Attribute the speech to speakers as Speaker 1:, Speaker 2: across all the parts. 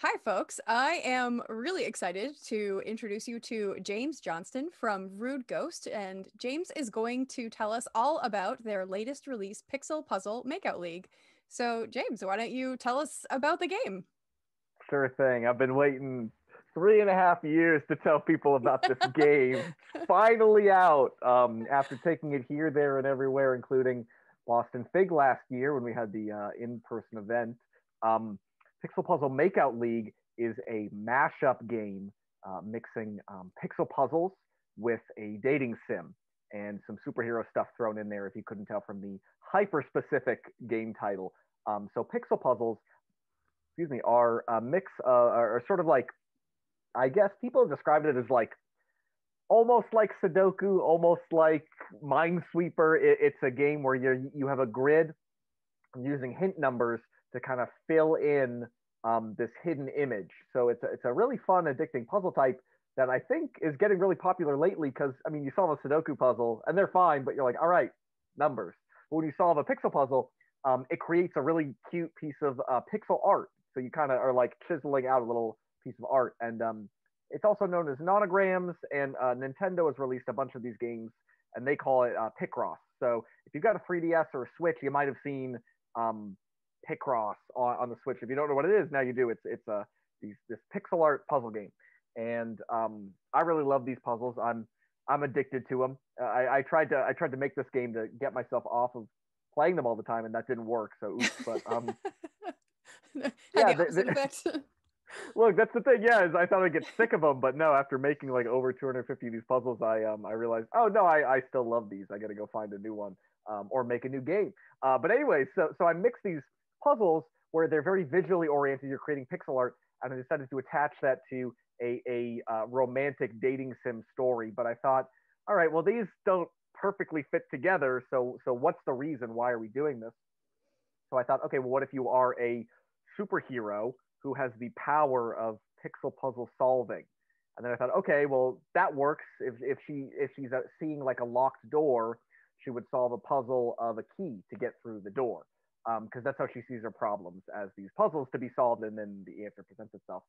Speaker 1: Hi, folks. I am really excited to introduce you to James Johnston from Rude Ghost, and James is going to tell us all about their latest release, Pixel Puzzle Makeout League. So, James, why don't you tell us about the game?
Speaker 2: Sure thing. I've been waiting 3.5 years to tell people about this game. It's finally out after taking it here, there, and everywhere, including BostonFIG last year when we had the in-person event. Pixel Puzzle Makeout League is a mashup game mixing pixel puzzles with a dating sim and some superhero stuff thrown in there if you couldn't tell from the hyper-specific game title. So pixel puzzles, excuse me, are a mix, are sort of like, I guess people have described it as like almost like Sudoku, almost like Minesweeper. It's a game where you have a grid using hint numbers to kind of fill in this hidden image. So it's a really fun, addicting puzzle type that I think is getting really popular lately because, I mean, you solve a Sudoku puzzle and they're fine, but you're like, all right, numbers. But when you solve a pixel puzzle, it creates a really cute piece of pixel art. So you kind of are like chiseling out a little piece of art. And it's also known as nonograms. And Nintendo has released a bunch of these games and they call it Picross. So if you've got a 3DS or a Switch, you might have seen Picross on the Switch. If you don't know what it is, now you do. It's this pixel art puzzle game. And I really love these puzzles. I'm addicted to them. I tried to make this game to get myself off of playing them all the time, and that didn't work. So oops. But
Speaker 1: Had
Speaker 2: yeah,
Speaker 1: the opposite effect.
Speaker 2: look, that's the thing. Yeah, is I thought I'd get sick of them, but no. After making like over 250 of these puzzles, I realized, oh no, I still love these. I got to go find a new one or make a new game. But anyway, so I mixed these puzzles where they're very visually oriented. You're creating pixel art, and I decided to attach that to a romantic dating sim story. But I thought, all right, well these don't perfectly fit together. So what's the reason? Why are we doing this? So I thought, okay, well, what if you are a superhero who has the power of pixel puzzle solving? And then I thought, okay, well, that works. If she's seeing like a locked door, she would solve a puzzle of a key to get through the door, because that's how she sees her problems, as these puzzles to be solved, and then the answer presents itself.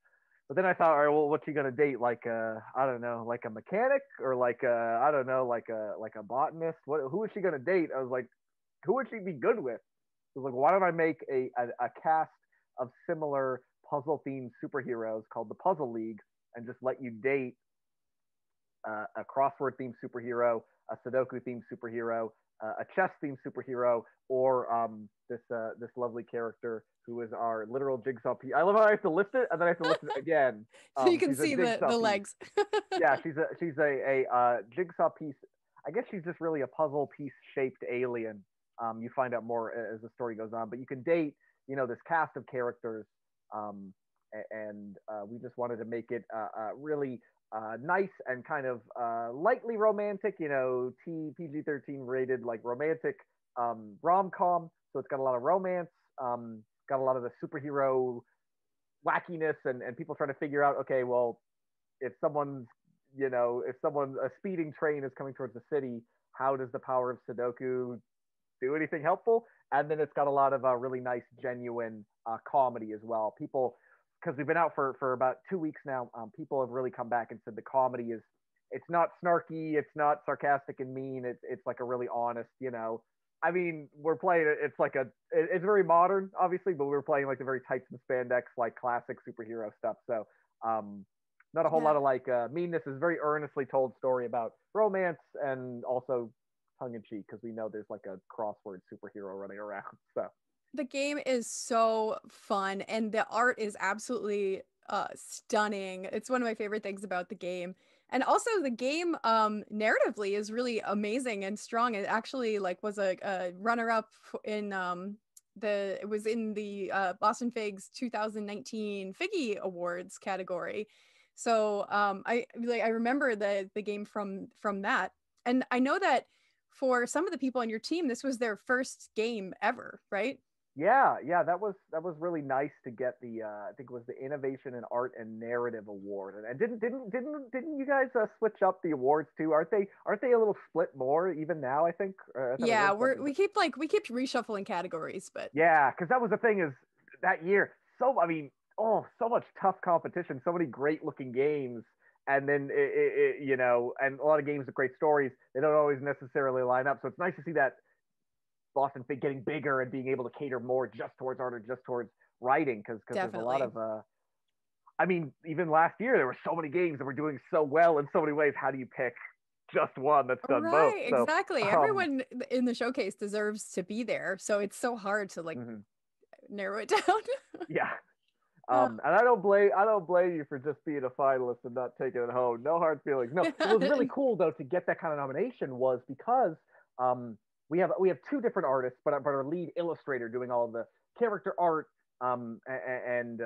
Speaker 2: But then I thought, all right, well, what's she gonna date? Like I don't know, like a mechanic, or like I don't know, like a botanist. Who is she gonna date? I was like, who would she be good with? I was like, why don't I make a cast of similar puzzle themed superheroes called the Puzzle League, and just let you date a crossword themed superhero, a Sudoku themed superhero, a chess themed superhero, or this lovely character who is our literal jigsaw piece. I love how I have to lift it and then I have to lift it again.
Speaker 1: So you can
Speaker 2: She's a
Speaker 1: see
Speaker 2: jigsaw
Speaker 1: the
Speaker 2: piece.
Speaker 1: legs.
Speaker 2: Yeah, she's a jigsaw piece. I guess she's just really a puzzle piece shaped alien. You find out more as the story goes on, but you can date, this cast of characters, and we just wanted to make it really nice and kind of lightly romantic, PG-13 rated, like romantic rom com. So it's got a lot of romance, got a lot of the superhero wackiness, and people trying to figure out, okay, well, if someone's a speeding train is coming towards the city, how does the power of Sudoku do anything helpful? And then it's got a lot of really nice, genuine comedy as well. People, because we've been out for about 2 weeks now, people have really come back and said the comedy is, it's not snarky, it's not sarcastic and mean. It's like a really honest, I mean, we're playing it. It's like it's very modern, obviously, but we're playing like the very tights and spandex, like classic superhero stuff. So, not a whole lot
Speaker 1: Yeah.
Speaker 2: of like meanness. Is very earnestly told story about romance and also tongue in cheek because we know there's like a crossword superhero running around. So
Speaker 1: The game is so fun and the art is absolutely stunning. It's one of my favorite things about the game. And also the game narratively is really amazing and strong. It actually like was a runner-up in it was in the Boston Figs 2019 Figgy Awards category. So I remember the game from that. And I know that for some of the people on your team, this was their first game ever, right?
Speaker 2: yeah, that was really nice to get the I think it was the Innovation in Art and Narrative Award. And didn't you guys switch up the awards too? Aren't they a little split more even now? I think I thought I
Speaker 1: Yeah,
Speaker 2: read something.
Speaker 1: we keep reshuffling categories, but
Speaker 2: Yeah, because that was the thing is that year. So I mean, so much tough competition, so many great looking games. And then, and a lot of games with great stories, they don't always necessarily line up. So it's nice to see that BostonFIG getting bigger and being able to cater more just towards art or just towards writing. Because there's a lot of, I mean, even last year, there were so many games that were doing so well in so many ways. How do you pick just one that's done both?
Speaker 1: Right, exactly. Everyone in the showcase deserves to be there. So it's so hard to like narrow it down.
Speaker 2: Yeah. And I don't blame you for just being a finalist and not taking it home. No hard feelings. No, it was really cool though to get that kind of nomination was because we have two different artists, but our lead illustrator doing all of the character art and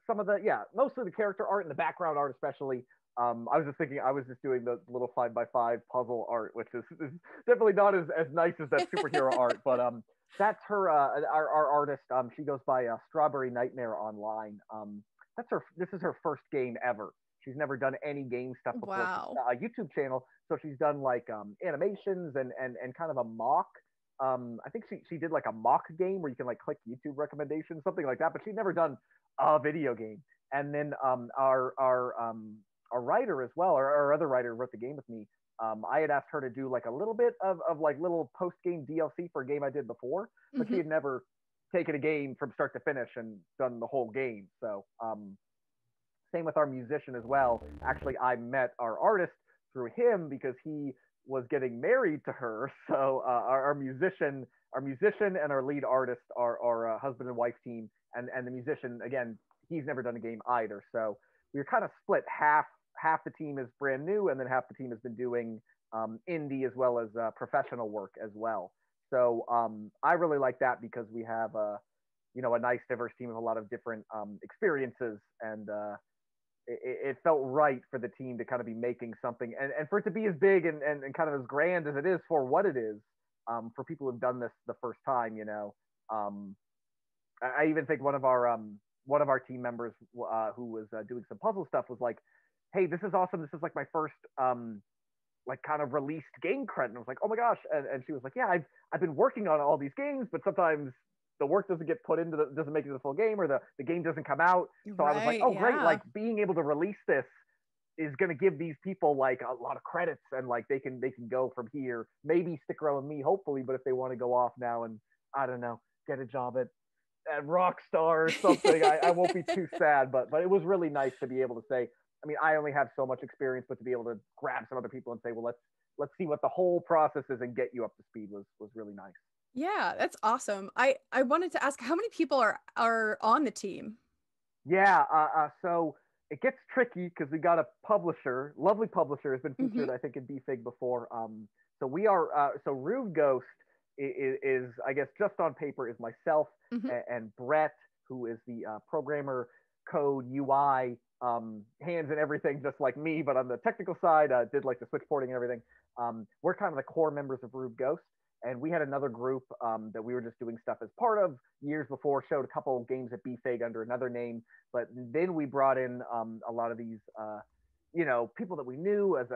Speaker 2: some of the mostly the character art and the background art especially. I was just doing the little 5x5 puzzle art, which is definitely not as nice as that superhero art, but that's her, our artist. She goes by Strawberry Nightmare online. This is her first game ever. She's never done any game stuff before.
Speaker 1: Wow.
Speaker 2: A YouTube channel, so she's done like animations and kind of a mock. I think she did like a mock game where you can like click YouTube recommendations, something like that. But she'd never done a video game. And then our writer as well, our other writer who wrote the game with me. I had asked her to do like a little bit of like little post-game DLC for a game I did before, but she had never taken a game from start to finish and done the whole game. So same with our musician as well. Actually, I met our artist through him because he was getting married to her. So our musician and our lead artist are a husband and wife team, and the musician, again, he's never done a game either. So we were kind of split. Half the team is brand new, and then half the team has been doing indie as well as professional work as well. So I really like that because we have a nice diverse team of a lot of different experiences, and it felt right for the team to kind of be making something and for it to be as big and kind of as grand as it is for what it is, for people who've done this the first time. I even think one of our team members who was doing some puzzle stuff was like, hey, this is awesome. This is like my first like kind of released game credit. And I was like, oh my gosh. And she was like, yeah, I've been working on all these games, but sometimes the work doesn't get put into doesn't make it to the full game, or the game doesn't come out. So I was like, oh great, like being able to release this is going to give these people like a lot of credits, and like they can go from here, maybe stick around with me hopefully, but if they want to go off now and I don't know, get a job at Rockstar or something, I won't be too sad. But it was really nice to be able to say, I mean, I only have so much experience, but to be able to grab some other people and say, well, let's see what the whole process is and get you up to speed was really nice.
Speaker 1: Yeah, that's awesome. I wanted to ask, how many people are on the team?
Speaker 2: Yeah, so it gets tricky because we got a publisher, lovely publisher, has been featured, I think, in BFIG before. So we are, so Rube Ghost is, I guess, just on paper is myself and Brett, who is the programmer, code, UI, hands and everything, just like me, but on the technical side, did like the switch porting and everything. We're kind of the core members of Rube Ghost. And we had another group that we were just doing stuff as part of years before, showed a couple of games at BFIG under another name. But then we brought in a lot of these, people that we knew as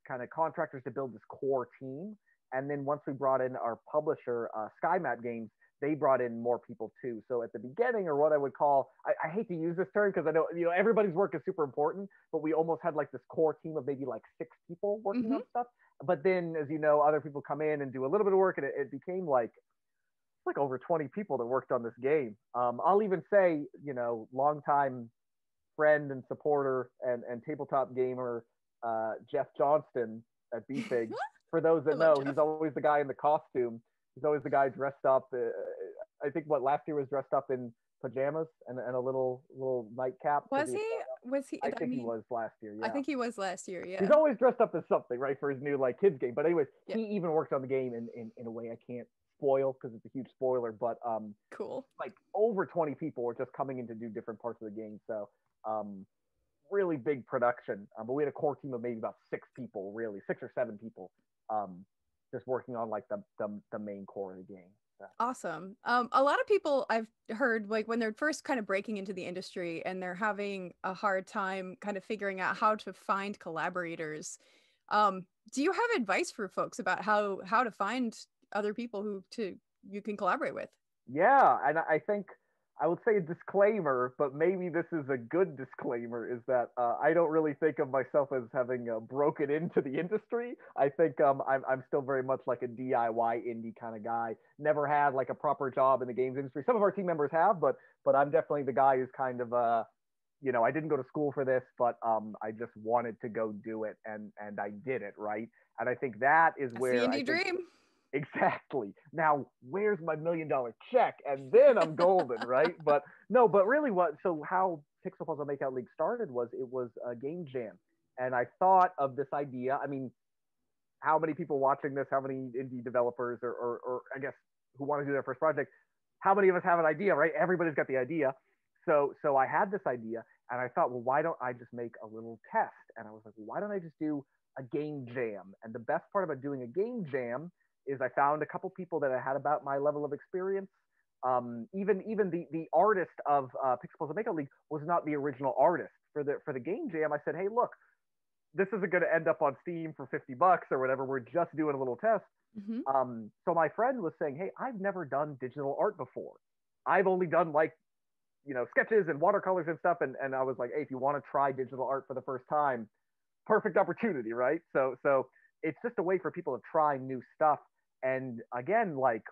Speaker 2: kind of contractors to build this core team. And then once we brought in our publisher, SkyMap Games, they brought in more people too. So at the beginning, or what I would call, I hate to use this term because I know, everybody's work is super important, but we almost had like this core team of maybe like 6 people working on stuff. But then, as you know, other people come in and do a little bit of work, and it became like over 20 people that worked on this game. I'll even say, longtime friend and supporter and tabletop gamer, Jeff Johnston at BFIG. For those that know, Jeff. He's always the guy in the costume. He's always the guy dressed up. I think last year was dressed up in pajamas and a little nightcap.
Speaker 1: Was he?
Speaker 2: I think he was last year. Yeah.
Speaker 1: I think he was last year. Yeah.
Speaker 2: He's always dressed up as something, right, for his new like kids game. But anyways, he even worked on the game in a way I can't spoil because it's a huge spoiler. But
Speaker 1: cool.
Speaker 2: Like over 20 people were just coming in to do different parts of the game. So really big production. But we had a core team of maybe about 6 people, really 6 or 7 people, just working on like the main core of the game. So.
Speaker 1: Awesome. A lot of people I've heard, like when they're first kind of breaking into the industry and they're having a hard time kind of figuring out how to find collaborators. Do you have advice for folks about how to find other people you can collaborate with?
Speaker 2: Yeah, and I think I would say a disclaimer, but maybe this is a good disclaimer, is that I don't really think of myself as having broken into the industry. I think I'm still very much like a DIY indie kind of guy. Never had like a proper job in the games industry. Some of our team members have, but I'm definitely the guy who's kind of you know, I didn't go to school for this, but I just wanted to go do it, and I did it, right? And I think that is
Speaker 1: That's
Speaker 2: where
Speaker 1: the
Speaker 2: I
Speaker 1: indie
Speaker 2: think
Speaker 1: dream.
Speaker 2: exactly. Now, where's my $1 million check? And then I'm golden, right? But no, but really so how Pixel Puzzle Makeout League started was it was a game jam. And I thought of this idea. I mean, how many people watching this, how many indie developers or I guess who want to do their first project, how many of us have an idea, right? Everybody's got the idea. So I had this idea and I thought, well, why don't I just make a little test? And I was like, well, why don't I just do a game jam? And the best part about doing a game jam is I found a couple people that I had about my level of experience. Even the artist of Pixel Puzzle Makeout League was not the original artist for the game jam. I said, hey, look, this isn't going to end up on Steam for $50 or whatever. We're just doing a little test. So my friend was saying, hey, I've never done digital art before. I've only done like, you know, sketches and watercolors and stuff. And I was like, hey, if you want to try digital art for the first time, perfect opportunity, right? So it's just a way for people to try new stuff. And again, like,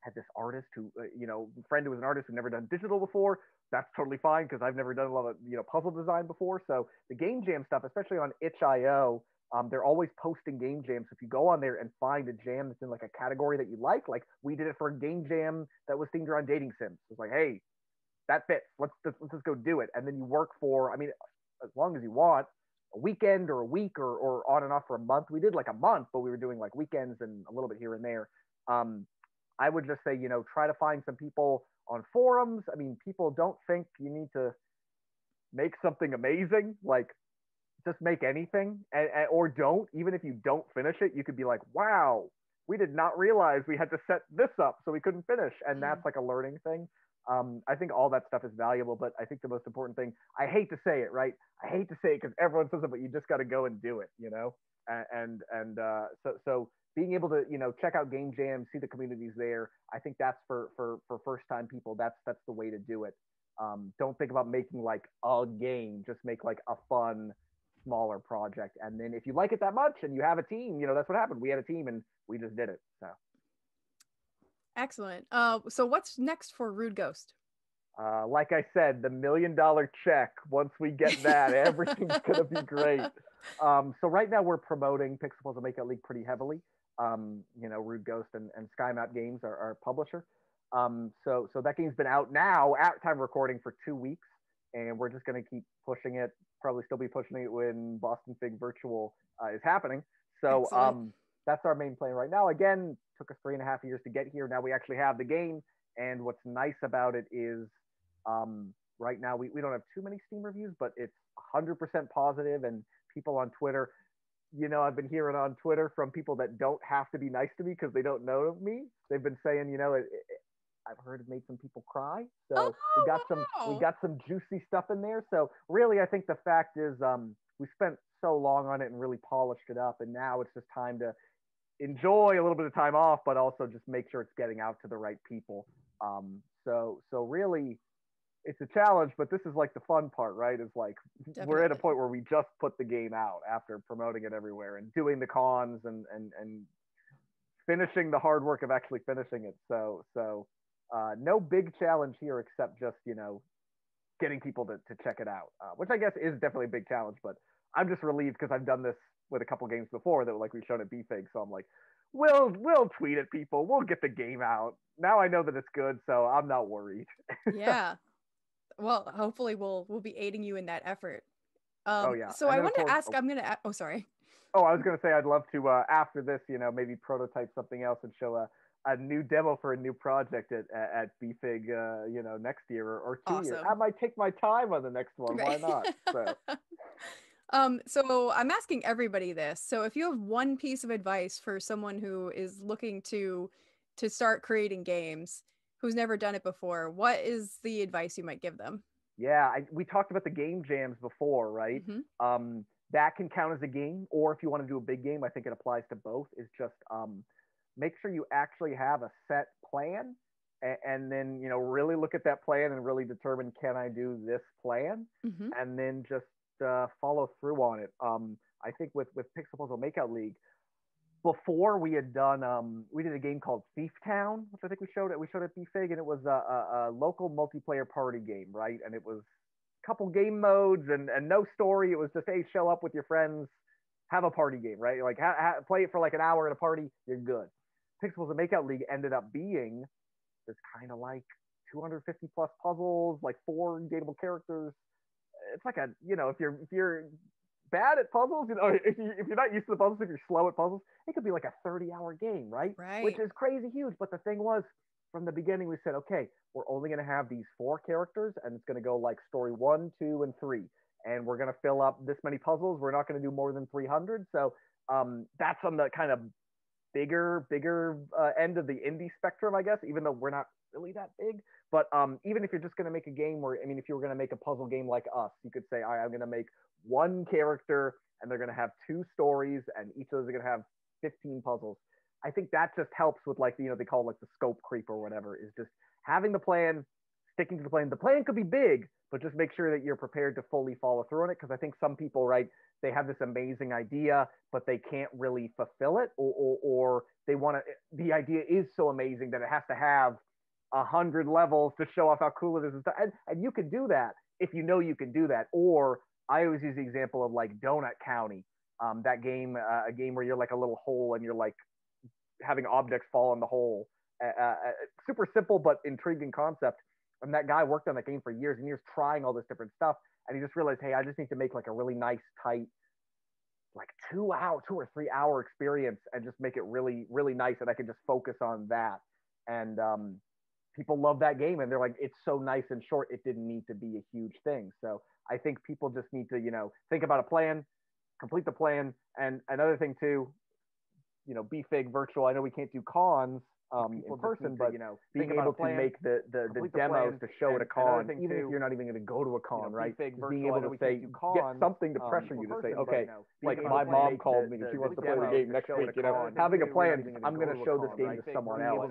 Speaker 2: had this artist who, you know, friend who was an artist who never done digital before. That's totally fine because I've never done a lot of, you know, puzzle design before. So the game jam stuff, especially on itch.io, they're always posting game jams. So if you go on there and find a jam that's in like a category that you like we did it for a game jam that was themed around dating sims. It's like, hey, that fits. Let's just go do it. And then you work for, I mean, as long as you want, a weekend or a week or on and off for a month. We did like a month, but we were doing like weekends and a little bit here and there. I would just say, you know, try to find some people on forums. I mean, people don't think you need to make something amazing. Like, just make anything or don't. Even if you don't finish it, you could be like, wow, we did not realize we had to set this up so we couldn't finish. And that's like a learning thing. I think all that stuff is valuable, but I think the most important thing, I hate to say it, right? I hate to say it because everyone says it, but you just got to go and do it, you know? So being able to, you know, check out game jams, see the communities there. I think that's for first time people. That's the way to do it. Don't think about making like a game. Just make like a fun, smaller project. And then if you like it that much and you have a team, you know, that's what happened. We had a team and we just did it. So.
Speaker 1: Excellent. So what's next for Rude Ghost?
Speaker 2: Like I said, the $1 million check. Once we get that, everything's gonna be great. So right now we're promoting Pixel Puzzle Makeout League pretty heavily. You know, Rude Ghost and SkyMap Games are our publisher. So that game's been out now at time of recording for 2 weeks, and we're just gonna keep pushing it. Probably still be pushing it when BostonFIG Virtual is happening. So that's our main plan right now. Again, took us 3.5 years to get here. Now we actually have the game, and what's nice about it is right now we don't have too many Steam reviews, but it's 100% positive, and people on Twitter, you know, I've been hearing on Twitter from people that don't have to be nice to me because they don't know me. They've been saying, you know, I've heard it made some people cry. So we got some juicy stuff in there. So really, I think the fact is we spent so long on it and really polished it up, and now it's just time to enjoy a little bit of time off, but also just make sure it's getting out to the right people. So really, it's a challenge, but this is like the fun part, right? Is like Definitely. We're at a point where we just put the game out after promoting it everywhere and doing the cons and finishing the hard work of actually finishing it. So no big challenge here except just, you know, getting people to check it out, which I guess is definitely a big challenge, but I'm just relieved because I've done this with a couple games before that like we've shown at BFIG. So I'm like, we'll tweet at people. We'll get the game out. Now I know that it's good, so I'm not worried.
Speaker 1: Yeah. Well, hopefully we'll be aiding you in that effort.
Speaker 2: Oh yeah.
Speaker 1: So I want to ask. Oh, sorry.
Speaker 2: Oh, I was going to say I'd love to after this, you know, maybe prototype something else and show a new demo for a new project at BFIG, you know, next year or 2 years. I might take my time on the next one. Right. Why not? So.
Speaker 1: So I'm asking everybody this. So if you have one piece of advice for someone who is looking to start creating games, who's never done it before, what is the advice you might give them?
Speaker 2: Yeah, we talked about the game jams before, right? Mm-hmm. That can count as a game, or if you want to do a big game, I think it applies to both, is just make sure you actually have a set plan and then really look at that plan and really determine, can I do this plan, and then just follow through on it. I think with Pixel Puzzle Makeout League, before we had done we did a game called Thief Town, which I think we showed at BFIG, and it was a local multiplayer party game, right? And it was a couple game modes and no story. It was just, hey, show up with your friends, have a party game, right? Like play it for like an hour at a party, you're good. Pixel Puzzle Makeout League ended up being this kind of like 250 plus puzzles, like 4 gameable characters. It's like a, if you're bad at puzzles, if you're not used to the puzzles, if you're slow at puzzles, it could be like a 30-hour game, right? Which is crazy huge. But the thing was, from the beginning, we said, okay, we're only going to have these 4 characters, and it's going to go like story 1, 2, and 3, and we're going to fill up this many puzzles. We're not going to do more than 300. So that's on the kind of bigger end of the indie spectrum, I guess, even though we're not really that big. But even if you're just going to make a game where, if you were going to make a puzzle game like us, you could say, all right, I'm going to make 1 character, and they're going to have 2 stories, and each of those are going to have 15 puzzles. I think that just helps with, like, they call it like the scope creep or whatever, is just having the plan, sticking to the plan. The plan could be big, but just make sure that you're prepared to fully follow through on it. Because I think some people, right, they have this amazing idea, but they can't really fulfill it, or they want to, the idea is so amazing that it has to have 100 levels to show off how cool it is and stuff. And you can do that if you can do that. Or I always use the example of like Donut County, that game, a game where you're like a little hole and you're like having objects fall in the hole. Super simple but intriguing concept. And that guy worked on that game for years and years, trying all this different stuff. And he just realized, hey, I just need to make like a really nice, tight, like 2 or 3 hour experience, and just make it really, really nice. And I can just focus on that. And people love that game, and they're like, it's so nice and short, it didn't need to be a huge thing. So I think people just need to, think about a plan, complete the plan. And another thing too, BFIG virtual, I know we can't do cons in person, but being able to make the demos to show at a con, even if you're not even going to go to a con, right? Being able to say, get something to pressure you to say, okay, like my mom called me, she wants to play the game next week, having a plan, I'm going to show this game to someone else.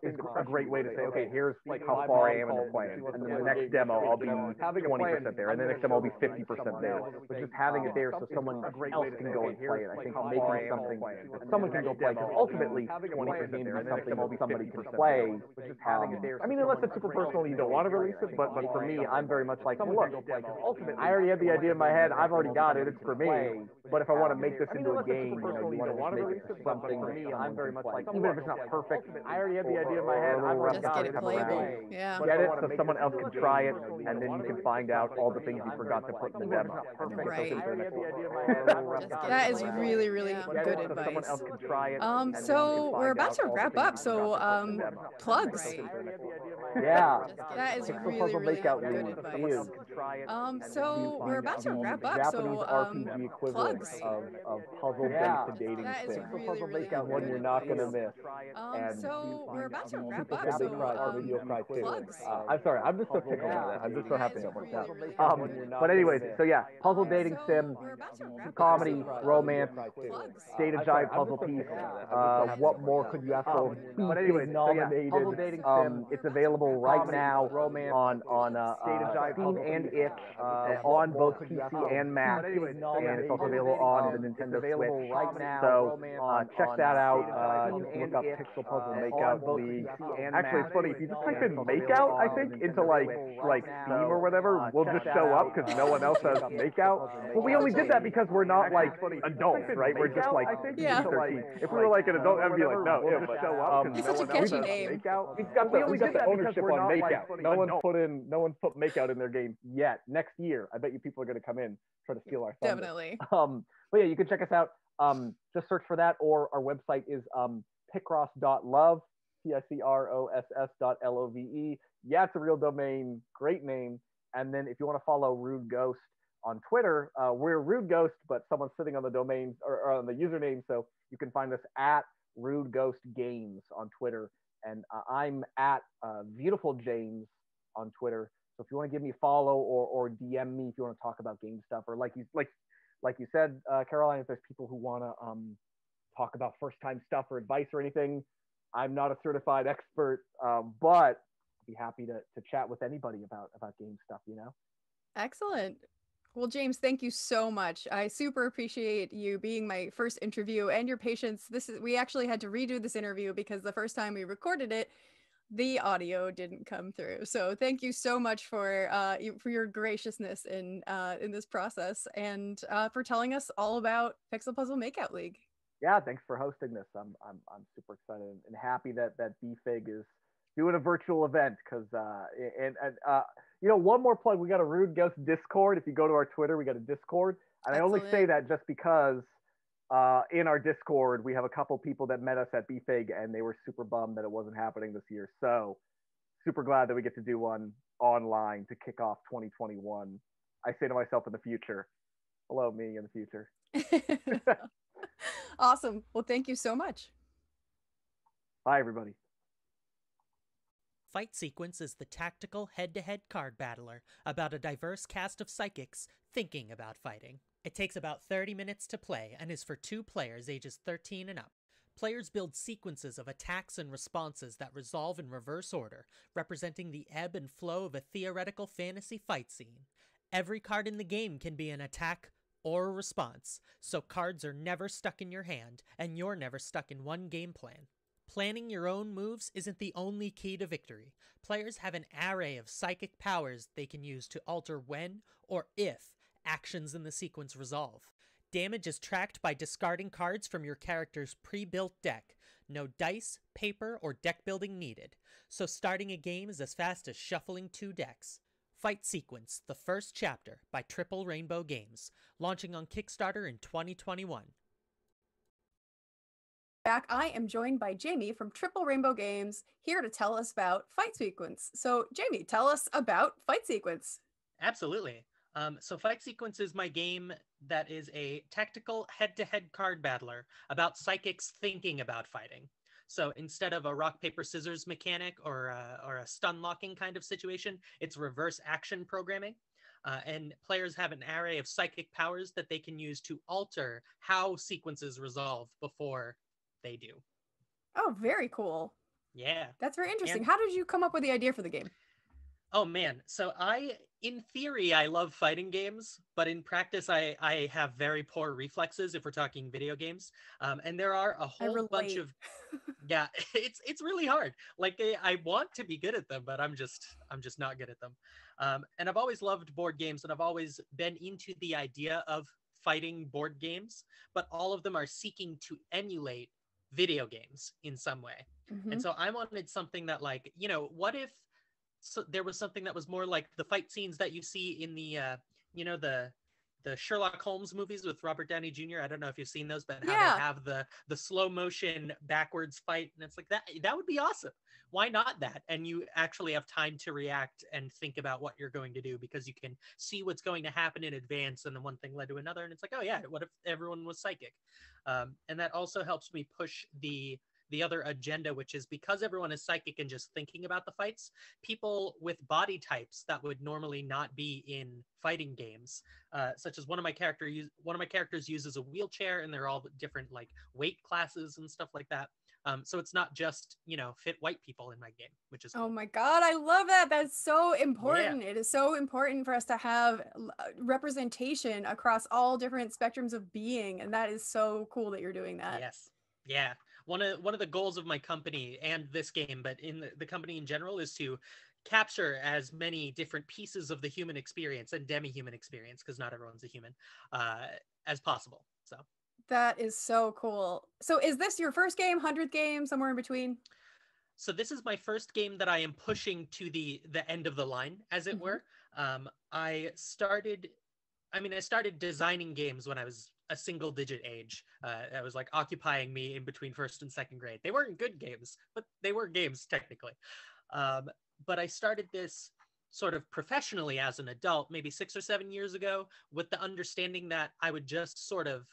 Speaker 2: Is a great way to say, okay, here's like how far I am in the plan, and then the next demo I'll be 20% there, and the next demo I'll be 50% there. But just having it there so someone else can go and play it, I think making something that someone can go play, because ultimately 20% there, and something somebody can play. Unless it's super personal, you don't want to release it. But for me, I'm very much like, look, I already had the idea in my head. I've already got it. It's for me. But if I want to make this into a game, you want to make it something for me. I'm very much like, even if it's not perfect, I already had the idea in my head. I've already got it.
Speaker 1: Yeah.
Speaker 2: Get it so someone else can try it, and then you can find out all the things you forgot to put in the demo.
Speaker 1: Right. That is really, really good advice. So we're about to wrap up. So plugs.
Speaker 2: Yeah.
Speaker 1: That is really, really good advice. So we're about to wrap up. So
Speaker 2: RPG equivalent
Speaker 1: plugs.
Speaker 2: of puzzle-based dating
Speaker 1: That is
Speaker 2: sim.
Speaker 1: really, really
Speaker 2: One
Speaker 1: good
Speaker 2: you're not gonna miss.
Speaker 1: So we're about to wrap up.
Speaker 2: So
Speaker 1: So
Speaker 2: you'll cry too.
Speaker 1: plugs.
Speaker 2: I'm sorry, I'm just so tickled by that. I'm just so happy that worked out.
Speaker 1: Really, really
Speaker 2: But anyways, so yeah, puzzle dating
Speaker 1: So
Speaker 2: sim,
Speaker 1: we're about to wrap up.
Speaker 2: comedy,
Speaker 1: So,
Speaker 2: romance,
Speaker 1: plugs.
Speaker 2: data giant puzzle piece. What more could you ask for? But anyways, so yeah, puzzle dating sim. It's available right now on Steam and itch, on both PC and Mac, and it's also available on the Nintendo Switch right now. So check that out. Just look up Pixel Puzzle Makeout League. Actually, it's funny, if you just type in Makeout, I think, into like Steam or whatever, we'll just show up because no one else has Makeout. But we only did that because we're not like adults, right? We're just like
Speaker 1: Yeah.
Speaker 2: 13. If we were like an adult, I'd be like, no, yeah, but show up.
Speaker 1: It's such a catchy name.
Speaker 2: We've got the ownership on Makeout. No one's put Makeout in their game yet. Next year, I bet you people are going to come in, try to steal our thunder.
Speaker 1: Definitely.
Speaker 2: But yeah, you can check us out. Just search for that, or our website is picross.love, picross.love. Yeah, it's a real domain, great name. And then if you want to follow Rude Ghost on Twitter, we're Rude Ghost, but someone's sitting on the domain or on the username, so you can find us at Rude Ghost Games on Twitter, and I'm at Beautiful James on Twitter. So if you want to give me a follow or DM me if you want to talk about game stuff, or like you said, Caroline, if there's people who want to talk about first time stuff or advice or anything, I'm not a certified expert, but be happy to chat with anybody about game stuff, you know?
Speaker 1: Excellent. Well, James, thank you so much. I super appreciate you being my first interview and your patience. We actually had to redo this interview because the first time we recorded it, the audio didn't come through. So thank you so much for your graciousness in this process and for telling us all about Pixel Puzzle Makeout League.
Speaker 2: Yeah, thanks for hosting this. I'm super excited and happy that BFIG is doing a virtual event because you know, one more plug. We got a Rude Ghost Discord. If you go to our Twitter, we got a Discord. And
Speaker 1: Excellent.
Speaker 2: I only say that just because in our Discord, we have a couple people that met us at BFIG and they were super bummed that it wasn't happening this year. So super glad that we get to do one online to kick off 2021. I say to myself in the future, hello, me in the future.
Speaker 1: Awesome. Well, thank you so much.
Speaker 2: Bye, everybody.
Speaker 3: Fight Sequence is the tactical head-to-head card battler about a diverse cast of psychics thinking about fighting. It takes about 30 minutes to play and is for 2 players ages 13 and up. Players build sequences of attacks and responses that resolve in reverse order, representing the ebb and flow of a theoretical fantasy fight scene. Every card in the game can be an attack or a response, so cards are never stuck in your hand, and you're never stuck in one game plan. Planning your own moves isn't the only key to victory. Players have an array of psychic powers they can use to alter when or if actions in the sequence resolve. Damage is tracked by discarding cards from your character's pre-built deck. No dice, paper, or deck building needed, so starting a game is as fast as shuffling 2 decks. Fight Sequence, the first chapter, by Triple Rainbow Games, launching on Kickstarter in 2021.
Speaker 1: Back, I am joined by Jamie from Triple Rainbow Games, here to tell us about Fight Sequence. So, Jamie, tell us about Fight Sequence.
Speaker 3: Absolutely. So Fight Sequence is my game that is a tactical head-to-head card battler about psychics thinking about fighting. So instead of a rock, paper, scissors mechanic or a stun locking kind of situation, it's reverse action programming. And players have an array of psychic powers that they can use to alter how sequences resolve before they do.
Speaker 1: Oh, very cool.
Speaker 3: Yeah.
Speaker 1: That's very interesting. How did you come up with the idea for the game?
Speaker 3: Oh man, so in theory, I love fighting games, but in practice, I have very poor reflexes if we're talking video games. And there are a whole bunch of, yeah, it's really hard. Like I want to be good at them, but I'm just not good at them. And I've always loved board games, and I've always been into the idea of fighting board games, but all of them are seeking to emulate video games in some way. Mm-hmm. And so I wanted something that, like, you know, what if there was something that was more like the fight scenes that you see in the the Sherlock Holmes movies with Robert Downey Jr. I don't know if you've seen those, but how they have the slow motion backwards fight, and it's like that would be awesome. Why not that? And you actually have time to react and think about what you're going to do because you can see what's going to happen in advance, and then one thing led to another, and it's like, oh yeah, what if everyone was psychic? And that also helps me push the other agenda, which is because everyone is psychic and just thinking about the fights, people with body types that would normally not be in fighting games, such as one of my characters uses a wheelchair, and they're all different like weight classes and stuff like that. So it's not just, you know, fit white people in my game, which is cool.
Speaker 1: Oh my God, I love that. That's so important. Yeah. It is so important for us to have representation across all different spectrums of being. And that is so cool that you're doing that.
Speaker 3: Yes. Yeah. One of the goals of my company and this game, but in the company in general, is to capture as many different pieces of the human experience and demi-human experience, because not everyone's a human, as possible. So
Speaker 1: that is so cool. So is this your first game, 100th game, somewhere in between?
Speaker 3: So this is my first game that I am pushing to the end of the line, as it were. I started designing games when I was a single digit age. That was like occupying me in between first and second grade. They weren't good games, but they were games technically. But I started this sort of professionally as an adult, maybe 6 or 7 years ago, with the understanding that I would just sort of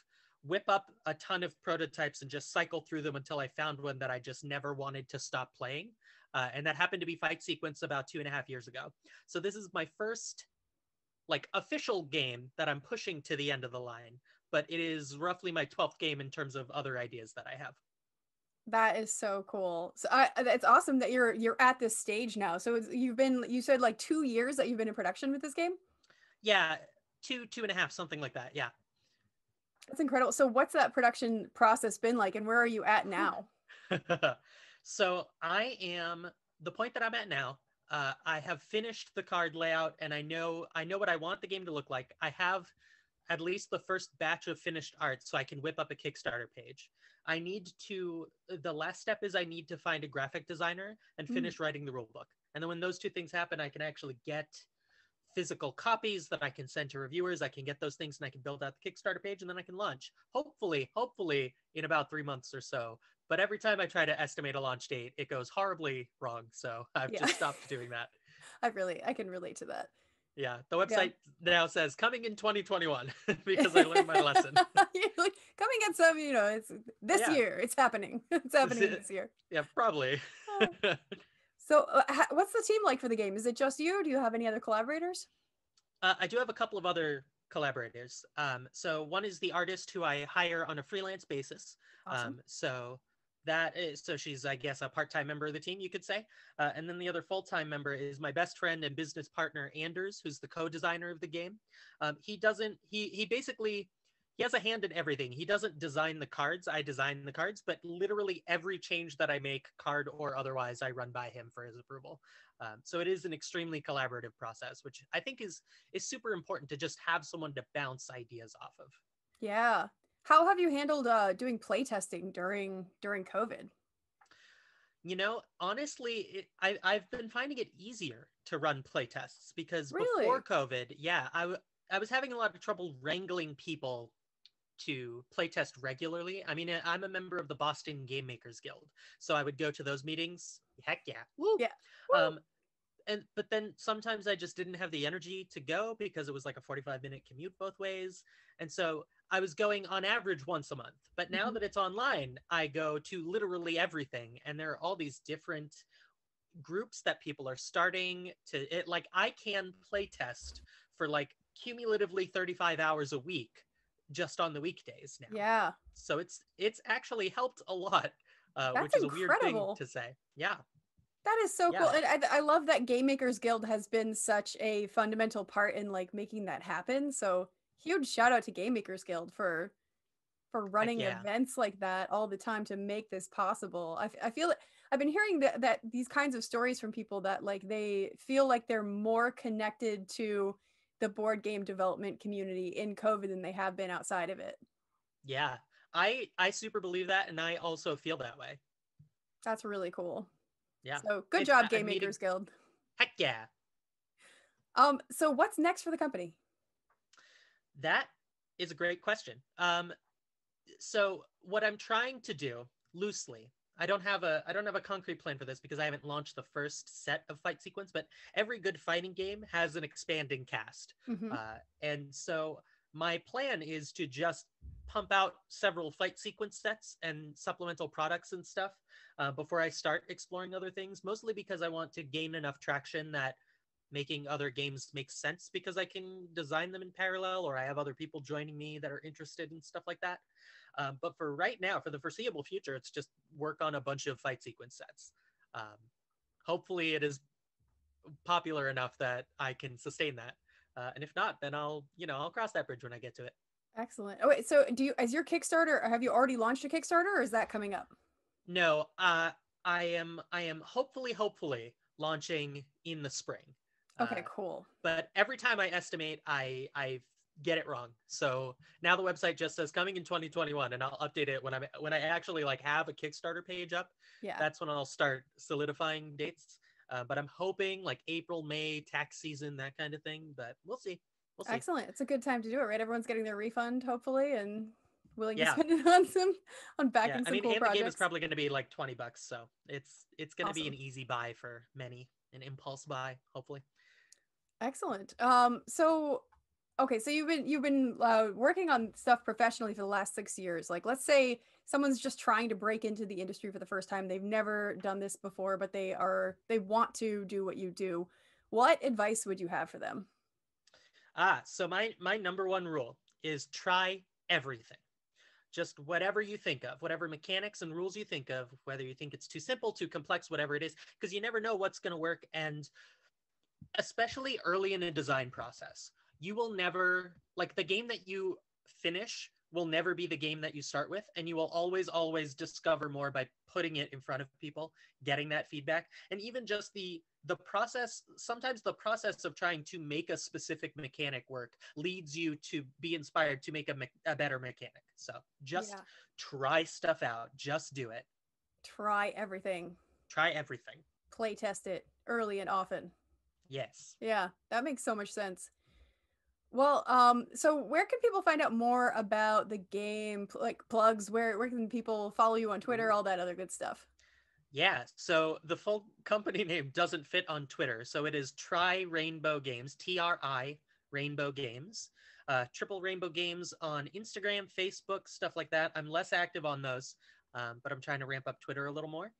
Speaker 3: whip up a ton of prototypes and just cycle through them until I found one that I just never wanted to stop playing. And that happened to be Fight Sequence about 2.5 years ago. So this is my first like official game that I'm pushing to the end of the line, but it is roughly my 12th game in terms of other ideas that I have.
Speaker 1: That is so cool. So it's awesome that you're at this stage now. So you said like 2 years that you've been in production with this game?
Speaker 3: Yeah, two and a half, something like that. Yeah.
Speaker 1: That's incredible. So what's that production process been like, and where are you at now?
Speaker 3: So I am the point that I'm at now. I have finished the card layout, and I know what I want the game to look like. I have at least the first batch of finished art, so I can whip up a Kickstarter page. The last step is I need to find a graphic designer and finish writing the rulebook. And then when those two things happen, I can actually get physical copies that I can send to reviewers. I can get those things and I can build out the Kickstarter page, and then I can launch. Hopefully in about 3 months or so. But every time I try to estimate a launch date, it goes horribly wrong. So I've just stopped doing that.
Speaker 1: I can relate to that.
Speaker 3: Yeah, the website now says coming in 2021 because I learned my lesson.
Speaker 1: Like, coming in some, it's this year. It's happening. It's happening this year.
Speaker 3: Yeah, probably.
Speaker 1: So what's the team like for the game? Is it just you? Do you have any other collaborators?
Speaker 3: I do have a couple of other collaborators. So one is the artist who I hire on a freelance basis.
Speaker 1: Awesome.
Speaker 3: So she's, I guess, a part-time member of the team, you could say. And then the other full-time member is my best friend and business partner, Anders, who's the co-designer of the game. He has a hand in everything. He doesn't design the cards. I design the cards, but literally every change that I make, card or otherwise, I run by him for his approval. So it is an extremely collaborative process, which I think is super important to just have someone to bounce ideas off of.
Speaker 1: Yeah. How have you handled doing playtesting during COVID?
Speaker 3: Honestly, I've been finding it easier to run playtests because
Speaker 1: Really?
Speaker 3: before COVID, I was having a lot of trouble wrangling people to playtest regularly. I mean, I'm a member of the Boston Game Makers Guild, so I would go to those meetings. Heck yeah. Woo!
Speaker 1: Yeah. Woo!
Speaker 3: But then sometimes I just didn't have the energy to go because it was like a 45-minute commute both ways. And so I was going on average once a month. But now that it's online, I go to literally everything. And there are all these different groups that people are starting to it. Like I can play test for like cumulatively 35 hours a week just on the weekdays now.
Speaker 1: Yeah.
Speaker 3: So it's actually helped a lot, which is a weird thing to say. Yeah.
Speaker 1: That is so cool. And I love that Game Makers Guild has been such a fundamental part in like making that happen. So huge shout out to Game Makers Guild for running events like that all the time to make this possible. I feel like I've been hearing that these kinds of stories from people that like they feel like they're more connected to the board game development community in COVID than they have been outside of it.
Speaker 3: Yeah, I super believe that, and I also feel that way.
Speaker 1: That's really cool.
Speaker 3: Yeah.
Speaker 1: So good job, Game Makers Guild.
Speaker 3: Heck yeah.
Speaker 1: So what's next for the company?
Speaker 3: That is a great question. So what I'm trying to do loosely, I don't have a concrete plan for this because I haven't launched the first set of fight sequence, but every good fighting game has an expanding cast. And so my plan is to just pump out several fight sequence sets and supplemental products and stuff before I start exploring other things, mostly because I want to gain enough traction that making other games makes sense because I can design them in parallel, or I have other people joining me that are interested in stuff like that. But for right now, for the foreseeable future, it's just work on a bunch of fight sequence sets. Hopefully it is popular enough that I can sustain that. And if not, then I'll cross that bridge when I get to it.
Speaker 1: Excellent. Oh, wait, so as your Kickstarter, have you already launched a Kickstarter or is that coming up?
Speaker 3: No, I am hopefully launching in the spring.
Speaker 1: Okay, cool.
Speaker 3: But every time I estimate, I get it wrong. So now the website just says coming in 2021, and I'll update it when I actually like have a Kickstarter page up.
Speaker 1: Yeah.
Speaker 3: That's when I'll start solidifying dates. But I'm hoping like April, May, tax season, that kind of thing. But we'll see.
Speaker 1: Excellent. It's a good time to do it, right? Everyone's getting their refund, hopefully, and willing to spend it on backing some cool projects.
Speaker 3: The game is probably going to be like $20, so it's going to be an easy buy for many, an impulse buy, hopefully.
Speaker 1: Excellent. So you've been working on stuff professionally for the last 6 years. Like, let's say someone's just trying to break into the industry for the first time. They've never done this before, but they want to do what you do. What advice would you have for them?
Speaker 3: So my number one rule is try everything. just whatever you think of, whatever mechanics and rules you think of, whether you think it's too simple, too complex, whatever it is, because you never know what's going to work. And especially early in a design process, you will never, like, the game that you finish will never be the game that you start with, and you will always discover more by putting it in front of people, getting that feedback. And even just the process, sometimes the process of trying to make a specific mechanic work leads you to be inspired to make a better mechanic. So just try stuff out, just do it.
Speaker 1: Try everything.
Speaker 3: Play
Speaker 1: test it early and often.
Speaker 3: Yes.
Speaker 1: Yeah, that makes so much sense. Well, so where can people find out more about the game, like plugs? Where can people follow you on Twitter, all that other good stuff?
Speaker 3: Yeah, so the full company name doesn't fit on Twitter, so it is Tri Rainbow Games, TRI Rainbow Games, Triple Rainbow Games on Instagram, Facebook, stuff like that. I'm less active on those, but I'm trying to ramp up Twitter a little more.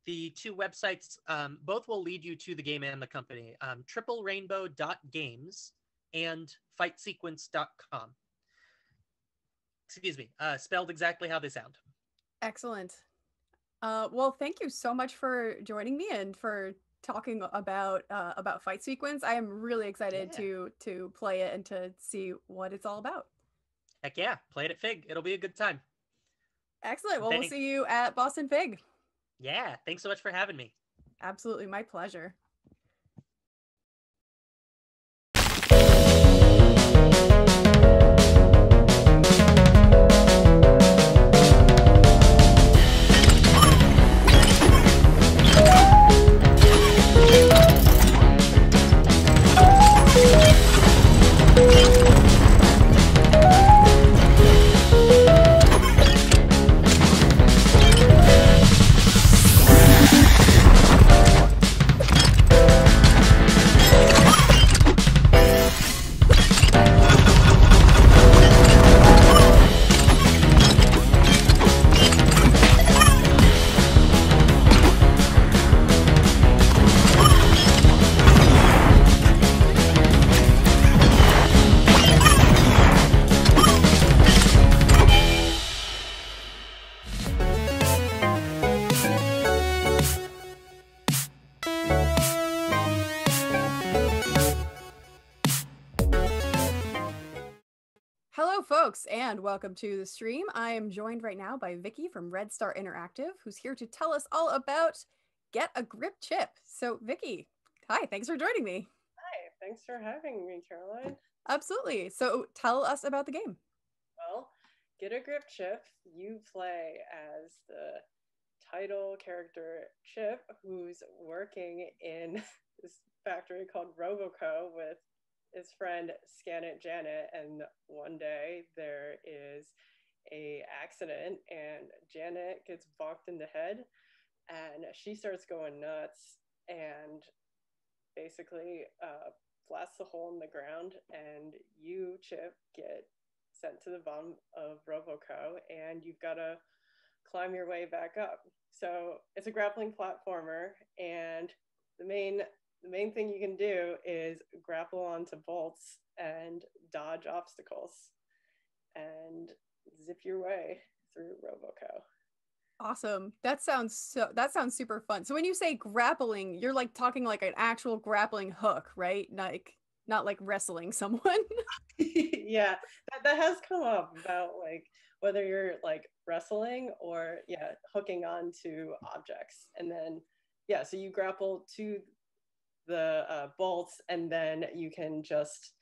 Speaker 3: The two websites, both will lead you to the game and the company, triplerainbow.games and fightsequence.com. Excuse me, spelled exactly how they sound.
Speaker 1: Excellent. Well, thank you so much for joining me and for talking about Fight Sequence. I am really excited to play it and to see what it's all about.
Speaker 3: Heck yeah, play it at FIG. It'll be a good time.
Speaker 1: Excellent. Well, we'll see you at BostonFIG.
Speaker 3: Yeah, thanks so much for having me.
Speaker 1: Absolutely, my pleasure. Folks, and welcome to the stream. I am joined right now by Vicky from Redstart Interactive, who's here to tell us all about Get a Grip Chip. So Vicky, hi, thanks for joining me.
Speaker 4: Hi, thanks for having me, Caroline.
Speaker 1: Absolutely. So tell us about the game.
Speaker 4: Well, Get a Grip Chip, you play as the title character Chip, who's working in this factory called Roboco with his friend Scannet Janet, and one day there is a accident and Janet gets bonked in the head and she starts going nuts and basically blasts a hole in the ground, and you, Chip, get sent to the bottom of Roboco and you've got to climb your way back up. So it's a grappling platformer, and the main thing you can do is grapple onto bolts and dodge obstacles and zip your way through Roboco.
Speaker 1: Awesome. That sounds super fun. So when you say grappling, you're like talking like an actual grappling hook, right? Not like wrestling someone.
Speaker 4: Yeah, that has come up about like whether you're like wrestling or hooking onto objects, and then so you grapple to the bolts, and then you can just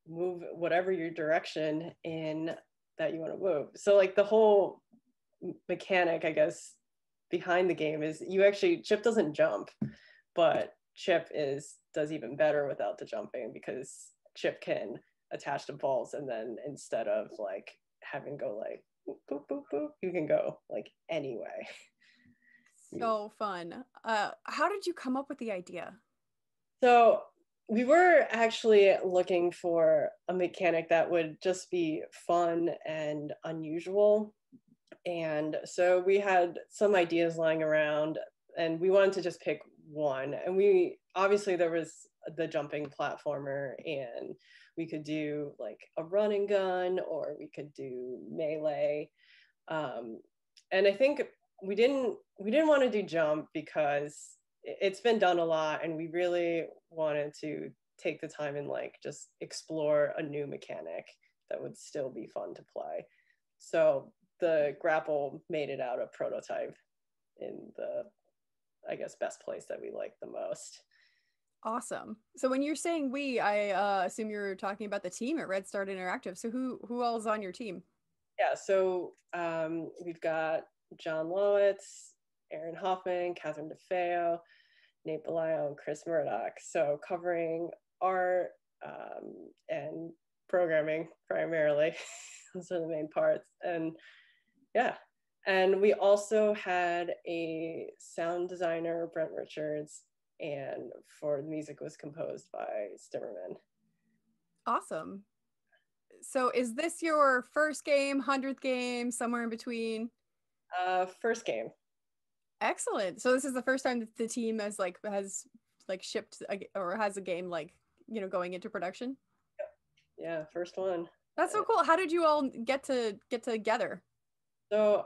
Speaker 4: move whatever your direction in that you want to move. So like the whole mechanic, I guess, behind the game is Chip doesn't jump, but Chip does even better without the jumping, because Chip can attach to bolts, and then instead of like having go like boop, boop, boop, boop, you can go like anyway.
Speaker 1: So fun. How did you come up with the idea?
Speaker 4: So we were actually looking for a mechanic that would just be fun and unusual. And so we had some ideas lying around and we wanted to just pick one. And obviously there was the jumping platformer, and we could do like a run and gun, or we could do melee. And I think we didn't want to do jump because it's been done a lot, and we really wanted to take the time and like just explore a new mechanic that would still be fun to play. So the grapple made it out a prototype in the, I guess, best place that we like the most.
Speaker 1: Awesome. So when you're saying we, I assume you're talking about the team at Redstart Interactive. So who all is on your team?
Speaker 4: Yeah, so we've got John Lowitz, Aaron Hoffman, Catherine DeFeo, Nate Belial, and Chris Murdoch. So covering art and programming primarily. Those are the main parts. And yeah. And we also had a sound designer, Brent Richards, and for the music was composed by Stimmerman.
Speaker 1: Awesome. So is this your first game, 100th game, somewhere in between?
Speaker 4: First game.
Speaker 1: Excellent. So this is the first time that the team has shipped or has a game going into production?
Speaker 4: Yeah, first one.
Speaker 1: That's so cool. How did you all get together?
Speaker 4: So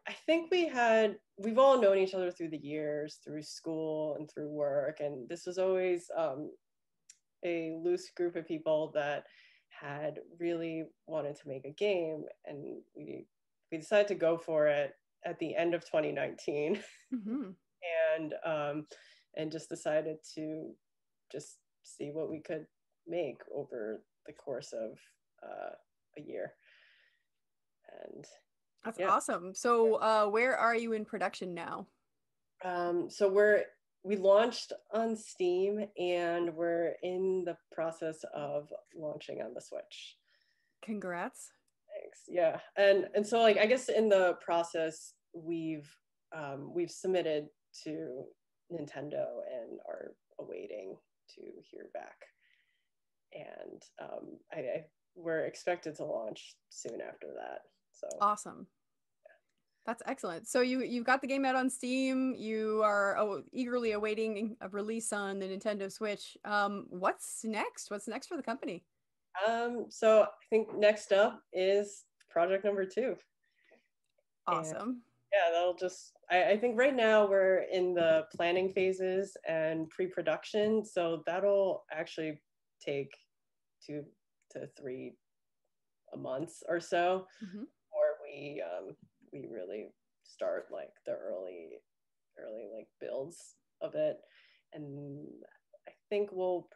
Speaker 4: I think we've all known each other through the years, through school and through work. And this was always a loose group of people that had really wanted to make a game. And we decided to go for it at the end of 2019. Mm-hmm. And just decided to just see what we could make over the course of a year. And
Speaker 1: that's awesome. So where are you in production now?
Speaker 4: So we launched on Steam, and we're in the process of launching on the Switch.
Speaker 1: Congrats.
Speaker 4: Thanks. Yeah. And so like I guess in the process we've submitted to Nintendo and are awaiting to hear back. And we're expected to launch soon after that. So
Speaker 1: awesome. That's excellent. So you've got the game out on Steam. You are eagerly awaiting a release on the Nintendo Switch. What's next? What's next for the company?
Speaker 4: So I think next up is project number 2.
Speaker 1: Awesome.
Speaker 4: And yeah, that'll just, I think right now we're in the planning phases and pre-production. So that'll actually take 2 to 3 months or so, mm-hmm. Before we really start like the early like builds of it. And I think we'll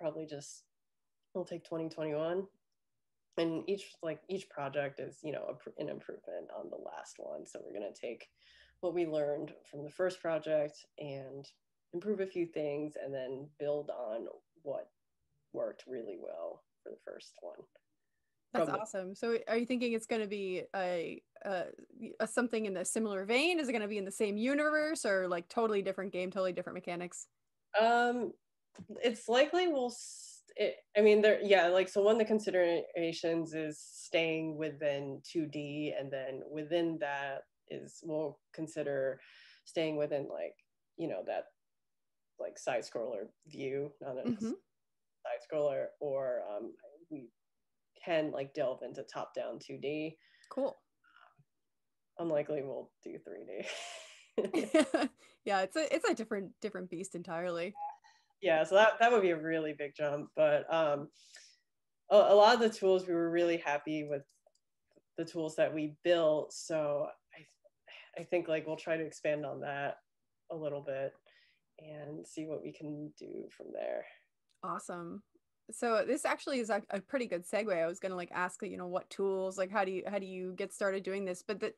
Speaker 4: take 2021, and each project is an improvement on the last one. So we're going to take what we learned from the first project and improve a few things, and then build on what worked really well for the first one.
Speaker 1: That's awesome. So are you thinking it's going to be a something in a similar vein? Is it going to be in the same universe, or like totally different game, totally different mechanics?
Speaker 4: It's likely so one of the considerations is staying within 2D, and then within that we'll consider staying within that like side scroller view, not a mm-hmm. side scroller, or we can like delve into top down 2D.
Speaker 1: Cool.
Speaker 4: Unlikely we'll do 3D.
Speaker 1: Yeah, it's a different beast entirely.
Speaker 4: Yeah, so that would be a really big jump, but a lot of the tools, we were really happy with the tools that we built, so I think like we'll try to expand on that a little bit and see what we can do from there.
Speaker 1: Awesome. So this actually is a pretty good segue. I was going to ask, what tools, how do you get started doing this? But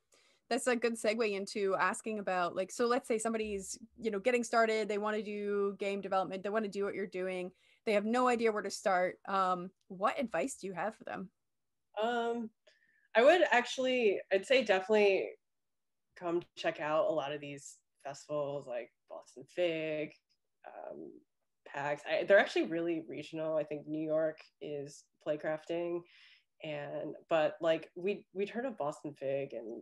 Speaker 1: that's a good segue into asking about so let's say somebody's, getting started, they want to do game development, they want to do what you're doing, they have no idea where to start. What advice do you have for them?
Speaker 4: I'd say definitely come check out a lot of these festivals like BostonFIG, PAX. They're actually really regional. I think New York is Playcrafting, but we'd heard of BostonFIG and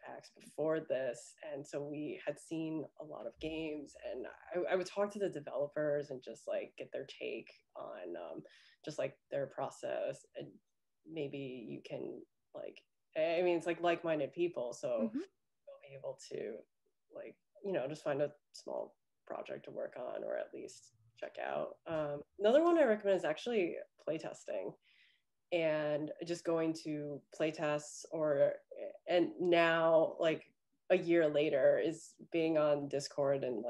Speaker 4: PAX before this, and so we had seen a lot of games, and I would talk to the developers and just get their take on just their process, and maybe you can I mean, it's like-minded people, so you'll be able to just find a small project to work on, or at least check out. Another one I recommend is actually playtesting, and just going to playtests, and now a year later is being on Discord, and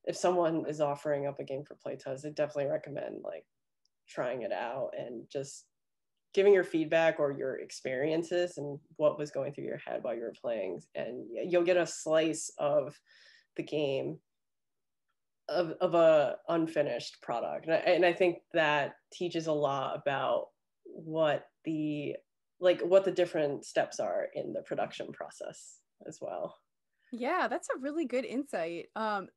Speaker 4: if someone is offering up a game for playtest, I definitely recommend trying it out and just giving your feedback or your experiences and what was going through your head while you were playing, and you'll get a slice of the game, of a unfinished product. And I think that teaches a lot about what the different steps are in the production process as well.
Speaker 1: Yeah, that's a really good insight.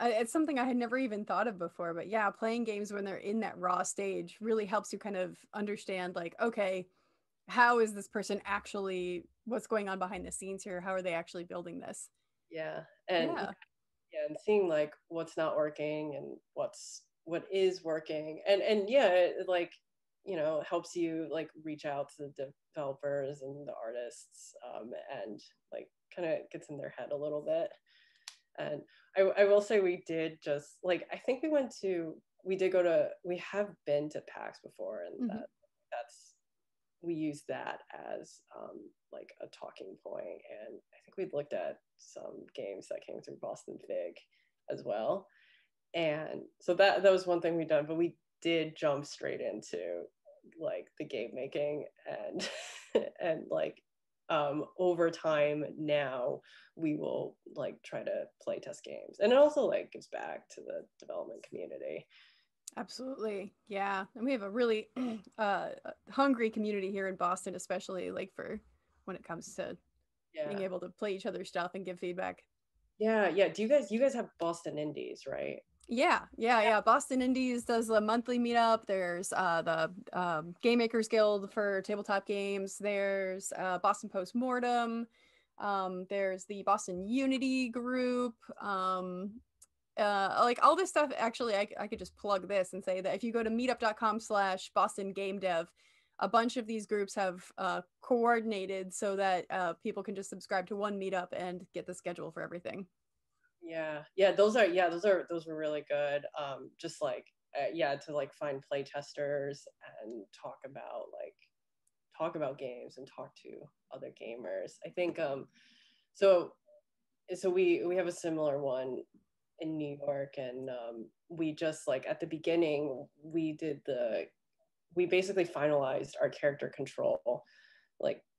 Speaker 1: It's something I had never even thought of before, but yeah, playing games when they're in that raw stage really helps you kind of understand, okay, how is this person actually, what's going on behind the scenes here? How are they actually building this?
Speaker 4: Yeah. And and seeing what's not working and what is working, and it helps you helps reach out to the developers and the artists, and kind of gets in their head a little bit. And I will say, we did just we have been to PAX before, and we use that as a talking point. And I think we looked at some games that came through BostonFIG as well. And so that was one thing we've done, but we did jump straight into the game making, and and over time now we will try to play test games, and it also gives back to the development community.
Speaker 1: Absolutely. Yeah. And we have a really hungry community here in Boston, especially for when it comes to being able to play each other's stuff and give feedback.
Speaker 4: Yeah. Do you guys have Boston Indies, right?
Speaker 1: Yeah. Boston Indies does a monthly meetup. There's the Game Makers Guild for tabletop games. There's Boston Postmortem. There's the Boston Unity group. All this stuff. Actually, I could just plug this and say that if you go to meetup.com/Boston Game Dev, a bunch of these groups have coordinated so that people can just subscribe to one meetup and get the schedule for everything.
Speaker 4: Those were really good. Just to find play testers and talk about games and talk to other gamers. I think so we have a similar one in New York, and we just at the beginning we basically finalized our character control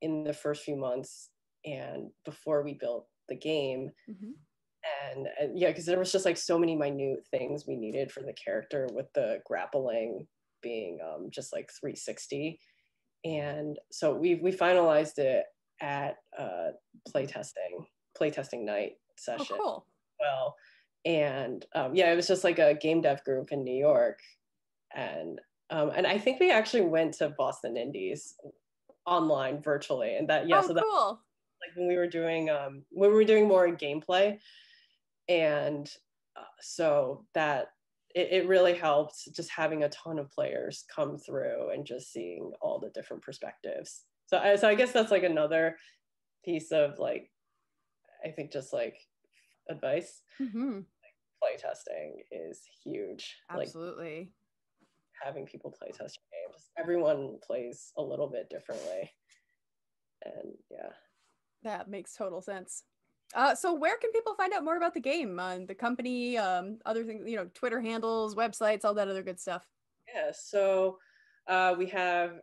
Speaker 4: in the first few months and before we built the game. And because there was just so many minute things we needed for the character, with the grappling being just 360. And so we finalized it at playtesting night session.
Speaker 1: Oh, cool.
Speaker 4: Well, and it was just a game dev group in New York, and I think we actually went to Boston Indies online virtually, and that
Speaker 1: so that cool.
Speaker 4: When we were doing more gameplay, and so that it really helped just having a ton of players come through and just seeing all the different perspectives. So I guess that's another piece of I think just advice. Play testing is huge.
Speaker 1: Absolutely.
Speaker 4: Having people play test your games. Everyone plays a little bit differently, and
Speaker 1: that makes total sense. So where can people find out more about the game, the company, other things, Twitter handles, websites, all that other good stuff?
Speaker 4: Yeah, so we have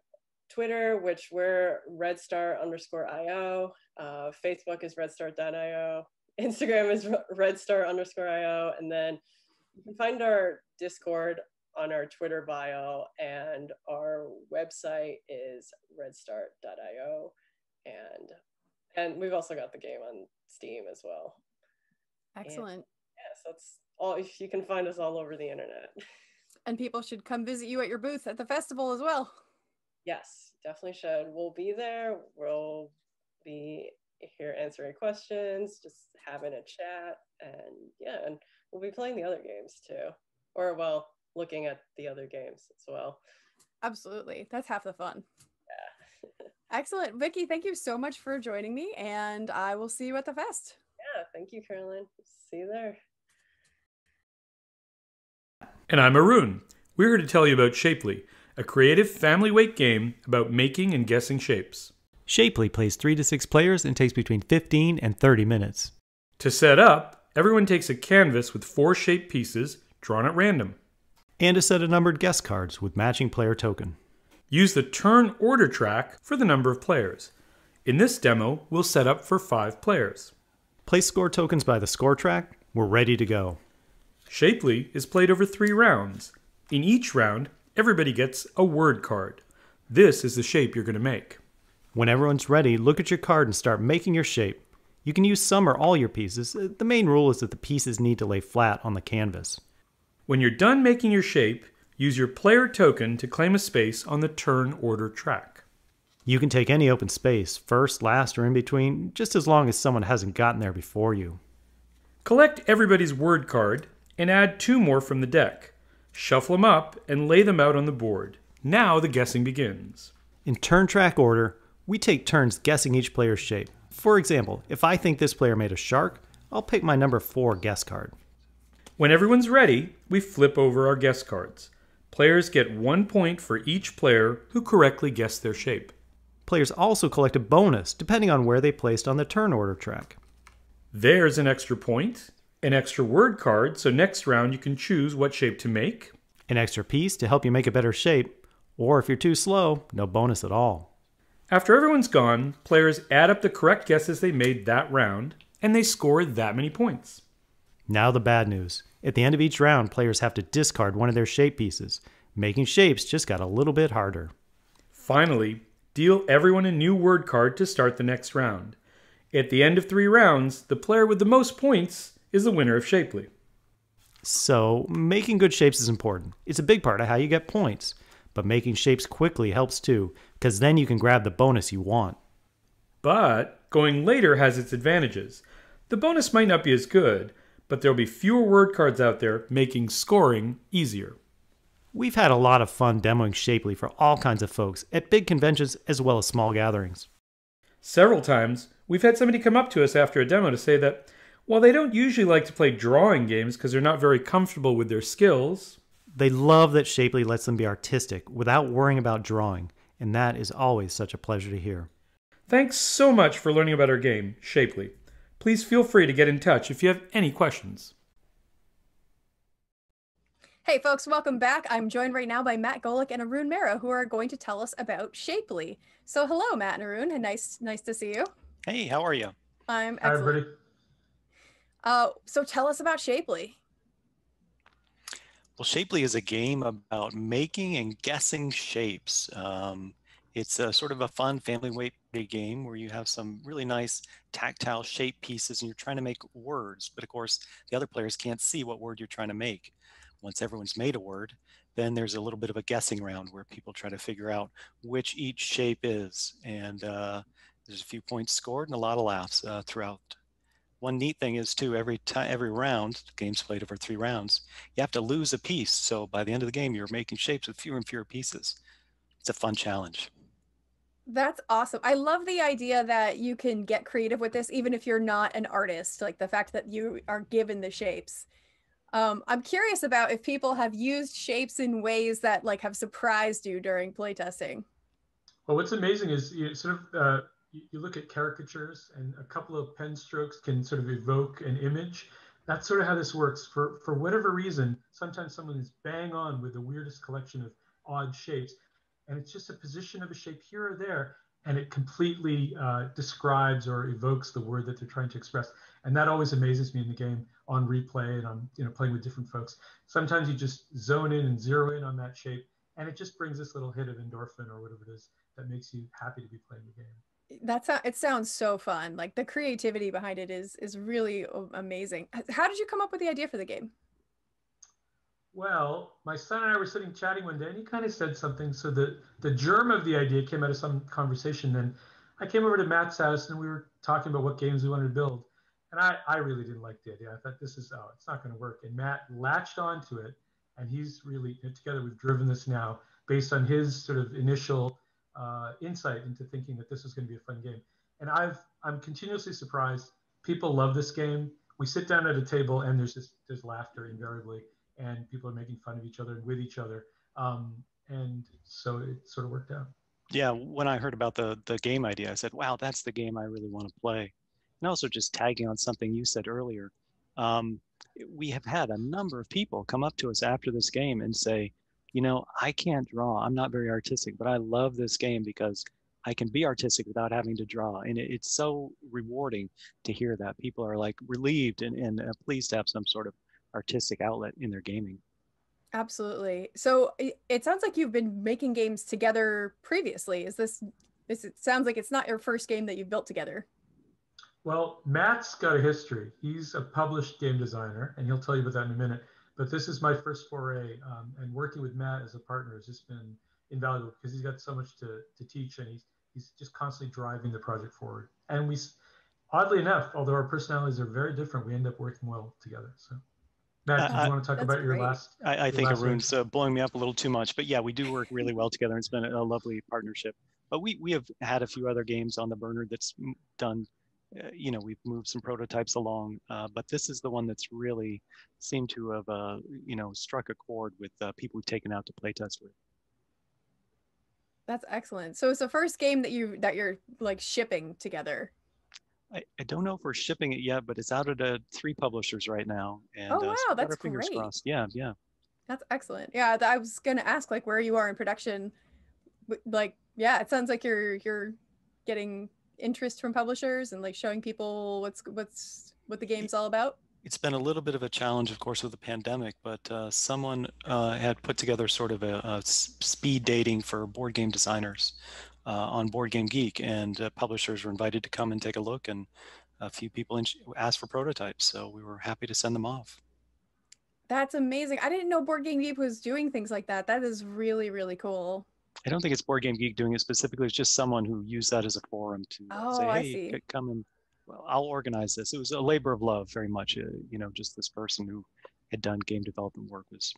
Speaker 4: Twitter, which we're Redstart_IO. Facebook is Redstart.io. Instagram is Redstart_IO. And then you can find our Discord on our Twitter bio, and our website is redstart.io. And we've also got the game on Steam as well.
Speaker 1: Excellent.
Speaker 4: So it's all, you can find us all over the internet.
Speaker 1: And people should come visit you at your booth at the festival as well.
Speaker 4: Yes, definitely should. We'll be there. We'll be here answering questions, just having a chat, and we'll be playing the other games too. Or looking at the other games as well.
Speaker 1: Absolutely. That's half the fun. Excellent. Vicky, thank you so much for joining me, and I will see you at the fest.
Speaker 4: Yeah, thank you, Caroline. See you there.
Speaker 5: And I'm Arun. We're here to tell you about Shapely, a creative family-weight game about making and guessing shapes.
Speaker 6: Shapely plays 3 to 6 players and takes between 15 and 30 minutes.
Speaker 5: To set up, everyone takes a canvas with 4 shape pieces drawn at random.
Speaker 6: And a set of numbered guess cards with matching player token.
Speaker 5: Use the turn order track for the number of players. In this demo, we'll set up for 5 players.
Speaker 6: Place score tokens by the score track. We're ready to go.
Speaker 5: Shapely is played over 3 rounds. In each round, everybody gets a word card. This is the shape you're going to make.
Speaker 6: When everyone's ready, look at your card and start making your shape. You can use some or all your pieces. The main rule is that the pieces need to lay flat on the canvas.
Speaker 5: When you're done making your shape, use your player token to claim a space on the turn order track.
Speaker 6: You can take any open space, first, last, or in between, just as long as someone hasn't gotten there before you.
Speaker 5: Collect everybody's word card and add 2 more from the deck. Shuffle them up and lay them out on the board. Now the guessing begins.
Speaker 6: In turn track order, we take turns guessing each player's shape. For example, if I think this player made a shark, I'll pick my number 4 guess card.
Speaker 5: When everyone's ready, we flip over our guess cards. Players get 1 point for each player who correctly guessed their shape.
Speaker 6: Players also collect a bonus depending on where they placed on the turn order track.
Speaker 5: There's an extra point, an extra word card, so next round you can choose what shape to make,
Speaker 6: an extra piece to help you make a better shape, or if you're too slow, no bonus at all.
Speaker 5: After everyone's gone, players add up the correct guesses they made that round, and they score that many points.
Speaker 6: Now the bad news. At the end of each round, players have to discard one of their shape pieces. Making shapes just got a little bit harder.
Speaker 5: Finally, deal everyone a new word card to start the next round. At the end of 3 rounds, the player with the most points is the winner of Shapely.
Speaker 6: So, making good shapes is important. It's a big part of how you get points. But making shapes quickly helps too, because then you can grab the bonus you want.
Speaker 5: But going later has its advantages. The bonus might not be as good, but there'll be fewer word cards out there, making scoring easier.
Speaker 6: We've had a lot of fun demoing Shapely for all kinds of folks, at big conventions as well as small gatherings.
Speaker 5: Several times, we've had somebody come up to us after a demo to say that while they don't usually like to play drawing games because they're not very comfortable with their skills,
Speaker 6: they love that Shapely lets them be artistic without worrying about drawing, and that is always such a pleasure to hear.
Speaker 5: Thanks so much for learning about our game, Shapely. Please feel free to get in touch if you have any questions.
Speaker 1: Hey folks, welcome back. I'm joined right now by Matt Golec and Arun Mehra, who are going to tell us about Shapely. So hello, Matt and Arun, and nice to see you.
Speaker 7: Hey, how are you?
Speaker 1: I'm excellent.
Speaker 5: Hi, everybody.
Speaker 1: So tell us about Shapely.
Speaker 7: Well, Shapely is a game about making and guessing shapes. It's a sort of a fun family-weight game where you have some really nice tactile shape pieces and you're trying to make words. But of course, the other players can't see what word you're trying to make. Once everyone's made a word, then there's a little bit of a guessing round where people try to figure out which each shape is. And there's a few points scored and a lot of laughs throughout. One neat thing is too, every round, the game's played over 3 rounds, you have to lose a piece. So by the end of the game, you're making shapes with fewer and fewer pieces. It's a fun challenge.
Speaker 1: That's awesome. I love the idea that you can get creative with this, even if you're not an artist, like the fact that you are given the shapes. I'm curious about if people have used shapes in ways that like have surprised you during playtesting.
Speaker 8: Well, what's amazing is you you look at caricatures and a couple of pen strokes can sort of evoke an image. That's sort of how this works. For whatever reason, sometimes someone is bang on with the weirdest collection of odd shapes, and it's just a position of a shape here or there, and it completely describes or evokes the word that they're trying to express. And that always amazes me in the game on replay and on playing with different folks. Sometimes you just zone in and zero in on that shape, and it just brings this little hit of endorphin or whatever it is that makes you happy to be playing the game.
Speaker 1: It sounds so fun. Like the creativity behind it is really amazing. How did you come up with the idea for the game?
Speaker 8: Well, my son and I were sitting chatting one day, and he kind of said something. So the germ of the idea came out of some conversation. Then I came over to Matt's house, and we were talking about what games we wanted to build. And I really didn't like the idea. I thought it's not going to work. And Matt latched onto it, and he's really, together we've driven this now based on his sort of initial insight into thinking that this was going to be a fun game. And I'm continuously surprised. People love this game. We sit down at a table and there's laughter invariably, and people are making fun of each other and with each other. And so it sort of worked out.
Speaker 7: Yeah, when I heard about the game idea, I said, wow, that's the game I really want to play. And also just tagging on something you said earlier, we have had a number of people come up to us after this game and say, you know, I can't draw. I'm not very artistic, but I love this game because I can be artistic without having to draw. And it's so rewarding to hear that. People are like relieved and pleased to have some sort of artistic outlet in their gaming.
Speaker 1: Absolutely. So it sounds like you've been making games together previously. It sounds like it's not your first game that you've built together.
Speaker 8: Well, Matt's got a history. He's a published game designer, and he'll tell you about that in a minute. But this is my first foray, and working with Matt as a partner has just been invaluable because he's got so much to teach, and he's just constantly driving the project forward. And we, oddly enough, although our personalities are very different, we end up working well together. So, Matt, did you want to talk about your last?
Speaker 7: I think Arun's blowing me up a little too much, but yeah, we do work really well together. It's been a lovely partnership. But we have had a few other games on the burner that's done. You know, we've moved some prototypes along, but this is the one that's really seemed to have, you know, struck a chord with people we've taken out to playtest with.
Speaker 1: That's excellent. So it's the first game that you're like shipping together.
Speaker 7: I don't know if we're shipping it yet, but it's out at 3 publishers right now. And,
Speaker 1: oh wow,
Speaker 7: so
Speaker 1: that's
Speaker 7: fingers
Speaker 1: great.
Speaker 7: Crossed. Yeah.
Speaker 1: That's excellent. Yeah, I was gonna ask like where you are in production. Like, yeah, it sounds like you're getting interest from publishers and like showing people what the game's all about.
Speaker 7: It's been a little bit of a challenge, of course, with the pandemic, but someone had put together sort of a speed dating for board game designers on Board Game Geek, and publishers were invited to come and take a look, and a few people asked for prototypes, so we were happy to send them off.
Speaker 1: That's amazing. I didn't know Board Game Geek was doing things like that. That is really, really cool.
Speaker 7: I don't think it's Board Game Geek doing it specifically. It's just someone who used that as a forum to say, hey, come and, well, I'll organize this. It was a labor of love, very much. You know, just this person who had done game development work was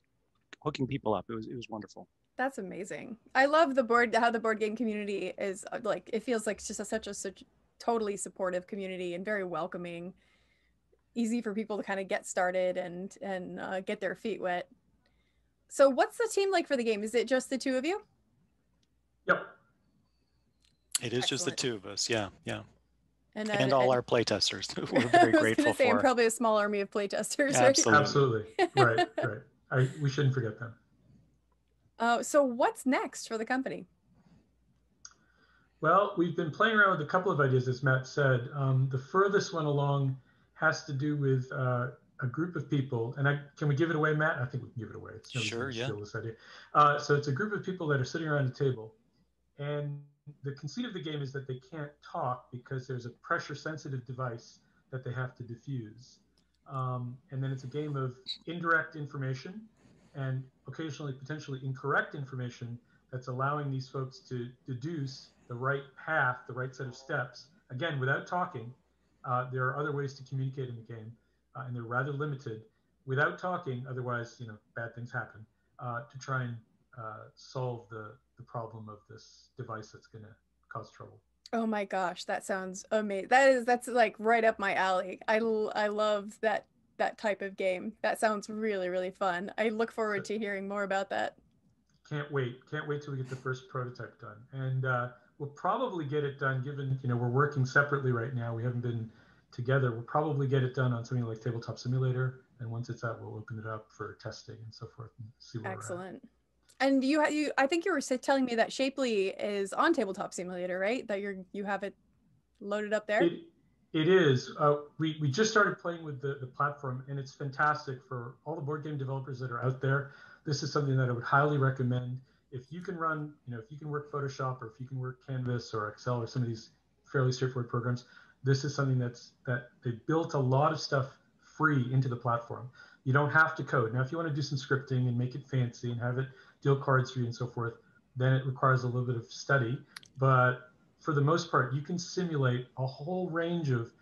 Speaker 7: hooking people up. It was wonderful.
Speaker 1: That's amazing. I love how the board game community is like, it feels like it's just such a totally supportive community and very welcoming, easy for people to kind of get started and get their feet wet. So what's the team like for the game? Is it just the two of you?
Speaker 8: Yep.
Speaker 7: It is just the two of us. Yeah.
Speaker 1: And
Speaker 7: all our playtesters. We're very grateful for.
Speaker 1: I'm probably a small army of playtesters.
Speaker 8: Absolutely. Right. We shouldn't forget them.
Speaker 1: So what's next for the company?
Speaker 8: Well, we've been playing around with a couple of ideas, as Matt said. The furthest one along has to do with a group of people. And can we give it away, Matt? I think we can give it away. It's
Speaker 7: sure, yeah.
Speaker 8: This idea. So it's a group of people that are sitting around a table. And the conceit of the game is that they can't talk because there's a pressure-sensitive device that they have to diffuse. And then it's a game of indirect information and occasionally potentially incorrect information that's allowing these folks to deduce the right path, the right set of steps. Again, without talking, there are other ways to communicate in the game, and they're rather limited. Without talking, otherwise, you know, bad things happen, to try and solve the problem of this device that's going to cause trouble.
Speaker 1: Oh my gosh, that sounds amazing. That's like right up my alley. I love that type of game. That sounds really, really fun. I look forward to hearing more about that.
Speaker 8: Can't wait till we get the first prototype done. And we'll probably get it done, given, you know, we're working separately right now. We haven't been together. We'll probably get it done on something like Tabletop Simulator. And once it's out, we'll open it up for testing and so forth and see where
Speaker 1: Excellent.
Speaker 8: we're at.
Speaker 1: And you, I think you were telling me that Shapely is on Tabletop Simulator, right? That you have it loaded up there?
Speaker 8: It is. We just started playing with the platform, and it's fantastic for all the board game developers that are out there. This is something that I would highly recommend. If you can run, you know, if you can work Photoshop, or if you can work Canvas or Excel or some of these fairly straightforward programs, this is something that they built a lot of stuff free into the platform. You don't have to code. Now, if you want to do some scripting and make it fancy and have it deal cards for you and so forth, then it requires a little bit of study. But for the most part, you can simulate a whole range of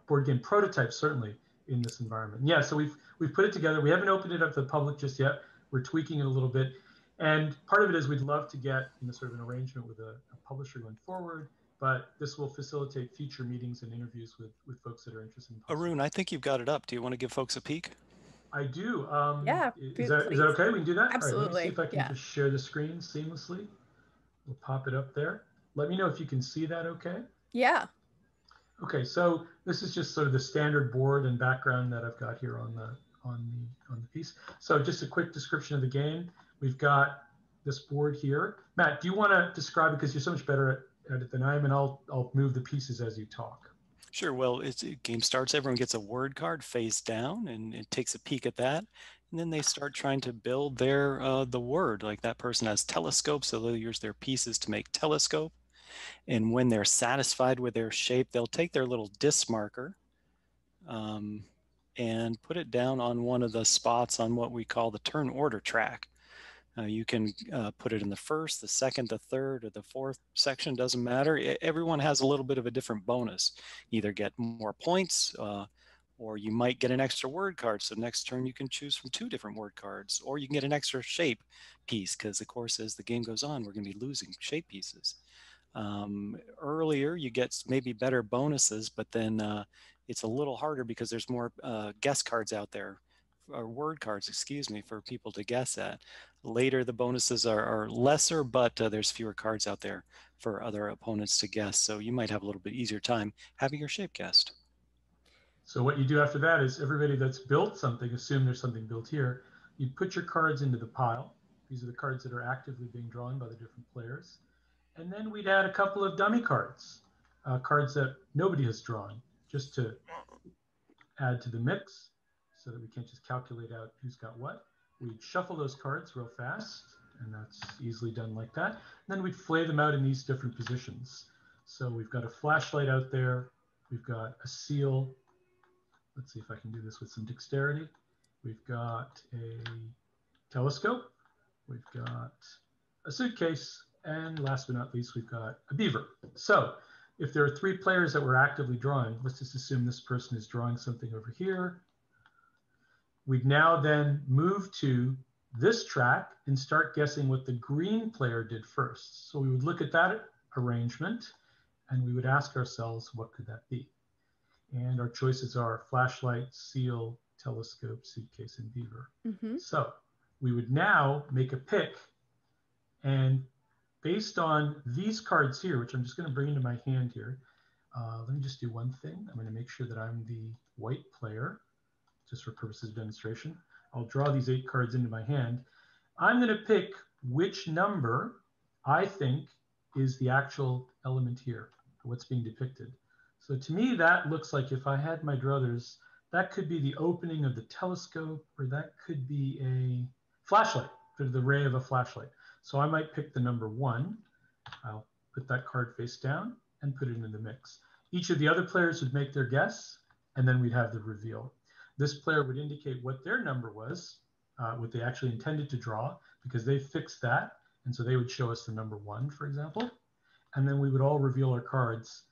Speaker 8: board game prototypes, certainly, in this environment. Yeah, so we've put it together. We haven't opened it up to the public just yet. We're tweaking it a little bit. And part of it is we'd love to get sort of an arrangement with a publisher going forward, but this will facilitate future meetings and interviews with folks that are interested in puzzles.
Speaker 7: Arun, I think you've got it up. Do you want to give folks a peek?
Speaker 8: I do.
Speaker 1: Yeah.
Speaker 8: Is that okay? We can do that?
Speaker 1: Absolutely.
Speaker 8: All right, let me see if I can just share the screen seamlessly. We'll pop it up there. Let me know if you can see that okay?
Speaker 1: Yeah.
Speaker 8: Okay, so this is just sort of the standard board and background that I've got here on the piece. So just a quick description of the game. We've got this board here. Matt, do you want to describe it, because you're so much better at it than I am, and I'll move the pieces as you talk.
Speaker 7: Sure. Well, game starts, everyone gets a word card face down, and it takes a peek at that. And then they start trying to build the word. Like that person has telescope, so they'll use their pieces to make telescope. And when they're satisfied with their shape, they'll take their little disc marker and put it down on one of the spots on what we call the turn order track. You can put it in the first, the second, the third, or the fourth section, doesn't matter. Everyone has a little bit of a different bonus. Either get more points, or you might get an extra word card. So next turn you can choose from 2 different word cards, or you can get an extra shape piece, because of course as the game goes on, we're going to be losing shape pieces. Earlier you get maybe better bonuses, but then it's a little harder because there's more guess cards out there, or word cards, excuse me, for people to guess at. Later the bonuses are lesser, but there's fewer cards out there for other opponents to guess, so you might have a little bit easier time having your shape guessed.
Speaker 8: So what you do after that is everybody that's built something, assume there's something built here, you put your cards into the pile. These are the cards that are actively being drawn by the different players. And then we'd add a couple of dummy cards, cards that nobody has drawn, just to add to the mix so that we can't just calculate out who's got what. We'd shuffle those cards real fast, and that's easily done like that. And then we'd flay them out in these different positions. So we've got a flashlight out there. We've got a seal. Let's see if I can do this with some dexterity. We've got a telescope. We've got a suitcase. And last but not least, we've got a beaver. So if there are 3 players that we're actively drawing, let's just assume this person is drawing something over here. We'd now then move to this track and start guessing what the green player did first. So we would look at that arrangement and we would ask ourselves, what could that be? And our choices are flashlight, seal, telescope, suitcase, and beaver. Mm-hmm. So we would now make a pick, and based on these cards here, which I'm just going to bring into my hand here, let me just do one thing. I'm going to make sure that I'm the white player, just for purposes of demonstration. I'll draw these 8 cards into my hand. I'm going to pick which number I think is the actual element here, what's being depicted. So to me, that looks like, if I had my druthers, that could be the opening of the telescope, or that could be a flashlight, the ray of a flashlight. So I might pick the number 1. I'll put that card face down and put it into the mix. Each of the other players would make their guess, and then we'd have the reveal. This player would indicate what their number was, what they actually intended to draw, because they fixed that. And so they would show us the number 1, for example. And then we would all reveal our cards.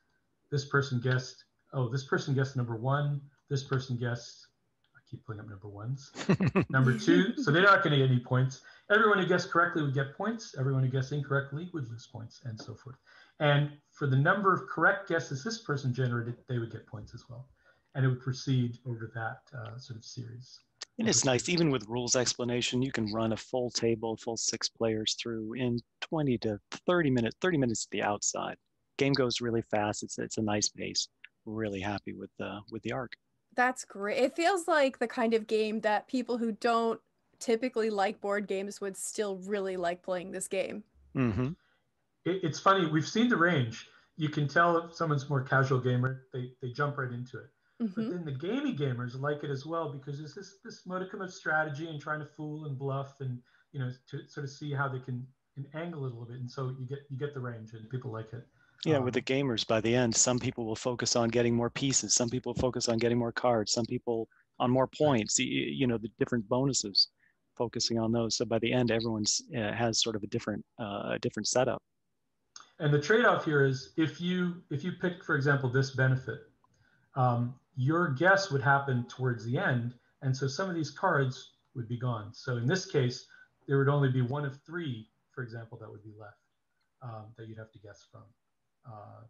Speaker 8: This person guessed, this person guessed number 1. This person guessed, I keep pulling up number 1s, number 2. So they're not going to get any points. Everyone who guessed correctly would get points. Everyone who guessed incorrectly would lose points, and so forth. And for the number of correct guesses this person generated, they would get points as well. And it would proceed over that sort of series.
Speaker 7: And it's nice, even with rules explanation, you can run a full table, full 6 players through in 20 to 30 minutes, 30 minutes at the outside. Game goes really fast. It's a nice pace. Really happy with the arc. That's
Speaker 1: great. It feels like the kind of game that people who don't typically like board games would still really like playing this game.
Speaker 8: Mm-hmm. It's funny. We've seen the range. You can tell if someone's more casual gamer, they jump right into it. Mm-hmm. But then the gamey gamers like it as well, because there's this modicum of strategy and trying to fool and bluff, and to sort of see how they can angle it a little bit. And so you get the range, and people like it.
Speaker 7: Yeah, with the gamers, by the end, some people will focus on getting more pieces. Some people focus on getting more cards. Some people on more points. The different bonuses, focusing on those. So by the end, everyone's has sort of a different setup.
Speaker 8: And the trade-off here is if you pick, for example, this benefit, your guess would happen towards the end, and so some of these cards would be gone. So in this case, there would only be one of three, for example, that would be left that you'd have to guess from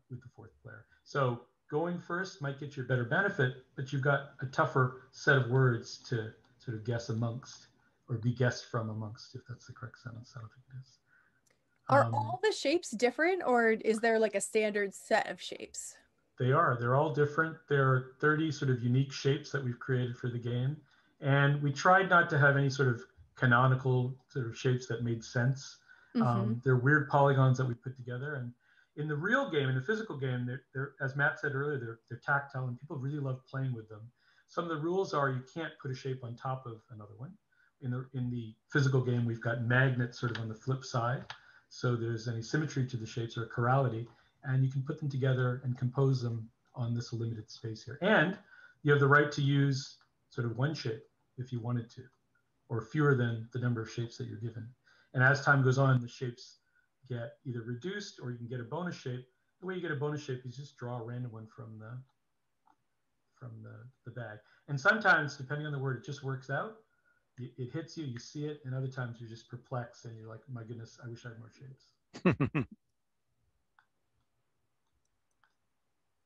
Speaker 8: with the fourth player. So going first might get you a better benefit, but you've got a tougher set of words to sort of guess amongst or be guessed from amongst, if that's the correct sentence. I don't think it is.
Speaker 1: Are all the shapes different, or is there like a standard set of shapes?
Speaker 8: They are. They're all different. There are 30 sort of unique shapes that we've created for the game. And we tried not to have any sort of canonical sort of shapes that made sense. They're weird polygons that we put together. And in the real game, in the physical game, they're as Matt said earlier, they're tactile and people really love playing with them. Some of the rules are you can't put a shape on top of another one. In the physical game, we've got magnets sort of on the flip side. So there's any symmetry to the shapes or chirality, and you can put them together and compose them on this limited space here. And you have the right to use sort of one shape if you wanted to, or fewer than the number of shapes that you're given. And as time goes on, the shapes get either reduced or you can get a bonus shape. The way you get a bonus shape is just draw a random one from the bag. And sometimes, depending on the word, it just works out. It hits you, you see it, and other times you're just perplexed and you're like, my goodness, I wish I had more shapes.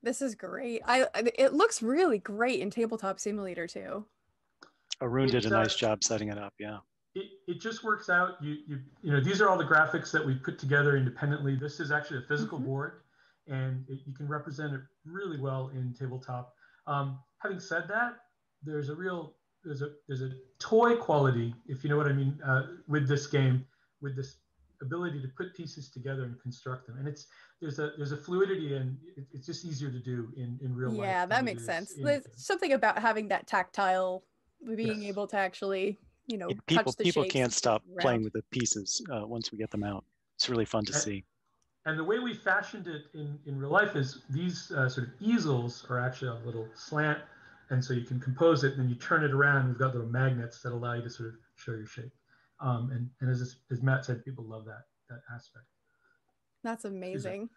Speaker 1: This is great. It looks really great in Tabletop Simulator too.
Speaker 7: Arun did a nice job setting it up, yeah.
Speaker 8: It just works out. You know, these are all the graphics that we put together independently. This is actually a physical board, and you can represent it really well in tabletop. Having said that, there's a toy quality, if you know what I mean, with this game, with this ability to put pieces together and construct them. And there's a fluidity, and it's just easier to do in real life.
Speaker 1: Yeah, that makes sense. There's something about having that tactile, being able to actually, you know, touch the
Speaker 7: people
Speaker 1: shapes
Speaker 7: can't stop
Speaker 1: around.
Speaker 7: playing with the pieces once we get them out. It's really fun to see.
Speaker 8: And the way we fashioned it in real life is these sort of easels are actually a little slant, and so you can compose it, and then you turn it around. We've got little magnets that allow you to sort of show your shape. And as Matt said, people love that aspect.
Speaker 1: That's amazing.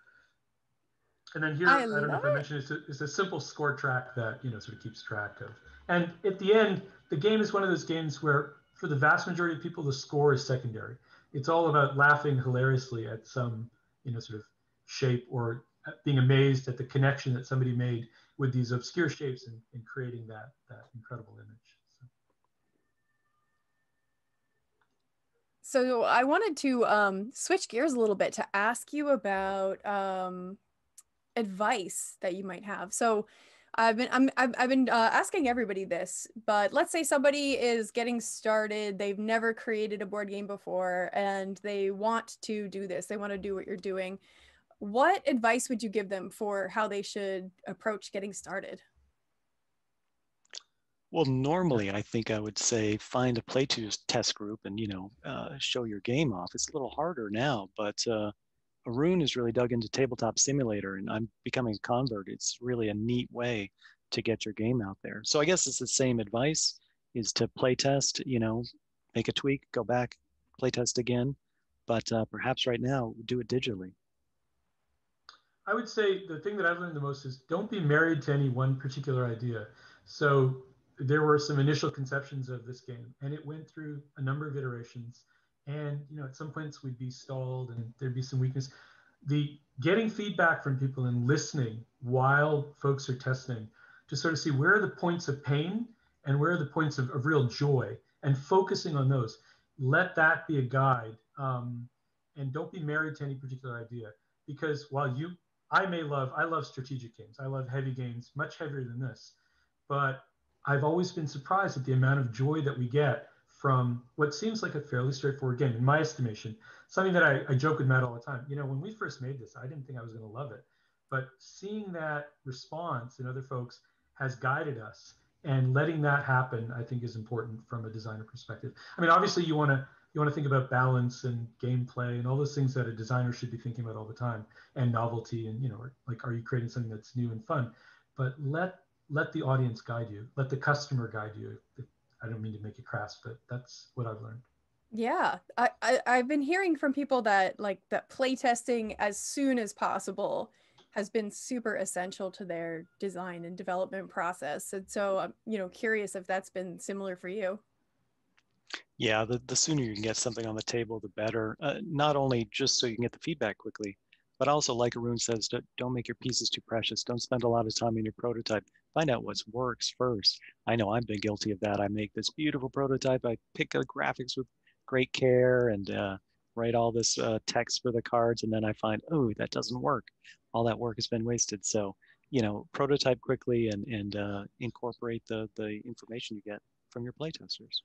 Speaker 8: And then here, I don't know if I mentioned, it's a simple score track that, you know, sort of keeps track of. And at the end, the game is one of those games where, for the vast majority of people, the score is secondary. It's all about laughing hilariously at some, you know, sort of shape, or being amazed at the connection that somebody made with these obscure shapes and creating that incredible image.
Speaker 1: So I wanted to switch gears a little bit to ask you about advice that you might have. So I've been asking everybody this, but let's say somebody is getting started, they've never created a board game before, and they want to do this. They want to do what you're doing. What advice would you give them for how they should approach getting started?
Speaker 7: Well, normally I think I would say find a playtest group and, you know, show your game off. It's a little harder now, but Arun has really dug into Tabletop Simulator, and I'm becoming a convert. It's really a neat way to get your game out there. So I guess it's the same advice, is to playtest, you know, make a tweak, go back, playtest again, but perhaps right now do it digitally.
Speaker 8: I would say the thing that I've learned the most is don't be married to any one particular idea. So there were some initial conceptions of this game, and it went through a number of iterations. And, you know, at some points we'd be stalled and there'd be some weakness. The getting feedback from people and listening while folks are testing to sort of see where are the points of pain and where are the points of real joy, and focusing on those. Let that be a guide, and don't be married to any particular idea, because while I love strategic games. I love heavy games, much heavier than this. But I've always been surprised at the amount of joy that we get from what seems like a fairly straightforward game, in my estimation. Something that I joke with Matt all the time. You know, when we first made this, I didn't think I was going to love it. But seeing that response in other folks has guided us. And letting that happen, I think, is important from a designer perspective. I mean, obviously, you want to think about balance and gameplay and all those things that a designer should be thinking about all the time, and novelty, and, you know, like, are you creating something that's new and fun? But let the audience guide you. Let the customer guide you. I don't mean to make it crass, but that's what I've learned.
Speaker 1: Yeah, I've been hearing from people that that playtesting as soon as possible has been super essential to their design and development process. And so I'm, you know, curious if that's been similar for you.
Speaker 7: Yeah, the sooner you can get something on the table, the better. Not only just so you can get the feedback quickly, but also, like Arun says, don't make your pieces too precious. Don't spend a lot of time in your prototype. Find out what works first. I know I've been guilty of that. I make this beautiful prototype. I pick the graphics with great care and write all this text for the cards, and then I find, oh, that doesn't work. All that work has been wasted. So, prototype quickly and incorporate the information you get from your playtesters.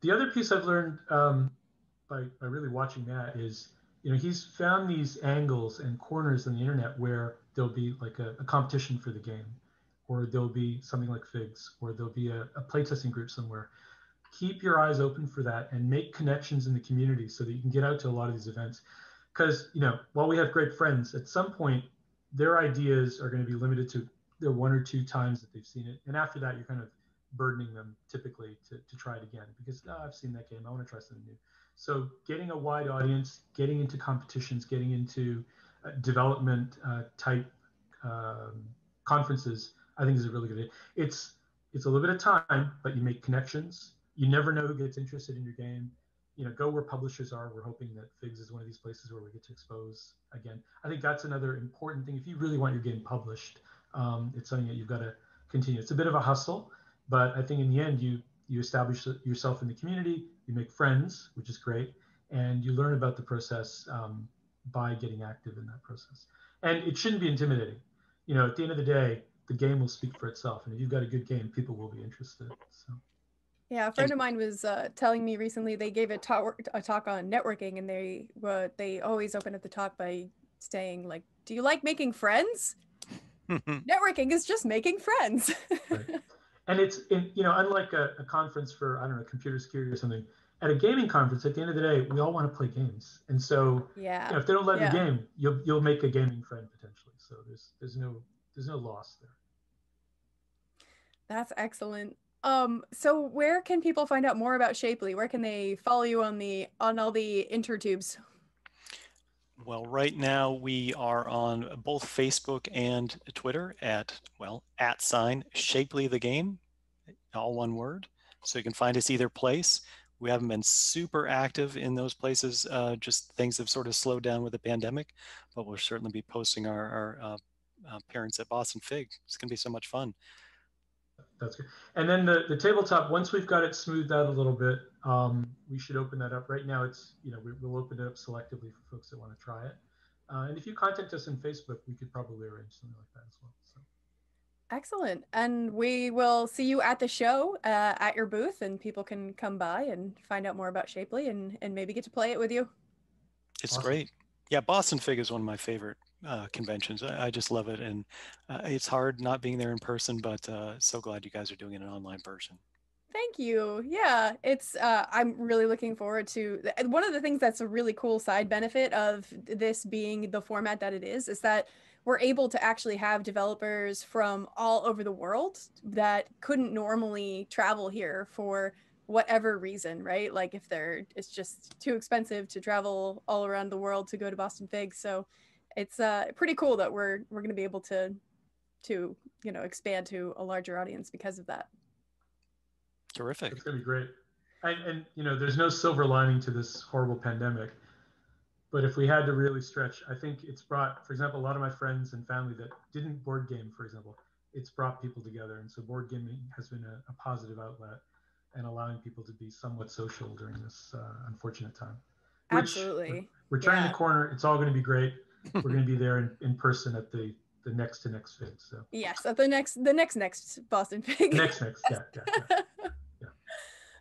Speaker 8: The other piece I've learned by really watching Matt is, he's found these angles and corners on the internet where there'll be like a competition for the game, or there'll be something like Figs, or there'll be a playtesting group somewhere. Keep your eyes open for that and make connections in the community so that you can get out to a lot of these events. Because, while we have great friends, at some point, their ideas are going to be limited to the 1 or 2 times that they've seen it. And after that, you're kind of burdening them typically to try it again because I've seen that game, I want to try something new. So getting a wide audience, getting into competitions, getting into development type conferences, I think is a really good idea. It's a little bit of time, but you make connections. You never know who gets interested in your game. Go where publishers are. We're hoping that Figs is one of these places where we get to expose again. I think that's another important thing. If you really want your game published, it's something that you've got to continue. It's a bit of a hustle, but I think in the end, you establish yourself in the community, you make friends, which is great, and you learn about the process by getting active in that process. And it shouldn't be intimidating. At the end of the day, the game will speak for itself. And if you've got a good game, people will be interested. So.
Speaker 1: Yeah, a friend of mine was telling me recently they gave a talk on networking, and they always open up the talk by saying, like, do you like making friends? Networking is just making friends.
Speaker 8: Right. And it's, unlike a conference for, I don't know, computer security or something, at a gaming conference, at the end of the day, we all want to play games. And so if they don't let the game, you'll make a gaming friend potentially. So there's no loss there.
Speaker 1: That's excellent. So where can people find out more about Shapely? Where can they follow you on all the intertubes?
Speaker 7: Well, right now we are on both Facebook and Twitter at @Shapely the Game, all one word. So you can find us either place. We haven't been super active in those places. Just things have sort of slowed down with the pandemic, but we'll certainly be posting our appearance at BostonFIG. It's going to be so much fun.
Speaker 8: That's good. And then the tabletop, once we've got it smoothed out a little bit, we should open that up. Right now, it's, we'll open it up selectively for folks that want to try it. And if you contact us on Facebook, we could probably arrange something like that as well. So.
Speaker 1: Excellent. And we will see you at the show at your booth, and people can come by and find out more about Shapely and maybe get to play it with you.
Speaker 7: It's awesome. Great. Yeah, BostonFIG is one of my favorite conventions. I just love it. And it's hard not being there in person, but so glad you guys are doing an online version.
Speaker 1: Thank you. Yeah, it's I'm really looking forward to one of the things that's a really cool side benefit of this being the format that it is that we're able to actually have developers from all over the world that couldn't normally travel here for whatever reason, right? Like if it's just too expensive to travel all around the world to go to BostonFIG. So it's pretty cool that we're going to be able to expand to a larger audience because of that.
Speaker 7: Terrific.
Speaker 8: It's going to be great. And there's no silver lining to this horrible pandemic. But if we had to really stretch, I think it's brought, for example, a lot of my friends and family that didn't board game, for example, it's brought people together. And so board gaming has been a positive outlet and allowing people to be somewhat social during this unfortunate time.
Speaker 1: Absolutely.
Speaker 8: We're turning the corner. It's all going to be great. We're going to be there in person at the next FIG. So
Speaker 1: yes, at the next BostonFIG.
Speaker 8: Next, yeah.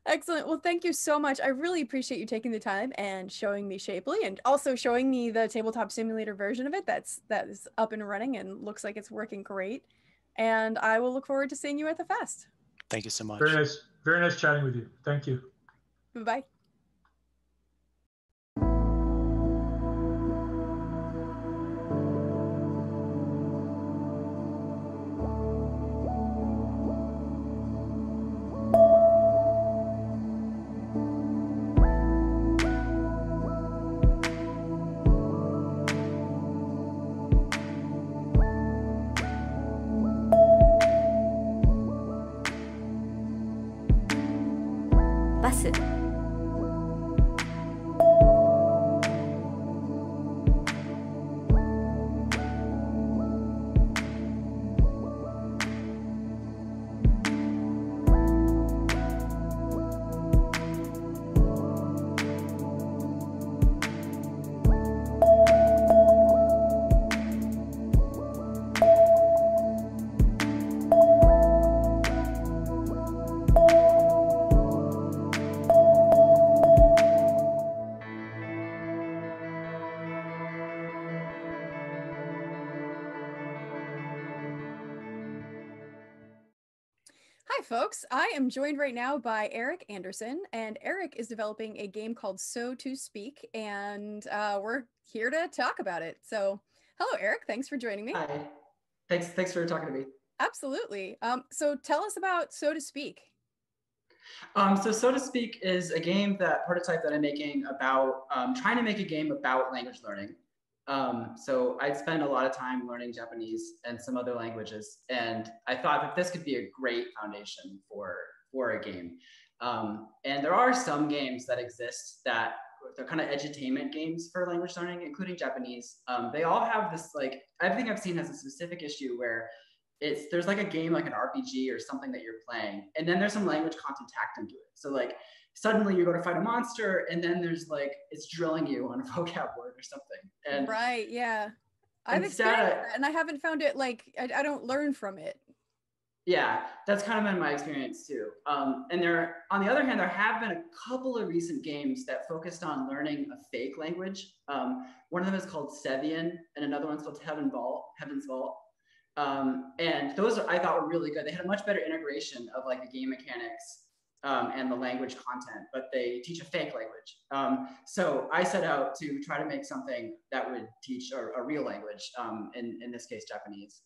Speaker 1: Excellent. Well, thank you so much. I really appreciate you taking the time and showing me Shapely, and also showing me the tabletop simulator version of it that is up and running and looks like it's working great. And I will look forward to seeing you at the fest.
Speaker 7: Thank you so much.
Speaker 8: Very nice chatting with you. Thank you.
Speaker 1: Bye-bye.
Speaker 9: バス
Speaker 1: folks. I am joined right now by Erik Andersen, and Erik is developing a game called So to Speak, and we're here to talk about it. So, hello, Erik. Thanks for joining me.
Speaker 9: Hi. Thanks for talking to me.
Speaker 1: Absolutely. So tell us about So to Speak.
Speaker 9: So to Speak is a game prototype that I'm making about trying to make a game about language learning. So I spend a lot of time learning Japanese and some other languages, and I thought that this could be a great foundation for a game. And there are some games that exist that they're kind of edutainment games for language learning, including Japanese. They all have this, like, everything I've seen has a specific issue where there's like a game, like an RPG or something that you're playing, and then there's some language content tacked into it. So like suddenly you go to fight a monster, and then there's like, it's drilling you on a vocab word or something. And
Speaker 1: right, yeah. I've experienced that, and I haven't found it, like, I don't learn from it.
Speaker 9: Yeah, that's kind of been my experience too. And on the other hand, there have been a couple of recent games that focused on learning a fake language. One of them is called Sevian, and another one's called Heaven's Vault. And those I thought were really good. They had a much better integration of like the game mechanics and the language content, but they teach a fake language. So I set out to try to make something that would teach a real language, in this case, Japanese.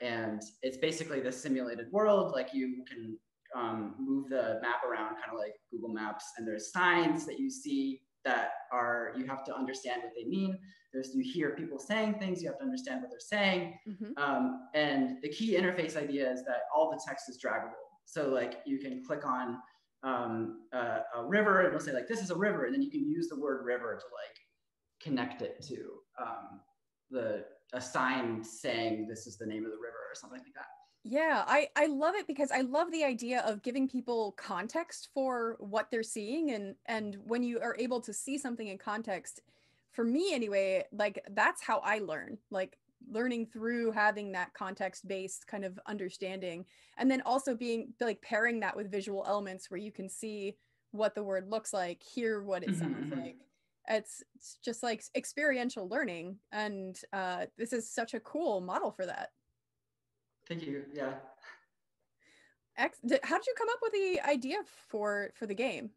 Speaker 9: And it's basically this simulated world. Like you can move the map around kind of like Google Maps, and there's signs that you see that you have to understand what they mean. You hear people saying things, you have to understand what they're saying. Mm-hmm. And the key interface idea is that all the text is draggable. So like you can click on a river, and it'll say like, this is a river. And then you can use the word river to like connect it to a sign saying this is the name of the river or something like that.
Speaker 1: Yeah, I love it because I love the idea of giving people context for what they're seeing. And when you are able to see something in context, for me anyway, like that's how I learn, like learning through having that context-based kind of understanding. And then also being like pairing that with visual elements where you can see what the word looks like, hear what it sounds like. It's just like experiential learning. And this is such a cool model for that.
Speaker 9: Thank you. Yeah.
Speaker 1: How did you come up with the idea for the game?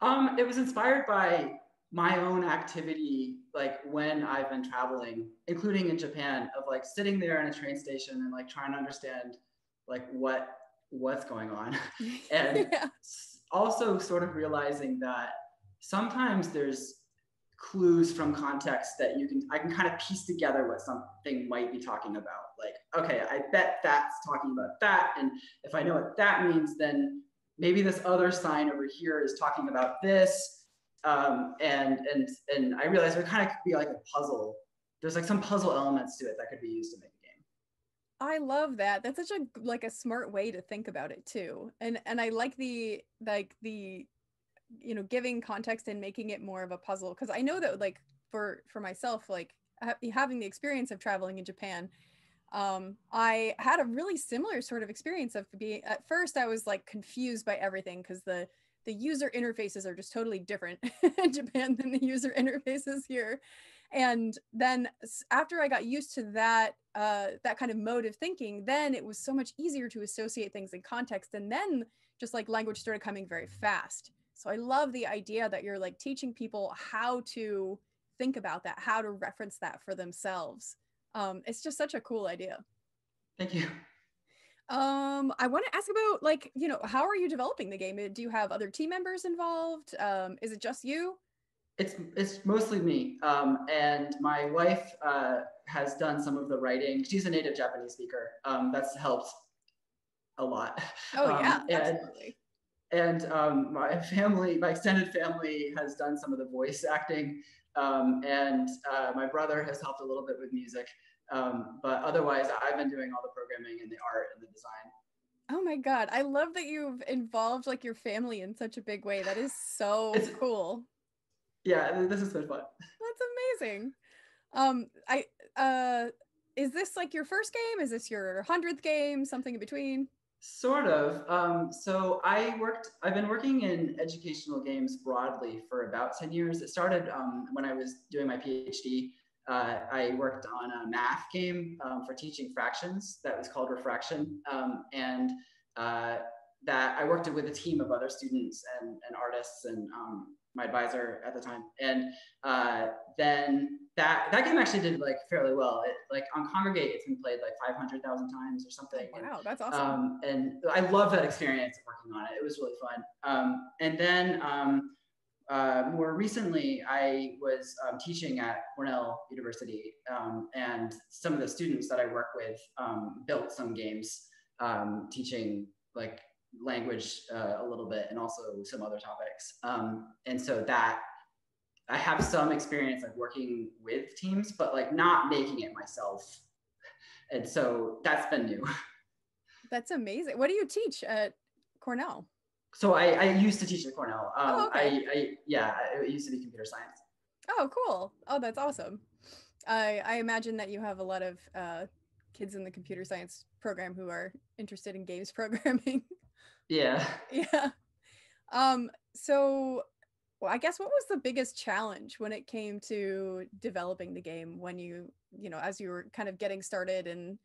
Speaker 9: It was inspired by my own activity, like when I've been traveling, including in Japan, of like sitting there in a train station and like trying to understand like what's going on. And yeah. Also sort of realizing that sometimes there's clues from context that I can kind of piece together what something might be talking about. Like, okay, I bet that's talking about that. And if I know what that means, then maybe this other sign over here is talking about this. And I realized it kind of could be like a puzzle. There's like some puzzle elements to it that could be used to make a game.
Speaker 1: I love that. That's such a smart way to think about it too. And I like the giving context and making it more of a puzzle, because I know that like for myself, like having the experience of traveling in Japan, I had a really similar sort of experience of being, at first I was like confused by everything because the user interfaces are just totally different in Japan than the user interfaces here. And then after I got used to that kind of mode of thinking, then it was so much easier to associate things in context. And then just like language started coming very fast. So I love the idea that you're like teaching people how to think about that, how to reference that for themselves. It's just such a cool idea.
Speaker 9: Thank you.
Speaker 1: I want to ask about like, how are you developing the game? Do you have other team members involved? Is it just you?
Speaker 9: It's mostly me. And my wife has done some of the writing. She's a native Japanese speaker. That's helped a lot.
Speaker 1: Oh yeah, absolutely.
Speaker 9: And my extended family has done some of the voice acting. And my brother has helped a little bit with music. But otherwise, I've been doing all the programming and the art and the design.
Speaker 1: Oh my God. I love that you've involved like your family in such a big way. That is so cool.
Speaker 9: Yeah, this has been fun.
Speaker 1: That's amazing. Is this like your first game? Is this your 100th game? Something in between?
Speaker 9: Sort of. So I've been working in educational games broadly for about 10 years. It started when I was doing my PhD. I worked on a math game for teaching fractions that was called Refraction. And that I worked with a team of other students and artists and my advisor at the time. And then that game actually did like fairly well. It, like on Congregate, it's been played like 500,000 times or something.
Speaker 1: Wow, that's awesome.
Speaker 9: And I love that experience of working on it. It was really fun. And then more recently, I was teaching at Cornell University, and some of the students that I work with built some games, teaching like language a little bit and also some other topics. And so that I have some experience like working with teams, but like not making it myself. And so that's been new.
Speaker 1: That's amazing. What do you teach at Cornell?
Speaker 9: So I used to teach at Cornell.
Speaker 1: Oh, okay.
Speaker 9: It used to be computer science.
Speaker 1: Oh, cool. Oh, that's awesome. I imagine that you have a lot of kids in the computer science program who are interested in games programming.
Speaker 9: Yeah.
Speaker 1: Yeah. So well, I guess what was the biggest challenge when it came to developing the game when you know, as you were kind of getting started and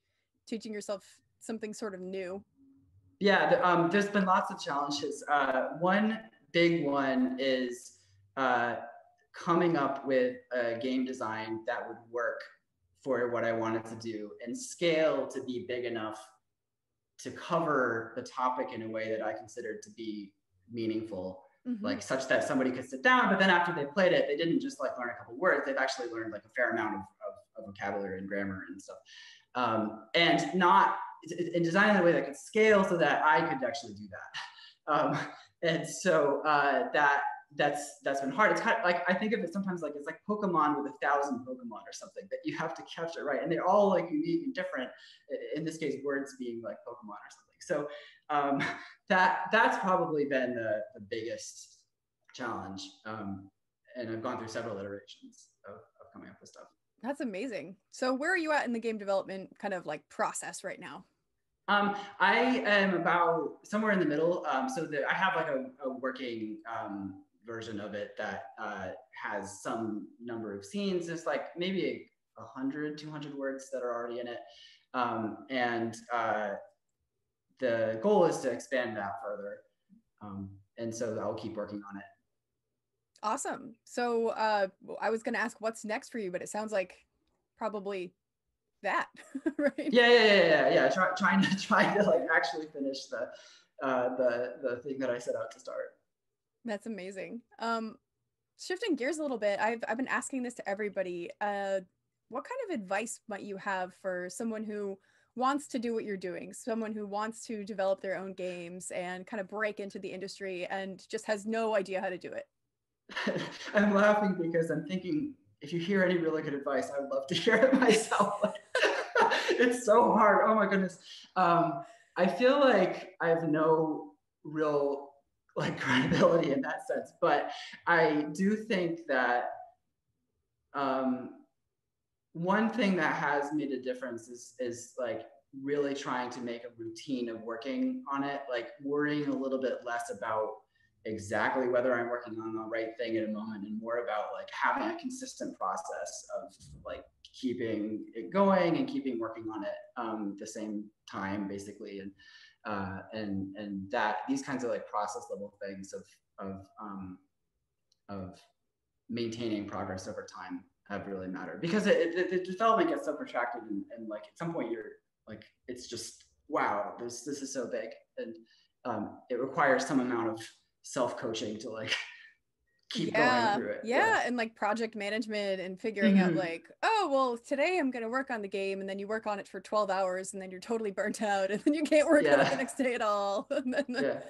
Speaker 1: teaching yourself something sort of new?
Speaker 9: Yeah, there's been lots of challenges. One big one is coming up with a game design that would work for what I wanted to do and scale to be big enough to cover the topic in a way that I considered to be meaningful, like such that somebody could sit down, but then after they played it, they didn't just like learn a couple words, they've actually learned like a fair amount of vocabulary and grammar and stuff. And not in designing in a way that could scale so that I could actually do that. And so that's been hard. It's kind of like, I think of it sometimes like it's like Pokemon with 1,000 Pokemon or something that you have to capture right, and they're all like unique and different. In this case, words being like Pokemon or something. So that's probably been the biggest challenge. And I've gone through several iterations of coming up with stuff.
Speaker 1: That's amazing. So where are you at in the game development kind of like process right now?
Speaker 9: I am about somewhere in the middle. So I have like a working version of it that has some number of scenes. There's like maybe 100, 200 words that are already in it. And the goal is to expand that further. And so I'll keep working on it.
Speaker 1: Awesome. So I was going to ask what's next for you, but it sounds like probably that, right?
Speaker 9: Yeah. Trying to like actually finish the thing that I set out to start.
Speaker 1: That's amazing. Shifting gears a little bit, I've been asking this to everybody. What kind of advice might you have for someone who wants to do what you're doing, someone who wants to develop their own games and kind of break into the industry and just has no idea how to do it?
Speaker 9: I'm laughing because I'm thinking, if you hear any really good advice, I would love to hear it myself. It's so hard. Oh my goodness. I feel like I have no real like credibility in that sense, but I do think that one thing that has made a difference is like really trying to make a routine of working on it, like worrying a little bit less about exactly whether I'm working on the right thing at a moment and more about like having a consistent process of like keeping it going and keeping working on it the same time basically. And that these kinds of like process level things of maintaining progress over time have really mattered, because the development gets so protracted and like at some point you're like, it's just, wow, this is so big. And it requires some amount of self-coaching to like keep going through it.
Speaker 1: Yeah, and like project management and figuring out like, oh, well, today I'm going to work on the game, and then you work on it for 12 hours and then you're totally burnt out and then you can't work on it the next day at all. And then,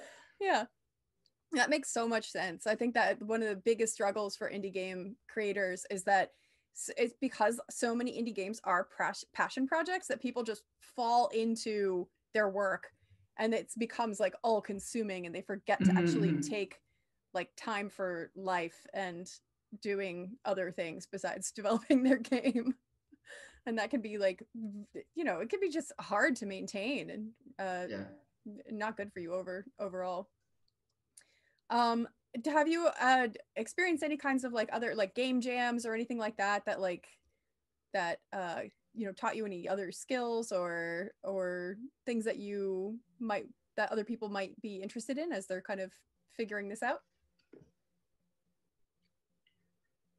Speaker 1: that makes so much sense. I think that one of the biggest struggles for indie game creators is that it's because so many indie games are passion projects that people just fall into their work, and it becomes like all consuming, and they forget to actually take like time for life and doing other things besides developing their game. And that can be like, you know, it can be just hard to maintain and not good for you overall. Have you experienced any kinds of like other like game jams or anything like that you know, taught you any other skills or things that you might that other people might be interested in as they're kind of figuring this out?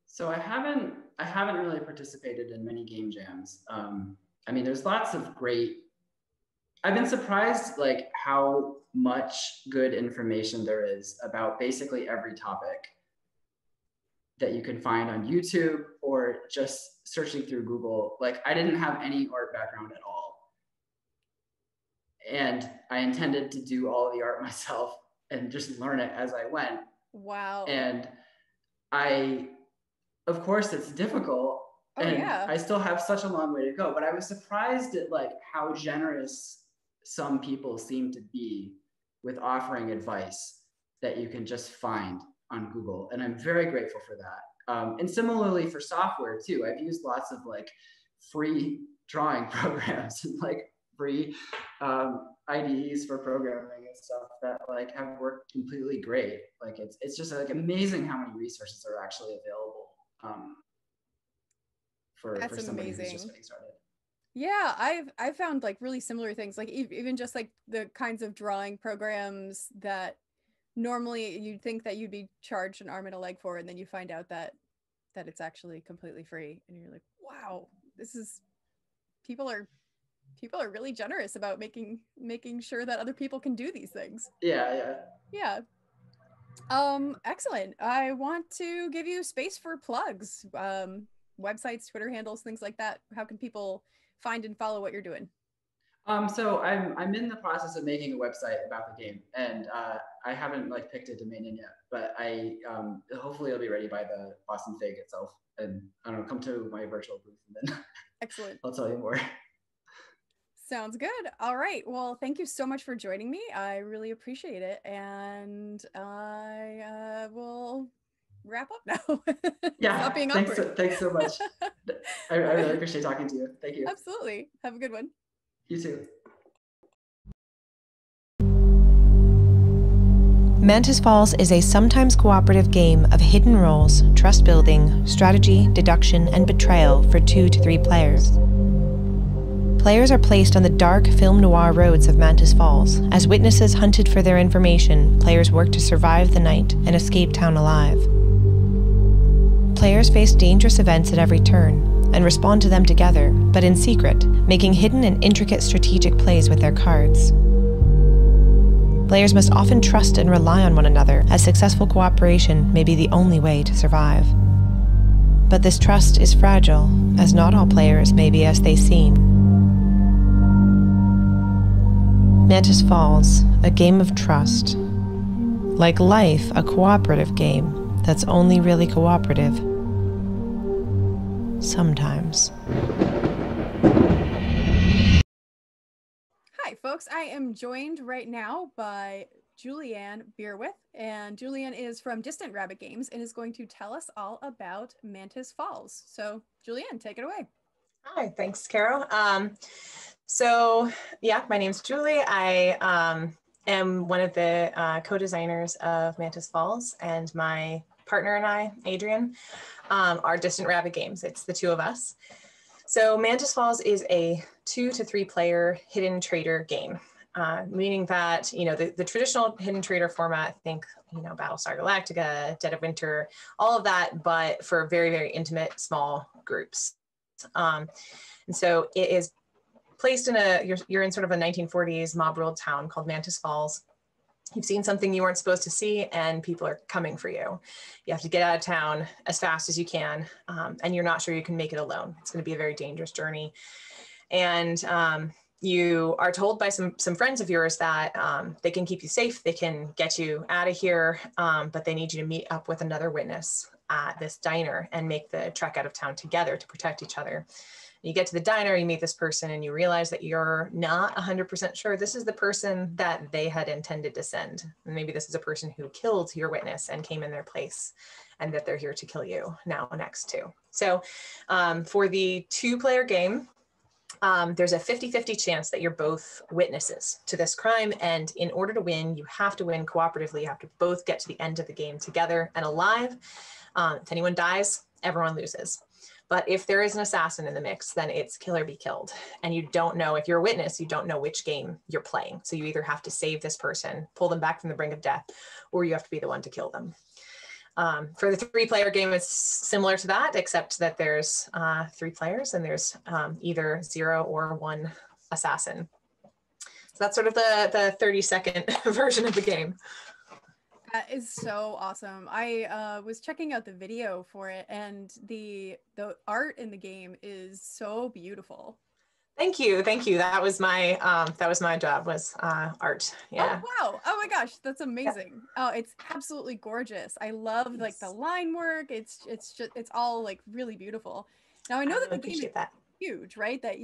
Speaker 9: So I haven't really participated in many game jams. I mean, there's lots of great. I've been surprised like how much good information there is about basically every topic that you can find on YouTube or just searching through Google. Like I didn't have any art background at all. And I intended to do all the art myself and just learn it as I went.
Speaker 1: Wow.
Speaker 9: And of course it's difficult.
Speaker 1: Oh,
Speaker 9: and
Speaker 1: yeah.
Speaker 9: I still have such a long way to go, but I was surprised at like how generous some people seem to be with offering advice that you can just find on Google. And I'm very grateful for that. And similarly for software too, I've used lots of like free drawing programs and like free IDEs for programming and stuff that like have worked completely great. Like it's just like amazing how many resources are actually available for somebody who's just getting started.
Speaker 1: Yeah, I've found like really similar things, like even just like the kinds of drawing programs that normally you'd think that you'd be charged an arm and a leg for, and then you find out that it's actually completely free, and you're like, wow, this is people are really generous about making sure that other people can do these things.
Speaker 9: Yeah.
Speaker 1: Excellent. I want to give you space for plugs, websites, Twitter handles, things like that. How can people find and follow what you're doing?
Speaker 9: So I'm in the process of making a website about the game, and I haven't like picked a domain in yet, but I hopefully it'll be ready by the BostonFIG itself. And I don't know, come to my virtual booth and then
Speaker 1: excellent.
Speaker 9: I'll tell you more.
Speaker 1: Sounds good. All right. Well, thank you so much for joining me. I really appreciate it, and I will wrap up now.
Speaker 9: Yeah.
Speaker 1: Stop being
Speaker 9: thanks
Speaker 1: awkward.
Speaker 9: So much. I really appreciate talking to you. Thank you.
Speaker 1: Absolutely. Have a good one.
Speaker 9: You too.
Speaker 10: Mantis Falls is a sometimes cooperative game of hidden roles, trust building, strategy, deduction, and betrayal for 2 to 3 players. Players are placed on the dark film noir roads of Mantis Falls. As witnesses hunted for their information, players work to survive the night and escape town alive. Players face dangerous events at every turn and respond to them together, but in secret, making hidden and intricate strategic plays with their cards. Players must often trust and rely on one another, as successful cooperation may be the only way to survive. But this trust is fragile, as not all players may be as they seem. Mantis Falls, a game of trust. Like life, a cooperative game that's only really cooperative. Sometimes.
Speaker 1: Hi, folks. I am joined right now by Julianne Bierwirth, and Julianne is from Distant Rabbit Games and is going to tell us all about Mantis Falls. So, Julianne, take it away.
Speaker 11: Hi, thanks, Caro. So, yeah, my name's Julie. I am one of the co-designers of Mantis Falls, and my partner and I, Adrian, are Distant Rabbit Games. It's the two of us. So Mantis Falls is a 2 to 3 player hidden trader game, meaning that, you know, the traditional hidden trader format, think, you know, Battlestar Galactica, Dead of Winter, all of that, but for very, very intimate, small groups. And so it is placed in you're in sort of a 1940s mob ruled town called Mantis Falls. You've seen something you weren't supposed to see, and people are coming for you. You have to get out of town as fast as you can, and you're not sure you can make it alone. It's going to be a very dangerous journey. And you are told by some friends of yours that they can keep you safe, they can get you out of here, but they need you to meet up with another witness at this diner and make the trek out of town together to protect each other. You get to the diner, you meet this person, and you realize that you're not 100% sure this is the person that they had intended to send. And maybe this is a person who killed your witness and came in their place, and that they're here to kill you now next too. So for the 2-player game, there's a 50-50 chance that you're both witnesses to this crime. And in order to win, you have to win cooperatively. You have to both get to the end of the game together and alive. If anyone dies, everyone loses. But if there is an assassin in the mix, then it's kill or be killed. And you don't know, if you're a witness, you don't know which game you're playing. So you either have to save this person, pull them back from the brink of death, or you have to be the one to kill them. For the 3-player game, it's similar to that, except that there's 3 players and there's either 0 or 1 assassin. So that's sort of the 30-second version of the game.
Speaker 1: That is so awesome. I was checking out the video for it, and the art in the game is so beautiful.
Speaker 11: Thank you, thank you. That was my job, was art. Yeah.
Speaker 1: Oh wow! Oh my gosh, that's amazing. Yeah. Oh, it's absolutely gorgeous. I love like the line work. It's all like really beautiful. Now I know that the game is huge, right? That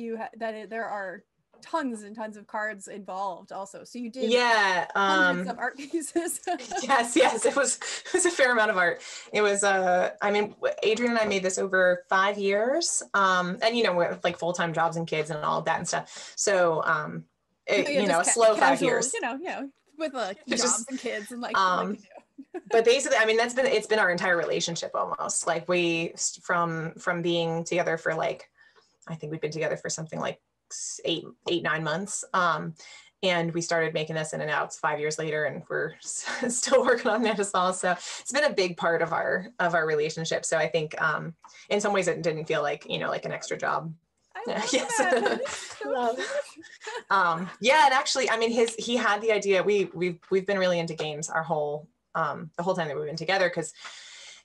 Speaker 1: there are tons and tons of cards involved also. So you did hundreds of art pieces.
Speaker 11: yes, it was a fair amount of art. It was I mean, Adrian and I made this over 5 years. And with like full-time jobs and kids and all of that and stuff. So a slow 5 years.
Speaker 1: With jobs and kids and like
Speaker 11: but basically, I mean, it's been our entire relationship almost. Like we from being together for like, I think we've been together for something like 9 months. And we started making this, and now it's 5 years later and we're still working on Mantis Falls. So it's been a big part of our relationship. So I think in some ways it didn't feel like, like an extra job.
Speaker 1: Yes.
Speaker 11: Yeah, and actually, I mean, he had the idea. We've been really into games the whole time that we've been together, because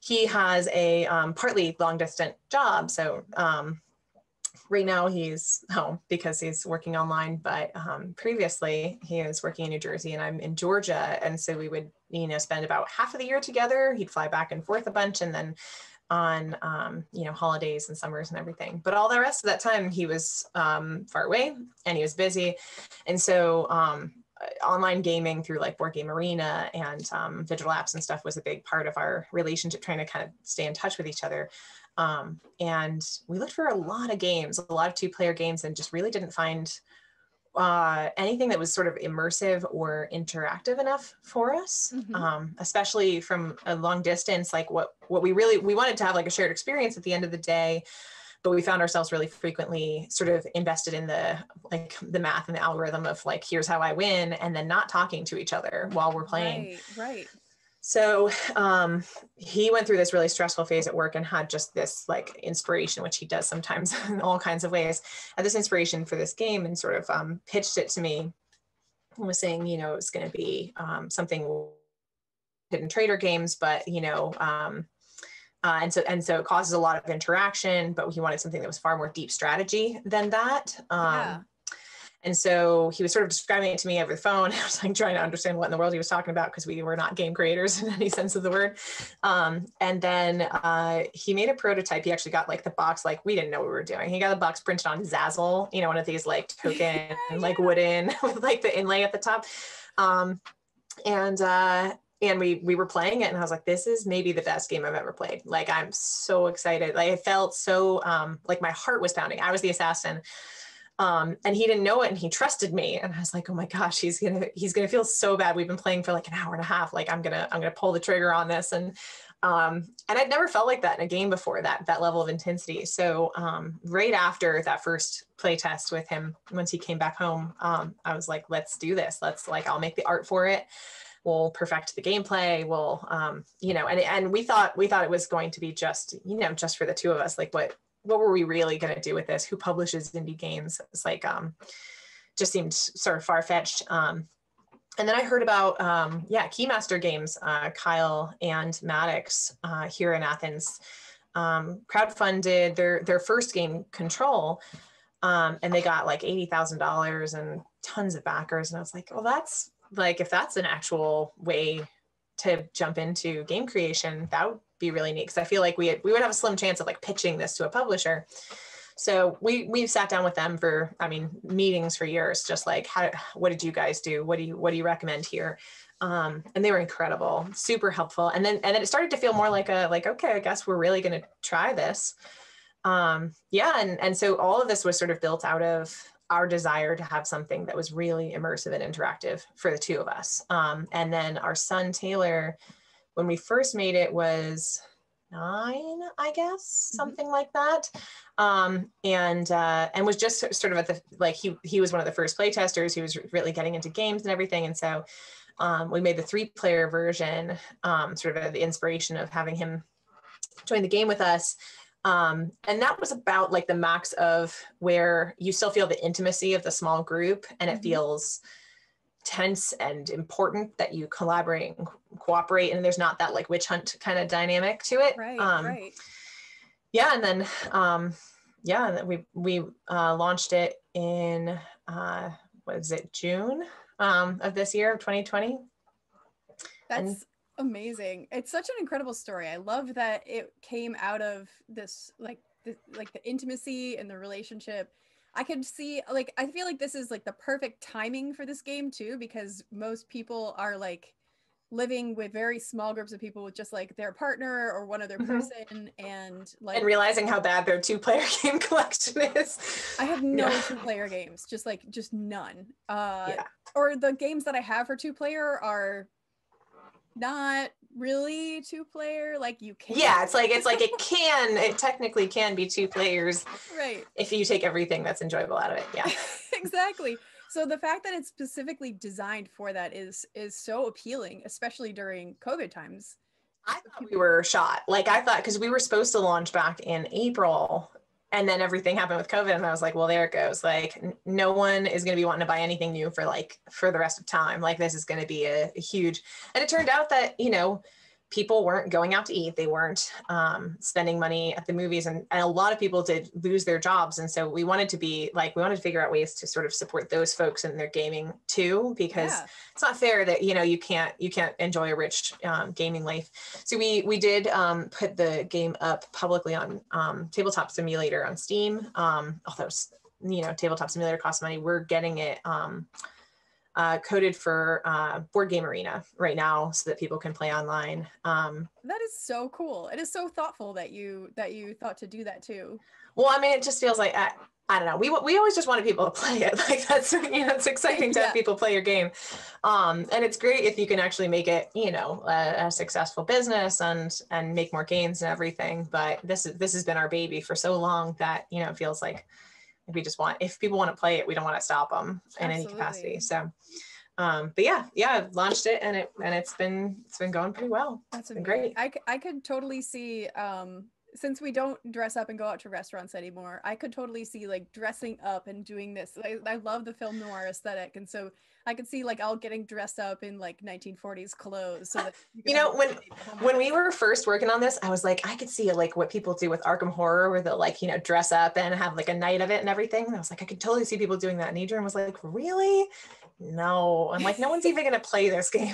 Speaker 11: he has a partly long distance job. So right now he's home because he's working online, but previously he was working in New Jersey and I'm in Georgia. And so we would, spend about half of the year together. He'd fly back and forth a bunch, and then on, holidays and summers and everything. But all the rest of that time he was far away and he was busy. And so online gaming through like Board Game Arena and digital apps and stuff was a big part of our relationship, trying to kind of stay in touch with each other. And we looked for a lot of games, a lot of 2-player games, and just really didn't find anything that was sort of immersive or interactive enough for us, especially from a long distance. Like what we wanted to have like a shared experience at the end of the day, but we found ourselves really frequently sort of invested in the math and the algorithm of like, here's how I win, and then not talking to each other while we're playing.
Speaker 1: Right.
Speaker 11: So he went through this really stressful phase at work and had just this like inspiration, which he does sometimes in all kinds of ways, had this inspiration for this game, and sort of pitched it to me and was saying, it's going to be something hidden trader games, but, and so it causes a lot of interaction, but he wanted something that was far more deep strategy than that. And so he was sort of describing it to me over the phone. I was like trying to understand what in the world he was talking about, because we were not game creators in any sense of the word. And then he made a prototype. He actually got like the box, like we didn't know what we were doing. He got the box printed on Zazzle, one of these like token, like wooden with like the inlay at the top. And we were playing it, and I was like, this is maybe the best game I've ever played. Like, I'm so excited. Like, it felt so like my heart was pounding. I was the assassin. And he didn't know it, and he trusted me. And I was like, oh my gosh, he's gonna feel so bad. We've been playing for like an hour and a half. Like, I'm gonna pull the trigger on this. And I'd never felt like that in a game before, that level of intensity. So right after that first play test with him, once he came back home, I was like, let's do this. I'll make the art for it. We'll perfect the gameplay. We'll, and we thought it was going to be just for the two of us. Like, what were we really going to do with this? Who publishes indie games? It's like, just seemed sort of far-fetched. And then I heard about, Keymaster Games, Kyle and Maddox here in Athens, crowdfunded their first game, Control, and they got like $80,000 and tons of backers. And I was like, well, that's like, if that's an actual way to jump into game creation, that would be really neat, because I feel like we would have a slim chance of like pitching this to a publisher. So we've sat down with them for, meetings for years, just like, what did you guys do? What do you recommend here? And they were incredible, super helpful. And then it started to feel more like okay, I guess we're really going to try this. And so all of this was sort of built out of our desire to have something that was really immersive and interactive for the two of us. And then our son, Taylor, when we first made it, was I guess, something like that. And was just sort of at the, like, he was one of the first play testers. He was really getting into games and everything. And so we made the 3-player version, sort of the inspiration of having him join the game with us. And that was about like the max of where you still feel the intimacy of the small group, and it feels tense and important that you collaborate and cooperate, and there's not that like witch hunt kind of dynamic to it.
Speaker 1: Right.
Speaker 11: Yeah, and then we launched it in what is it, June of this year, of 2020.
Speaker 1: That's amazing. It's such an incredible story. I love that it came out of this like the intimacy and the relationship. I could see, like, I feel like this is like the perfect timing for this game too, because most people are like living with very small groups of people with just like their partner or one other person, and like,
Speaker 11: and realizing how bad their 2-player game collection is.
Speaker 1: I have no 2-player games, just none. Or the games that I have for 2-player are not really 2-player. Like, you can, it technically can be 2 players, right,
Speaker 11: if you take everything that's enjoyable out of it. Yeah.
Speaker 1: Exactly. So the fact that it's specifically designed for that is so appealing, especially during COVID times.
Speaker 11: I thought we were shot. Like, I thought, because we were supposed to launch back in April, and then everything happened with COVID, and I was like, well, there it goes. Like, no one is going to be wanting to buy anything new for the rest of time. Like, this is going to be a huge, and it turned out that, people weren't going out to eat. They weren't spending money at the movies, and a lot of people did lose their jobs. And so we wanted to figure out ways to sort of support those folks in their gaming too, because it's not fair that, you can't enjoy a rich gaming life. So we did put the game up publicly on Tabletop Simulator on Steam. Although, Tabletop Simulator costs money, we're getting it coded for Board Game Arena right now so that people can play online.
Speaker 1: That is so cool. It is so thoughtful that you thought to do that too.
Speaker 11: Well, I mean, it just feels like, I don't know. We always just wanted people to play it. Like, that's, it's exciting to have people play your game. And it's great if you can actually make it, a successful business and make more gains and everything. But this has been our baby for so long that, it feels like we just if people want to play it, we don't want to stop them in any capacity. So, but I've launched it, and it's been going pretty well.
Speaker 1: That's
Speaker 11: been great.
Speaker 1: I could totally see, since we don't dress up and go out to restaurants anymore, I could totally see like dressing up and doing this. I love the film noir aesthetic, and so I could see like all getting dressed up in like 1940s clothes. So that
Speaker 11: when we were first working on this, I was like, I could see like what people do with Arkham Horror, where they'll like, dress up and have like a night of it and everything. And I was like, I could totally see people doing that. And Adrian was like, really? No. I'm like, no one's even gonna play this game.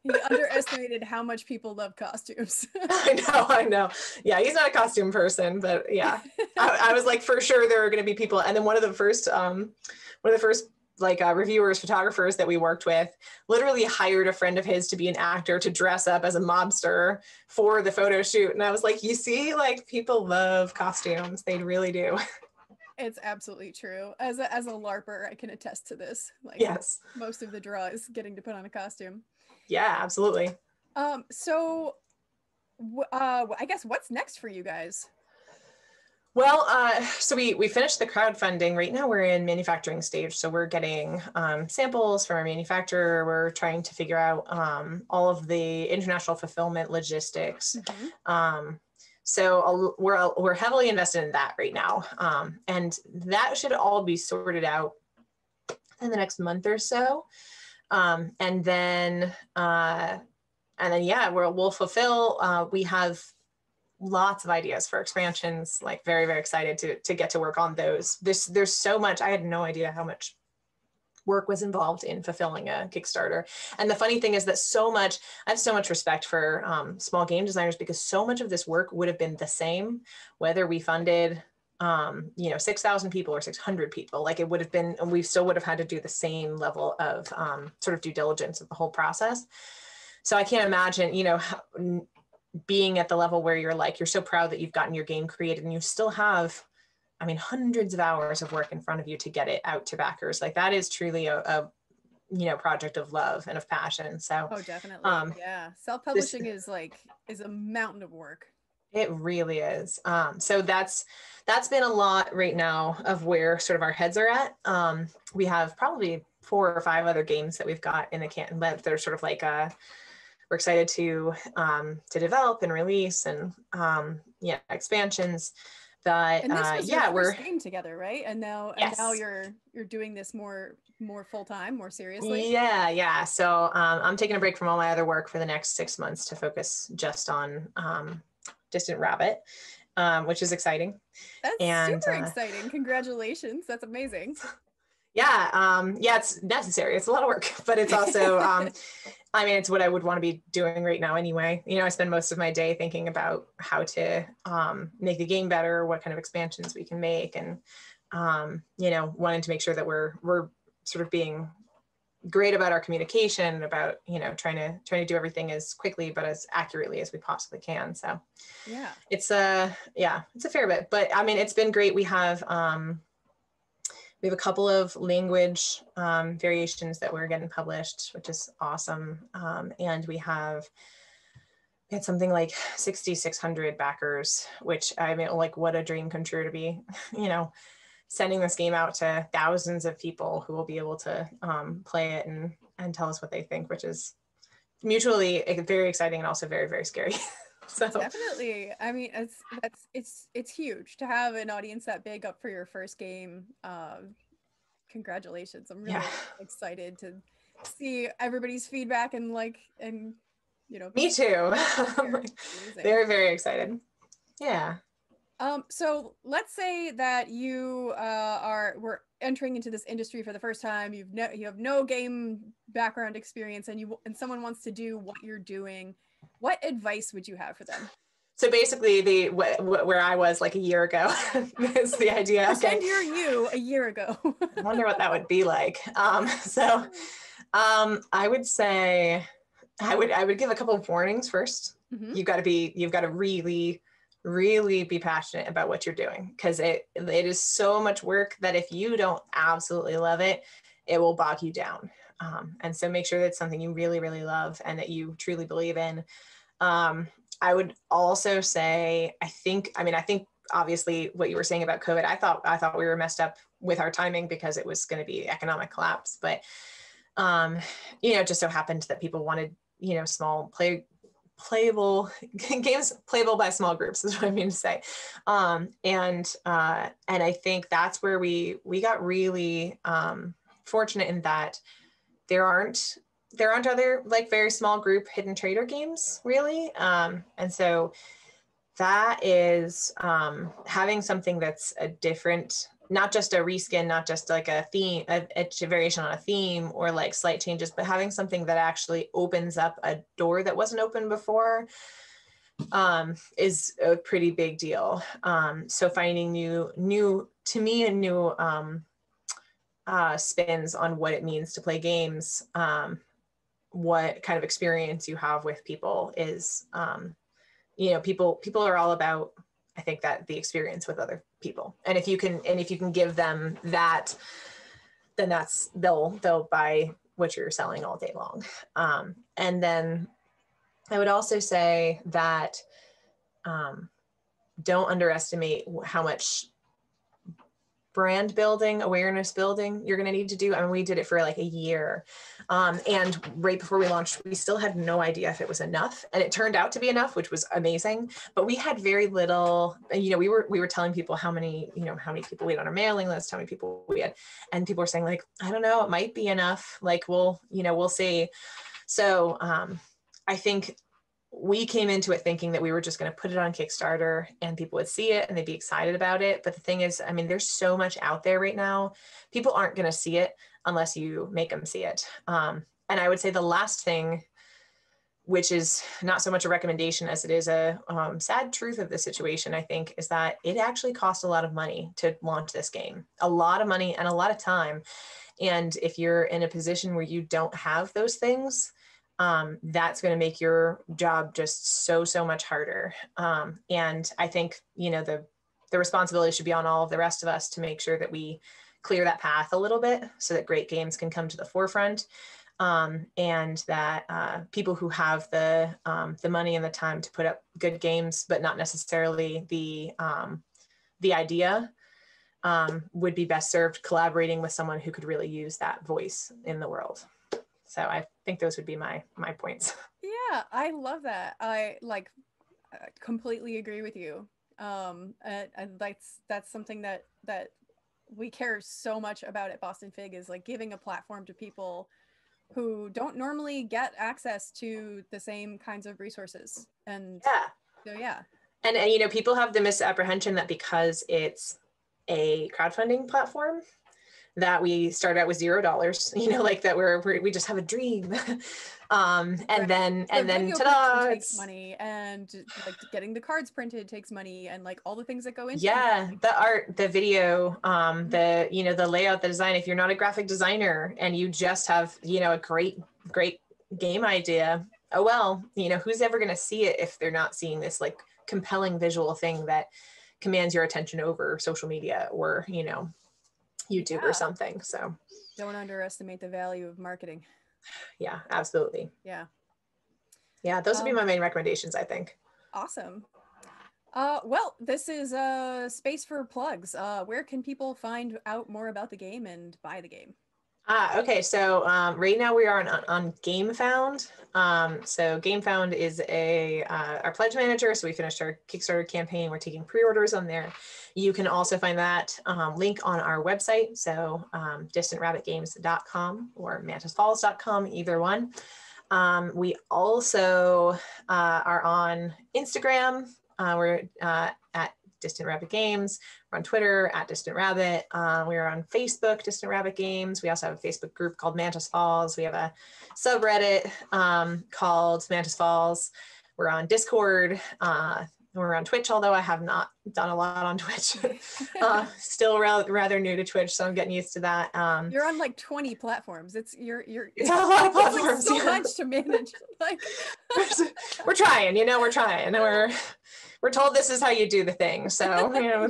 Speaker 1: He underestimated how much people love costumes.
Speaker 11: I know. Yeah, he's not a costume person, but yeah, I was like, for sure there are going to be people. And then one of the first reviewers, photographers that we worked with, literally hired a friend of his to be an actor to dress up as a mobster for the photo shoot. And I was like, you see, like, people love costumes. They really do.
Speaker 1: It's absolutely true. As a LARPer, I can attest to this. Like,
Speaker 11: yes,
Speaker 1: most of the draw is getting to put on a costume.
Speaker 11: Yeah, absolutely.
Speaker 1: So I guess what's next for you guys?
Speaker 11: Well, so we finished the crowdfunding. Right now we're in manufacturing stage. So we're getting samples from our manufacturer. We're trying to figure out all of the international fulfillment logistics. So we're heavily invested in that right now. And that should all be sorted out in the next month or so. And then we'll fulfill. We have lots of ideas for expansions, like very, very excited to get to work on those. There's so much. I had no idea how much work was involved in fulfilling a Kickstarter. And the funny thing is that I have so much respect for small game designers, because so much of this work would have been the same, whether we funded 6,000 people or 600 people. Like, it would have been, and we still would have had to do the same level of sort of due diligence of the whole process. So I can't imagine, being at the level where you're so proud that you've gotten your game created, and you still have, hundreds of hours of work in front of you to get it out to backers. Like, that is truly a project of love and of passion. So
Speaker 1: definitely. Yeah. Self-publishing is a mountain of work.
Speaker 11: It really is. So that's been a lot right now of where sort of our heads are at. We have probably 4 or 5 other games that we've got in the can that are sort of like we're excited to develop and release, and expansions. That
Speaker 1: and this was your
Speaker 11: we're
Speaker 1: first game together, right? And now you're doing this more full time, more seriously.
Speaker 11: Yeah. So I'm taking a break from all my other work for the next 6 months to focus just on Distant Rabbit, which is exciting.
Speaker 1: That's super exciting. Congratulations. That's amazing.
Speaker 11: It's necessary. It's a lot of work, but it's also, I mean, it's what I would want to be doing right now anyway. I spend most of my day thinking about how to make the game better, what kind of expansions we can make, and, wanting to make sure that we're sort of being great about our communication, about, trying to do everything as quickly, but as accurately as we possibly can. So it's a fair bit, but I mean, it's been great. We have a couple of language variations that we're getting published, which is awesome. And we had something like 6,600 backers, which I mean, like, what a dream come true to be, sending this game out to thousands of people who will be able to play it and tell us what they think, which is mutually very exciting and also very, very scary. So
Speaker 1: definitely, I mean, it's huge to have an audience that big up for your first game. Congratulations! I'm really excited to see everybody's feedback and me
Speaker 11: too. Very, very excited. Yeah.
Speaker 1: So let's say that you we're entering into this industry for the first time. You have no game background experience, and someone wants to do what you're doing. What advice would you have for them? So
Speaker 11: basically, where I was like a year ago is the idea.
Speaker 1: Pretend you're you a year ago.
Speaker 11: I wonder what that would be like. I would say I would give a couple of warnings first. Mm-hmm. You've got to really, really be passionate about what you're doing, because it is so much work that if you don't absolutely love it, it will bog you down. And so make sure that's something you really, really love and that you truly believe in. I would also say, I think obviously what you were saying about COVID, I thought we were messed up with our timing because it was going to be economic collapse, but it just so happened that people wanted, small playable games, playable by small groups is what I mean to say. And I think that's where we got really fortunate in that there aren't other like very small group hidden trader games really. And so that is having something that's a different, not just a reskin, not just like a theme, a variation on a theme or like slight changes, but having something that actually opens up a door that wasn't open before is a pretty big deal. So finding new spins on what it means to play games, what kind of experience you have with people is, people are all about, I think, that the experience with other people. And if you can give them that, then they'll buy what you're selling all day long. And then I would also say that don't underestimate how much brand building, awareness building you're going to need to do. I mean, we did it for like a year. And right before we launched, we still had no idea if it was enough. And it turned out to be enough, which was amazing. But we had very little, we were telling people how many people we had on our mailing list, how many people we had. And people were saying like, I don't know, it might be enough. Like, we'll see. So I think we came into it thinking that we were just going to put it on Kickstarter and people would see it and they'd be excited about it. But the thing is, I mean, there's so much out there right now. People aren't going to see it unless you make them see it. And I would say the last thing, which is not so much a recommendation as it is a sad truth of the situation, I think, is that it actually costs a lot of money to launch this game, a lot of money and a lot of time. And if you're in a position where you don't have those things, that's going to make your job just so much harder. And I think, the responsibility should be on all of the rest of us to make sure that we clear that path a little bit so that great games can come to the forefront. and that people who have the money and the time to put up good games, but not necessarily the idea, would be best served collaborating with someone who could really use that voice in the world. So I think those would be my points.
Speaker 1: Yeah, I love that. I completely agree with you. And that's something that we care so much about at BostonFIG, is like giving a platform to people who don't normally get access to the same kinds of resources. And so yeah.
Speaker 11: And you know, people have the misapprehension that because it's a crowdfunding platform, that we start out with $0, you know, like that we just have a dream. And then ta-da,
Speaker 1: takes money, and like getting the cards printed takes money, and like all the things that go into
Speaker 11: the art, the video, the, you know, the layout, the design. If you're not a graphic designer and you just have, you know, a great game idea, oh well, you know, who's ever going to see it if they're not seeing this like compelling visual thing that commands your attention over social media or, you know, YouTube or something. So
Speaker 1: don't underestimate the value of marketing.
Speaker 11: Yeah, absolutely.
Speaker 1: Yeah,
Speaker 11: those would be my main recommendations, I think.
Speaker 1: Awesome. Well, this is a space for plugs. Where can people find out more about the game and buy the game?
Speaker 11: Okay, so right now we are on GameFound. So GameFound is our pledge manager. So we finished our Kickstarter campaign. We're taking pre-orders on there. You can also find that link on our website. So distantrabbitgames.com or mantisfalls.com, either one. We also are on Instagram. We're at Distant Rabbit Games. We're on Twitter at Distant Rabbit. We're on Facebook, Distant Rabbit Games. We also have a Facebook group called Mantis Falls. We have a subreddit called Mantis Falls. We're on Discord. We're on Twitch, although I have not done a lot on Twitch. Still rather new to Twitch, so I'm getting used to that.
Speaker 1: You're on like 20 platforms. It's a
Speaker 11: lot of platforms.
Speaker 1: It's like so much to manage. Like
Speaker 11: we're trying, you know, we're trying. We're told this is how you do the thing. So, you know.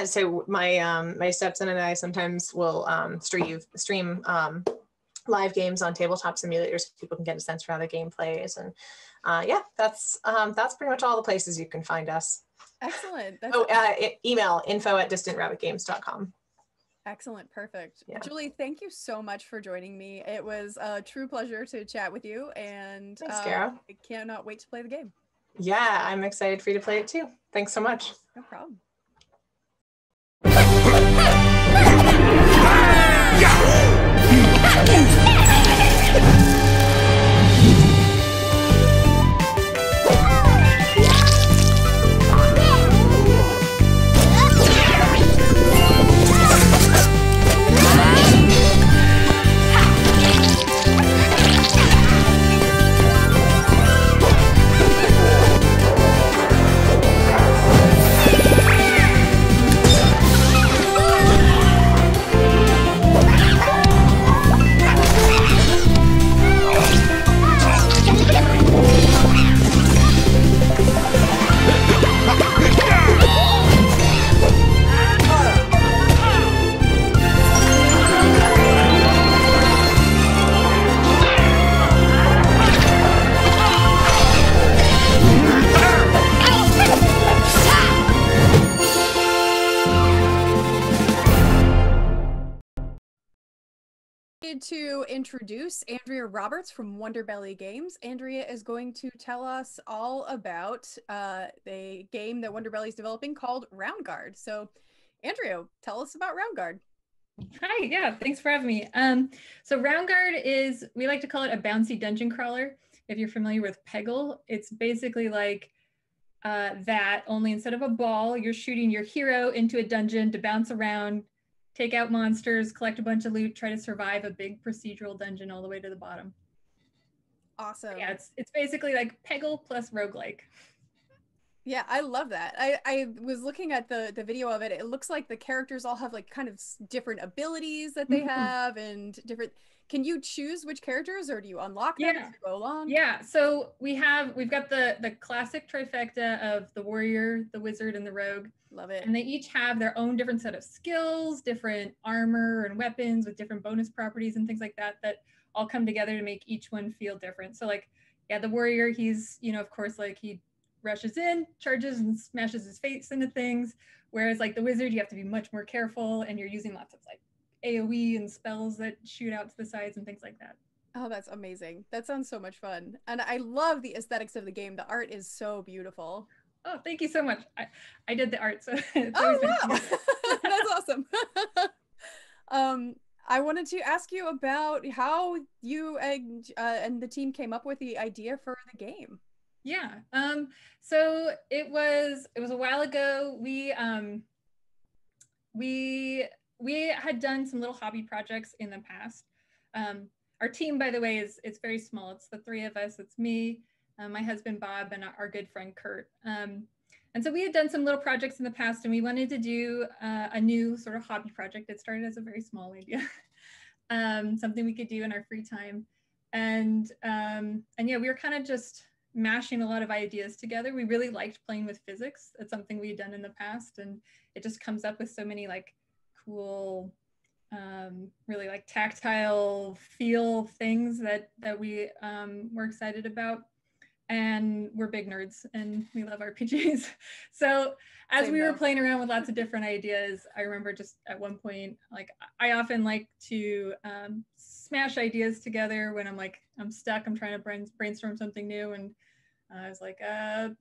Speaker 11: So my stepson and I sometimes will stream live games on tabletop simulators so people can get a sense for how the game plays. And that's pretty much all the places you can find us.
Speaker 1: Excellent.
Speaker 11: Email info@distantrabbitgames.com.
Speaker 1: Excellent. Perfect. Yeah. Julie, thank you so much for joining me. It was a true pleasure to chat with you, and
Speaker 11: thanks, Caro.
Speaker 1: I cannot wait to play the game.
Speaker 11: Yeah, I'm excited for you to play it too. Thanks so much.
Speaker 1: No problem. To introduce Andrea Roberts from Wonderbelly Games. Andrea is going to tell us all about the game that Wonderbelly is developing called Roundguard. So Andrea, tell us about Roundguard.
Speaker 12: Hi, yeah, thanks for having me. So Roundguard is, we like to call it a bouncy dungeon crawler. If you're familiar with Peggle, it's basically like that, only instead of a ball, you're shooting your hero into a dungeon to bounce around, take out monsters, collect a bunch of loot, try to survive a big procedural dungeon all the way to the bottom.
Speaker 1: Awesome.
Speaker 12: Yeah, it's basically like Peggle plus roguelike.
Speaker 1: Yeah, I love that. I was looking at the video of it. It looks like the characters all have like kind of different abilities that they have and different. Can you choose which characters, or do you unlock them as you go along?
Speaker 12: Yeah, so we've got the classic trifecta of the warrior, the wizard, and the rogue.
Speaker 1: Love it.
Speaker 12: And they each have their own different set of skills, different armor and weapons with different bonus properties and things like that all come together to make each one feel different. So like, yeah, the warrior, he's, you know, of course, like he rushes in, charges, and smashes his face into things. Whereas like the wizard, you have to be much more careful, and you're using lots of like AoE and spells that shoot out to the sides and things like that.
Speaker 1: Oh, that's amazing. That sounds so much fun. And I love the aesthetics of the game. The art is so beautiful.
Speaker 12: Oh, thank you so much. I did the art, so it's
Speaker 1: oh, wow. That's awesome. I wanted to ask you about how you and the team came up with the idea for the game.
Speaker 12: Yeah. So it was a while ago. We had done some little hobby projects in the past. Our team, by the way, it's very small. It's the three of us. It's me, my husband Bob, and our good friend Kurt. And so we had done some little projects in the past, and we wanted to do a new sort of hobby project. It started as a very small idea, something we could do in our free time. And yeah, we were kind of just mashing a lot of ideas together. We really liked playing with physics. It's something we had done in the past, and it just comes up with so many like cool, really like tactile feel things that we were excited about. And we're big nerds and we love RPGs. So as we were playing around with lots of different ideas, I remember just at one point, like I often like to smash ideas together when I'm stuck, I'm trying to brainstorm something new. And I was like, Peggle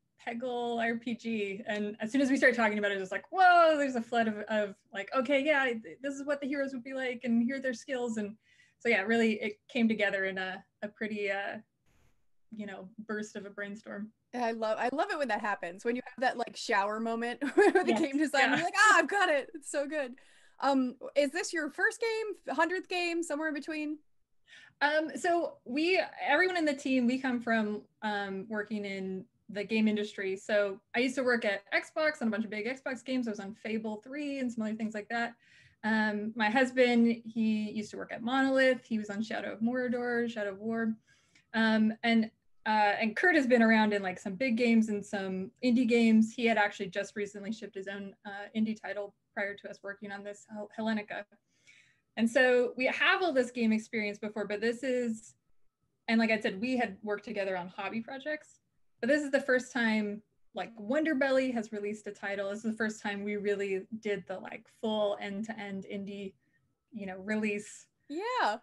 Speaker 12: RPG. And as soon as we started talking about it, it was like, whoa, there's a flood of like, okay, yeah, this is what the heroes would be like, and here are their skills. And so yeah, really it came together in a pretty, you know, burst of a brainstorm.
Speaker 1: I love it when that happens, when you have that like shower moment where the game design, you're like, I've got it. It's so good. Is this your first game, 100th game, somewhere in between?
Speaker 12: So everyone in the team, we come from working in the game industry. So I used to work at Xbox on a bunch of big Xbox games. I was on Fable 3 and some other things like that. My husband, he used to work at Monolith. He was on Shadow of Mordor, Shadow of War. And Kurt has been around in like some big games and some indie games. He had actually just recently shipped his own indie title prior to us working on this, Hellenica. And so we have all this game experience before, but this is, and like I said, we had worked together on hobby projects, but this is the first time like Wonderbelly has released a title. This is the first time we really did the like full end-to-end indie, you know, release.
Speaker 1: Yeah,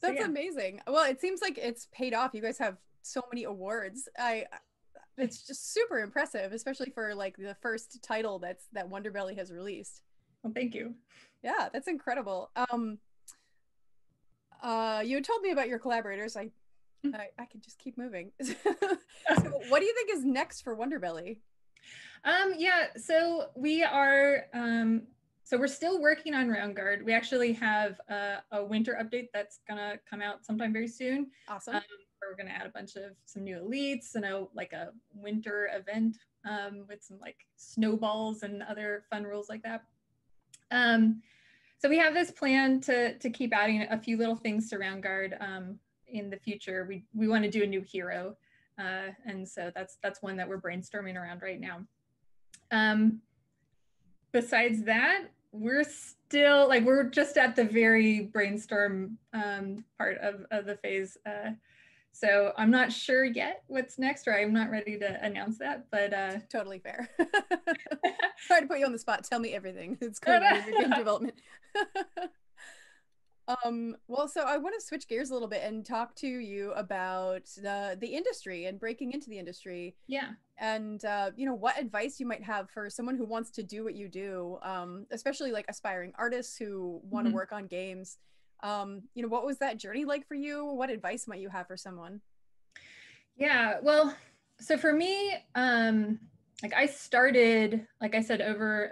Speaker 1: that's amazing. Well, it seems like it's paid off. You guys have so many awards. It's just super impressive, especially for like the first title that Wonderbelly has released.
Speaker 12: Well, thank you.
Speaker 1: Yeah, that's incredible. You had told me about your collaborators. I can just keep moving. So what do you think is next for Wonderbelly?
Speaker 12: Yeah, so we are so we're still working on Roundguard. We actually have a winter update that's gonna come out sometime very soon.
Speaker 1: Awesome.
Speaker 12: Where we're gonna add some new elites and a winter event with some like snowballs and other fun rules like that. So we have this plan to keep adding a few little things to Roundguard in the future. We want to do a new hero, and so that's one that we're brainstorming around right now. Besides that, we're still we're just at the very brainstorm part of the phase. So I'm not sure yet what's next, or I'm not ready to announce that, but
Speaker 1: totally fair. Sorry to put you on the spot. Tell me everything. It's going on in your game development. Well, so I want to switch gears a little bit and talk to you about the industry and breaking into the industry.
Speaker 12: Yeah.
Speaker 1: And you know, what advice you might have for someone who wants to do what you do, especially like aspiring artists who want to work on games. You know, what was that journey like for you? What advice might you have for someone?
Speaker 12: Yeah, well, so for me, like I started, like I said, over,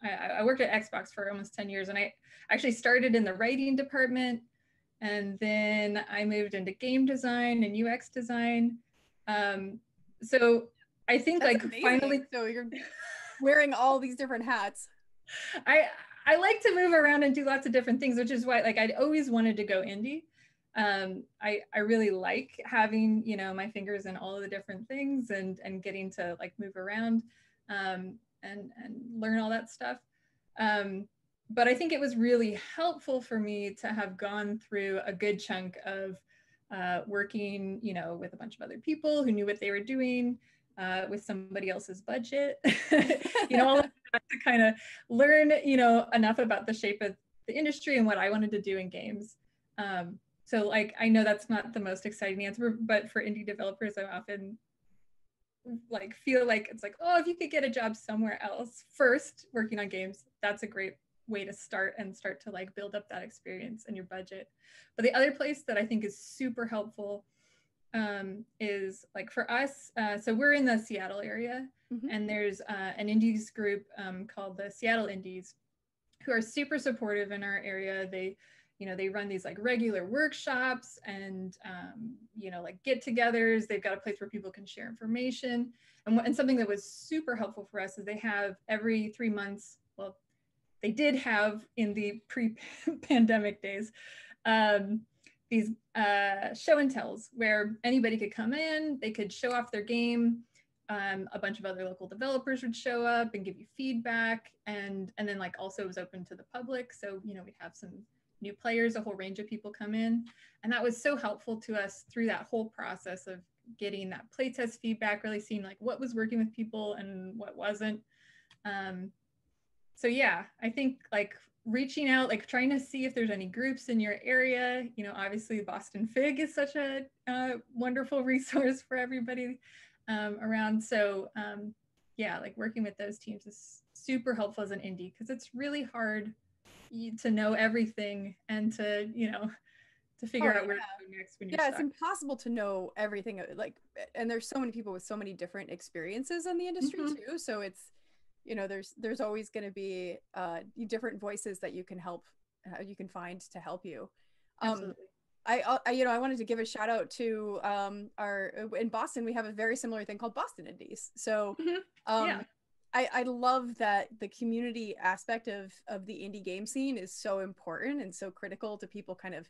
Speaker 12: I worked at Xbox for almost 10 years, and I actually started in the writing department, and then I moved into game design and UX design. So I think
Speaker 1: That's
Speaker 12: like
Speaker 1: amazing.
Speaker 12: finally.
Speaker 1: So you're wearing all these different hats.
Speaker 12: I like to move around and do lots of different things, which is why like I'd always wanted to go indie. I really like having, you know, my fingers in all of the different things and getting to like move around and learn all that stuff. But I think it was really helpful for me to have gone through a good chunk of working, you know, with a bunch of other people who knew what they were doing, with somebody else's budget, you know, all of that to kind of learn, you know, enough about the shape of the industry and what I wanted to do in games. So like, I know that's not the most exciting answer, but for indie developers, I often like feel like it's like, oh, if you could get a job somewhere else first working on games, that's a great way to start to like build up that experience and your budget. But the other place that I think is super helpful is like for us, so we're in the Seattle area, and there's an indies group called the Seattle Indies, who are super supportive in our area. They, you know, they run these like regular workshops and you know, like get-togethers. They've got a place where people can share information, and something that was super helpful for us is they have every 3 months, well, they did have in the pre-pandemic days, these show and tells where anybody could come in, they could show off their game. A bunch of other local developers would show up and give you feedback, and then like also it was open to the public. So, you know, we'd have some new players, a whole range of people come in. And that was so helpful to us through that whole process of getting that playtest feedback, really seeing like what was working with people and what wasn't. So yeah, I think like reaching out, like trying to see if there's any groups in your area. You know, obviously BostonFIG is such a wonderful resource for everybody around. So yeah, like working with those teams is super helpful as an indie, because it's really hard to know everything and to, you know, to figure out where to go next when you're stuck.
Speaker 1: It's impossible to know everything, like, and there's so many people with so many different experiences in the industry too. So it's, you know, there's always going to be different voices that you can find to help you.
Speaker 12: Absolutely.
Speaker 1: I wanted to give a shout out to in Boston, we have a very similar thing called Boston Indies. So I love that the community aspect of the indie game scene is so important and so critical to people kind of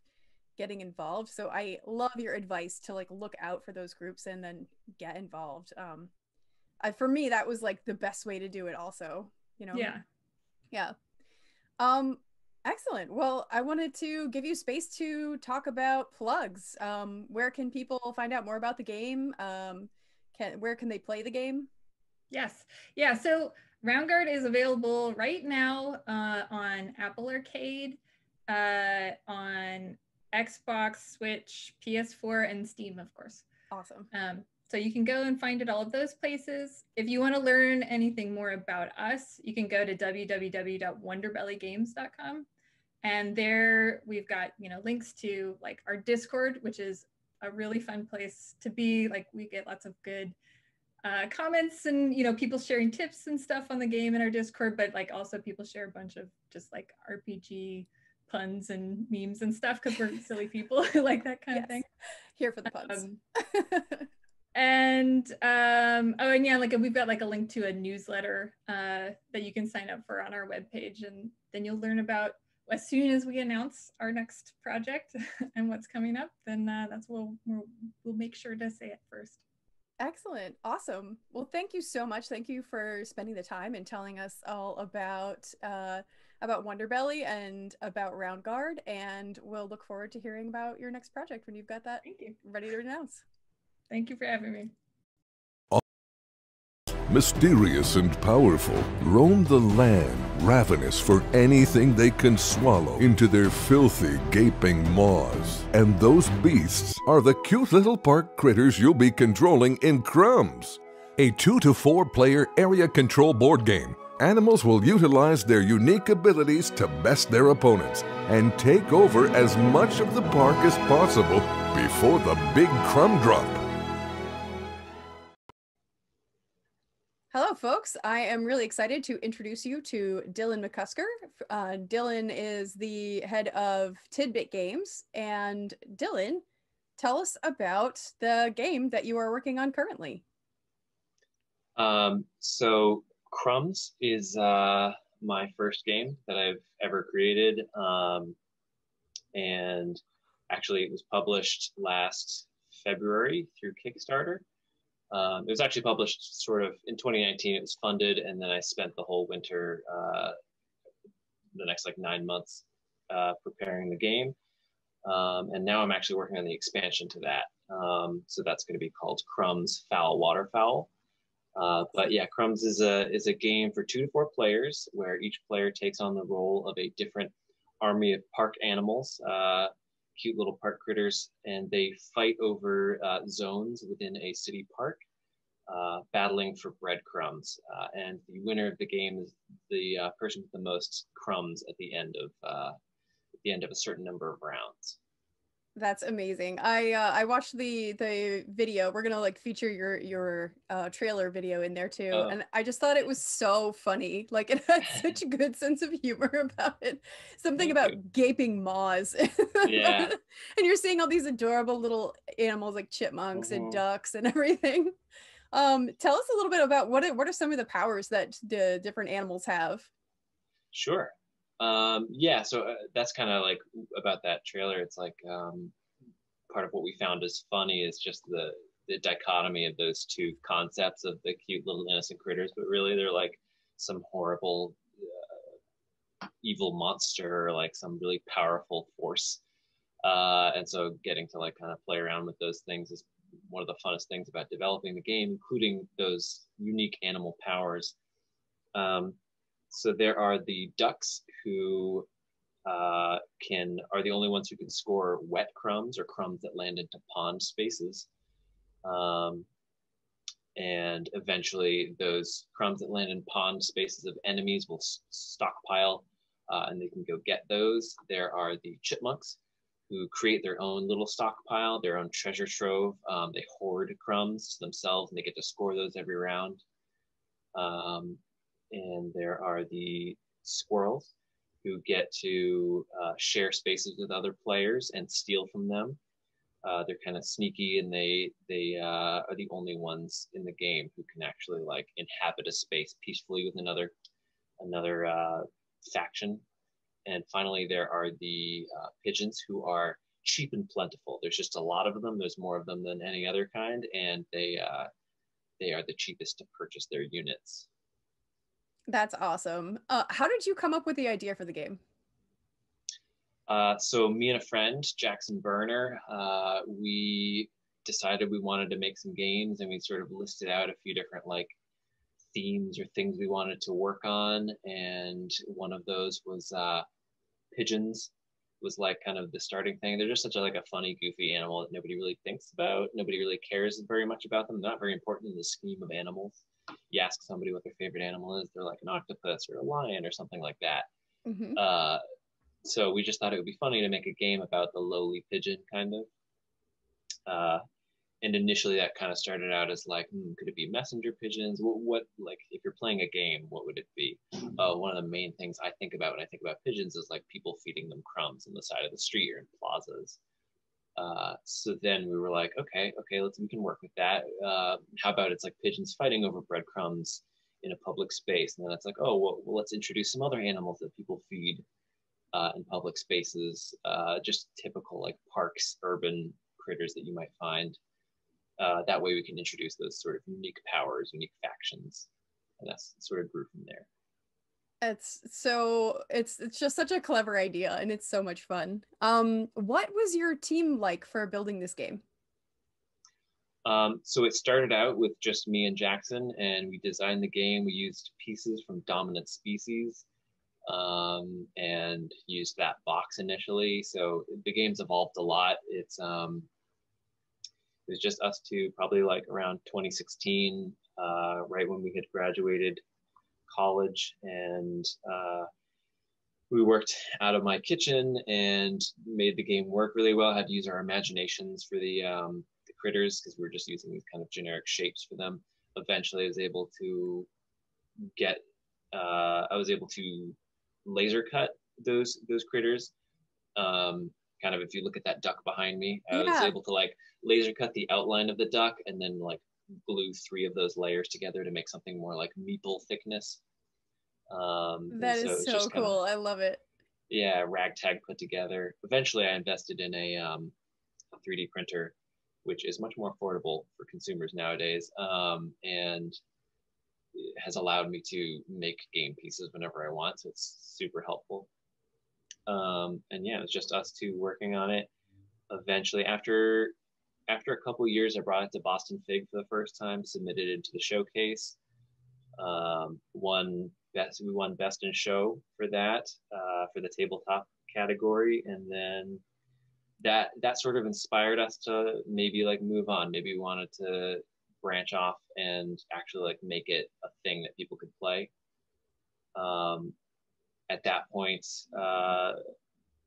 Speaker 1: getting involved. So I love your advice to like look out for those groups and then get involved. For me, that was like the best way to do it also, you know? Yeah. Excellent. Well, I wanted to give you space to talk about plugs. Where can people find out more about the game? Where can they play the game?
Speaker 12: Yes. Yeah. So Roundguard is available right now on Apple Arcade, on Xbox, Switch, PS4, and Steam, of course.
Speaker 1: Awesome.
Speaker 12: So you can go and find it all of those places. If you want to learn anything more about us, you can go to www.wonderbellygames.com. And there we've got, you know, links to like our Discord, which is a really fun place to be. Like we get lots of good comments and, you know, people sharing tips and stuff on the game in our Discord, but like also people share a bunch of just like RPG puns and memes and stuff, because we're silly people who like that kind of thing.
Speaker 1: Here for the puns.
Speaker 12: And and yeah, like we've got like a link to a newsletter that you can sign up for on our webpage, and then you'll learn about, as soon as we announce our next project and what's coming up, then that's we'll make sure to say it first.
Speaker 1: Excellent. Awesome. Well, thank you so much. Thank you for spending the time and telling us all about Wonderbelly and about Roundguard, and we'll look forward to hearing about your next project when you've got that ready to announce.
Speaker 12: Thank you for having me.
Speaker 13: Mysterious and powerful, roam the land, ravenous for anything they can swallow into their filthy, gaping maws. And those beasts are the cute little park critters you'll be controlling in Crumbs, a 2 to 4 player area control board game. Animals will utilize their unique abilities to best their opponents and take over as much of the park as possible before the big crumb drop.
Speaker 1: Hello, folks. I am really excited to introduce you to Dylan McCusker. Dylan is the head of Tidbit Games. And Dylan, tell us about the game that you are working on currently.
Speaker 14: So Crumbs is my first game that I've ever created. And actually it was published last February through Kickstarter. It was actually published sort of in 2019. It was funded, and then I spent the whole winter, the next like 9 months, preparing the game. And now I'm actually working on the expansion to that. So that's going to be called Crumbs Foul Waterfowl. But yeah, Crumbs is a game for 2 to 4 players, where each player takes on the role of a different army of park animals, cute little park critters, and they fight over zones within a city park, battling for breadcrumbs. And the winner of the game is the person with the most crumbs at the end of a certain number of rounds.
Speaker 1: That's amazing. I watched the video. We're gonna like feature your trailer video in there too, and I just thought it was so funny. Like it had such a good sense of humor about it. Something about gaping maws.
Speaker 14: Yeah.
Speaker 1: And you're seeing all these adorable little animals like chipmunks and ducks and everything. Tell us a little bit about what are some of the powers that the different animals have?
Speaker 14: Sure. Yeah, so that's kind of like about that trailer. It's like part of what we found is funny is just the dichotomy of those two concepts of the cute little innocent critters, but really they're like some horrible evil monster or like some really powerful force. And so getting to like kind of play around with those things is one of the funnest things about developing the game, including those unique animal powers. So there are the ducks who are the only ones who can score wet crumbs or crumbs that land into pond spaces. And eventually those crumbs that land in pond spaces of enemies will stockpile and they can go get those. There are the chipmunks who create their own little stockpile, their own treasure trove. They hoard crumbs to themselves and they get to score those every round. And there are the squirrels who get to share spaces with other players and steal from them. They're kind of sneaky, and they are the only ones in the game who can actually like inhabit a space peacefully with another faction. And finally, there are the pigeons who are cheap and plentiful. There's just a lot of them. There's more of them than any other kind, and they are the cheapest to purchase their units.
Speaker 1: That's awesome. How did you come up with the idea for the game?
Speaker 14: So me and a friend, Jackson Berner, we decided we wanted to make some games, and we sort of listed out a few different like themes or things we wanted to work on. And one of those was pigeons was like kind of the starting thing. They're just such a funny, goofy animal that nobody really thinks about. Nobody really cares very much about them. They're not very important in the scheme of animals. You ask somebody what their favorite animal is, they're like an octopus or a lion or something like that.
Speaker 1: Mm-hmm.
Speaker 14: So we just thought it would be funny to make a game about the lowly pigeon, kind of. And initially that kind of started out as like, could it be messenger pigeons? What like, if you're playing a game, what would it be? One of the main things I think about when I think about pigeons is like people feeding them crumbs on the side of the street or in plazas. So then we were like, okay, we can work with that. How about it's like pigeons fighting over breadcrumbs in a public space? And then it's like, well, let's introduce some other animals that people feed in public spaces, just typical like parks, urban critters that you might find. That way we can introduce those sort of unique powers, unique factions, and that's sort of grew from there.
Speaker 1: It's just such a clever idea, and it's so much fun. What was your team like for building this game?
Speaker 14: So it started out with just me and Jackson, and we designed the game. We used pieces from Dominant Species and used that box initially. So the game's evolved a lot. It was just us two, probably like around 2016, right when we had graduated college, and we worked out of my kitchen and made the game work really well. Had to use our imaginations for the critters because we were just using these kind of generic shapes for them. Eventually, I was able to laser cut those critters. Kind of, if you look at that duck behind me, I was able to like laser cut the outline of the duck and then like glue 3 of those layers together to make something more like meeple thickness.
Speaker 1: That is so cool. I love it.
Speaker 14: Yeah, ragtag put together. Eventually, I invested in a 3D printer, which is much more affordable for consumers nowadays, and has allowed me to make game pieces whenever I want. So it's super helpful. And yeah, it's just us 2 working on it. Eventually, after a couple of years, I brought it to BostonFIG for the first time, submitted it into the showcase, we won Best in Show for that, for the tabletop category, and then that sort of inspired us to maybe like move on. Maybe we wanted to branch off and actually like make it a thing that people could play. At that point,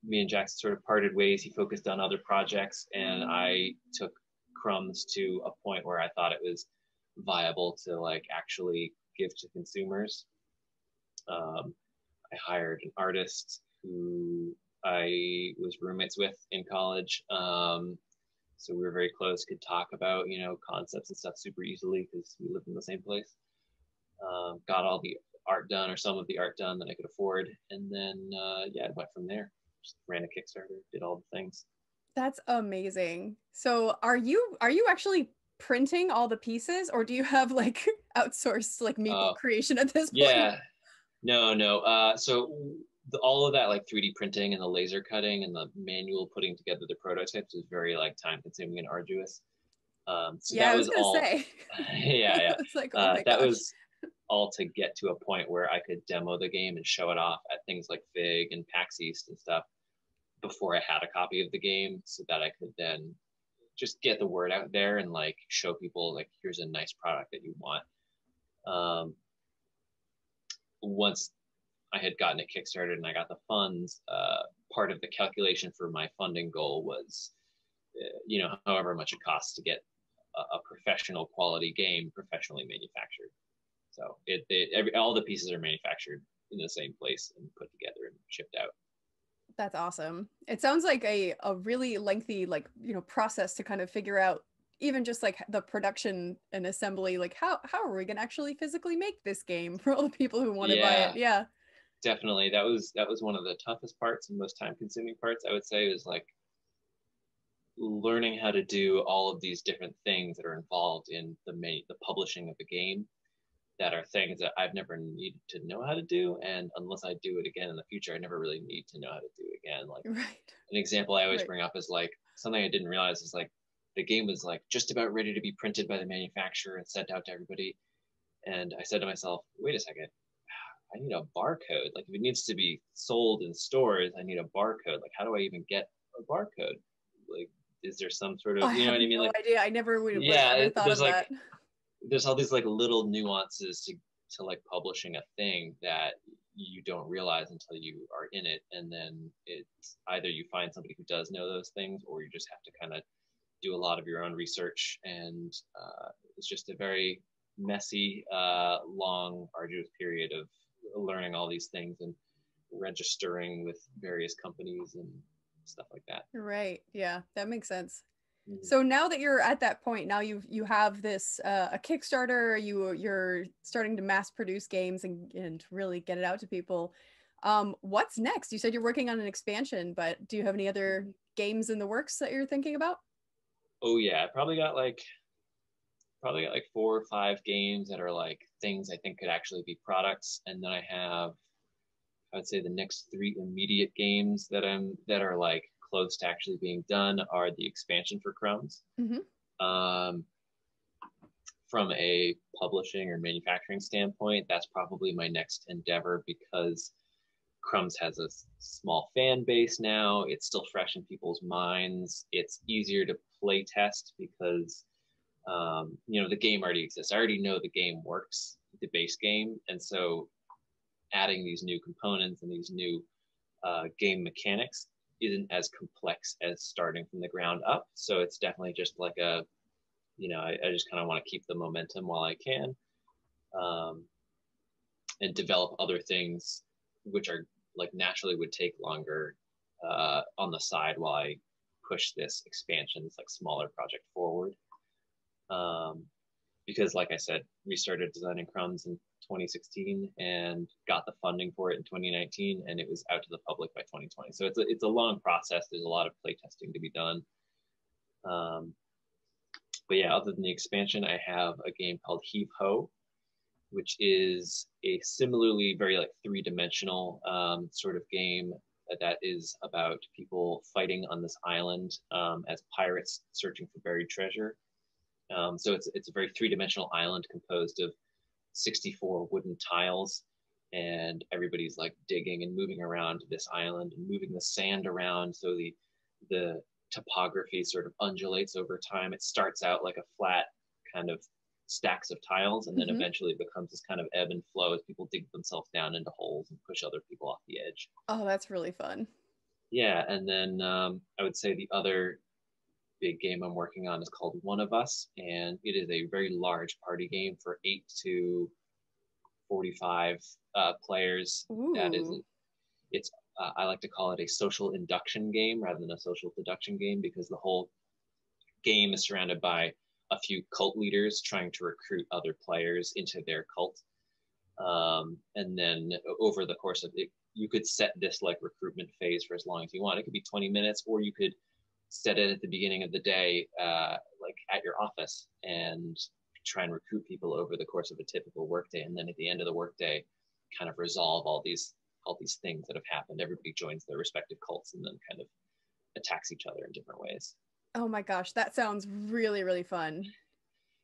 Speaker 14: me and Jackson sort of parted ways. He focused on other projects, and I took Crumbs to a point where I thought it was viable to like actually give to consumers. I hired an artist who I was roommates with in college. So we were very close, could talk about, you know, concepts and stuff super easily because we lived in the same place. Got all the art done, or some of the art done that I could afford. And then, yeah, I went from there. Just ran a Kickstarter, did all the things.
Speaker 1: That's amazing. So are you actually printing all the pieces, or do you have like outsourced like meeple creation at this point?
Speaker 14: Yeah, no. So all of that like 3D printing and the laser cutting and the manual putting together the prototypes is very like time consuming and arduous. So
Speaker 1: yeah,
Speaker 14: that
Speaker 1: I was gonna
Speaker 14: all,
Speaker 1: say.
Speaker 14: yeah.
Speaker 1: It's like, oh my
Speaker 14: that
Speaker 1: gosh.
Speaker 14: was all to get to a point where I could demo the game and show it off at things like FIG and PAX East and stuff before I had a copy of the game, so that I could then just get the word out there and like show people like, here's a nice product that you want. Once I had gotten it kickstarted and I got the funds, part of the calculation for my funding goal was, you know, however much it costs to get a professional quality game professionally manufactured. So all the pieces are manufactured in the same place and put together and shipped out.
Speaker 1: That's awesome. It sounds like a really lengthy, like, you know, process to kind of figure out even just like the production and assembly, like how are we gonna actually physically make this game for all the people who want to buy it? Yeah,
Speaker 14: definitely. That was one of the toughest parts and most time consuming parts, I would say, is like learning how to do all of these different things that are involved in the publishing of a game, that are things that I've never needed to know how to do, and unless I do it again in the future, I never really need to know how to do it again. Like an example I always bring up is like something I didn't realize is like the game was like just about ready to be printed by the manufacturer and sent out to everybody, and I said to myself, wait a second, I need a barcode. Like if it needs to be sold in stores, I need a barcode. Like how do I even get a barcode? Like is there some sort of, you know what I mean?
Speaker 1: No
Speaker 14: like
Speaker 1: idea. I never would have ever thought of that.
Speaker 14: There's all these like little nuances to like publishing a thing that you don't realize until you are in it, and then it's either you find somebody who does know those things, or you just have to kind of do a lot of your own research, and it's just a very messy, long, arduous period of learning all these things and registering with various companies and stuff like that.
Speaker 1: Right. Yeah, that makes sense. So now that you're at that point, now you have this a Kickstarter, you're starting to mass produce games and really get it out to people. What's next? You said you're working on an expansion, but do you have any other games in the works that you're thinking about?
Speaker 14: Oh yeah, I probably got like 4 or 5 games that are like things I think could actually be products, and then I would say the next 3 immediate games that are like close to actually being done are the expansion for Crumbs. From a publishing or manufacturing standpoint, that's probably my next endeavor, because Crumbs has a small fan base now. It's still fresh in people's minds. It's easier to play test because you know, the game already exists. I already know the game works, the base game, and so adding these new components and these new game mechanics isn't as complex as starting from the ground up. So it's definitely just like a, you know, I just kind of want to keep the momentum while I can, and develop other things which are like naturally would take longer on the side while I push this expansion, this like smaller project forward. because like I said, we started designing Crumbs in 2016 and got the funding for it in 2019, and it was out to the public by 2020. So it's a long process. There's a lot of playtesting to be done. But yeah, other than the expansion, I have a game called Heave Ho, which is a similarly very like three-dimensional sort of game that is about people fighting on this island as pirates searching for buried treasure. So it's a very three-dimensional island composed of 64 wooden tiles, and everybody's like digging and moving around this island and moving the sand around, so the topography sort of undulates over time. It starts out like a flat kind of stacks of tiles, and then eventually it becomes this kind of ebb and flow as people dig themselves down into holes and push other people off the edge.
Speaker 1: Oh, that's really fun.
Speaker 14: Yeah, and then I would say the other big game I'm working on is called One of Us, and it is a very large party game for 8 to 45 players.
Speaker 1: Ooh.
Speaker 14: It's I like to call it a social induction game rather than a social deduction game, because the whole game is surrounded by a few cult leaders trying to recruit other players into their cult. And then over the course of it, you could set this like recruitment phase for as long as you want. It could be 20 minutes, or you could set it at the beginning of the day, like at your office, and try and recruit people over the course of a typical workday. And then at the end of the workday, kind of resolve all these things that have happened. Everybody joins their respective cults and then kind of attacks each other in different ways.
Speaker 1: Oh my gosh, that sounds really, really fun.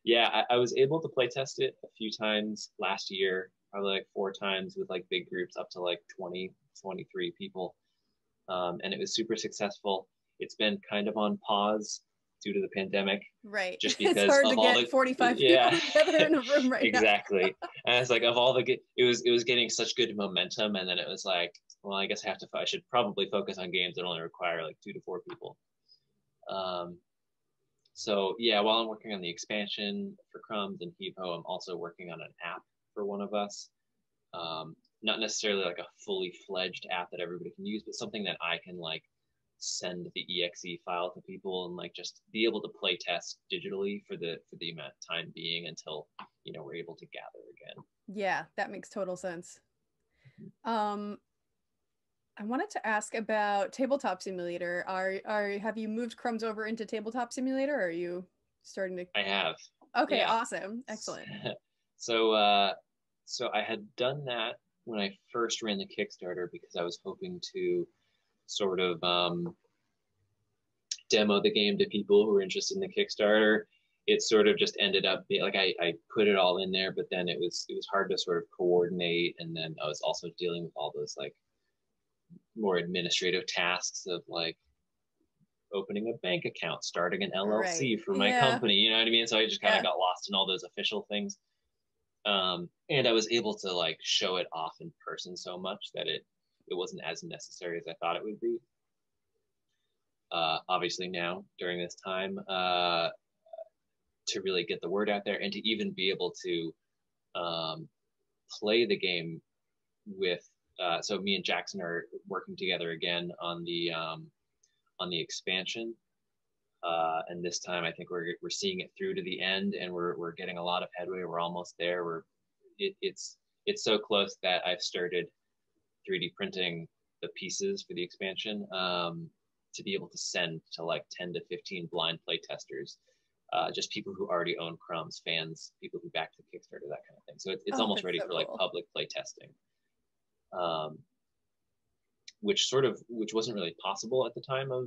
Speaker 14: Yeah, I was able to play test it a few times last year, probably like 4 times with like big groups up to like 20, 23 people. And it was super successful. It's been kind of on pause due to the pandemic.
Speaker 1: Right.
Speaker 14: Just because
Speaker 1: it's hard
Speaker 14: of
Speaker 1: to
Speaker 14: all
Speaker 1: get 45 people together in a room right now.
Speaker 14: Exactly. And it's like, of all it was getting such good momentum, and then it was like, well, I guess I should probably focus on games that only require like 2 to 4 people. So yeah, while I'm working on the expansion for Crumbs and Heave Ho, I'm also working on an app for One of Us. Not necessarily like a fully fledged app that everybody can use, but something that I can like send the exe file to people and like just be able to play test digitally for the amount of time being until, you know, we're able to gather again.
Speaker 1: Yeah, that makes total sense. I wanted to ask about Tabletop Simulator. Have you moved Crumbs over into Tabletop Simulator, or are you starting to?
Speaker 14: I have.
Speaker 1: Okay,
Speaker 14: yeah.
Speaker 1: Awesome. Excellent.
Speaker 14: So I had done that when I first ran the Kickstarter, because I was hoping to sort of demo the game to people who were interested in the Kickstarter. It sort of just ended up being like I put it all in there, but then it was hard to sort of coordinate, and then I was also dealing with all those like more administrative tasks of like opening a bank account, starting an LLC for my company, you know what I mean? So I just kind of got lost in all those official things. And I was able to like show it off in person so much that it wasn't as necessary as I thought it would be. Obviously now, during this time, to really get the word out there and to even be able to play the game with, so me and Jackson are working together again on the expansion. And this time I think we're seeing it through to the end, and we're getting a lot of headway. We're almost there. It's so close that I've started 3D printing the pieces for the expansion to be able to send to like 10 to 15 blind play testers, just people who already own Crumbs, fans, people who back the Kickstarter, that kind of thing. So it's almost ready for like public play testing, which wasn't really possible at the time of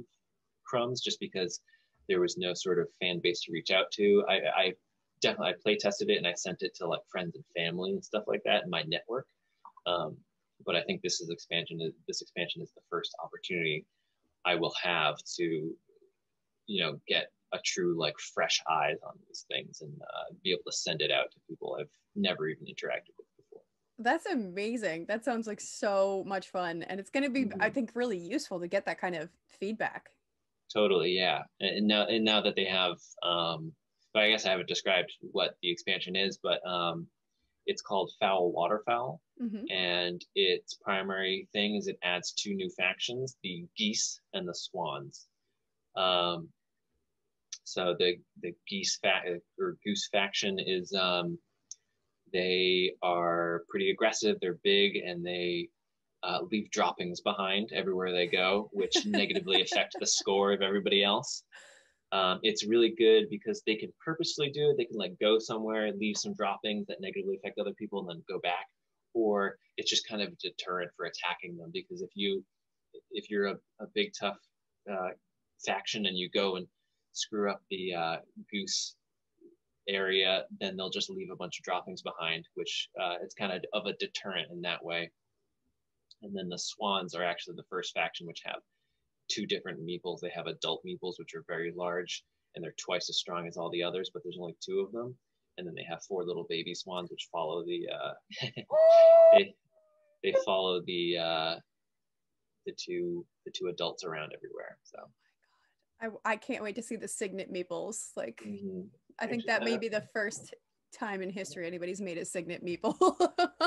Speaker 14: Crumbs, just because there was no sort of fan base to reach out to. I definitely play tested it and I sent it to like friends and family and stuff like that in my network. But I think this expansion is the first opportunity I will have to, you know, get a true like fresh eyes on these things and be able to send it out to people I've never even interacted with before.
Speaker 1: That's amazing. That sounds like so much fun, and it's going to be, I think, really useful to get that kind of feedback.
Speaker 14: Totally, yeah. And now that they have, but I guess I haven't described what the expansion is, but it's called Foul Waterfowl, and its primary thing is it adds 2 new factions, the geese and the swans. So the goose faction is they are pretty aggressive. They're big and they leave droppings behind everywhere they go, which negatively affect the score of everybody else. It's really good because they can purposely do it. They can like go somewhere, leave some droppings that negatively affect other people, and then go back. Or it's just kind of a deterrent for attacking them, because if you're a big tough faction and you go and screw up the goose area, then they'll just leave a bunch of droppings behind, which it's kind of a deterrent in that way. And then the swans are actually the first faction which have two different meeples. They have adult meeples, which are very large, and they're twice as strong as all the others, but there's only two of them. And then they have four little baby swans, which follow the they follow the two adults around everywhere. So
Speaker 1: I can't wait to see the Signet meeples. Like, I think that may be the first time in history anybody's made a Signet meeple.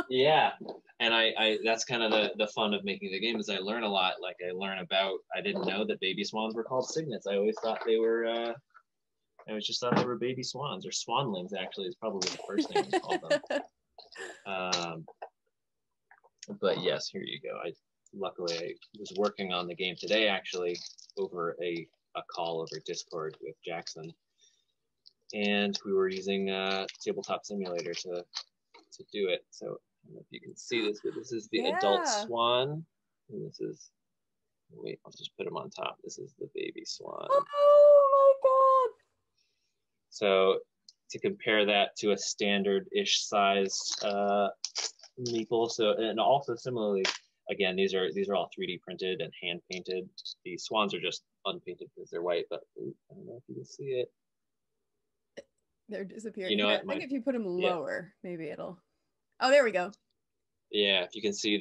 Speaker 14: Yeah, and I that's kind of the fun of making the game, is I learn a lot. Like I didn't know that baby swans were called cygnets. I always thought they were just thought they were baby swans, or swanlings actually is probably the first thing we called them. But yes, here you go. Luckily I was working on the game today actually over a call over Discord with Jackson, and we were using Tabletop Simulator to do it. So I don't know if you can see this, but this is the adult swan, and this is, wait, I'll just put him on top. This is the baby swan.
Speaker 1: Oh my god!
Speaker 14: So to compare that to a standard-ish size meeple, so, and also similarly, again, these are all 3D printed and hand painted. The swans are just unpainted because they're white, but I don't know if you can see it.
Speaker 1: They're disappearing.
Speaker 14: You know
Speaker 1: I think if you put them lower, maybe it'll. Oh, there we go.
Speaker 14: Yeah, if you can see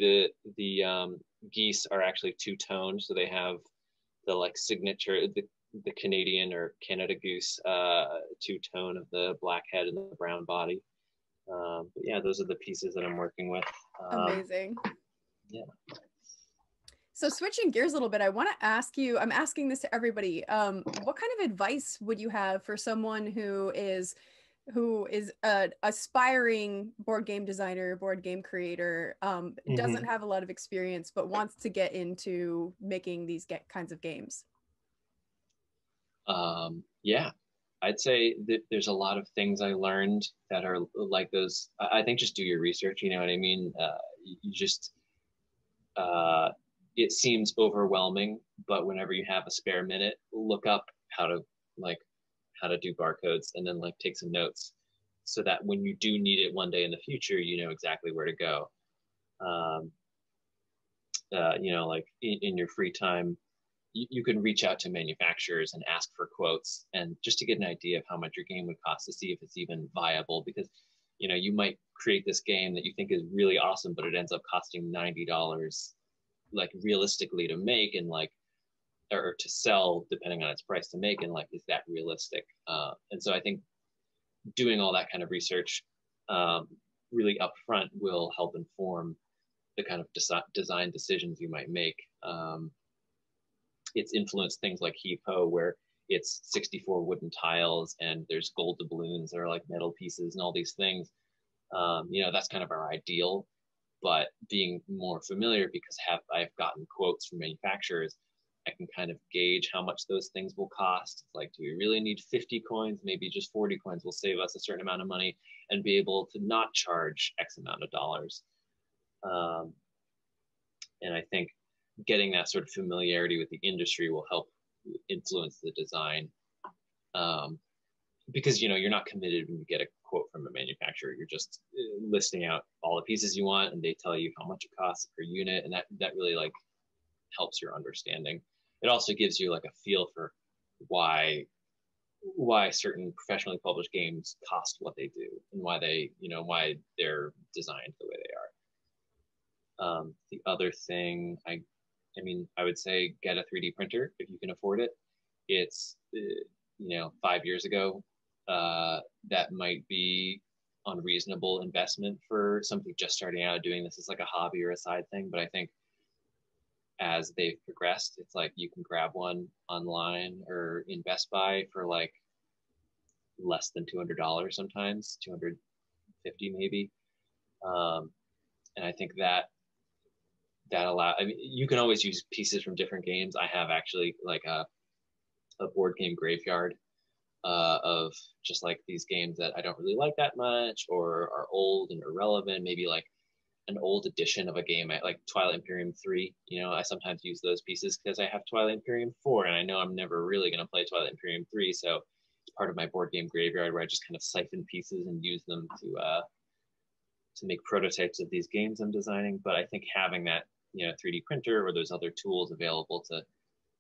Speaker 14: the geese are actually two-toned, so they have the like signature, the Canadian or Canada goose two-tone of the black head and the brown body. But yeah, those are the pieces that I'm working with.
Speaker 1: Amazing.
Speaker 14: Yeah.
Speaker 1: So switching gears a little bit, I want to ask you, I'm asking this to everybody, what kind of advice would you have for someone who is an aspiring board game designer, board game creator, doesn't have a lot of experience, but wants to get into making these kinds of games?
Speaker 14: Yeah, I'd say that there's a lot of things I learned that are like those. I think just do your research, you know what I mean? You just, it seems overwhelming, but whenever you have a spare minute, look up how to do barcodes, and then like take some notes so that when you do need it one day in the future, you know exactly where to go. You know, like in your free time, you can reach out to manufacturers and ask for quotes, and just to get an idea of how much your game would cost, to see if it's even viable, because you know, you might create this game that you think is really awesome, but it ends up costing $90 like realistically to make, and like, or to sell depending on its price to make, and like, is that realistic? And so I think doing all that kind of research really upfront will help inform the kind of design decisions you might make. It's influenced things like Heave Ho, where it's 64 wooden tiles and there's gold doubloons that are like metal pieces and all these things. You know, that's kind of our ideal, but being more familiar, because I've gotten quotes from manufacturers, I can kind of gauge how much those things will cost. It's like, do we really need 50 coins? Maybe just 40 coins will save us a certain amount of money, and be able to not charge X amount of dollars. And I think getting that sort of familiarity with the industry will help influence the design. Because, you know, you're not committed when you get a quote from a manufacturer. You're just listing out all the pieces you want, and they tell you how much it costs per unit, and that really like helps your understanding. It also gives you like a feel for why certain professionally published games cost what they do, and why they're designed the way they are. The other thing, I mean, I would say get a 3D printer if you can afford it. It's, you know, 5 years ago, that might be unreasonable investment for somebody just starting out doing this as like a hobby or a side thing. But I think as they've progressed, it's like you can grab one online or in Best Buy for like less than $200 sometimes, 250 maybe. And I think that I mean, you can always use pieces from different games. I have actually like a board game graveyard of just like these games that I don't really like that much or are old and irrelevant, maybe like an old edition of a game, like Twilight Imperium 3. You know, I sometimes use those pieces because I have Twilight Imperium 4 and I know I'm never really going to play Twilight Imperium 3. So it's part of my board game graveyard where I just kind of siphon pieces and use them to make prototypes of these games I'm designing. But I think having that, you know, 3D printer or those other tools available to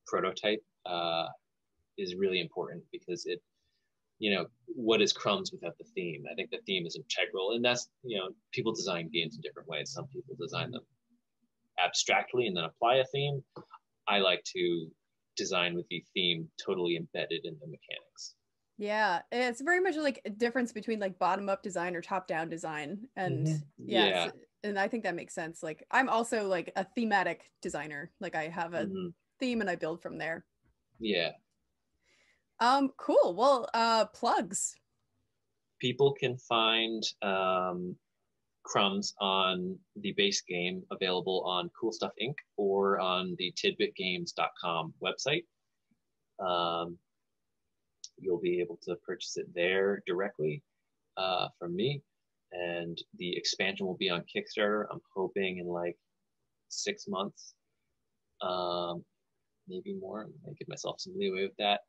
Speaker 14: prototype is really important, because it, you know, what is Crumbs without the theme? I think the theme is integral, and that's, you know, people design games in different ways. Some people design them abstractly and then apply a theme. I like to design with the theme totally embedded in the mechanics.
Speaker 1: Yeah, it's very much like a difference between like bottom-up design or top-down design. And yeah. And I think that makes sense. Like, I'm also like a thematic designer. Like, I have a theme and I build from there.
Speaker 14: Yeah.
Speaker 1: Cool. Well, plugs.
Speaker 14: People can find Crumbs on the base game, available on Cool Stuff Inc. or on the tidbitgames.com website. You'll be able to purchase it there directly from me. And the expansion will be on Kickstarter. I'm hoping in like 6 months, maybe more. I give myself some leeway with that.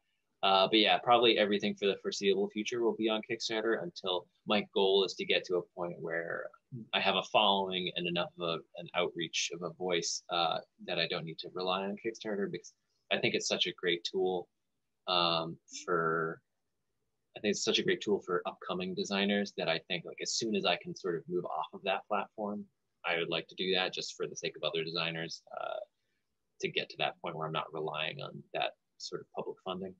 Speaker 14: But yeah, probably everything for the foreseeable future will be on Kickstarter until my goal is to get to a point where I have a following and enough of an outreach of a voice that I don't need to rely on Kickstarter, because I think it's such a great tool for upcoming designers that I think, like, as soon as I can sort of move off of that platform, I would like to do that just for the sake of other designers, to get to that point where I'm not relying on that sort of public funding.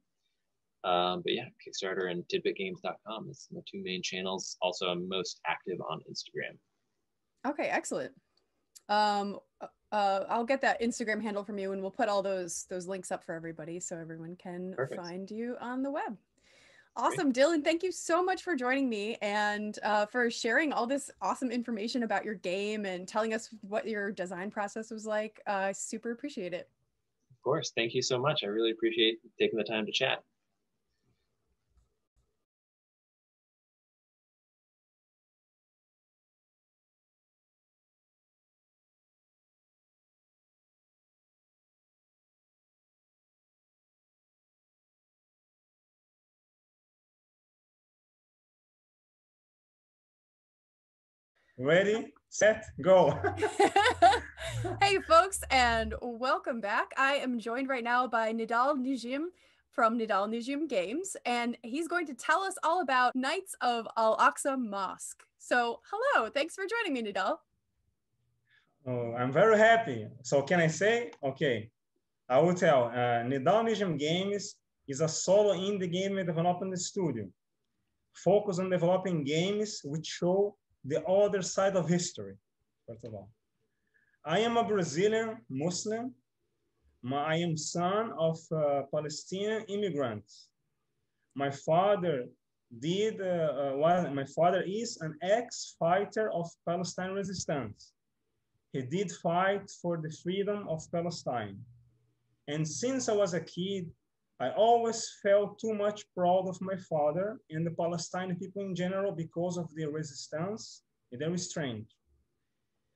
Speaker 14: But yeah, Kickstarter and tidbitgames.com is the two main channels. Also, I'm most active on Instagram.
Speaker 1: Okay, excellent. I'll get that Instagram handle from you, and we'll put all those links up for everybody so everyone can find you on the web. Awesome. Great. Dylan, thank you so much for joining me and for sharing all this awesome information about your game and telling us what your design process was like. I super appreciate it.
Speaker 14: Of course. Thank you so much. I really appreciate taking the time to chat.
Speaker 15: Ready, set, go.
Speaker 1: Hey folks, and welcome back. I am joined right now by Nidal Nujim from Nidal Nujim Games, and he's going to tell us all about Knights of Al-Aqsa Mosque. So hello, thanks for joining me, Nidal.
Speaker 15: Oh, I'm very happy. So can I say? Okay, I will tell. Nidal Nujim Games is a solo indie game development studio focused on developing games which show the other side of history, first of all. I am a Brazilian Muslim. I am son of Palestinian immigrants. My father my father is an ex-fighter of Palestine resistance. He did fight for the freedom of Palestine. And since I was a kid, I always felt too much proud of my father and the Palestinian people in general because of their resistance and their restraint.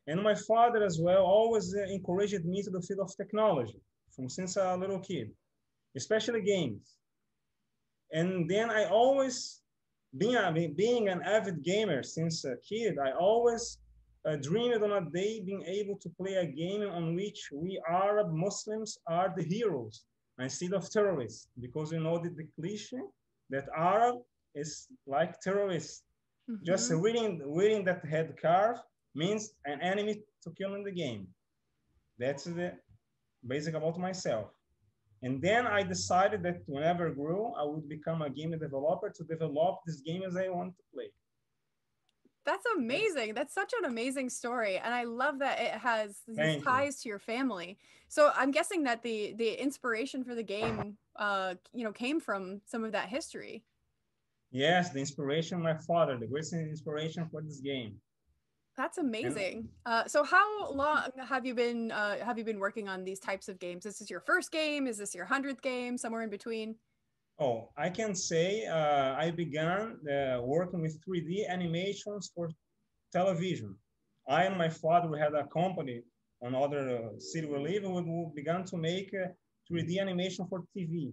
Speaker 15: And my father as well always encouraged me to the field of technology since a little kid, especially games. And then I always, being an avid gamer since a kid, I always dreamed on a day being able to play a game on which we Arab Muslims are the heroes instead of terrorists, because you know the cliche that Arab is like terrorists. Just wearing that head scarf means an enemy to kill in the game. That's the basic about myself. And then I decided that whenever I grew, I would become a game developer to develop this game as I want to play.
Speaker 1: That's amazing. That's such an amazing story. And I love that it has these ties to your family. So I'm guessing that the inspiration for the game, came from some of that history.
Speaker 15: Yes, the inspiration, my father, the greatest inspiration for this game.
Speaker 1: That's amazing. So how long have you been working on these types of games? This is your first game? Is this your 100th game? Somewhere in between?
Speaker 15: Oh, I can say I began working with 3D animations for television. I and my father, we had a company on other city we live in, we began to make 3D animation for TV,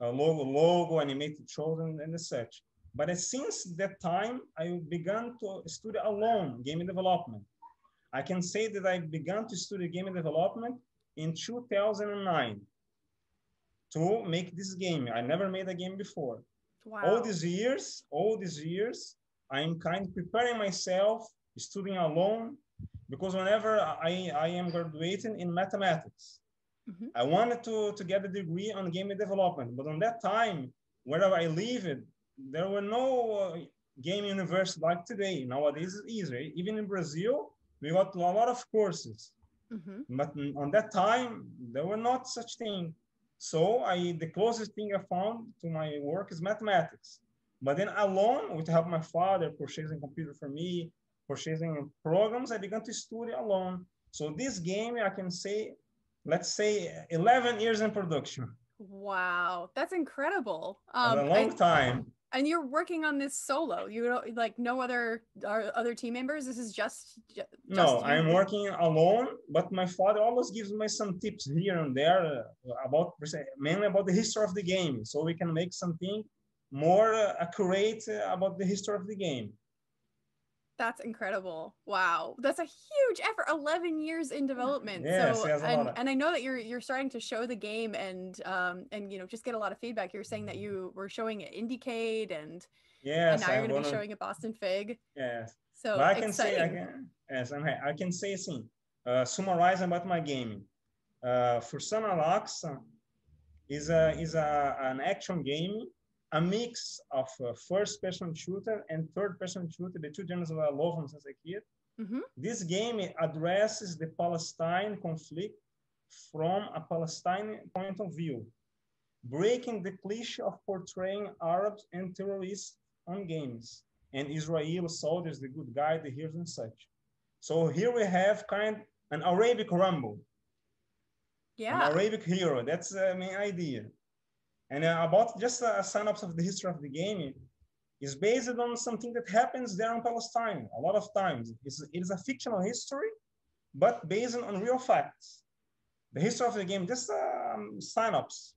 Speaker 15: logo, animated shows, and such. But since that time, I began to study alone game development. I can say that I began to study game development in 2009 to make this game. I never made a game before.
Speaker 1: Wow.
Speaker 15: All these years, I'm kind of preparing myself, studying alone, because whenever I am graduating in mathematics, I wanted to get a degree on game development. But on that time, wherever I lived, there were no game university like today. Nowadays it's easier. Even in Brazil, we got a lot of courses. But on that time, there were not such thing. So the closest thing I found to my work is mathematics. But then alone, with the help of my father, purchasing computer for me, purchasing programs, I began to study alone. So this game, I can say, let's say 11 years in production.
Speaker 1: Wow, that's incredible.
Speaker 15: A long time.
Speaker 1: And you're working on this solo. You don't like no other team members. This is just
Speaker 15: no. I'm working alone, but my father always gives me some tips here and there about mainly about the history of the game, so we can make something more accurate about the history of the game.
Speaker 1: That's incredible. Wow. That's a huge effort. 11 years in development.
Speaker 15: Yes,
Speaker 1: so,
Speaker 15: yes,
Speaker 1: and I know that you're starting to show the game and you know, just get a lot of feedback. You're saying that you were showing it Indiecade and
Speaker 15: yes,
Speaker 1: and now you're going to be showing it BostonFIG.
Speaker 15: Yes.
Speaker 1: So
Speaker 15: but I can say I can say a thing. Summarize about my game. Fursana Lax is an action game, a mix of first-person shooter and third-person shooter, the two genres I love them since a kid. This game addresses the Palestine conflict from a Palestinian point of view, breaking the cliche of portraying Arabs and terrorists on games, and Israeli soldiers, the good guy, the heroes and such. So here we have an Arabic Rumble. Yeah. An Arabic hero, that's the main idea. And about just a synopsis of the history of the game is based on something that happens there in Palestine a lot of times. It is a fictional history, but based on real facts. The history of the game, just a synopsis.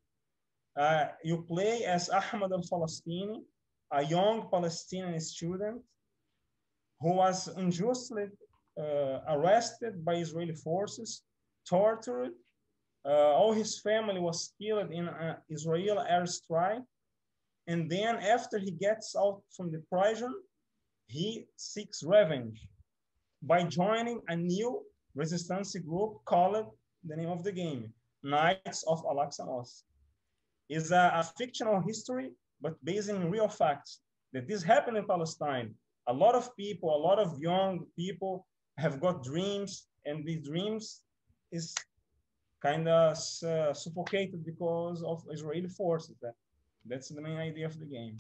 Speaker 15: You play as Ahmed al-Falastini, a young Palestinian student who was unjustly arrested by Israeli forces, tortured. All his family was killed in an Israeli airstrike. And then after he gets out from the prison, he seeks revenge by joining a new resistance group called the name of the game, Knights of Al-Aqsa Mosque. It's a fictional history, but based in real facts that this happened in Palestine. A lot of people, a lot of young people have got dreams, and these dreams is kind of suffocated because of Israeli forces. That's the main idea of the game.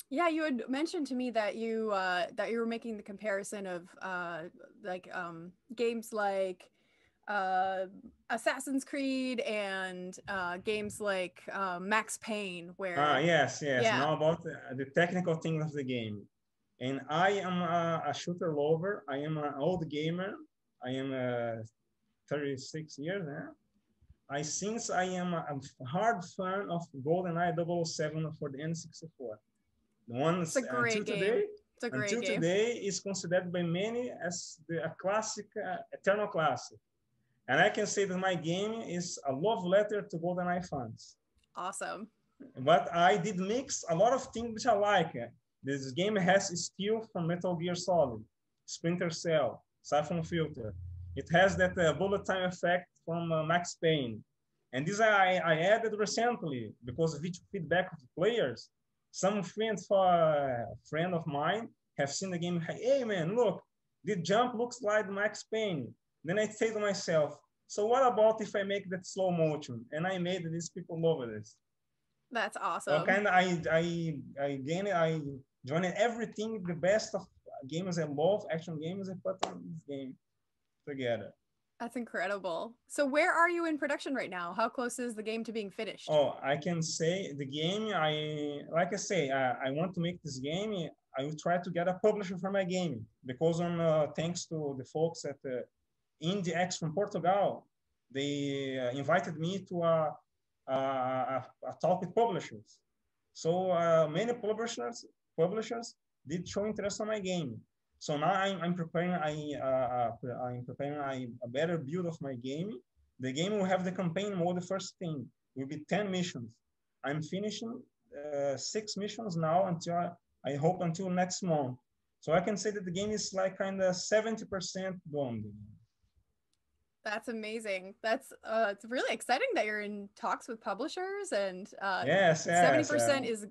Speaker 1: Yeah, you had mentioned to me that you were making the comparison of games like Assassin's Creed and games like Max Payne, where
Speaker 15: yes. Yeah. Now about the technical things of the game. And I am a shooter lover. I am an old gamer. I am 36 years now. Since I am a hard fan of GoldenEye 007 for the N64. The one
Speaker 1: it's a great game. It's a great game.
Speaker 15: Until today is considered by many as a classic, eternal classic. And I can say that my game is a love letter to GoldenEye fans.
Speaker 1: Awesome.
Speaker 15: But I did mix a lot of things which I like. This game has steel from Metal Gear Solid, Splinter Cell, Siphon Filter. It has that bullet time effect from Max Payne. And this I added recently because of feedback of the players. Some friends for a friend of mine have seen the game. Hey man, look, the jump looks like Max Payne. Then I say to myself, so what about if I make that slow motion? And I made these people love this.
Speaker 1: That's awesome.
Speaker 15: So kind of I joined everything, the best of games I love, action games, I put in this game together.
Speaker 1: That's incredible. So where are you in production right now? How close is the game to being finished?
Speaker 15: Oh, I can say the game, I want to make this game. I will try to get a publisher for my game because thanks to the folks at IndieX from Portugal, they invited me to a talk with publishers. So many publishers did show interest in my game. So now I'm preparing a better build of my game. The game will have the campaign mode. The first thing will be 10 missions. I'm finishing 6 missions now until I hope until next month. So I can say that the game is like kind of 70% done.
Speaker 1: That's amazing. That's it's really exciting that you're in talks with publishers, and 70% is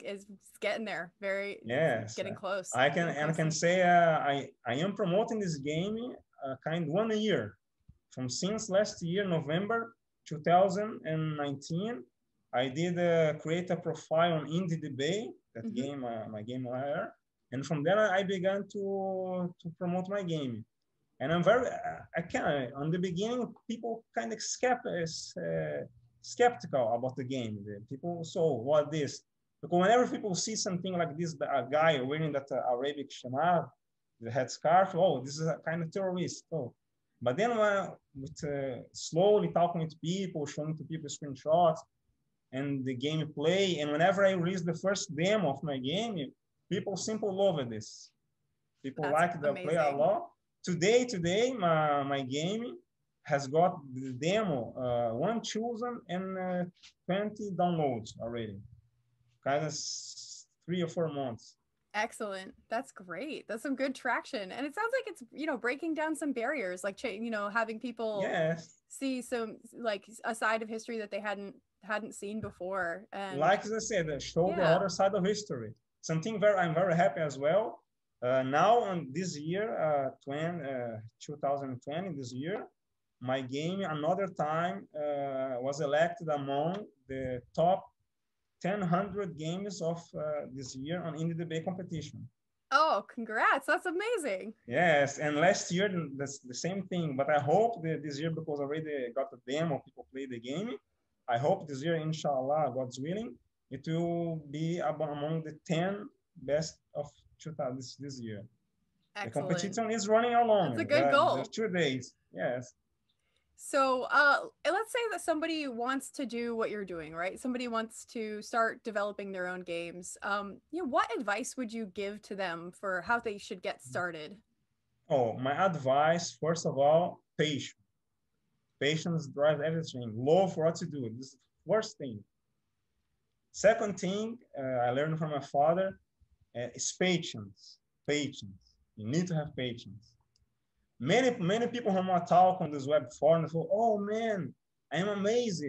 Speaker 1: getting there. Getting close.
Speaker 15: I can say I am promoting this game kind 1 year since last year November 2019. I did create a profile on IndieDB, that game, my game layer, and from there I began to promote my game. And I'm on the beginning, people kind of skeptical about the game. People, so what this? Because whenever people see something like this, a guy wearing that Arabic shamar, the headscarf, oh, this is a kind of terrorist. Oh. But then slowly talking to people, showing to people screenshots and the gameplay, and whenever I release the first demo of my game, people simply love this. People like the play a lot. Today, my game has got the demo 1 chosen and 20 downloads already. Kind of 3 or 4 months.
Speaker 1: Excellent. That's great. That's some good traction, and it sounds like it's breaking down some barriers, like having people see some like a side of history that they hadn't seen before. And
Speaker 15: like I said, show the other side of history. Something I'm very happy as well. Now on this year, 2020, this year, my game another time was elected among the top 100 games of this year on IndieDB competition.
Speaker 1: Oh, congrats. That's amazing.
Speaker 15: Yes, and last year, that's the same thing. But I hope that this year, because I already got the demo, people play the game, I hope this year, inshallah, God's willing, it will be among the 10 best of this year. Excellent. The competition is running along.
Speaker 1: That's a good goal.
Speaker 15: There's 2 days. Yes.
Speaker 1: So let's say that somebody wants to do what you're doing, right? Somebody wants to start developing their own games. What advice would you give to them for how they should get started?
Speaker 15: Oh, my advice, first of all, patience. Patience drives everything. Love what you do. This is the first thing. Second thing I learned from my father is patience. Patience. You need to have patience. Many people who are talk on this web forum, say, oh man, I'm amazed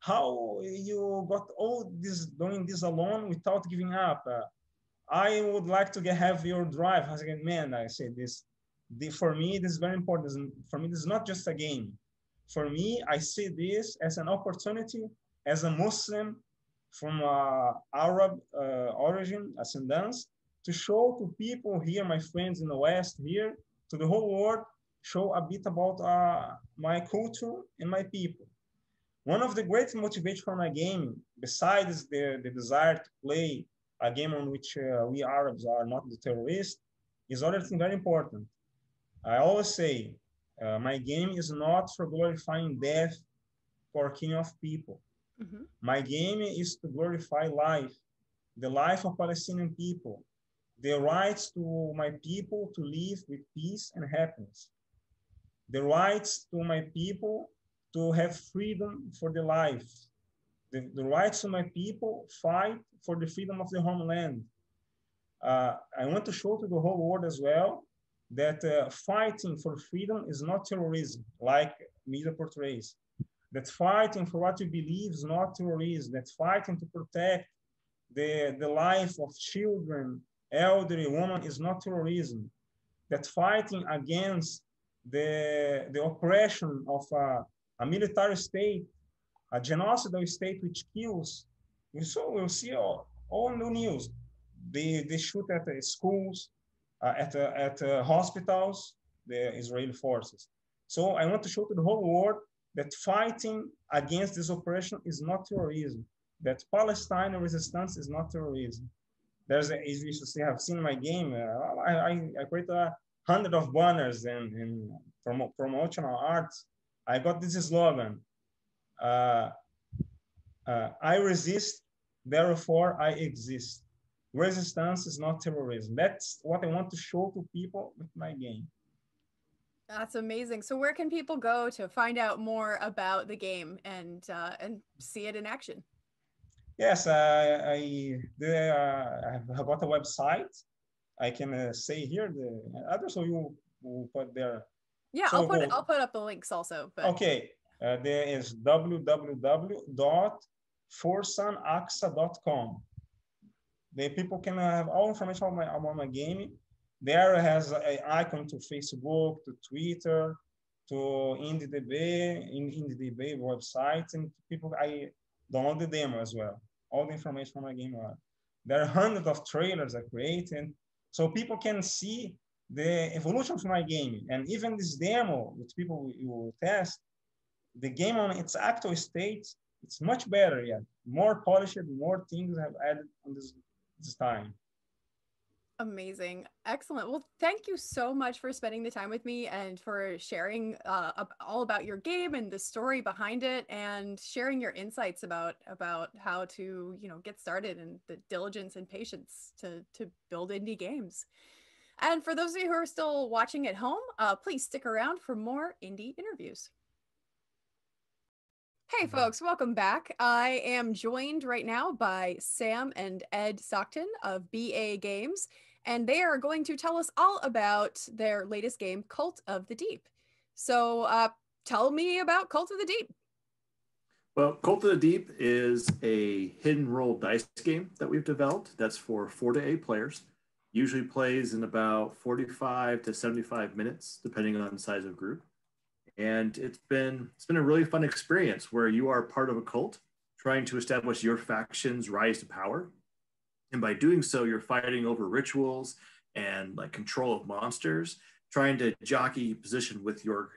Speaker 15: how you got all this doing this alone without giving up. I would like to have your drive. I said, man, I say this. For me, this is very important. For me, this is not just a game. For me, I see this as an opportunity as a Muslim from Arab origin, ascendance, to show to people here, my friends in the West here, to the whole world, show a bit about my culture and my people. One of the great motivations for my game, besides the desire to play a game on which we Arabs are not the terrorists, is other thing very important. I always say, my game is not for glorifying death or killing of people. Mm-hmm. My game is to glorify life, the life of Palestinian people, the rights to my people to live with peace and happiness, the rights to my people to have freedom for their life, the rights to my people fight for the freedom of the homeland. I want to show to the whole world as well that fighting for freedom is not terrorism, like media portrays. That fighting for what you believe is not terrorism. That fighting to protect the life of children, elderly, women is not terrorism. That fighting against the oppression of a military state, a genocidal state which kills we'll see all the news. They shoot at the schools, at hospitals, the Israeli forces. So I want to show to the whole world that fighting against this oppression is not terrorism. That Palestine resistance is not terrorism. As you have seen my game, I created 100 of banners and promotional arts. I got this slogan: I resist, therefore I exist. Resistance is not terrorism. That's what I want to show to people with my game.
Speaker 1: That's amazing. So where can people go to find out more about the game and see it in action?
Speaker 15: Yes, I got a website. I can say here the address, so you will put there.
Speaker 1: Yeah, so I'll put up the links also. But
Speaker 15: okay, there is www.forsanaxa.com. The people can have all information about my game. There has an icon to Facebook, to Twitter, to IndieDB websites, and people I download the demo as well. All the information from my game. There are hundreds of trailers I created, so people can see the evolution of my game. And even this demo, which people will test, the game on its actual state, it's much better yet. More polished, more things have added on this time.
Speaker 1: Amazing. Excellent. Well, thank you so much for spending the time with me and for sharing all about your game and the story behind it, and sharing your insights about how to, get started, and the diligence and patience to build indie games. And for those of you who are still watching at home, please stick around for more indie interviews. Hey folks, welcome back. I am joined right now by Sam and Ed Stockton of BA Games, and they are going to tell us all about their latest game, Cult of the Deep. So tell me about Cult of the Deep.
Speaker 16: Well, Cult of the Deep is a hidden roll dice game that we've developed that's for 4 to 8 players. Usually plays in about 45 to 75 minutes, depending on the size of group. And it's been a really fun experience where you are part of a cult trying to establish your faction's rise to power. And by doing so, you're fighting over rituals and like control of monsters, trying to jockey position with your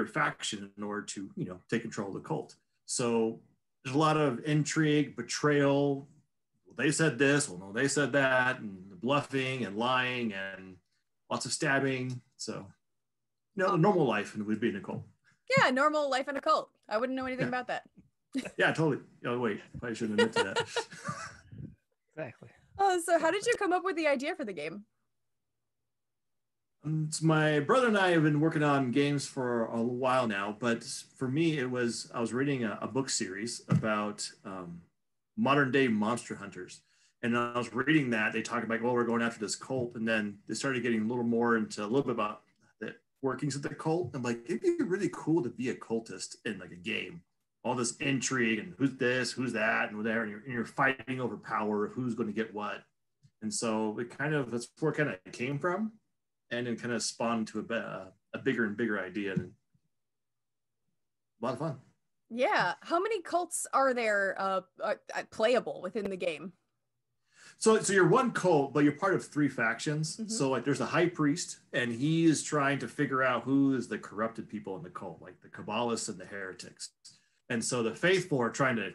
Speaker 16: faction in order to, take control of the cult. So there's a lot of intrigue, betrayal. Well, they said this, well, no, they said that, and bluffing and lying and lots of stabbing. So normal life and would be in a cult.
Speaker 1: Yeah, normal life in a cult. I wouldn't know anything about that.
Speaker 16: Yeah, totally. Oh, wait, I shouldn't admit to that.
Speaker 17: Exactly.
Speaker 1: Oh, so how did you come up with the idea for the game?
Speaker 16: It's my brother and I have been working on games for a while now, but for me, I was reading a book series about modern day monster hunters. And I was reading that, they talked about, well, we're going after this cult. And then they started getting a little more into a little bit about the workings of the cult. I'm like, it'd be really cool to be a cultist in like a game. All this intrigue and who's this, who's that, and there, and you're fighting over power of who's going to get what. And so that's where it kind of came from. And it kind of spawned to a bigger and bigger idea. And a lot of fun.
Speaker 1: Yeah. How many cults are there playable within the game?
Speaker 16: So you're one cult, but you're part of 3 factions. Mm-hmm. So like there's a high priest, and he is trying to figure out who is the corrupted people in the cult, like the Kabbalists and the heretics. And so the faithful are trying to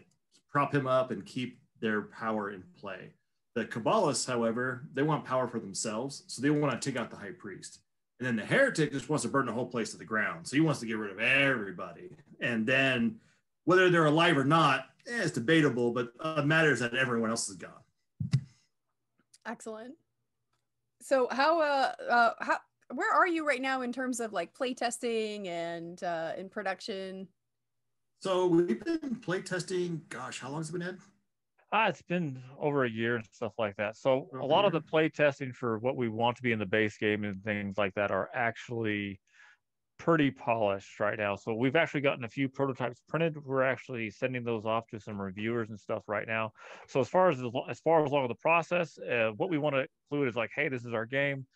Speaker 16: prop him up and keep their power in play. The Kabbalists, however, they want power for themselves, so they want to take out the high priest. And then the heretic just wants to burn the whole place to the ground. So he wants to get rid of everybody. And then whether they're alive or not, it's debatable, but it matters that everyone else is gone.
Speaker 1: Excellent. So where are you right now in terms of like play testing and in production?
Speaker 16: So we've been play testing, gosh, how long has it been, Ed?
Speaker 17: It's been over a year and stuff like that. So a lot of the play testing for what we want to be in the base game and things like that are actually pretty polished right now. So we've actually gotten a few prototypes printed. We're actually sending those off to some reviewers and stuff right now. So as far as along the process, what we want to include is like, hey, this is our game.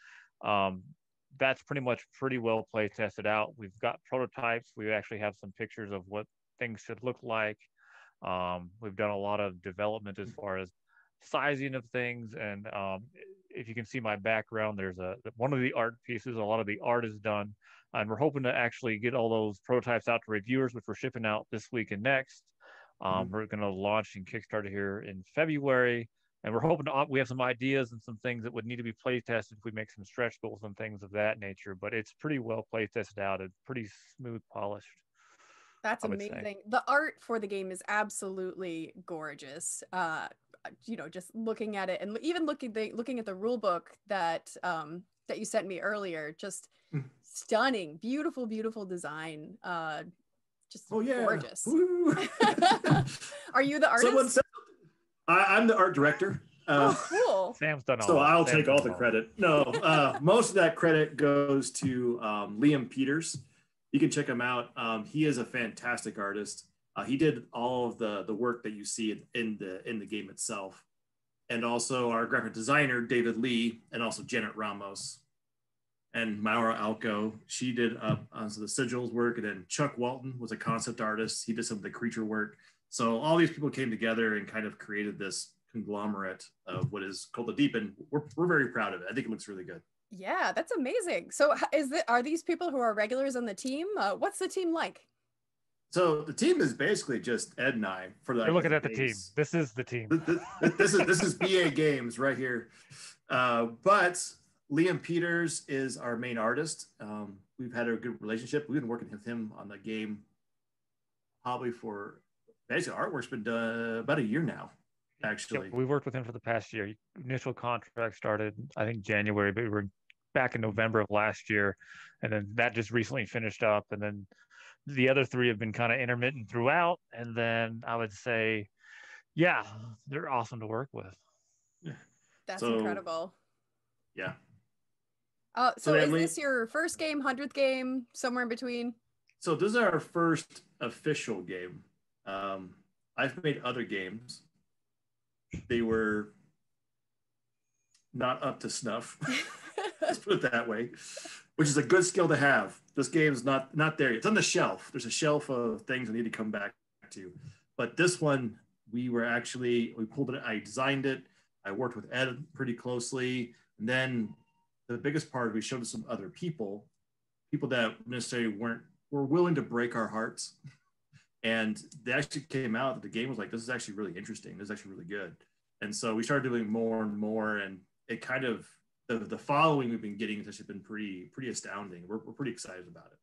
Speaker 17: That's pretty well play tested out. We've got prototypes. We actually have some pictures of what things should look like. We've done a lot of development as far as sizing of things, and if you can see my background, there's one of the art pieces. A lot of the art is done, and we're hoping to actually get all those prototypes out to reviewers, which we're shipping out this week and next. We're going to launch in Kickstarter here in February, and we're hoping we have some ideas and some things that would need to be play tested if we make some stretch goals and things of that nature. But it's pretty well play tested out and pretty smooth polished.
Speaker 1: That's amazing. The art for the game is absolutely gorgeous. You know, just looking at it, and even looking at the rule book that that you sent me earlier, just stunning, beautiful, beautiful design. Just gorgeous. Are you the artist?
Speaker 16: I'm the art director.
Speaker 1: Cool.
Speaker 17: Sam's done all
Speaker 16: so
Speaker 17: that.
Speaker 16: I'll take all the credit. No, most of that credit goes to Liam Peters. You can check him out. He is a fantastic artist. He did all of the work that you see in the game itself, and also our graphic designer David Lee, and also Janet Ramos, and Maura Alco. She did so the sigils work, and then Chuck Walton was a concept artist. He did some of the creature work. So all these people came together and kind of created this conglomerate of what is called the Deep, and we're very proud of it. I think it looks really good.
Speaker 1: Yeah, that's amazing. So are these people who are regulars on the team? What's the team like?
Speaker 16: So the team is basically just Ed and I.
Speaker 17: You're looking at the team. This is the team.
Speaker 16: This is BA Games right here. But Liam Peters is our main artist. We've had a good relationship. We've been working with him on the game probably for basically artwork's been done about a year now. Actually,
Speaker 17: we worked with him for the past year. Initial contract started, I think, January, but we were back in November of last year, and then that just recently finished up, and then the other three have been kind of intermittent throughout. And then I would say, yeah, they're awesome to work with.
Speaker 1: That's incredible.
Speaker 16: Yeah.
Speaker 1: So is this your first game, 100th game, somewhere in between?
Speaker 16: So this is our first official game. I've made other games. They were not up to snuff. Let's put it that way, which is a good skill to have. This game's not there yet. It's on the shelf. There's a shelf of things I need to come back to. But this one, we pulled it. I designed it. I worked with Ed pretty closely. And then the biggest part, we showed it to some other people that necessarily were willing to break our hearts. And they actually came out that the game was like, this is actually really interesting. This is actually really good. And so we started doing more and more, and it kind of, the following we've been getting has actually been pretty astounding. We're pretty excited about it.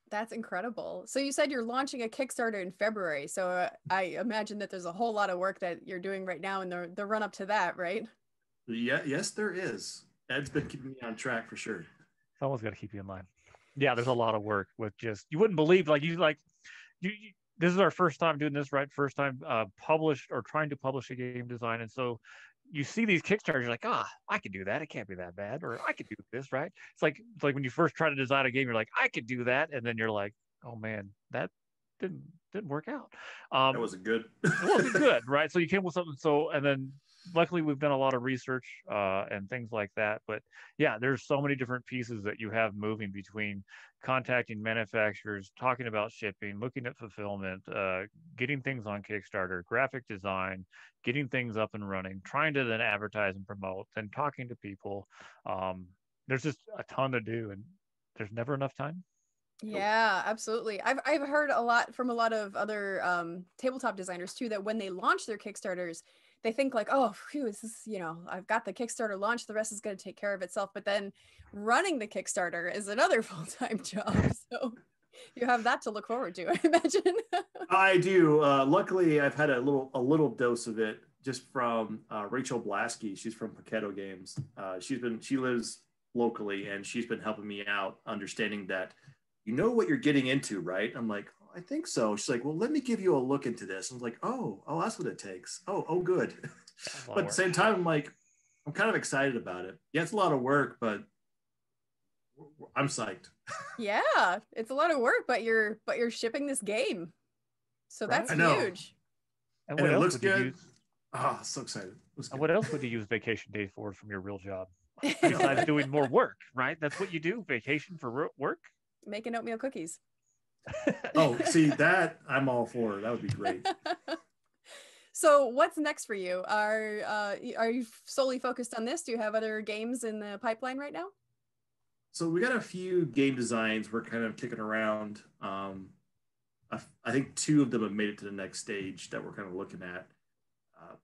Speaker 1: That's incredible. So you said you're launching a Kickstarter in February. So I imagine that there's a whole lot of work that you're doing right now in the run up to that, right?
Speaker 16: Yeah, yes, there is. Ed's been keeping me on track for sure.
Speaker 17: Someone's got to keep you in line. Yeah, there's a lot of work with you wouldn't believe, this is our first time doing this, right? First time published or trying to publish a game design. And so you see these Kickstarters, you're like, I could do that. It can't be that bad. Or I could do this, right? It's like when you first try to design a game, you're like, I could do that. And then you're like, oh man, that didn't work out.
Speaker 16: That wasn't good.
Speaker 17: It wasn't good, right? So you came with something. And then luckily we've done a lot of research and things like that. But yeah, there's so many different pieces that you have moving between contacting manufacturers, talking about shipping, looking at fulfillment, getting things on Kickstarter, graphic design, getting things up and running, trying to then advertise and promote, then talking to people. There's just a ton to do, and there's never enough time.
Speaker 1: Yeah, absolutely. I've heard a lot from a lot of other tabletop designers too, that when they launch their Kickstarters, they think like, oh, phew, this is, I've got the Kickstarter launched, the rest is going to take care of itself. But then running the Kickstarter is another full-time job. So you have that to look forward to, I imagine.
Speaker 16: I do. Luckily, I've had a little dose of it just from Rachel Blasky. She's from Paketo Games. She lives locally, and she's been helping me out understanding that you know what you're getting into, right? I'm like, I think so. She's like, well, let me give you a look into this. I was like, oh, that's what it takes. Oh, good. But at the same time, I'm like, I'm kind of excited about it. Yeah, it's a lot of work, but I'm psyched.
Speaker 1: Yeah, it's a lot of work, but you're shipping this game, so that's huge.
Speaker 16: And it looks good. Oh, so excited.
Speaker 17: What else would you use vacation days for from your real job? Besides doing more work, right? That's what you do. Vacation for work.
Speaker 1: Making oatmeal cookies.
Speaker 16: Oh, see that I'm all for. That would be great.
Speaker 1: So what's next for you? Are you solely focused on this? Do you have other games in the pipeline right now?
Speaker 16: So we got a few game designs we're kind of kicking around. I think 2 of them have made it to the next stage that we're kind of looking at.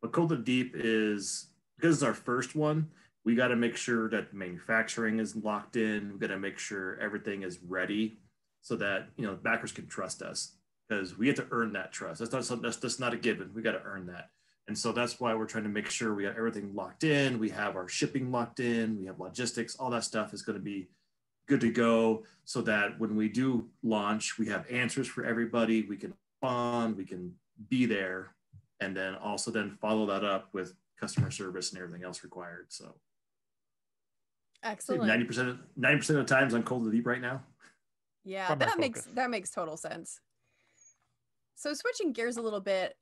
Speaker 16: But Cold to Deep is, because it's our first one, we got to make sure that manufacturing is locked in. We got to make sure everything is ready so that, you know, backers can trust us, because we have to earn that trust. That's not a given. We got to earn that. And so that's why we're trying to make sure we got everything locked in. We have our shipping locked in. We have logistics. All that stuff is going to be good to go, so that when we do launch, we have answers for everybody. We can respond, we can be there, and then also then follow that up with customer service and everything else required. So
Speaker 1: excellent.
Speaker 16: 90% of the times I'm Cold to Deep right now.
Speaker 1: Yeah, that makes total sense. So switching gears a little bit,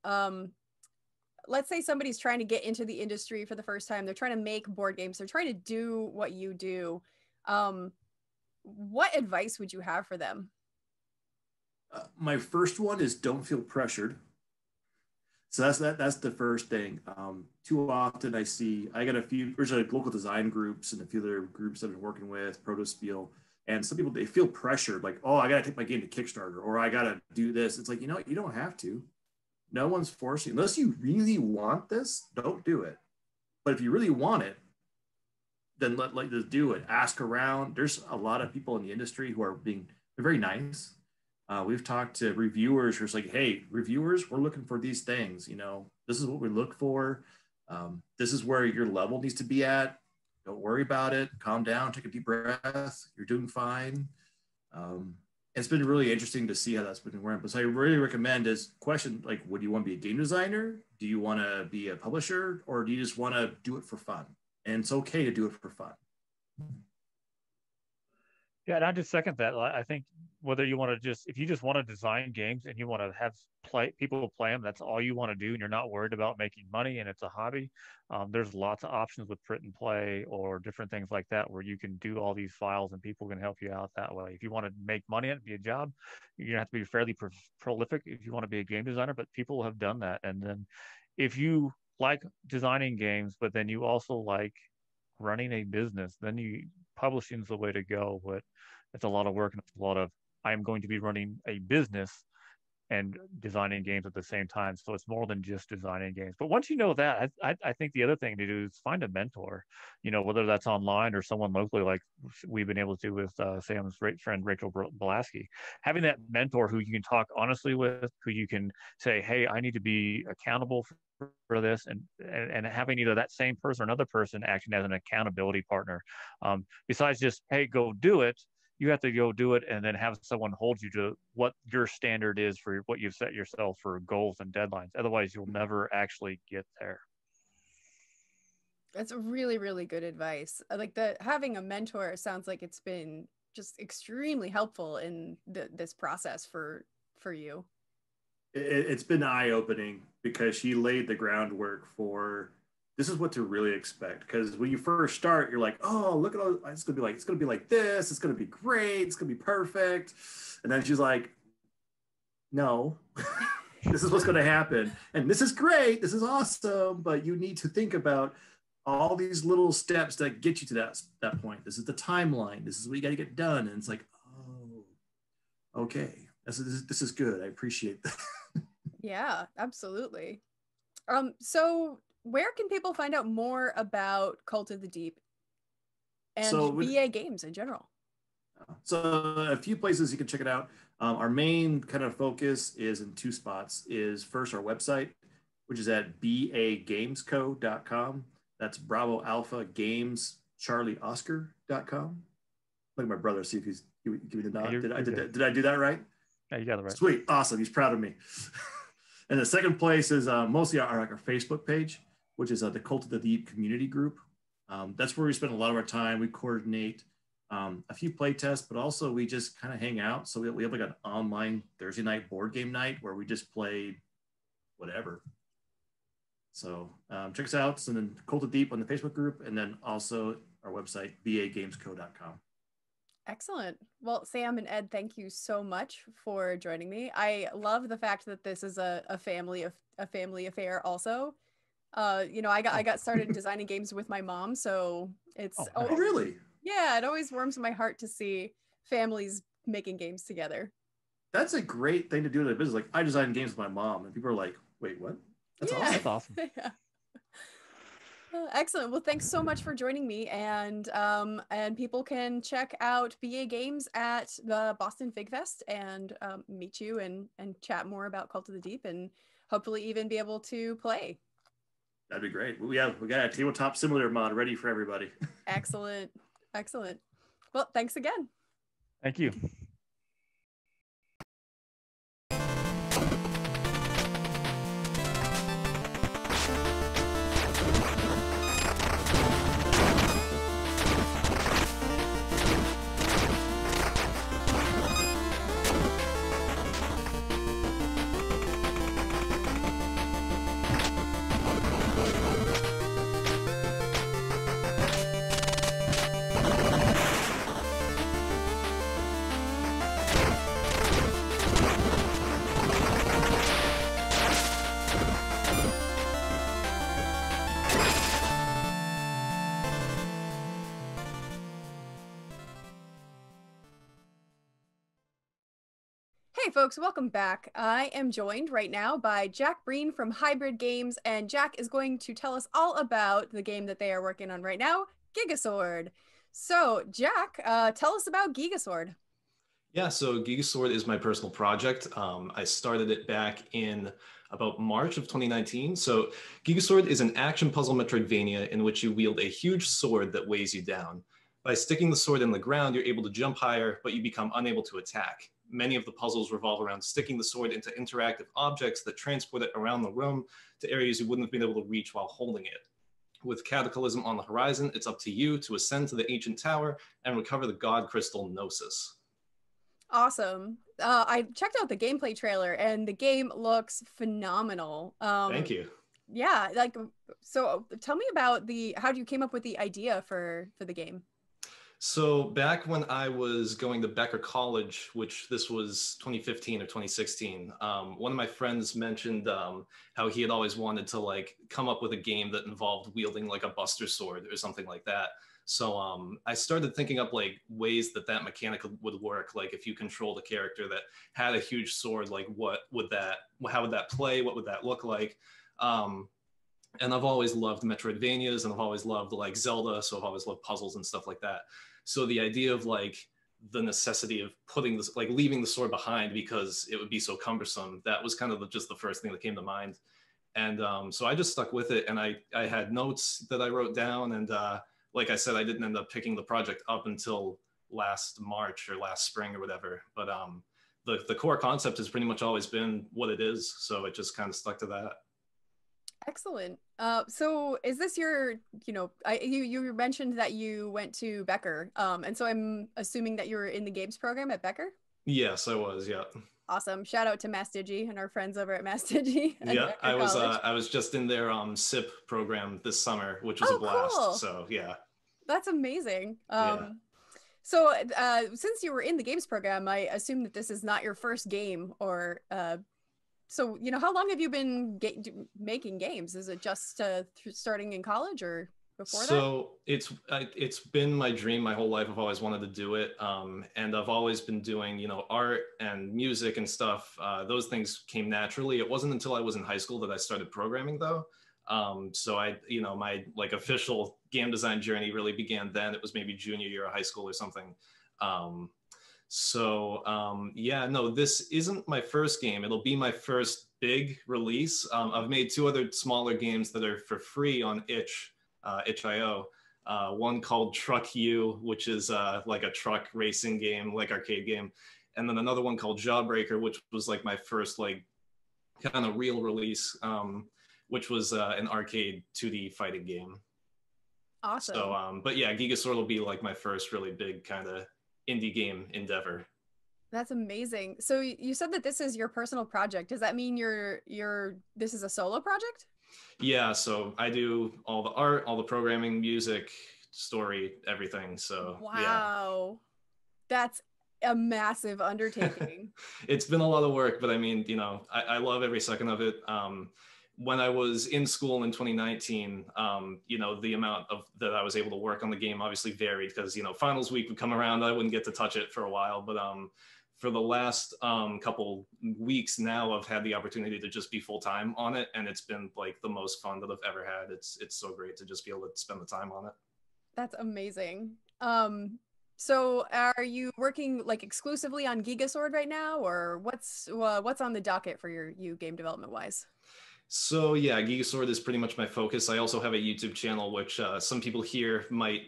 Speaker 1: let's say somebody's trying to get into the industry for the first time. They're trying to make board games. They're trying to do what you do. What advice would you have for them?
Speaker 16: My first one is don't feel pressured. So that's the first thing. Too often I got a few, there's like local design groups and a few other groups I've been working with, Protospiel, and some people, they feel pressured, like, oh, I got to take my game to Kickstarter, or I got to do this. It's like, you know, you don't have to. No one's forcing, unless you really want this, don't do it. But if you really want it, then just do it. Ask around. There's a lot of people in the industry who are they're very nice. We've talked to reviewers who's like, hey, reviewers, we're looking for these things. You know, this is what we look for. This is where your level needs to be at. Don't worry about it. Calm down. Take a deep breath. You're doing fine. It's been really interesting to see how that's been going. But so I really recommend is question like, would you want to be a game designer? Do you want to be a publisher? Or do you just want to do it for fun? And it's okay to do it for fun.
Speaker 17: Yeah, and I just second that. I think whether you want to if you just want to design games and you want to have people play them, that's all you want to do, and you're not worried about making money and it's a hobby. There's lots of options with print and play or different things like that where you can do all these files and people can help you out that way. If you want to make money and be a job, you're gonna have to be fairly prolific if you want to be a game designer, but people have done that. And then if you like designing games, but then you also like running a business, then publishing is the way to go. But it's a lot of work, and it's a lot of, I'm going to be running a business and designing games at the same time. So it's more than just designing games. But once you know that, I think the other thing to do is find a mentor, you know, whether that's online or someone locally, like we've been able to do with Sam's friend, Rachel Blasky. Having that mentor who you can talk honestly with, who you can say, hey, I need to be accountable for this, and having either that same person or another person acting as an accountability partner. Besides just, hey, go do it, you have to go do it and then have someone hold you to what your standard is for what you've set yourself for goals and deadlines. Otherwise, you'll never actually get there.
Speaker 1: That's really, really good advice. Like having a mentor sounds like it's been just extremely helpful in this process for you.
Speaker 16: It's been eye-opening because she laid the groundwork for this is what to really expect. Because when you first start, you're like, oh, look at all, it's gonna be like this, it's gonna be great, it's gonna be perfect. And then she's like, no, this is what's gonna happen. And this is great, this is awesome, but you need to think about all these little steps that get you to that point. This is the timeline, this is what you gotta get done. And it's like, oh, okay, this is good, I appreciate that.
Speaker 1: Yeah, absolutely. So where can people find out more about Cult of the Deep and BA games in general?
Speaker 16: So a few places you can check it out. Our main kind of focus is in 2 spots. Is first our website, which is at bagamesco.com. That's Bravo Alpha Games Charlie Oscar.com. Look at my brother, see if he's give me the nod. Did I do that right?
Speaker 17: Yeah, you got it right.
Speaker 16: Sweet, awesome. He's proud of me. And the second place is mostly our Facebook page, which is the Cult of the Deep community group. That's where we spend a lot of our time. We coordinate a few play tests, but also we just kind of hang out. So we have like an online Thursday night board game night where we just play whatever. So check us out. And then Cult of Deep on the Facebook group, and then also our website, bagamesco.com.
Speaker 1: Excellent. Well, Sam and Ed, thank you so much for joining me. I love the fact that this is a family affair also. You know, I got started designing games with my mom, so it's
Speaker 16: oh really?
Speaker 1: Yeah, it always warms my heart to see families making games together.
Speaker 16: That's a great thing to do in a business. Like, I design games with my mom, and people are like, wait, what? That's awesome.
Speaker 17: That's awesome.
Speaker 1: Yeah. Excellent. Well, thanks so much for joining me, and people can check out BA Games at the Boston Fig Fest and meet you and chat more about Cult of the Deep, and hopefully even be able to play.
Speaker 16: That'd be great. We got a tabletop simulator mod ready for everybody.
Speaker 1: Excellent. Excellent. Well, thanks again.
Speaker 17: Thank you.
Speaker 1: Hey folks, welcome back. I am joined right now by Jack Breen from Hybrid Games, and Jack is going to tell us all about the game that they are working on right now, Gigasword. So Jack, tell us about Gigasword.
Speaker 18: Yeah, so Gigasword is my personal project. I started it back in about March of 2019. So Gigasword is an action puzzle Metroidvania in which you wield a huge sword that weighs you down. By sticking the sword in the ground, you're able to jump higher, but you become unable to attack. Many of the puzzles revolve around sticking the sword into interactive objects that transport it around the room to areas you wouldn't have been able to reach while holding it. With Cataclysm on the horizon, it's up to you to ascend to the ancient tower and recover the god crystal Gnosis.
Speaker 1: Awesome. I checked out the gameplay trailer and the game looks phenomenal.
Speaker 18: Thank you.
Speaker 1: Yeah, like, so tell me about how you came up with the idea for the game.
Speaker 18: So back when I was going to Becker College, which this was 2015 or 2016, one of my friends mentioned how he had always wanted to like come up with a game that involved wielding like a Buster Sword or something like that. So I started thinking up like ways that mechanic would work. Like if you controlled a character that had a huge sword, like how would that play? What would that look like? And I've always loved Metroidvanias, and I've always loved like Zelda, so I've always loved puzzles and stuff like that. So the idea of like the necessity of putting this, like leaving the sword behind because it would be so cumbersome, that was kind of just the first thing that came to mind. And so I just stuck with it, and I had notes that I wrote down, and like I said, I didn't end up picking the project up until last March or last spring or whatever. But the core concept has pretty much always been what it is, so it just kind of stuck to that.
Speaker 1: Excellent. So is this your, you mentioned that you went to Becker, and so I'm assuming that you were in the games program at Becker?
Speaker 18: Yes, I was, yeah.
Speaker 1: Awesome. Shout out to Mass Digi and our friends over at Mass Digi.
Speaker 18: Yeah, I was just in their SIP program this summer, which was a blast. Cool. So yeah.
Speaker 1: That's amazing.
Speaker 18: Yeah.
Speaker 1: So since you were in the games program, I assume that this is not your first game, or so, how long have you been making games? Is it just starting in college or before that?
Speaker 18: So it's been my dream my whole life. I've always wanted to do it. And I've always been doing, art and music and stuff. Those things came naturally. It wasn't until I was in high school that I started programming though. So my like official game design journey really began then. It was maybe junior year of high school or something. Yeah, no, this isn't my first game. It'll be my first big release. I've made two other smaller games that are for free on itch.io. One called Truck U, which is like a truck racing game, like arcade game. And then another one called Jawbreaker, which was like my first like kind of real release, which was an arcade 2D fighting game.
Speaker 1: Awesome.
Speaker 18: So, but yeah, Gigasword will be like my first really big kind of indie game endeavor.
Speaker 1: That's amazing. So you said that this is your personal project. Does that mean this is a solo project?
Speaker 18: Yeah, so I do all the art, all the programming, music, story, everything. So
Speaker 1: wow. That's a massive undertaking.
Speaker 18: It's been a lot of work, but I mean, I love every second of it. When I was in school in 2019, the amount that I was able to work on the game obviously varied because, finals week would come around, I wouldn't get to touch it for a while. But for the last couple weeks now, I've had the opportunity to just be full-time on it. And it's been like the most fun that I've ever had. It's so great to just be able to spend the time on it.
Speaker 1: That's amazing. So are you working like exclusively on Gigasword right now, or what's on the docket for you game development wise?
Speaker 18: So yeah, Gigasword is pretty much my focus. I also have a YouTube channel, which some people here might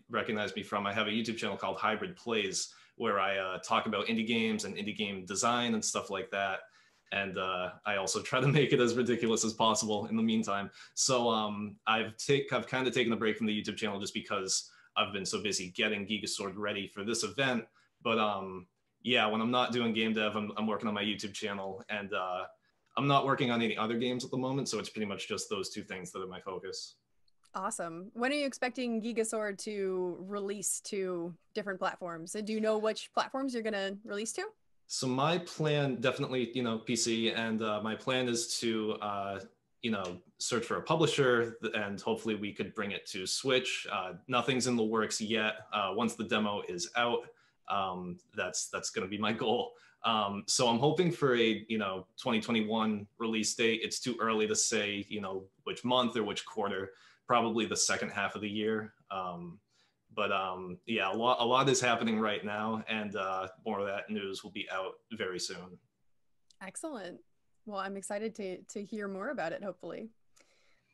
Speaker 18: recognize me from. I have a YouTube channel called Hybrid Plays, where I talk about indie games and indie game design and stuff like that. And I also try to make it as ridiculous as possible in the meantime. So I've kind of taken a break from the YouTube channel just because I've been so busy getting Gigasword ready for this event. But yeah, when I'm not doing game dev, I'm working on my YouTube channel, and I'm not working on any other games at the moment. So it's pretty much just those two things that are my focus.
Speaker 1: Awesome. When are you expecting Gigasword to release to different platforms? And do you know which platforms you're going to release to?
Speaker 18: So my plan, definitely, PC, and my plan is to, search for a publisher, and hopefully we could bring it to Switch. Nothing's in the works yet. Once the demo is out, that's going to be my goal. So I'm hoping for a, 2021 release date. It's too early to say, which month or which quarter, probably the second half of the year. Yeah, a lot is happening right now, and more of that news will be out very soon.
Speaker 1: Excellent. Well, I'm excited to hear more about it, hopefully.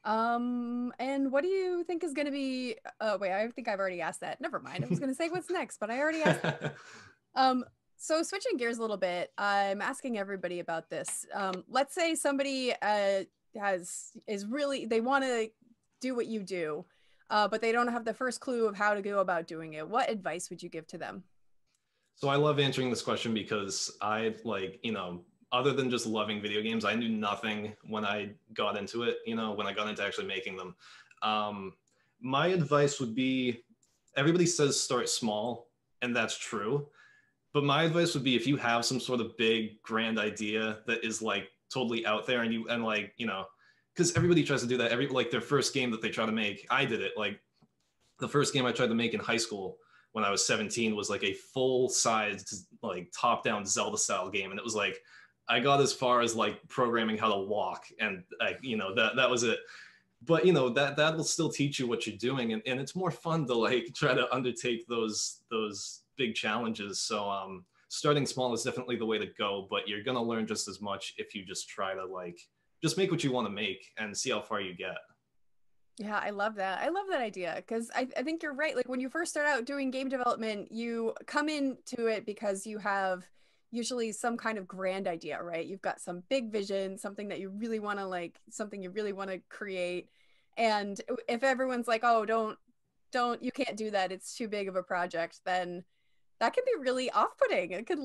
Speaker 1: And what do you think is going to be, wait, I think I've already asked that. Never mind. I was going to say what's next, but I already asked that. So switching gears a little bit, I'm asking everybody about this. Let's say somebody they want to do what you do, but they don't have the first clue of how to go about doing it. What advice would you give to them?
Speaker 18: So I love answering this question because other than just loving video games, I knew nothing when I got into it, when I got into actually making them. My advice would be, everybody says start small, and that's true. But my advice would be, if you have some sort of big grand idea that is like totally out there, because everybody tries to do that. Their first game that they try to make, I did it. Like the first game I tried to make in high school when I was 17 was like a full-sized, like top-down Zelda style game. And it was like, I got as far as like programming how to walk, and that was it. But that will still teach you what you're doing, and it's more fun to like try to undertake those big challenges. So starting small is definitely the way to go, but you're gonna learn just as much if you just try to just make what you want to make and see how far you get.
Speaker 1: Yeah, I love that. I love that idea, because I think you're right. Like when you first start out doing game development, you come into it because you have usually some kind of grand idea, right? You've got some big vision, something that you really want to create. And if everyone's like, oh, don't, you can't do that, it's too big of a project, then that can be really off-putting. It could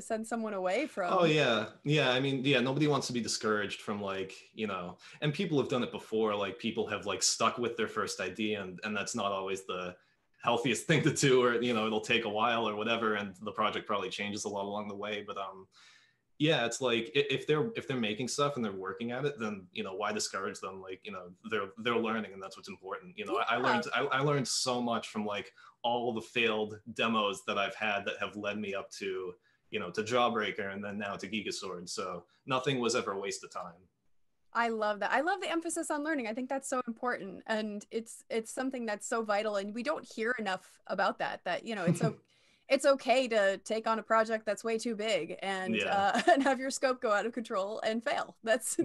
Speaker 1: send someone away from.
Speaker 18: Oh yeah. I mean, yeah, nobody wants to be discouraged from and people have done it before. Like people have stuck with their first idea, and that's not always the healthiest thing to do, or it'll take a while or whatever, and the project probably changes a lot along the way. But yeah, it's like if they're making stuff and they're working at it, then why discourage them? They're learning, and that's what's important.
Speaker 1: Yeah.
Speaker 18: I learned so much from all the failed demos that I've had that have led me up to to Jawbreaker, and then now to Gigasword. So nothing was ever a waste of time.
Speaker 1: I love that. I love the emphasis on learning. I think that's so important, and it's something that's so vital, and we don't hear enough about that it's okay to take on a project that's way too big and and have your scope go out of control and fail. That's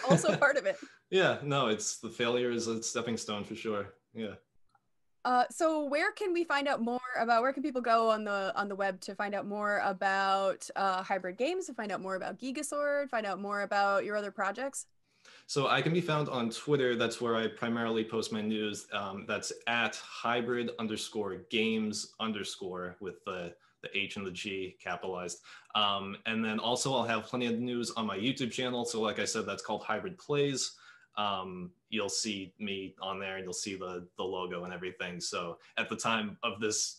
Speaker 1: also part of it.
Speaker 18: Yeah, no, it's the failure is a stepping stone for sure. Yeah.
Speaker 1: So where can we find out more about, where can people go on the web to find out more about Hybrid Games, to find out more about Gigasword, find out more about your other projects?
Speaker 18: So I can be found on Twitter. That's where I primarily post my news. That's at hybrid_games_ with the H and the G capitalized. And then also I'll have plenty of news on my YouTube channel. So like I said, that's called Hybrid Plays. You'll see me on there, and you'll see the logo and everything. So at the time of this,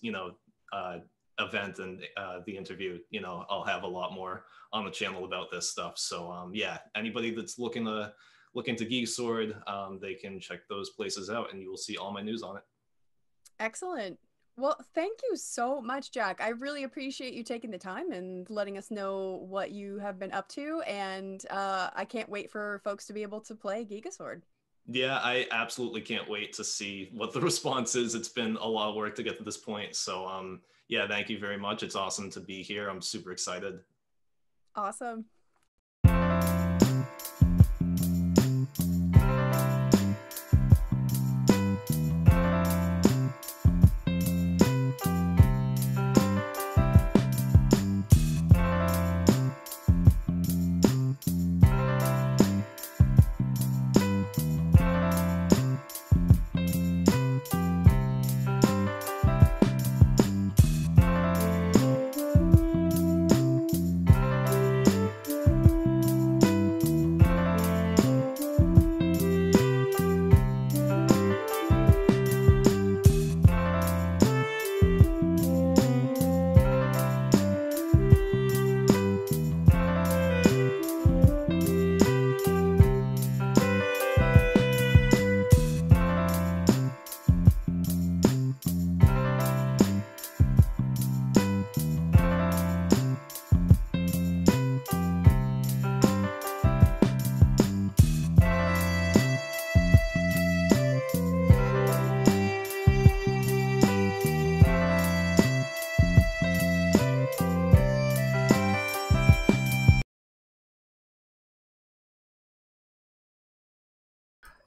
Speaker 18: event and the interview, you know, I'll have a lot more on the channel about this stuff. So yeah, anybody that's looking to Geek Sword, they can check those places out, and you will see all my news on it.
Speaker 1: Excellent. Well, thank you so much, Jack. I really appreciate you taking the time and letting us know what you have been up to, and I can't wait for folks to be able to play Gigasword.
Speaker 18: Yeah, I absolutely can't wait to see what the response is. It's been a lot of work to get to this point. So yeah, thank you very much. It's awesome to be here. I'm super excited.
Speaker 1: Awesome.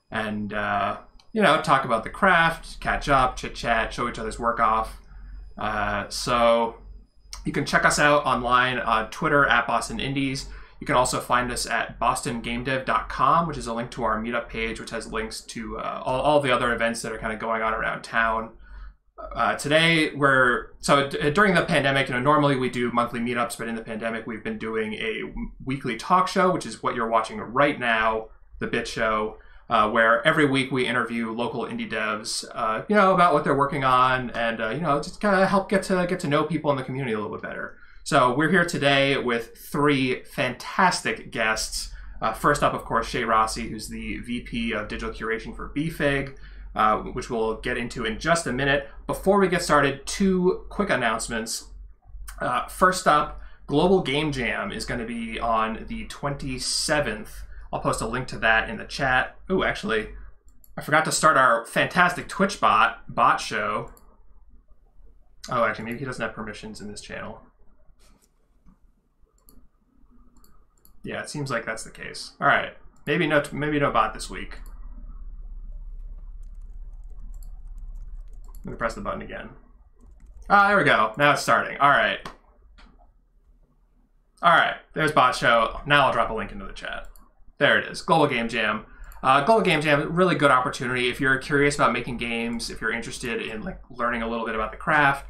Speaker 19: And, you know, talk about the craft, catch up, chit chat, show each other's work off. So you can check us out online on Twitter at Boston Indies. You can also find us at bostongamedev.com, which is a link to our meetup page, which has links to all the other events that are kind of going on around town. Today, during the pandemic, you know, normally we do monthly meetups, but in the pandemic, we've been doing a weekly talk show, which is what you're watching right now, the Bit Show. Where every week we interview local indie devs, you know, about what they're working on, and you know, just kind of help get to know people in the community a little bit better. So we're here today with 3 fantastic guests. First up, of course, Shay Rossi, who's the VP of Digital Curation for BFIG, which we'll get into in just a minute. Before we get started, 2 quick announcements. First up, Global Game Jam is going to be on the 27th. I'll post a link to that in the chat. Oh, actually, I forgot to start our fantastic Twitch bot show. Oh, actually, maybe he doesn't have permissions in this channel. Yeah, it seems like that's the case. All right, maybe no bot this week. I'm gonna press the button again. Ah, there we go. Now it's starting. All right. All right, there's bot show. Now I'll drop a link into the chat. There it is, Global Game Jam. Global Game Jam, really good opportunity. If you're curious about making games, if you're interested in like learning a little bit about the craft,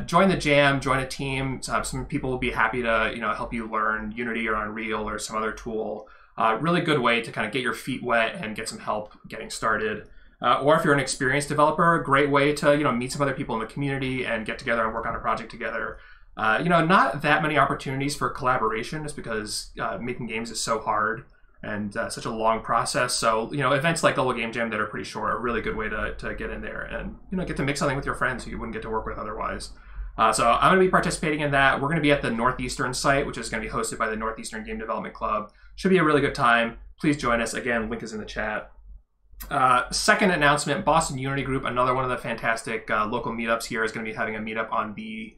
Speaker 19: join the jam, join a team. Some people will be happy to help you learn Unity or Unreal or some other tool. Really good way to kind of get your feet wet and get some help getting started. Or if you're an experienced developer, great way to meet some other people in the community and get together and work on a project together. Not that many opportunities for collaboration, just because making games is so hard and such a long process. So, events like Global Game Jam that are pretty short are a really good way to get in there and, get to make something with your friends who you wouldn't get to work with otherwise. So I'm going to be participating in that. We're going to be at the Northeastern site, which is going to be hosted by the Northeastern Game Development Club. Should be a really good time. Please join us. Again, link is in the chat. Second announcement, Boston Unity Group, another one of the fantastic local meetups here, is going to be having a meetup on the,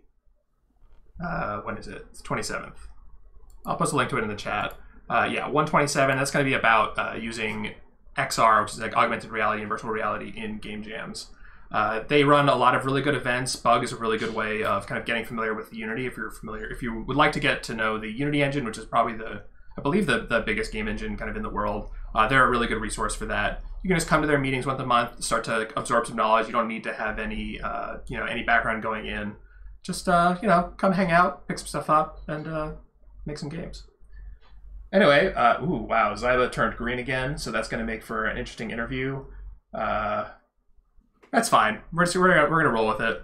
Speaker 19: when is it? It's 27th. I'll post a link to it in the chat. 127, that's going to be about using XR, which is like augmented reality and virtual reality in game jams. They run a lot of really good events. Bug is a really good way of kind of getting familiar with Unity if you would like to get to know the Unity engine, which is probably I believe the biggest game engine kind of in the world. They're a really good resource for that. You can just come to their meetings once a month, start to absorb some knowledge. You don't need to have any any background going in. Just come hang out, pick some stuff up, and make some games. Anyway, ooh, wow, Zyla turned green again, so that's going to make for an interesting interview. That's fine. We're gonna roll with it.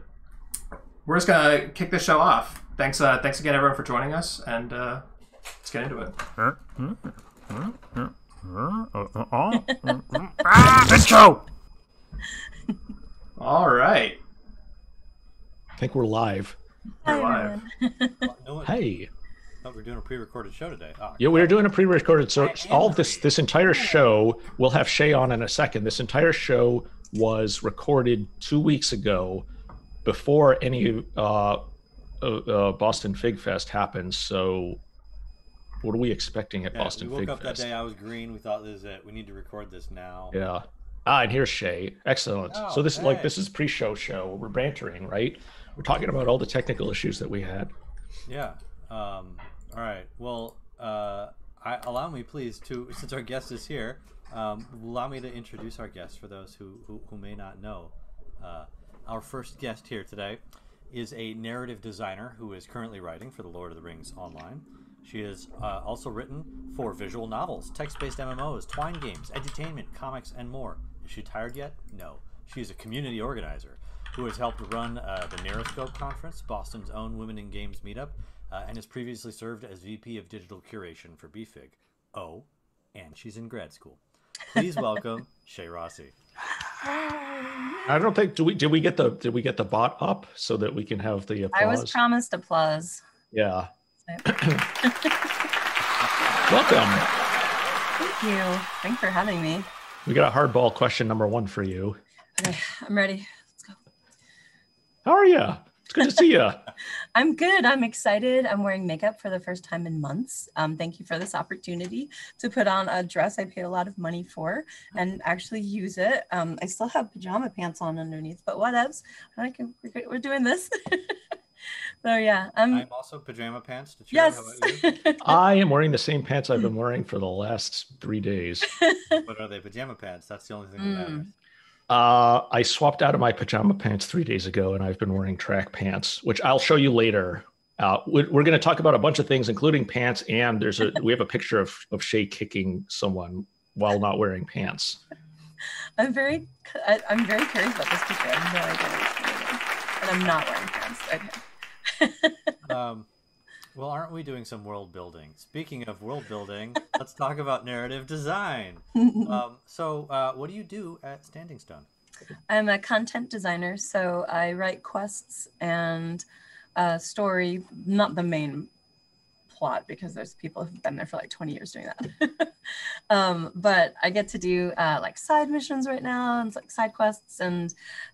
Speaker 19: we're just gonna kick this show off. Thanks again, everyone, for joining us, and let's get into it.
Speaker 6: Intro.
Speaker 19: All right.
Speaker 20: I think we're live.
Speaker 19: We're live.
Speaker 20: Hey.
Speaker 21: I thought we were doing a pre-recorded show today. Oh,
Speaker 20: Yeah, we're doing a pre-recorded. So all of this entire show, we'll have Shay on in a second. This entire show was recorded 2 weeks ago, before any Boston Fig Fest happened. So, what are we expecting at Boston Fig Fest?
Speaker 21: We woke up that day. I was green. We thought, this is it. We need to record this now.
Speaker 20: Yeah. And here's Shay. Excellent.
Speaker 21: Oh,
Speaker 20: so this
Speaker 21: hey.
Speaker 20: this is pre-show show. We're bantering, right? We're talking about all the technical issues that we had.
Speaker 21: Yeah. All right. Well, allow me, please, to, since our guest is here, allow me to introduce our guest for those who may not know. Our first guest here today is a narrative designer who is currently writing for the Lord of the Rings Online. She has also written for visual novels, text-based MMOs, twine games, edutainment, comics, and more. Is she tired yet? No. She is a community organizer who has helped run the Narroscope Conference, Boston's own Women in Games meetup, and has previously served as VP of Digital Curation for BFIG. Oh, and she's in grad school. Please welcome Shay Rossi.
Speaker 20: I don't think did we get the bot up so that we can have the applause?
Speaker 22: I was promised applause.
Speaker 20: Yeah.
Speaker 22: Welcome. Thank you. Thanks for having me.
Speaker 20: We got a hardball question number 1 for you.
Speaker 22: Okay, I'm ready. Let's go.
Speaker 20: How are you? It's good to see you.
Speaker 22: I'm good. I'm excited. I'm wearing makeup for the first time in months. Thank you for this opportunity to put on a dress I paid a lot of money for and actually use it. I still have pajama pants on underneath, but whatevs. We're doing this. So yeah, I'm
Speaker 21: also pajama pants.
Speaker 22: Yes.
Speaker 20: I am wearing the same pants I've been wearing for the last 3 days.
Speaker 21: But are they pajama pants? That's the only thing that matters.
Speaker 20: I swapped out of my pajama pants 3 days ago, and I've been wearing track pants, which I'll show you later. We're going to talk about a bunch of things, including pants, and we have a picture of Shay kicking someone while not wearing pants.
Speaker 22: I'm very curious about this picture. I have no idea what it's doing, and I'm not wearing pants. Okay.
Speaker 21: Well, aren't we doing some world building? Speaking of world building, let's talk about narrative design. So what do you do at Standing Stone?
Speaker 22: I'm a content designer, so I write quests and story, not the main plot, because there's people who've been there for like 20 years doing that. But I get to do like side missions right now, and like side quests and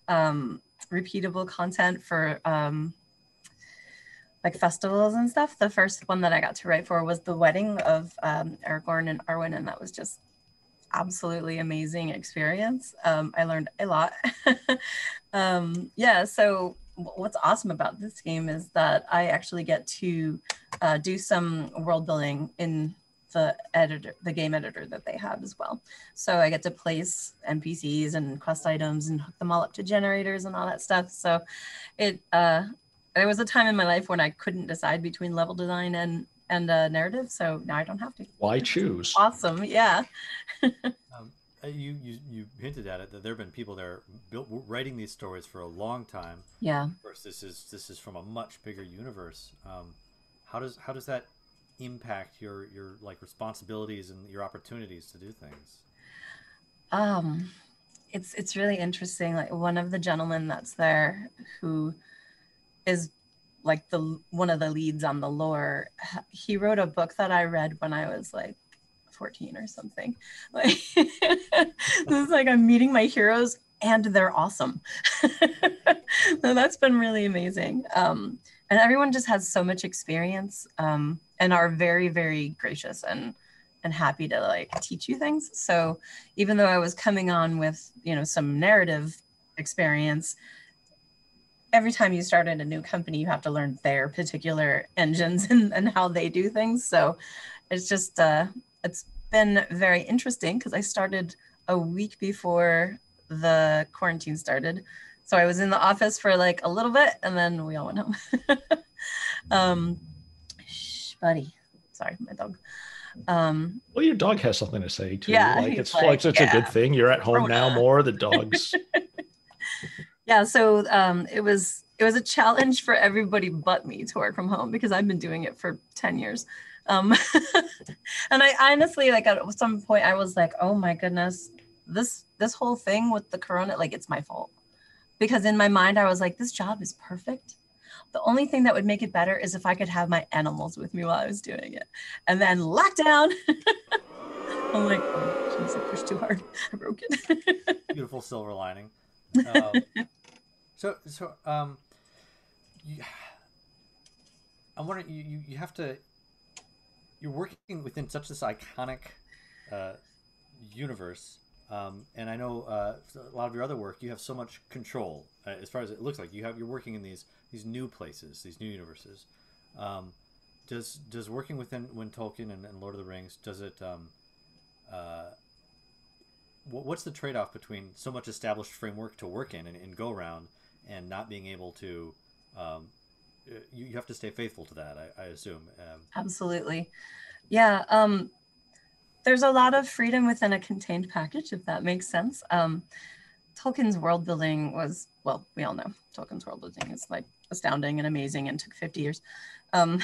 Speaker 22: repeatable content for like festivals and stuff. The first one that I got to write for was the wedding of Erik and Arun, and that was just absolutely amazing experience. I learned a lot. Yeah, so what's awesome about this game is that I actually get to do some world building in the game editor that they have as well. So I get to place NPCs and quest items and hook them all up to generators and all that stuff. So there was a time in my life when I couldn't decide between level design and narrative, so now I don't have to.
Speaker 20: Why choose?
Speaker 22: Awesome, yeah.
Speaker 21: You hinted at it that there have been people there writing these stories for a long time.
Speaker 22: Yeah.
Speaker 21: Of course, this is from a much bigger universe. How does that impact your like responsibilities and your opportunities to do things?
Speaker 22: It's really interesting. Like one of the gentlemen that's there who is like one of the leads on the lore, he wrote a book that I read when I was like 14 or something. Like this is like I'm meeting my heroes and they're awesome. So that's been really amazing. And everyone just has so much experience and are very, very gracious and happy to like teach you things. So even though I was coming on with, some narrative experience, every time you start in a new company, you have to learn their particular engines and how they do things. So it's just, it's been very interesting because I started a week before the quarantine started. So I was in the office for like a little bit and then we all went home. Shh, buddy. Sorry, my dog.
Speaker 20: Well, your dog has something to say too.
Speaker 22: Yeah,
Speaker 20: like it's like such a good thing. You're at home now more. The dogs.
Speaker 22: Yeah, so it was it was a challenge for everybody but me to work from home because I've been doing it for 10 years. And I honestly, like, at some point I was like, oh my goodness, this whole thing with the corona, like, it's my fault. Because in my mind, I was like, this job is perfect. The only thing that would make it better is if I could have my animals with me while I was doing it. And then lockdown. I'm like, oh, geez, I pushed too hard. I broke it.
Speaker 21: Beautiful silver lining. I'm wondering, you have to, you're working within such this iconic universe, and I know a lot of your other work, you have so much control as far as it looks like. You're working in these new places, these new universes. Does working within Tolkien and Lord of the Rings, does it what's the trade-off between so much established framework to work in and go around and not being able to you have to stay faithful to that, I assume.
Speaker 22: Absolutely. Yeah. There's a lot of freedom within a contained package, if that makes sense. Tolkien's world building was, well, we all know Tolkien's world building is like astounding and amazing and took 50 years. But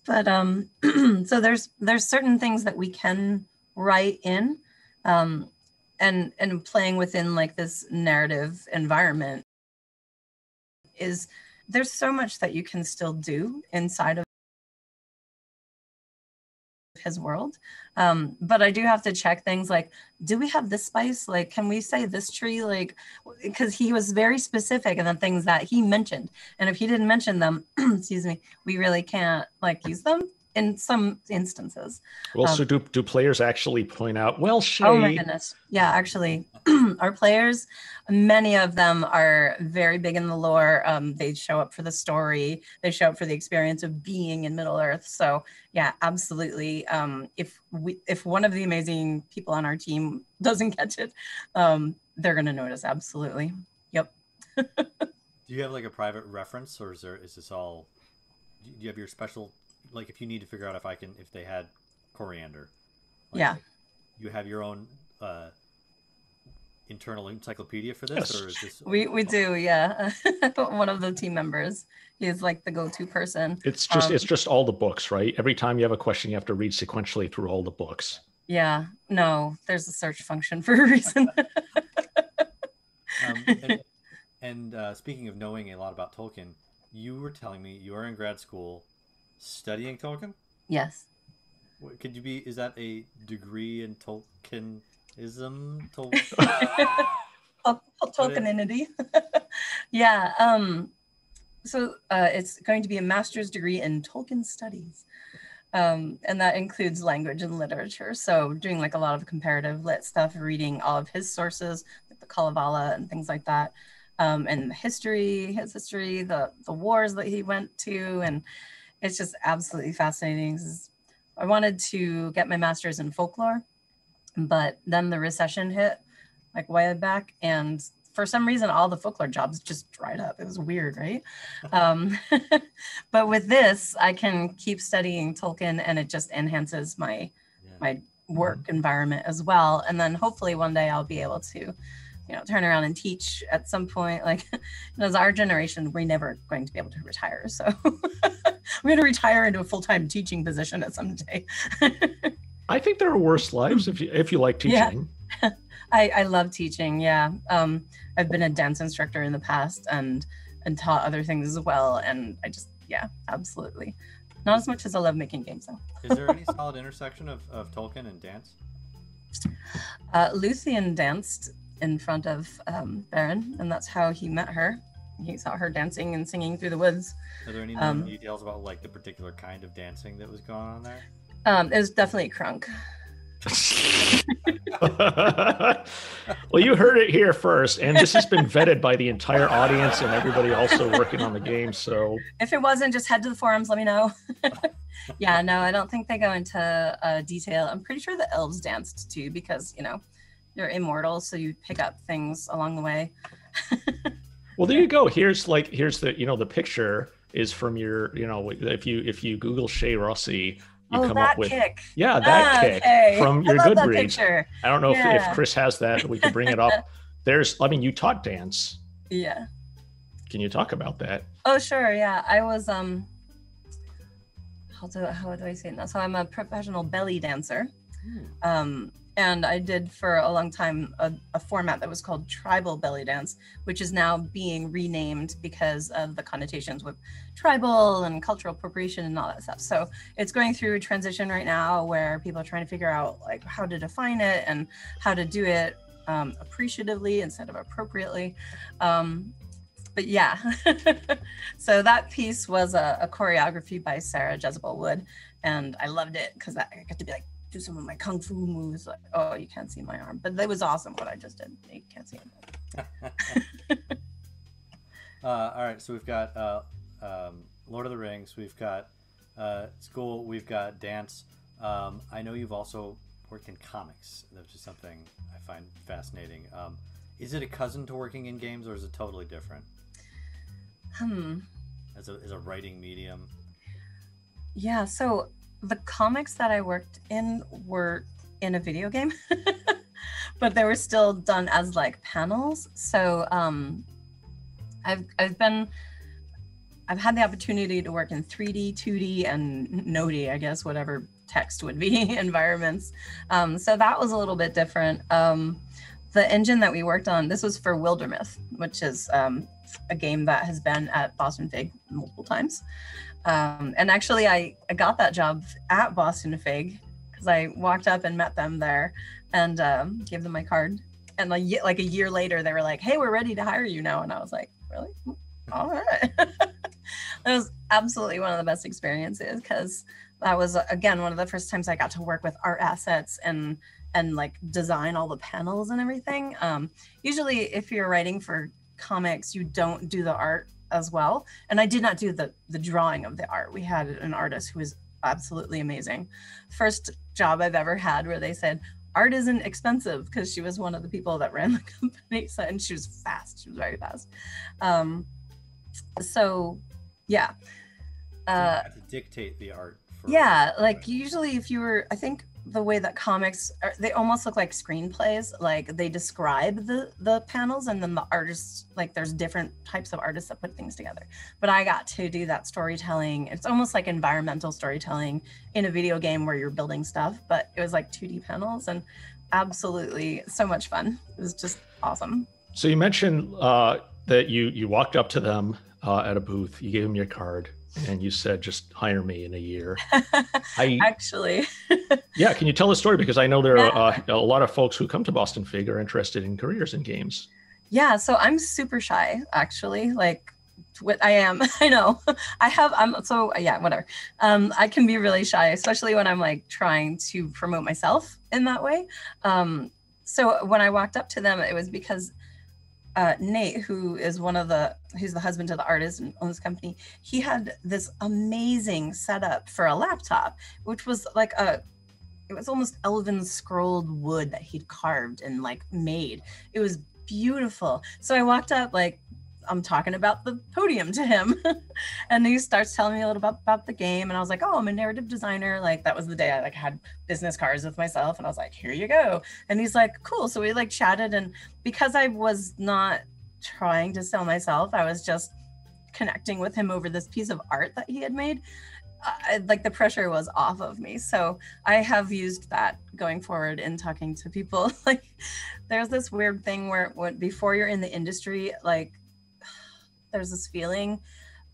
Speaker 22: so there's certain things that we can write in, and playing within like this narrative environment is, there's so much that you can still do inside of his world. But I do have to check things like, do we have this spice? Like, can we say this tree? Like, because he was very specific in the things that he mentioned. And if he didn't mention them, excuse me, we really can't like use them in some instances.
Speaker 20: Well, so do players actually point out, well, Shay.
Speaker 22: Oh my goodness. Yeah, actually, our players, many of them are very big in the lore. They show up for the story. They show up for the experience of being in Middle Earth. So yeah, absolutely. If one of the amazing people on our team doesn't catch it, they're going to notice. Absolutely. Yep.
Speaker 21: Do you have like a private reference, or is this all, do you have your special, like if you need to figure out if they had coriander, like,
Speaker 22: yeah,
Speaker 21: you have your own internal encyclopedia for this? Yes. Or is this
Speaker 22: we do, yeah. One of the team members, he's like the go-to person.
Speaker 20: It's just all the books, right? Every time you have a question, you have to read sequentially through all the books.
Speaker 22: Yeah, no, there's a search function for a reason.
Speaker 21: And speaking of knowing a lot about Tolkien, you were telling me you are in grad school studying Tolkien?
Speaker 22: Yes.
Speaker 21: Could you be, is that a degree in Tolkienism?
Speaker 22: Tolkieninity. Yeah. So it's going to be a master's degree in Tolkien studies. And that includes language and literature. So doing like a lot of comparative lit stuff, reading all of his sources, like the Kalevala and things like that. And his history, the wars that he went to, and it's just absolutely fascinating. I wanted to get my master's in folklore, but then the recession hit like way back, and for some reason all the folklore jobs just dried up. It was weird, right? But with this, I can keep studying Tolkien, and it just enhances my work environment as well. And then hopefully one day I'll be able to, turn around and teach at some point. Like, as our generation, we're never going to be able to retire. So we're going to retire into a full-time teaching position at some day.
Speaker 20: I think there are worse lives if you like teaching.
Speaker 22: Yeah. I love teaching. Yeah. I've been a dance instructor in the past and taught other things as well. And I just, yeah, absolutely. Not as much as I love making games though.
Speaker 21: Is there any solid intersection of Tolkien and dance?
Speaker 22: Luthien danced in front of Baron, and that's how he met her. He saw her dancing and singing through the woods.
Speaker 21: Are there any more details about like the particular kind of dancing that was going on there?
Speaker 22: It was definitely crunk.
Speaker 20: Well, you heard it here first, and this has been vetted by the entire audience and everybody also working on the game. So
Speaker 22: if it wasn't, just head to the forums, let me know. Yeah, no, I don't think they go into detail. I'm pretty sure the elves danced too, because you're immortal, so you pick up things along the way.
Speaker 20: Well, there you go. Here's the the picture is from your if you Google Shay Rossi, you come up with
Speaker 22: kick.
Speaker 20: Yeah, that kick from your Goodreads. I don't know if Chris has that. We can bring it up. You taught dance.
Speaker 22: Yeah.
Speaker 20: Can you talk about that?
Speaker 22: Oh, sure. Yeah. I was, how do I say it now? So I'm a professional belly dancer. And I did for a long time a format that was called tribal belly dance, which is now being renamed because of the connotations with tribal and cultural appropriation and all that stuff. So it's going through a transition right now where people are trying to figure out like how to define it and how to do it appreciatively instead of appropriately. But yeah, so that piece was a choreography by Sarah Jezebel Wood, and I loved it because I got to be like, do some of my kung fu moves. Like, oh, you can't see my arm, but it was awesome what I just did. You can't see it.
Speaker 21: All right, so we've got Lord of the Rings, we've got school, we've got dance. I know you've also worked in comics, which is something I find fascinating. Is it a cousin to working in games, or is it totally different? As a writing medium?
Speaker 22: Yeah, so the comics that I worked in were in a video game, but they were still done as like panels. So I've had the opportunity to work in 3D, 2D, and no-D, I guess, whatever text would be environments. So that was a little bit different. The engine that we worked on, this was for Wildermyth, which is a game that has been at BostonFIG multiple times. And actually, I got that job at BostonFIG because I walked up and met them there and gave them my card. And like a year later, they were like, hey, we're ready to hire you now. And I was like, really? All right. It was absolutely one of the best experiences because that was, again, one of the first times I got to work with art assets and like design all the panels and everything. Usually if you're writing for comics, you don't do the art as well. And I did not do the drawing of the art. We had an artist who was absolutely amazing. First job I've ever had where they said, art isn't expensive, because she was one of the people that ran the company. So, and she was fast, she was very fast. So yeah.
Speaker 21: You have to dictate the art.
Speaker 22: Yeah, like usually if you were, I think the way that comics are, they almost look like screenplays. Like they describe the panels, and then the artists, like there's different types of artists that put things together. But I got to do that storytelling. It's almost like environmental storytelling in a video game where you're building stuff, but it was like 2D panels, and absolutely so much fun. It was just awesome.
Speaker 20: So you mentioned that you walked up to them at a booth, you gave them your card, and you said, just hire me in a year.
Speaker 22: Actually.
Speaker 20: Yeah, can you tell the story? Because I know there are a lot of folks who come to BostonFIG are interested in careers in games.
Speaker 22: Yeah, so I'm super shy, actually. Like, what I am, I know. So yeah, whatever. I can be really shy, especially when I'm like trying to promote myself in that way. So when I walked up to them, it was because Nate, who is he's the husband to the artist and owns this company, he had this amazing setup for a laptop, which was like it was almost elven scrolled wood that he'd carved and like made. It was beautiful. So I walked up, like I'm talking about the podium to him and he starts telling me a little about the game, and I was like, oh, I'm a narrative designer. Like that was the day I like had business cards with myself, and I was like, here you go. And he's like, cool. So we like chatted, and because I was not trying to sell myself, I was just connecting with him over this piece of art that he had made. Like the pressure was off of me. So I have used that going forward in talking to people. Like there's this weird thing where before you're in the industry, like there's this feeling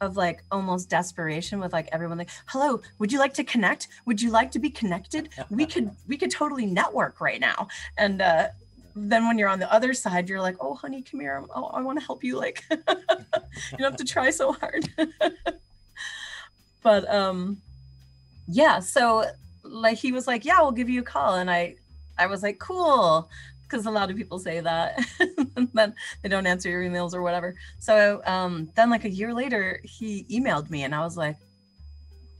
Speaker 22: of like almost desperation with like everyone like, hello, would you like to connect? Would you like to be connected? We could totally network right now. And then when you're on the other side, you're like, oh honey, come here. Oh, I want to help you. Like you don't have to try so hard. But yeah, so like he was like, yeah, we'll give you a call. And I was like, cool. Because a lot of people say that and then they don't answer your emails or whatever. So then like a year later, he emailed me and I was like,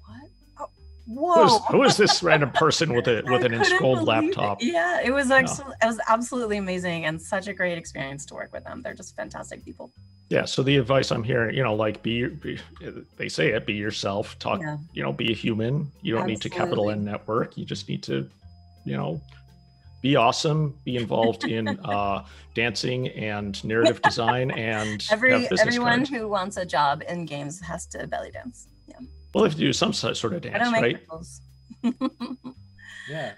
Speaker 22: what? Oh, whoa.
Speaker 20: Who is this random person with an installed laptop?
Speaker 22: Yeah, it was actually, it was absolutely amazing and such a great experience to work with them. They're just fantastic people.
Speaker 20: Yeah. So the advice I'm hearing, like they say it, be yourself, talk, be a human. You don't need to capital N network. You just need to, be awesome, be involved in dancing and narrative design, and
Speaker 22: everyone
Speaker 20: cards.
Speaker 22: who wants a job in games has to belly dance. Yeah.
Speaker 20: Well, if you do some sort of dance,
Speaker 22: I don't make
Speaker 20: right?
Speaker 22: rules.
Speaker 21: Yeah,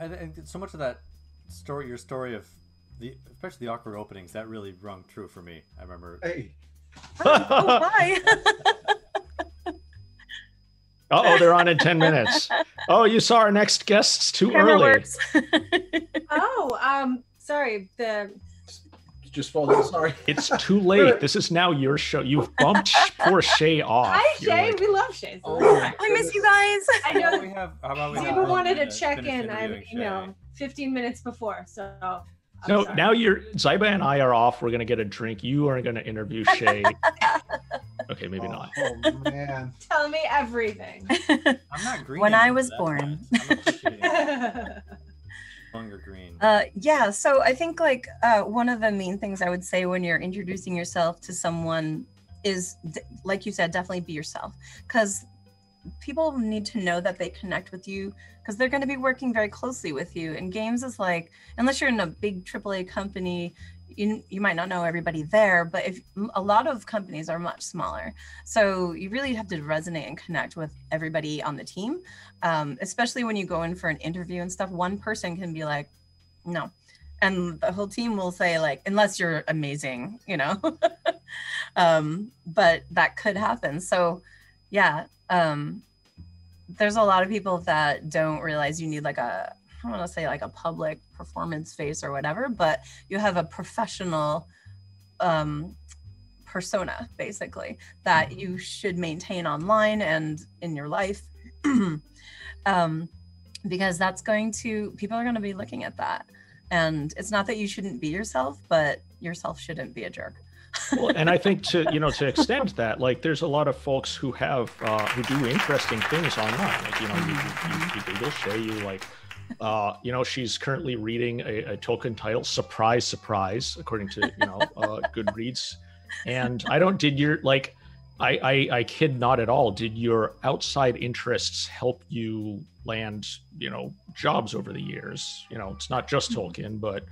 Speaker 21: I think so much of that story, your story of especially the awkward openings, that really rung true for me. I remember.
Speaker 22: Hey. Oh, hi.
Speaker 20: Uh-oh, they're on in 10 minutes. Oh, you saw our next guests too early.
Speaker 2: Sorry.
Speaker 16: Just followed it. Sorry.
Speaker 20: It's too late. This is now your show. You've bumped poor Shay off.
Speaker 2: Hi,
Speaker 20: You're
Speaker 2: Shay.
Speaker 20: like,
Speaker 2: We love Shay.
Speaker 22: I miss you guys.
Speaker 2: I know.
Speaker 21: How about we have
Speaker 2: People wanted to
Speaker 21: finish
Speaker 2: check in.
Speaker 21: interviewing Shay?
Speaker 2: 15 minutes before. So.
Speaker 20: No, now Zyba and I are off. We're going to get a drink. You are going to interview Shay. Okay, maybe not.
Speaker 16: Oh, man.
Speaker 2: Tell me everything.
Speaker 21: I'm not green.
Speaker 22: When I was born.
Speaker 21: Longer green.
Speaker 22: Yeah, so I think like one of the main things I would say when you're introducing yourself to someone is, like you said, definitely be yourself, because people need to know that they connect with you, because they're going to be working very closely with you. And games is like, unless you're in a big AAA company, you might not know everybody there, but if a lot of companies are much smaller, so you really have to resonate and connect with everybody on the team, especially when you go in for an interview and stuff. One person can be like, no, and the whole team will say like, unless you're amazing, you know. But that could happen. So yeah, there's a lot of people that don't realize you need like I don't want to say like a public performance face or whatever, but you have a professional persona basically that you should maintain online and in your life, because that's people are going to be looking at that. And it's not that you shouldn't be yourself, but yourself shouldn't be a jerk.
Speaker 20: Well, and I think to extend that, like there's a lot of folks who have who do interesting things online. Like, you Google Shay, you like, she's currently reading a Tolkien title, surprise, surprise, according to Goodreads. And I kid not at all. Did your outside interests help you land, jobs over the years? It's not just Tolkien, but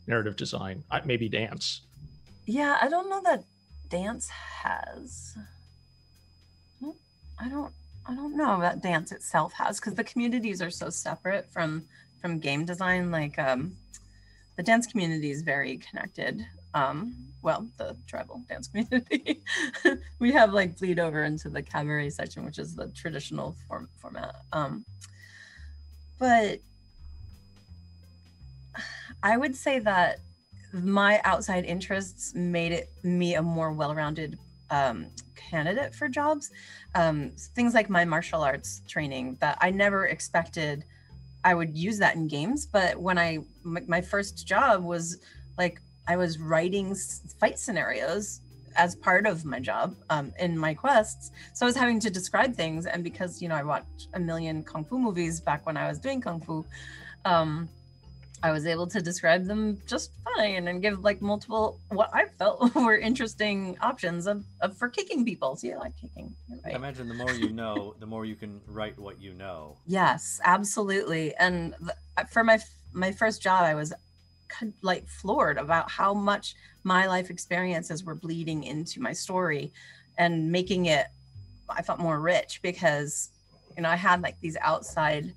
Speaker 20: narrative design, maybe dance.
Speaker 22: Yeah, I don't know that dance has. I don't know that dance itself has, because the communities are so separate from game design. Like the dance community is very connected. Well, the tribal dance community. We have like bleed over into the cabaret section, which is the traditional format. But I would say that my outside interests made me a more well-rounded candidate for jobs. Things like my martial arts training that I never expected I would use that in games. But when my first job was like, I was writing fight scenarios as part of my job in my quests. So I was having to describe things. And because, I watched a million Kung Fu movies back when I was doing Kung Fu, I was able to describe them just fine and give like multiple, what I felt were interesting options for kicking people. So you like kicking. Right?
Speaker 21: I imagine the more you know, the more you can write what you know.
Speaker 22: Yes, absolutely. And for my first job, I was like floored about how much my life experiences were bleeding into my story and making it, I felt, more rich, because, I had like these outside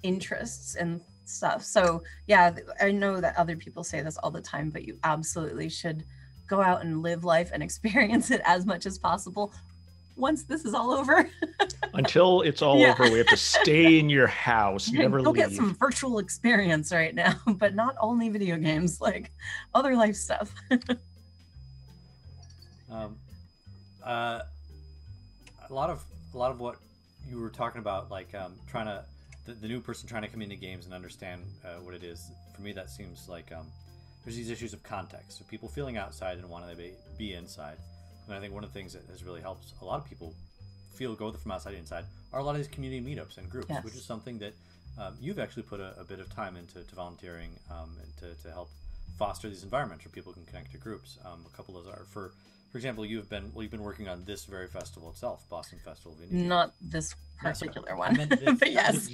Speaker 22: interests and stuff. So yeah, I know that other people say this all the time, but you absolutely should go out and live life and experience it as much as possible once this is all over.
Speaker 20: Until it's all over, we have to stay in your house, never
Speaker 22: go
Speaker 20: leave.
Speaker 22: Get some virtual experience right now, but not only video games, like other life stuff.
Speaker 21: A lot of what you were talking about, like trying to the new person trying to come into games and understand what it is. For me, that seems like there's these issues of context. So people feeling outside and wanting to be inside. And I think one of the things that has really helped a lot of people go from outside to inside are a lot of these community meetups and groups, which is something that you've actually put a bit of time into volunteering and to help foster these environments where people can connect to groups. A couple of those are, for example, you've been working on this very festival itself, Boston Festival of Indie.
Speaker 22: Not this particular one. But yes.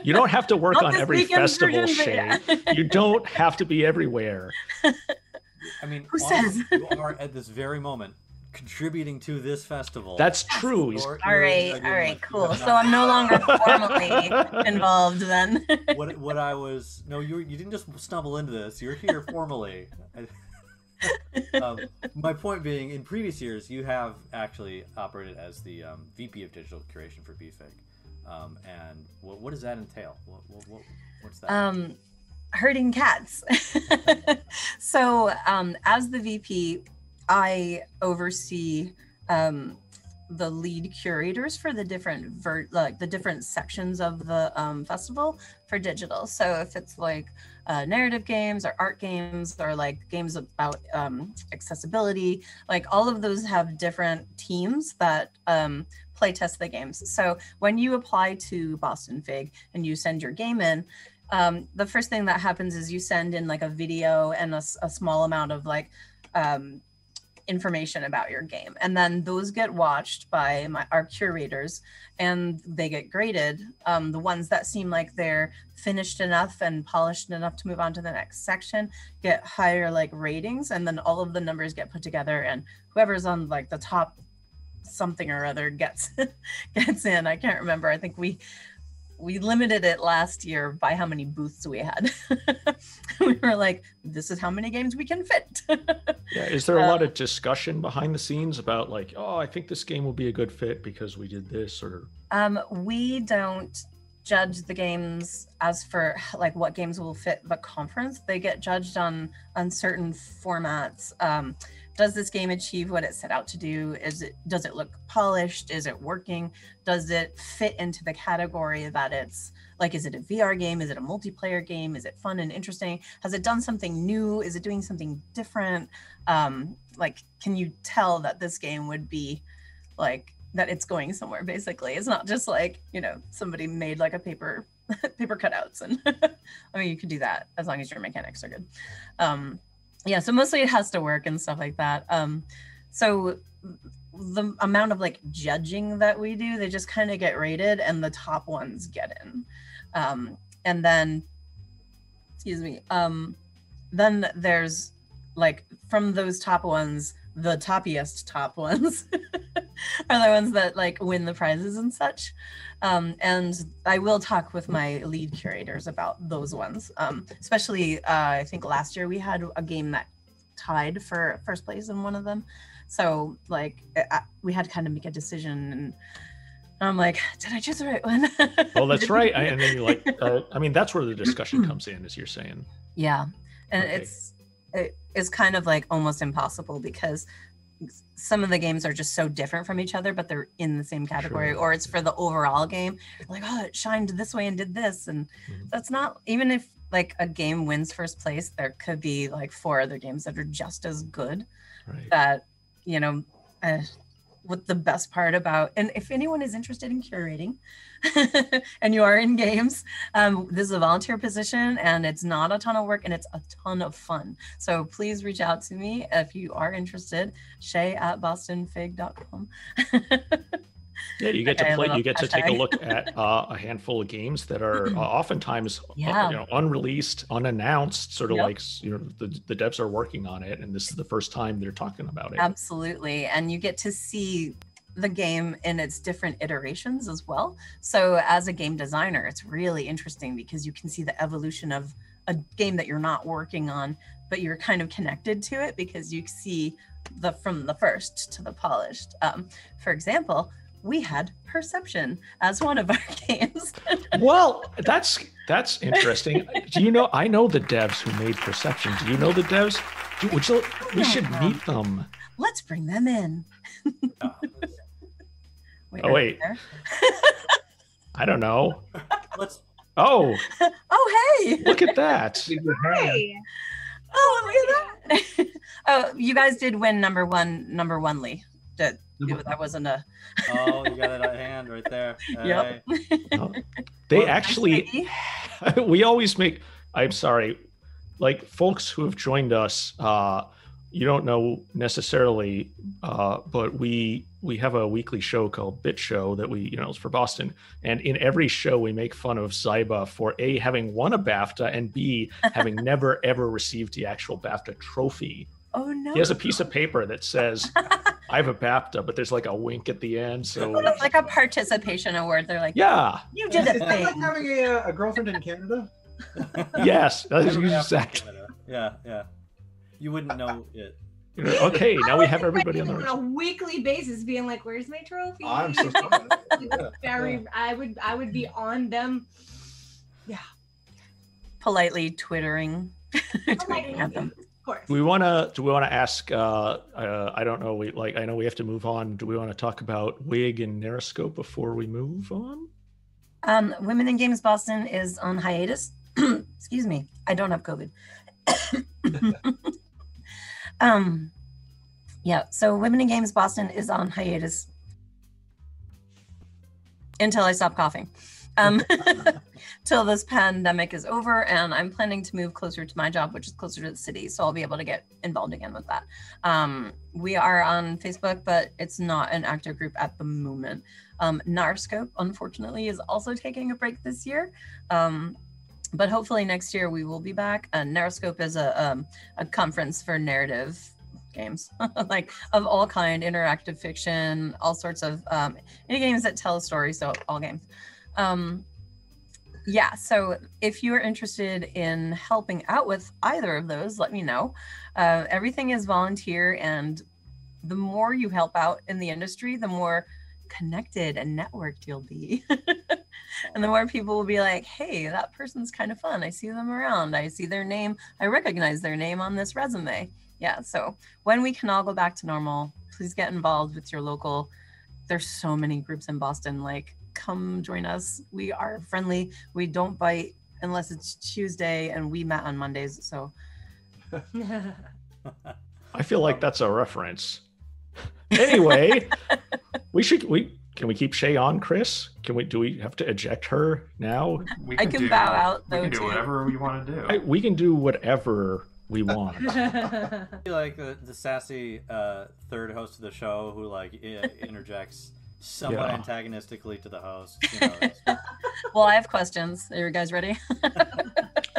Speaker 20: You don't have to work
Speaker 22: Not
Speaker 20: on
Speaker 22: this
Speaker 20: every
Speaker 22: weekend's
Speaker 20: festival,
Speaker 22: version,
Speaker 20: Shay.
Speaker 22: but yeah.
Speaker 20: You don't have to be everywhere.
Speaker 21: I mean,
Speaker 22: Who
Speaker 21: honestly,
Speaker 22: says?
Speaker 21: you are at this very moment contributing to this festival.
Speaker 20: That's true.
Speaker 21: You're
Speaker 22: All right, cool. So I'm no longer formally involved then.
Speaker 21: what I was you didn't just stumble into this. You're here formally. My point being, in previous years, you have actually operated as the VP of Digital Curation for BFIG. And what does that entail? What's that?
Speaker 22: Herding cats. So as the VP, I oversee the lead curators for the different the different sections of the festival for digital. So if it's like narrative games or art games or like games about accessibility, like all of those have different teams that play test the games. So when you apply to BostonFIG and you send your game in, the first thing that happens is you send in like a video and a small amount of like information about your game, and then those get watched by our curators and they get graded. The ones that seem like they're finished enough and polished enough to move on to the next section get higher like ratings, and then all of the numbers get put together, and whoever's on like the top something or other gets in. I can't remember. I think we limited it last year by how many booths we had. We were like, this is how many games we can fit.
Speaker 20: Yeah, is there a lot of discussion behind the scenes about like, oh, I think this game will be a good fit because we did this, or?
Speaker 22: We don't judge the games as for like what games will fit the conference. They get judged on certain formats. Does this game achieve what it set out to do? Does it look polished? Is it working? Does it fit into the category that it's like, is it a VR game? Is it a multiplayer game? Is it fun and interesting? Has it done something new? Is it doing something different? Like, can you tell that this game would be like, that it's going somewhere, basically? It's not just like, somebody made like a paper cutouts. And I mean, you could do that as long as your mechanics are good. Yeah, so mostly it has to work and stuff like that. So the amount of like judging that we do, they just kind of get rated and the top ones get in. And then, then there's like, from those top ones, the toppiest top ones are the ones that like win the prizes and such. And I will talk with my lead curators about those ones. Especially, I think last year we had a game that tied for first place in one of them. So like we had to kind of make a decision, and I'm like, did I choose the right one?
Speaker 20: Oh, that's right. And then you're like, I mean, that's where the discussion comes in, as you're saying.
Speaker 22: Yeah. And
Speaker 20: Okay.
Speaker 22: it's kind of like almost impossible because some of the games are just so different from each other, but they're in the same category.
Speaker 20: Sure.
Speaker 22: Or it's for the overall game. Like, oh, it shined this way and did this. And that's not, even if like a game wins first place, there could be like 4 other games that are just as good.
Speaker 20: Right.
Speaker 22: That, what the best part about, and if anyone is interested in curating and you are in games, this is a volunteer position and it's not a ton of work and it's a ton of fun. So please reach out to me if you are interested, shay@bostonfig.com.
Speaker 20: Yeah, you get to play. You get to take a
Speaker 22: hashtag.
Speaker 20: look at a handful of games that are oftentimes
Speaker 22: Yeah.
Speaker 20: unreleased, unannounced. Sort of
Speaker 22: Yep.
Speaker 20: like the devs are working on it, and this is the first time they're talking about it.
Speaker 22: Absolutely. And you get to see the game in its different iterations as well. So as a game designer, it's really interesting because you can see the evolution of a game that you're not working on, but you're kind of connected to it because you see from the first to the polished. For example, we had Perception as one of our games.
Speaker 20: Well, that's interesting. Do you know? I know the devs who made Perception. Do you know the devs? We should meet them.
Speaker 22: Let's bring them in. Wait,
Speaker 20: Oh,
Speaker 22: are
Speaker 20: wait.
Speaker 22: they there?
Speaker 20: I don't know.
Speaker 21: Let's.
Speaker 20: Oh,
Speaker 22: Oh, hey.
Speaker 20: look at that.
Speaker 22: Hey. Oh, look at that. Oh, you guys did win number one, Lee. That wasn't a.
Speaker 21: Oh, you got it at hand right there.
Speaker 22: Yep.
Speaker 20: They actually, we always make, I'm sorry, like folks who have joined us you don't know necessarily, but we have a weekly show called Bit Show that we, is for Boston. And in every show, we make fun of Zyba for A, having won a BAFTA, and B, having never, ever received the actual BAFTA trophy.
Speaker 22: Oh, no.
Speaker 20: He has a piece of paper that says, I have a BAFTA, but there's like a wink at the end. So
Speaker 22: It's like a participation award. They're like,
Speaker 20: yeah,
Speaker 22: you did a
Speaker 3: Is that like
Speaker 22: thing.
Speaker 3: having a girlfriend in Canada?
Speaker 20: yes, that is
Speaker 21: Never happened in
Speaker 20: exactly.
Speaker 21: Canada. Yeah, yeah. You wouldn't know it.
Speaker 20: Okay, now we have everybody on the
Speaker 2: on a weekly basis, being like, "Where's my trophy?"
Speaker 3: I'm so sorry.
Speaker 2: Very. I would be on them. Yeah.
Speaker 22: Politely twittering, tweeting at them.
Speaker 2: Of course.
Speaker 20: Do we want to ask? I don't know. I know we have to move on. Do we want to talk about WIG and Neuroscope before we move on?
Speaker 22: Women in Games Boston is on hiatus. Excuse me, I don't have COVID. Yeah, so Women in Games Boston is on hiatus until I stop coughing. Till this pandemic is over, and I'm planning to move closer to my job, which is closer to the city, so I'll be able to get involved again with that. We are on Facebook, but it's not an active group at the moment. Narscope, unfortunately, is also taking a break this year. But hopefully next year we will be back. Neuroscope is a conference for narrative games, like of all kind, interactive fiction, all sorts of any games that tell a story, so all games. Yeah, so if you're interested in helping out with either of those, let me know. Everything is volunteer, and the more you help out in the industry, the more connected and networked you'll be. And the more people will be like, hey, that person's kind of fun. I see them around. I see their name. I recognize their name on this resume. Yeah, so when we can all go back to normal, please get involved with your local. There's so many groups in Boston. Like, come join us. We are friendly. We don't bite unless it's Tuesday, and we met on Mondays. So
Speaker 20: I feel like that's a reference. Anyway, can we keep Shay on, Chris? Do we have to eject her now?
Speaker 22: I can bow out, though.
Speaker 19: We can do whatever we want to do.
Speaker 20: We can do whatever we want.
Speaker 21: I feel like the sassy third host of the show who interjects somewhat antagonistically to the host.
Speaker 22: Well, I have questions. Are you guys ready?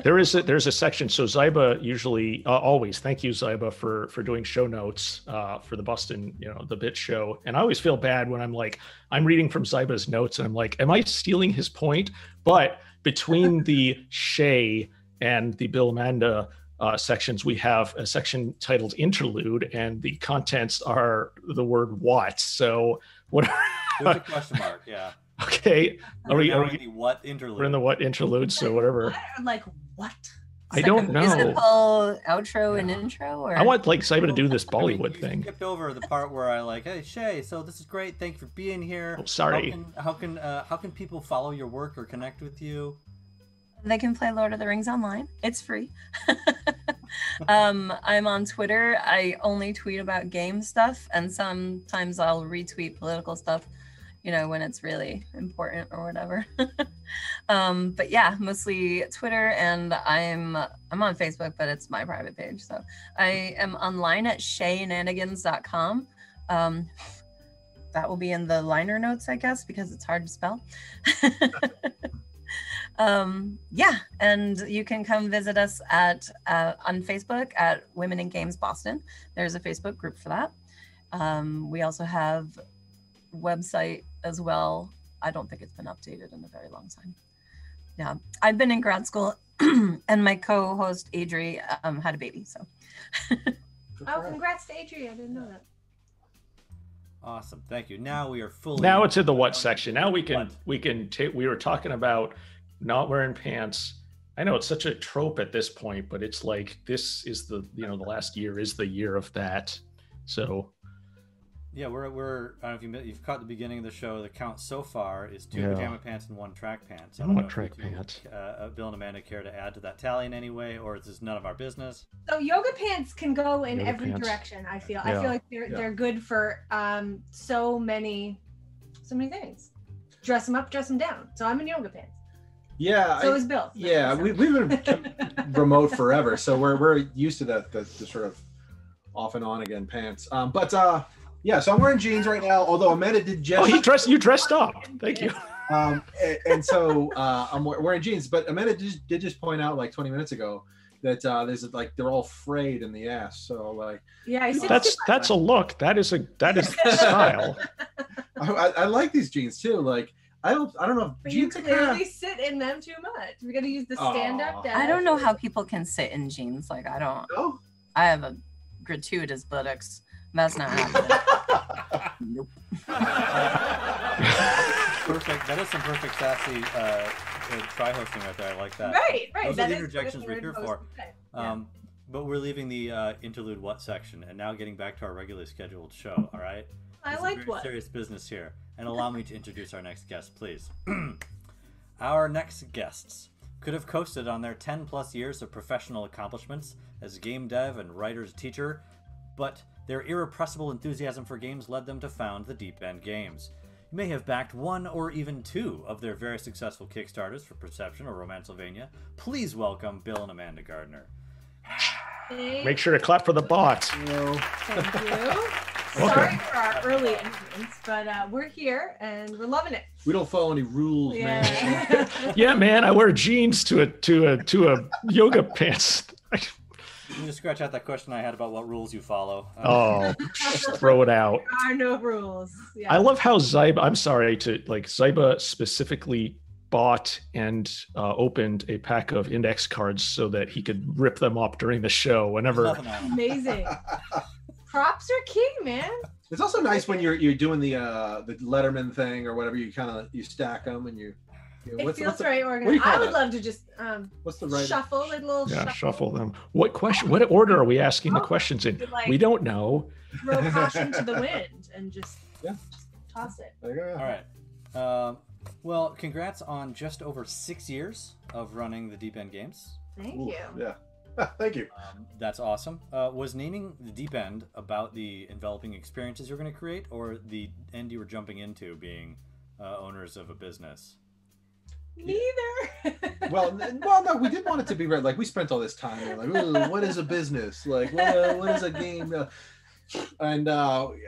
Speaker 20: There's a section. So Zyba usually always, thank you Zyba for doing show notes for the Boston, the Bit Show. And I always feel bad when I'm reading from Zyba's notes and I'm like, am I stealing his point? But between the Shay and the Bill Amanda sections, we have a section titled Interlude, and the contents are the word what. So what?
Speaker 21: There's a question mark. Yeah.
Speaker 20: Okay. Are we
Speaker 21: in the what interlude?
Speaker 20: We're in the what interlude, so whatever.
Speaker 2: Like what?
Speaker 20: I don't know.
Speaker 22: Is it called outro and intro? Or?
Speaker 20: I want Zyba to do this Bollywood thing.
Speaker 21: Skipped over the part where I hey Shay, so this is great. Thank you for being here.
Speaker 20: Oh, sorry.
Speaker 21: How can people follow your work or connect with you?
Speaker 22: They can play Lord of the Rings online. It's free. I'm on Twitter. I only tweet about game stuff, and sometimes I'll retweet political stuff, when it's really important or whatever. But yeah, mostly Twitter, and I'm on Facebook, but it's my private page. So I am online at shaynanigans.com. That will be in the liner notes, I guess, because it's hard to spell. Yeah, and you can come visit us on Facebook at Women in Games Boston. There's a Facebook group for that. We also have a website as well. I don't think it's been updated in a very long time. Yeah, I've been in grad school, and my co-host Adri had a baby. So.
Speaker 2: Oh, congrats to Adri! I didn't know that.
Speaker 21: Awesome, thank you. Now we are fully.
Speaker 20: Now it's in the what section. Now we can we were talking about not wearing pants. I know it's such a trope at this point, but it's like this is the the last year is the year of that. So
Speaker 21: yeah, we're I don't know if you've caught the beginning of the show. The count so far is 2 pajama pants and 1 track pants. I don't know
Speaker 20: track pants.
Speaker 21: Bill and Amanda care to add to that tally in any way, or is this none of our business?
Speaker 2: So yoga pants can go in every
Speaker 21: pants.
Speaker 2: direction. I feel
Speaker 21: Yeah.
Speaker 2: like they're good for so many things. Dress them up, dress them down. So I'm in yoga pants.
Speaker 3: Yeah.
Speaker 2: So is Bill.
Speaker 3: Yeah, we've been remote forever, so we're used to the sort of off and on again pants. Yeah, so I'm wearing jeans right now. Although Amanda did just.
Speaker 20: Oh, you dressed up. Thank you.
Speaker 3: And so I'm wearing jeans, but Amanda did just point out like 20 minutes ago that there's like they're all frayed in the ass. So like.
Speaker 2: Yeah,
Speaker 20: that's a look. That is style.
Speaker 3: I like these jeans too. Like I don't know if
Speaker 2: but you
Speaker 3: jeans
Speaker 2: clearly sit in them too much. We got to use the stand-up desk.
Speaker 22: I don't know how people can sit in jeans. Like I don't.
Speaker 3: Oh.
Speaker 22: I have a gratuitous buttocks. That's not happening. Nope.
Speaker 21: Perfect. That is some perfect sassy tri-hosting right there. I like that.
Speaker 2: Right.
Speaker 21: Those
Speaker 2: that
Speaker 21: are the
Speaker 2: is
Speaker 21: interjections we're here for.
Speaker 2: Yeah.
Speaker 21: But we're leaving the interlude what section and now getting back to our regularly scheduled show. All right.
Speaker 2: I like what.
Speaker 21: Serious business here, and allow me to introduce our next guest, please. Our next guests could have coasted on their 10+ years of professional accomplishments as game dev and writer's teacher, but their irrepressible enthusiasm for games led them to found the Deep End Games. You may have backed one or even two of their very successful Kickstarters for Perception or Romancylvania. Please welcome Bill and Amanda Gardner.
Speaker 2: Hey.
Speaker 20: Make sure to clap for the bots.
Speaker 2: Thank you. Sorry for our early entrance, but we're here and we're loving it.
Speaker 3: We don't follow any rules, man.
Speaker 20: Yeah, man. I wear jeans to a yoga pants.
Speaker 21: You can just scratch out that question I had about what rules you follow.
Speaker 20: Just throw it out.
Speaker 2: There are no rules. Yeah.
Speaker 20: I love how Zyba specifically bought and opened a pack of index cards so that he could rip them up during the show whenever.
Speaker 2: Amazing. Props are king, man.
Speaker 3: It's also nice when you're doing the Letterman thing or whatever. You stack them and you.
Speaker 2: It feels very organized. I would love to just
Speaker 3: what's the right
Speaker 2: shuffle a little.
Speaker 20: Yeah, shuffle them. What order are we asking the questions in? We don't know.
Speaker 2: Throw caution to the wind and just toss it.
Speaker 3: There you go.
Speaker 21: All right. Well, congrats on just over 6 years of running the Deep End Games.
Speaker 2: Thank you.
Speaker 3: Yeah. Thank you.
Speaker 21: That's awesome. Was naming the Deep End about the enveloping experiences you're going to create, or the end you were jumping into being owners of a business?
Speaker 2: Neither.
Speaker 3: well, no, we did want it to be right. Like we spent all this time like, what is a business? Like, what is a game? And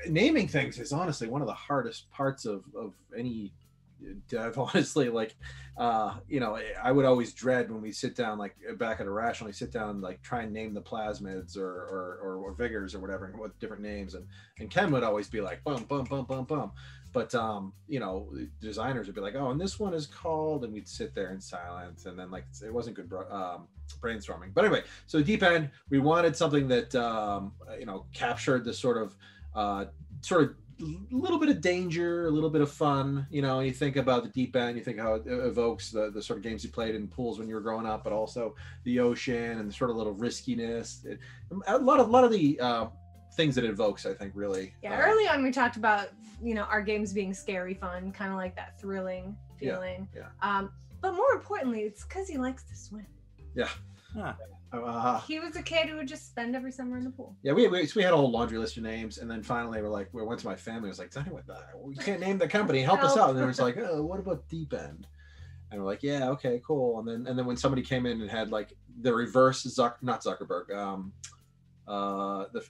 Speaker 3: naming things is honestly one of the hardest parts of any dev. Honestly, like, I would always dread when we sit down, like back at Irrational, we sit down and like try and name the plasmids or vigors or whatever, and what different names. And Ken would always be like, bum, bum, bum, bum, bum. But, designers would be like, oh, and this one is called, and we'd sit there in silence. And then like, it wasn't good brainstorming. But anyway, so Deep End, we wanted something that, captured this sort of little bit of danger, a little bit of fun. You think about the Deep End, you think how it evokes the sort of games you played in pools when you were growing up, but also the ocean and the sort of little riskiness. A lot of the things that it evokes, I think, really.
Speaker 2: Yeah, early on we talked about, our games being scary fun, kind of like that thrilling feeling.
Speaker 3: Yeah.
Speaker 2: But more importantly, it's because he likes to swim.
Speaker 3: Yeah.
Speaker 2: He was a kid who would just spend every summer in the pool.
Speaker 3: Yeah, we had a whole laundry list of names, and then finally we went to my family. I was like, "Tell me what, we can't name the company. Help us out." And they was like, "Oh, what about Deep End?" And we're like, "Yeah, okay, cool." And then when somebody came in and had like the reverse not Zuckerberg,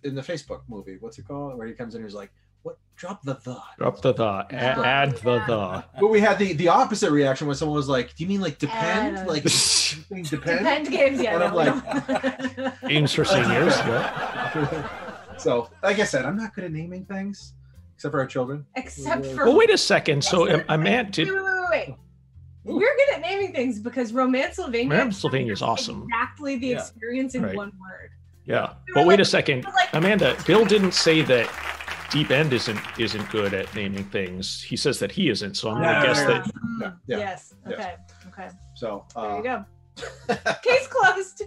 Speaker 3: in the Facebook movie, what's it called? Where he comes in and he's like, "What? Drop the the."
Speaker 20: Drop the the. Add the.
Speaker 3: But we had the opposite reaction when someone was like, "Do you mean like depend? Like depend?"
Speaker 2: Depend games, yeah.
Speaker 3: And I'm like,
Speaker 20: games for seniors. Yeah.
Speaker 3: So, like I said, I'm not good at naming things, except for our children.
Speaker 2: Except for.
Speaker 20: Well, wait a second. So, Amanda.
Speaker 2: Wait. We're good at naming things because
Speaker 20: Romancylvania is awesome.
Speaker 2: Exactly the experience in one word.
Speaker 20: Yeah, but wait a second, Amanda. Bill didn't say that Deep End isn't good at naming things. He says that he isn't. So I'm gonna guess that.
Speaker 2: Yes. Okay.
Speaker 3: So
Speaker 2: there you go. Case closed.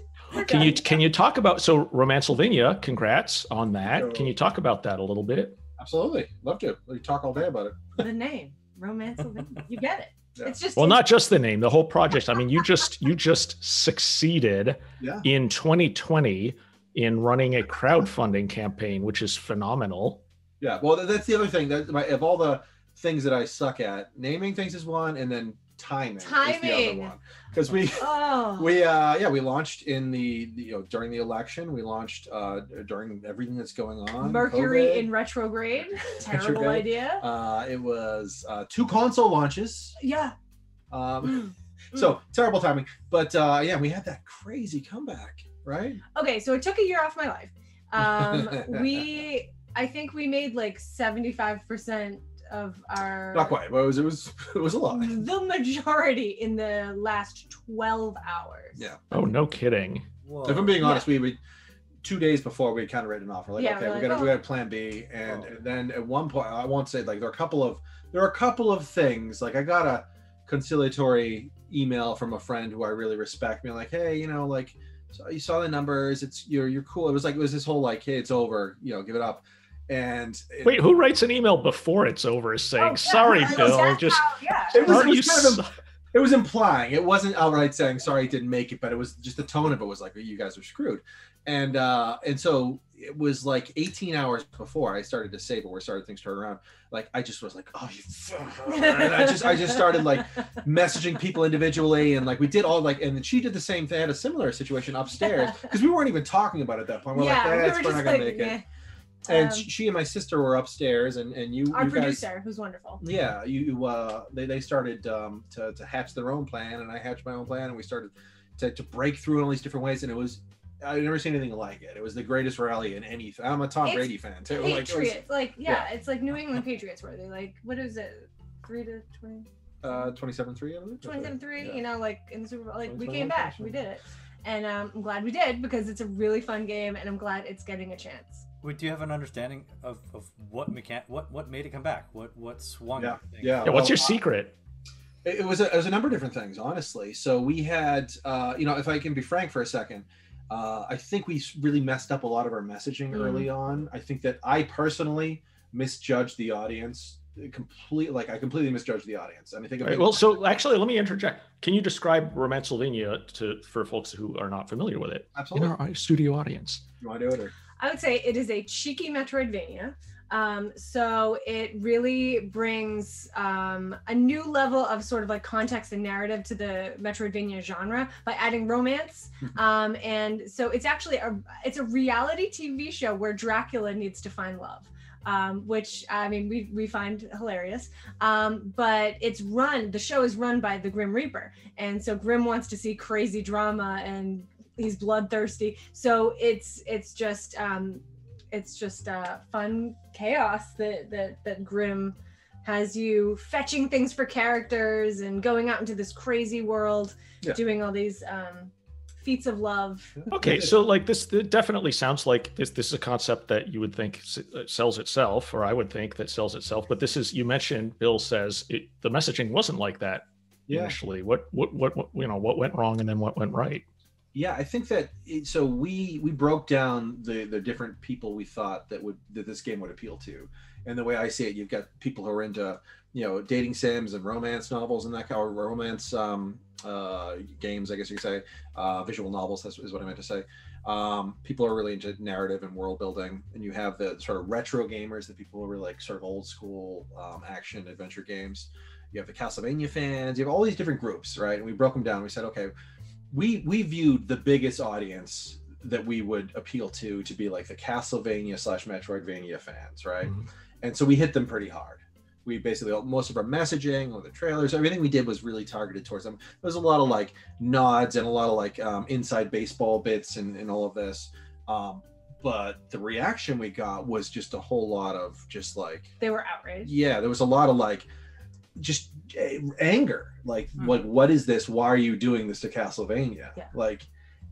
Speaker 20: Can you talk about Romancylvania? Congrats on that. Can you talk about that a little bit?
Speaker 3: Absolutely, love to. We talk all day about it.
Speaker 2: The name Romancylvania. You get it.
Speaker 3: Yeah.
Speaker 2: It's just
Speaker 20: not just the name, the whole project. I mean, you just succeeded in 2020 in running a crowdfunding campaign, which is phenomenal.
Speaker 3: Yeah, well, that's the other thing. That of all the things that I suck at. Naming things is one, and then timing is the other one. Because we launched in the during the election. We launched during everything that's going on.
Speaker 2: Mercury
Speaker 3: COVID.
Speaker 2: in retrograde. Terrible idea.
Speaker 3: It was 2 console launches.
Speaker 2: Yeah.
Speaker 3: So terrible timing. But yeah, we had that crazy comeback, right?
Speaker 2: Okay, so it took a year off my life. I think we made like 75% of our.
Speaker 3: Not quite, but it was a lot.
Speaker 2: The majority in the last 12 hours.
Speaker 3: Yeah.
Speaker 20: Oh, no kidding.
Speaker 3: Whoa. If I'm being honest, we 2 days before we kind of written off. We're like, okay, we got plan B, and then at one point, I won't say, like, there are a couple of things. Like, I got a conciliatory email from a friend who I really respect, being like, hey, like, so you saw the numbers, you're cool. It was this whole like, hey, it's over, give it up. And
Speaker 20: wait, who writes an email before it's over saying, sorry, Bill,
Speaker 3: it was implying, it wasn't outright saying sorry it didn't make it, but it was just the tone of it was like, you guys are screwed. And so it was like 18 hours before I started to say, but where things turn around. Like, I just was like, oh, and I just started like messaging people individually, and like we did all like, and then she did the same thing. I had a similar situation upstairs because we weren't even talking about it at that point. We're like, we're not gonna make it. And she and my sister were upstairs, and
Speaker 2: our
Speaker 3: you
Speaker 2: producer,
Speaker 3: guys,
Speaker 2: who's wonderful.
Speaker 3: Yeah, they started to hatch their own plan, and I hatched my own plan, and we started to break through in all these different ways, and I've never seen anything like it. It was the greatest rally in anything. I'm a Tom Brady fan too.
Speaker 2: Patriots, it's like New England Patriots, where they like, what is it, 3-20?
Speaker 3: 27-3, I believe.
Speaker 2: 27-3. Yeah. Like in the Super Bowl, like we came back, we did it, and I'm glad we did because it's a really fun game, and I'm glad it's getting a chance.
Speaker 21: Wait, do you have an understanding of what made it come back? What swung?
Speaker 3: Yeah.
Speaker 20: What's your secret?
Speaker 3: It was a number of different things, honestly. So we had, if I can be frank for a second. I think we really messed up a lot of our messaging early on. I think that I personally misjudged the audience completely. I completely misjudged the audience. And I think.
Speaker 20: Right, well, so actually, let me interject. Can you describe Romancylvania for folks who are not familiar with it?
Speaker 3: Absolutely.
Speaker 20: In our studio audience.
Speaker 3: You want to do it? Or?
Speaker 2: I would say it is a cheeky Metroidvania. So it really brings a new level of sort of like context and narrative to the Metroidvania genre by adding romance. And so it's actually it's a reality TV show where Dracula needs to find love, which I mean we find hilarious. But the show is run by the Grim Reaper, and so Grim wants to see crazy drama, and he's bloodthirsty. So it's just fun chaos that Grim has you fetching things for characters and going out into this crazy world, doing all these feats of love.
Speaker 20: Okay, so like this definitely sounds like this is a concept that you would think sells itself, or I would think that sells itself. But this is, you mentioned, Bill says the messaging wasn't like that initially. What went wrong and then what went right?
Speaker 3: Yeah, I think that so we broke down the different people we thought that this game would appeal to, and the way I see it, you've got people who are into dating sims and romance novels and that kind of romance games, I guess you could say, visual novels. Is what I meant to say. People are really into narrative and world building, and you have the sort of retro gamers, the people who are like sort of old school action adventure games. You have the Castlevania fans. You have all these different groups, right? And we broke them down. We said, okay. We viewed the biggest audience that we would appeal to be like the Castlevania / Metroidvania fans, right? Mm-hmm. And so we hit them pretty hard. We basically, most of our messaging or the trailers, everything we did was really targeted towards them. There's a lot of like nods and a lot of like inside baseball bits and all of this. But the reaction we got was just a whole lot of just like...
Speaker 2: They were outraged.
Speaker 3: Yeah, there was a lot of like... just anger, like what is this? Why are you doing this to Castlevania?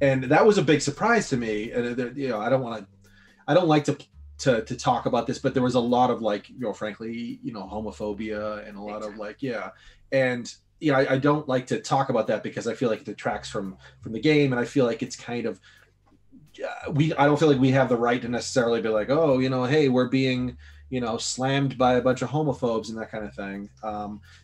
Speaker 3: And that was a big surprise to me. And I don't like to talk about this, but there was a lot of like, frankly, homophobia and a lot of like, and I don't like to talk about that because I feel like it detracts from the game, and I feel like it's kind of I don't feel like we have the right to necessarily be like, oh, hey, we're being slammed by a bunch of homophobes and that kind of thing.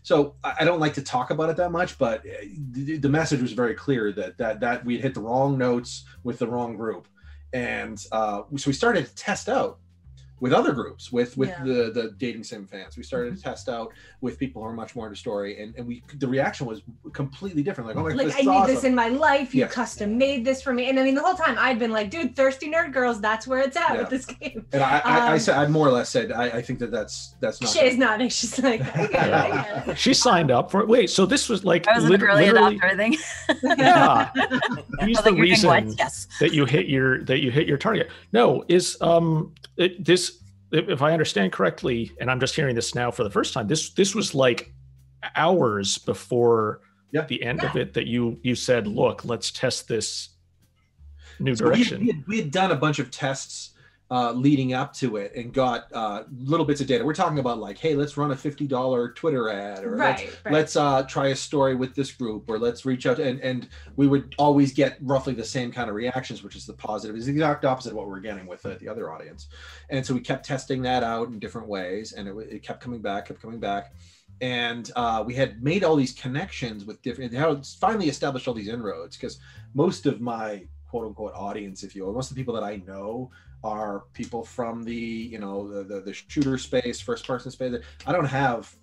Speaker 3: So I don't like to talk about it that much, but the message was very clear that we'd hit the wrong notes with the wrong group. And so we started to test out with other groups, with
Speaker 2: Yeah.
Speaker 3: the dating sim fans. We started to test out with people who are much more into story, and the reaction was completely different. Like, oh my god,
Speaker 2: Like,
Speaker 3: this
Speaker 2: I
Speaker 3: is
Speaker 2: need
Speaker 3: awesome.
Speaker 2: this in my life. You
Speaker 3: Yeah.
Speaker 2: custom made this for me. And I mean, the whole time I'd been like, dude, thirsty nerd girls, that's where it's at
Speaker 3: Yeah.
Speaker 2: with this game.
Speaker 3: And I said, I more or less said, I think that's not.
Speaker 2: Shay's nodding. She's like, I get it, I get it.
Speaker 20: She signed up for it. Wait, so this was like
Speaker 22: I was an early
Speaker 20: literally.
Speaker 22: adopter thing.
Speaker 20: Yeah, he's
Speaker 22: I
Speaker 20: the
Speaker 22: was like, you're
Speaker 20: reason
Speaker 22: going, yes.
Speaker 20: that you hit your target. No, is this, if I understand correctly, and I'm just hearing this now for the first time, this was like hours before the end of it that you said, look, let's test this new
Speaker 3: So
Speaker 20: direction.
Speaker 3: we had done a bunch of tests leading up to it and got little bits of data. We're talking about like, hey, let's run a $50 Twitter ad, or let's try a story with this group, or let's reach out to, and we would always get roughly the same kind of reactions, which is the positive. It's the exact opposite of what we're getting with the other audience. And so we kept testing that out in different ways, and it kept coming back. And we had made all these connections with different, how finally established all these inroads, because most of my quote unquote audience, if you will, most of the people that I know are people from the the shooter space, first person space. I don't have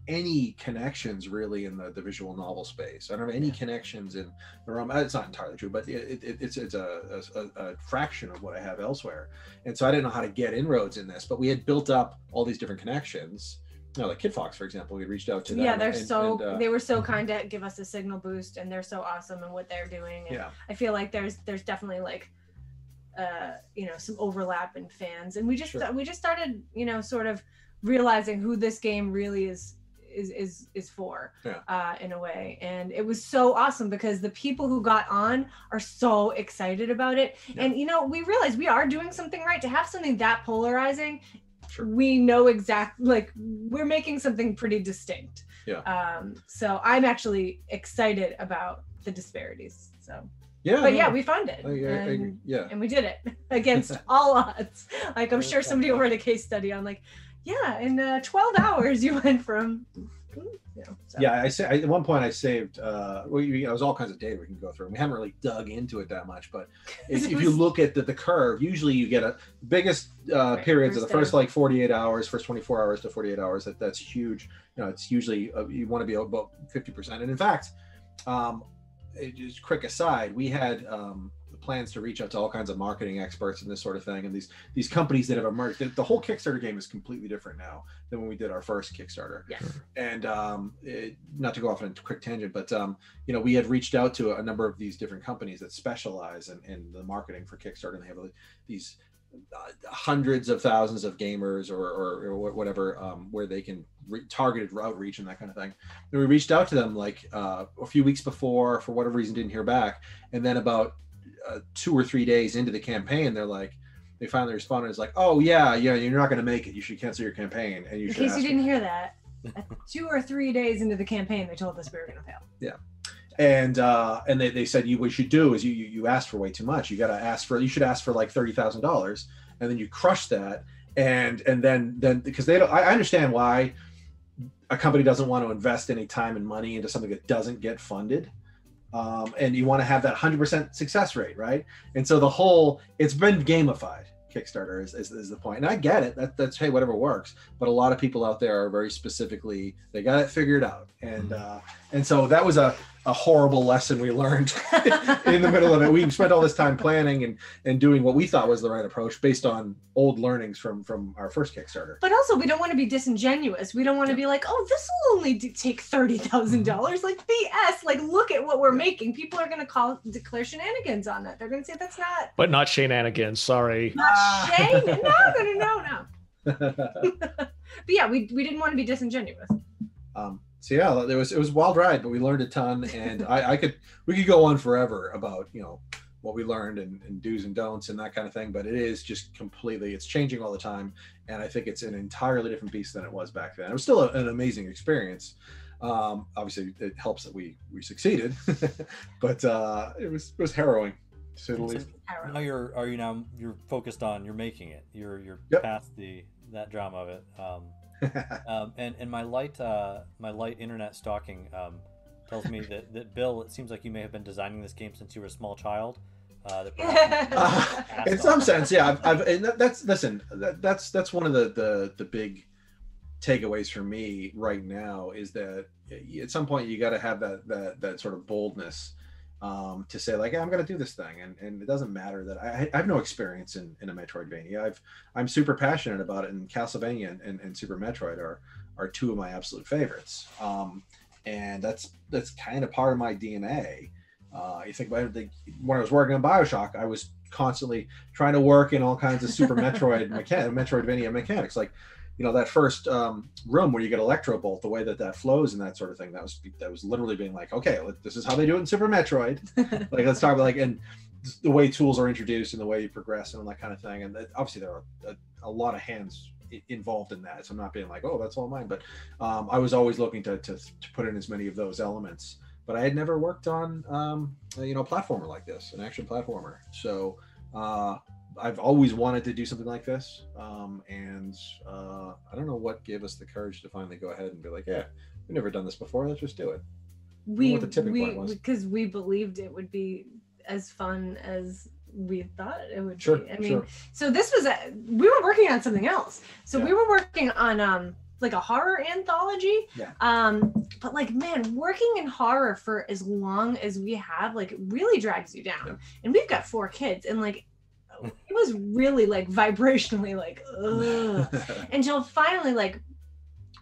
Speaker 3: any connections really in the visual novel space. I don't have any connections in the realm. It's not entirely true, but it's a fraction of what I have elsewhere. And so I didn't know how to get inroads in this, but we had built up all these different connections. Like Kid Fox, for example, we reached out to them.
Speaker 2: Yeah, they were so
Speaker 3: Mhm.
Speaker 2: kind to give us a signal boost, and they're so awesome in what they're doing. And
Speaker 3: Yeah.
Speaker 2: I feel like there's definitely like some overlap in fans, and we just started sort of realizing who this game really is for in a way. And it was so awesome because the people who got on are so excited about it. And we realized we are doing something right to have something that polarizing. We know exactly, like, we're making something pretty distinct. So I'm actually excited about the disparities. So we found it. And we did it against all odds. Like, I'm sure somebody will write a case study on like, in 12 hours you went from
Speaker 3: I say at one point I saved it was all kinds of data we can go through. We haven't really dug into it that much, but if you look at the curve, usually you get a biggest periods of the first like 48 hours, first 24 hours to 48 hours. That's huge. It's usually you want to be about 50%. And in fact, just quick aside, we had plans to reach out to all kinds of marketing experts and this sort of thing, and these companies that have emerged. The whole Kickstarter game is completely different now than when we did our first Kickstarter. And not to go off on a quick tangent, but we had reached out to a number of these different companies that specialize in the marketing for Kickstarter, and they have these hundreds of thousands of gamers or whatever, where they can targeted outreach and that kind of thing. And we reached out to them like a few weeks before, for whatever reason didn't hear back, and then about 2 or 3 days into the campaign, they finally responded. It's like, oh yeah, you're not going to make it. You should cancel your campaign. And you
Speaker 2: in
Speaker 3: should.
Speaker 2: case you didn't hear that, 2 or 3 days into the campaign, they told us we were going to fail.
Speaker 3: Yeah. And they said what you should do is you asked for way too much. You should ask for like $30,000, and then you crush that. And then because I understand why a company doesn't want to invest any time and money into something that doesn't get funded. And you want to have that 100% success rate, right? And so it's been gamified. Kickstarter is the point, and I get it. That's hey, whatever works. But a lot of people out there are very specifically, they got it figured out, and so that was a horrible lesson we learned in the middle of it. We spent all this time planning and doing what we thought was the right approach based on old learnings from our first Kickstarter.
Speaker 2: But also, we don't want to be disingenuous. We don't want to be like, oh, this will only take $30,000. Like, BS. Like, look at what we're making. People are going to declare shenanigans on that. They're going to say that's not.
Speaker 20: But not shenanigans. Sorry.
Speaker 2: Not Shane. No. But yeah, we didn't want to be disingenuous.
Speaker 3: So yeah, it was a wild ride, but we learned a ton, and we could go on forever about what we learned and do's and don'ts and that kind of thing. But it is just it's changing all the time, and I think it's an entirely different beast than it was back then. It was still an amazing experience. Obviously, it helps that we succeeded, but it was harrowing, to say the least.
Speaker 21: Now you're focused on making it. You're past that drama of it. And my light internet stalking tells me that Bill, it seems like you may have been designing this game since you were a small child.
Speaker 3: In some sense, yeah. And that's one of the big takeaways for me right now is that at some point you got to have that sort of boldness to say like, yeah, I'm going to do this thing, and it doesn't matter that I have no experience in a Metroidvania. I'm super passionate about it, and Castlevania and Super Metroid are two of my absolute favorites, and that's kind of part of my DNA. You think about it, when I was working on BioShock, I was constantly trying to work in all kinds of Super Metroidvania mechanics, like, you know, that first room where you get Electro Bolt, the way that flows and that sort of thing. That was literally being like, okay, this is how they do it in Super Metroid. Like, let's talk about like, and the way tools are introduced and the way you progress and all that kind of thing. And obviously there are a lot of hands involved in that. So I'm not being like, oh, that's all mine. But I was always looking to put in as many of those elements. But I had never worked on, you know, a platformer like this, an action platformer. So I've always wanted to do something like this, and I don't know what gave us the courage to finally go ahead and be like, yeah, we've never done this before, let's just do it. What the tipping point was.
Speaker 2: Because we believed it would be as fun as we thought it would
Speaker 3: be.
Speaker 2: I mean, so this was we were working on something else. So we were working on like a horror anthology. But like, man, working in horror for as long as we have, like, really drags you down. And we've got 4 kids, and like, it was really like vibrationally like, ugh. Until finally, like,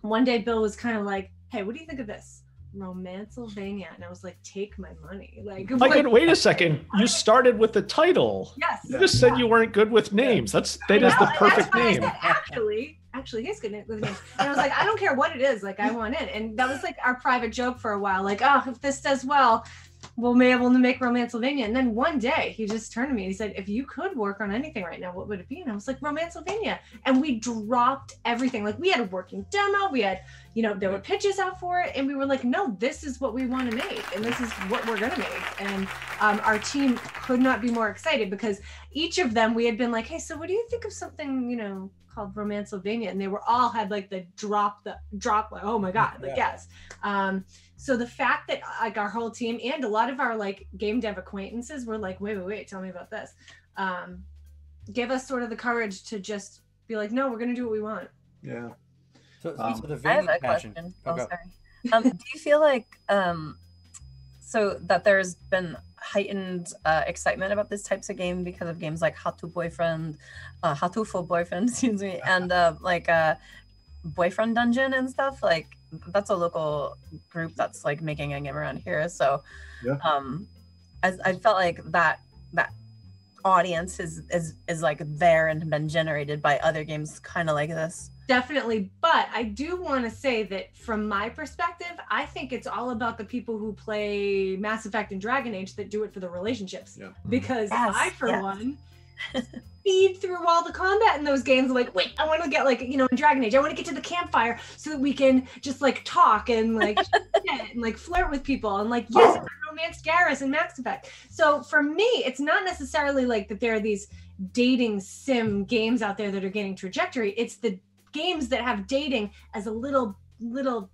Speaker 2: one day Bill was kind of like, hey, what do you think of this? Romancevania. And I was like, take my money. Like,
Speaker 20: wait a second. You started with the title.
Speaker 2: Yes.
Speaker 20: You just said you weren't good with names. That is the perfect name.
Speaker 2: Actually, he's good with names. And I was like, I don't care what it is. Like, I want it. And that was like our private joke for a while. Like, oh, if this does well, we'll be able to make Romancevania. And then one day he just turned to me and he said, if you could work on anything right now, what would it be? And I was like, Romancevania. And we dropped everything. Like, we had a working demo. We had, you know, there were pitches out for it. And we were like, no, this is what we want to make. And this is what we're going to make. And our team could not be more excited, because each of them, we had been like, hey, so what do you think of something, you know, called Romancevania? And they were all had like the drop, like, oh my God, like, yes. So the fact that like our whole team and a lot of our like game dev acquaintances were like, wait, tell me about this. Give us sort of the courage to just be like, no, we're going to do what we want.
Speaker 3: Yeah.
Speaker 21: So the
Speaker 22: I have a question. Oh, sorry. Do you feel like, so that there's been heightened excitement about this types of game because of games like Hatu for Boyfriend, excuse me, and like Boyfriend Dungeon and stuff? Like, that's a local group that's like making a game around here. So I felt like that audience is like there and been generated by other games kind of like this.
Speaker 2: Definitely. But I do want to say that from my perspective, I think it's all about the people who play Mass Effect and Dragon Age that do it for the relationships. Because I, for one, speed through all the combat in those games. Like, wait, I want to get, like, you know, in Dragon Age, I want to get to the campfire so that we can just like talk and like and like flirt with people, and like, yes, I romanced Garrus in Mass Effect. So for me, it's not necessarily like that there are these dating sim games out there that are gaining trajectory. It's the games that have dating as a little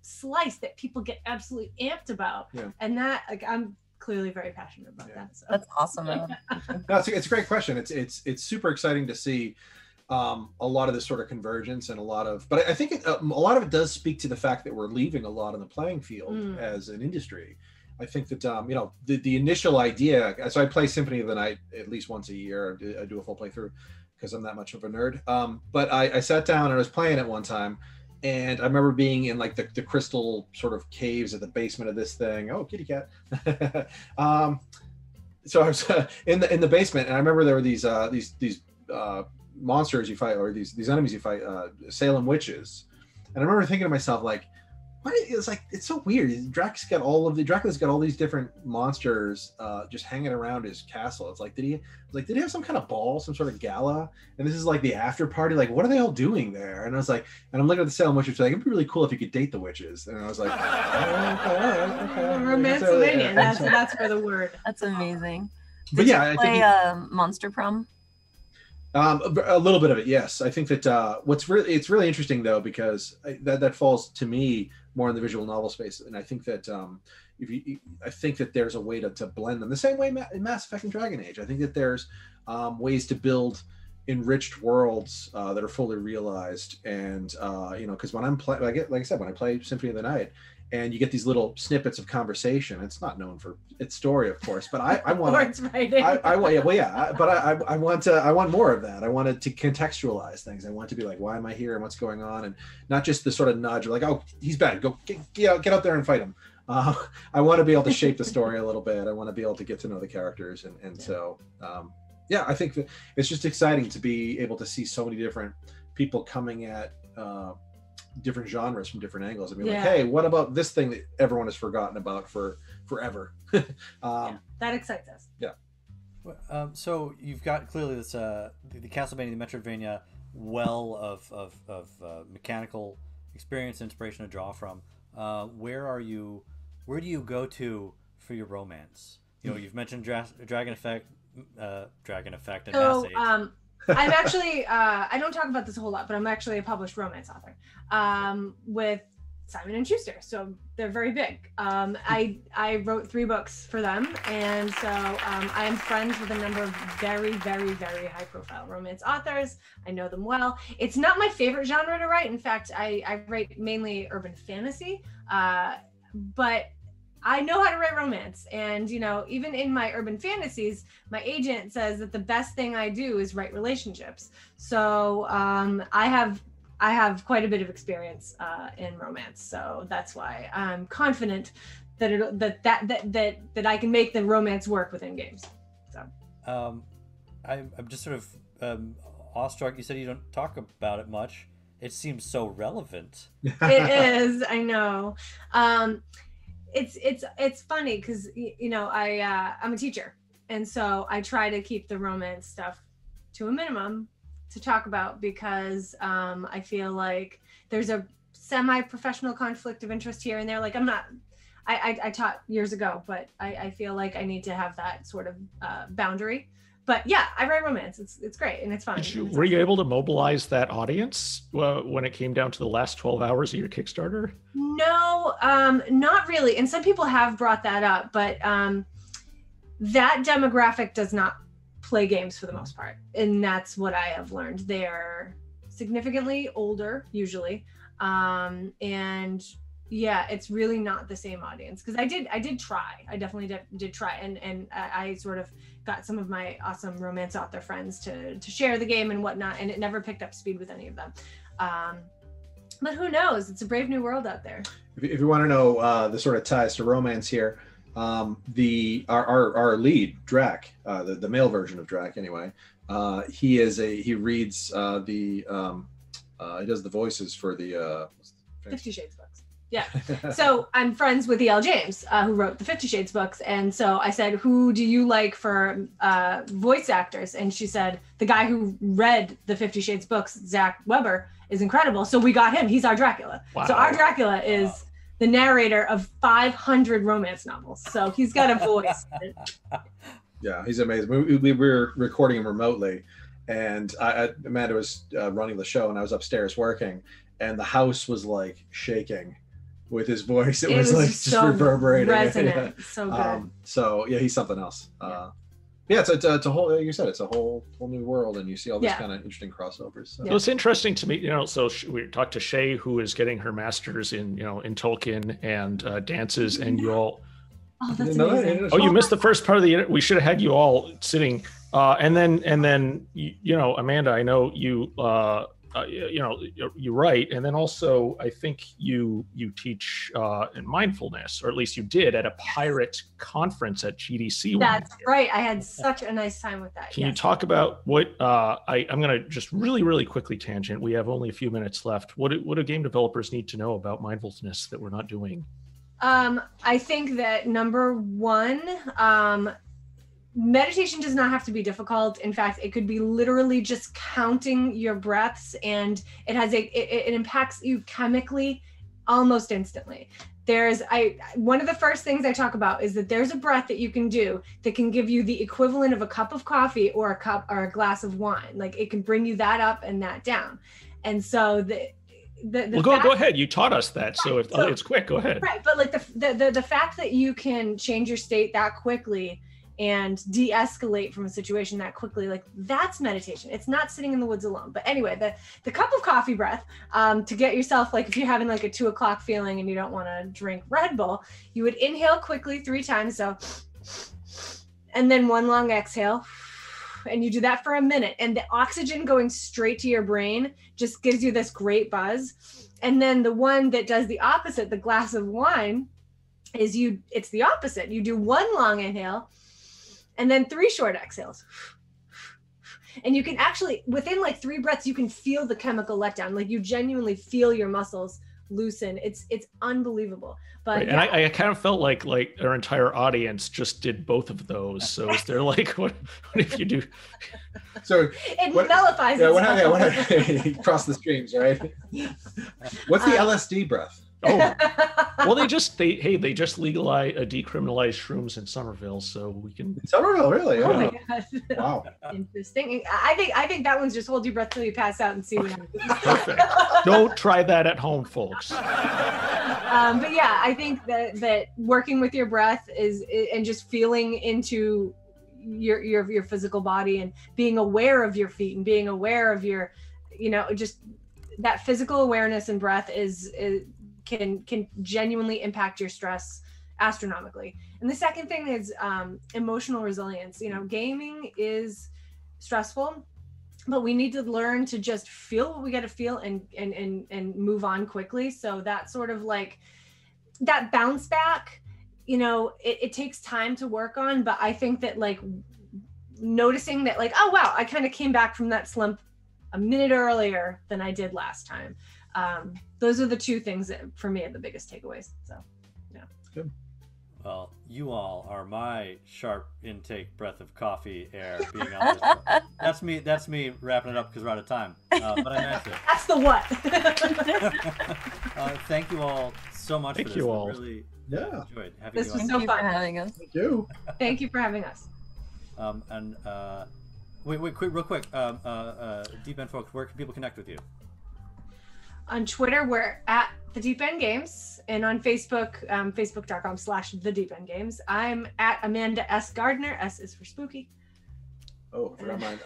Speaker 2: slice that people get absolutely amped about. And that, like, I'm clearly very passionate about that. So.
Speaker 22: That's awesome.
Speaker 3: No, it's a great question. It's super exciting to see a lot of this sort of convergence, and but I think a lot of it does speak to the fact that we're leaving a lot on the playing field as an industry. I think that you know, the initial idea. So I play Symphony of the Night at least once a year. I do a full playthrough because I'm that much of a nerd. But I sat down and I was playing it one time, and I remember being in like the crystal sort of caves at the basement of this thing. Oh, kitty cat. So I was in the basement, and I remember there were these monsters you fight, or these enemies you fight, Salem witches. And I remember thinking to myself, like, what is, like, it's so weird. Dracula's got all these different monsters just hanging around his castle. It's like, did he have some kind of ball, some sort of gala? And this is like the after party. Like, what are they all doing there? And I was like, and I'm looking at the Salem witches, like, it'd be really cool if you could date the witches. And I was like, okay.
Speaker 2: Romancevania. That's for the word.
Speaker 22: That's amazing.
Speaker 3: But yeah, I think
Speaker 22: Monster Prom.
Speaker 3: A little bit of it, yes. I think that it's really interesting though, because that falls to me more in the visual novel space, and I think that I think that there's a way to blend them the same way in Mass Effect and Dragon Age. I think that there's ways to build enriched worlds that are fully realized, and because when I'm playing, like I said, when I play Symphony of the Night, and you get these little snippets of conversation. It's not known for its story, of course, but I want I want more of that. I wanted to contextualize things. I want to be like, why am I here and what's going on, and not just the sort of nudge like, oh, he's bad, go get out there and fight him. I want to be able to shape the story a little bit. I want to be able to get to know the characters, and so I think that it's just exciting to be able to see so many different people coming at different genres from different angles. I mean, like, hey, what about this thing that everyone has forgotten about for forever?
Speaker 2: That excites us.
Speaker 21: Yeah. So you've got clearly this the Castlevania, the Metroidvania well of mechanical experience and inspiration to draw from. Where do you go to for your romance? You've mentioned Dragon Effect and Mass Age.
Speaker 2: I'm actually, I don't talk about this a whole lot, but I'm actually a published romance author with Simon & Schuster. So they're very big. I wrote 3 books for them. And so I am friends with a number of very, very, very high profile romance authors. I know them well. It's not my favorite genre to write. In fact, I write mainly urban fantasy, but I know how to write romance. And, even in my urban fantasies, my agent says that the best thing I do is write relationships. So I have quite a bit of experience in romance. So that's why I'm confident that I can make the romance work within games. So
Speaker 21: I'm just sort of awestruck. You said you don't talk about it much. It seems so relevant.
Speaker 2: It is, I know. It's funny because I'm a teacher, and so I try to keep the romance stuff to a minimum to talk about, because I feel like there's a semi-professional conflict of interest here and there. Like I taught years ago, but I feel like I need to have that sort of boundary. But yeah, I write romance. It's great and it's fun.
Speaker 20: Were you able to mobilize that audience when it came down to the last 12 hours of your Kickstarter?
Speaker 2: No, not really. And some people have brought that up, but that demographic does not play games for the most part. And that's what I have learned. They are significantly older usually. And yeah, it's really not the same audience, because I did try. I definitely did try, and I sort of got some of my awesome romance author friends to share the game and whatnot, and it never picked up speed with any of them. But who knows? It's a brave new world out there.
Speaker 3: If you want to know the sort of ties to romance here, our lead Drac, the male version of Drac anyway, he reads he does the voices for the
Speaker 2: 50 Shades books. Yeah. So I'm friends with E.L. James, who wrote the 50 Shades books. And so I said, who do you like for voice actors? And she said, the guy who read the 50 Shades books, Zach Weber, is incredible. So we got him. He's our Dracula. Wow. So our Dracula is the narrator of 500 romance novels. So he's got a voice.
Speaker 3: Yeah, he's amazing. We were recording him remotely, and Amanda was running the show, and I was upstairs working, and the house was like shaking with his voice. It was like just so reverberating.
Speaker 2: Resonant. Yeah. So good.
Speaker 3: So yeah, he's something else. Yeah, it's a whole, like you said, it's a whole new world, and you see all these kind of interesting crossovers. So.
Speaker 20: So it's interesting to me, so we talked to Shay, who is getting her master's in Tolkien and dances, and you all.
Speaker 2: Oh, that's amazing.
Speaker 20: Oh, you missed the first part of the. We should have had you all sitting, and then Amanda, I know you. You write, and then also I think you teach in mindfulness, or at least you did at a pirate conference at GDC.
Speaker 2: That's right. I had such a nice time with that.
Speaker 20: Can you talk about what I'm going to just really quickly tangent. We have only a few minutes left. What do game developers need to know about mindfulness that we're not doing?
Speaker 2: I think that number one, meditation does not have to be difficult. In fact, it could be literally just counting your breaths, and it impacts you chemically almost instantly. One of the first things I talk about is that there's a breath that you can do that can give you the equivalent of a cup of coffee or a glass of wine. Like, it can bring you that up and that down. And so the
Speaker 20: go ahead. You taught us that, so if it's quick, go ahead.
Speaker 2: Right, but like the fact that you can change your state that quickly and de-escalate from a situation that quickly, like that's meditation. It's not sitting in the woods alone. But anyway, the cup of coffee breath, to get yourself, like if you're having like a 2 o'clock feeling and you don't want to drink Red Bull, you would inhale quickly 3 times. So, and then 1 long exhale. And you do that for a minute, and the oxygen going straight to your brain just gives you this great buzz. And then the one that does the opposite, the glass of wine, it's the opposite. You do 1 long inhale and then 3 short exhales. And you can actually, within like 3 breaths, you can feel the chemical letdown. Like you genuinely feel your muscles loosen. It's unbelievable. But
Speaker 20: right.
Speaker 2: yeah.
Speaker 20: And I kind of felt like our entire audience just did both of those. So is there like what if you do?
Speaker 3: So
Speaker 2: it nullifies.
Speaker 3: Yeah, what happened? Cross the streams, right? What's the LSD breath?
Speaker 20: Oh, well, they just decriminalized shrooms in Somerville, so we can.
Speaker 3: Somerville, really?
Speaker 2: Oh my gosh!
Speaker 3: Wow,
Speaker 2: interesting. I think that one's just hold your breath till you pass out and see what happens.
Speaker 20: Perfect. Don't try that at home, folks.
Speaker 2: But yeah, I think that working with your breath and just feeling into your physical body and being aware of your feet and being aware of your, just that physical awareness and breath can genuinely impact your stress astronomically. And the second thing is emotional resilience. Gaming is stressful, but we need to learn to just feel what we got to feel and move on quickly. So that sort of like that bounce back, it takes time to work on, but I think that like noticing that like, oh wow, I kind of came back from that slump a minute earlier than I did last time. Those are the 2 things that for me are the biggest takeaways. So, yeah.
Speaker 3: Good.
Speaker 21: Well, you all are my sharp intake breath of coffee air being on this. That's me wrapping it up because we're out of time. But I meant it.
Speaker 2: That's the what.
Speaker 21: Thank you all so much for this.
Speaker 20: You all.
Speaker 21: I really enjoyed having
Speaker 2: this
Speaker 21: you
Speaker 2: was
Speaker 21: on.
Speaker 2: so fun.
Speaker 22: Having us.
Speaker 3: Thank you.
Speaker 2: Thank you for having us.
Speaker 21: Wait, real quick. Deep End folks, where can people connect with you?
Speaker 2: On Twitter, we're at The Deep End Games, and on Facebook, facebook.com/The Deep End Games. I'm at Amanda S. Gardner. S is for spooky.
Speaker 3: Oh, I forgot mine.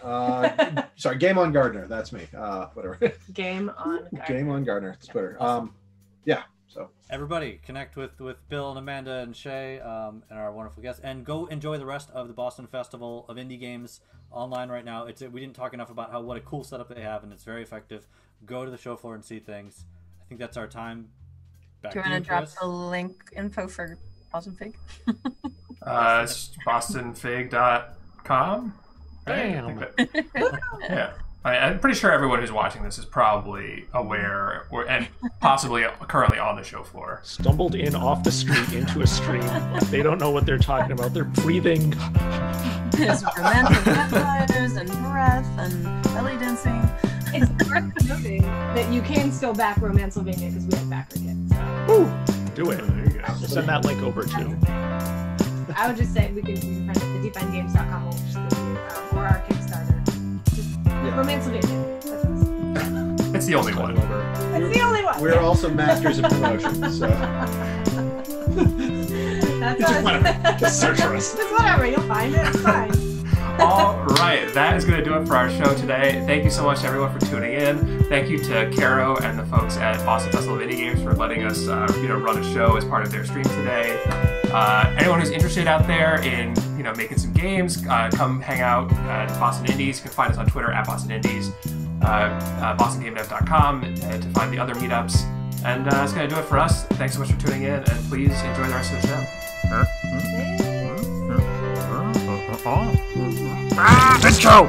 Speaker 3: Sorry, Game on Gardner. That's me. Whatever.
Speaker 2: Game on Gardner.
Speaker 3: Game on Gardner. It's Twitter. Yeah. So
Speaker 21: everybody connect with Bill and Amanda and Shay and our wonderful guests, and go enjoy the rest of the Boston Festival of Indie Games online right now. We didn't talk enough about what a cool setup they have, and it's very effective. Go to the show floor and see things. I think that's our time.
Speaker 22: Do you want to drop the link info for BostonFIG?
Speaker 19: It's bostonfig.com.
Speaker 20: Damn.
Speaker 19: Yeah. I'm pretty sure everyone who's watching this is probably aware and possibly currently on the show floor.
Speaker 20: Stumbled in off the street into a stream. They don't know what they're talking about. They're breathing.
Speaker 22: There's romantic vampires and breath and belly dancing.
Speaker 2: It's worth noting that you can still back Romancevania because we have backer kits.
Speaker 20: Ooh, do it. There you go. Send that link over too.
Speaker 2: I would just say we can find it at thedeependgames.com or our Kickstarter. Romancevania.
Speaker 19: It's the only one.
Speaker 2: It's the only one.
Speaker 3: We're also masters of promotion, so.
Speaker 2: That's
Speaker 19: just search for us.
Speaker 2: It's whatever. You'll find it. It's fine.
Speaker 19: All right, that is going to do it for our show today. Thank you so much to everyone for tuning in. Thank you to Caro and the folks at Boston Festival of Indie Games for letting us, run a show as part of their stream today. Anyone who's interested out there in, making some games, come hang out at Boston Indies. You can find us on Twitter at Boston Indies, BostonGameDev.com to find the other meetups. And that's going to do it for us. Thanks so much for tuning in, and please enjoy the rest of the show.
Speaker 20: Let's go!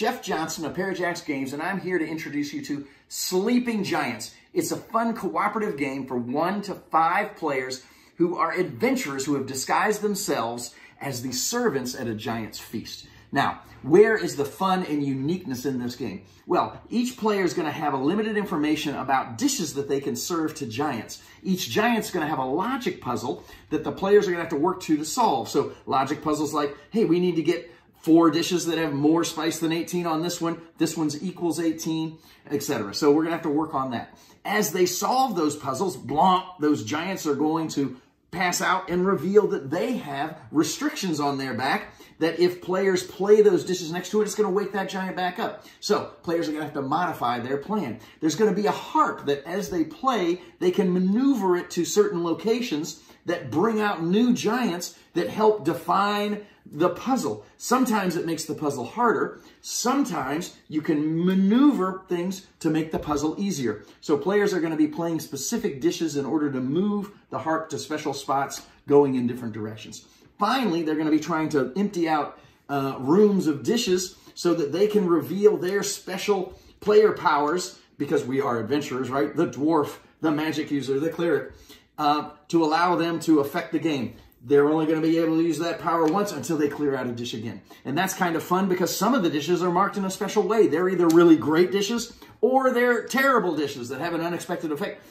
Speaker 4: Jeff Johnston of Parajax Games, and I'm here to introduce you to Sleeping Giants. It's a fun cooperative game for 1 to 5 players who are adventurers who have disguised themselves as the servants at a giant's feast. Now, where is the fun and uniqueness in this game? Well, each player is going to have a limited information about dishes that they can serve to giants. Each giant's going to have a logic puzzle that the players are going to have to work to solve. So logic puzzles like, hey, we need to get 4 dishes that have more spice than 18 on this one. This one's equals 18, etc. So we're going to have to work on that. As they solve those puzzles, blanc, those giants are going to pass out and reveal that they have restrictions on their back, that if players play those dishes next to it, it's going to wake that giant back up. So players are going to have to modify their plan. There's going to be a harp that as they play, they can maneuver it to certain locations that bring out new giants that help define the puzzle. Sometimes it makes the puzzle harder. Sometimes you can maneuver things to make the puzzle easier. So players are going to be playing specific dishes in order to move the harp to special spots going in different directions. Finally, they're going to be trying to empty out rooms of dishes so that they can reveal their special player powers, because we are adventurers, right? The dwarf, the magic user, the cleric, to allow them to affect the game. They're only going to be able to use that power once until they clear out a dish again. And that's kind of fun because some of the dishes are marked in a special way. They're either really great dishes or they're terrible dishes that have an unexpected effect,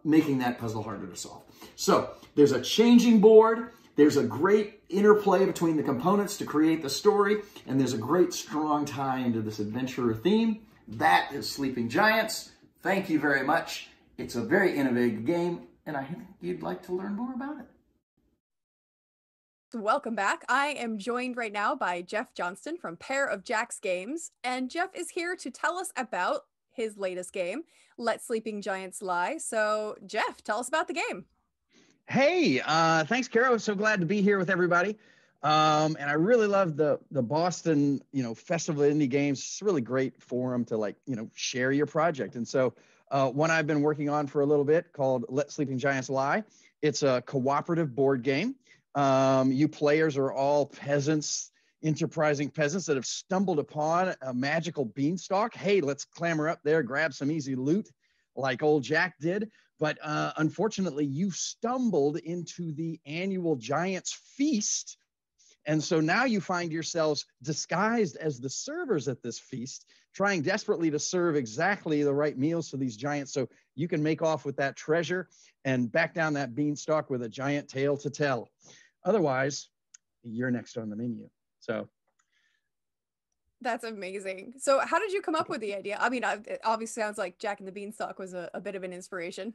Speaker 4: making that puzzle harder to solve. So there's a changing board. There's a great interplay between the components to create the story, and there's a great strong tie into this adventurer theme. That is Sleeping Giants. Thank you very much. It's a very innovative game, and I think you'd like to learn more about it.
Speaker 1: Welcome back. I am joined right now by Jeff Johnston from Parajax Games, and Jeff is here to tell us about his latest game, Let Sleeping Giants Lie. So, Jeff, tell us about the game.
Speaker 5: Hey, thanks, Caro. So glad to be here with everybody. And I really love the Boston, Festival of Indie Games. It's a really great forum to share your project. And so one I've been working on for a little bit called Let Sleeping Giants Lie. It's a cooperative board game. You players are all peasants, enterprising peasants that have stumbled upon a magical beanstalk. Hey, let's clamber up there, grab some easy loot like old Jack did. But unfortunately, you stumbled into the annual Giants Feast. And so now you find yourselves disguised as the servers at this feast, trying desperately to serve exactly the right meals to these giants so you can make off with that treasure and back down that beanstalk with a giant tale to tell. Otherwise, you're next on the menu. So
Speaker 1: that's amazing. So how did you come up with the idea? I mean, it obviously sounds like Jack and the Beanstalk was a bit of an inspiration.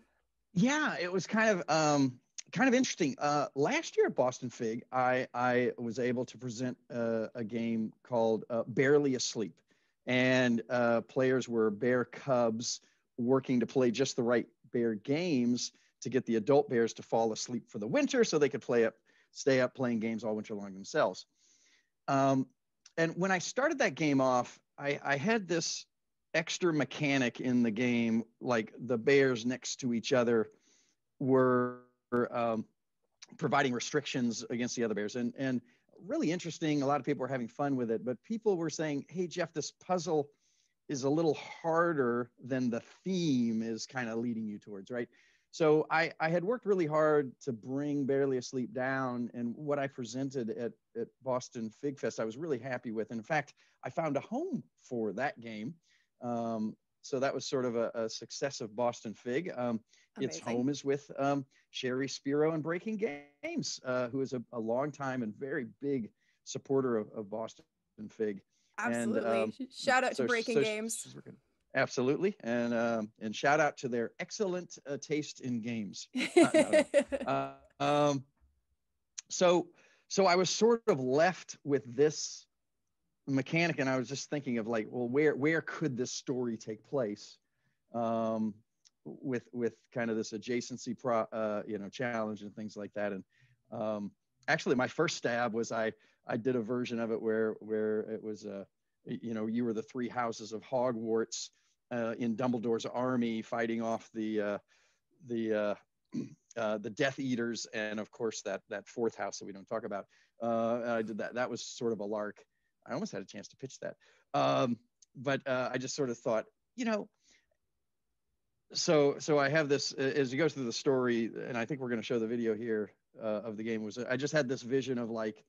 Speaker 5: Yeah, it was kind of interesting. Last year at BostonFIG, I was able to present a game called Barely Asleep. And players were bear cubs working to play just the right bear games to get the adult bears to fall asleep for the winter so they could stay up playing games all winter long themselves. And when I started that game off, I had this extra mechanic in the game, like the bears next to each other were providing restrictions against the other bears, and really interesting. A lot of people were having fun with it, but people were saying, hey, Jeff, this puzzle is a little harder than the theme is kind of leading you towards, right? So I had worked really hard to bring Barely Asleep down, and what I presented at Boston Fig Fest, I was really happy with. And in fact, I found a home for that game. So that was sort of a success of Boston Fig. Its home is with Sherry Spiro and Breaking Games, who is a long time and very big supporter of Boston Fig.
Speaker 1: Absolutely. And, shout out to Breaking Games.
Speaker 5: Absolutely. And shout out to their excellent taste in games. So I was sort of left with this mechanic, and I was just thinking of like, well, where could this story take place with kind of this adjacency challenge and things like that. And actually my first stab was I did a version of it where it was you were the 3 houses of Hogwarts in Dumbledore's army fighting off the Death Eaters, and of course that 4th house that we don't talk about. I did that. That was sort of a lark. I almost had a chance to pitch that. But I just sort of thought, you know, so I have this, as you go through the story, and I think we're going to show the video here of the game, was I just had this vision of like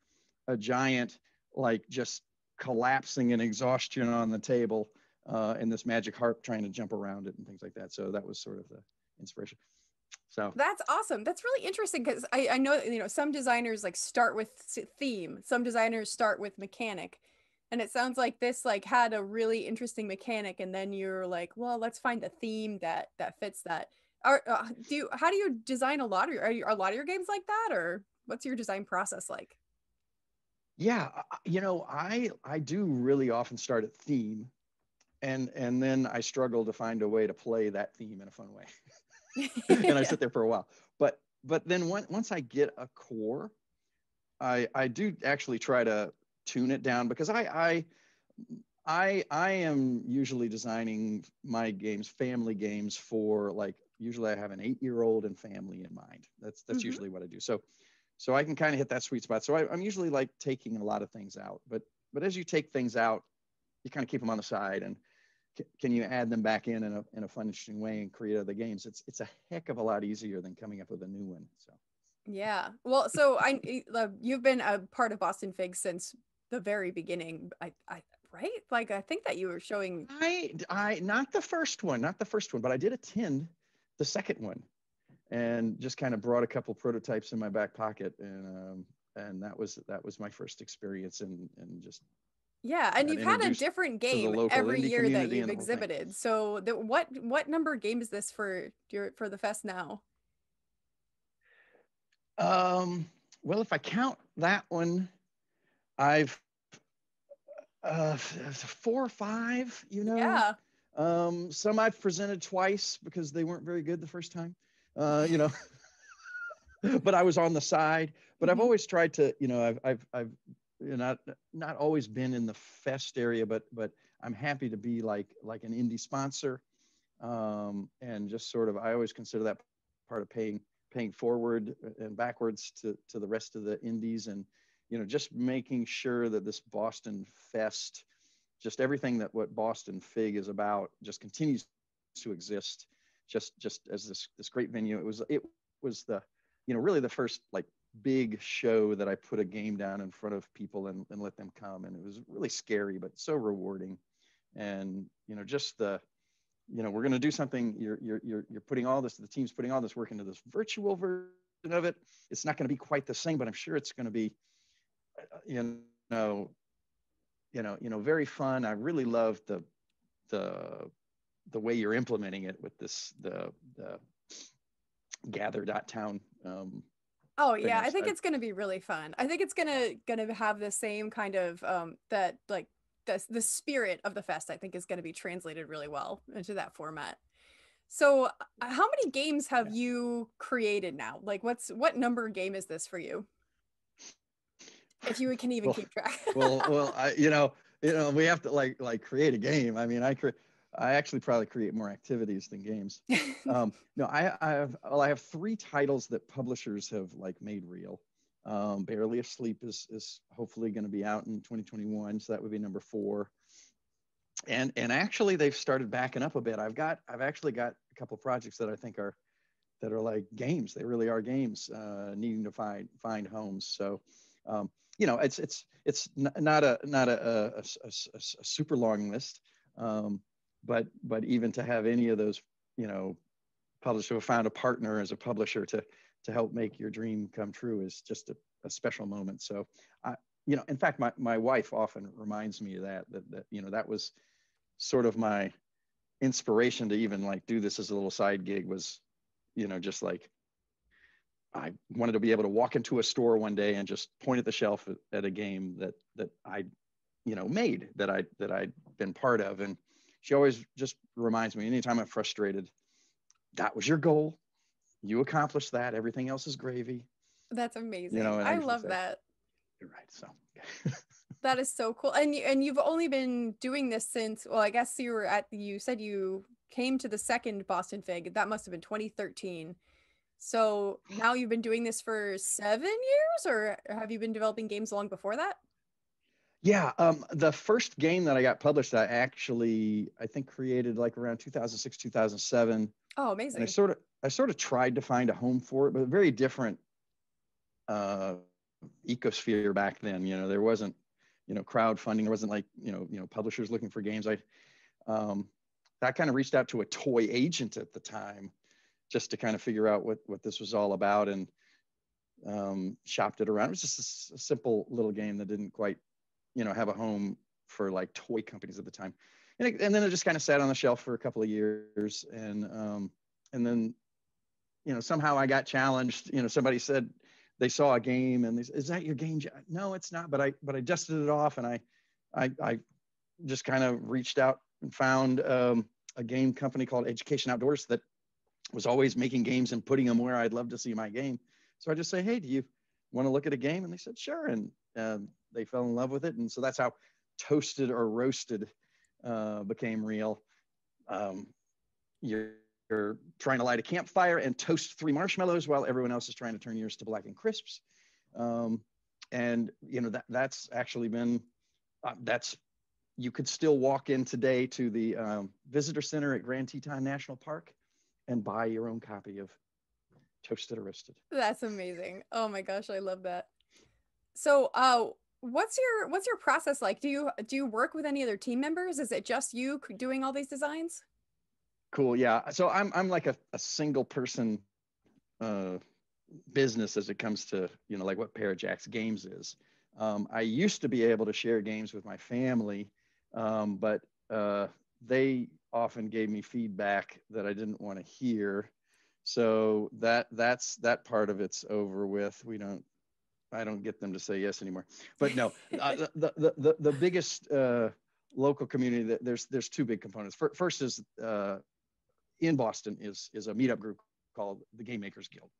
Speaker 5: a giant, like just collapsing in exhaustion on the table, and this magic harp trying to jump around it and things like that. So that was sort of the inspiration. So
Speaker 1: that's awesome. That's really interesting, because I know, you know, some designers like start with theme, some designers start with mechanic, and it sounds like this like had a really interesting mechanic, and then you're like, well, let's find a theme that fits that. How do you design a lot of are a lot of your games like that, or what's your design process like?
Speaker 5: Yeah, you know, I do really often start at theme, and then I struggle to find a way to play that theme in a fun way. And I sit there for a while, but then once I get a core, I do actually try to tune it down, because I am usually designing my games, family games, for like, usually I have an 8-year-old and family in mind. That's usually what I do. So I can kind of hit that sweet spot. So I'm usually like taking a lot of things out, but as you take things out, you kind of keep them on the side, and can you add them back in a fun, interesting way and create other games? It's a heck of a lot easier than coming up with a new one. So
Speaker 1: yeah, well, so you've been a part of BostonFIG since the very beginning. I right, like I think that you were showing.
Speaker 5: I not the first one, but I did attend the second one, and just kind of brought a couple prototypes in my back pocket, and that was my first experience, and just.
Speaker 1: Yeah, and you've had a different game every year that you've exhibited. So what number game is this for the fest now?
Speaker 5: Well, if I count that one, I've 4 or 5, you know.
Speaker 1: Yeah.
Speaker 5: Some I've presented twice because they weren't very good the first time. You know. But I was on the side. But I've always tried to, you know, I've you know, not always been in the fest area, but I'm happy to be like an indie sponsor, and just sort of, I always consider that part of paying forward and backwards to the rest of the indies, and you know, just making sure that this Boston Fest, just everything that what BostonFIG is about, just continues to exist, just as this great venue. It was the, you know, really the first like big show that I put a game down in front of people and let them come, and it was really scary but so rewarding. And you know, just the, you know, we're going to do something, you're putting all this, the team's putting all this work into this virtual version of it. It's not going to be quite the same, but I'm sure it's going to be you know very fun. I really love the way you're implementing it with this the gather.town.
Speaker 1: Oh yeah, I think it's going to be really fun. I think it's going to have the same kind of that like the spirit of the fest, I think, is going to be translated really well into that format. So how many games have you created now? Like what number game is this for you? If you can even keep track.
Speaker 5: well, you know, we have to like create a game. I mean, I actually probably create more activities than games. No, I have 3 titles that publishers have like made real. Barely Asleep is hopefully going to be out in 2021, so that would be number 4. And actually they've started backing up a bit. I've actually got a couple of projects that I think are like games. They really are games, needing to find homes. So you know, it's not a super long list. But even to have any of those, you know, publishers who have found a partner as a publisher to help make your dream come true is just a special moment. So, you know, in fact, my wife often reminds me of that you know, that was sort of my inspiration to even like do this as a little side gig, was, you know, just like I wanted to be able to walk into a store one day and just point at the shelf at a game that I, you know, made, that I'd been part of. And she always just reminds me, anytime I'm frustrated, that was your goal. You accomplished that. Everything else is gravy.
Speaker 1: That's amazing.
Speaker 5: You know,
Speaker 1: I love that.
Speaker 5: You're right. So
Speaker 1: that is so cool. And you've only been doing this since, well, I guess you said you came to the second BostonFIG. That must have been 2013. So now you've been doing this for 7 years, or have you been developing games long before that?
Speaker 5: Yeah, the first game that I got published, I think created like around 2006, 2007.
Speaker 1: Oh, amazing.
Speaker 5: And I sort of tried to find a home for it, but a very different ecosphere back then. You know, there wasn't, you know, crowdfunding. There wasn't like, publishers looking for games. I kind of reached out to a toy agent at the time just to kind of figure out what this was all about, and shopped it around. It was just a simple little game that didn't quite, have a home for like toy companies at the time. And then it just kind of sat on the shelf for a couple of years. And then, somehow I got challenged. Somebody said they saw a game and they said, "Is that your game?" No, it's not. But I dusted it off, and I just kind of reached out and found a game company called Education Outdoors that was always making games and putting them where I'd love to see my game. So I just say, "Hey, do you want to look at a game?" And they said, "Sure." And they fell in love with it. And so that's how Toasted or Roasted became real. You're trying to light a campfire and toast 3 marshmallows while everyone else is trying to turn yours to blackened crisps. And that's actually been, you could still walk in today to the visitor center at Grand Teton National Park and buy your own copy of Toasted or Roasted.
Speaker 1: That's amazing. Oh my gosh, I love that. So, what's your process like? Do you work with any other team members? Is it just you doing all these designs?
Speaker 5: Cool. Yeah. So I'm like a single person business as it comes to, like what Parajax Games is. I used to be able to share games with my family, but they often gave me feedback that I didn't want to hear. So that's that part of it's over with. I don't get them to say yes anymore. But no, the biggest local community, there's 2 big components. First is in Boston is a meetup group called the Game Makers Guild,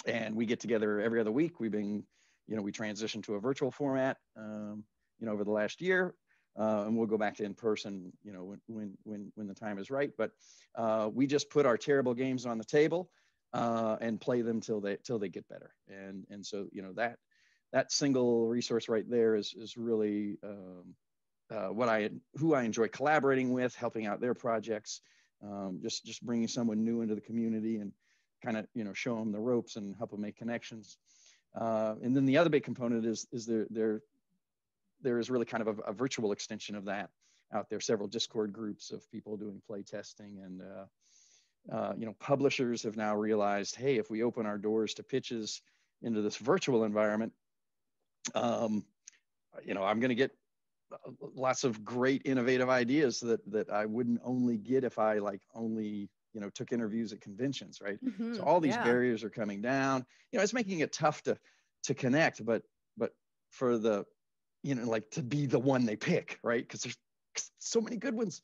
Speaker 5: and we get together every other week. We transitioned to a virtual format, over the last year, and we'll go back to in person, when the time is right. But we just put our terrible games on the table and play them till they get better. And so, that single resource right there is really who I enjoy collaborating with, helping out their projects, just bringing someone new into the community and kind of, show them the ropes and help them make connections. And then the other big component is there is really kind of a virtual extension of that out there. Several Discord groups of people doing play testing, and publishers have now realized, hey, if we open our doors to pitches into this virtual environment, I'm going to get lots of great innovative ideas that I wouldn't only get if I only took interviews at conventions, right?
Speaker 1: Mm-hmm.
Speaker 5: So all these barriers are coming down. It's making it tough to connect, but for the to be the one they pick, right? Because there's so many good ones.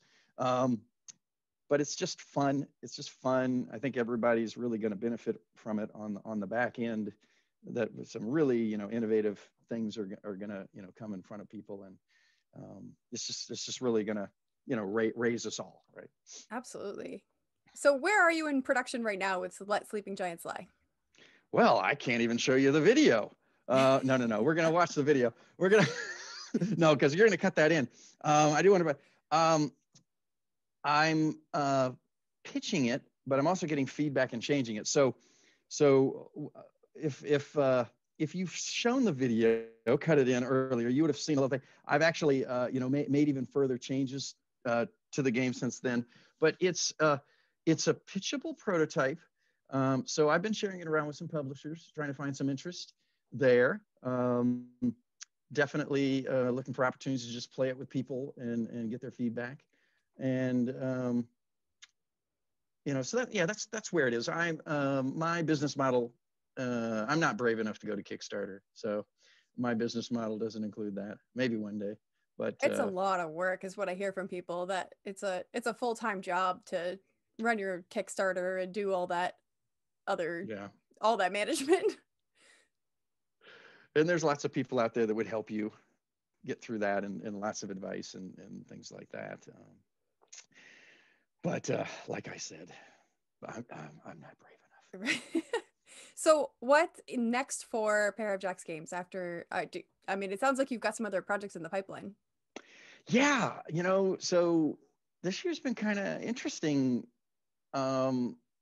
Speaker 5: But it's just fun. It's just fun. I think everybody's really going to benefit from it on the back end. That some really innovative things are going to come in front of people, and it's just really going to raise us all, right?
Speaker 1: Absolutely. So where are you in production right now with Let Sleeping Giants Lie?
Speaker 5: Well, I can't even show you the video. No. We're going to watch the video. We're going to no, because you're going to cut that in. I do want to. I'm pitching it, but I'm also getting feedback and changing it. So if you've shown the video, cut it in earlier, you would have seen a little thing. I've actually made even further changes to the game since then. But it's a pitchable prototype. So I've been sharing it around with some publishers, trying to find some interest there. Definitely looking for opportunities to just play it with people and get their feedback. And so that's where it is. My business model, I'm not brave enough to go to Kickstarter, so my business model doesn't include that. Maybe one day, but
Speaker 1: it's a lot of work is what I hear from people, that it's a full-time job to run your Kickstarter and do all that all that management.
Speaker 5: And there's lots of people out there that would help you get through that, and lots of advice and things like that. But like I said, I'm not brave enough.
Speaker 1: So what next for Pair of Jacks Games after, I mean, it sounds like you've got some other projects in the pipeline.
Speaker 5: Yeah, so this year's been kind of interesting.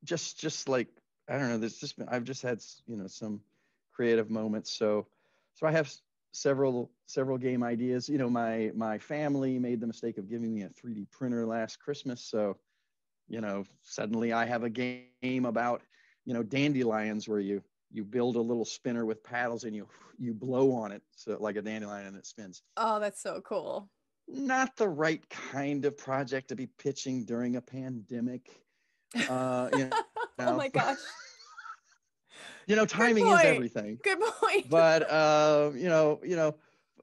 Speaker 5: Just like, I don't know, I've just had, some creative moments. So I have several game ideas. My family made the mistake of giving me a 3D printer last Christmas. So, suddenly I have a game about, dandelions where you build a little spinner with paddles and you blow on it, so like a dandelion, and it spins.
Speaker 1: Oh, that's so cool.
Speaker 5: Not the right kind of project to be pitching during a pandemic. Oh
Speaker 1: my gosh.
Speaker 5: Timing is everything.
Speaker 1: Good point.
Speaker 5: But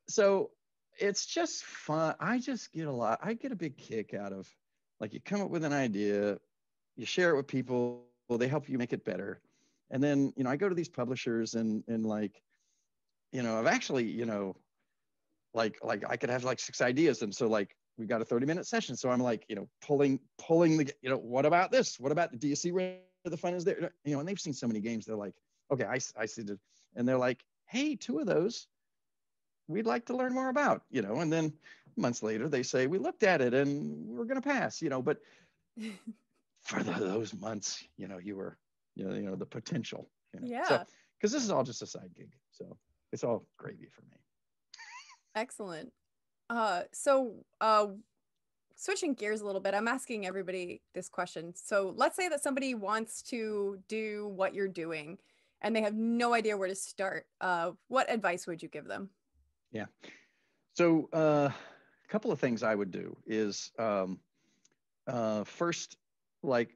Speaker 5: so it's just fun. I get a big kick out of, like, you come up with an idea, you share it with people, they help you make it better. And then, I go to these publishers and like, I've actually, like I could have like 6 ideas. And so like, we got a 30-minute session. So I'm like, pulling the, what about this? Do you see where the fun is there? And they've seen so many games. They're like, okay, I see it. And they're like, hey, 2 of those we'd like to learn more about, and then months later they say, we looked at it and we're going to pass, but for those months, you were, the potential,
Speaker 1: Yeah.
Speaker 5: So, because this is all just a side gig. So it's all gravy for me.
Speaker 1: Excellent. Switching gears a little bit, I'm asking everybody this question. So let's say that somebody wants to do what you're doing and they have no idea where to start. What advice would you give them?
Speaker 5: Yeah. So a couple of things I would do is first, like,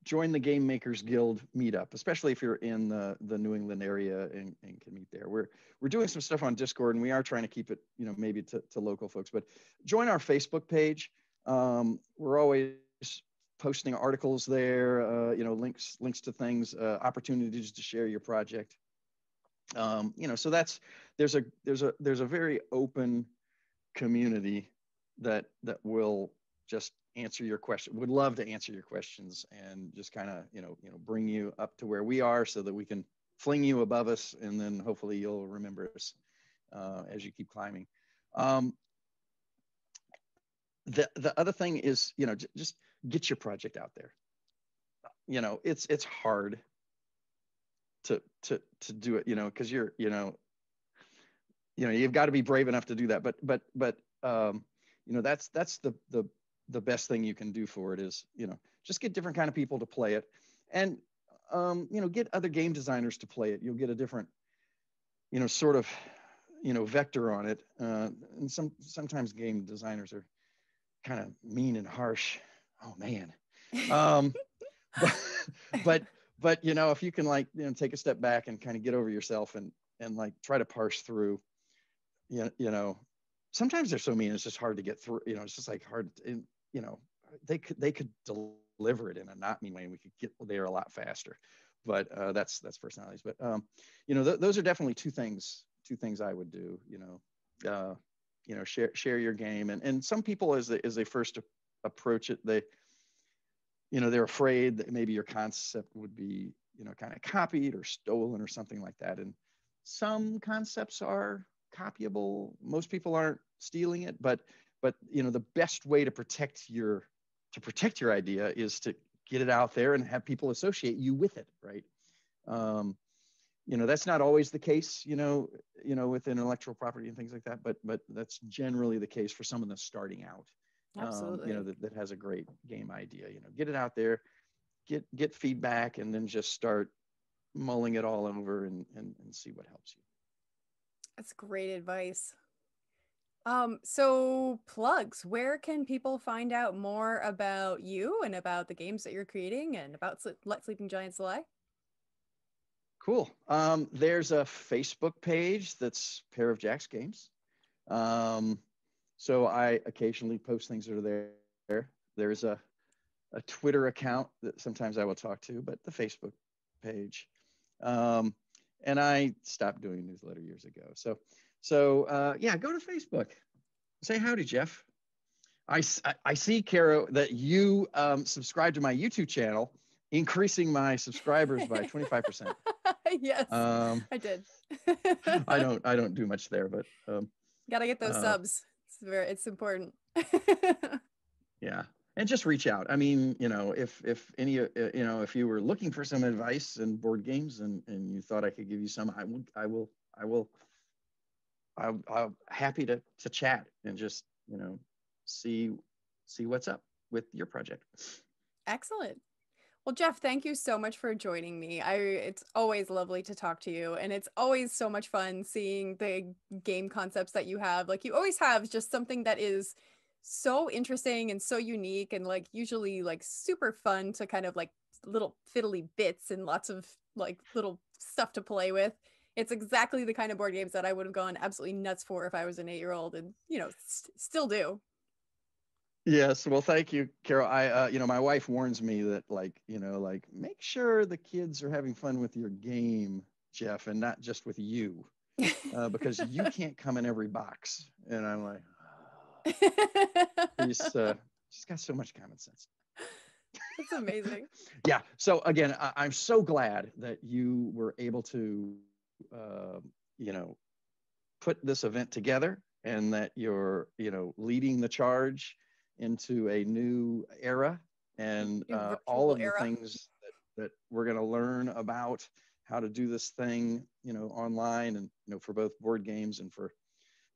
Speaker 5: join the Game Makers Guild meetup, especially if you're in the New England area and can meet there. We're doing some stuff on Discord, and we are trying to keep it, maybe to local folks, but join our Facebook page. We're always posting articles there, links to things, opportunities to share your project. So there's a very open community that will just answer your question, would love to answer your questions, and just kind of, bring you up to where we are so that we can fling you above us, and then hopefully you'll remember us as you keep climbing. The other thing is, just get your project out there. It's hard to do it, because you're, you've got to be brave enough to do that. But that's the best thing you can do for it is, just get different kind of people to play it, and get other game designers to play it. You'll get a different, sort of, vector on it. And sometimes game designers are kind of mean and harsh. Oh man. But if you can, like, take a step back and kind of get over yourself and like try to parse through, sometimes they're so mean, it's just hard to get through, it's just like hard, they could deliver it in a not mean way, and we could get there a lot faster. But that's personalities. But those are definitely two things I would do. Share your game, and some people, as they first approach it, they're afraid that maybe your concept would be, kind of copied or stolen or something like that. And some concepts are copyable. Most people aren't stealing it, but the best way to protect your idea is to get it out there and have people associate you with it, right? That's not always the case, with intellectual property and things like that, but that's generally the case for someone that's starting out.
Speaker 1: Absolutely.
Speaker 5: That has a great game idea. Get it out there, get feedback, and then just start mulling it all over and see what helps you.
Speaker 1: That's great advice. So plugs, where can people find out more about you and about the games that you're creating and about Let Sleeping Giants Lie?
Speaker 5: Cool. There's a Facebook page that's Pair of Jacks Games. So I occasionally post things that are there. There's a Twitter account that sometimes I will talk to, but the Facebook page. And I stopped doing newsletter years ago. So yeah, go to Facebook. Say howdy, Jeff. I see, Caro, that you subscribe to my YouTube channel. increasing my subscribers by 25%.
Speaker 1: Yes, I did.
Speaker 5: I don't do much there, but
Speaker 1: Gotta get those subs. It's important.
Speaker 5: Yeah, and just reach out. I mean, if any, if you were looking for some advice in board games and you thought I could give you some, I'm happy to chat and just see what's up with your project.
Speaker 1: Excellent. Well, Jeff, thank you so much for joining me. It's always lovely to talk to you, and it's always so much fun seeing the game concepts that you have. Like, you always have just something that is so interesting and so unique, and like usually like super fun to kind of like little fiddly bits and lots of like little stuff to play with. It's exactly the kind of board games that I would have gone absolutely nuts for if I was an 8-year-old, and still do.
Speaker 5: Yes, well, thank you, Caro. My wife warns me that make sure the kids are having fun with your game, Jeff, and not just with you, because you can't come in every box. And I'm like, she's got so much common sense.
Speaker 1: That's amazing.
Speaker 5: Yeah. So again, I'm so glad that you were able to, put this event together, and that you're, leading the charge into a new era, and all of the things that we're going to learn about how to do this thing, online, and for both board games and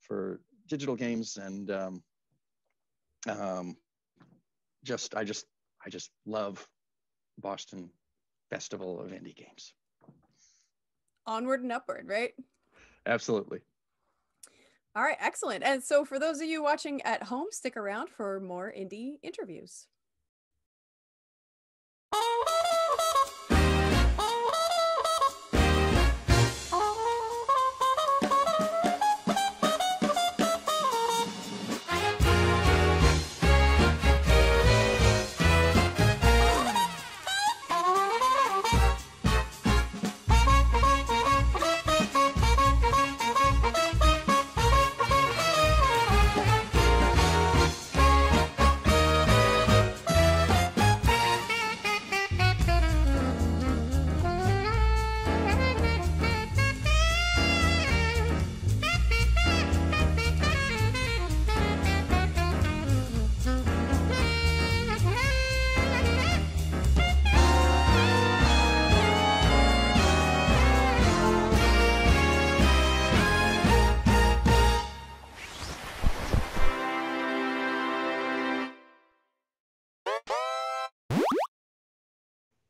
Speaker 5: for digital games, and I just love Boston Festival of Indie Games.
Speaker 1: Onward and upward, right?
Speaker 5: Absolutely.
Speaker 1: All right, excellent. And so for those of you watching at home, stick around for more indie interviews.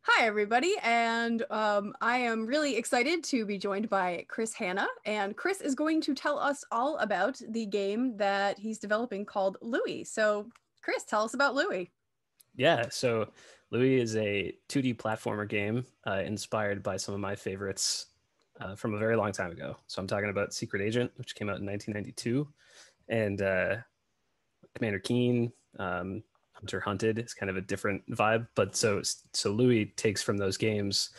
Speaker 1: Hi, everybody, and I am really excited to be joined by Chris Hanna, and Chris is going to tell us all about the game that he's developing called Louie. So, Chris, tell us about Louie.
Speaker 7: Yeah, so Louie is a 2D platformer game inspired by some of my favorites from a very long time ago. So I'm talking about Secret Agent, which came out in 1992, and Commander Keen, Hunter Hunted is kind of a different vibe, but so Louie takes from those games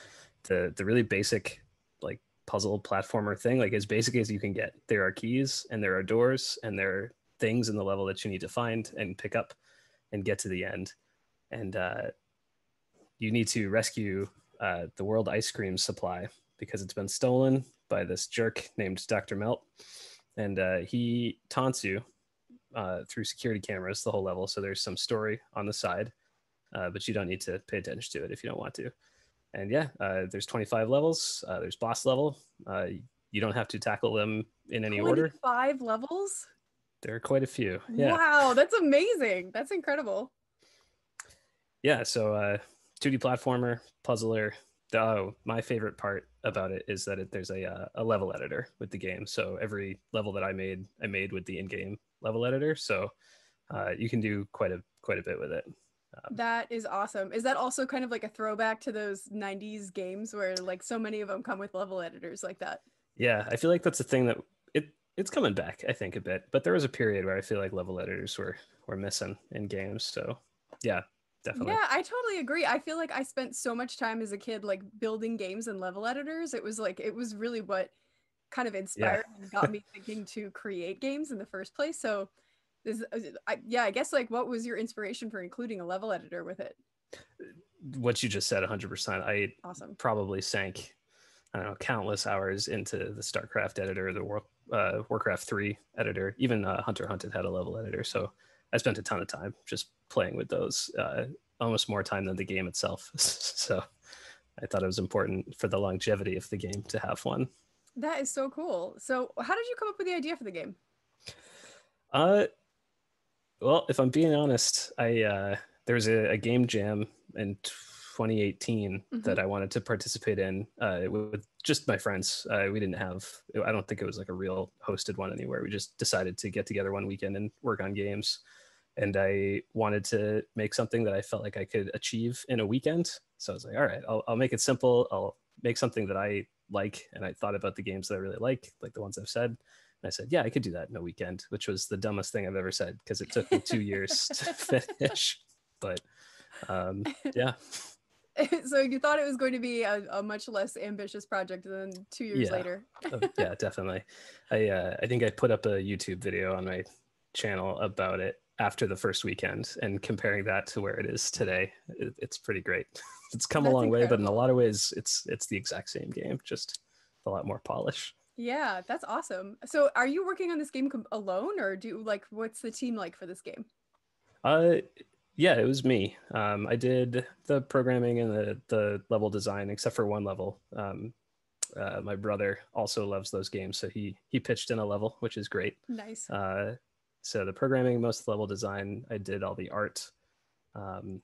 Speaker 7: the really basic like puzzle platformer thing, like as basic as you can get. There are keys and there are doors and there are things in the level that you need to find and pick up and get to the end, and you need to rescue the world ice cream supply because it's been stolen by this jerk named Dr. Melt, and he taunts you through security cameras the whole level. So there's some story on the side, but you don't need to pay attention to it if you don't want to. And yeah, there's 25 levels. There's boss level. You don't have to tackle them in any order.
Speaker 1: 5 levels?
Speaker 7: There are quite a few. Yeah.
Speaker 1: Wow, that's amazing. That's incredible.
Speaker 7: Yeah, so 2D platformer, puzzler. My favorite part about it is that there's a level editor with the game. So every level that I made with the in-game level editor. So you can do quite a bit with it.
Speaker 1: That is awesome. Is that also kind of like a throwback to those 90s games where like so many of them come with level editors like that?
Speaker 7: Yeah, I feel like that's a thing that it's coming back, I think, a bit. But there was a period where I feel like level editors were missing in games. So yeah, definitely.
Speaker 1: Yeah, I totally agree. I feel like I spent so much time as a kid like building games and level editors. It was really what kind of inspired and got me thinking to create games in the first place. So I guess like what was your inspiration for including a level editor with it?
Speaker 7: what you just said, 100%. I
Speaker 1: Awesome.
Speaker 7: probably sank, I don't know, countless hours into the StarCraft editor, the Warcraft 3 editor, even Hunter x Hunted had a level editor. So I spent a ton of time just playing with those, almost more time than the game itself. So I thought it was important for the longevity of the game to have one.
Speaker 1: That is so cool. So how did you come up with the idea for the game?
Speaker 7: Well, if I'm being honest, there was a game jam in 2018 that I wanted to participate in with just my friends. We didn't have, I don't think it was like a real hosted one anywhere. We just decided to get together one weekend and work on games. And I wanted to make something that I felt like I could achieve in a weekend. So I was like, all right, I'll make it simple. I'll make something that I like. And I thought about the games that I really like the ones I've said. And I said, yeah, I could do that in a weekend, which was the dumbest thing I've ever said because it took me 2 years to finish. But yeah.
Speaker 1: So you thought it was going to be a much less ambitious project than 2 years later.
Speaker 7: Yeah, definitely. I think I put up a YouTube video on my channel about it after the first weekend, and comparing that to where it is today, it's pretty great. It's come a long way, but in a lot of ways, it's the exact same game, just a lot more polish.
Speaker 1: Yeah, that's awesome. So are you working on this game alone, or what's the team like for this game?
Speaker 7: Yeah, it was me. I did the programming and the level design, except for one level. My brother also loves those games, so he pitched in a level, which is great.
Speaker 1: Nice.
Speaker 7: So the programming, most of the level design, I did all the art. I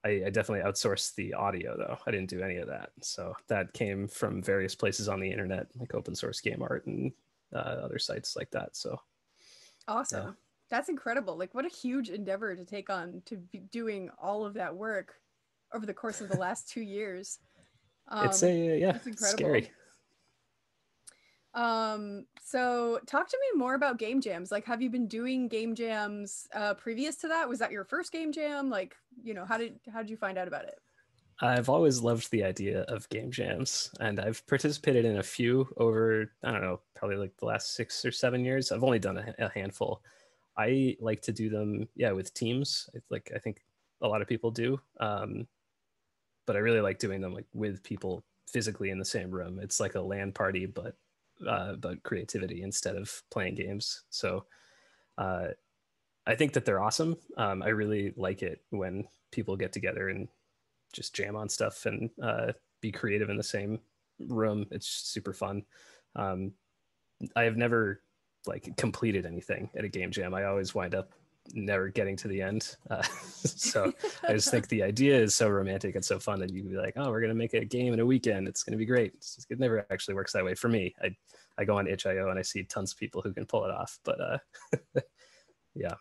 Speaker 7: definitely outsourced the audio, though. I didn't do any of that. So that came from various places on the internet, like open source game art and other sites like that. So
Speaker 1: awesome. Yeah. That's incredible. Like, what a huge endeavor to take on, to be doing all of that work over the course of the last 2 years.
Speaker 7: It's incredible. Scary.
Speaker 1: So talk to me more about game jams. Like, have you been doing game jams previous to that? Was that your first game jam? Like, how did you find out about it?
Speaker 7: I've always loved the idea of game jams, and I've participated in a few over, I don't know, probably like the last 6 or 7 years. I've only done a handful. I like to do them, with teams. I think a lot of people do, but I really like doing them like with people physically in the same room. It's like a LAN party, but creativity instead of playing games. So I think that they're awesome. I really like it when people get together and just jam on stuff and be creative in the same room. It's super fun. I have never completed anything at a game jam. I always wind up never getting to the end. So I just think the idea is so romantic and so fun that you can be like, oh, we're going to make a game in a weekend. It's going to be great. It never actually works that way for me. I go on itch.io and I see tons of people who can pull it off, but yeah.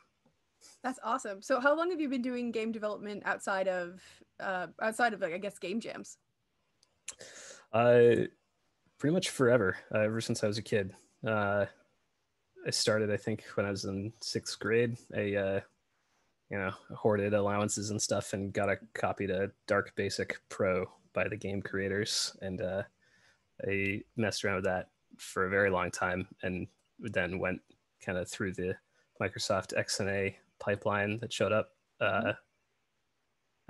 Speaker 1: That's awesome. So how long have you been doing game development outside of I guess game jams?
Speaker 7: Pretty much forever, ever since I was a kid. I started, I think, when I was in 6th grade. I hoarded allowances and stuff and got a copy to Dark Basic Pro by the game creators. And I messed around with that for a very long time, and then went kind of through the Microsoft XNA pipeline that showed up. I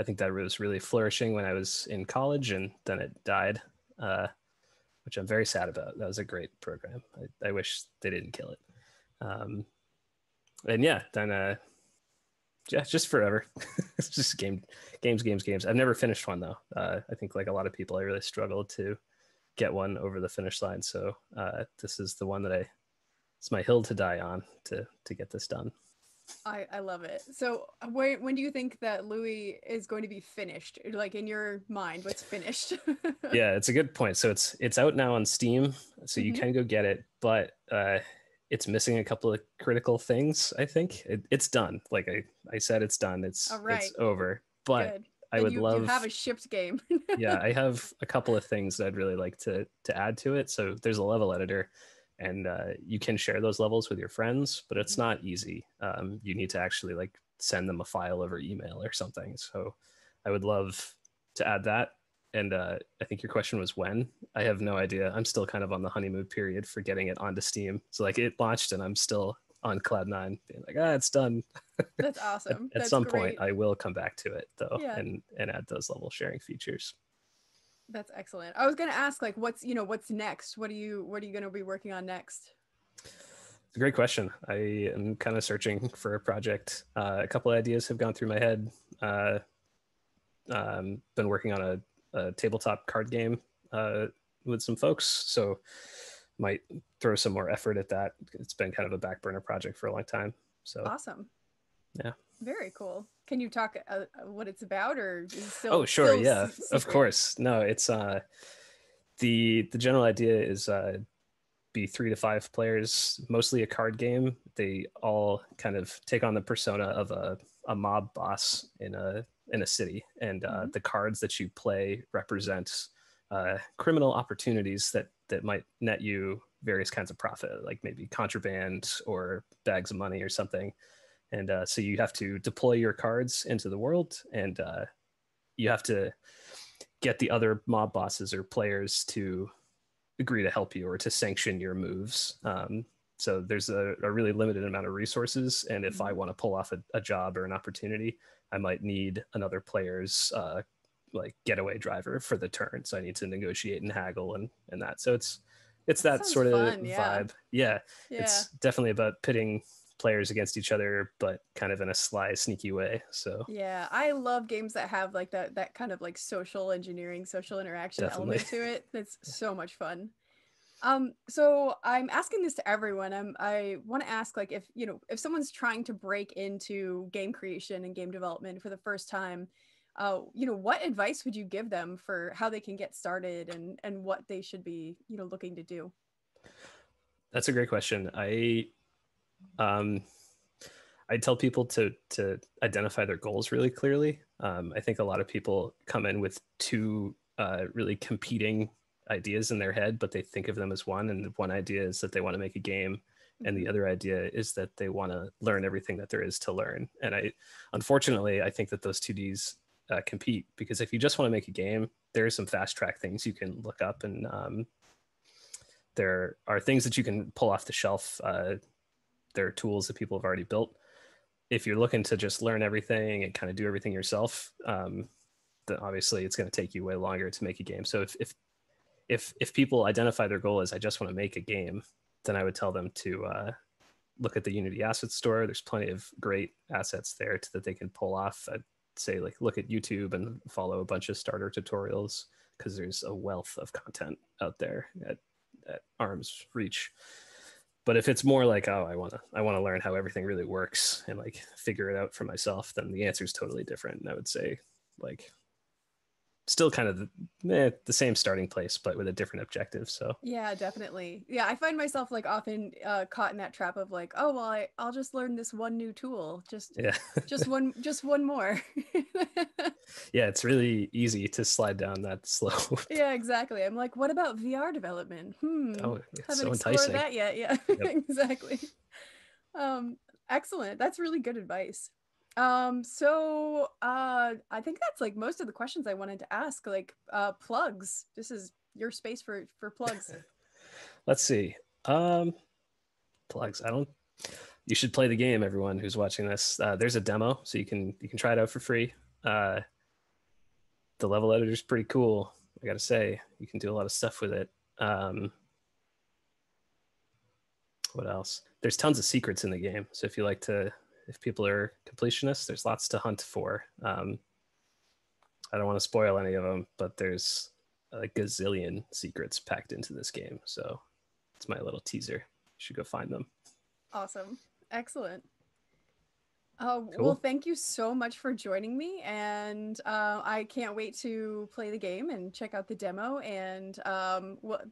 Speaker 7: think that was really flourishing when I was in college, and then it died, which I'm very sad about. That was a great program. I wish they didn't kill it. And yeah, then just forever. It's just games. I've never finished one though. I think like a lot of people, I really struggled to get one over the finish line. So this is the one that it's my hill to die on to get this done.
Speaker 1: I love it. So when do you think that Louis is going to be finished? Like, in your mind, what's finished?
Speaker 7: Yeah, it's a good point. So it's out now on Steam, so you can go get it, but it's missing a couple of critical things. I think it's done. Like I said, it's done. It's over. But good. I would love.
Speaker 1: You have a shipped game.
Speaker 7: Yeah, I have a couple of things that I'd really like to add to it. So there's a level editor, and you can share those levels with your friends, but it's not easy. You need to actually send them a file over email or something. So I would love to add that. And I think your question was when. I have no idea. I'm still kind of on the honeymoon period for getting it onto Steam. So it launched and I'm still on cloud nine, being like, it's done.
Speaker 1: That's awesome.
Speaker 7: At
Speaker 1: That's
Speaker 7: some
Speaker 1: great.
Speaker 7: point, I will come back to it though,
Speaker 1: Yeah.
Speaker 7: and add those level sharing features.
Speaker 1: That's excellent. I was going to ask, like, what's next? What are you going to be working on next?
Speaker 7: It's a great question. I am kind of searching for a project. A couple of ideas have gone through my head. Been working on a tabletop card game with some folks, so might throw some more effort at that. It's been kind of a back burner project for a long time. So
Speaker 1: awesome.
Speaker 7: Yeah.
Speaker 1: Very cool. Can you talk what it's about, or is it still,
Speaker 7: oh sure, yeah,
Speaker 1: secret?
Speaker 7: of course. No, it's the general idea is be 3 to 5 players, mostly a card game. They all kind of take on the persona of a mob boss in a city, and the cards that you play represent criminal opportunities that might net you various kinds of profit, like maybe contraband or bags of money or something. And so you have to deploy your cards into the world, and you have to get the other mob bosses or players to agree to help you or to sanction your moves. So there's a really limited amount of resources, and if I want to pull off a job or an opportunity, I might need another player's like getaway driver for the turn. So I need to negotiate and haggle and that. So it's that sort of
Speaker 1: fun,
Speaker 7: vibe. Yeah. It's definitely about pitting players against each other, but kind of in a sly, sneaky way. So
Speaker 1: yeah, I love games that have like that kind of like social engineering, social interaction element to it. That's so much fun. So I'm asking this to everyone. I want to ask, like, if someone's trying to break into game creation and game development for the first time, what advice would you give them for how they can get started and what they should be, looking to do?
Speaker 7: That's a great question. I tell people to identify their goals really clearly. I think a lot of people come in with two really competing ideas in their head, but they think of them as one. And one idea is that they want to make a game, and the other idea is that they want to learn everything that there is to learn. And unfortunately, I think that those two Ds compete, because if you just want to make a game, there are some fast track things you can look up, and there are things that you can pull off the shelf. There are tools that people have already built. If you're looking to just learn everything and kind of do everything yourself, then obviously it's going to take you way longer to make a game. So if people identify their goal as I just want to make a game, then I would tell them to look at the Unity Asset Store. There's plenty of great assets there that they can pull off. I'd say, like, look at YouTube and follow a bunch of starter tutorials, because there's a wealth of content out there at arm's reach. But if it's more like, I want to learn how everything really works and like figure it out for myself, then the answer is totally different. And I would say, like, still kind of the same starting place, but with a different objective. So
Speaker 1: yeah, definitely. Yeah, I find myself like often caught in that trap of like, oh well, I'll just learn this one new tool, just one more.
Speaker 7: Yeah, it's really easy to slide down that slope.
Speaker 1: Yeah, exactly. I'm like, what about VR development?
Speaker 7: Oh, it's so
Speaker 1: haven't explored
Speaker 7: enticing.
Speaker 1: that yet. Yeah,
Speaker 7: Yep.
Speaker 1: exactly. Excellent. That's really good advice. So I think that's like most of the questions I wanted to ask. Like plugs. This is your space for plugs.
Speaker 7: Let's see. Plugs. You should play the game, everyone who's watching this. There's a demo, so you can try it out for free. The level editor is pretty cool, I gotta say. You can do a lot of stuff with it. What else? There's tons of secrets in the game, so if people are completionists, there's lots to hunt for. I don't want to spoil any of them, but there's a gazillion secrets packed into this game, so it's my little teaser. You should go find them.
Speaker 1: Awesome. Excellent.
Speaker 7: Cool.
Speaker 1: Well, thank you so much for joining me, and I can't wait to play the game and check out the demo. And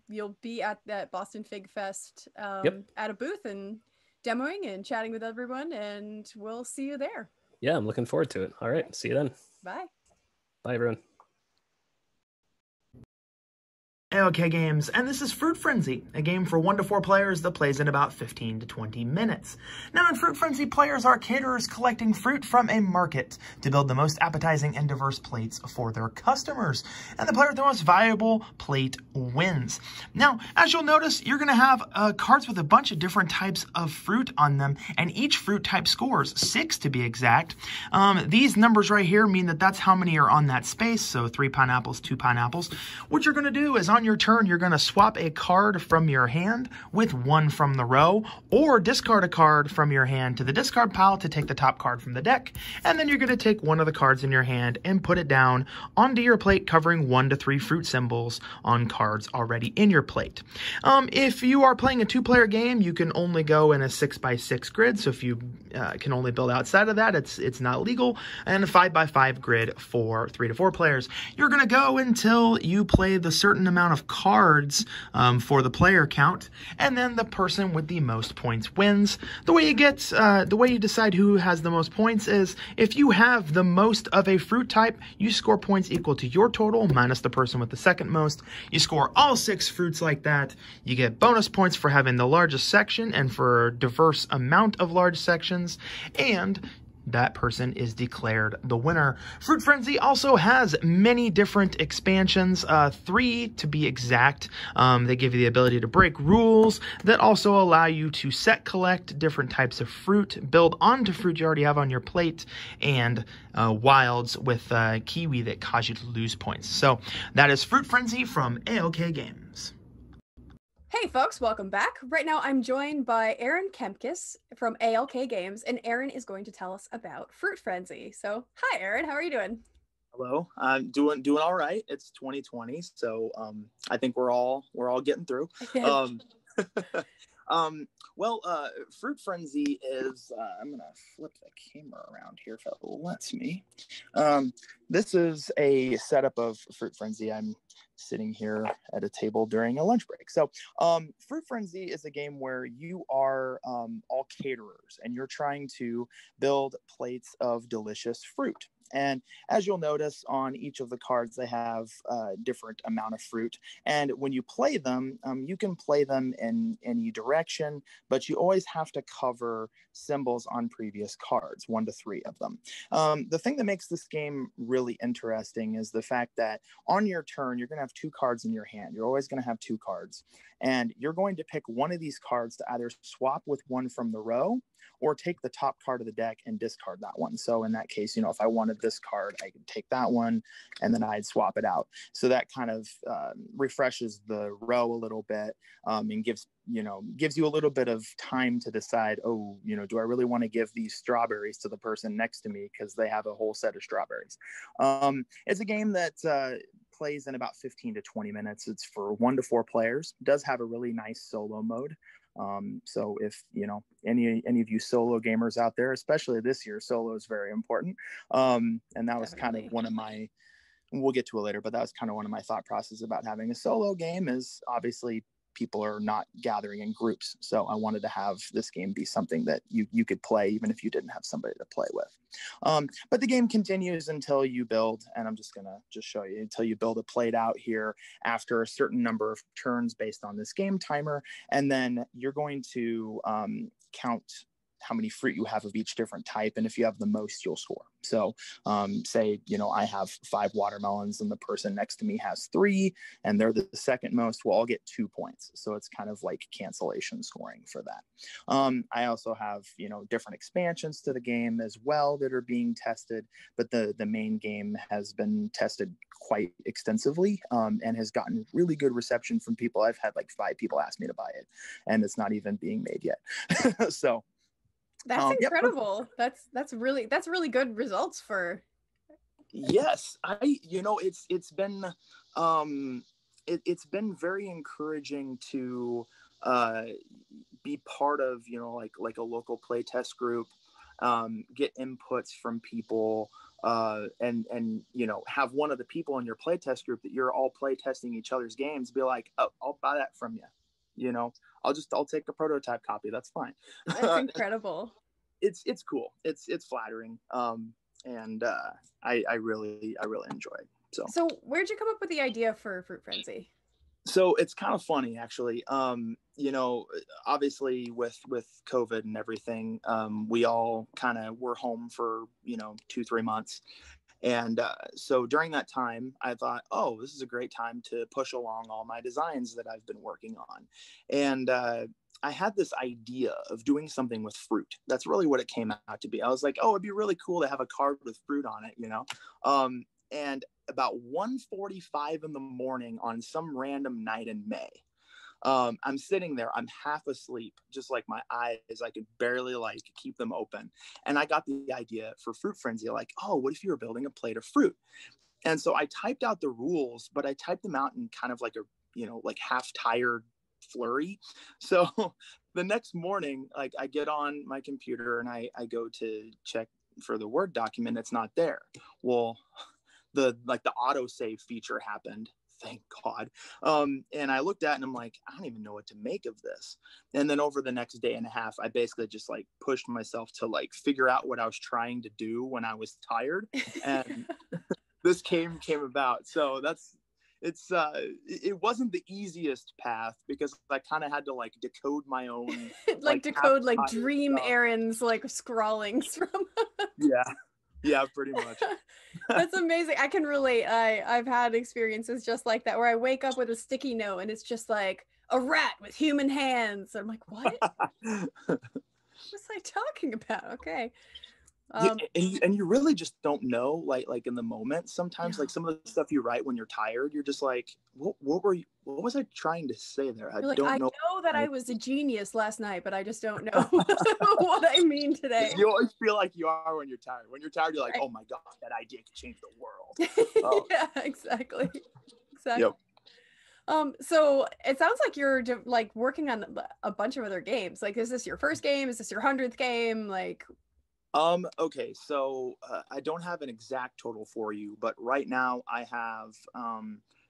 Speaker 1: you'll be at that BostonFIG Fest at a booth and demoing and chatting with everyone, and we'll see you there.
Speaker 7: Yeah, I'm looking forward to it. All right, see you then.
Speaker 1: Bye.
Speaker 7: Bye, everyone.
Speaker 8: Okay Games, and this is Fruit Frenzy, a game for 1 to 4 players that plays in about 15 to 20 minutes. Now in Fruit Frenzy, players are caterers collecting fruit from a market to build the most appetizing and diverse plates for their customers. And the player with the most valuable plate wins. Now, as you'll notice, you're going to have cards with a bunch of different types of fruit on them, and each fruit type scores, 6 to be exact. These numbers right here mean that that's how many are on that space, so 3 pineapples, 2 pineapples. What you're going to do is on your turn, you're going to swap a card from your hand with one from the row, or discard a card from your hand to the discard pile to take the top card from the deck, and then you're going to take one of the cards in your hand and put it down onto your plate, covering 1 to 3 fruit symbols on cards already in your plate. If you are playing a 2-player game, you can only go in a 6x6 grid, so if you can only build outside of that, it's not legal, and a 5x5 grid for 3 to 4 players. You're going to go until you play the certain amount of cards for the player count, and then the person with the most points wins. The way you decide who has the most points is if you have the most of a fruit type, you score points equal to your total minus the person with the second most. You score all 6 fruits like that, you get bonus points for having the largest section and for a diverse amount of large sections, and that person is declared the winner. Fruit Frenzy also has many different expansions, 3 to be exact. They give you the ability to break rules that also allow you to collect different types of fruit, build onto fruit you already have on your plate, and wilds with kiwi that cause you to lose points. So that is Fruit Frenzy from AOK Games.
Speaker 1: Hey folks, welcome back. Right now I'm joined by Aaron Kempkis from ALK Games, and Aaron is going to tell us about Fruit Frenzy. So, hi Aaron, how are you doing?
Speaker 9: Hello, I'm doing all right. It's 2020, so I think we're all getting through. Fruit Frenzy is, I'm gonna flip the camera around here if it lets me. This is a setup of Fruit Frenzy. I'm sitting here at a table during a lunch break. So Fruit Frenzy is a game where you are all caterers and you're trying to build plates of delicious fruit. And as you'll notice on each of the cards, they have a different amount of fruit. And when you play them, you can play them in any direction, but you always have to cover symbols on previous cards, 1 to 3 of them. The thing that makes this game really interesting is the fact that on your turn, you're going to have 2 cards in your hand. You're always going to have 2 cards. And you're going to pick one of these cards to either swap with one from the row or take the top card of the deck and discard that one. So in that case, if I wanted this card, I could take that one and then I'd swap it out. So that kind of refreshes the row a little bit and gives you a little bit of time to decide, do I really want to give these strawberries to the person next to me because they have a whole set of strawberries. It's a game that plays in about 15 to 20 minutes. It's for 1 to 4 players. It does have a really nice solo mode. So if any of you solo gamers out there, especially this year, solo is very important. And that was kind of one of my, we'll get to it later, but that was kind of one of my thought processes about having a solo game is obviously people are not gathering in groups. So I wanted to have this game be something that you could play even if you didn't have somebody to play with. But the game continues until you build, and I'm just gonna show you, until you build a plate out here after a certain number of turns based on this game timer. And then you're going to count how many fruit you have of each different type, and if you have the most, you'll score. So say I have 5 watermelons and the person next to me has 3 and they're the second most, we'll all get 2 points. So it's kind of like cancellation scoring for that. I also have different expansions to the game as well that are being tested, but the main game has been tested quite extensively and has gotten really good reception from people. I've had like 5 people ask me to buy it, and it's not even being made yet. So
Speaker 1: that's incredible. Yep. That's really good results for.
Speaker 9: Yes, it's been very encouraging to be part of like a local play test group, get inputs from people, and have one of the people in your play test group that you're all play testing each other's games be like, oh, I'll buy that from you. I'll take a prototype copy. That's fine.
Speaker 1: That's incredible.
Speaker 9: It's cool. It's flattering. And I really enjoy it. So
Speaker 1: where'd you come up with the idea for Fruit Frenzy?
Speaker 9: So it's kind of funny, actually. You know, obviously with COVID and everything, we all kind of were home for, you know, 2-3 months. And so during that time, I thought, oh, this is a great time to push along all my designs that I've been working on. And I had this idea of doing something with fruit. That's really what it came out to be. I was like, oh, it'd be really cool to have a card with fruit on it, you know? And about 1:45 in the morning on some random night in May, I'm sitting there, I'm half asleep, just like my eyes, I could barely like keep them open. And I got the idea for Fruit Frenzy, like, oh, what if you were building a plate of fruit? And so I typed out the rules, but I typed them out in kind of like a, you know, like half tired flurry. So the next morning, like I get on my computer and I go to check for the Word document. It's not there. Well, the autosave feature happened. Thank God. And I looked at it and I'm like, I don't even know what to make of this. And then over the next day and a half, I basically just like pushed myself to like figure out what I was trying to do when I was tired. And this came about. So it wasn't the easiest path because I kind of had to like decode my own
Speaker 1: like decode like dream errands, like scrawlings from
Speaker 9: yeah, pretty much.
Speaker 1: That's amazing. I can relate. I've had experiences just like that where I wake up with a sticky note and it's just like a rat with human hands. I'm like, what? What was I talking about? Okay.
Speaker 9: And you really just don't know, like in the moment. Sometimes, like some of the stuff you write when you're tired, you're just like, what was I trying to say there? I don't know.
Speaker 1: I know that I was a genius last night, but I just don't know what I mean today.
Speaker 9: You always feel like you are when you're tired. When you're tired, you're like, oh my God, that idea could change the world.
Speaker 1: Yeah, exactly.
Speaker 9: Yep.
Speaker 1: So it sounds like you're like working on a bunch of other games. Like, is this your first game? Is this your 100th game? Like,
Speaker 9: okay, so I don't have an exact total for you, but right now I have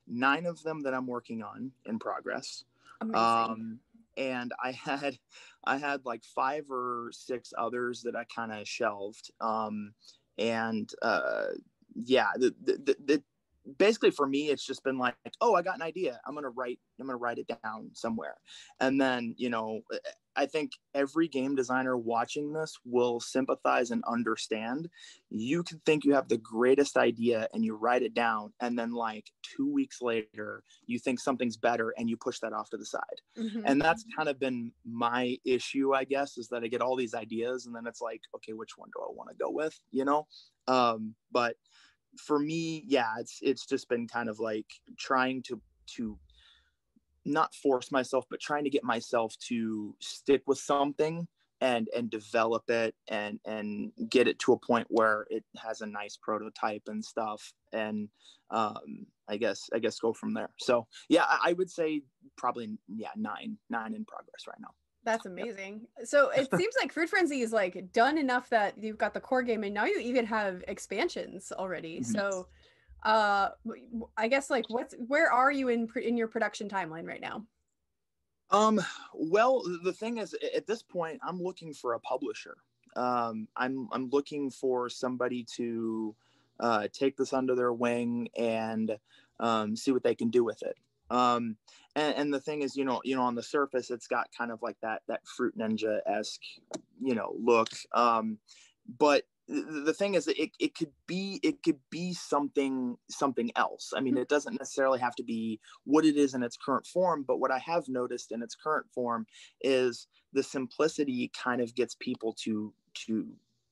Speaker 9: 9 of them that I'm working on in progress.
Speaker 1: Amazing.
Speaker 9: And I had like 5 or 6 others that I kind of shelved. Yeah, basically for me, it's just been like, oh, I got an idea. I'm gonna write it down somewhere. And then, you know, I think every game designer watching this will sympathize and understand. You can think you have the greatest idea and you write it down, and then like 2 weeks later, you think something's better and you push that off to the side.
Speaker 1: Mm-hmm.
Speaker 9: And that's kind of been my issue, I guess, is that I get all these ideas and then it's like, okay, which one do I want to go with, you know? But for me, yeah, it's just been kind of like trying to not force myself, but trying to get myself to stick with something and develop it and get it to a point where it has a nice prototype and stuff. And I guess go from there. So yeah, I would say probably, yeah, nine in progress right now.
Speaker 1: That's amazing. So it seems like Fruit Frenzy is like done enough that you've got the core game and now you even have expansions already.
Speaker 9: Mm-hmm.
Speaker 1: So I guess like where are you in your production timeline right now?
Speaker 9: Well, the thing is, at this point, I'm looking for a publisher. I'm looking for somebody to take this under their wing and see what they can do with it. And the thing is, you know, on the surface, it's got kind of like that Fruit Ninja-esque, you know, look. But the thing is that it could be something else. I mean, it doesn't necessarily have to be what it is in its current form, but what I have noticed in its current form is the simplicity kind of gets people to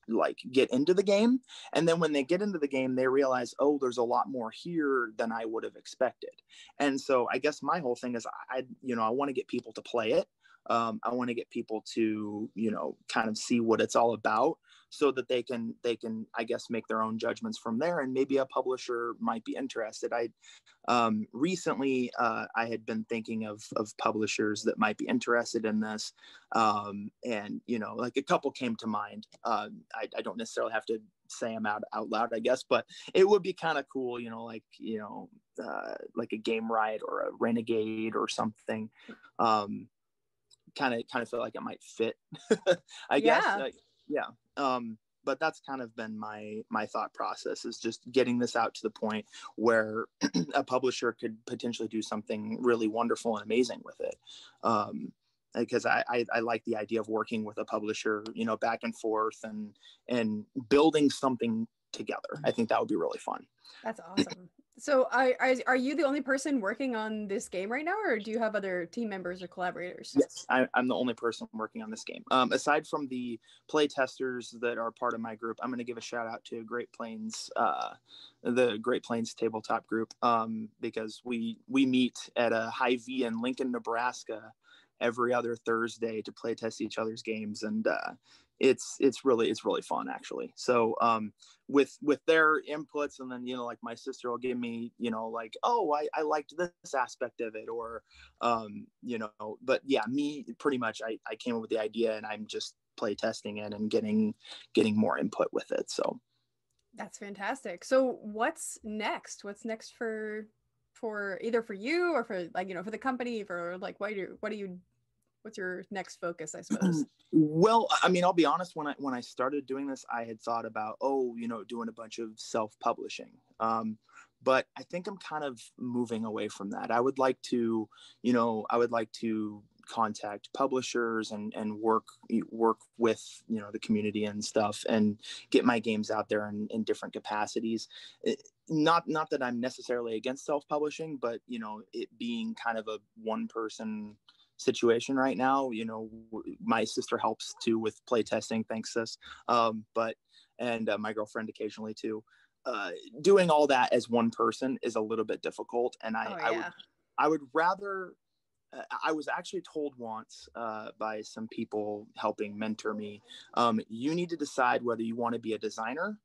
Speaker 9: like get into the game. And then when they get into the game, they realize, oh, there's a lot more here than I would have expected. And so I guess my whole thing is I want to get people to play it. I want to get people to, you know, kind of see what it's all about so that they can, I guess, make their own judgments from there. And maybe a publisher might be interested. Recently, I had been thinking of publishers that might be interested in this. And, you know, like a couple came to mind. I don't necessarily have to say them out loud, I guess, but it would be kind of cool, you know, like a Game Riot or a Renegade or something. Kind of feel like it might fit, I guess. Yeah. but that's kind of been my thought process, is just getting this out to the point where a publisher could potentially do something really wonderful and amazing with it. Because I like the idea of working with a publisher, you know, back and forth and building something together. I think that would be really fun.
Speaker 1: That's awesome. So are you the only person working on this game right now, or do you have other team members or collaborators?
Speaker 9: Yes, I'm the only person working on this game. Aside from the play testers that are part of my group, I'm going to give a shout out to Great Plains, the Great Plains tabletop group, because we meet at a Hy-Vee in Lincoln, Nebraska every other Thursday to play test each other's games, and it's really fun, actually. So with their inputs, and then, you know, like my sister will give me, you know, like, oh, I liked this aspect of it, or you know, but yeah, me pretty much I came up with the idea, and I'm just play testing it and getting more input with it. So
Speaker 1: that's fantastic. So what's next for either for you or for, like, you know, for the company, for like what's your next focus, I suppose?
Speaker 9: Well, I mean, I'll be honest, when I started doing this, I had thought about, you know, doing a bunch of self-publishing. But I think I'm kind of moving away from that. I would like to contact publishers and work with, you know, the community and stuff, and get my games out there in different capacities. Not that I'm necessarily against self-publishing, but, you know, it being kind of a one-person situation right now, you know, my sister helps too with play testing, thanks sis, but my girlfriend occasionally too. Doing all that as one person is a little bit difficult, and I would rather. I was actually told once by some people helping mentor me, you need to decide whether you want to be a designer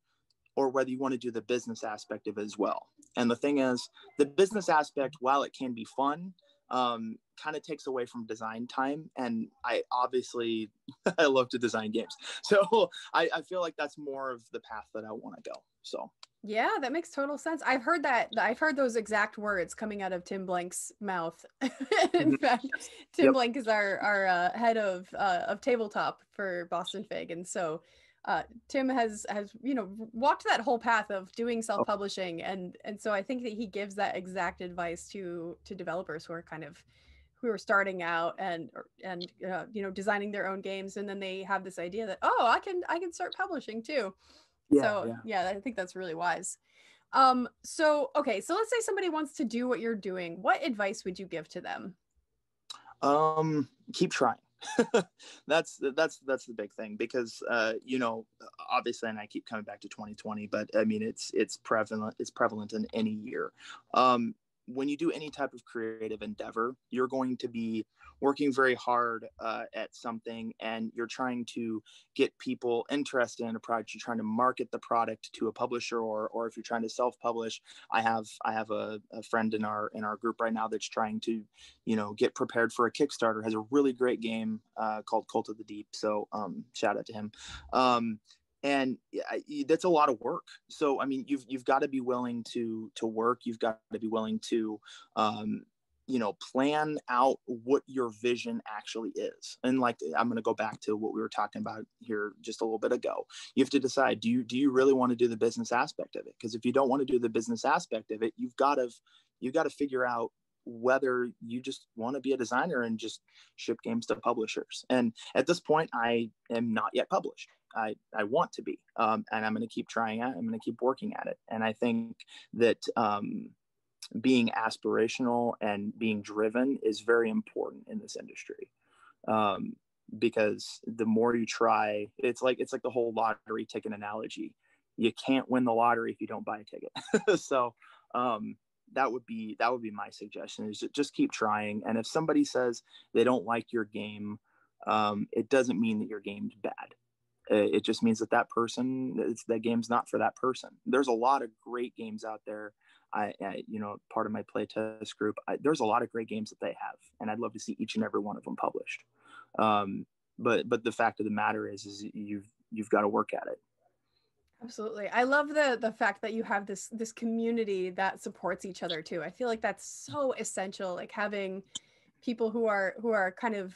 Speaker 9: or whether you want to do the business aspect of it as well. And the thing is, the business aspect, while it can be fun, kind of takes away from design time. And I obviously, I love to design games. So I feel like that's more of the path that I want to go. So.
Speaker 1: Yeah, that makes total sense. I've heard those exact words coming out of Tim Blank's mouth. In fact, Tim Blank is our head of tabletop for BostonFIG, and so Tim has, you know, walked that whole path of doing self-publishing, and so I think that he gives that exact advice to developers who are starting out and you know, designing their own games, and then they have this idea that, oh, I can start publishing too. Yeah, I think that's really wise. So let's say somebody wants to do what you're doing. What advice would you give to them?
Speaker 9: Keep trying. That's the big thing, because you know, obviously, and I keep coming back to 2020, but I mean, it's prevalent in any year. When you do any type of creative endeavor, you're going to be working very hard at something, and you're trying to get people interested in a product. You're trying to market the product to a publisher, or if you're trying to self-publish. I have a friend in our group right now that's trying to, you know, get prepared for a Kickstarter. Has a really great game called Cult of the Deep. So shout out to him. And that's a lot of work. So I mean, you've got to be willing to work. You've got to be willing to you know, plan out what your vision actually is. And like, I'm going to go back to what we were talking about here just a little bit ago. You have to decide, do you really want to do the business aspect of it? Because if you don't want to do the business aspect of it, you've got to figure out whether you just want to be a designer and just ship games to publishers. And at this point, I am not yet published. I want to be, and I'm going to keep trying it. I'm going to keep working at it. And I think that being aspirational and being driven is very important in this industry, because the more you try, it's like the whole lottery ticket analogy. You can't win the lottery if you don't buy a ticket. So that would be my suggestion, is just keep trying. And if somebody says they don't like your game, it doesn't mean that your game's bad. It just means that that game's not for that person. There's a lot of great games out there. I you know, part of my playtest group, there's a lot of great games that they have, and I'd love to see each and every one of them published. But the fact of the matter is you've got to work at it.
Speaker 1: Absolutely. I love the fact that you have this community that supports each other too. I feel like that's so essential, like having people who are kind of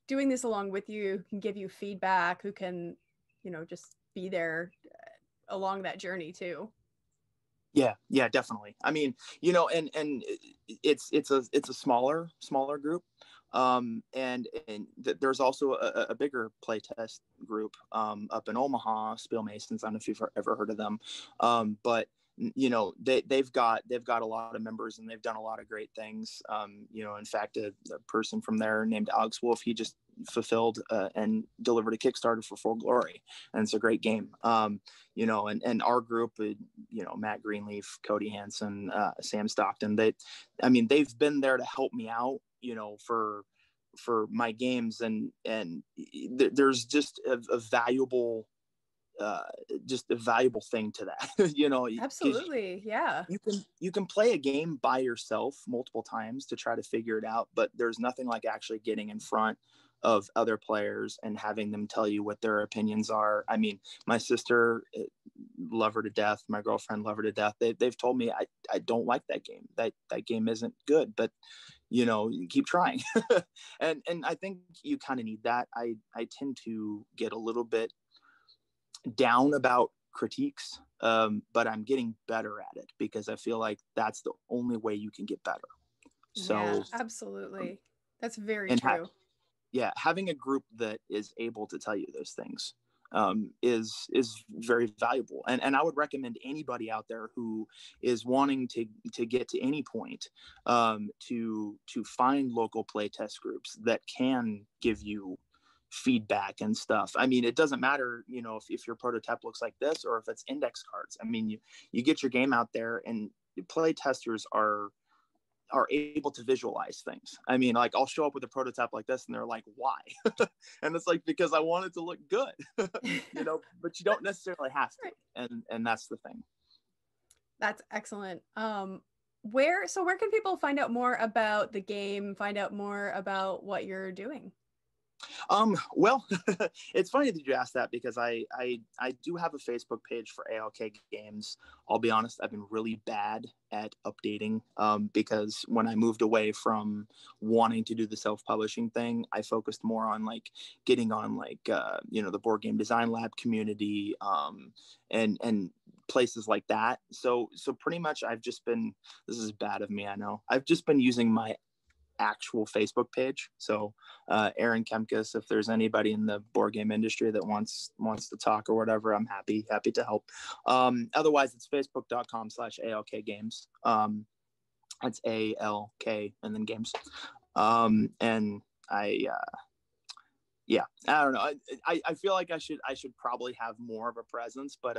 Speaker 1: doing this along with you, who can give you feedback, who can, you know, just be there along that journey too.
Speaker 9: Yeah, definitely. I mean, you know, and it's a smaller group. There's also a bigger playtest group up in Omaha, Spiel Masons. I don't know if you've ever heard of them, but you know, they've got a lot of members, and they've done a lot of great things. You know, in fact, a person from there named Alex Wolf, he just fulfilled and delivered a Kickstarter for Full Glory, and it's a great game. You know, and our group, you know, Matt Greenleaf, Cody Hansen, Sam Stockton, they've been there to help me out, you know, for my games, and there's just a valuable thing to that. You know,
Speaker 1: absolutely. Yeah,
Speaker 9: you can play a game by yourself multiple times to try to figure it out, but there's nothing like actually getting in front of other players and having them tell you what their opinions are. I mean, my sister, love her to death, my girlfriend, love her to death. They've told me I don't like that game, that game isn't good, but you know, keep trying. and I think you kind of need that. I tend to get a little bit down about critiques, but I'm getting better at it, because I feel like that's the only way you can get better. So
Speaker 1: yeah, absolutely, that's very true.
Speaker 9: Having a group that is able to tell you those things is very valuable, and I would recommend anybody out there who is wanting to get to any point to find local playtest groups that can give you feedback and stuff. I mean, it doesn't matter, you know, if your prototype looks like this or if it's index cards. I mean, you get your game out there, and play testers are able to visualize things. I mean, like, I'll show up with a prototype like this and they're like, why? And it's like, because I want it to look good. You know, but you don't necessarily have to. And that's the thing.
Speaker 1: That's excellent. Where can people find out more about the game, find out more about what you're doing?
Speaker 9: Well, it's funny that you asked that, because I do have a Facebook page for ALK Games. I'll be honest, I've been really bad at updating, because when I moved away from wanting to do the self-publishing thing, I focused more on like getting on like, you know, the Board Game Design Lab community, and places like that. So pretty much I've just been, this is bad of me, I know, I've just been using my actual Facebook page. So Aaron Kemkus, if there's anybody in the board game industry that wants to talk or whatever, I'm happy to help. Otherwise, it's facebook.com/ALK Games. That's ALK and then games. And I don't know. I feel like I should probably have more of a presence, but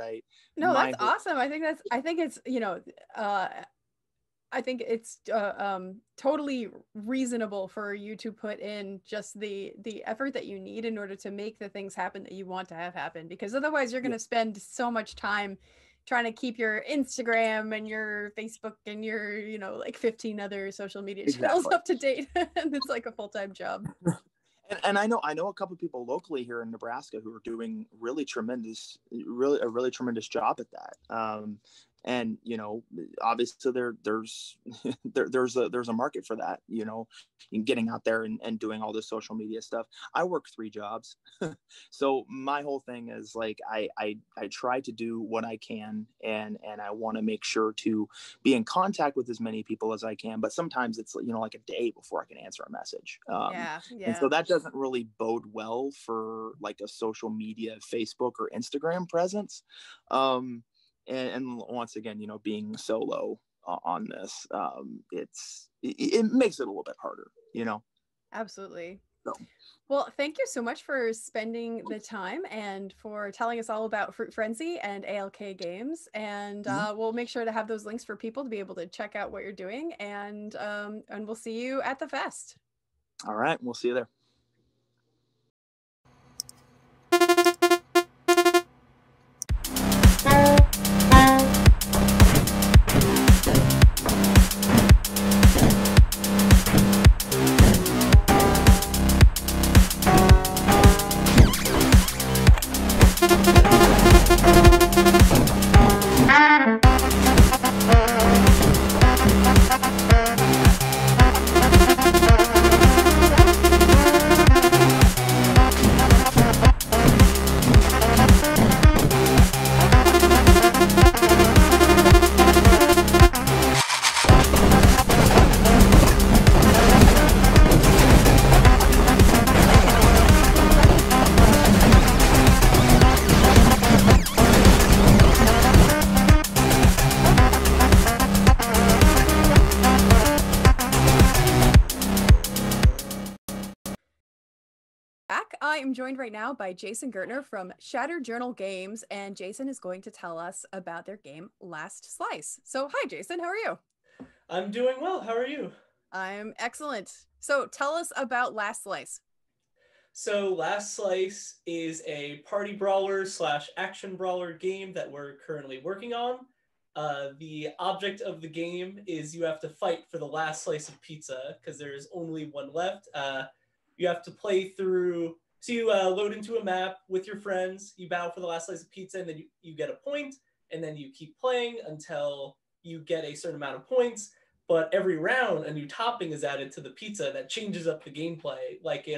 Speaker 1: that's awesome. I think it's, you know, I think it's totally reasonable for you to put in just the effort that you need in order to make the things happen that you want to have happen, because otherwise you're going to spend so much time trying to keep your Instagram and your Facebook and your, you know, like 15 other social media channels up to date. And it's like a full-time job.
Speaker 9: And I know a couple of people locally here in Nebraska who are doing a really tremendous job at that. And, you know, obviously there's a market for that, you know, in getting out there and doing all this social media stuff. I work 3 jobs. So my whole thing is like, I try to do what I can, and I want to make sure to be in contact with as many people as I can. But sometimes it's, you know, like a day before I can answer a message. And so that doesn't really bode well for like a social media, Facebook or Instagram presence. And once again, you know, being solo on this, it makes it a little bit harder, you know?
Speaker 1: Absolutely.
Speaker 9: So.
Speaker 1: Well, thank you so much for spending the time and for telling us all about Fruit Frenzy and ALK Games. And we'll make sure to have those links for people to be able to check out what you're doing. And we'll see you at the fest.
Speaker 9: All right. We'll see you there.
Speaker 1: back. I am joined right now by Jason Gertner from Shattered Journal Games, and Jason is going to tell us about their game Last Slice. So hi Jason, how are you?
Speaker 10: I'm doing well. How are you?
Speaker 1: I'm excellent. So tell us about Last Slice.
Speaker 10: So Last Slice is a party brawler / action brawler game that we're currently working on. The object of the game is you have to fight for the last slice of pizza because there's only one left. You have to play through, so you load into a map with your friends, you battle for the last slice of pizza, and then you get a point, and then you keep playing until you get a certain amount of points. But every round, a new topping is added to the pizza that changes up the gameplay. Like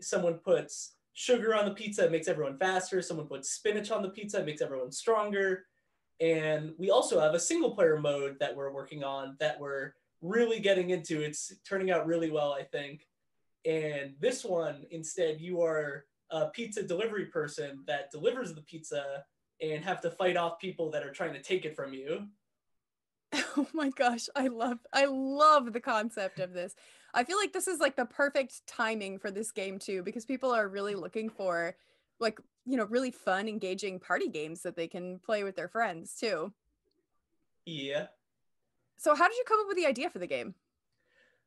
Speaker 10: someone puts sugar on the pizza, it makes everyone faster. Someone puts spinach on the pizza, it makes everyone stronger. And we also have a single player mode that we're working on that we're really getting into. It's turning out really well, I think. And this one, instead, you are a pizza delivery person that delivers the pizza and have to fight off people that are trying to take it from you.
Speaker 1: Oh my gosh, I love the concept of this. I feel like this is like the perfect timing for this game too, because people are really looking for like, you know, really fun, engaging party games that they can play with their friends too.
Speaker 10: Yeah.
Speaker 1: So how did you come up with the idea for the game?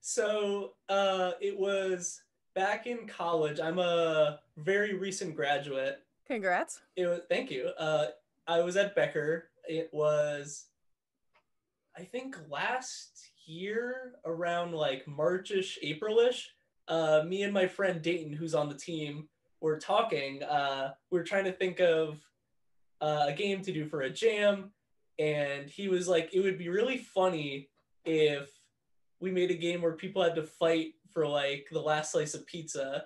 Speaker 10: So it was back in college. I'm a very recent graduate.
Speaker 1: Congrats.
Speaker 10: Thank you. I was at Becker. It was, I think, last year around like Marchish, Aprilish. Me and my friend Dayton, who's on the team, were talking. We were trying to think of a game to do for a jam, and he was like, it would be really funny if we made a game where people had to fight for like the last slice of pizza.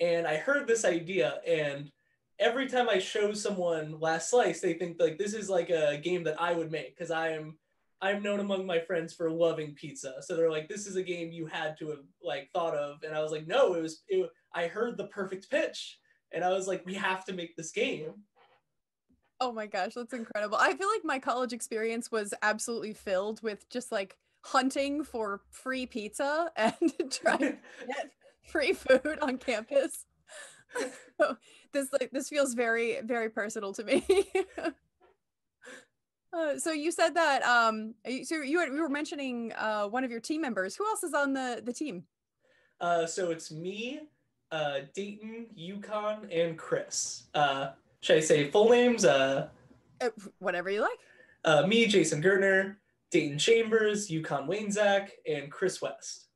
Speaker 10: And I heard this idea, and every time I show someone Last Slice, they think like this is like a game that I would make, because I'm known among my friends for loving pizza. So they're like, this is a game you had to have like thought of. And I was like, no, I heard the perfect pitch, and I was like, we have to make this game.
Speaker 1: Oh my gosh, that's incredible. I feel like my college experience was absolutely filled with just like hunting for free pizza and trying to get free food on campus. So this feels very, very personal to me. So you said that so you were mentioning one of your team members. Who else is on the team?
Speaker 10: So it's me, Dayton, Yukon, and Chris. Should I say full names?
Speaker 1: Whatever you like.
Speaker 10: Me, Jason Gertner, Dayton Chambers, Yukon Wainzak, and Chris West.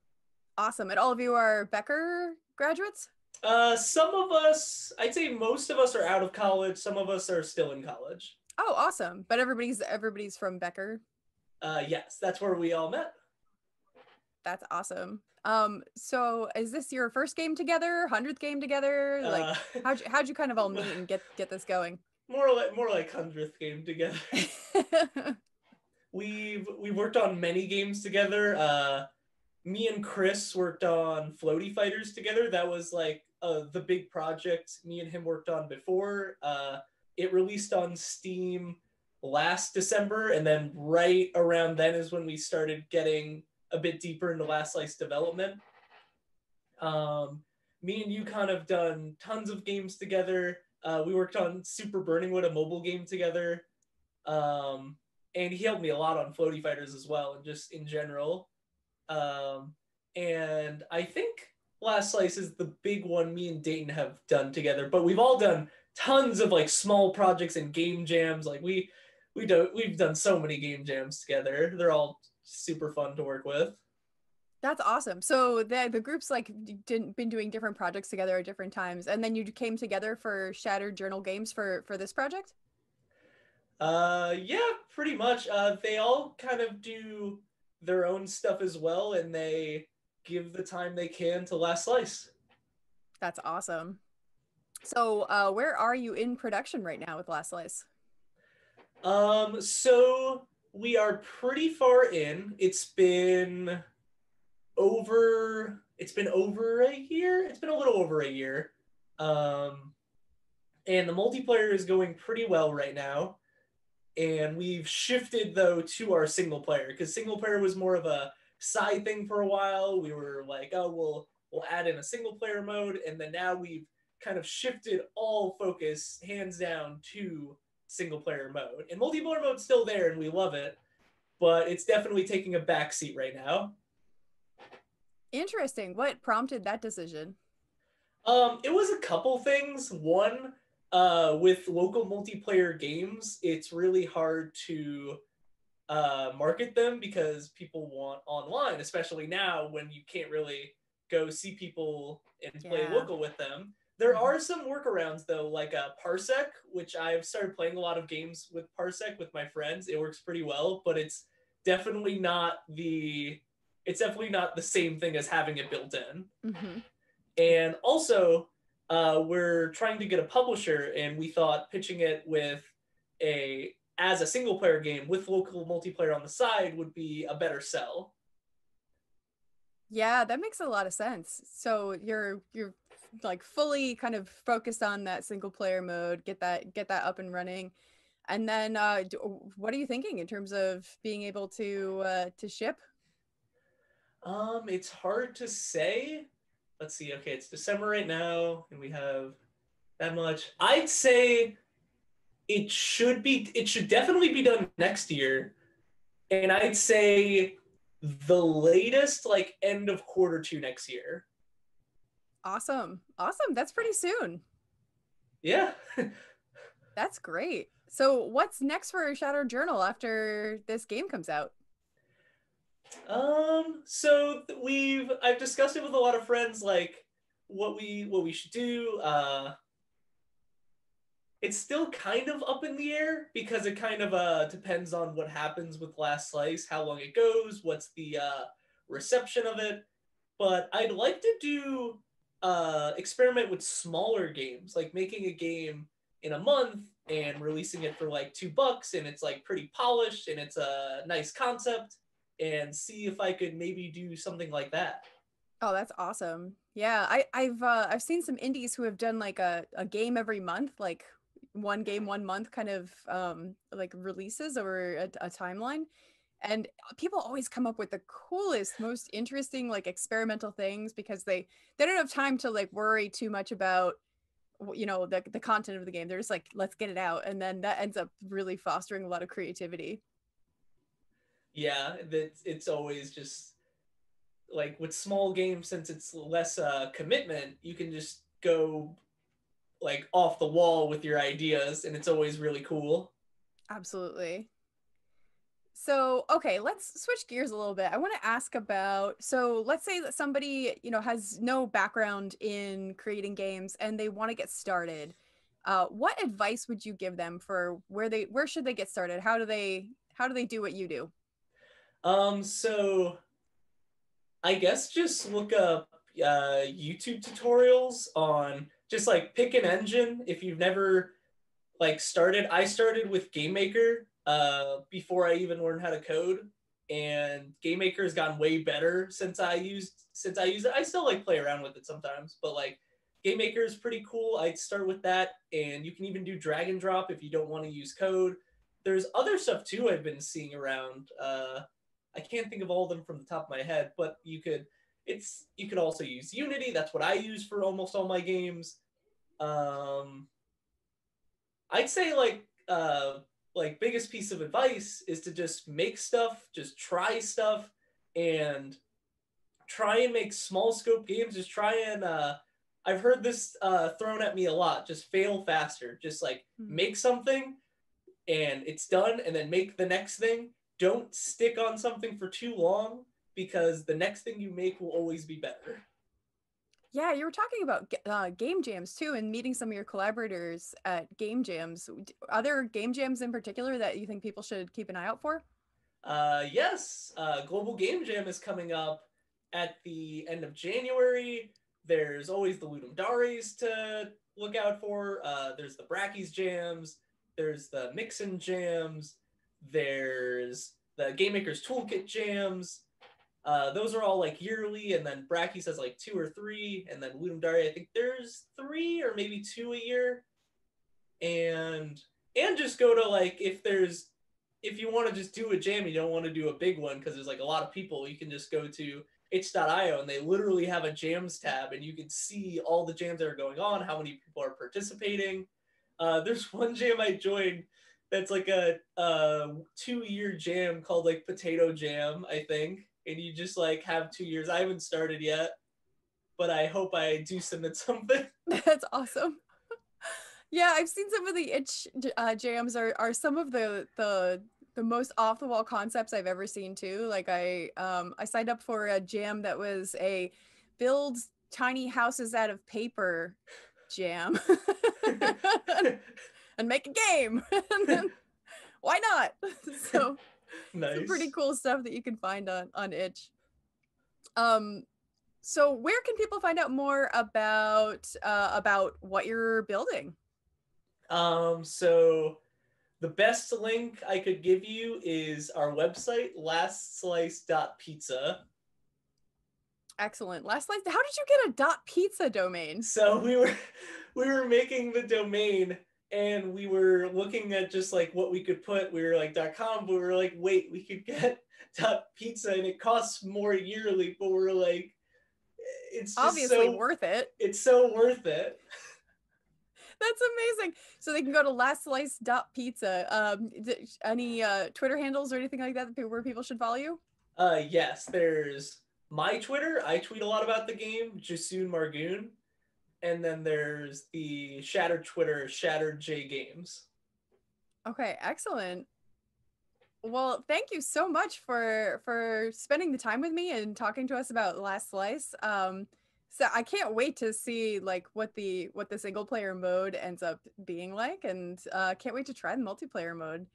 Speaker 1: Awesome. And all of you are Becker graduates?
Speaker 10: Some of us, I'd say most of us are out of college. Some of us are still in college.
Speaker 1: Oh, awesome. But everybody's from Becker?
Speaker 10: Yes, that's where we all met.
Speaker 1: That's awesome. So is this your first game together, 100th game together? Like how'd you kind of all meet and get this going?
Speaker 10: More like 100th game together. We've worked on many games together. Me and Chris worked on Floaty Fighters together. That was like the big project me and him worked on before. It released on Steam last December, and then right around then is when we started getting a bit deeper into Last Slice development. Me and Yukon have done tons of games together. We worked on Super Burningwood, a mobile game together. And he helped me a lot on Floaty Fighters as well, and just in general. And I think Last Slice is the big one me and Dayton have done together, but we've all done tons of like small projects and game jams. Like we've done so many game jams together. They're all super fun to work with.
Speaker 1: That's awesome. So the group's like been doing different projects together at different times, and then you came together for Shattered Journal Games for this project?
Speaker 10: Yeah, pretty much. They all kind of do their own stuff as well, and they give the time they can to Last Slice.
Speaker 1: That's awesome. So where are you in production right now with Last Slice?
Speaker 10: So we are pretty far in. It's been over a year. It's been a little over a year. And the multiplayer is going pretty well right now. And we've shifted though to our single player, because single player was more of a side thing for a while. We were like, oh, we'll add in a single player mode, and then now we've kind of shifted all focus hands down to single player mode. And multiplayer mode's still there and we love it, but it's definitely taking a backseat right now.
Speaker 1: Interesting. What prompted that decision?
Speaker 10: It was a couple things. One, with local multiplayer games, it's really hard to market them because people want online, especially now when you can't really go see people and play local with them. There are some workarounds though, like Parsec, which I've started playing a lot of games with Parsec with my friends. It works pretty well, but it's definitely not the same thing as having it built in.
Speaker 1: Mm-hmm.
Speaker 10: And also, we're trying to get a publisher, and we thought pitching it with as a single player game with local multiplayer on the side would be a better sell.
Speaker 1: Yeah, that makes a lot of sense. So you're like fully kind of focused on that single player mode, get that up and running. And then what are you thinking in terms of being able to ship?
Speaker 10: It's hard to say. Let's see. Okay, it's December right now, and we have that much. I'd say it should definitely be done next year. And I'd say the latest, like end of Q2 next year.
Speaker 1: Awesome. That's pretty soon.
Speaker 10: Yeah.
Speaker 1: That's great. So what's next for Shadow Journal after this game comes out?
Speaker 10: So I've discussed it with a lot of friends, like what we should do. It's still kind of up in the air because it kind of depends on what happens with Last Slice, how long it goes, what's the reception of it. But I'd like to do experiment with smaller games, like making a game in a month and releasing it for like $2, and it's like pretty polished and it's a nice concept, and see if I could maybe do something like that.
Speaker 1: Oh, that's awesome. Yeah, I've seen some indies who have done like a game every month, like one game 1 month kind of like releases over a timeline. And people always come up with the coolest, most interesting like experimental things because they don't have time to like worry too much about, you know, the content of the game. They're just like, let's get it out. And then that ends up really fostering a lot of creativity.
Speaker 10: Yeah, it's always just like with small games, since it's less commitment, you can just go like off the wall with your ideas, and it's always really cool.
Speaker 1: Absolutely. So, okay, let's switch gears a little bit. I want to ask about, so let's say that somebody, you know, has no background in creating games and they want to get started. What advice would you give them for where should they get started? How do they do what you do?
Speaker 10: So I guess just look up YouTube tutorials on just like pick an engine. If you've never like started, I started with Game Maker before I even learned how to code, and Game Maker has gotten way better since I used it. I still like play around with it sometimes, but like Game Maker is pretty cool. I'd start with that, and you can even do drag and drop if you don't want to use code. There's other stuff too I've been seeing around. I can't think of all of them from the top of my head, but you could also use Unity. That's what I use for almost all my games. I'd say like biggest piece of advice is to just make stuff, just try stuff, and try and make small scope games. Just try and I've heard this thrown at me a lot. Just fail faster. Just like make something and it's done, and then make the next thing. Don't stick on something for too long, because the next thing you make will always be better.
Speaker 1: Yeah, you were talking about game jams too, and meeting some of your collaborators at game jams. Are there game jams in particular that you think people should keep an eye out for?
Speaker 10: Yes, Global Game Jam is coming up at the end of January. There's always the Ludum Dares to look out for. There's the Brackies jams. There's the Mixin jams. There's the Game Maker's Toolkit jams. Those are all like yearly, and then Brackies has like 2 or 3, and then Ludum Dare, I think there's 3 or maybe 2 a year. And just go to like, if you want to just do a jam, you don't want to do a big one because there's like a lot of people, you can just go to itch.io, and they literally have a jams tab, and you can see all the jams that are going on, how many people are participating. There's one jam I joined that's like a 2-year jam called like Potato Jam, I think, and you just like have 2 years. I haven't started yet, but I hope I do submit something.
Speaker 1: That's awesome. Yeah, I've seen some of the itch jams are some of the most off the wall concepts I've ever seen too. Like I signed up for a jam that was a build tiny houses out of paper jam and make a game. And then, why not? So
Speaker 10: nice.
Speaker 1: Some pretty cool stuff that you can find on itch. So where can people find out more about what you're building?
Speaker 10: So the best link I could give you is our website, lastslice.pizza.
Speaker 1: Excellent. Last Slice. How did you get a .pizza domain?
Speaker 10: So we were making the domain, and we were looking at just like what we could put. We were like .com, but we were like, wait, we could get .pizza, and it costs more yearly. But we're like, it's just
Speaker 1: obviously worth it.
Speaker 10: It's so worth it.
Speaker 1: That's amazing. So they can go to lastslice.pizza. Any Twitter handles or anything like that where people should follow you?
Speaker 10: Yes, there's my Twitter. I tweet a lot about the game, Jasoon Margoon. And then there's the Shattered Twitter, Shattered J Games.
Speaker 1: Okay, excellent. Well, thank you so much for spending the time with me and talking to us about Last Slice. So I can't wait to see like what the single player mode ends up being like, and can't wait to try the multiplayer mode.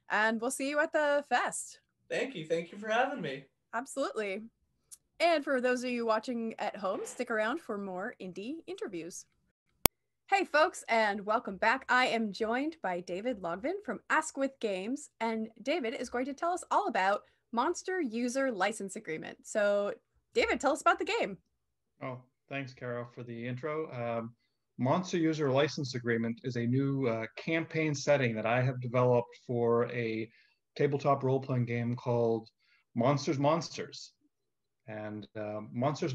Speaker 1: And we'll see you at the fest.
Speaker 10: Thank you for having me.
Speaker 1: Absolutely. And for those of you watching at home, stick around for more indie interviews. Hey folks, and welcome back. I am joined by David Logvin from Ask With Games, and David is going to tell us all about Monster User License Agreement. So David, tell us about the game.
Speaker 11: Oh, thanks, Caro, for the intro. Monster User License Agreement is a new campaign setting that I have developed for a tabletop role-playing game called Monsters. And Monsters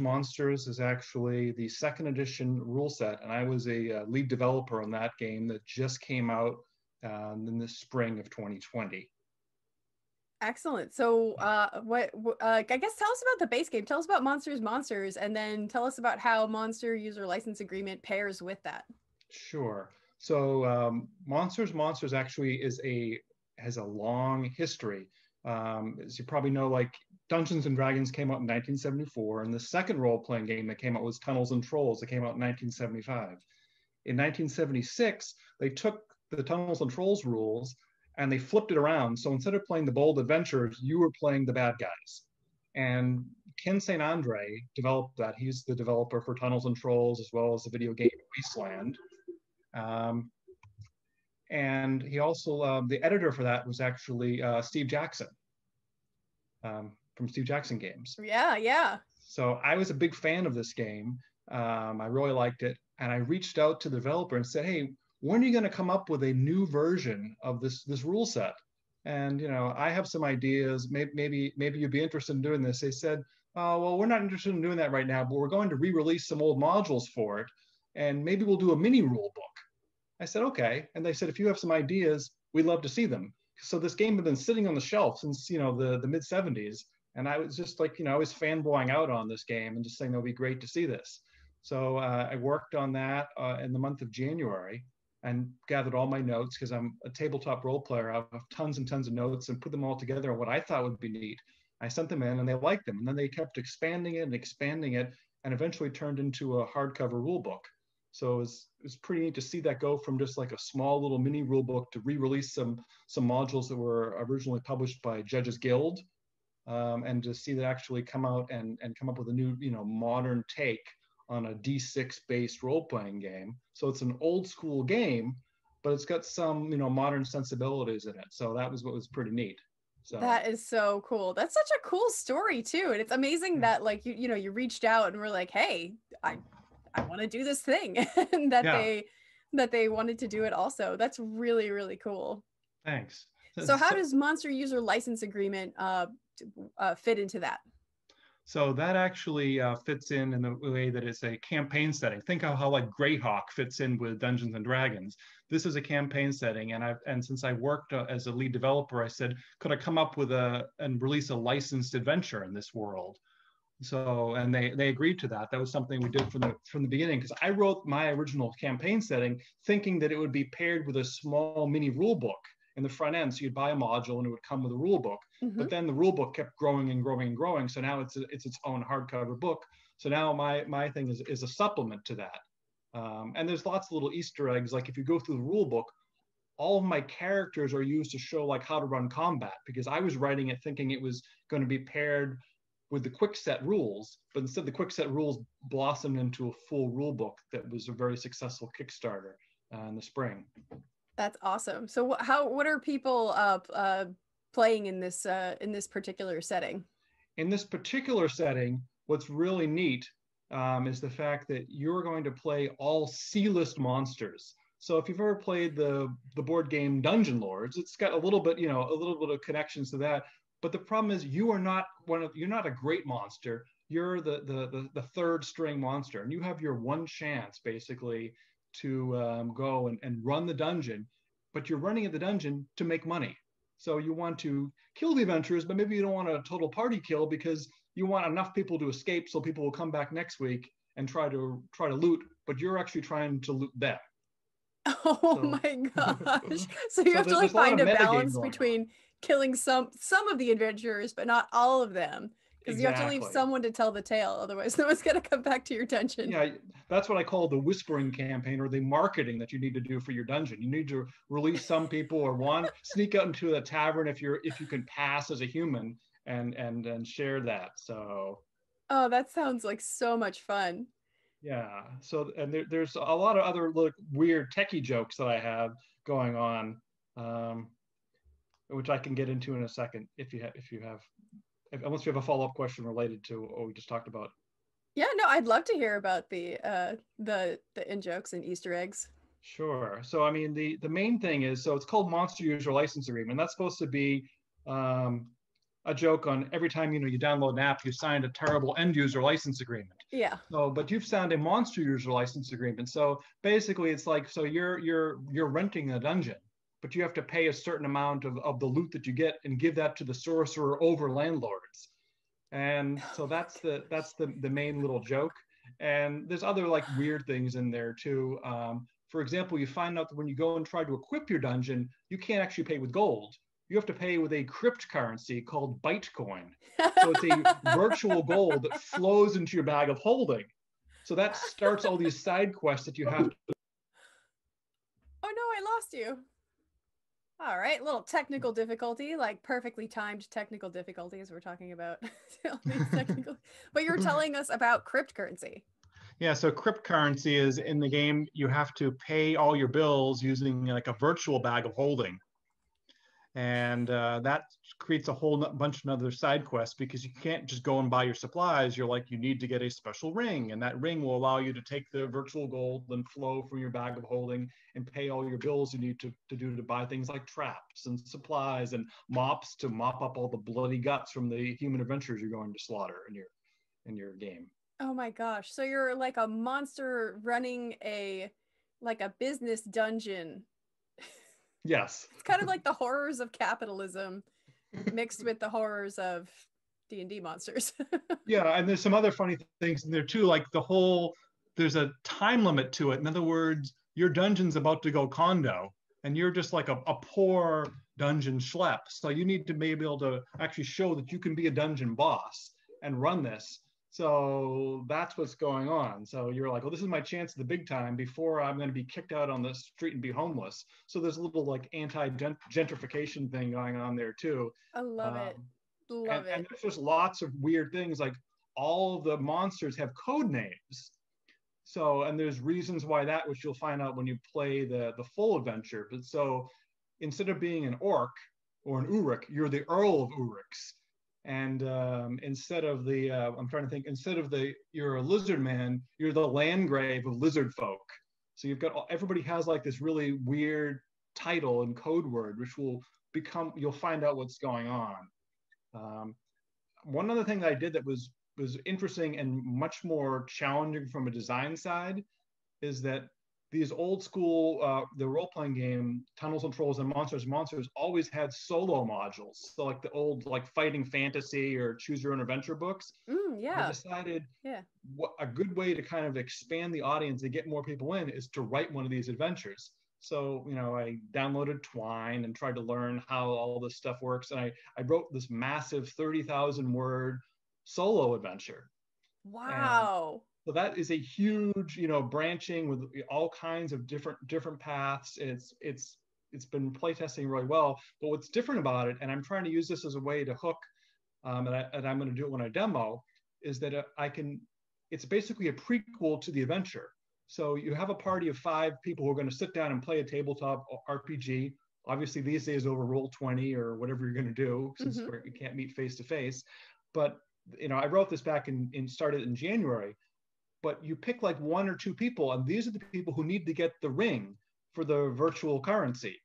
Speaker 11: is actually the 2nd edition rule set, and I was a lead developer on that game that just came out in the spring of 2020.
Speaker 1: Excellent. So I guess tell us about the base game. Tell us about Monsters, and then tell us about how Monster User License Agreement pairs with that.
Speaker 11: Sure. So Monsters actually has a long history. As you probably know, like Dungeons and Dragons came out in 1974, and the second role-playing game that came out was Tunnels and Trolls that came out in 1975. In 1976, they took the Tunnels and Trolls rules and they flipped it around. So instead of playing the bold adventurers, you were playing the bad guys. And Ken St. Andre developed that. He's the developer for Tunnels and Trolls as well as the video game Wasteland. And he also, the editor for that was actually Steve Jackson from Steve Jackson Games.
Speaker 1: Yeah.
Speaker 11: So I was a big fan of this game. I really liked it. And I reached out to the developer and said, hey, when are you going to come up with a new version of this rule set? And, you know, I have some ideas. Maybe you'd be interested in doing this. They said, oh, well, we're not interested in doing that right now, but we're going to re-release some old modules for it. And maybe we'll do a mini rule book. I said, okay. And they said, if you have some ideas, we'd love to see them. So this game had been sitting on the shelf since, you know, the mid 70s. And I was just like, you know, I was fanboying out on this game and just saying, it'll be great to see this. So I worked on that in the month of January and gathered all my notes because I'm a tabletop role player. I have tons and tons of notes and put them all together on what I thought would be neat. I sent them in and they liked them. And then they kept expanding it and eventually turned into a hardcover rule book. So it was pretty neat to see that go from just like a small little mini rule book to re-release some modules that were originally published by Judges Guild, and to see that actually come out and come up with a new, you know, modern take on a D6 based role-playing game. So it's an old school game, but it's got some, you know, modern sensibilities in it. So that was what was pretty neat. So
Speaker 1: that is so cool. That's such a cool story too. And it's amazing that like you know, you reached out and were like, hey, I want to do this thing, and that they wanted to do it also. That's really, really cool.
Speaker 11: Thanks.
Speaker 1: So how does Monster User License Agreement fit into that?
Speaker 11: So that actually fits in the way that it's a campaign setting. Think of how like Greyhawk fits in with Dungeons and Dragons. This is a campaign setting, and since I worked as a lead developer, I said, could I come up with and release a licensed adventure in this world? So, and they agreed to that. That was something we did from the beginning, because I wrote my original campaign setting thinking that it would be paired with a small mini rule book in the front end. So you'd buy a module and it would come with a rule book. But then the rule book kept growing and growing and growing. So now it's its own hardcover book. So now my thing is a supplement to that. And there's lots of little Easter eggs. Like if you go through the rule book, all of my characters are used to show like how to run combat, because I was writing it thinking it was going to be paired with the quick set rules, but instead the quick set rules blossomed into a full rule book that was a very successful Kickstarter in the spring.
Speaker 1: That's awesome. So what are people playing in this particular setting?
Speaker 11: In this particular setting, what's really neat is the fact that you're going to play all C-list monsters. So if you've ever played the board game Dungeon Lords, it's got a little bit of connections to that. But the problem is you're not a great monster. You're the third string monster, and you have your one chance basically to go and run the dungeon, but you're running at the dungeon to make money. So you want to kill the adventurers, but maybe you don't want a total party kill because you want enough people to escape so people will come back next week and try to loot, but you're actually trying to loot them.
Speaker 1: Oh my gosh. So you have to like find a balance between killing some of the adventurers, but not all of them. Because you have to leave someone to tell the tale, otherwise no one's going to come back to your dungeon.
Speaker 11: Yeah, that's what I call the whispering campaign, or the marketing that you need to do for your dungeon. You need to release some people, or sneak out into the tavern if you can pass as a human, and share that. So.
Speaker 1: Oh, that sounds like so much fun.
Speaker 11: Yeah. So, and there's a lot of other weird techie jokes that I have going on, which I can get into in a second unless you have a follow-up question related to what we just talked about.
Speaker 1: Yeah, no, I'd love to hear about the in-jokes and Easter eggs.
Speaker 11: Sure. So, I mean, the main thing is, so it's called Monster User License Agreement. That's supposed to be a joke on every time, you download an app, you signed a terrible end-user license agreement.
Speaker 1: Yeah.
Speaker 11: So, but you've signed a Monster User License Agreement. So basically it's like, so you're renting a dungeon, but you have to pay a certain amount of the loot that you get and give that to the sorcerer over landlords. And so that's the main little joke. And there's other like weird things in there too. For example, you find out that when you go and try to equip your dungeon, you can't actually pay with gold. You have to pay with a cryptocurrency called Bytecoin. So it's a virtual gold that flows into your bag of holding. So that starts all these side quests that you have to.
Speaker 1: Oh no, I lost you. All right, little technical difficulty, like perfectly timed technical difficulties we're talking about. But you're telling us about cryptocurrency.
Speaker 11: Yeah, so cryptocurrency is in the game, you have to pay all your bills using like a virtual bag of holding. And that creates a whole bunch of other side quests, because you can't just go and buy your supplies. You need to get a special ring, and that ring will allow you to take the virtual gold and flow from your bag of holding and pay all your bills you need to do to buy things like traps and supplies and mops to mop up all the bloody guts from the human adventurers you're going to slaughter in your game.
Speaker 1: Oh my gosh. So you're like a monster running a business dungeon.
Speaker 11: Yes.
Speaker 1: It's kind of like the horrors of capitalism mixed with the horrors of D&D monsters.
Speaker 11: Yeah, and there's some other funny things in there too, like there's a time limit to it. In other words, your dungeon's about to go condo, and you're just like a poor dungeon schlep. So you need to be able to actually show that you can be a dungeon boss and run this. So that's what's going on. So you're like, well, this is my chance at the big time before I'm going to be kicked out on the street and be homeless. So there's a little like anti-gentrification thing going on there too.
Speaker 1: I love it. Love it.
Speaker 11: And there's just lots of weird things, like all the monsters have code names. So, and there's reasons why that, which you'll find out when you play the full adventure. But so instead of being an orc or an Uruk, you're the Earl of Uruks. And instead of you're a lizard man, you're the Landgrave of lizard folk. So everybody has like this really weird title and code word, which you'll find out what's going on. One other thing that I did that was was interesting and much more challenging from a design side is that these old school, the role-playing game, Tunnels and Trolls and Monsters always had solo modules. So like the old like Fighting Fantasy or Choose Your Own Adventure books.
Speaker 1: Yeah.
Speaker 11: I decided
Speaker 1: yeah.
Speaker 11: what a good way to kind of expand the audience and get more people in is to write one of these adventures. So, you know, I downloaded Twine and tried to learn how all this stuff works. And I wrote this massive 30,000 word solo adventure.
Speaker 1: Wow.
Speaker 11: So that is a huge, you know, branching with all kinds of different paths. It's been playtesting really well. But what's different about it, and I'm trying to use this as a way to hook, and I'm going to do it when I demo, is that it's basically a prequel to the adventure. So you have a party of 5 people who are going to sit down and play a tabletop RPG. Obviously these days over Roll20 or whatever you're going to do, since you can't meet face to face. But you know, I wrote this back in started in January. But you pick like 1 or 2 people, and these are the people who need to get the ring for the virtual currency.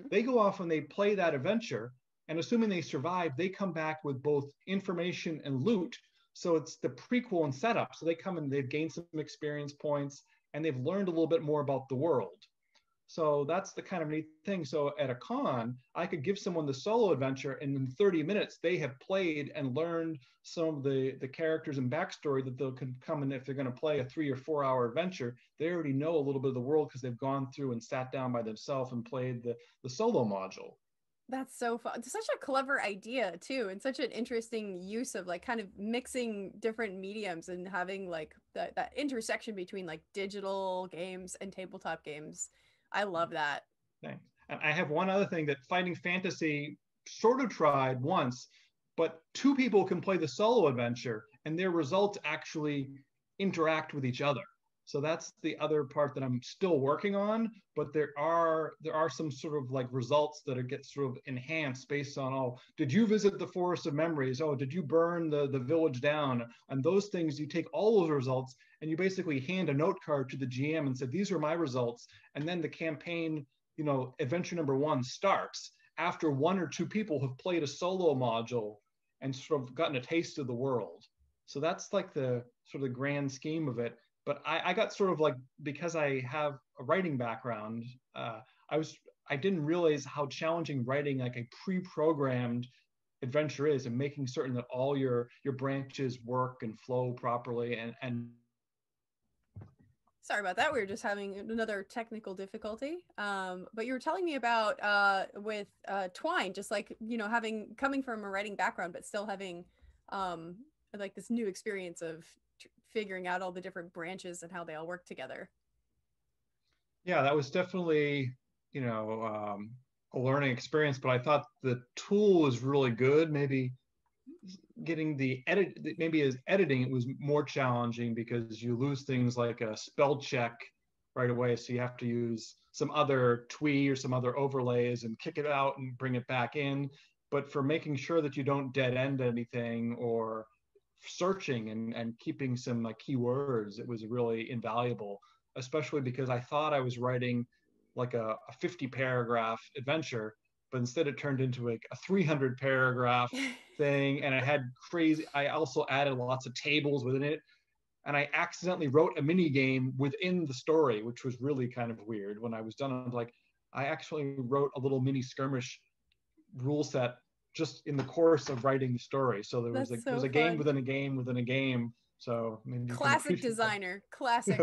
Speaker 11: They go off and they play that adventure, and assuming they survive, they come back with both information and loot. So it's the prequel and setup. So they come and they've gained some experience points, and they've learned a little bit more about the world. So that's the kind of neat thing. So at a con, I could give someone the solo adventure, and in 30 minutes, they have played and learned some of the characters and backstory that they'll come in if they're going to play a 3 or 4 hour adventure. They already know a little bit of the world because they've gone through and sat down by themselves and played the solo module.
Speaker 1: That's so fun. It's such a clever idea too, and such an interesting use of like kind of mixing different mediums and having like that intersection between like digital games and tabletop games. I love that.
Speaker 11: Thanks. And I have one other thing that Fighting Fantasy sort of tried once, but 2 people can play the solo adventure and their results actually interact with each other. So that's the other part that I'm still working on, but there are some sort of like results that get sort of enhanced based on, oh, did you visit the Forest of Memories? Oh, did you burn the village down? And those things, you take all those results and you basically hand a note card to the GM and say, these are my results. And then the campaign, you know, adventure number 1 starts after 1 or 2 people have played a solo module and sort of gotten a taste of the world. So that's like the sort of the grand scheme of it. But I got sort of like, because I have a writing background, I didn't realize how challenging writing like a pre-programmed adventure is, and making certain that all your branches work and flow properly. And
Speaker 1: sorry about that. We were just having another technical difficulty. But you were telling me about with Twine, just like, you know, coming from a writing background, but still having like this new experience of figuring out all the different branches and how they all work together.
Speaker 11: Yeah, that was definitely, you know, a learning experience, but I thought the tool was really good. Maybe getting the editing, it was more challenging because you lose things like a spell check right away. So you have to use some other twee or some other overlays and kick it out and bring it back in. But for making sure that you don't dead end anything or searching and keeping some like keywords, it was really invaluable, especially because I thought I was writing like a 50 paragraph adventure, but instead it turned into like a 300 paragraph thing. And I also added lots of tables within it. And I accidentally wrote a mini game within the story, which was really kind of weird. When I was done, I was like, I actually wrote a little mini skirmish rule set just in the course of writing the story. So there was there was a game within a game within a game. So I mean,
Speaker 1: classic designer, classic.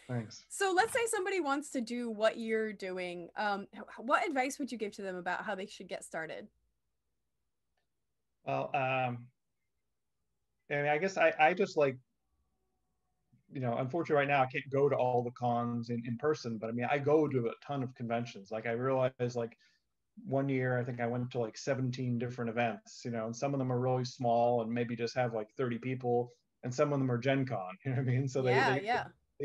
Speaker 11: Thanks.
Speaker 1: So let's say somebody wants to do what you're doing. What advice would you give to them about how they should get started?
Speaker 11: Well, I mean, I guess I just like, you know, unfortunately right now I can't go to all the cons in person, but I mean, I go to a ton of conventions. Like I realized like one year, I think I went to like 17 different events, you know, and some of them are really small and maybe just have like 30 people, and some of them are Gen Con, you know what I mean? So they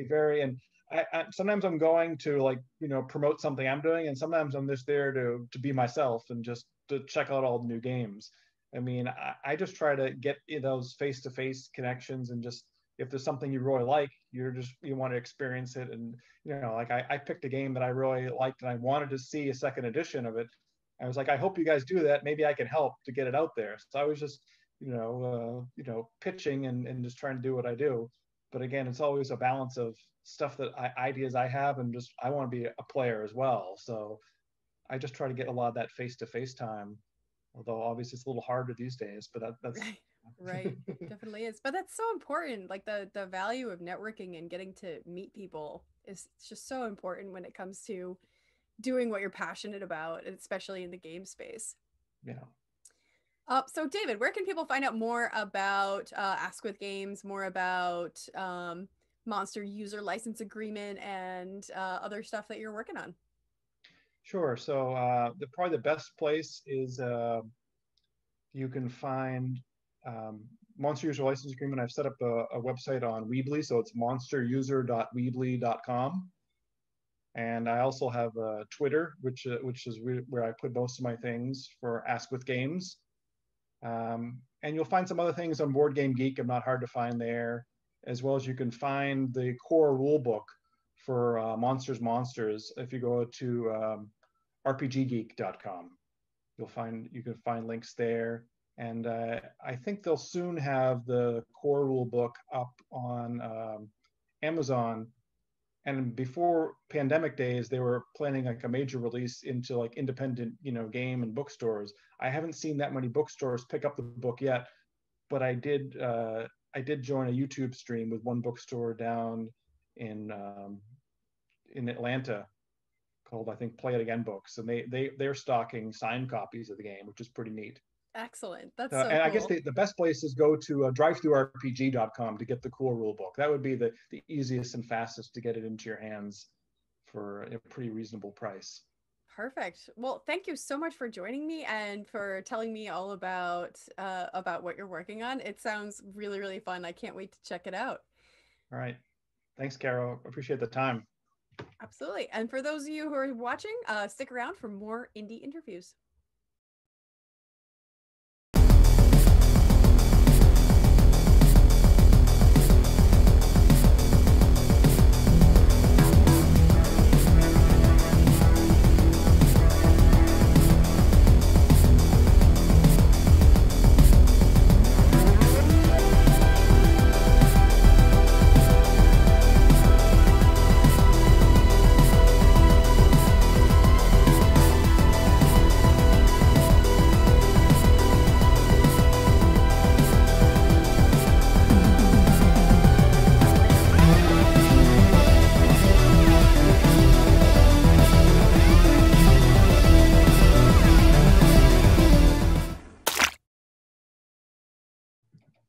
Speaker 11: vary. And I sometimes I'm going to like, you know, promote something I'm doing, and sometimes I'm just there to be myself and just to check out all the new games. I mean, I just try to get those face-to-face connections, and just, if there's something you really like, you want to experience it. And, you know, like I picked a game that I really liked and I wanted to see a second edition of it. I was like, I hope you guys do that. Maybe I can help to get it out there. So I was just, pitching and just trying to do what I do. But again, it's always a balance of stuff ideas I have, and just I want to be a player as well. So I just try to get a lot of that face-to-face time. Although obviously it's a little harder these days, but that's
Speaker 1: right. Definitely is. But that's so important. Like the value of networking and getting to meet people is just so important when it comes to doing what you're passionate about, especially in the game space.
Speaker 11: Yeah.
Speaker 1: So David, where can people find out more about Ask With Games, more about Monster User License Agreement, and other stuff that you're working on?
Speaker 11: Sure. So probably the best place is you can find Monster User License Agreement. I've set up a website on Weebly, so it's monsteruser.weebly.com. And I also have Twitter, which is where I put most of my things for Ask With Games. And you'll find some other things on Board Game Geek. I'm not hard to find there, as well as you can find the core rulebook for Monsters. If you go to rpggeek.com, you can find links there. And I think they'll soon have the core rulebook up on Amazon. And before pandemic days, they were planning like a major release into like independent, game and bookstores. I haven't seen that many bookstores pick up the book yet, but I did join a YouTube stream with one bookstore down in Atlanta called, I think, Play It Again Books, and they're stocking signed copies of the game, which is pretty neat.
Speaker 1: Excellent. That's so
Speaker 11: and
Speaker 1: cool.
Speaker 11: I guess the best place is go to drivethrurpg.com to get the core rule book. That would be the easiest and fastest to get it into your hands for a pretty reasonable price.
Speaker 1: Perfect. Well, thank you so much for joining me and for telling me all about what you're working on. It sounds really, really fun. I can't wait to check it out.
Speaker 11: All right. Thanks, Caro. Appreciate the time.
Speaker 1: Absolutely. And for those of you who are watching, stick around for more indie interviews.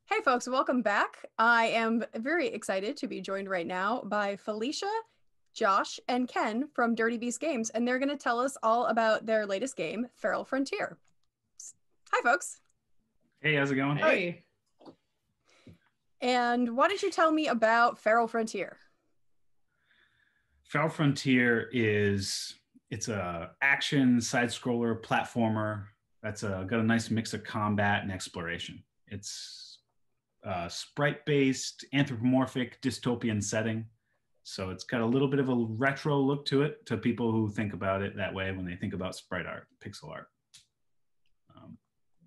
Speaker 1: Hey folks, welcome back. I am very excited to be joined right now by Felicia, Josh, and Ken from Dirty Beast Games, and they're going to tell us all about their latest game, Feral Frontier. Hi folks.
Speaker 12: Hey, how's it going?
Speaker 1: Hey. And why don't you tell me about Feral Frontier?
Speaker 12: Feral Frontier it's a action side-scroller platformer that's got a nice mix of combat and exploration. It's sprite-based, anthropomorphic, dystopian setting. So it's got a little bit of a retro look to it, to people who think about it that way when they think about sprite art, pixel art.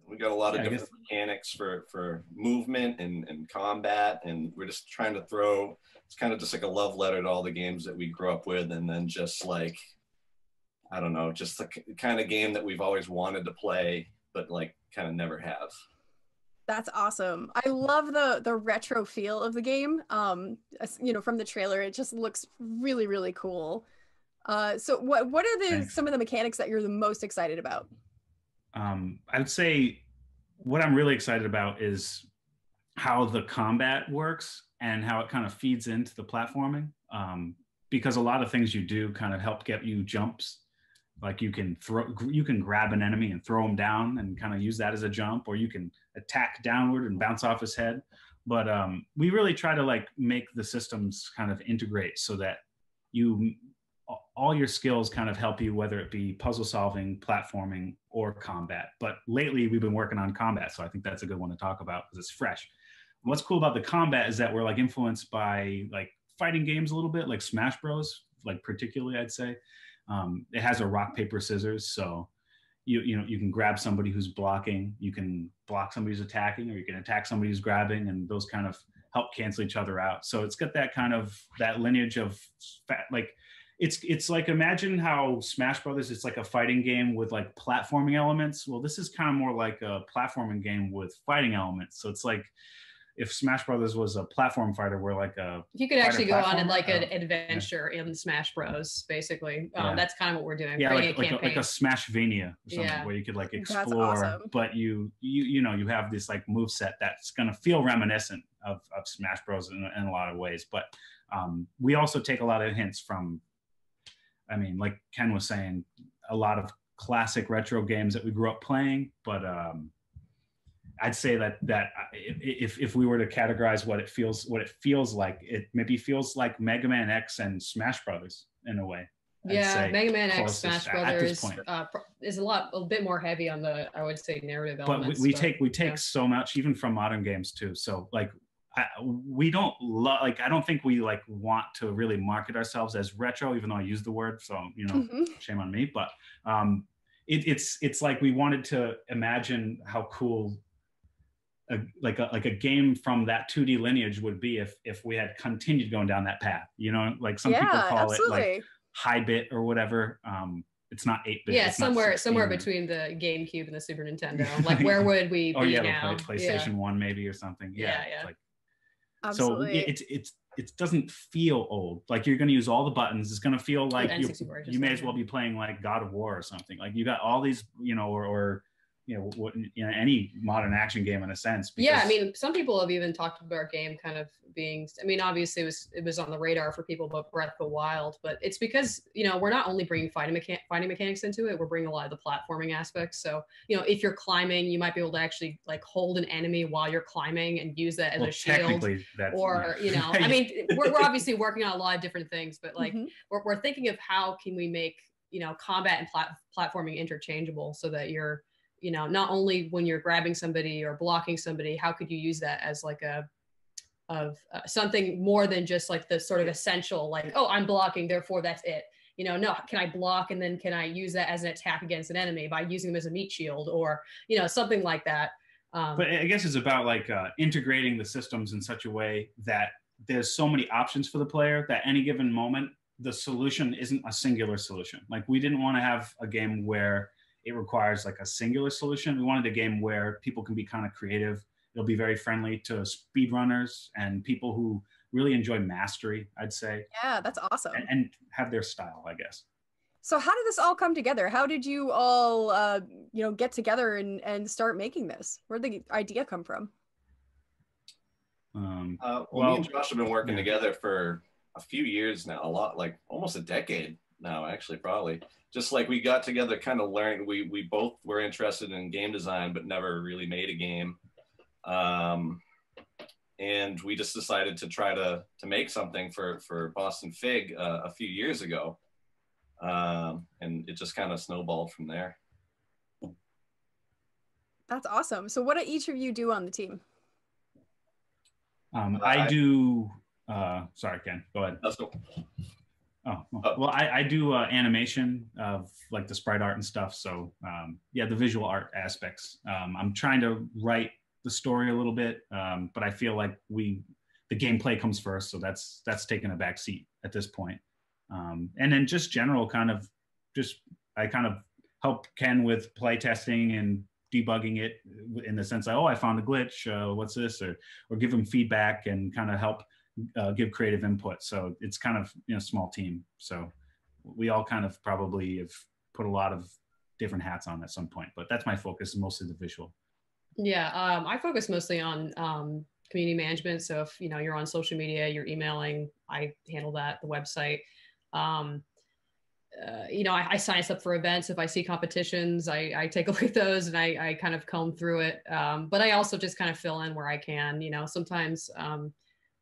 Speaker 13: We got a lot of different mechanics for movement and combat, and we're just trying to throw, it's kind of just like a love letter to all the games that we grew up with, and then just like, I don't know, just the kind of game that we've always wanted to play, but like kind of never have.
Speaker 1: That's awesome. I love the retro feel of the game. From the trailer, it just looks really, really cool. So what are some of the mechanics that you're the most excited about?
Speaker 12: I would say what I'm really excited about is how the combat works and how it kind of feeds into the platforming. Because a lot of things you do kind of help get you jumps. Like you can grab an enemy and throw him down and kind of use that as a jump, or you can attack downward and bounce off his head. But we really try to like make the systems kind of integrate so that all your skills kind of help you, whether it be puzzle solving, platforming, or combat. But lately we've been working on combat, so I think that's a good one to talk about because it's fresh. And what's cool about the combat is that we're like influenced by like fighting games a little bit, like Smash Bros, like particularly I'd say. It has a rock, paper, scissors. So you can grab somebody who's blocking, you can block somebody who's attacking, or you can attack somebody who's grabbing, and those kind of help cancel each other out. So it's got that kind of that lineage of like it's like, imagine how Smash Brothers, it's like a fighting game with like platforming elements. Well, this is kind of more like a platforming game with fighting elements. So it's like if Smash Brothers was a platform fighter, we're like a
Speaker 14: you could actually go on in like an
Speaker 12: platformer.
Speaker 14: adventure in Smash Bros. Basically,
Speaker 12: Yeah.
Speaker 14: that's kind of what we're doing.
Speaker 12: Yeah,
Speaker 14: creating
Speaker 12: like a Smashvania or something,
Speaker 14: Yeah.
Speaker 12: where you could like
Speaker 14: That's
Speaker 12: explore,
Speaker 14: awesome.
Speaker 12: but you have this like move set that's going to feel reminiscent of Smash Bros. in a lot of ways. But we also take a lot of hints from, I mean, like Ken was saying, a lot of classic retro games that we grew up playing. But I'd say that if we were to categorize what it feels like, it maybe feels like Mega Man X and Smash Brothers in a way. I'd
Speaker 14: Yeah,
Speaker 12: say
Speaker 14: Mega Man X
Speaker 12: closest
Speaker 14: Smash
Speaker 12: at this
Speaker 14: Brothers
Speaker 12: point.
Speaker 14: is a bit more heavy on the, I would say, narrative
Speaker 12: But
Speaker 14: elements.
Speaker 12: we take
Speaker 14: yeah.
Speaker 12: so much even from modern games too. So like we don't I don't think we like want to really market ourselves as retro, even though I use the word. So shame on me. But it's like we wanted to imagine how cool a game from that 2D lineage would be if we had continued going down that path. Like some people call
Speaker 1: absolutely.
Speaker 12: it like high bit or whatever. It's not 8-bit.
Speaker 14: Yeah,
Speaker 12: it's not
Speaker 14: somewhere
Speaker 12: 16.
Speaker 14: between the GameCube and the Super Nintendo. Like, where would we be now?
Speaker 12: The PlayStation 1 maybe or something. Yeah.
Speaker 14: Yeah.
Speaker 12: It's like,
Speaker 1: Absolutely.
Speaker 12: so it doesn't feel old. Like you're going to use all the buttons. It's going to feel like
Speaker 14: N64
Speaker 12: you may as well be playing like God of War or something. Like you got all these, or any modern action game in a sense.
Speaker 14: Yeah, I mean, some people have even talked about our game kind of being, I mean, obviously it was on the radar for people about Breath of the Wild, but it's because, we're not only bringing fighting mechanics into it, we're bringing a lot of the platforming aspects. So, if you're climbing, you might be able to actually like hold an enemy while you're climbing and use that as a shield.
Speaker 12: Technically, that's,
Speaker 14: or, I mean, we're obviously working on a lot of different things, but like we're thinking of how can we make, combat and platforming interchangeable so that you're, not only when you're grabbing somebody or blocking somebody, how could you use that as like something more than just like the sort of essential, like, oh, I'm blocking, therefore that's it. No, can I block and then can I use that as an attack against an enemy by using them as a meat shield or, something like that.
Speaker 12: But I guess it's about like integrating the systems in such a way that there's so many options for the player that any given moment, the solution isn't a singular solution. Like we didn't want to have a game where it requires like a singular solution. We wanted a game where people can be kind of creative. It'll be very friendly to speedrunners and people who really enjoy mastery, I'd say.
Speaker 1: Yeah, that's awesome.
Speaker 12: And have their style, I guess.
Speaker 1: So how did this all come together? How did you all, get together and start making this? Where did the idea come from?
Speaker 13: Well, me and Josh have been working together for a few years now, like almost a decade now, actually, probably. Just like we got together, kind of learned, we both were interested in game design, but never really made a game. And we just decided to try to make something for BostonFIG a few years ago. And it just kind of snowballed from there.
Speaker 1: That's awesome. So what do each of you do on the team?
Speaker 12: I do, sorry, Ken, go ahead.
Speaker 13: Let's go.
Speaker 12: Well, I do animation of like the sprite art and stuff. So the visual art aspects. I'm trying to write the story a little bit, but I feel like the gameplay comes first. So that's taken a back seat at this point. And then just general I kind of help Ken with play testing and debugging it in the sense that, I found a glitch, what's this? Or give him feedback and kind of help give creative input. So it's kind of small team. So we all kind of probably have put a lot of different hats on at some point, but that's my focus, mostly the visual.
Speaker 14: Yeah, I focus mostly on community management. So if you're on social media, you're emailing, I handle that, the website. I sign us up for events. If I see competitions, I take a look at those and I kind of comb through it. But I also just kind of fill in where I can. Sometimes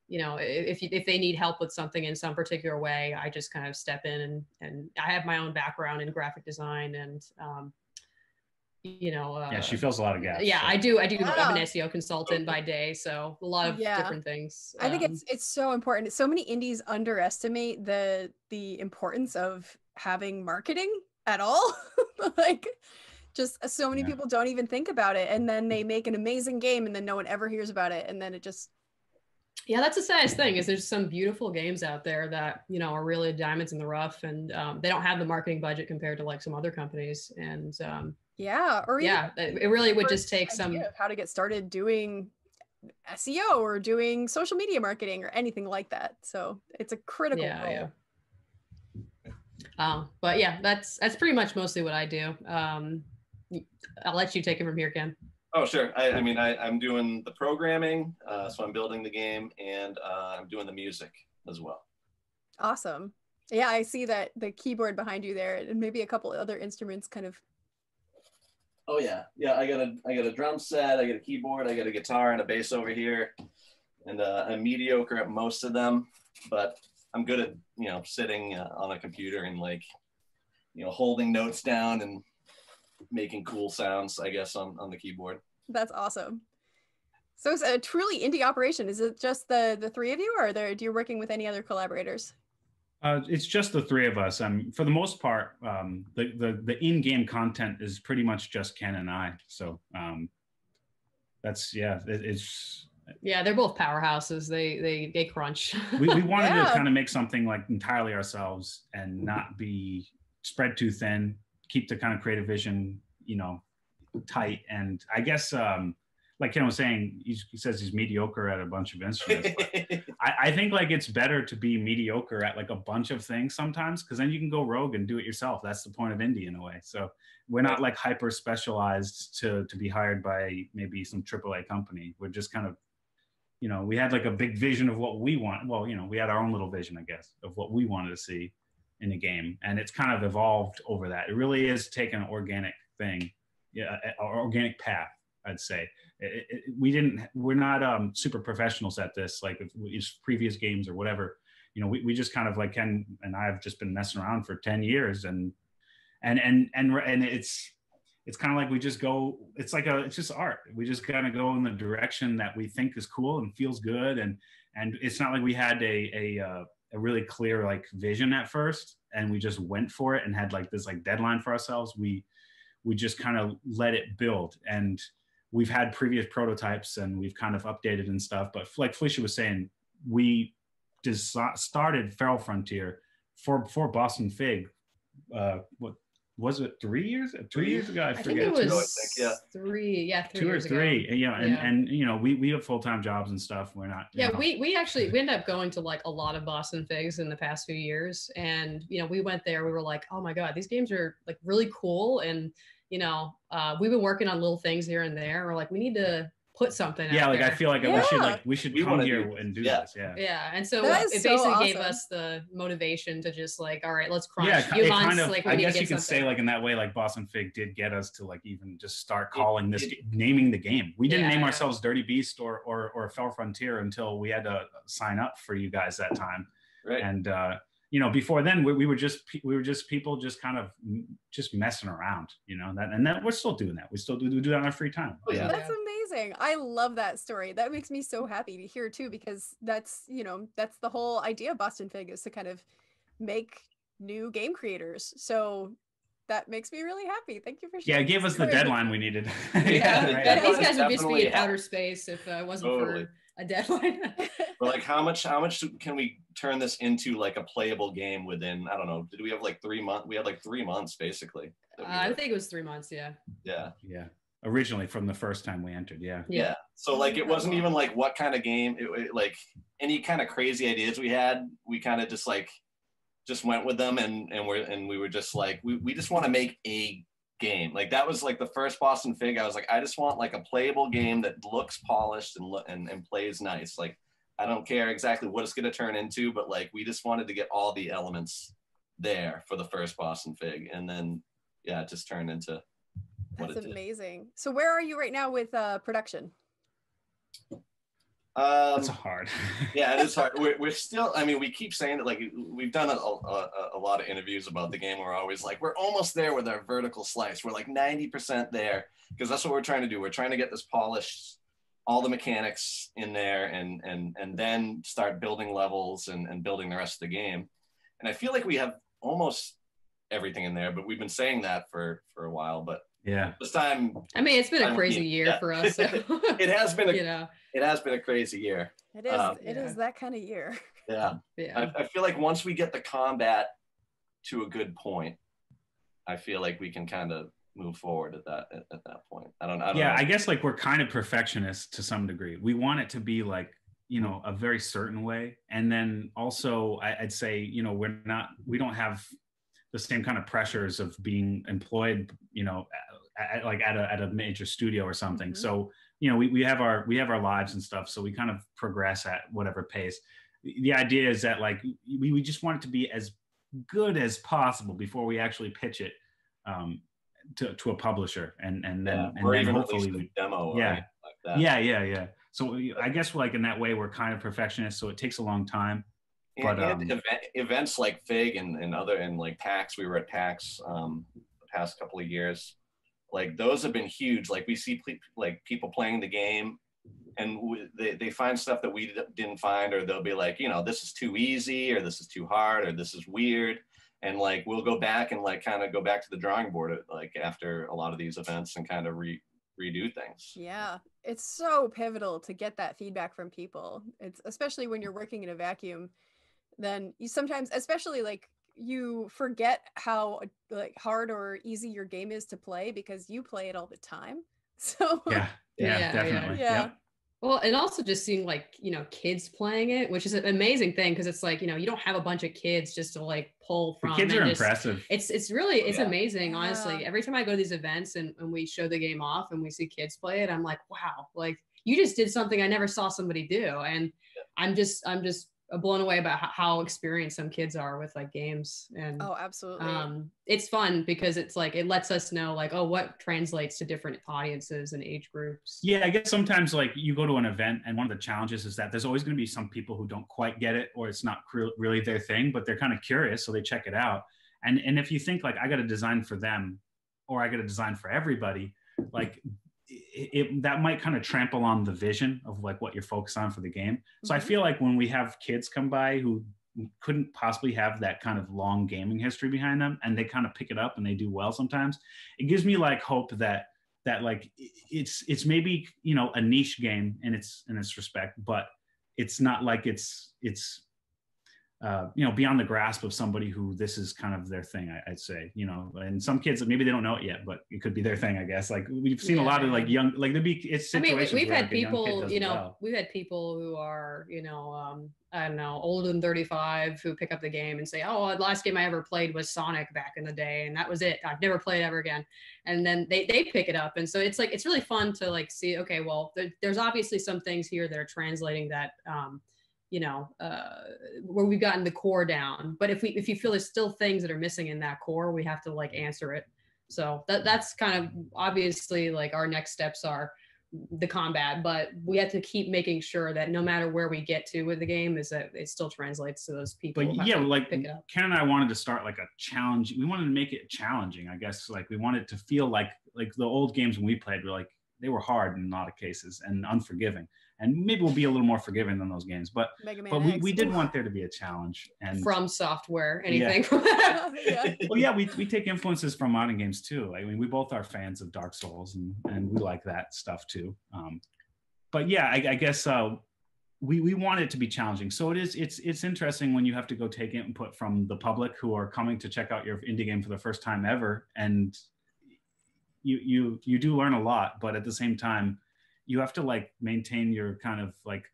Speaker 14: if they need help with something in some particular way, I just kind of step in and I have my own background in graphic design and
Speaker 12: she fills a lot of gaps.
Speaker 14: Yeah, so. I do. I'm an SEO consultant by day, so a lot of different things.
Speaker 1: I think it's so important. So many indies underestimate the importance of having marketing at all. Like Just so many people don't even think about it, and then they make an amazing game and then no one ever hears about it, and then it just
Speaker 14: that's the saddest thing is there's some beautiful games out there that, you know, are really diamonds in the rough, and they don't have the marketing budget compared to like some other companies. And it really would just take some
Speaker 1: of how to get started doing SEO or doing social media marketing or anything like that. So it's a critical role.
Speaker 14: But yeah, that's pretty much mostly what I do. I'll let you take it from here, Ken.
Speaker 13: Oh, sure. I mean, I'm doing the programming, so I'm building the game, and I'm doing the music as well.
Speaker 1: Awesome. Yeah, I see that the keyboard behind you there, and maybe a couple other instruments kind of.
Speaker 13: Oh yeah, I got a drum set, I got a keyboard, I got a guitar and a bass over here, and I'm mediocre at most of them, but I'm good at, you know, sitting on a computer and, like, you know, holding notes down and making cool sounds, I guess, on the keyboard.
Speaker 1: That's awesome. So it's a truly indie operation. Is it just the three of you, or do you working with any other collaborators?
Speaker 12: It's just the three of us. For the most part, the in-game content is pretty much just Ken and I. So it's
Speaker 14: they're both powerhouses. They crunch.
Speaker 12: We wanted to kind of make something like entirely ourselves and not be spread too thin. Keep the kind of creative vision, you know, tight. And I guess, like Ken was saying, he says he's mediocre at a bunch of instruments. I think like it's better to be mediocre at like a bunch of things sometimes, because then you can go rogue and do it yourself. That's the point of indie in a way. So we're not like hyper specialized to be hired by maybe some AAA company. We're just kind of, you know, we had like a big vision of what we want. Well, you know, we had our own little vision, I guess, of what we wanted to see in a game, and it's kind of evolved over that. It really is taking an organic thing, an organic path, I'd say. We're not super professionals at this, like previous games or whatever. You know, we just kind of, like Ken and I have just been messing around for 10 years, and it's kind of like we just go. It's just art. We just kind of go in the direction that we think is cool and feels good, and it's not like we had a really clear like vision at first and we just went for it and had like this like deadline for ourselves. We just kind of let it build, and we've had previous prototypes and we've kind of updated and stuff. But like Felicia was saying, we just started Feral Frontier for BostonFIG. What was it, 3 years? 2 years ago? I forget.
Speaker 14: Think it was 3. Yeah, 3 years ago. 2 or 3.
Speaker 12: Yeah, and you know, we have full-time jobs and stuff. We're not.
Speaker 14: Yeah, we ended up going to like a lot of BostonFIGs in the past few years, and you know, we went there. We were like, oh my god, these games are like really cool, and you know, we've been working on little things here and there. We're like, we need to put something out
Speaker 12: like
Speaker 14: there.
Speaker 12: I feel like we should come here and do this.
Speaker 14: And so it basically gave us the motivation to just like, all right, let's crunch a few months.
Speaker 12: Kind of,
Speaker 14: like
Speaker 12: I guess you could say like in that way, like BostonFIG did get us to like even just start calling this naming the game. We didn't name ourselves Dirty Beast or Feral Frontier until we had to sign up for you guys that time.
Speaker 13: Right.
Speaker 12: And you know, before then we were just people just kind of just messing around, you know, that we're still doing that. We still do that in our free time.
Speaker 1: That's amazing. I love that story. That makes me so happy to hear too, because that's, you know, that's the whole idea of BostonFIG, is to kind of make new game creators. So that makes me really happy. Thank you for sharing.
Speaker 12: Yeah, it gave us the deadline we needed.
Speaker 14: These guys would just be in outer space if it wasn't for a deadline.
Speaker 13: But like, how much can we turn this into like a playable game within, I don't know, did we have like 3 months? We had like 3 months basically.
Speaker 14: I think it was 3 months.
Speaker 13: Yeah.
Speaker 12: Originally from the first time we entered.
Speaker 13: Yeah. So like, it wasn't even like what kind of game, like any kind of crazy ideas we had, we kind of just went with them, and we were just like, we just want to make a game. Like that was like the first BostonFIG. I was like, I just want like a playable game that looks polished and plays nice. Like, I don't care exactly what it's going to turn into, but like, we just wanted to get all the elements there for the first BostonFIG, and then it just turned into what it did.
Speaker 1: That's amazing. So where are you right now with production?
Speaker 12: That's hard.
Speaker 13: Yeah, it is hard. We're still, I mean, we keep saying that, like, we've done a lot of interviews about the game. We're always like, we're almost there with our vertical slice. We're like 90% there, because that's what we're trying to do. We're trying to get this polished, all the mechanics in there, and then start building levels and building the rest of the game. And I feel like we have almost everything in there, but we've been saying that for a while, but
Speaker 12: Yeah.
Speaker 13: This time,
Speaker 14: I mean, it's been a crazy year for us. So.
Speaker 13: It has been it has been a crazy year.
Speaker 1: It is. It is that kind of year.
Speaker 13: Yeah.
Speaker 14: Yeah.
Speaker 13: I feel like once we get the combat to a good point, I feel like we can kind of move forward at that point. I don't know.
Speaker 12: I guess like we're kind of perfectionists to some degree. We want it to be like, you know, a very certain way. And then also I'd say, you know, we don't have the same kind of pressures of being employed, you know, at a major studio or something.
Speaker 1: Mm-hmm.
Speaker 12: So, you know, we have our lives and stuff. So we kind of progress at whatever pace. The idea is that like, we just want it to be as good as possible before we actually pitch it to a publisher. And then hopefully we
Speaker 13: demo.
Speaker 12: Yeah.
Speaker 13: Right? Like that.
Speaker 12: Yeah. So I guess like in that way, we're kind of perfectionists. So it takes a long time. But
Speaker 13: and events like FIG and like PAX, we were at PAX the past couple of years. Like those have been huge. Like we see like people playing the game, and they find stuff that we didn't find, or they'll be like, you know, this is too easy, or this is too hard, or this is weird, and like we'll go back and like kind of go back to the drawing board like after a lot of these events and kind of redo things.
Speaker 1: Yeah, it's so pivotal to get that feedback from people. It's especially when you're working in a vacuum. Then you sometimes, especially like you forget how like hard or easy your game is to play because you play it all the time. So
Speaker 12: yeah, definitely.
Speaker 1: Yeah.
Speaker 12: Yep.
Speaker 14: Well, and also just seeing like, you know, kids playing it, which is an amazing thing because it's like, you know, you don't have a bunch of kids just to like pull from.
Speaker 12: The kids are impressive.
Speaker 14: It's really amazing, honestly. Every time I go to these events and we show the game off and we see kids play it, I'm like, wow, like you just did something I never saw somebody do. And I'm just blown away about how experienced some kids are with like games. And
Speaker 1: absolutely.
Speaker 14: It's fun because it's like it lets us know like, oh, what translates to different audiences and age groups.
Speaker 12: Yeah, I guess sometimes like you go to an event and one of the challenges is that there's always going to be some people who don't quite get it, or it's not really their thing, but they're kind of curious, so they check it out. And if you think like I got to design for them or I got to design for everybody, like that might kind of trample on the vision of like what you're focused on for the game. So I feel like when we have kids come by who couldn't possibly have that kind of long gaming history behind them, and they kind of pick it up and they do well sometimes, it gives me like hope that like it's maybe, you know, a niche game in its respect, but it's not like it's you know, beyond the grasp of somebody who this is kind of their thing, I'd say, you know. And some kids, maybe they don't know it yet, but it could be their thing, I guess. Like we've seen a lot of like young, like there'd be situations.
Speaker 14: I mean, we've
Speaker 12: where,
Speaker 14: had
Speaker 12: like, a young kid
Speaker 14: people,
Speaker 12: does
Speaker 14: you know,
Speaker 12: well.
Speaker 14: we've had people who are, you know, I don't know, older than 35 who pick up the game and say, oh, the last game I ever played was Sonic back in the day, and that was it. I've never played ever again. And then they pick it up. And so it's like, it's really fun to like see, okay, well, there's obviously some things here that are translating that, you know, where we've gotten the core down. But if you feel there's still things that are missing in that core, we have to like answer it. So that's kind of obviously like our next steps are the combat, but we have to keep making sure that no matter where we get to with the game is that it still translates to those people.
Speaker 12: But yeah, like Ken and I wanted to start like a challenge. We wanted to make it challenging, I guess. Like we wanted to feel like the old games when we played were like, they were hard in a lot of cases and unforgiving. And maybe we'll be a little more forgiving than those games, but we did want there to be a challenge. And
Speaker 14: from software, anything.
Speaker 12: Yeah. Well, yeah, we take influences from modern games too. I mean, we both are fans of Dark Souls, and we like that stuff too. But yeah, I guess we want it to be challenging. So it's interesting when you have to go take input from the public who are coming to check out your indie game for the first time ever, and you do learn a lot, but at the same time, you have to like maintain your kind of like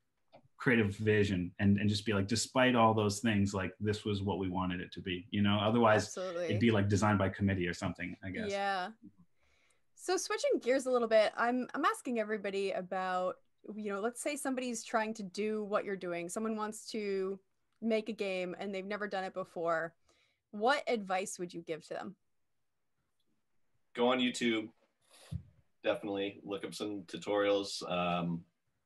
Speaker 12: creative vision and just be like, despite all those things, like this was what we wanted it to be, you know. Otherwise it'd be like designed by committee or something, I guess.
Speaker 1: Yeah. So switching gears a little bit, I'm asking everybody about, you know, let's say somebody's trying to do what you're doing. Someone wants to make a game and they've never done it before. What advice would you give to them?
Speaker 13: Go on YouTube. Definitely look up some tutorials.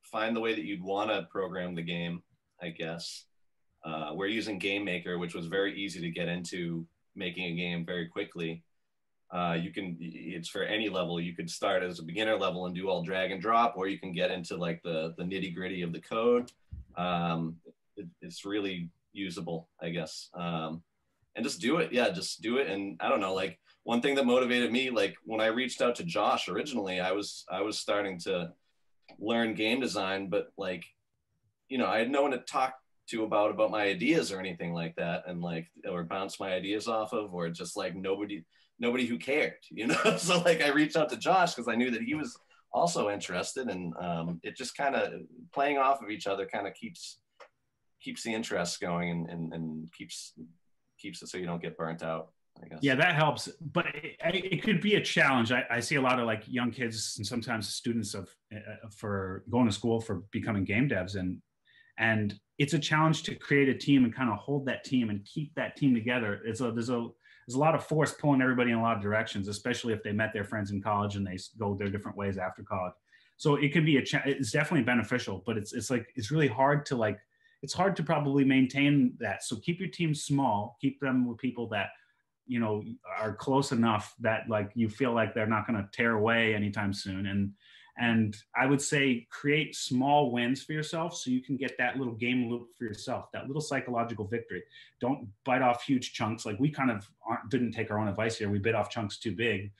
Speaker 13: Find the way that you'd want to program the game, I guess. We're using Game Maker, which was very easy to get into making a game very quickly. It's for any level. You could start as a beginner level and do all drag and drop, or you can get into like the nitty gritty of the code. It's really usable, I guess. and just do it. Yeah, just do it. And I don't know, like one thing that motivated me, like when I reached out to Josh originally, I was starting to learn game design, but like, you know, I had no one to talk to about my ideas or anything like that, and like, or bounce my ideas off of, or just like nobody who cared, you know. So like I reached out to Josh because I knew that he was also interested, and it just kind of playing off of each other kind of keeps the interest going, and keeps it so you don't get burnt out, I guess.
Speaker 12: Yeah, that helps, but it could be a challenge. I see a lot of like young kids and sometimes students for going to school for becoming game devs, and it's a challenge to create a team and kind of hold that team and keep that team together. There's a lot of force pulling everybody in a lot of directions, especially if they met their friends in college and they go their different ways after college. So it could be it's definitely beneficial, but it's really hard to like, it's hard to probably maintain that. So keep your team small, keep them with people that, you know, are close enough that like you feel like they're not going to tear away anytime soon. And I would say create small wins for yourself so you can get that little game loop for yourself, that little psychological victory. Don't bite off huge chunks. Like we kind of didn't take our own advice here. We bit off chunks too big.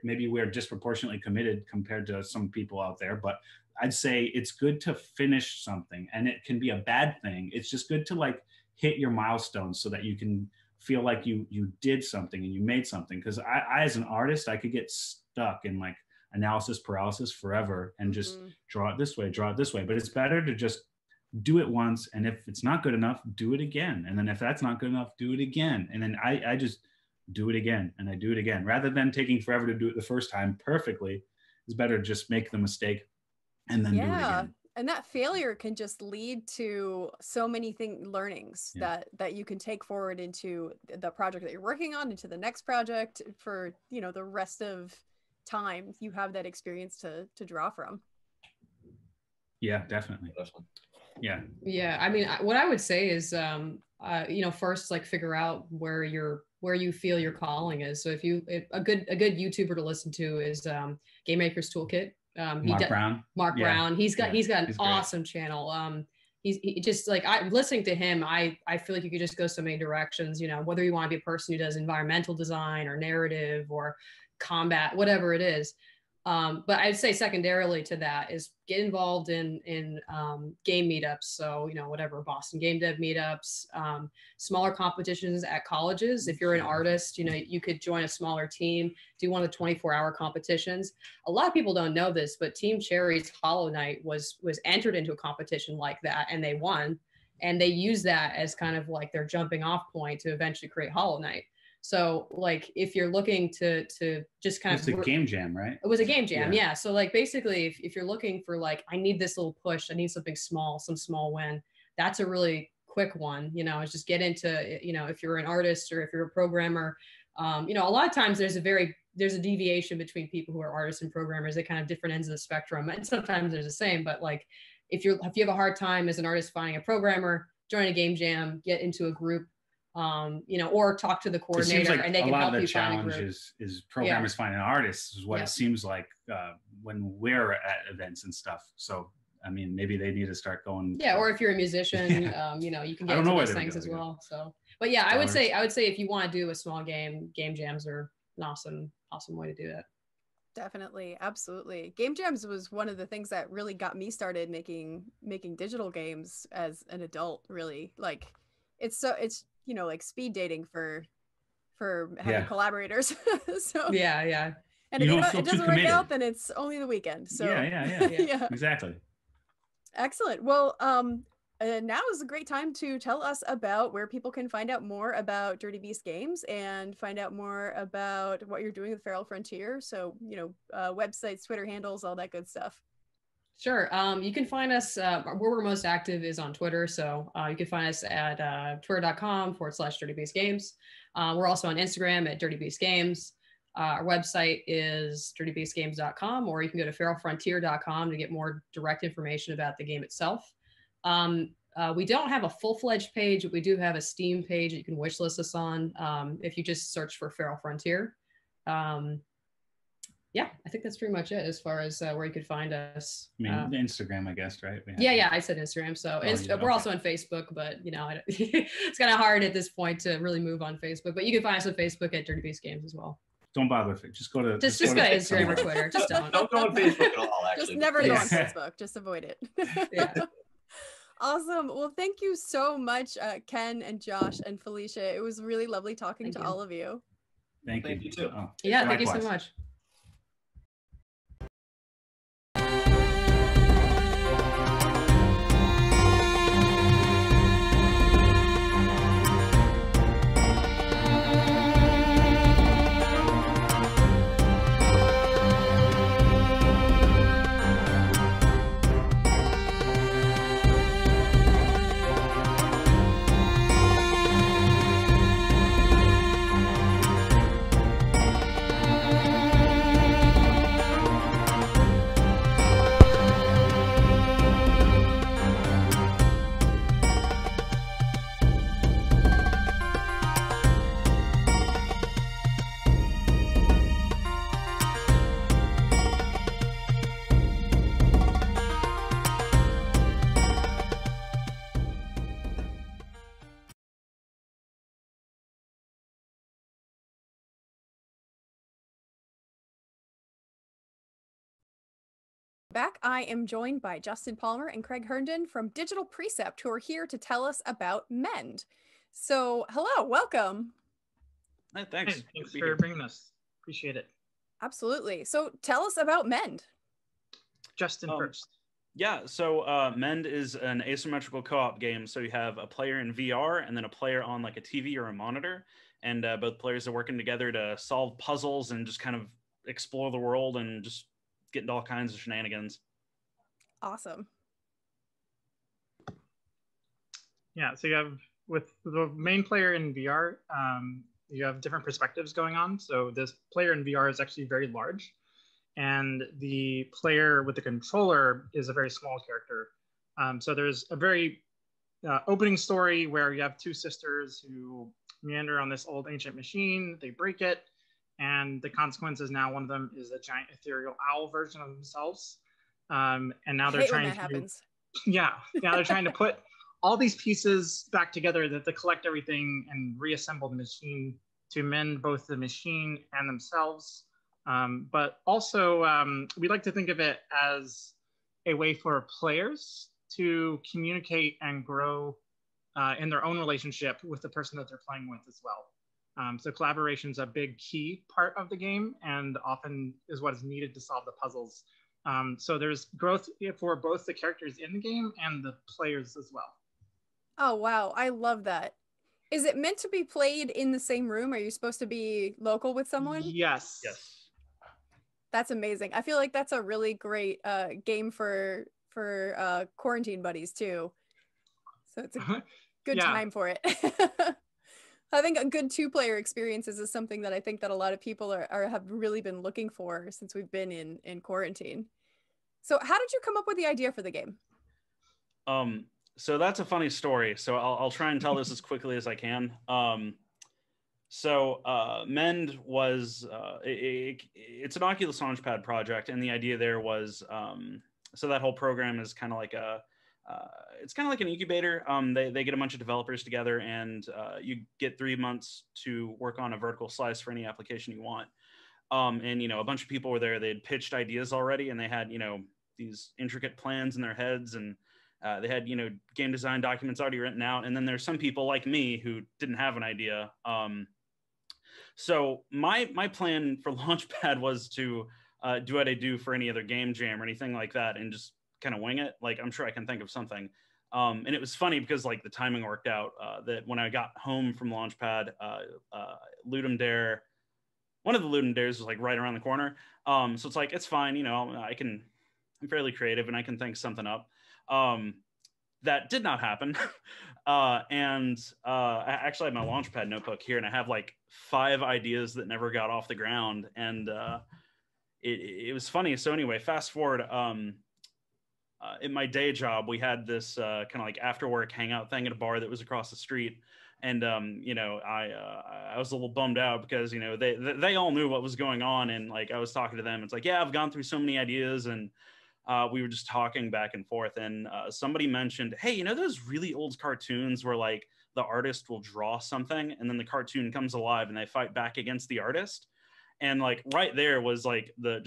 Speaker 12: Maybe we're disproportionately committed compared to some people out there. But I'd say it's good to finish something, and it can be a bad thing. It's just good to like hit your milestones so that you can feel like you did something and you made something. Because I as an artist, I could get stuck in like analysis paralysis forever and just draw it this way. But it's better to just do it once, and if it's not good enough, do it again. And then if that's not good enough, do it again. And then I just do it again, and I do it again. Rather than taking forever to do it the first time perfectly, it's better to just make the mistake and then do it again.
Speaker 1: And that failure can just lead to so many learnings that you can take forward into the project that you're working on, into the next project for, you know, the rest of time. You have that experience to draw from.
Speaker 12: Yeah, definitely. Yeah.
Speaker 14: I mean, what I would say is, you know, first, like figure out where you feel your calling is. So if a good YouTuber to listen to is Game Maker's Toolkit. Mark Brown. He's got an awesome channel. He just like, listening to him, I feel like you could just go so many directions, you know, whether you want to be a person who does environmental design or narrative or combat, whatever it is. But I'd say secondarily to that is get involved in game meetups. So, you know, whatever, Boston Game Dev meetups, smaller competitions at colleges. If you're an artist, you know, you could join a smaller team, do one of the 24-hour competitions. A lot of people don't know this, but Team Cherry's Hollow Knight was entered into a competition like that, and they won. And they use that as kind of like their jumping off point to eventually create Hollow Knight. So like, if you're looking to just kind of,
Speaker 12: it's a game jam, right?
Speaker 14: It was a game jam. Yeah. So like, basically if you're looking for like, I need this little push, I need something small, some small win, that's a really quick one, you know, is just get into, you know, if you're an artist or if you're a programmer, you know, a lot of times there's a deviation between people who are artists and programmers. They're kind of different ends of the spectrum. And sometimes they're the same, but like, if you have a hard time as an artist finding a programmer, join a game jam, get into a group, you know, or talk to the coordinator,
Speaker 12: like
Speaker 14: and they can help you find a group.
Speaker 12: Is programmers finding artists is what it seems like when we're at events and stuff. So I mean, maybe they need to start going.
Speaker 14: Yeah, or if you're a musician, you know, you can get into those things as well. So, but yeah, I would say if you want to do a small game jams are an awesome way to do that.
Speaker 1: Definitely, absolutely. Game jams was one of the things that really got me started making digital games as an adult. Really, like it's you know, like speed dating for having collaborators. So
Speaker 14: yeah.
Speaker 1: And if it doesn't work out, then it's only the weekend. So
Speaker 12: yeah. Exactly.
Speaker 1: Excellent. Well, now is a great time to tell us about where people can find out more about Dirty Beast Games and find out more about what you're doing with Feral Frontier. So, you know, websites, Twitter handles, all that good stuff.
Speaker 14: Sure. You can find us where we're most active is on Twitter. So you can find us at twitter.com/Dirty Beast Games. We're also on Instagram at Dirty Beast Games. Our website is dirtybeastgames.com, or you can go to feralfrontier.com to get more direct information about the game itself. We don't have a full-fledged page, but we do have a Steam page that you can wishlist us on if you just search for Feral Frontier. yeah, I think that's pretty much it as far as where you could find us.
Speaker 12: I mean, Instagram, I guess, right?
Speaker 14: Yeah, I said Instagram. So we're also on Facebook, but it's kind of hard at this point to really move on Facebook. But you can find us on Facebook at Dirty Beast Games as well.
Speaker 12: Don't bother with it. Just go to
Speaker 14: just go to Instagram or Twitter. Just don't.
Speaker 10: Don't go on Facebook at all. Actually,
Speaker 1: just never go on Facebook. Just avoid it.
Speaker 14: Yeah.
Speaker 1: Awesome. Well, thank you so much, Ken and Josh and Felicia. It was really lovely talking to all of you.
Speaker 12: Thank you.
Speaker 10: Thank you too.
Speaker 14: Yeah, thank you so much.
Speaker 1: Back, I am joined by Justin Palmer and Craig Herndon from Digital Precept, who are here to tell us about Mend. So, hello, welcome.
Speaker 15: Hey, thanks.
Speaker 17: Hey, thanks for bringing us. Appreciate it.
Speaker 1: Absolutely. So, tell us about Mend.
Speaker 17: Justin first.
Speaker 15: Yeah, so Mend is an asymmetrical co-op game. So you have a player in VR and then a player on like a TV or a monitor, and both players are working together to solve puzzles and just kind of explore the world and just get into all kinds of shenanigans.
Speaker 1: Awesome.
Speaker 17: Yeah, so you have, with the main player in VR, you have different perspectives going on. So this player in VR is actually very large, and the player with the controller is a very small character. So there's a very opening story where you have two sisters who meander on this old ancient machine. They break it, and the consequence is now one of them is a giant ethereal owl version of themselves. And now they're trying to, now they're trying to put all these pieces back together to collect everything and reassemble the machine to mend both the machine and themselves. But also, we like to think of it as a way for players to communicate and grow in their own relationship with the person that they're playing with as well. So collaboration is a big key part of the game and often is what is needed to solve the puzzles. So there's growth for both the characters in the game and the players as well.
Speaker 1: Oh, wow. I love that. Is it meant to be played in the same room? Are you supposed to be local with someone?
Speaker 17: Yes.
Speaker 15: Yes.
Speaker 1: That's amazing. I feel like that's a really great game for quarantine buddies too. So it's a good time for it. Having a good two-player experiences is something that I think that a lot of people have really been looking for since we've been in quarantine. So how did you come up with the idea for the game?
Speaker 15: So that's a funny story. So I'll try and tell this as quickly as I can. Mend was, it's an Oculus Launchpad project. And the idea there was, so that whole program is kind of like it's kind of like an incubator. They get a bunch of developers together and you get 3 months to work on a vertical slice for any application you want. And, a bunch of people were there. They had pitched ideas already and they had, these intricate plans in their heads, and they had, game design documents already written out. And then there's some people like me who didn't have an idea. So my plan for Launchpad was to do what I do for any other game jam or anything like that and just kind of wing it. Like, I'm sure I can think of something. And it was funny because like the timing worked out that when I got home from Launchpad, Ludum Dare, one of the Ludum Dares was like right around the corner. So it's like, it's fine. I'm fairly creative and I can think something up. That did not happen. I actually have my Launchpad notebook here and I have like 5 ideas that never got off the ground. And it was funny. So anyway, fast forward, in my day job, we had this kind of like after work hangout thing at a bar that was across the street. And you know, I was a little bummed out because, you know, they all knew what was going on, and like I was talking to them. It's like, yeah, I've gone through so many ideas, and we were just talking back and forth. And somebody mentioned, hey, you know those really old cartoons where like the artist will draw something and then the cartoon comes alive and they fight back against the artist? And like right there was like the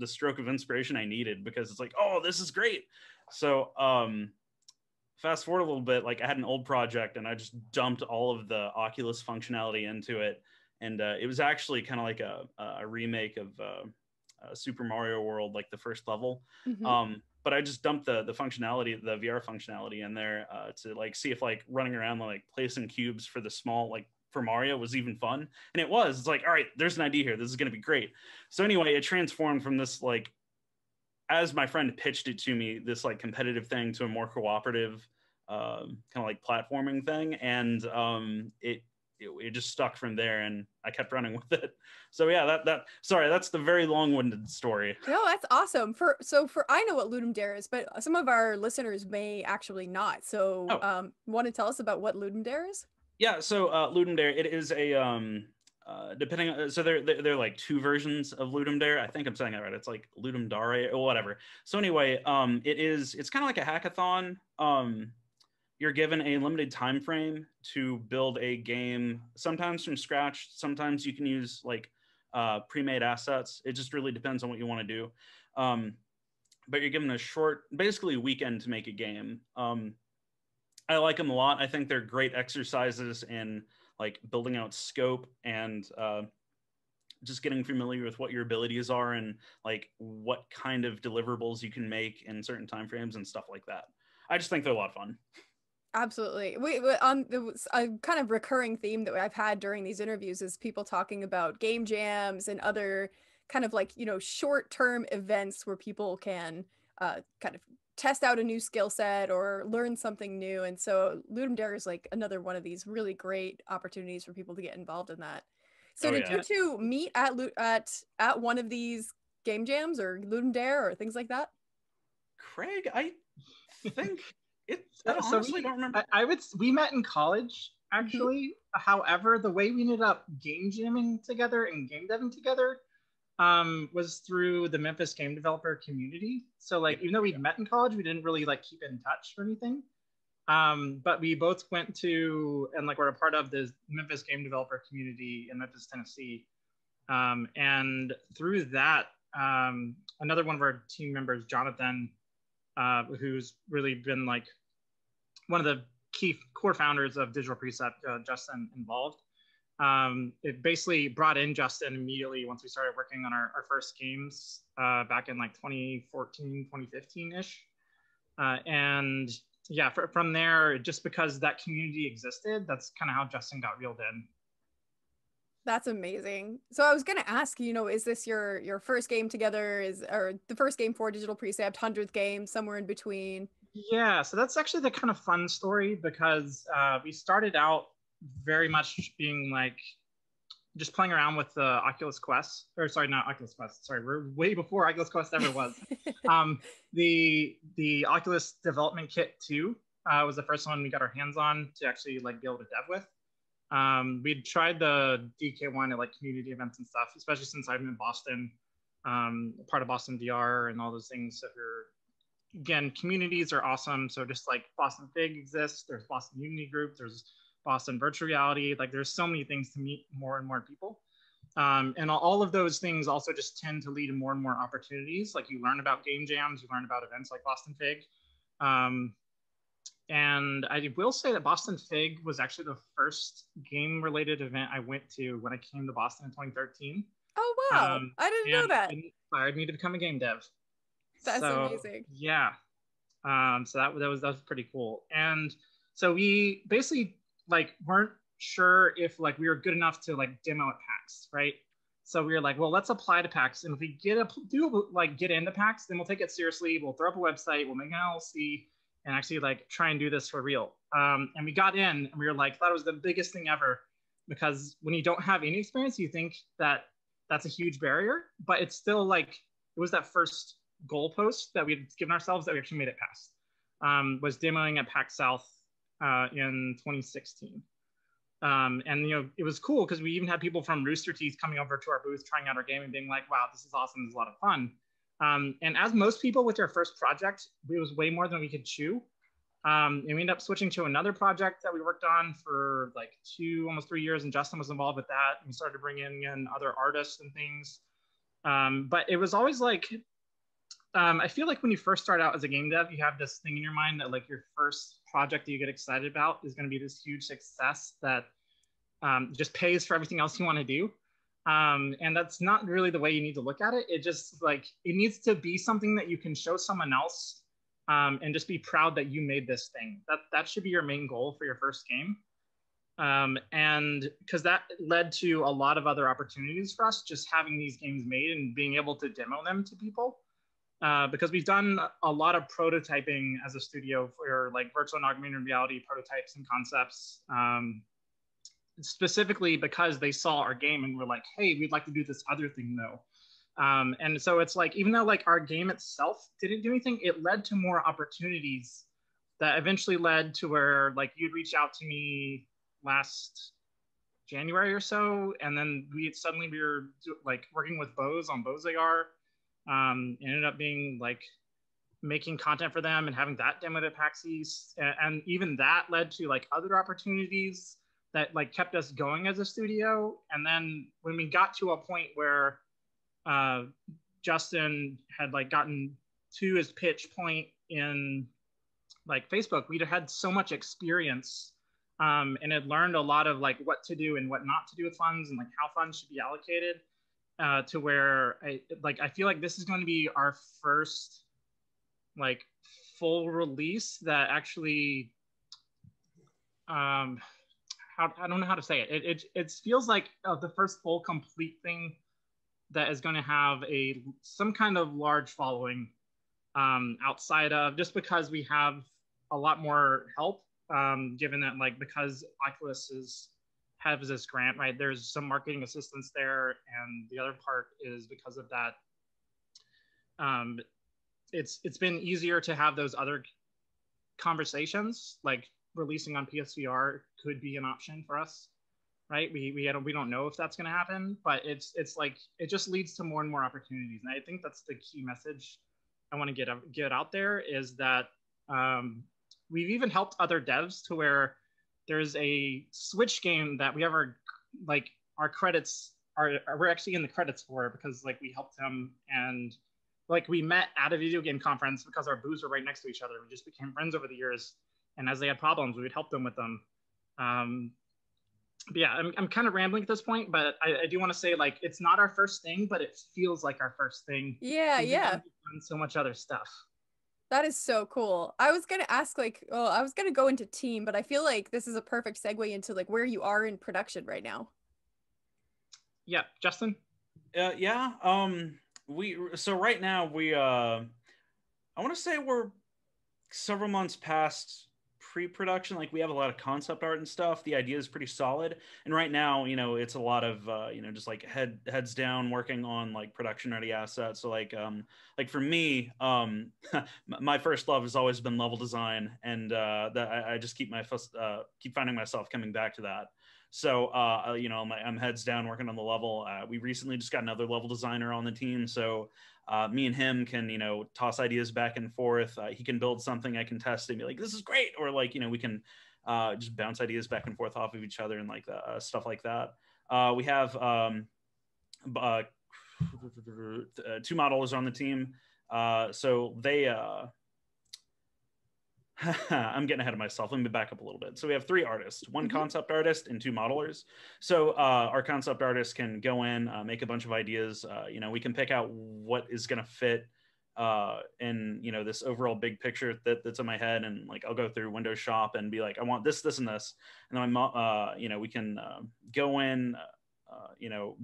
Speaker 15: stroke of inspiration I needed, because it's like, oh, this is great. So fast forward a little bit, like I had an old project and I just dumped all of the Oculus functionality into it. And it was actually kind of like a remake of Super Mario World, like the first level. But I just dumped the functionality, the VR functionality in there to like see if like running around like placing cubes for the small, like for Mario was even fun. And it was. It's like, all right, there's an idea here. This is going to be great. So anyway, it transformed from this, like, as my friend pitched it to me, this like competitive thing to a more cooperative kind of like platforming thing. And it just stuck from there, and I kept running with it. So yeah, sorry, that's the very long-winded story.
Speaker 1: No, that's awesome. I know what Ludum Dare is, but some of our listeners may actually not. So want to tell us about what Ludum Dare is?
Speaker 15: Yeah, so Ludum Dare, it is a depending on, so they're like two versions of Ludum Dare. I think I'm saying that right. It's like Ludum Dare or whatever. So anyway, it's kind of like a hackathon. You're given a limited time frame to build a game, sometimes from scratch. Sometimes you can use like pre-made assets. It just really depends on what you want to do. But you're given a short, basically a weekend to make a game. I like them a lot. I think they're great exercises in like building out scope and just getting familiar with what your abilities are and like what kind of deliverables you can make in certain timeframes and stuff like that. I just think they're a lot of fun.
Speaker 1: Absolutely. A kind of recurring theme that I've had during these interviews is people talking about game jams and other kind of like, you know, short-term events where people can kind of test out a new skill set or learn something new. And so Ludum Dare is like another one of these really great opportunities for people to get involved in that. So did you two meet at one of these game jams or Ludum Dare or things like that?
Speaker 15: Craig, I think
Speaker 17: I honestly don't remember. We met in college, actually. However, the way we ended up game jamming together and game deving together was through the Memphis game developer community. So like, even though we met in college, we didn't really like keep in touch or anything. But we both went to, and like we're a part of the Memphis game developer community in Memphis, Tennessee. And through that, another one of our team members, Jonathan, who's really been like one of the key core founders of Digital Precept, Justin, involved. It basically brought in Justin immediately once we started working on our first games back in like 2014, 2015-ish. And yeah, from there, just because that community existed, that's kind of how Justin got reeled in.
Speaker 1: That's amazing. So I was going to ask, you know, is this your first game together, or the first game for Digital Precept, 100th game, somewhere in between?
Speaker 17: Yeah, so that's actually the kind of fun story, because we started out very much being like just playing around with the Oculus Quest, or sorry, not Oculus Quest. Sorry, we're way before Oculus Quest ever was. The Oculus Development Kit 2 was the first one we got our hands on to actually like be able to dev with. We'd tried the DK1 at like community events and stuff, especially since I'm in Boston, part of Boston VR and all those things. So again, communities are awesome. So just like BostonFIG exists, there's Boston Unity Group, there's Boston Virtual Reality. Like there's so many things to meet more and more people. And all of those things also just tend to lead to more and more opportunities. Like you learn about game jams, you learn about events like BostonFIG. And I will say that BostonFIG was actually the first game-related event I went to when I came to Boston in 2013.
Speaker 1: Oh, wow. I didn't know that.
Speaker 17: It inspired me to become a game dev.
Speaker 1: That's amazing.
Speaker 17: Yeah. So that was pretty cool. And so we basically like weren't sure if like we were good enough to like demo at PAX, right? So we were like, well, let's apply to PAX. And if we get into PAX, then we'll take it seriously. We'll throw up a website, we'll make an LLC, and actually like try and do this for real. And we got in and we were like, thought it was the biggest thing ever, because when you don't have any experience, you think that that's a huge barrier, but it's still like, it was that first goalpost that we had given ourselves that we actually made it past, was demoing at PAX South in 2016. And it was cool because we even had people from Rooster Teeth coming over to our booth, trying out our game and being like, wow, this is awesome. This is a lot of fun. And as most people with their first project, it was way more than we could chew. And we ended up switching to another project that we worked on for like almost 3 years, and Justin was involved with that. And we started bringing in other artists and things. But it was always like, I feel like when you first start out as a game dev, you have this thing in your mind that like your first project that you get excited about is going to be this huge success that just pays for everything else you want to do. And that's not really the way you need to look at it. It just like, it needs to be something that you can show someone else and just be proud that you made this thing. That should be your main goal for your first game. And because that led to a lot of other opportunities for us, just having these games made and being able to demo them to people. Because we've done a lot of prototyping as a studio for like virtual and augmented reality prototypes and concepts, specifically because they saw our game and were like, hey, we'd like to do this other thing though. And so it's like, even though like our game itself didn't do anything, it led to more opportunities that eventually led to where like you'd reach out to me last January or so. And then we were like working with Bose on Bose AR. Ended up being like making content for them and having that demoed at PAX East. And even that led to like other opportunities that like kept us going as a studio. And then when we got to a point where Justin had like gotten to his pitch point in like Facebook, we'd had so much experience and had learned a lot of like what to do and what not to do with funds and like how funds should be allocated. To where I feel like this is going to be our first like full release that actually I don't know how to say it. It feels like the first full complete thing that is going to have some kind of large following outside of, just because we have a lot more help given that like because Oculus has this grant, right? There's some marketing assistance there, and the other part is because of that. It's been easier to have those other conversations, like releasing on PSVR could be an option for us, right? We don't know if that's going to happen, but it's like it just leads to more and more opportunities, and I think that's the key message I want to get out there is that we've even helped other devs to where there's a Switch game that we have our credits we're actually in the credits for because like we helped them, and like we met at a video game conference because our booths were right next to each other. We just became friends over the years, and as they had problems, we would help them with them. But yeah, I'm kind of rambling at this point, but I do want to say like it's not our first thing, but it feels like our first thing.
Speaker 1: Yeah.
Speaker 17: We've done so much other stuff.
Speaker 1: That is so cool. I was gonna ask I was gonna go into team, but I feel like this is a perfect segue into like where you are in production right now.
Speaker 17: Yeah, Justin.
Speaker 15: Yeah. So right now we I want to say we're several months past pre-production. Like we have a lot of concept art and stuff. The idea is pretty solid, and right now it's a lot of just like heads down working on like production ready assets. So like for me, my first love has always been level design, and that I just keep finding myself coming back to that. So I'm heads down working on the level. We recently just got another level designer on the team, so me and him can toss ideas back and forth. He can build something, I can test it and be like, this is great, or like we can just bounce ideas back and forth off of each other and like stuff like that. We have 2 modelers on the team, so they I'm getting ahead of myself. Let me back up a little bit. So we have 3 artists, 1 concept artist and 2 modelers. So our concept artist can go in, make a bunch of ideas. We can pick out what is going to fit in this overall big picture that's in my head, and like I'll go through Windows Shop and be like, I want this, this, and this, and then we can go in.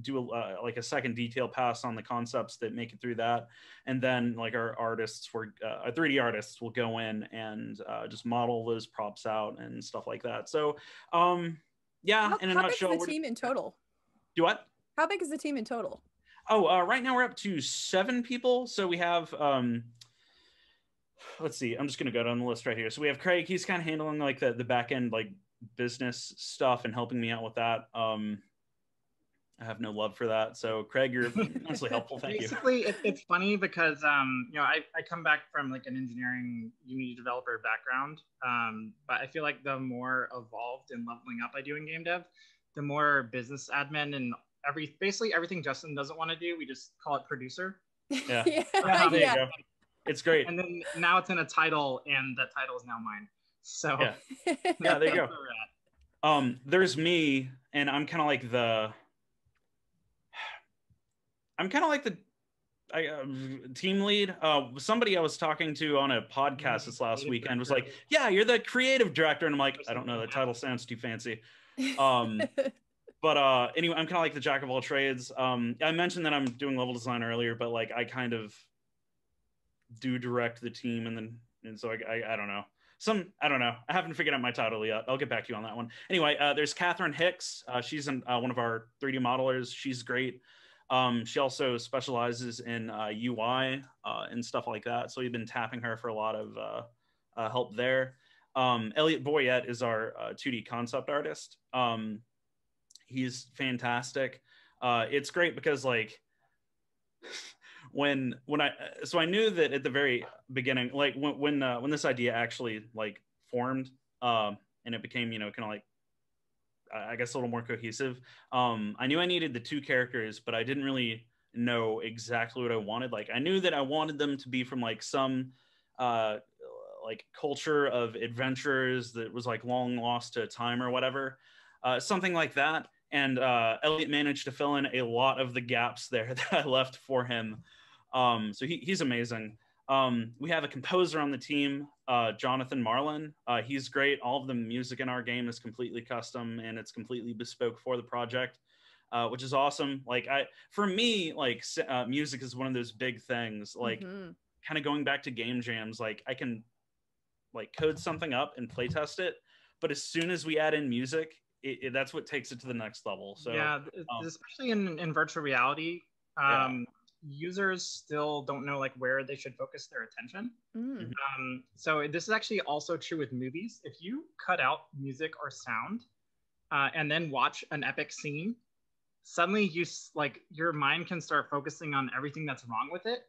Speaker 15: Do like a second detail pass on the concepts that make it through that, and then like our 3D artists will go in and just model those props out and stuff like that. So yeah, in a nutshell,
Speaker 1: how big is the team in total?
Speaker 15: Do what?
Speaker 1: How big is the team in total?
Speaker 15: Oh, right now we're up to 7 people. So we have let's see, I'm just gonna go down the list right here. So we have Craig, he's kind of handling like the back end like business stuff and helping me out with that. I have no love for that. So Craig, you're immensely helpful. Thank you.
Speaker 17: Basically, it's funny because I come back from like an engineering Unity developer background, but I feel like the more evolved and leveling up I do in game dev, the more business admin and basically everything Justin doesn't want to do, we just call it producer.
Speaker 15: Yeah.
Speaker 17: There
Speaker 15: you go. It's great.
Speaker 17: And then now it's in a title, and that title is now mine. So
Speaker 15: yeah, there you go. There's me, and I'm kind of like the team lead. Somebody I was talking to on a podcast this last weekend was like, "Yeah, you're the creative director," and I'm like, "I don't know. That title sounds too fancy." But anyway, I'm kind of like the jack of all trades. I mentioned that I'm doing level design earlier, but like I kind of do direct the team, and so I don't know. I don't know. I haven't figured out my title yet. I'll get back to you on that one. Anyway, there's Catherine Hicks. She's one of our 3D modelers. She's great. She also specializes in UI and stuff like that. So we've been tapping her for a lot of help there. Elliot Boyette is our 2D concept artist. He's fantastic. It's great because like when I knew that at the very beginning, like when this idea actually like formed and it became, kind of like, I guess a little more cohesive. I knew I needed the 2 characters, but I didn't really know exactly what I wanted. Like I knew that I wanted them to be from like some like culture of adventurers that was like long lost to time or whatever, something like that. And Elliot managed to fill in a lot of the gaps there that I left for him. So he's amazing. We have a composer on the team, Jonathan Marlin. He's great. All of the music in our game is completely custom and it's completely bespoke for the project, which is awesome. Like for me, like music is one of those big things, like kind of going back to game jams. Like I can like code something up and play test it, but as soon as we add in music, that's what takes it to the next level. So
Speaker 17: yeah, especially in virtual reality, users still don't know like where they should focus their attention. So this is actually also true with movies. If you cut out music or sound and then watch an epic scene, suddenly your mind can start focusing on everything that's wrong with it,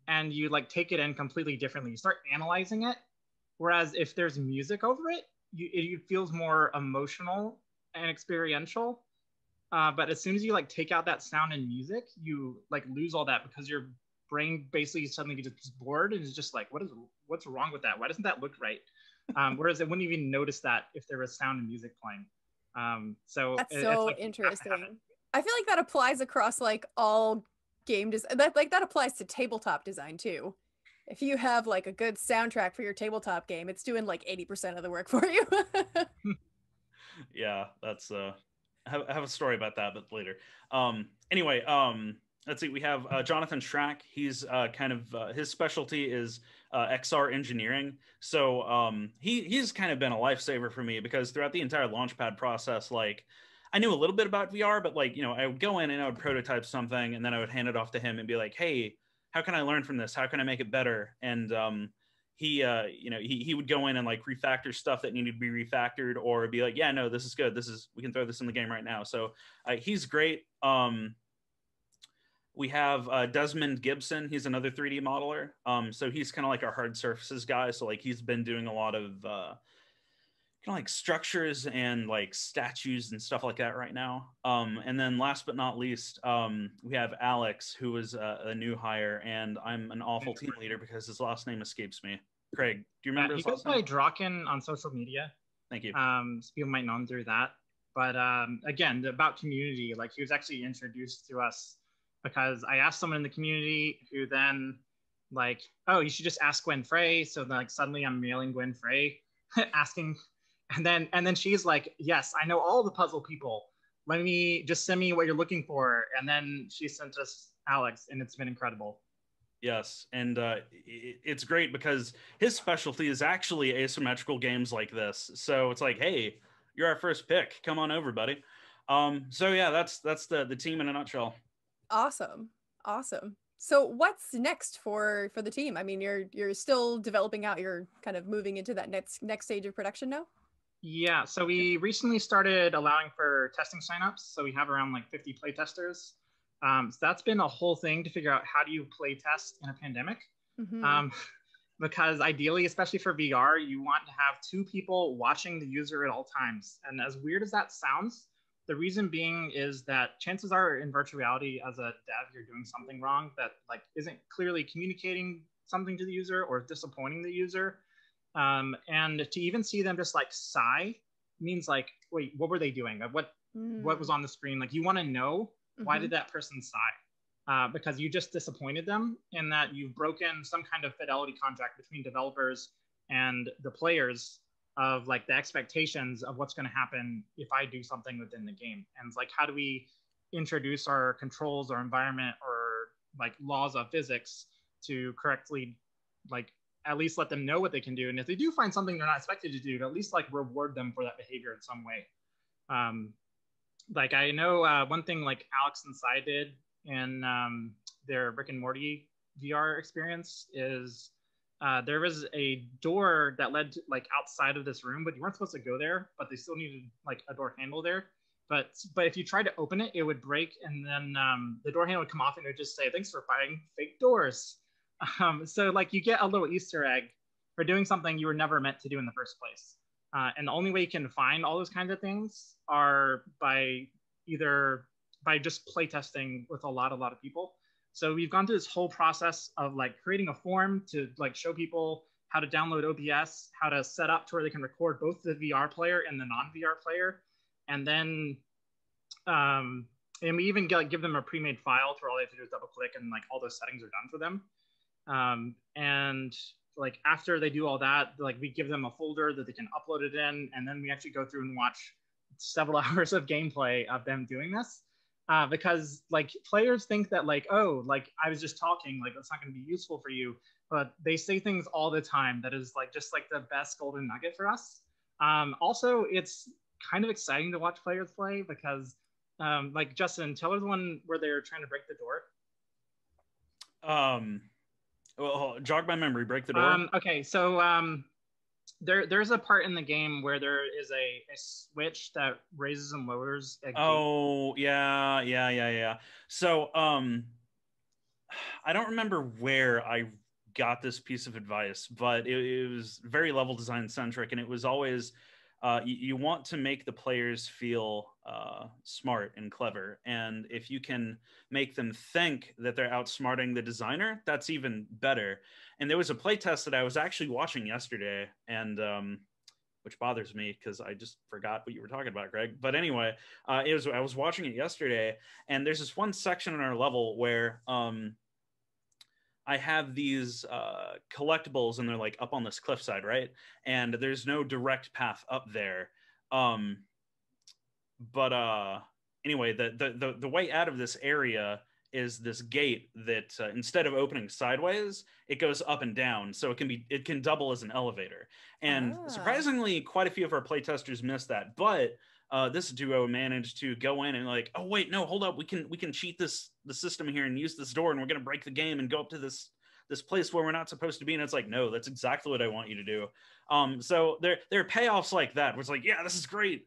Speaker 17: and you like take it in completely differently. You start analyzing it, whereas if there's music over it, it feels more emotional and experiential. But as soon as you like take out that sound and music, you like lose all that because your brain basically suddenly gets bored and is just like, what's wrong with that? Why doesn't that look right? Whereas it wouldn't even notice that if there was sound and music playing. So
Speaker 1: that's so like, interesting. I feel like that applies across like all game design. That applies to tabletop design too. If you have like a good soundtrack for your tabletop game, it's doing like 80% of the work for you.
Speaker 15: Yeah, that's I have a story about that, but later. Anyway, let's see. We have Jonathan Schrack. He's kind of his specialty is XR engineering. So he's kind of been a lifesaver for me because throughout the entire Launchpad process, like I knew a little bit about VR, but like I would go in and I would prototype something, and then I would hand it off to him and be like, "Hey, how can I learn from this? How can I make it better?" And he would go in and like refactor stuff that needed to be refactored, or be like, "Yeah, no, this is good. We can throw this in the game right now." So he's great. We have Desmond Gibson. He's another 3D modeler. So he's kind of like our hard surfaces guy. So like he's been doing a lot of kind of like structures and like statues and stuff like that right now. And then last but not least, we have Alex, who is a new hire, and I'm an awful team leader because his last name escapes me. Craig, do you remember his last name?
Speaker 17: He goes by Draken on social media.
Speaker 15: Thank you.
Speaker 17: So people might know him through that. But again, about community, like he was actually introduced to us because I asked someone in the community who then like, "Oh, you should just ask Gwen Frey." So then, like suddenly I'm mailing Gwen Frey asking. And then she's like, "Yes, I know all the puzzle people. Let me just send me what you're looking for." And then she sent us Alex, and it's been incredible.
Speaker 15: Yes, and it's great because his specialty is actually asymmetrical games like this. So it's like, hey, you're our first pick. Come on over, buddy. So yeah, that's the team in a nutshell.
Speaker 1: Awesome. So what's next for the team? I mean, you're still developing out. You're kind of moving into that next stage of production now.
Speaker 17: Yeah, so we recently started allowing for testing signups. So we have around like 50 play testers. So that's been a whole thing to figure out how do you play test in a pandemic. Because ideally, especially for VR, you want to have 2 people watching the user at all times. And as weird as that sounds, the reason being is that chances are in virtual reality as a dev, you're doing something wrong that like isn't clearly communicating something to the user or disappointing the user. And to even see them just like sigh means like, wait, what were they doing? What was on the screen? Like you want to know why did that person sigh? Because you just disappointed them in that you've broken some kind of fidelity contract between developers and the players of like the expectations of what's going to happen if I do something within the game. And it's like, how do we introduce our controls or environment or like laws of physics to correctly like at least let them know what they can do. And if they do find something they're not expected to do, to at least like reward them for that behavior in some way. Like I know one thing like Alex and Sai did in their Rick and Morty VR experience is there was a door that led to, like outside of this room, but you weren't supposed to go there, but they still needed like a door handle there. But if you tried to open it, it would break, and then the door handle would come off and it would just say, "Thanks for buying fake doors." So like you get a little Easter egg for doing something you were never meant to do in the first place. And the only way you can find all those kinds of things are by just play testing with a lot of people. So we've gone through this whole process of like creating a form to like show people how to download OBS, how to set up to where they can record both the VR player and the non-VR player. And then, and we even give them a pre-made file to where all they have to do is double click and like all those settings are done for them. And like after they do all that, like we give them a folder that they can upload it in, and then we actually go through and watch several hours of gameplay of them doing this. Because like players think that like, oh, like I was just talking, like that's not going to be useful for you, but they say things all the time that is like just like the best golden nugget for us. Also, it's kind of exciting to watch players play because like Justin, tell her the one where they're trying to break the door.
Speaker 15: Well, jog my memory, break the door.
Speaker 17: Okay, so there's a part in the game where there is a switch that raises and lowers a gate.
Speaker 15: Oh, yeah. So, I don't remember where I got this piece of advice, but it was very level design centric, and it was always you want to make the players feel smart and clever, and if you can make them think that they're outsmarting the designer, that's even better. And there was a playtest that I was actually watching yesterday, and which bothers me because I just forgot what you were talking about, Greg. But anyway, I was watching it yesterday, and there's this one section in our level where I have these collectibles, and they're like up on this cliffside, right? And there's no direct path up there. But anyway, the way out of this area is this gate that instead of opening sideways, it goes up and down, so it can double as an elevator. And surprisingly, quite a few of our playtesters missed that, but this duo managed to go in and like, oh wait, no, hold up, we can cheat the system here and use this door, and we're gonna break the game and go up to this place where we're not supposed to be. And it's like, no, that's exactly what I want you to do. So there are payoffs like that where it's like, yeah, this is great.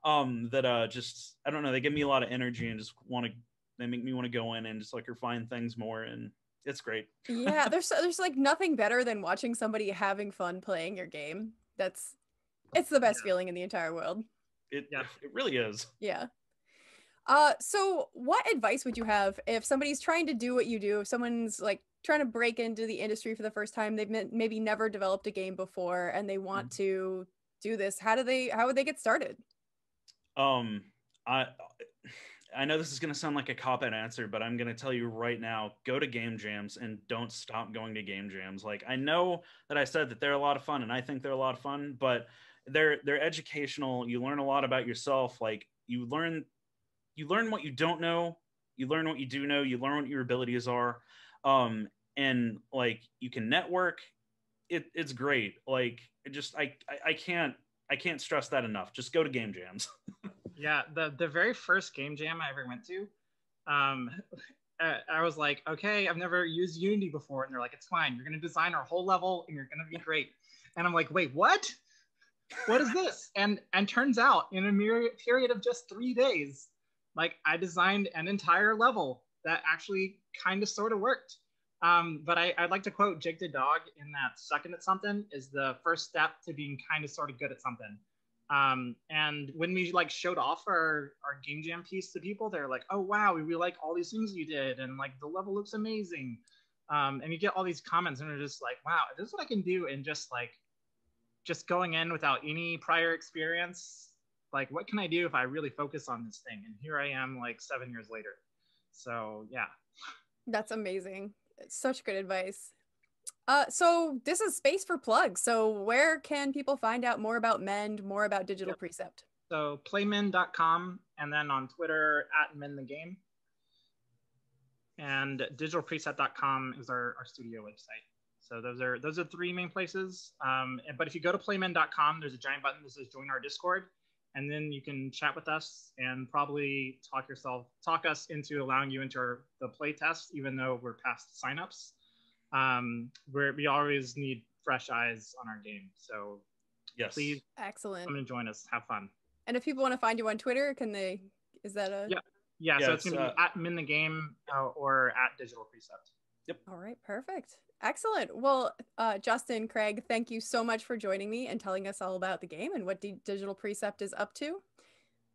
Speaker 15: That just, I don't know, they give me a lot of energy and just they make me want to go in and just like refine things more, and it's great.
Speaker 1: Yeah, there's like nothing better than watching somebody having fun playing your game. It's the best feeling in the entire world.
Speaker 15: It really is.
Speaker 1: Yeah. So what advice would you have if somebody's trying to do what you do, if someone's like trying to break into the industry for the first time, they've maybe never developed a game before and they want to do this, how would they get started?
Speaker 15: I know this is going to sound like a cop-out answer, but I'm going to tell you right now, go to game jams and don't stop going to game jams. Like, I know that I said that they're a lot of fun, and I think they're a lot of fun, but they're educational. You learn a lot about yourself. Like, you learn what you don't know, you learn what you do know, you learn what your abilities are, and like you can network. It's great. Like, I can't stress that enough. Just go to game jams.
Speaker 17: Yeah, the very first game jam I ever went to, I was like, okay, I've never used Unity before, and they're like, it's fine, you're gonna design our whole level and you're gonna be great. And I'm like, wait, what? what is this? And turns out in a mere period of just 3 days, like I designed an entire level that actually kind of sort of worked. But I'd like to quote Jake the Dog in that sucking at something is the first step to being kind of sort of good at something. And when we like showed off our game jam piece to people, they're like, oh wow, we really like all these things you did, and like the level looks amazing. And you get all these comments and they're just like, wow, this is what I can do in just going in without any prior experience. Like, what can I do if I really focus on this thing? And here I am like 7 years later. So yeah.
Speaker 1: That's amazing. Such good advice. So this is space for plugs. So where can people find out more about Mend, more about Digital Precept?
Speaker 17: So playmend.com, and then on Twitter @mendthegame. And digitalprecept.com is our studio website. So those are 3 main places. But if you go to playmend.com, there's a giant button that says join our Discord, and then you can chat with us and probably talk us into allowing you into the play test, even though we're past signups. We always need fresh eyes on our game. So
Speaker 15: yes,
Speaker 17: please
Speaker 1: excellent.
Speaker 17: Come and join us. Have fun.
Speaker 1: And if people want to find you on Twitter, can they? Is that a?
Speaker 17: Yeah. So it's gonna be @MinTheGame or @DigitalPrecept.
Speaker 15: Yep.
Speaker 1: All right. Perfect. Excellent. Well, Justin, Craig, thank you so much for joining me and telling us all about the game and what Digital Precept is up to.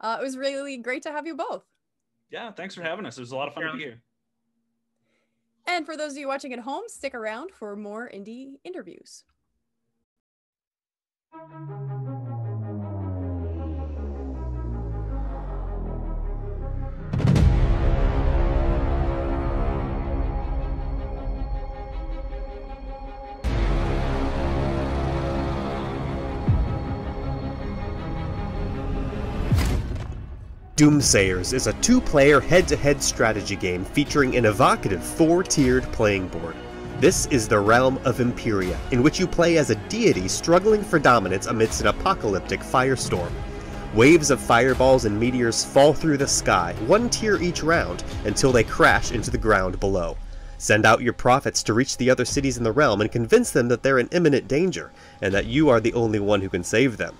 Speaker 1: It was really great to have you both.
Speaker 15: Yeah, thanks for having us. It was a lot of fun to be here.
Speaker 1: And for those of you watching at home, stick around for more indie interviews.
Speaker 6: Doomsayers is a 2-player head-to-head strategy game featuring an evocative 4-tiered playing board. This is the realm of Imperia, in which you play as a deity struggling for dominance amidst an apocalyptic firestorm. Waves of fireballs and meteors fall through the sky, 1 tier each round, until they crash into the ground below. Send out your prophets to reach the other cities in the realm and convince them that they're in imminent danger, and that you are the only one who can save them.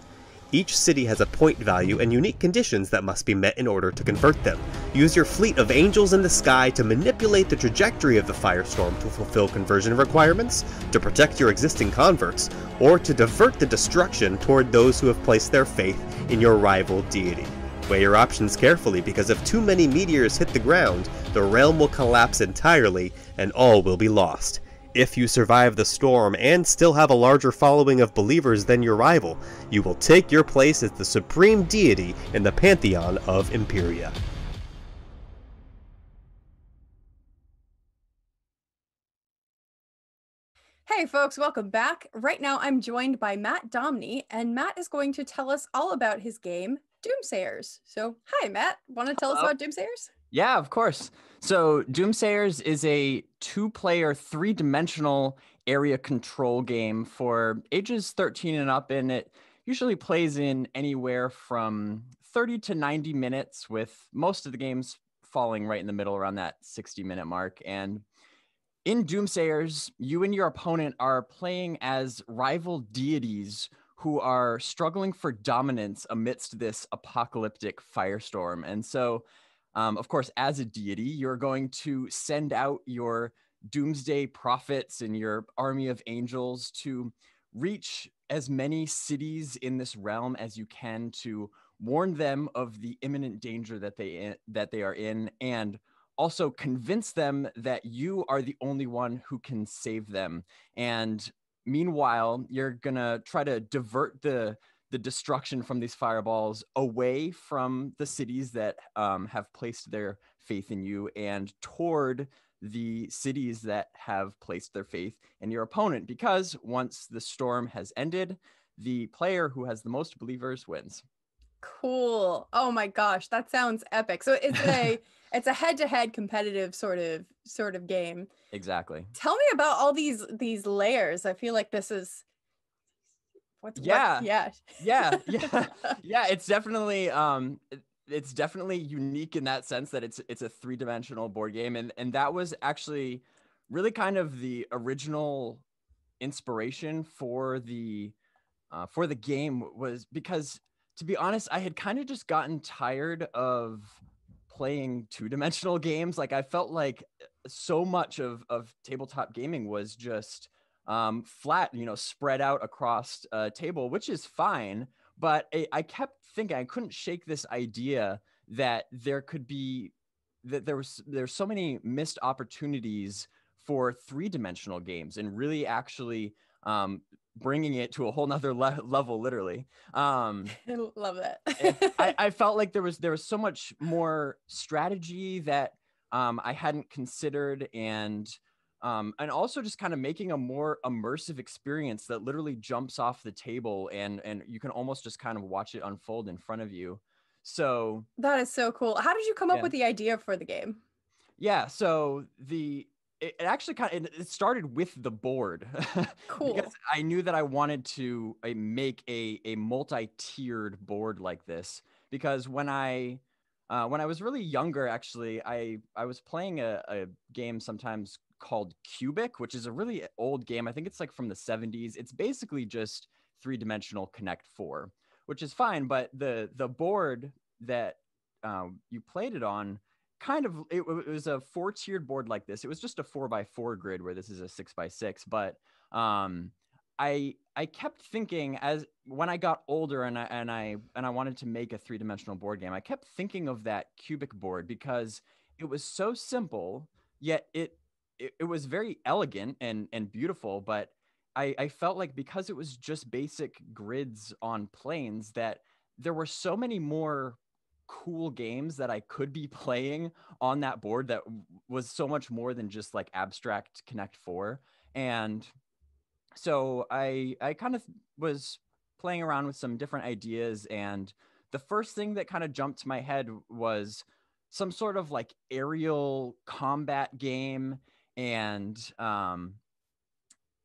Speaker 6: Each city has a point value and unique conditions that must be met in order to convert them. Use your fleet of angels in the sky to manipulate the trajectory of the firestorm to fulfill conversion requirements, to protect your existing converts, or to divert the destruction toward those who have placed their faith in your rival deity. Weigh your options carefully, because if too many meteors hit the ground, the realm will collapse entirely and all will be lost. If you survive the storm and still have a larger following of believers than your rival, you will take your place as the supreme deity in the pantheon of Imperia.
Speaker 1: Hey folks, welcome back. Right now I'm joined by Matt Domney, and Matt is going to tell us all about his game, Doomsayers. So, hi Matt, want to tell us about Doomsayers?
Speaker 18: Yeah, of course. So Doomsayers is a 2-player, 3-dimensional area control game for ages 13 and up, and it usually plays in anywhere from 30 to 90 minutes, with most of the games falling right in the middle around that 60-minute mark. And in Doomsayers, you and your opponent are playing as rival deities who are struggling for dominance amidst this apocalyptic firestorm. And so of course, as a deity, you're going to send out your doomsday prophets and your army of angels to reach as many cities in this realm as you can to warn them of the imminent danger that they are in, and also convince them that you are the only one who can save them. And meanwhile, you're gonna try to divert the destruction from these fireballs away from the cities that have placed their faith in you, and toward the cities that have placed their faith in your opponent, because once the storm has ended, the player who has the most believers wins.
Speaker 1: Cool. Oh my gosh, that sounds epic. So it's a head-to-head competitive sort of game.
Speaker 18: Exactly.
Speaker 1: Tell me about all these layers. I feel like this is yeah.
Speaker 18: It's definitely unique in that sense that it's a 3-dimensional board game, and that was actually really kind of the original inspiration for the for the game was because, to be honest, I had kind of just gotten tired of playing two-dimensional games. Like, I felt like so much of tabletop gaming was just flat, spread out across a table, which is fine. But I kept thinking, I couldn't shake this idea that there's so many missed opportunities for three-dimensional games and really actually bringing it to a whole nother level, literally.
Speaker 1: I love that.
Speaker 18: I felt like there was so much more strategy that I hadn't considered, and also just kind of making a more immersive experience that literally jumps off the table and you can almost just kind of watch it unfold in front of you. So
Speaker 1: that is so cool. How did you come up with the idea for the game?
Speaker 18: Yeah, so it actually it started with the board.
Speaker 1: Cool.
Speaker 18: Because I knew that I wanted to make a multi-tiered board like this, because when I was really younger, actually, I was playing a game sometimes called Cubic, which is a really old game. I think it's like from the 70s. It's basically just three-dimensional Connect 4, which is fine, but the board that you played it on, it was a 4-tiered board like this. It was just a 4x4 grid, where this is a 6x6. But I kept thinking, as when I got older and I wanted to make a three-dimensional board game, I kept thinking of that Cubic board because it was so simple, yet it was very elegant and beautiful. But I felt like because it was just basic grids on planes, that there were so many more cool games that I could be playing on that board that was so much more than just like abstract Connect 4. And so I kind of was playing around with some different ideas, and the first thing that kind of jumped to my head was some sort of like aerial combat game. And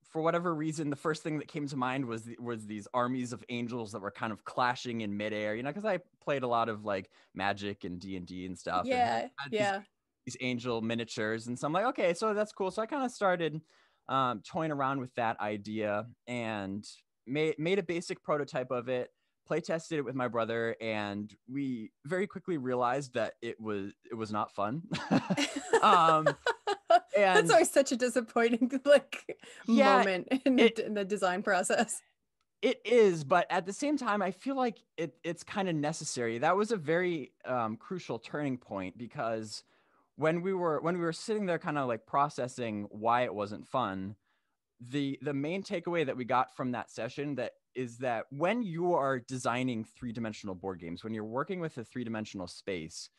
Speaker 18: for whatever reason, the first thing that came to mind was these armies of angels that were kind of clashing in midair, because I played a lot of like Magic and D&D and stuff.
Speaker 1: Yeah,
Speaker 18: and these angel miniatures. And so I'm like, okay, so that's cool. So I kind of started toying around with that idea and made a basic prototype of it, play tested it with my brother, and we very quickly realized that it was not fun. And
Speaker 1: that's always such a disappointing moment in the design process.
Speaker 18: It is, but at the same time, I feel like it's kind of necessary. That was a very crucial turning point, because when we were sitting there kind of like processing why it wasn't fun, the main takeaway that we got from that session is that when you are designing three-dimensional board games, when you're working with a three-dimensional space,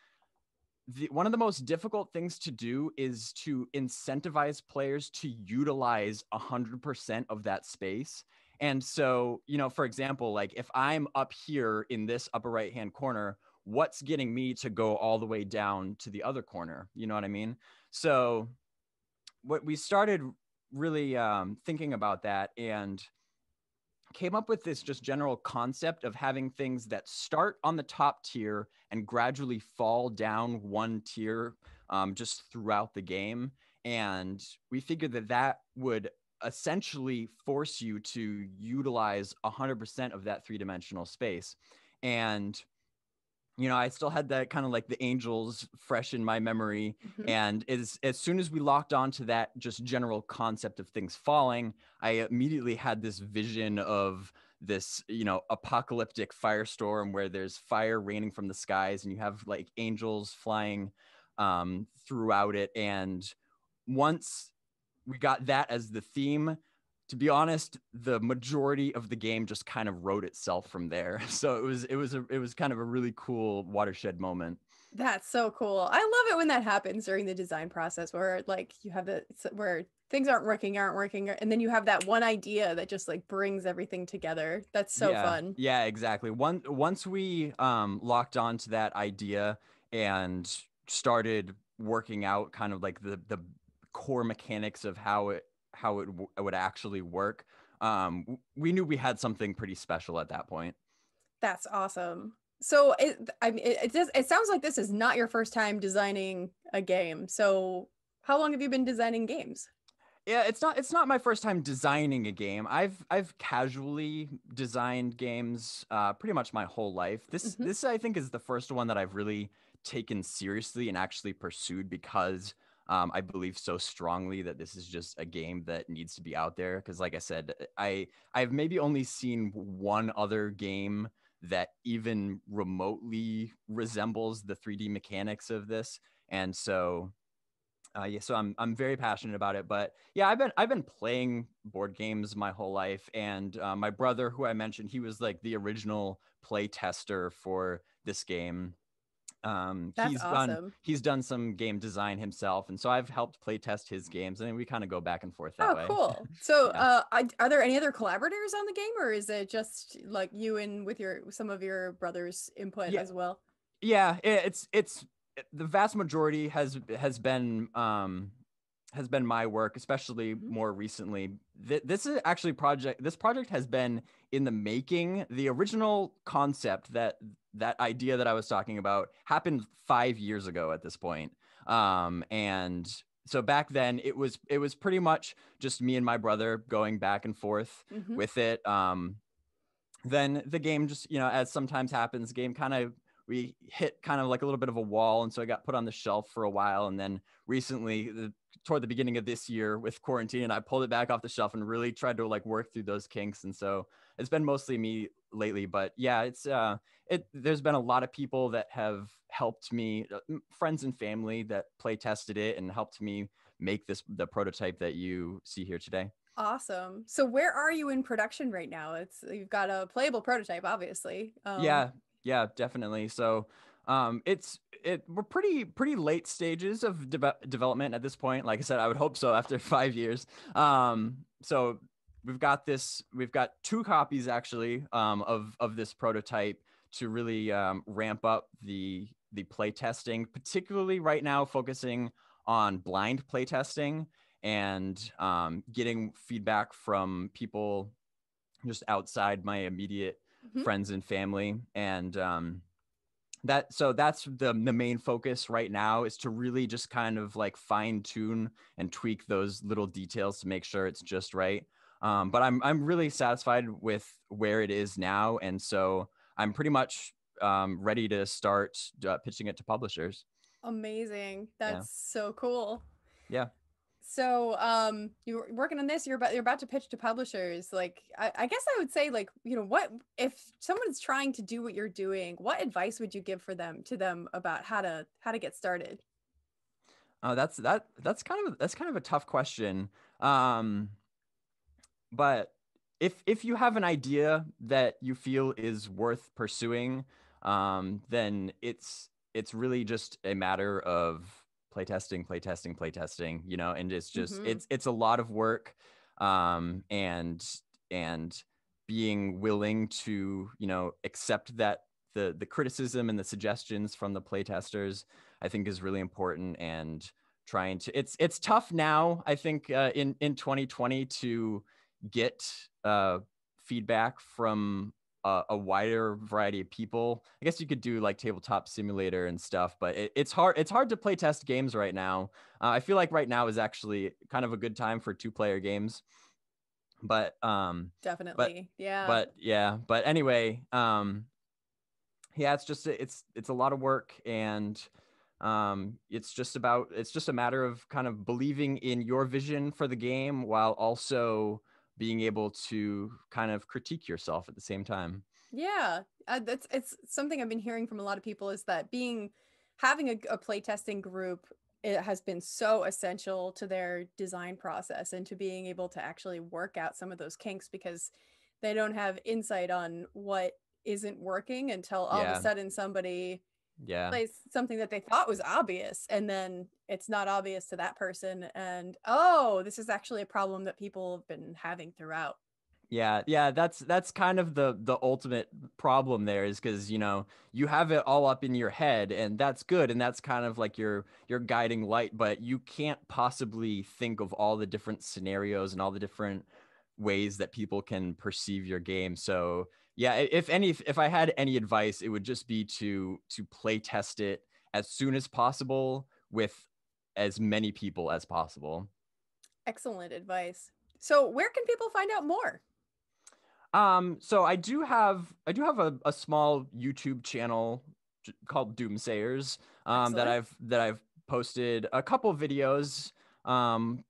Speaker 18: one of the most difficult things to do is to incentivize players to utilize 100% of that space. And so, for example, like if I'm up here in this upper right-hand corner, what's getting me to go all the way down to the other corner? You know what I mean? So what we started really thinking about that, and came up with this just general concept of having things that start on the top tier and gradually fall down one tier just throughout the game. And we figured that would essentially force you to utilize 100% of that three-dimensional space. And I still had that kind of like the angels fresh in my memory. Mm-hmm. And as soon as we locked onto that just general concept of things falling, I immediately had this vision of this, apocalyptic firestorm where there's fire raining from the skies and you have like angels flying throughout it. And once we got that as the theme, to be honest, the majority of the game just kind of wrote itself from there. So it was kind of a really cool watershed moment.
Speaker 1: That's so cool. I love it when that happens during the design process, where like you have where things aren't working, and then you have that one idea that just like brings everything together. That's so fun.
Speaker 18: Yeah, exactly. Once we locked on to that idea and started working out kind of like the core mechanics of how it would actually work, we knew we had something pretty special at that point.
Speaker 1: That's awesome. So it sounds like this is not your first time designing a game. So how long have you been designing games?
Speaker 18: Yeah, it's not my first time designing a game. I've casually designed games pretty much my whole life. This I think is the first one that I've really taken seriously and actually pursued because I believe so strongly that this is just a game that needs to be out there. Because like I said, I've maybe only seen one other game that even remotely resembles the 3D mechanics of this, and so. Yeah, so I'm very passionate about it, but yeah, I've been playing board games my whole life, and my brother, who I mentioned, he was like the original play tester for this game.
Speaker 1: That's awesome.
Speaker 18: He's done some game design himself, and so I've helped play test his games, and we kind of go back and forth that way.
Speaker 1: Oh, cool. So,
Speaker 18: Yeah.
Speaker 1: are there any other collaborators on the game, or is it just like you and with some of your brother's input as well?
Speaker 18: Yeah, it's the vast majority has been my work, especially more recently. This is actually this project has been in the making. The original concept, that idea that I was talking about, happened 5 years ago at this point. And so back then it was pretty much just me and my brother going back and forth with it. Then the game just, as sometimes happens, game we hit kind of like a little bit of a wall. And so it got put on the shelf for a while. And then recently, toward the beginning of this year with quarantine, I pulled it back off the shelf and really tried to like work through those kinks. And so it's been mostly me lately, but yeah, there's been a lot of people that have helped me, friends and family that play tested it and helped me make the prototype that you see here today.
Speaker 1: Awesome. So where are you in production right now? You've got a playable prototype, obviously.
Speaker 18: Yeah, definitely. So we're pretty late stages of development at this point. Like I said, I would hope so after 5 years. So we've got 2 copies actually of this prototype to really ramp up the play testing, particularly right now focusing on blind play testing and getting feedback from people just outside my immediate friends and family. And that's the main focus right now, is to really just kind of like fine tune and tweak those little details to make sure it's just right. But I'm really satisfied with where it is now, and so I'm pretty much ready to start pitching it to publishers.
Speaker 1: Amazing. That's so cool.
Speaker 18: Yeah.
Speaker 1: So you're working on this, you're about to pitch to publishers. Like I guess I would say, like, what if someone's trying to do what you're doing, what advice would you give to them about how to get started?
Speaker 18: Oh, that's kind of a tough question. But if you have an idea that you feel is worth pursuing, then it's really just a matter of playtesting, and it's just it's a lot of work, and being willing to accept that the criticism and the suggestions from the playtesters, I think, is really important. And trying to it's tough now, I think, in 2020 to get feedback from a wider variety of people. I guess you could do like Tabletop Simulator and stuff, but it's hard to play test games right now. I feel like right now is actually kind of a good time for 2-player games, but
Speaker 1: definitely.
Speaker 18: But anyway, it's just it's a lot of work, and it's just a matter of kind of believing in your vision for the game while also being able to kind of critique yourself at the same time.
Speaker 1: Yeah, it's something I've been hearing from a lot of people, is that having a playtesting group, it has been so essential to their design process and to being able to actually work out some of those kinks, because they don't have insight on what isn't working until all of a sudden somebody plays something that they thought was obvious, and then it's not obvious to that person, and this is actually a problem that people have been having throughout.
Speaker 18: That's kind of the ultimate problem there, is because you have it all up in your head, and that's good, and that's kind of like your guiding light, but you can't possibly think of all the different scenarios and all the different ways that people can perceive your game. So if I had any advice, it would just be to play test it as soon as possible with as many people as possible.
Speaker 1: Excellent advice. So where can people find out more?
Speaker 18: So I do have a small YouTube channel called Doomsayers that I've posted a couple videos,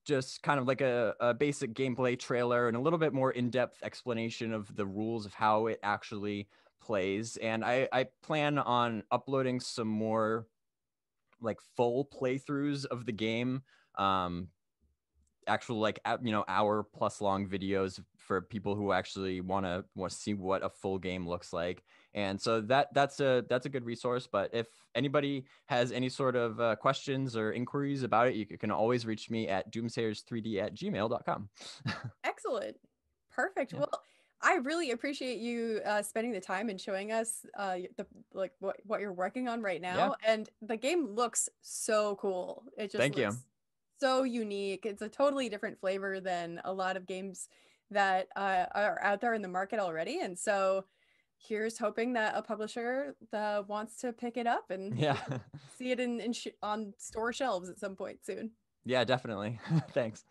Speaker 18: just kind of like a basic gameplay trailer and a little bit more in-depth explanation of the rules of how it actually plays. And I plan on uploading some more like full playthroughs of the game, actual like hour plus long videos for people who actually want to see what a full game looks like. And so that's a good resource. But if anybody has any sort of questions or inquiries about it, you can always reach me at doomsayers3d@gmail.com.
Speaker 1: Excellent. Perfect. Yeah. Well, I really appreciate you spending the time and showing us what you're working on right now. Yeah. And the game looks so cool. It just looks so unique. It's a totally different flavor than a lot of games that are out there in the market already. And so here's hoping that a publisher that wants to pick it up and see it on store shelves at some point soon.
Speaker 18: Yeah, definitely. Thanks.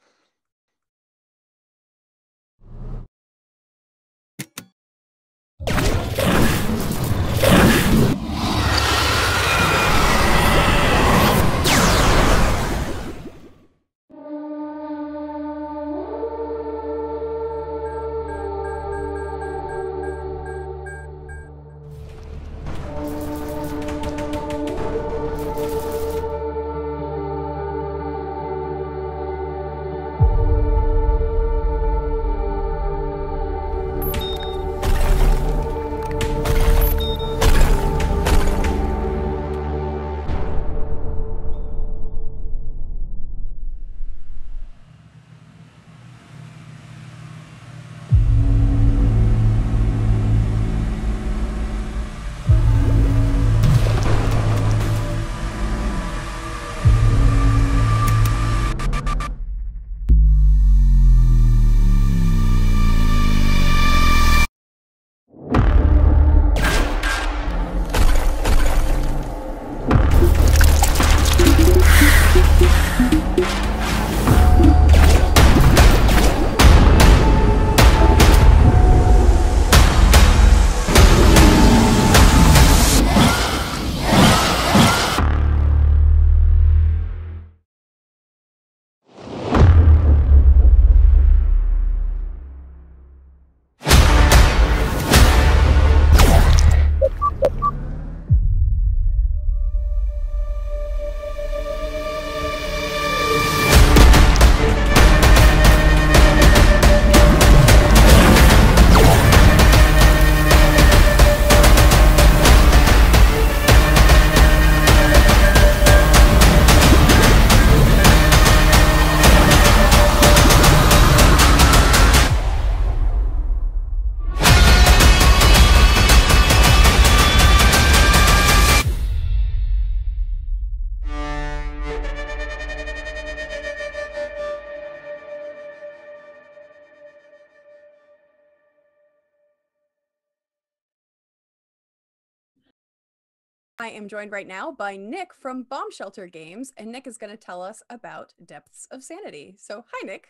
Speaker 1: I am joined right now by Nick from Bomb Shelter Games, and Nick is going to tell us about Depths of Sanity. So, hi, Nick.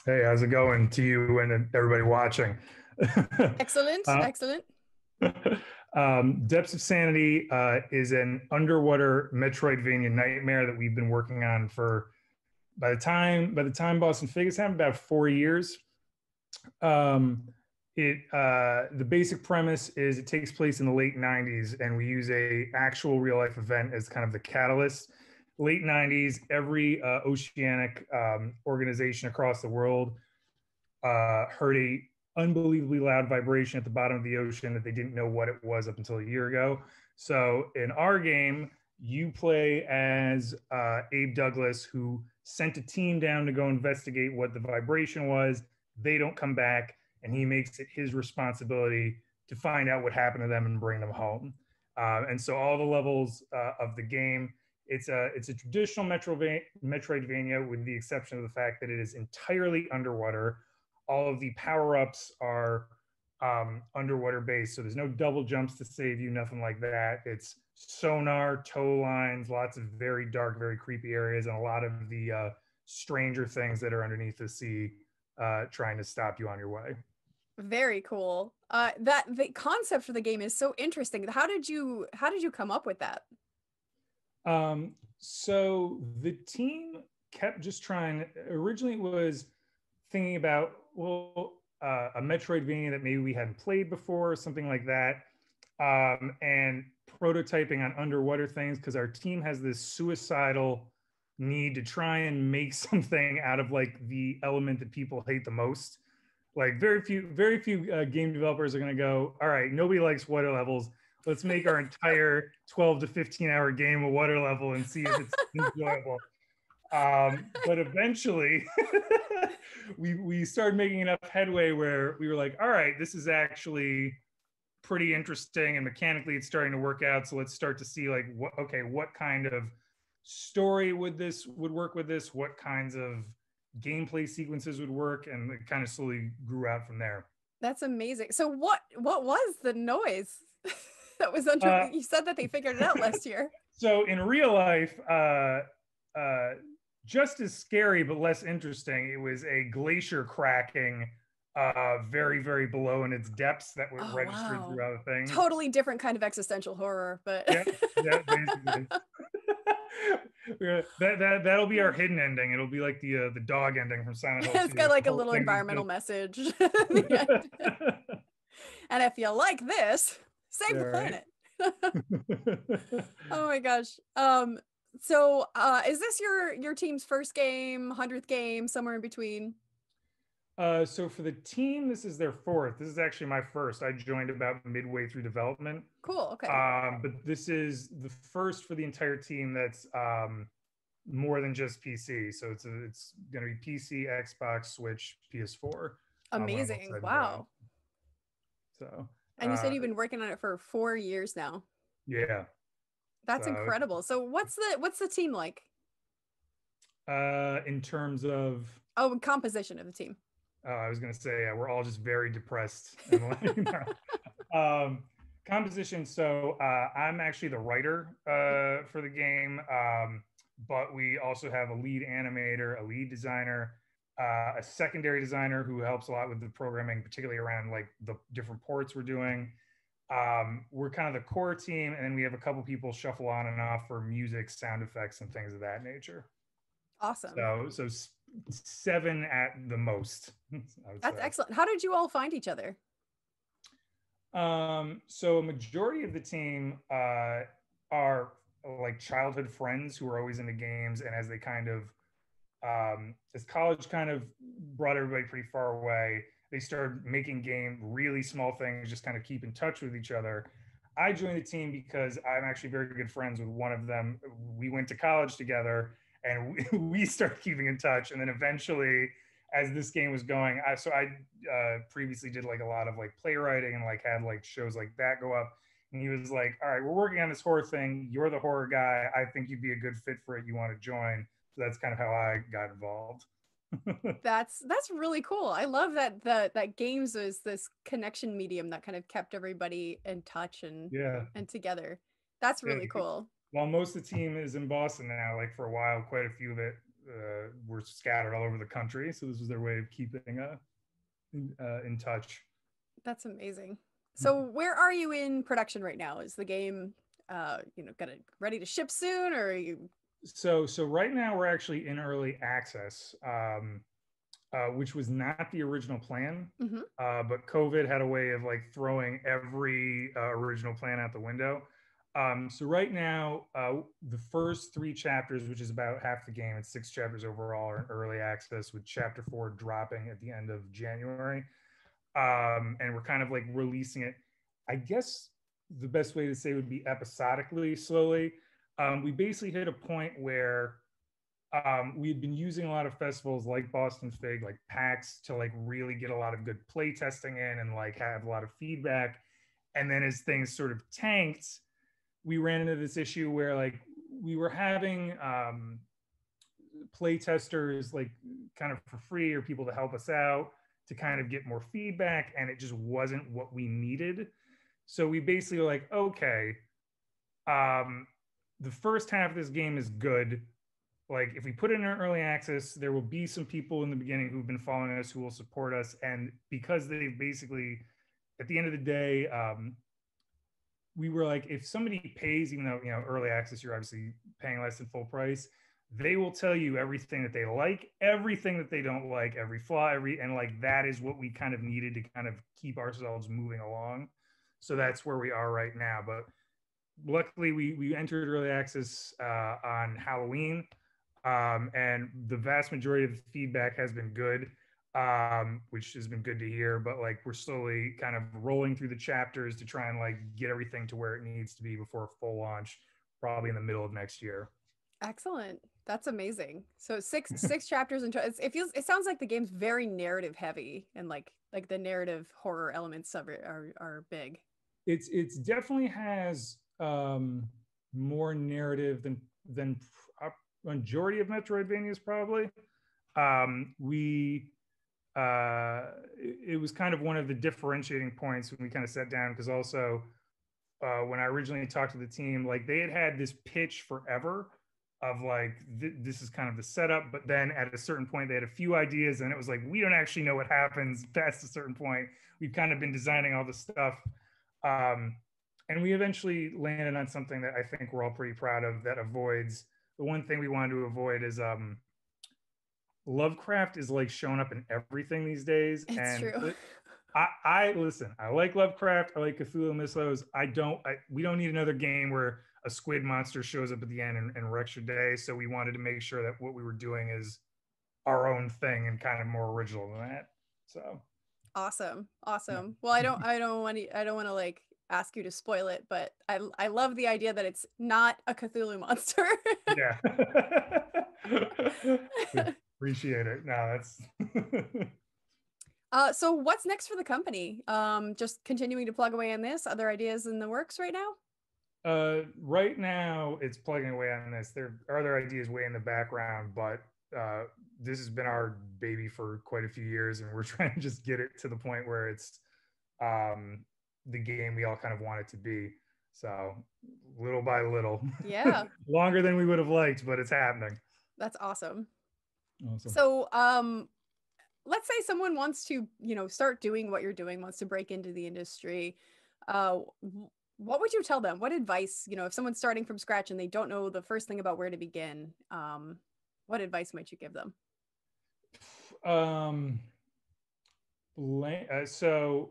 Speaker 16: Hey, how's it going to you and everybody watching?
Speaker 1: Excellent, excellent.
Speaker 16: Depths of Sanity is an underwater Metroidvania nightmare that we've been working on for, by the time BostonFIG is having about 4 years. The basic premise is it takes place in the late 90s, and we use a actual real life event as kind of the catalyst. Late 90s, every oceanic organization across the world heard a unbelievably loud vibration at the bottom of the ocean that they didn't know what it was up until a year ago. So in our game, you play as Abe Douglas, who sent a team down to go investigate what the vibration was. They don't come back, and he makes it his responsibility to find out what happened to them and bring them home. And so all the levels of the game, it's a traditional Metroidvania with the exception of the fact that it is entirely underwater. All of the power-ups are underwater based, so there's no double jumps to save you, nothing like that. It's sonar, tow lines, lots of very dark, very creepy areas, and a lot of the stranger things that are underneath the sea, trying to stop you on your way.
Speaker 1: Very cool. That the concept for the game is so interesting. How did you come up with that?
Speaker 16: So the team kept just trying. Originally, it was thinking about a Metroidvania that maybe we hadn't played before, or something like that, and prototyping on underwater things, because our team has this suicidal need to try and make something out of like the element that people hate the most. Like very few game developers are going to go, all right, nobody likes water levels. Let's make our entire 12 to 15 hour game a water level and see if it's enjoyable. But eventually we started making enough headway where we were like, all right, this is actually pretty interesting and mechanically it's starting to work out. So let's start to see like, what kind of story would work with this? What kinds of gameplay sequences would work? And it kind of slowly grew out from there.
Speaker 1: That's amazing. So what was the noise that was under? You said that they figured it out last year.
Speaker 16: So in real life, just as scary but less interesting, it was a glacier cracking very, very below in its depths that were registered throughout the thing.
Speaker 1: Totally different kind of existential horror, but
Speaker 16: yeah, basically. That'll be our hidden ending. It'll be like the dog ending from Silent Hill 2.
Speaker 1: It's got like a little environmental message. And if you like this, save the planet. Oh my gosh. So is this your team's first game, 100th game, somewhere in between?
Speaker 16: So for the team, this is their fourth. This is actually my first. I joined about midway through development.
Speaker 1: Cool. Okay.
Speaker 16: But this is the first for the entire team that's more than just PC. So it's going to be PC, Xbox, Switch, PS4.
Speaker 1: Amazing. Wow.
Speaker 16: So.
Speaker 1: And you said you've been working on it for 4 years now.
Speaker 16: Yeah.
Speaker 1: That's incredible. So what's the team like?
Speaker 16: In terms of
Speaker 1: composition of the team.
Speaker 16: I was gonna say we're all just very depressed. Composition. So I'm actually the writer for the game, but we also have a lead animator, a lead designer, a secondary designer who helps a lot with the programming, particularly around like the different ports we're doing. We're kind of the core team, and then we have a couple people shuffle on and off for music, sound effects, and things of that nature.
Speaker 1: Awesome.
Speaker 16: So 7 at the most.
Speaker 1: That's excellent. How did you all find each other?
Speaker 16: So a majority of the team are like childhood friends who are always into games, and as they kind of as college kind of brought everybody pretty far away, they started making really small things, just kind of keep in touch with each other. I joined the team because I'm actually very good friends with one of them. We went to college together, and we started keeping in touch. And then eventually, as this game was going, I previously did like a lot of like playwriting and like had like shows like that go up. And he was like, all right, we're working on this horror thing. You're the horror guy. I think you'd be a good fit for it. You want to join? So that's kind of how I got involved.
Speaker 1: That's really cool. I love that games is this connection medium that kind of kept everybody in touch and together. That's really cool.
Speaker 16: While most of the team is in Boston now, like for a while, quite a few of it were scattered all over the country. So this was their way of keeping in touch.
Speaker 1: That's amazing. So where are you in production right now? Is the game ready to ship soon, or are you?
Speaker 16: So right now we're actually in early access, which was not the original plan. But COVID had a way of like throwing every original plan out the window. So right now, the first 3 chapters, which is about half the game, it's 6 chapters overall, are in early access, with chapter 4 dropping at the end of January. And we're kind of like releasing it, I guess the best way to say would be episodically, slowly. We basically hit a point where we had been using a lot of festivals like BostonFIG, like PAX, to like really get a lot of good play testing in and like have a lot of feedback. And then as things sort of tanked, we ran into this issue where like we were having play testers like kind of for free, or people to help us out to kind of get more feedback, and it just wasn't what we needed. So we basically were like, okay, the first half of this game is good. like if we put it in our early access, there will be some people in the beginning who've been following us who will support us. And because they've basically, at the end of the day, we were like, if somebody pays, even though, early access, you're obviously paying less than full price, they will tell you everything that they like, everything that they don't like, every flaw, and like, that is what we kind of needed to kind of keep ourselves moving along. So that's where we are right now. But luckily we entered early access on Halloween, and the vast majority of the feedback has been good, which has been good to hear. But like, we're slowly kind of rolling through the chapters to try and like get everything to where it needs to be before full launch, probably in the middle of next year.
Speaker 1: Excellent. That's amazing. So six chapters into it sounds like the game's very narrative heavy, and like the narrative horror elements of it are big.
Speaker 16: It's definitely has more narrative than a majority of Metroidvanias probably. It was kind of one of the differentiating points when we kind of sat down, because also when I originally talked to the team, like they had this pitch forever of like, this is kind of the setup, but then at a certain point they had a few ideas and it was like, we don't actually know what happens past a certain point. We've kind of been designing all this stuff. And we eventually landed on something that I think we're all pretty proud of, that avoids, the one thing we wanted to avoid is Lovecraft is like showing up in everything these days.
Speaker 1: It's true.
Speaker 16: I listen, I like Lovecraft, I like Cthulhu Mythos. We don't need another game where a squid monster shows up at the end and wrecks your day. So we wanted to make sure that what we were doing is our own thing and kind of more original than that. So
Speaker 1: awesome. Well, I don't want to like ask you to spoil it, but I love the idea that it's not a Cthulhu monster.
Speaker 16: Yeah. Appreciate it. No, that's
Speaker 1: so what's next for the company? Just continuing to plug away on this. Other ideas in the works right now?
Speaker 16: Right now it's plugging away on this. There are other ideas way in the background, but this has been our baby for quite a few years, and we're trying to just get it to the point where it's the game we all kind of want it to be. So little by little.
Speaker 1: Yeah.
Speaker 16: Longer than we would have liked, but it's happening.
Speaker 1: That's awesome.
Speaker 16: Awesome.
Speaker 1: So let's say someone wants to, start doing what you're doing, wants to break into the industry. What would you tell them? What advice, if someone's starting from scratch and they don't know the first thing about where to begin, what advice might you give them?
Speaker 16: So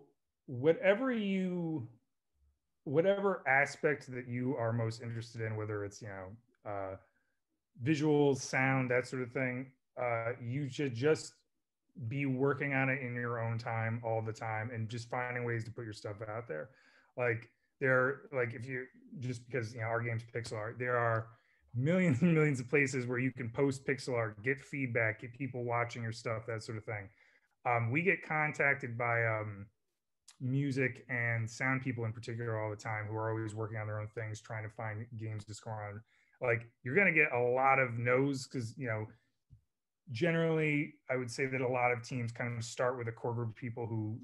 Speaker 16: whatever aspect that you are most interested in, whether it's, visuals, sound, that sort of thing, you should just be working on it in your own time all the time and just finding ways to put your stuff out there. Because our game's pixel art, there are millions and millions of places where you can post pixel art, get feedback, get people watching your stuff, that sort of thing. We get contacted by music and sound people in particular all the time, who are always working on their own things, trying to find games to score on. Like, you're going to get a lot of no's because, generally I would say that a lot of teams kind of start with a core group of people who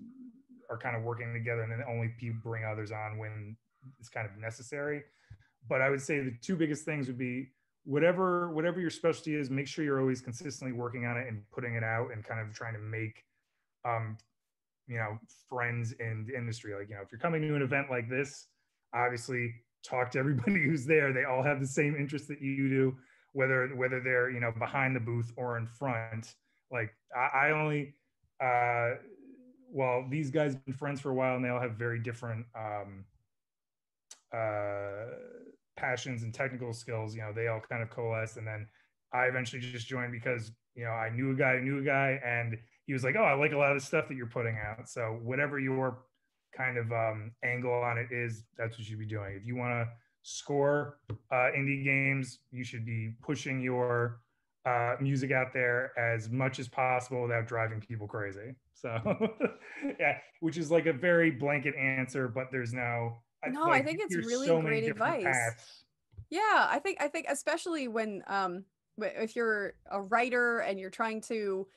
Speaker 16: are kind of working together, and then only people bring others on when it's kind of necessary. But I would say the two biggest things would be whatever your specialty is, make sure you're always consistently working on it and putting it out and kind of trying to make friends in the industry. Like, if you're coming to an event like this, obviously talk to everybody who's there. They all have the same interests that you do, whether they're behind the booth or in front. Like, I only these guys have been friends for a while, and they all have very different passions and technical skills. They all kind of coalesce, and then I eventually just joined because I knew a guy, and he was like, "Oh, I like a lot of the stuff that you're putting out." So whatever your kind of angle on it is, that's what you should be doing. If you want to score indie games, you should be pushing your music out there as much as possible without driving people crazy. So yeah, which is like a very blanket answer, but there's I
Speaker 1: think it's really great advice.
Speaker 16: Paths.
Speaker 1: Yeah, I think especially when if you're a writer and you're trying to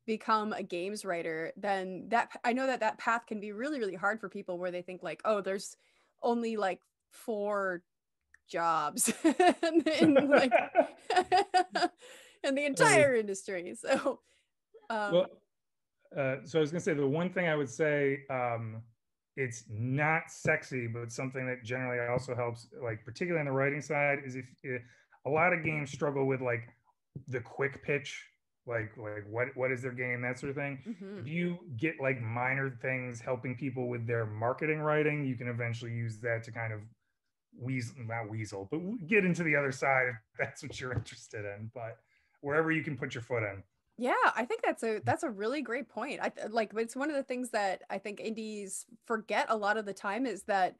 Speaker 1: become a games writer, then I know that path can be really, really hard for people, where they think like, oh, there's only like 4 jobs and like in the entire industry. So,
Speaker 16: so I was gonna say the one thing I would say, it's not sexy, but something that generally also helps, like particularly on the writing side, is if a lot of games struggle with like the quick pitch, like what is their game, that sort of thing. If you get like minor things helping people with their marketing writing, you can eventually use that to kind of get into the other side if that's what you're interested in. But wherever you can put your foot in.
Speaker 1: Yeah, I think that's a really great point. It's one of the things that I think indies forget a lot of the time is that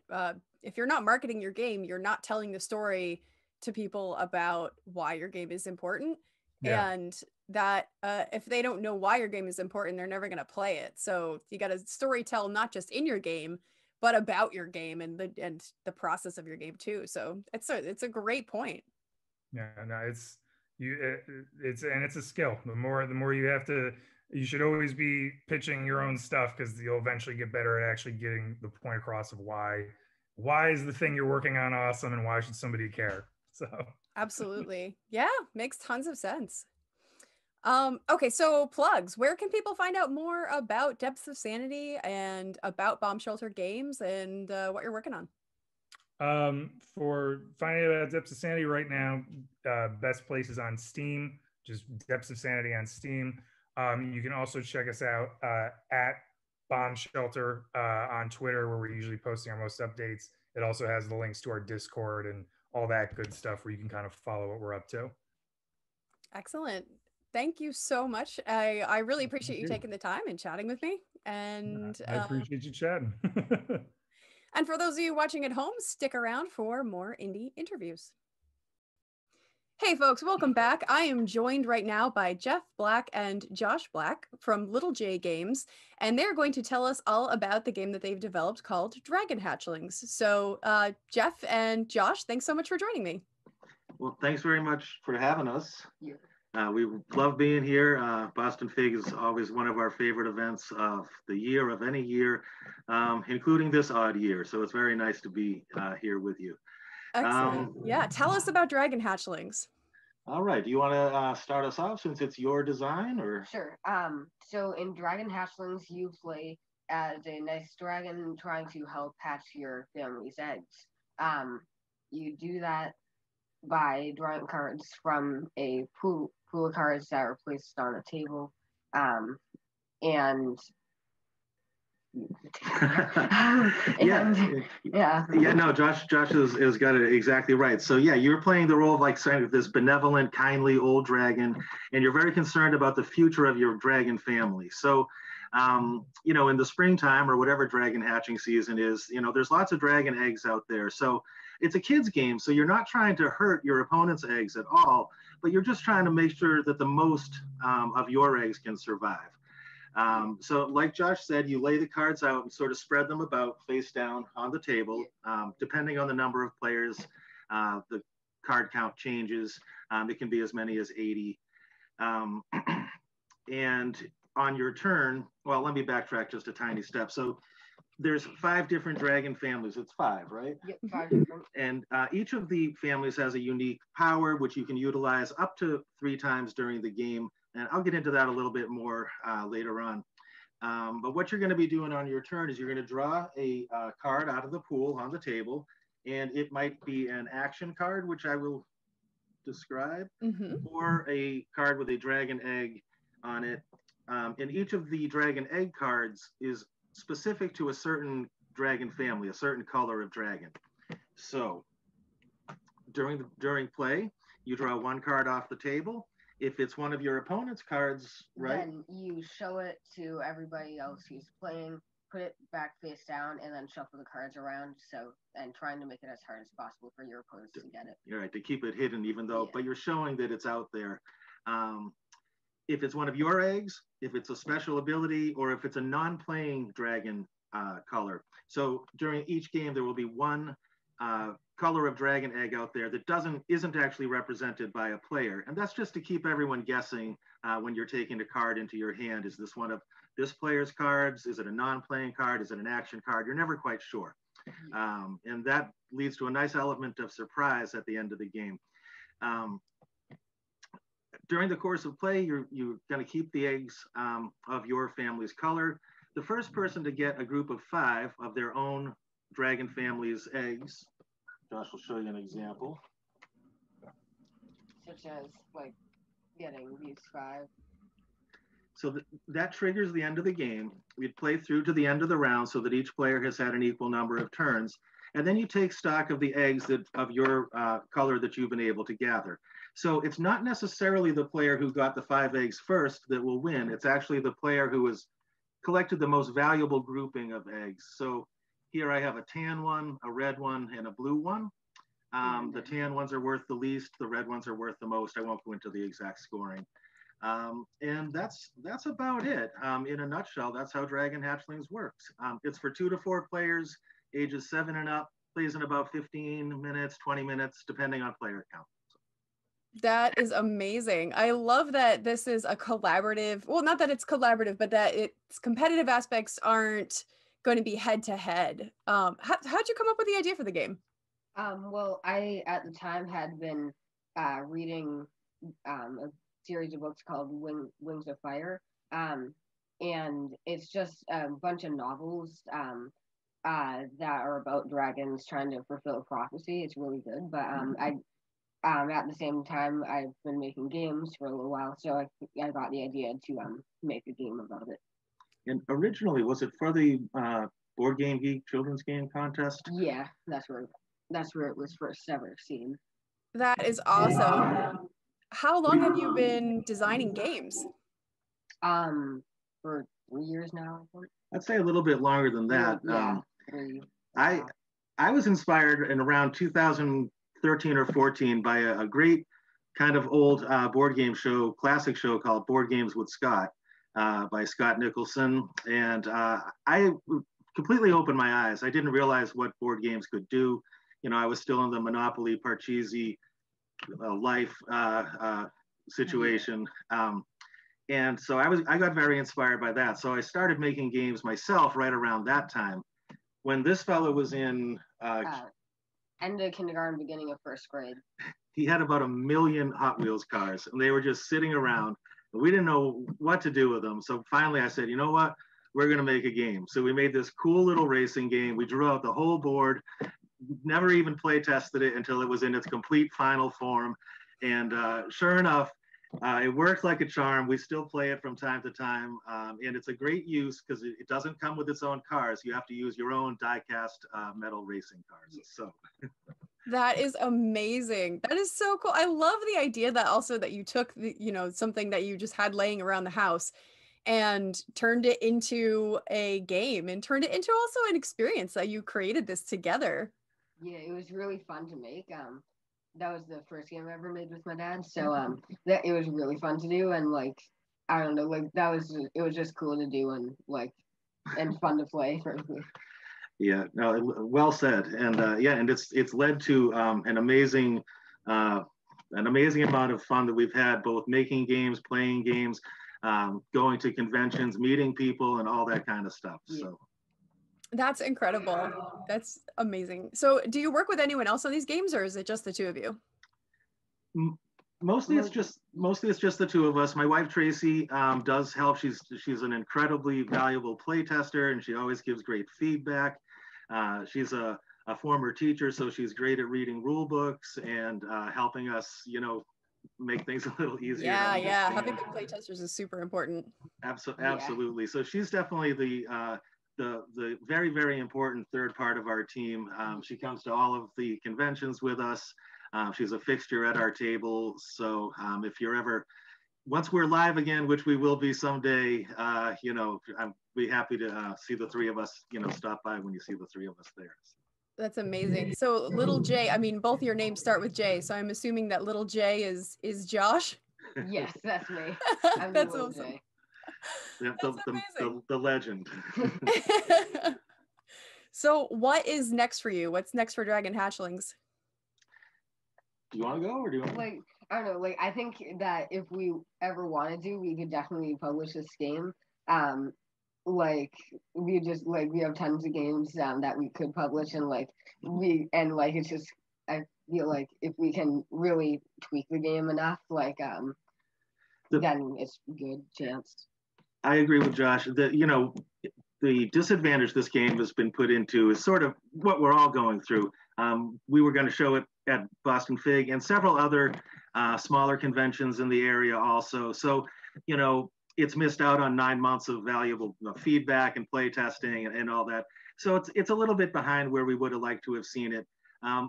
Speaker 1: if you're not marketing your game, you're not telling the story to people about why your game is important. Yeah. And that if they don't know why your game is important, they're never going to play it. So you got to story tell not just in your game, but about your game and the process of your game too. So it's a great point.
Speaker 16: Yeah, no, it's a skill. The more you should always be pitching your own stuff, because you'll eventually get better at actually getting the point across of why is the thing you're working on awesome and why should somebody care. So
Speaker 1: absolutely. Yeah, makes tons of sense. Okay, so plugs. Where can people find out more about Depths of Sanity and about Bomb Shelter Games and what you're working on?
Speaker 16: For finding out about Depths of Sanity right now, best place is on Steam, just Depths of Sanity on Steam. You can also check us out at Bomb Shelter on Twitter, where we're usually posting our most updates. It also has the links to our Discord and all that good stuff where you can kind of follow what we're up to.
Speaker 1: Excellent. Thank you so much. I really appreciate you taking the time and chatting with me. And
Speaker 16: I appreciate you chatting.
Speaker 1: And for those of you watching at home, stick around for more indie interviews. Hey folks, welcome back. I am joined right now by Jeff Black and Josh Black from Little J Games, and they're going to tell us all about the game that they've developed called Dragon Hatchlings. So Jeff and Josh, thanks so much for joining me.
Speaker 21: Well, thanks very much for having us. We love being here. BostonFIG is always one of our favorite events of the year, of any year, including this odd year. So it's very nice to be here with you.
Speaker 1: Excellent. Yeah, tell us about Dragon Hatchlings.
Speaker 21: All right. Do you want to start us off since it's your design, or?
Speaker 22: Sure. So in Dragon Hatchlings, you play as a nice dragon trying to help hatch your family's eggs. You do that by drawing cards from a pool of cards that are placed on a table, and
Speaker 21: no, Josh has got it exactly right. So yeah, you're playing the role of like this benevolent, kindly old dragon, and you're very concerned about the future of your dragon family. So in the springtime or whatever dragon hatching season is, there's lots of dragon eggs out there. So it's a kid's game, so you're not trying to hurt your opponent's eggs at all, but you're just trying to make sure that the most of your eggs can survive. So like Josh said, you lay the cards out and sort of spread them about face down on the table. Depending on the number of players, the card count changes. It can be as many as 80. And on your turn, well, let me backtrack just a tiny step. So there's 5 different dragon families. It's 5, right?
Speaker 22: Yep, 5 different.
Speaker 21: And each of the families has a unique power, which you can utilize up to 3 times during the game. And I'll get into that a little bit more later on. But what you're going to be doing on your turn is you're going to draw a card out of the pool on the table. And it might be an action card, which I will describe, or a card with a dragon egg on it. And each of the dragon egg cards is specific to a certain dragon family, a certain color of dragon. So during play, you draw 1 card off the table. If it's one of your opponent's cards, right?
Speaker 22: Then you show it to everybody else who's playing, put it back face down, and then shuffle the cards around. And trying to make it as hard as possible for your opponents to get it.
Speaker 21: You're right, to keep it hidden, even though, but you're showing that it's out there. If it's one of your eggs, if it's a special ability, or if it's a non-playing dragon color. So during each game, there will be 1 color of dragon egg out there that isn't actually represented by a player. And that's just to keep everyone guessing when you're taking a card into your hand. Is this one of this player's cards? Is it a non-playing card? Is it an action card? You're never quite sure. And that leads to a nice element of surprise at the end of the game. during the course of play, you're going to keep the eggs of your family's color. The first person to get a group of 5 of their own dragon family's eggs, Josh will show you an example.
Speaker 22: Such as like getting these 5.
Speaker 21: So that triggers the end of the game. We'd play through to the end of the round so that each player has had an equal number of turns. And then you take stock of the eggs of your color that you've been able to gather. So it's not necessarily the player who got the 5 eggs first that will win. It's actually the player who has collected the most valuable grouping of eggs. So here I have a tan one, a red one, and a blue one. The tan ones are worth the least. The red ones are worth the most. I won't go into the exact scoring. And that's about it. In a nutshell, that's how Dragon Hatchlings works. It's for 2 to 4 players, ages 7 and up, plays in about 15 minutes, 20 minutes, depending on player count.
Speaker 1: That is amazing. I love that this is a collaborative, well, not that it's collaborative, but that its competitive aspects aren't going to be head to head. How'd you come up with the idea for the game?
Speaker 22: Well, I, at the time, had been reading a series of books called Wings of Fire. And it's just a bunch of novels that are about dragons trying to fulfill a prophecy. It's really good. But at the same time, I've been making games for a little while, so I got the idea to make a game about it.
Speaker 21: And originally, was it for the Board Game Geek Children's Game Contest?
Speaker 22: Yeah, that's where it was first ever seen.
Speaker 1: That is awesome. How long have you been designing games?
Speaker 22: For 3 years now, I think.
Speaker 21: I'd say a little bit longer than that.
Speaker 22: Yeah,
Speaker 21: I was inspired in around 2013 or 14 by a great kind of old board game show, classic show called Board Games with Scott by Scott Nicholson. And I completely opened my eyes. I didn't realize what board games could do. You know, I was still in the Monopoly, Parcheesi life situation. And so I got very inspired by that. So I started making games myself right around that time. When this fellow was in
Speaker 22: end of kindergarten, beginning of first grade.
Speaker 21: He had about 1 million Hot Wheels cars, and they were just sitting around. We didn't know what to do with them. So finally I said, you know what? We're going to make a game. So we made this cool little racing game. We drew out the whole board, never even play tested it until it was in its complete final form. And sure enough, it worked like a charm. We still play it from time to time. And it's a great use because it doesn't come with its own cars. You have to use your own die-cast metal racing cars. So
Speaker 1: that is amazing. That is so cool. I love the idea that also that you took the, something that you just had laying around the house and turned it into a game and turned it into also an experience that you created this together.
Speaker 22: Yeah, it was really fun to make. That was the first game I ever made with my dad, so that it was really fun to do, and like I don't know, like it was just cool to do and fun to play.
Speaker 21: Yeah, no, well said, and yeah, and it's led to an amazing amount of fun that we've had, both making games, playing games, going to conventions, meeting people, and all that kind of stuff. Yeah. So.
Speaker 1: That's incredible. That's amazing. So do you work with anyone else on these games, or is it just the two of you?
Speaker 21: Mostly it's just the two of us. My wife Tracy does help. She's an incredibly valuable play tester, and she always gives great feedback. She's a former teacher, so she's great at reading rule books and helping us, make things a little easier.
Speaker 1: Yeah. Having good play testers is super important.
Speaker 21: Absolutely. So she's definitely the very, very important third part of our team. She comes to all of the conventions with us. She's a fixture at our table. So if you're ever, once we're live again, which we will be someday, I'd be happy to see the three of us, stop by when you see the three of us there.
Speaker 1: That's amazing. So little J, I mean, both your names start with J. So I'm assuming that little J is Josh.
Speaker 22: Yes, that's me.
Speaker 1: That's awesome.
Speaker 22: J.
Speaker 21: Yeah, the legend.
Speaker 1: So what is next for you? What's next for Dragon Hatchlings?
Speaker 21: Do you want to go, or do you want to...
Speaker 22: I don't know, I think that if we ever wanted to, we could definitely publish this game. We have tons of games that we could publish, and it's just, I feel like if we can really tweak the game enough, then it's good chance.
Speaker 21: I agree with Josh. The disadvantage this game has been put into is sort of what we're all going through. We were going to show it at BostonFIG and several other smaller conventions in the area also. So, it's missed out on 9 months of valuable feedback and play testing and all that. So it's a little bit behind where we would have liked to have seen it.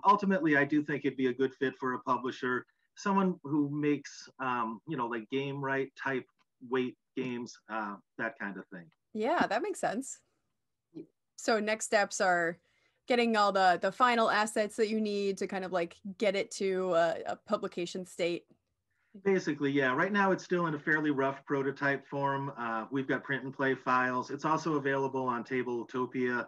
Speaker 21: Ultimately, I do think it'd be a good fit for a publisher, someone who makes, like game right type weight games, that kind of thing.
Speaker 1: Yeah, that makes sense. So next steps are getting all the final assets that you need to kind of like get it to a publication state.
Speaker 21: Basically, yeah. Right now, it's still in a fairly rough prototype form. We've got print and play files. It's also available on Tabletopia,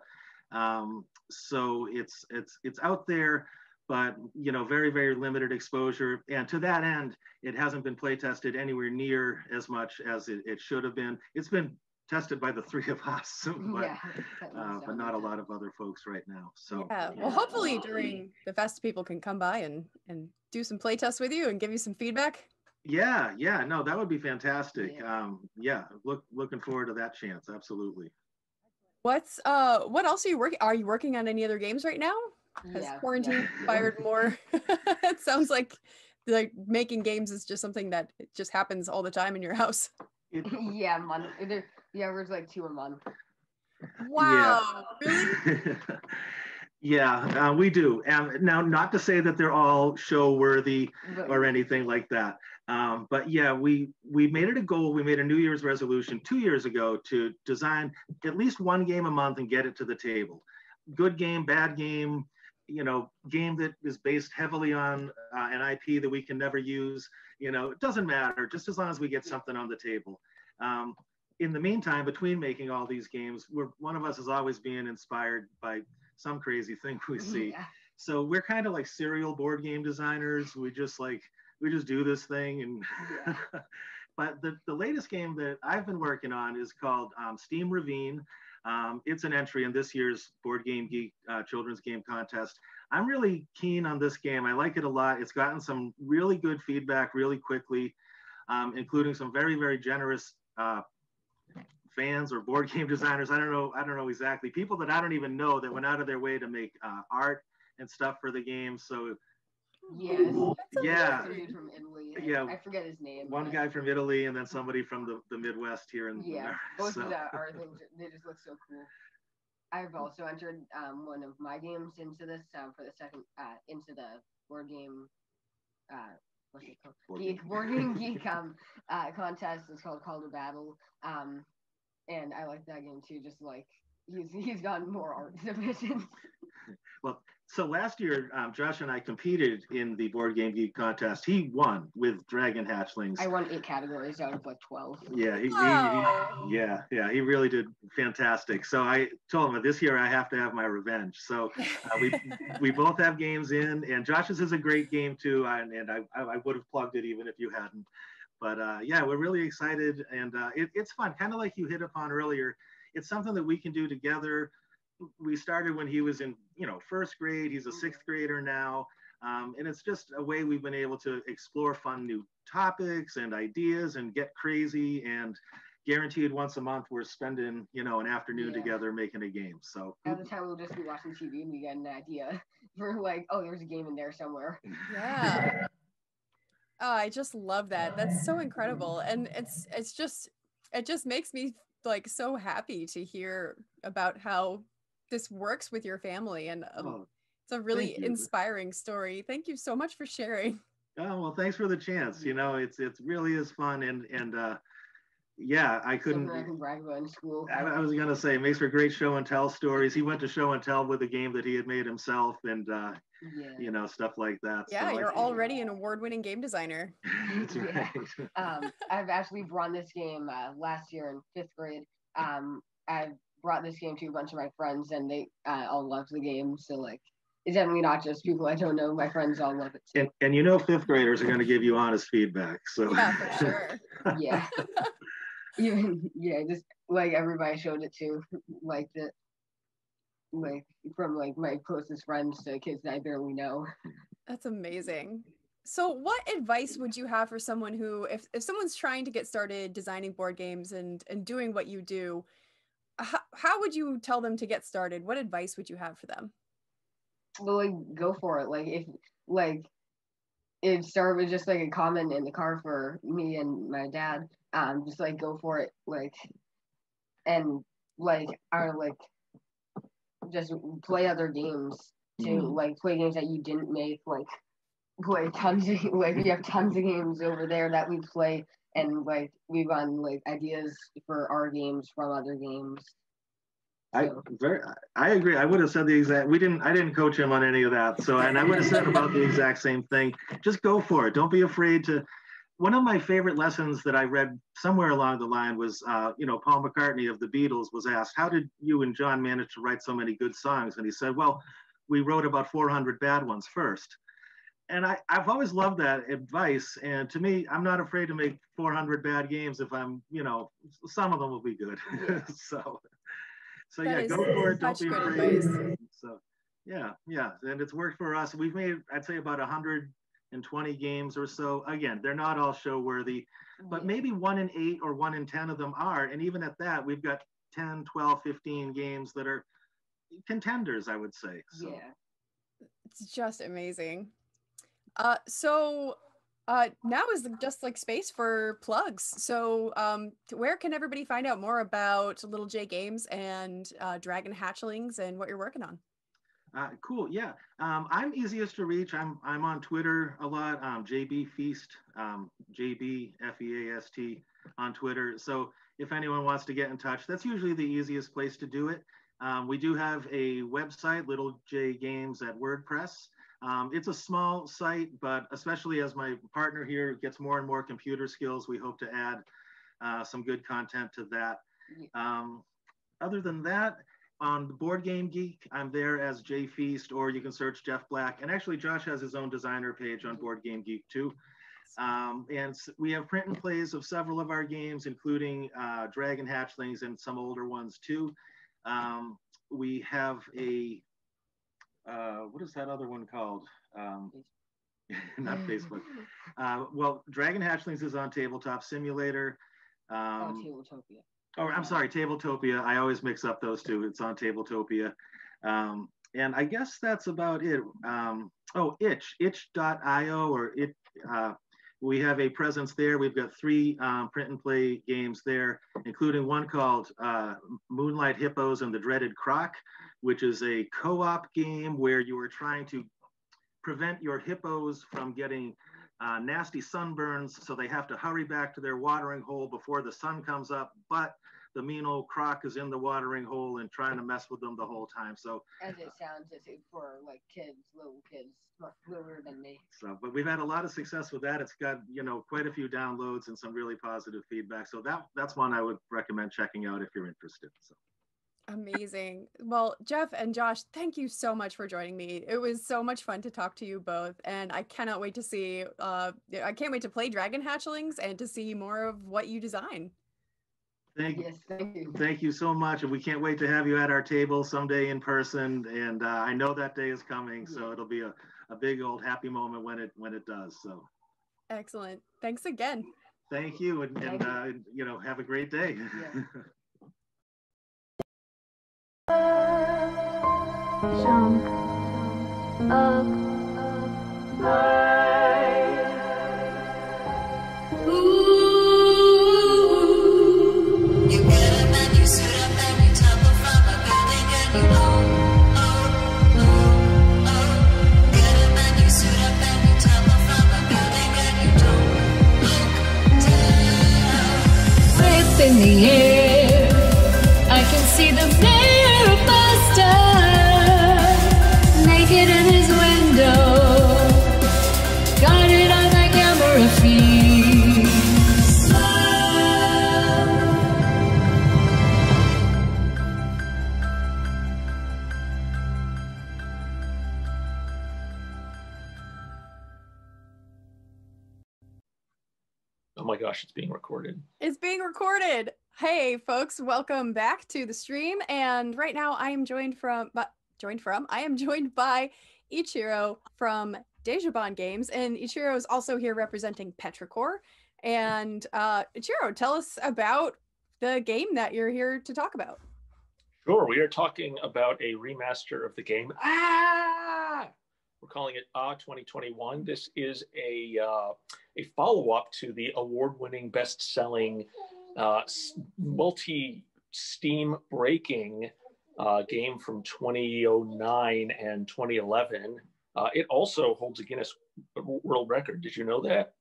Speaker 21: so it's out there, but very, very limited exposure. And to that end, it hasn't been play tested anywhere near as much as it should have been. It's been tested by the three of us, but not a lot of other folks right now. So
Speaker 1: yeah, well, hopefully during the fest, people can come by and do some play tests with you and give you some feedback.
Speaker 21: Yeah, no, that would be fantastic. Looking forward to that chance. Absolutely.
Speaker 1: What else are you working? Are you working on any other games right now? Has quarantine inspired more? It sounds like making games is just something that it just happens all the time in your house.
Speaker 22: Yeah, month. The average like 2 a month.
Speaker 1: Wow, really?
Speaker 21: Yeah, we do. And now, not to say that they're all show worthy or anything like that. But yeah, we made it a goal. We made a New Year's resolution 2 years ago to design at least one game a month and get it to the table. Good game, bad game, game that is based heavily on an IP that we can never use. It doesn't matter, just as long as we get something on the table. In the meantime, between making all these games, one of us is always being inspired by some crazy thing we see. Yeah. So we're kind of like serial board game designers. We just do this thing. And but the latest game that I've been working on is called Steam Ravine. It's an entry in this year's Board Game Geek Children's Game Contest. I'm really keen on this game. I like it a lot. It's gotten some really good feedback really quickly, including some very, very generous fans or board game designers. I don't know exactly. People that I don't even know that went out of their way to make art and stuff for the game. So
Speaker 22: yeah. From Italy. I forget his name.
Speaker 21: One guy from Italy and then somebody from the Midwest here in America.
Speaker 22: Both of that are things. They just look so cool. I've also entered one of my games into this for the second into the board game. What's it called? Board Game Geek contest. It's called Call to Battle. And I like that game too. Just like he's gotten more art submissions.
Speaker 21: Well, so last year, Josh and I competed in the Board Game Geek contest. He won with Dragon Hatchlings.
Speaker 22: I won 8 categories out of like 12.
Speaker 21: Yeah, he really did fantastic. So I told him this year I have to have my revenge. So we both have games in, and Josh's is a great game too. And I would have plugged it even if you hadn't. But yeah, we're really excited, and it's fun. Kind of like you hit upon earlier. It's something that we can do together. We started when he was in, first grade. He's a 6th grader now. And it's just a way we've been able to explore fun new topics and ideas and get crazy, and guaranteed once a month we're spending, an afternoon together making a game. So
Speaker 22: at the time we'll just be watching TV and we get an idea for like, oh, there's a game in there somewhere.
Speaker 1: Yeah. Oh, I just love that. That's so incredible. And it just makes me like so happy to hear about how this works with your family, and it's a really inspiring story. Thank you so much for sharing.
Speaker 21: Oh, well, thanks for the chance. It really is fun, and yeah, I couldn't.
Speaker 22: Something I can brag about in school.
Speaker 21: I was gonna say, it makes for great show and tell stories. He went to show and tell with a game that he had made himself, and stuff like that.
Speaker 1: Yeah, so you're already an award-winning game designer.
Speaker 21: That's right.
Speaker 22: I've actually brought this game last year in 5th grade. I brought this game to a bunch of my friends, and they all loved the game. So like, it's definitely not just people I don't know. My friends all love it too.
Speaker 21: And 5th graders are going to give you honest feedback. So
Speaker 1: yeah, for sure.
Speaker 22: Yeah. Just like everybody showed it to, like from like my closest friends to kids that I barely know.
Speaker 1: That's amazing. So what advice would you have for someone who, if someone's trying to get started designing board games and doing what you do, how would you tell them to get started? What advice would you have for them?
Speaker 22: Well, like, go for it. Like, if, like, it started with just, like, a comment in the car for me and my dad. Just, like, go for it. Like, and, like, just play other games, too. Like, play games that you didn't make, like tons of, like, we have tons of games over there that we play, and, like, we run, like, ideas for our games from other games.
Speaker 21: I agree. I would have said the exact. I didn't coach him on any of that. So, and I would have said about the exact same thing. Just go for it. Don't be afraid to. One of my favorite lessons that I read somewhere along the line was, Paul McCartney of the Beatles was asked, "How did you and John manage to write so many good songs?" And he said, "Well, we wrote about 400 bad ones first." And I've always loved that advice. And to me, I'm not afraid to make 400 bad games if I'm, some of them will be good. So yeah, go for it. Don't be afraid. So yeah. And it's worked for us. We've made, I'd say, about 120 games or so. Again, they're not all show worthy, but maybe 1 in 8 or 1 in 10 of them are. And even at that, we've got 10, 12, 15 games that are contenders, I would say. So.
Speaker 1: Yeah, it's just amazing. Now is just like space for plugs. So where can everybody find out more about Little J Games and Dragon Hatchlings and what you're working on?
Speaker 21: Cool. Yeah. I'm easiest to reach. I'm on Twitter a lot. JB Feast, JB FEAST on Twitter. So if anyone wants to get in touch, that's usually the easiest place to do it. We do have a website, Little J Games at WordPress. It's a small site, but especially as my partner here gets more and more computer skills, we hope to add some good content to that. Other than that, on the Board Game Geek, I'm there as Jay Feast, or you can search Jeff Black. And actually, Josh has his own designer page on Board Game Geek too. And we have print and plays of several of our games, including Dragon Hatchlings and some older ones too. We have a what is that other one called? Not Facebook. Well, Dragon Hatchlings is on Tabletop Simulator.
Speaker 22: Tabletopia.
Speaker 21: Oh, I'm sorry, Tabletopia. I always mix up those two. It's on Tabletopia. And I guess that's about it. itch.io, or it. We have a presence there. We've got 3 print and play games there, including one called Moonlight Hippos and the Dreaded Croc, which is a co-op game where you are trying to prevent your hippos from getting nasty sunburns, so they have to hurry back to their watering hole before the sun comes up, but the mean old croc is in the watering hole and trying to mess with them the whole time. So
Speaker 22: as it sounds, it's for like kids, little kids, littler than me.
Speaker 21: So, but we've had a lot of success with that. It's got, quite a few downloads and some really positive feedback. So that's one I would recommend checking out if you're interested. So.
Speaker 1: Amazing. Well, Jeff and Josh, thank you so much for joining me. It was so much fun to talk to you both, and I cannot wait to see, I can't wait to play Dragon Hatchlings and to see more of what you design.
Speaker 21: Thank you.
Speaker 22: Yes, thank you.
Speaker 21: Thank you so much. And we can't wait to have you at our table someday in person. And I know that day is coming, so it'll be a big old happy moment when it does. So
Speaker 1: excellent. Thanks again.
Speaker 21: Thank you. And have a great day.
Speaker 2: Jump up high. Ooh. You get up and you sit up and you tumble from a building and you get up and you sit up and you tumble from a building and you don't look down. Whip in the air, I can see the mayor of Boston, naked in his window, got it on the camera feed.
Speaker 20: Oh my gosh, it's being recorded.
Speaker 1: It's being recorded. Hey folks, welcome back to the stream. And right now I am joined by Ichiro from Dejabon Games, and Ichiro is also here representing Petrichor. And Ichiro, tell us about the game that you're here to talk about.
Speaker 20: Sure, we are talking about a remaster of the game. We're calling it 2021. This is a follow-up to the award-winning, best-selling, multi-Steam breaking game from 2009 and 2011. It also holds a Guinness World Record. Did you know that?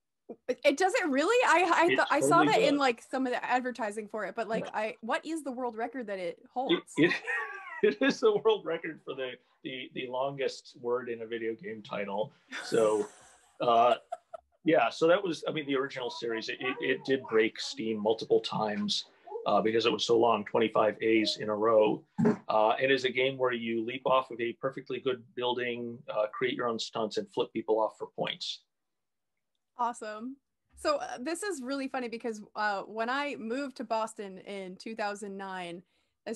Speaker 1: It doesn't really. I saw
Speaker 20: totally
Speaker 1: that
Speaker 20: does.
Speaker 1: in like some of the advertising for it, but like, what is the world record that it holds?
Speaker 20: It is the world record for the longest word in a video game title. So, yeah. So that was, I mean, the original series. It did break Steam multiple times because it was so long, 25 A's in a row. It is a game where you leap off of a perfectly good building, create your own stunts, and flip people off for points.
Speaker 1: Awesome. So this is really funny because when I moved to Boston in 2009, I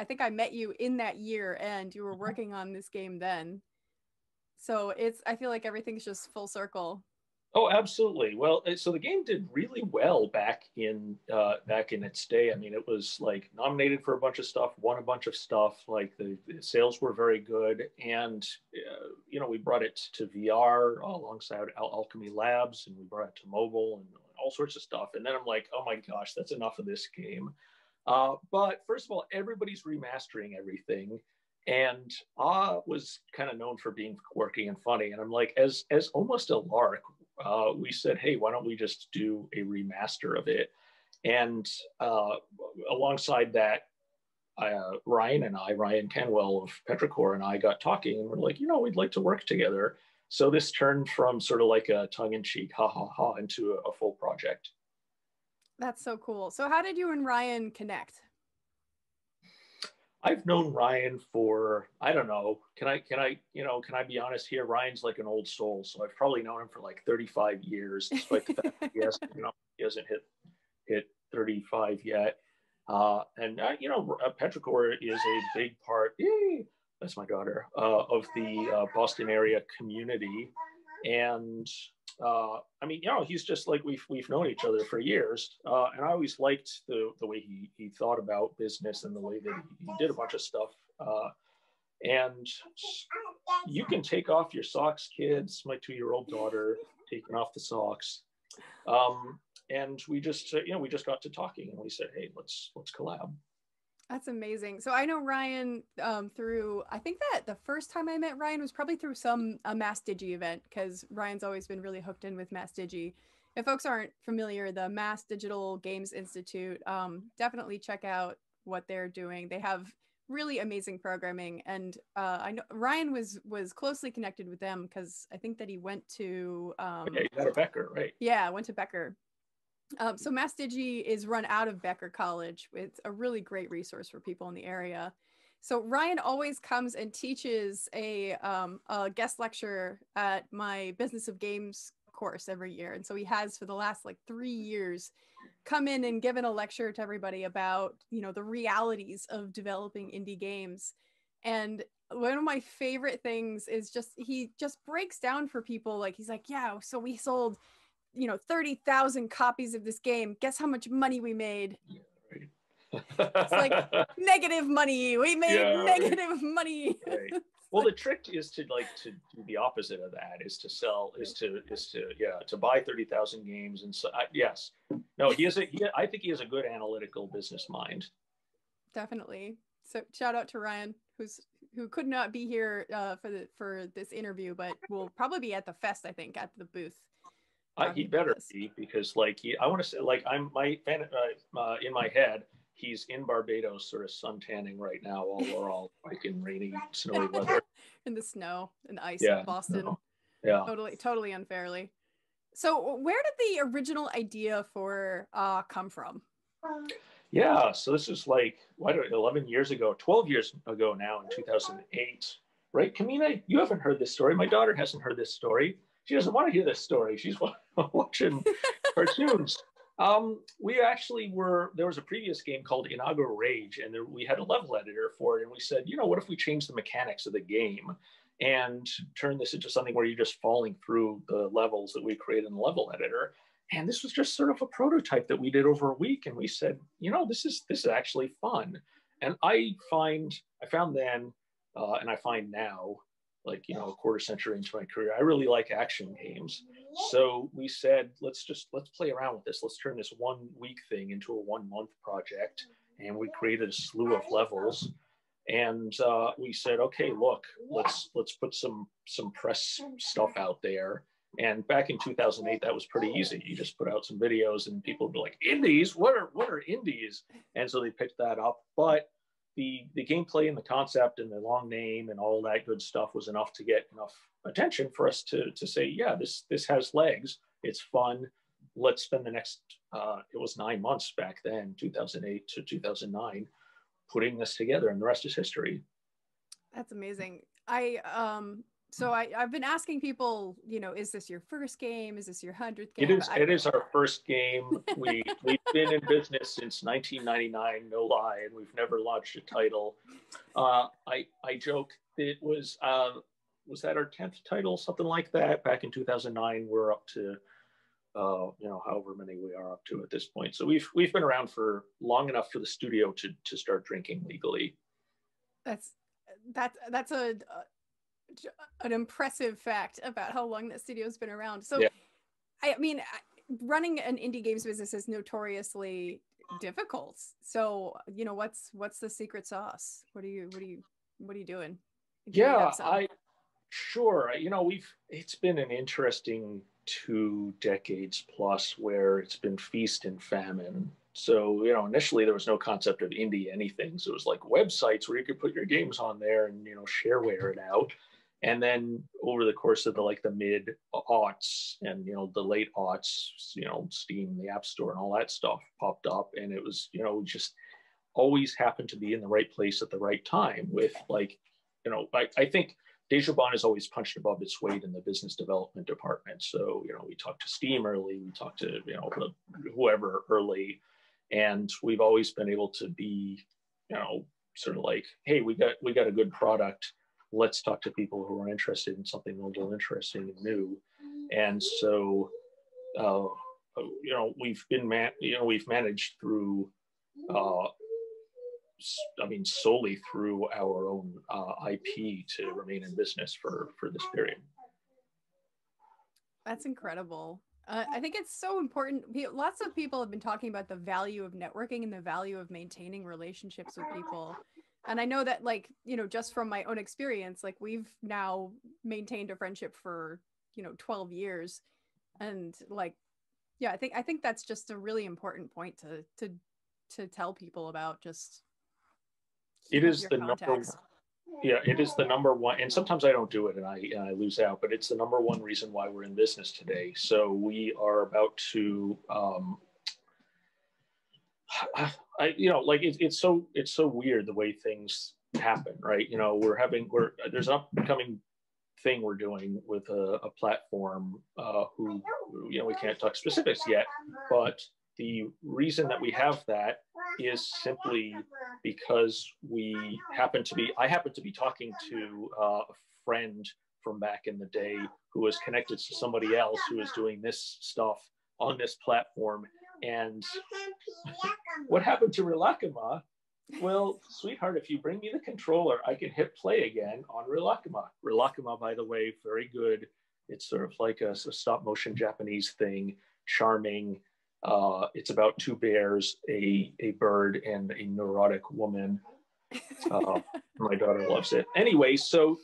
Speaker 1: think I met you in that year, and you were working on this game then. So I feel like everything's just full circle.
Speaker 20: Oh, absolutely. Well, so the game did really well back in its day. I mean, it was like nominated for a bunch of stuff, won a bunch of stuff. Like the sales were very good, and we brought it to VR alongside Alchemy Labs, and we brought it to mobile and all sorts of stuff. And then I'm like, oh my gosh, that's enough of this game. But first of all, everybody's remastering everything. And was kind of known for being quirky and funny. And I'm like, as almost a lark, we said, hey, why don't we just do a remaster of it? And alongside that, Ryan Kenwell of Petrichor and I got talking, and we're like, we'd like to work together. So this turned from sort of like a tongue-in-cheek, ha ha ha, into a full project.
Speaker 1: That's so cool. So how did you and Ryan connect?
Speaker 20: I've known Ryan for, I don't know, can I be honest here? Ryan's like an old soul. So I've probably known him for like 35 years, despite the fact that he hasn't hit 35 yet. Petrichor is a big part, that's my daughter, of the Boston area community. And he's just like, we've known each other for years. And I always liked the way he thought about business and the way that he did a bunch of stuff. And you can take off your socks, kids. My 2-year-old daughter taking off the socks. And we just got to talking, and we said, hey, let's collab.
Speaker 1: That's amazing. So I know Ryan through, I think that the first time I met Ryan was probably through a Mass Digi event, because Ryan's always been really hooked in with Mass Digi. If folks aren't familiar, the Mass Digital Games Institute, definitely check out what they're doing. They have really amazing programming, and I know Ryan was closely connected with them because I think that he went to
Speaker 20: you got a Becker, right?
Speaker 1: Yeah, went to Becker. So Mass Digi is run out of Becker College. It's a really great resource for people in the area. So Ryan always comes and teaches a guest lecture at my Business of Games course every year. And so he has for the last like 3 years come in and given a lecture to everybody about, the realities of developing indie games. And one of my favorite things is he just breaks down for people. Like, he's like, yeah, so we sold 30,000 copies of this game. Guess how much money we made? It's like negative money. We made negative money.
Speaker 20: Right. Well, the trick is to do the opposite of that. Is to buy 30,000 games. And so yes, no, I think he has a good analytical business mind.
Speaker 1: Definitely. So shout out to Ryan, who could not be here for this interview, but will probably be at the fest. I think at the booth.
Speaker 20: He better be, because I want to say, I'm in my head, he's in Barbados, sort of sun tanning right now, while we're all like in rainy, snowy weather.
Speaker 1: In the snow and ice of Boston.
Speaker 20: No. Yeah.
Speaker 1: Totally unfairly. So where did the original idea for come from?
Speaker 20: Yeah, so this is 11 years ago, 12 years ago now, in 2008, right? Kamina, you haven't heard this story. My daughter hasn't heard this story. She doesn't want to hear this story. She's watching cartoons. There was a previous game called Inaugural Rage, and we had a level editor for it. And we said, what if we change the mechanics of the game? and turn this into something where you're just falling through the levels that we create in the level editor. And this was just sort of a prototype that we did over a week. And we said, you know, this is actually fun. And I found then, and I find now, like, you know, a quarter century into my career, I really like action games. So we said, let's play around with this. Let's turn this 1 week thing into a 1 month project. And we created a slew of levels. And we said, okay, look, let's put some press stuff out there. And back in 2008, that was pretty easy. You just put out some videos and people would be like, indies? What are indies? And so they picked that up. But the gameplay and the concept and the long name and all that good stuff was enough to get enough attention for us to say, yeah, this has legs. It's fun. Let's spend the next, it was 9 months back then, 2008 to 2009, putting this together, and the rest is history.
Speaker 1: That's amazing. So I've been asking people, you know, is this your first game? Is this your 100th game?
Speaker 20: It is our first game. We've been in business since 1999, no lie, and we've never launched a title. I joke it was that our 10th title, something like that. Back in 2009, we're up to you know, however many we are up to at this point. So we've been around for long enough for the studio to start drinking legally.
Speaker 1: That's an impressive fact about how long that studio's been around. So, yeah. I mean, running an indie games business is notoriously difficult. So, you know, what's the secret sauce? What are you doing?
Speaker 20: Yeah, sure. You know, it's been an interesting 2 decades plus where it's been feast and famine. So, you know, initially there was no concept of indie anything. So it was like websites where you could put your games on there and, you know, shareware it out. And then over the course of the mid aughts and, you know, the late aughts, you know, Steam, the App Store and all that stuff popped up. And it was, you know, just always happened to be in the right place at the right time with, like, you know, I think Desjardins has always punched above its weight in the business development department. So, you know, we talked to Steam early, we talked to, you know, whoever early, and we've always been able to be, you know, sort of like, hey, we got a good product. Let's talk to people who are interested in something a little interesting and new. And so, you know, we've managed through, I mean, solely through our own IP to remain in business for this period.
Speaker 1: That's incredible. I think it's so important. Lots of people have been talking about the value of networking and the value of maintaining relationships with people. And I know that, like, you know, just from my own experience, like, we've now maintained a friendship for, you know, 12 years. And, like, yeah, I think that's just a really important point to tell people about. Just
Speaker 20: it is the number, yeah, it is the number one, and sometimes I don't do it and I lose out, but it's the number one reason why we're in business today. So we are about to you know, like it's so weird the way things happen, right? You know, there's an upcoming thing we're doing with a platform who, you know, we can't talk specifics yet, but the reason that we have that is simply because I happen to be talking to a friend from back in the day who was connected to somebody else who was doing this stuff on this platform. And what happened to Rilakama? Well, sweetheart, if you bring me the controller, I can hit play again on Rilakama. Rilakama, by the way, very good. It's sort of like a stop motion Japanese thing, charming. It's about 2 bears, a bird, and a neurotic woman. My daughter loves it. Anyway, so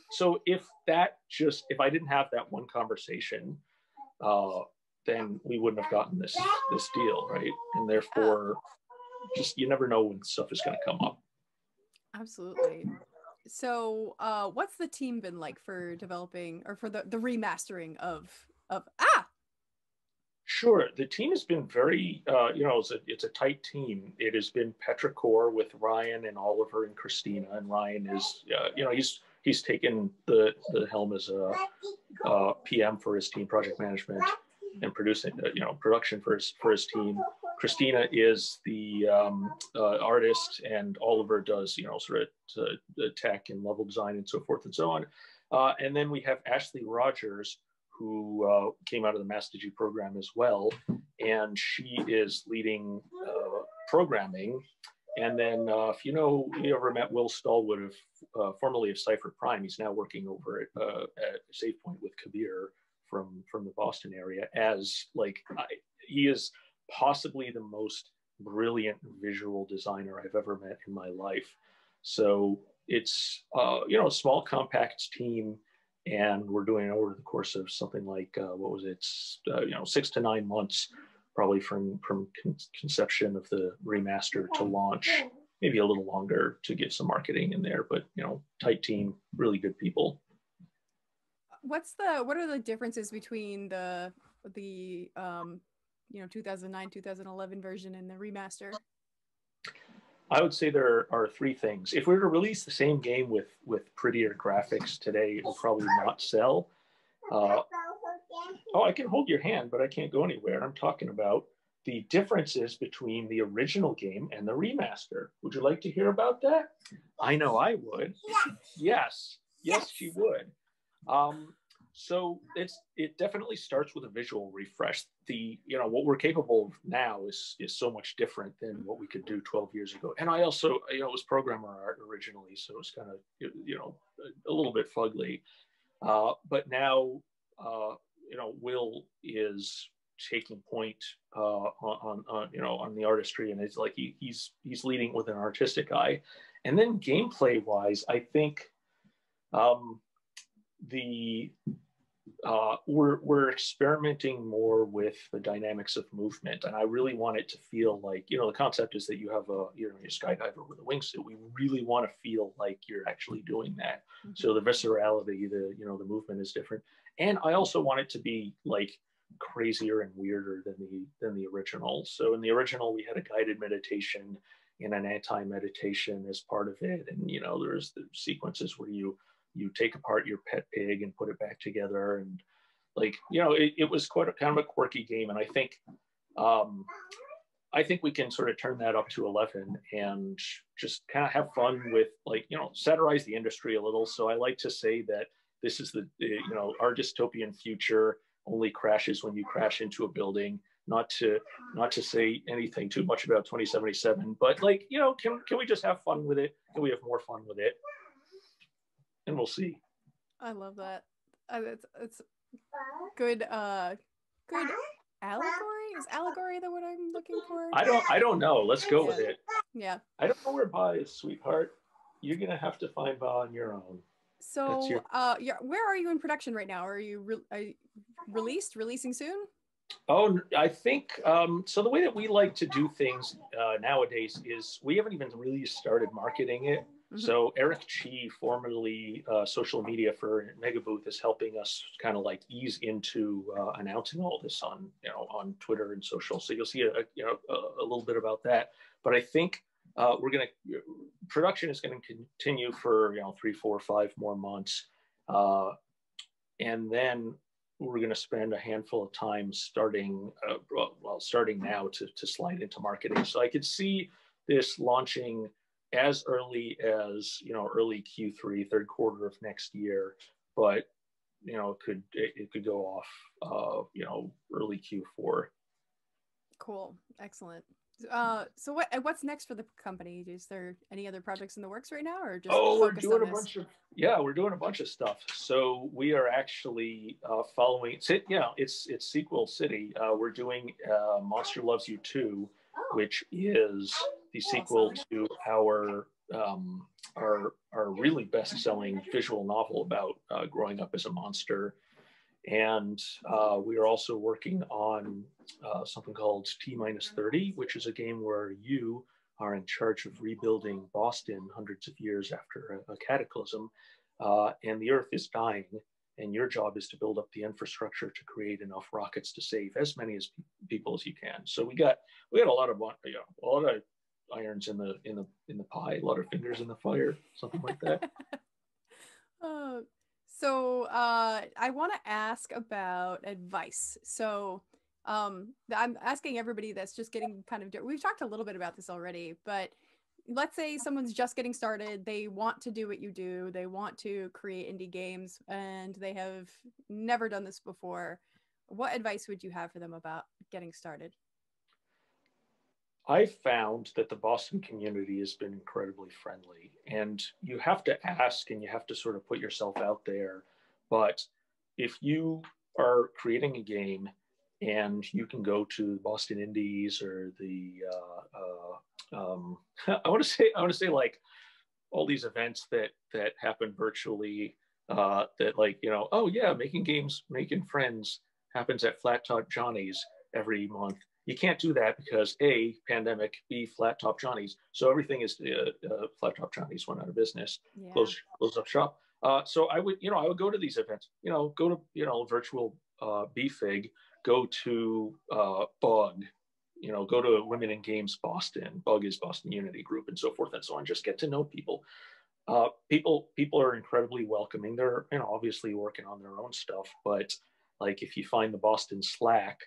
Speaker 20: if I didn't have that one conversation, then we wouldn't have gotten this deal, right? And therefore, just you never know when stuff is going to come up.
Speaker 1: Absolutely. So, what's the team been like for developing or for the remastering of?
Speaker 20: Sure, the team has been very, you know, it's a tight team. It has been Petra Core with Ryan and Oliver and Christina, and Ryan is, you know, he's taken the helm as a PM for his team, project management, and producing, you know, production for his team. Christina is the artist, and Oliver does, you know, sort of tech and level design and so forth and so on. And then we have Ashley Rogers, who came out of the MasterG program as well, and she is leading programming. And then if you ever met Will Stallwood, formerly of Cypher Prime, he's now working over at SafePoint with Kabir from the Boston area, as he is possibly the most brilliant visual designer I've ever met in my life. So it's a small, compact team, and we're doing it over the course of something like 6 to 9 months, probably from conception of the remaster to launch, maybe a little longer to get some marketing in there, but tight team, really good people.
Speaker 1: What are the differences between the 2009, 2011 version and the remaster?
Speaker 20: I would say there are 3 things. If we were to release the same game with prettier graphics today, it will probably not sell. I can hold your hand, but I can't go anywhere. I'm talking about the differences between the original game and the remaster. Would you like to hear about that? I know I would. Yes, she would. So it definitely starts with a visual refresh. What we're capable of now is so much different than what we could do 12 years ago. And I also, was programmer art originally, so it was kind of, a little bit fugly. But now, Will is taking point on the artistry, and it's like he's leading with an artistic eye. And then gameplay wise, I think we're experimenting more with the dynamics of movement, and I really want it to feel like, the concept is that you have a skydiver with a wingsuit. We really want to feel like you're actually doing that. Mm-hmm. So the viscerality, the movement is different, and I also want it to be like crazier and weirder than the original. So in the original, we had a guided meditation and an anti-meditation as part of it, and there's the sequences where you take apart your pet pig and put it back together, and it was quite kind of a quirky game. And I think we can sort of turn that up to 11 and just kind of have fun with satirize the industry a little. So I like to say that this is our dystopian future only crashes when you crash into a building. Not to say anything too much about 2077, but can we just have fun with it? Can we have more fun with it? And we'll see.
Speaker 1: I love that. It's good. Good allegory. Is allegory the word I'm looking for?
Speaker 20: I don't know. Let's go with it.
Speaker 1: Yeah.
Speaker 20: I don't know where Ba is, sweetheart. You're gonna have to find Ba on your own.
Speaker 1: So, where are you in production right now? Are you releasing soon?
Speaker 20: Oh, I think so. The way that we like to do things nowadays is we haven't even really started marketing it. Mm-hmm. So Eric Chi, formerly social media for Mega Booth, is helping us kind of ease into announcing all this on Twitter and social. So you'll see a little bit about that. But I think production is going to continue for 3, 4, 5 more months, and then we're going to spend a handful of time starting now to slide into marketing. So I could see this launching as early as early Q3, third quarter of next year, but it could go off early Q4.
Speaker 1: Cool, excellent. So what's next for the company? Is there any other projects in the works right now, or just
Speaker 20: we're doing we're doing a bunch of stuff. So we are actually following. It's Sequel City. We're doing Monster Loves You 2, which is the sequel to our really best-selling visual novel about growing up as a monster. And we are also working on something called T-30, which is a game where you are in charge of rebuilding Boston hundreds of years after a cataclysm, and the Earth is dying, and your job is to build up the infrastructure to create enough rockets to save as many people as you can. So we got a lot of irons in the pie, a lot of fingers in the fire, something like that.
Speaker 1: So I want to ask about advice. So I'm asking everybody that's just getting kind of, we've talked a little bit about this already, but let's say someone's just getting started, they want to do what you do, they want to create indie games, and they have never done this before. What advice would you have for them about getting started?
Speaker 20: I found that the Boston community has been incredibly friendly, and you have to ask and you have to sort of put yourself out there. But if you are creating a game and you can go to Boston Indies or the, I want to say like all these events that happen virtually, that like, you know, oh yeah, making games, making friends happens at Flat Top Johnny's every month. You can't do that because A, pandemic, B, Flat Top Johnny's. So everything is, Flat Top Johnny's went out of business, closed up shop. So I would go to these events, go to, virtual BFIG, go to Bug, go to Women in Games Boston. Bug is Boston Unity Group and so forth and so on. Just get to know people. People are incredibly welcoming. They're, obviously working on their own stuff, but like if you find the Boston Slack,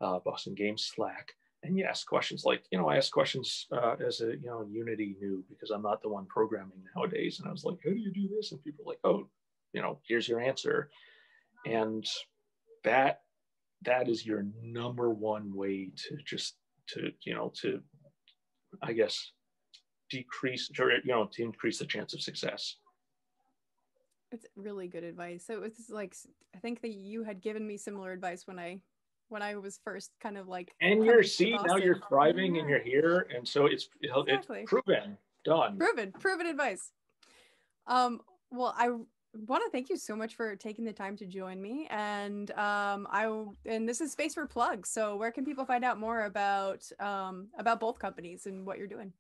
Speaker 20: Boston Games Slack, and you ask questions like, I ask questions as a, Unity noob because I'm not the one programming nowadays. And I was like, how do you do this? And people are like, oh, here's your answer. And that is your number one way to just, to I guess, decrease, or, to increase the chance of success.
Speaker 1: It's really good advice. So it's like, I think that you had given me similar advice when I was first kind of like,
Speaker 20: and now you're thriving and you're here, and so it's proven, done,
Speaker 1: proven advice. Well, I want to thank you so much for taking the time to join me, and and this is space for plugs. So where can people find out more about both companies and what you're doing?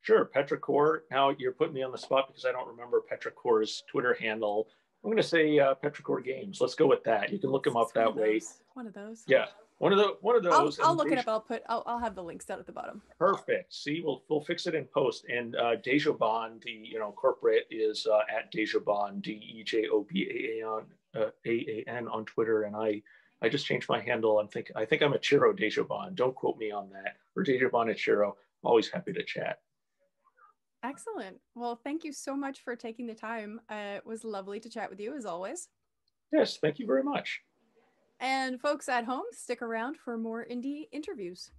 Speaker 20: Sure, Petrichor. Now you're putting me on the spot because I don't remember Petrichor's Twitter handle. I'm going to say Petrichor Games. Let's go with that. You can look them up that way.
Speaker 1: One of those.
Speaker 20: Yeah, one of those.
Speaker 1: I'll look it up. I'll have the links down at the bottom.
Speaker 20: Perfect. See, we'll fix it in post. And Dejobon, the corporate, is at Dejobon, DEJOBAAN on Twitter. And I just changed my handle. I think I'm a Chiro Dejobon. Don't quote me on that. Or Dejobon at Chiro. I'm always happy to chat.
Speaker 1: Excellent. Well, thank you so much for taking the time. It was lovely to chat with you as always.
Speaker 20: Yes, thank you very much.
Speaker 1: And folks at home, stick around for more indie interviews.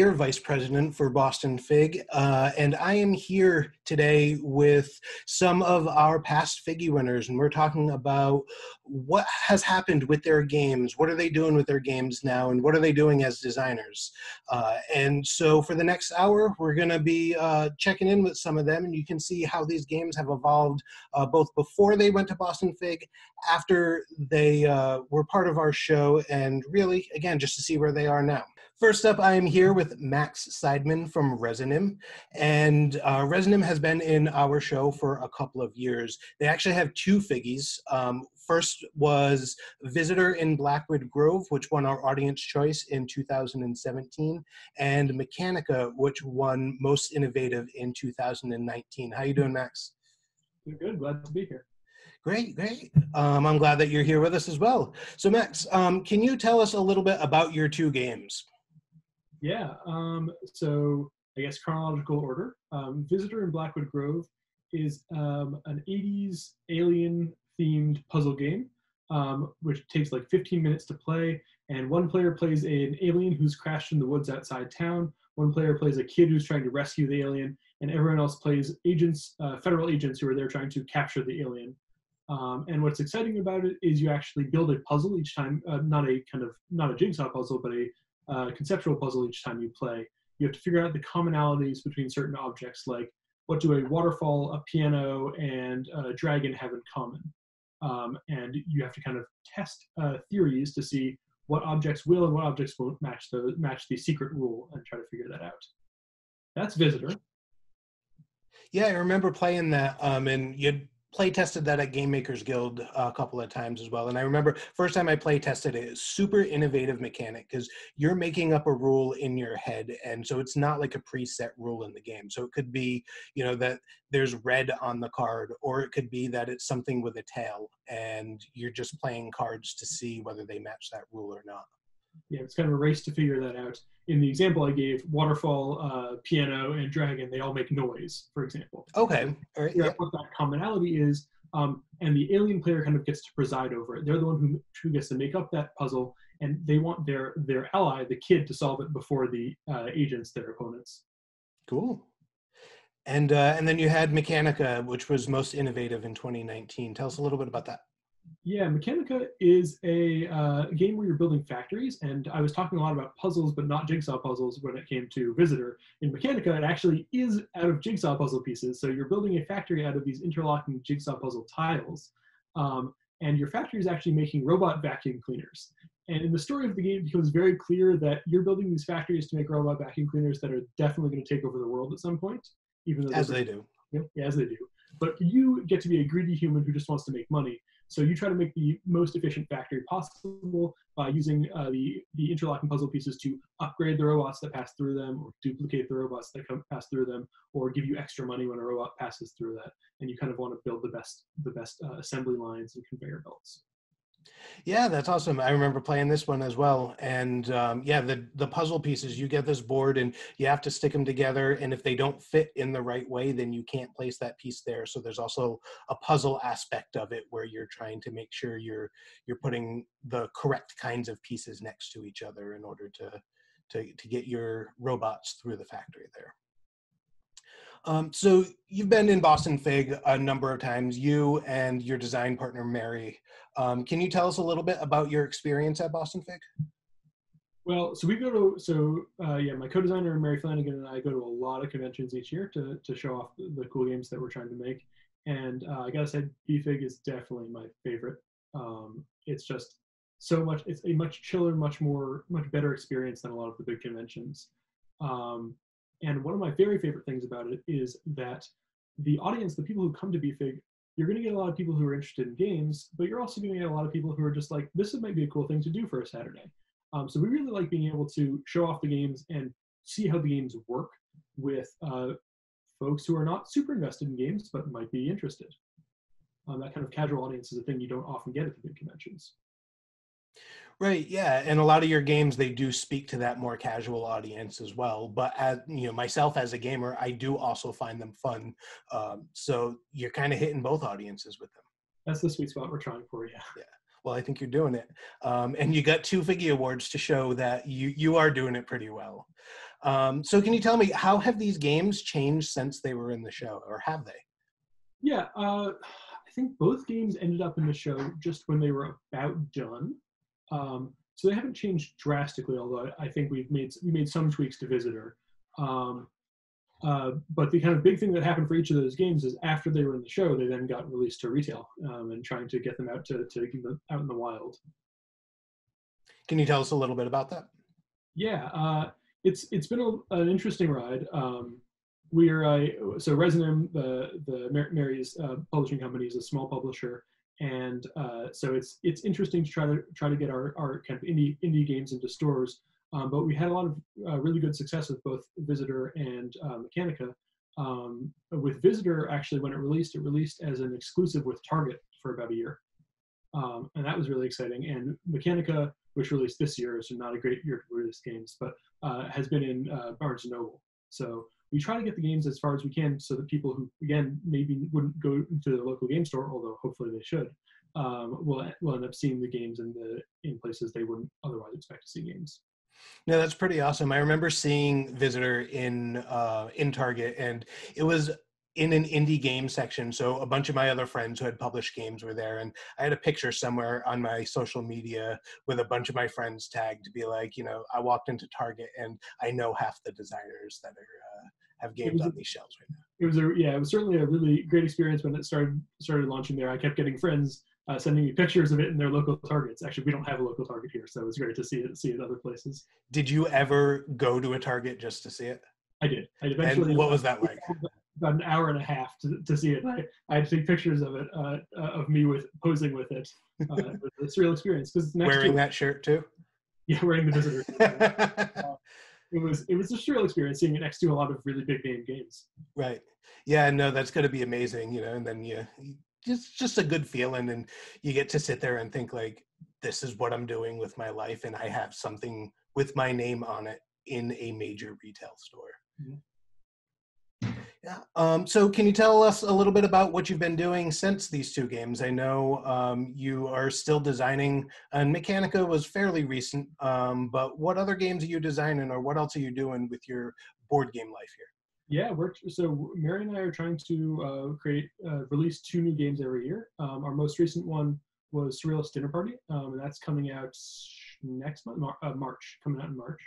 Speaker 3: here, Vice President for BostonFIG, and I am here today with some of our past Figgy winners, and we're talking about what has happened with their games, what are they doing with their games now, and what are they doing as designers. And so for the next hour, we're going to be checking in with some of them, and you can see how these games have evolved both before they went to BostonFIG, after they were part of our show, and really, again, just to see where they are now. First up, I am here with Max Seidman from Resonim, and Resonim has been in our show for a couple of years. They actually have two Figgies. First was Visitor in Blackwood Grove, which won our audience choice in 2017, and Mechanica, which won Most Innovative in 2019. How you doing, Max?
Speaker 19: You're good. Glad to be here.
Speaker 3: Great, great. I'm glad that you're here with us as well. So, Max, can you tell us a little bit about your two games?
Speaker 19: Yeah, so I guess chronological order. Visitor in Blackwood Grove is an 80s alien-themed puzzle game, which takes like 15 minutes to play, and one player plays an alien who's crashed in the woods outside town, one player plays a kid who's trying to rescue the alien, and everyone else plays agents, federal agents who are there trying to capture the alien. And what's exciting about it is you actually build a puzzle each time, not a jigsaw puzzle, but a conceptual puzzle each time you play. You have to figure out the commonalities between certain objects, like what do a waterfall, a piano, and a dragon have in common. And you have to kind of test theories to see what objects will and what objects won't match the secret rule, and try to figure that out. That's Visitor.
Speaker 3: Yeah, I remember playing that, and you'd play tested that at Game Makers Guild a couple of times as well. And I remember first time I play tested it, super innovative mechanic, because you're making up a rule in your head, and so it's not like a preset rule in the game. So it could be, you know, that there's red on the card, or it could be that it's something with a tail, and you're just playing cards to see whether they match that rule or not.
Speaker 19: Yeah, it's kind of a race to figure that out. In the example I gave, waterfall, piano, and dragon, they all make noise, for example.
Speaker 3: Okay. All right.
Speaker 19: Yeah. What that commonality is, and the alien player kind of gets to preside over it. They're the one who gets to make up that puzzle, and they want their ally, the kid, to solve it before the agents, their opponents.
Speaker 3: Cool. And then you had Mechanica, which was Most Innovative in 2019. Tell us a little bit about that.
Speaker 19: Yeah, Mechanica is a game where you're building factories, and I was talking a lot about puzzles, but not jigsaw puzzles when it came to Visitor. In Mechanica, it actually is out of jigsaw puzzle pieces, so you're building a factory out of these interlocking jigsaw puzzle tiles, and your factory is actually making robot vacuum cleaners. And in the story of the game, it becomes very clear that you're building these factories to make robot vacuum cleaners that are definitely going to take over the world at some point, even though
Speaker 3: as they do.
Speaker 19: Yeah, as they do. But you get to be a greedy human who just wants to make money. So you try to make the most efficient factory possible by using the interlocking puzzle pieces to upgrade the robots that pass through them, or duplicate the robots that pass through them, or give you extra money when a robot passes through that. And you kind of want to build the best assembly lines and conveyor belts.
Speaker 3: Yeah, that's awesome. I remember playing this one as well. And yeah, the puzzle pieces, you get this board and you have to stick them together. And if they don't fit in the right way, then you can't place that piece there. So there's also a puzzle aspect of it where you're trying to make sure you're putting the correct kinds of pieces next to each other in order to get your robots through the factory there. So you've been in BostonFIG a number of times, you and your design partner, Mary. Can you tell us a little bit about your experience at BostonFIG?
Speaker 19: Well, so yeah, my co-designer, Mary Flanagan, and I go to a lot of conventions each year to show off the cool games that we're trying to make. And I gotta say, BFIG is definitely my favorite. It's just so much, it's a much chiller, much better experience than a lot of the big conventions. And one of my very favorite things about it is that the audience, the people who come to BFIG, you're going to get a lot of people who are interested in games, but you're also going to get a lot of people who are just like, this might be a cool thing to do for a Saturday. So we really like being able to show off the games and see how the games work with folks who are not super invested in games, but might be interested. That kind of casual audience is a thing you don't often get at the big conventions.
Speaker 3: Right, yeah, and a lot of your games, they do speak to that more casual audience as well. But as you know, myself as a gamer, I do also find them fun. So you're kind of hitting both audiences with them.
Speaker 19: That's the sweet spot we're trying for, yeah.
Speaker 3: Yeah, well, I think you're doing it. And you got 2 Figgy Awards to show that you are doing it pretty well. So can you tell me, how have these games changed since they were in the show, or have they?
Speaker 19: Yeah, I think both games ended up in the show just when they were about done. So they haven't changed drastically, although I think we made some tweaks to Visitor. But the kind of big thing that happened for each of those games is after they were in the show, they then got released to retail, and trying to get them out to get them out in the wild.
Speaker 3: Can you tell us a little bit about that?
Speaker 19: Yeah, it's been an interesting ride. We are so Resonum, the Mary's publishing company, is a small publisher, and so it's interesting to try to get our kind of indie games into stores. But we had a lot of really good success with both Visitor and Mechanica. With Visitor, actually, when it released as an exclusive with Target for about a year. And that was really exciting. And Mechanica, which released this year, so not a great year to release games, but has been in Barnes & Noble. So we try to get the games as far as we can so that people who, again, maybe wouldn't go into the local game store, although hopefully they should, will end up seeing the games in places they wouldn't otherwise expect to see games.
Speaker 3: No, that's pretty awesome. I remember seeing Visitor in Target, and it was in an indie game section. So a bunch of my other friends who had published games were there, and I had a picture somewhere on my social media with a bunch of my friends tagged to be like, I walked into Target and I know half the designers that are have games on these shelves right now.
Speaker 19: It was certainly a really great experience when it started launching there. I kept getting friends sending me pictures of it in their local Targets. Actually, we don't have a local Target here, so it was great to see it other places.
Speaker 3: Did you ever go to a Target just to see it?
Speaker 19: I did. I eventually.
Speaker 3: And what was that like?
Speaker 19: About an hour and a half to see it. I had to take pictures of it, of me posing with it. It was a surreal experience because
Speaker 3: wearing that shirt too.
Speaker 19: Yeah, wearing the Visitor. It was a surreal experience seeing it next to a lot of really big name games.
Speaker 3: Right. Yeah. No, that's going to be amazing. And then just a good feeling, and you get to sit there and think like, this is what I'm doing with my life, and I have something with my name on it in a major retail store.
Speaker 19: Mm-hmm.
Speaker 3: Yeah. So can you tell us a little bit about what you've been doing since these two games? I know you are still designing, and Mechanica was fairly recent, but what other games are you designing, or what else are you doing with your board game life here?
Speaker 19: Yeah, so Mary and I are trying to release 2 new games every year. Our most recent one was Surrealist Dinner Party, and that's coming out next month, March, coming out in March.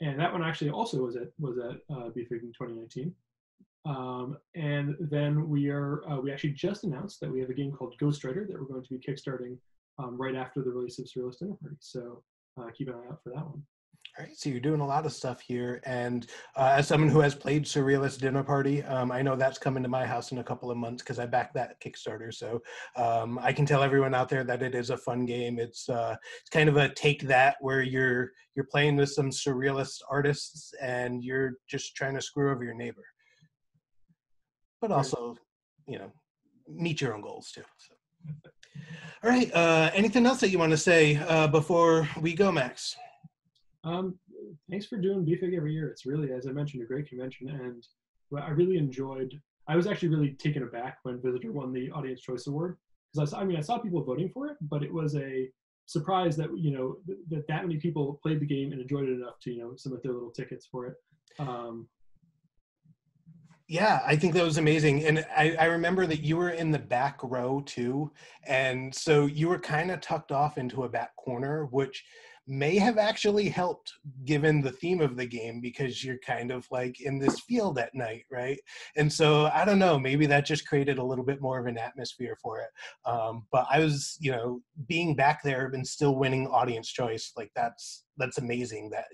Speaker 19: And that one actually also was at BFIG in 2019. And then we actually just announced that we have a game called Ghost Rider that we're going to be kickstarting right after the release of Surrealist Dinner Party. So keep an eye out for that one.
Speaker 3: All right, so you're doing a lot of stuff here, and as someone who has played Surrealist Dinner Party, I know that's coming to my house in a couple of months because I backed that Kickstarter. So I can tell everyone out there that it is a fun game. It's kind of a take that where you're playing with some surrealist artists and you're just trying to screw over your neighbor, but also, meet your own goals too. So. All right, anything else that you want to say before we go, Max?
Speaker 19: Thanks for doing BFIG every year. It's really, as I mentioned, a great convention, and I really enjoyed. I was actually really taken aback when Visitor won the Audience Choice Award, because I saw people voting for it, but it was a surprise that that many people played the game and enjoyed it enough to submit their little tickets for it.
Speaker 3: Yeah, I think that was amazing. And I remember that you were in the back row too, and so you were kind of tucked off into a back corner, which may have actually helped given the theme of the game, because you're kind of like in this field at night, right? And so I don't know, maybe that just created a little bit more of an atmosphere for it. But I was, being back there and still winning Audience Choice, like that's amazing that,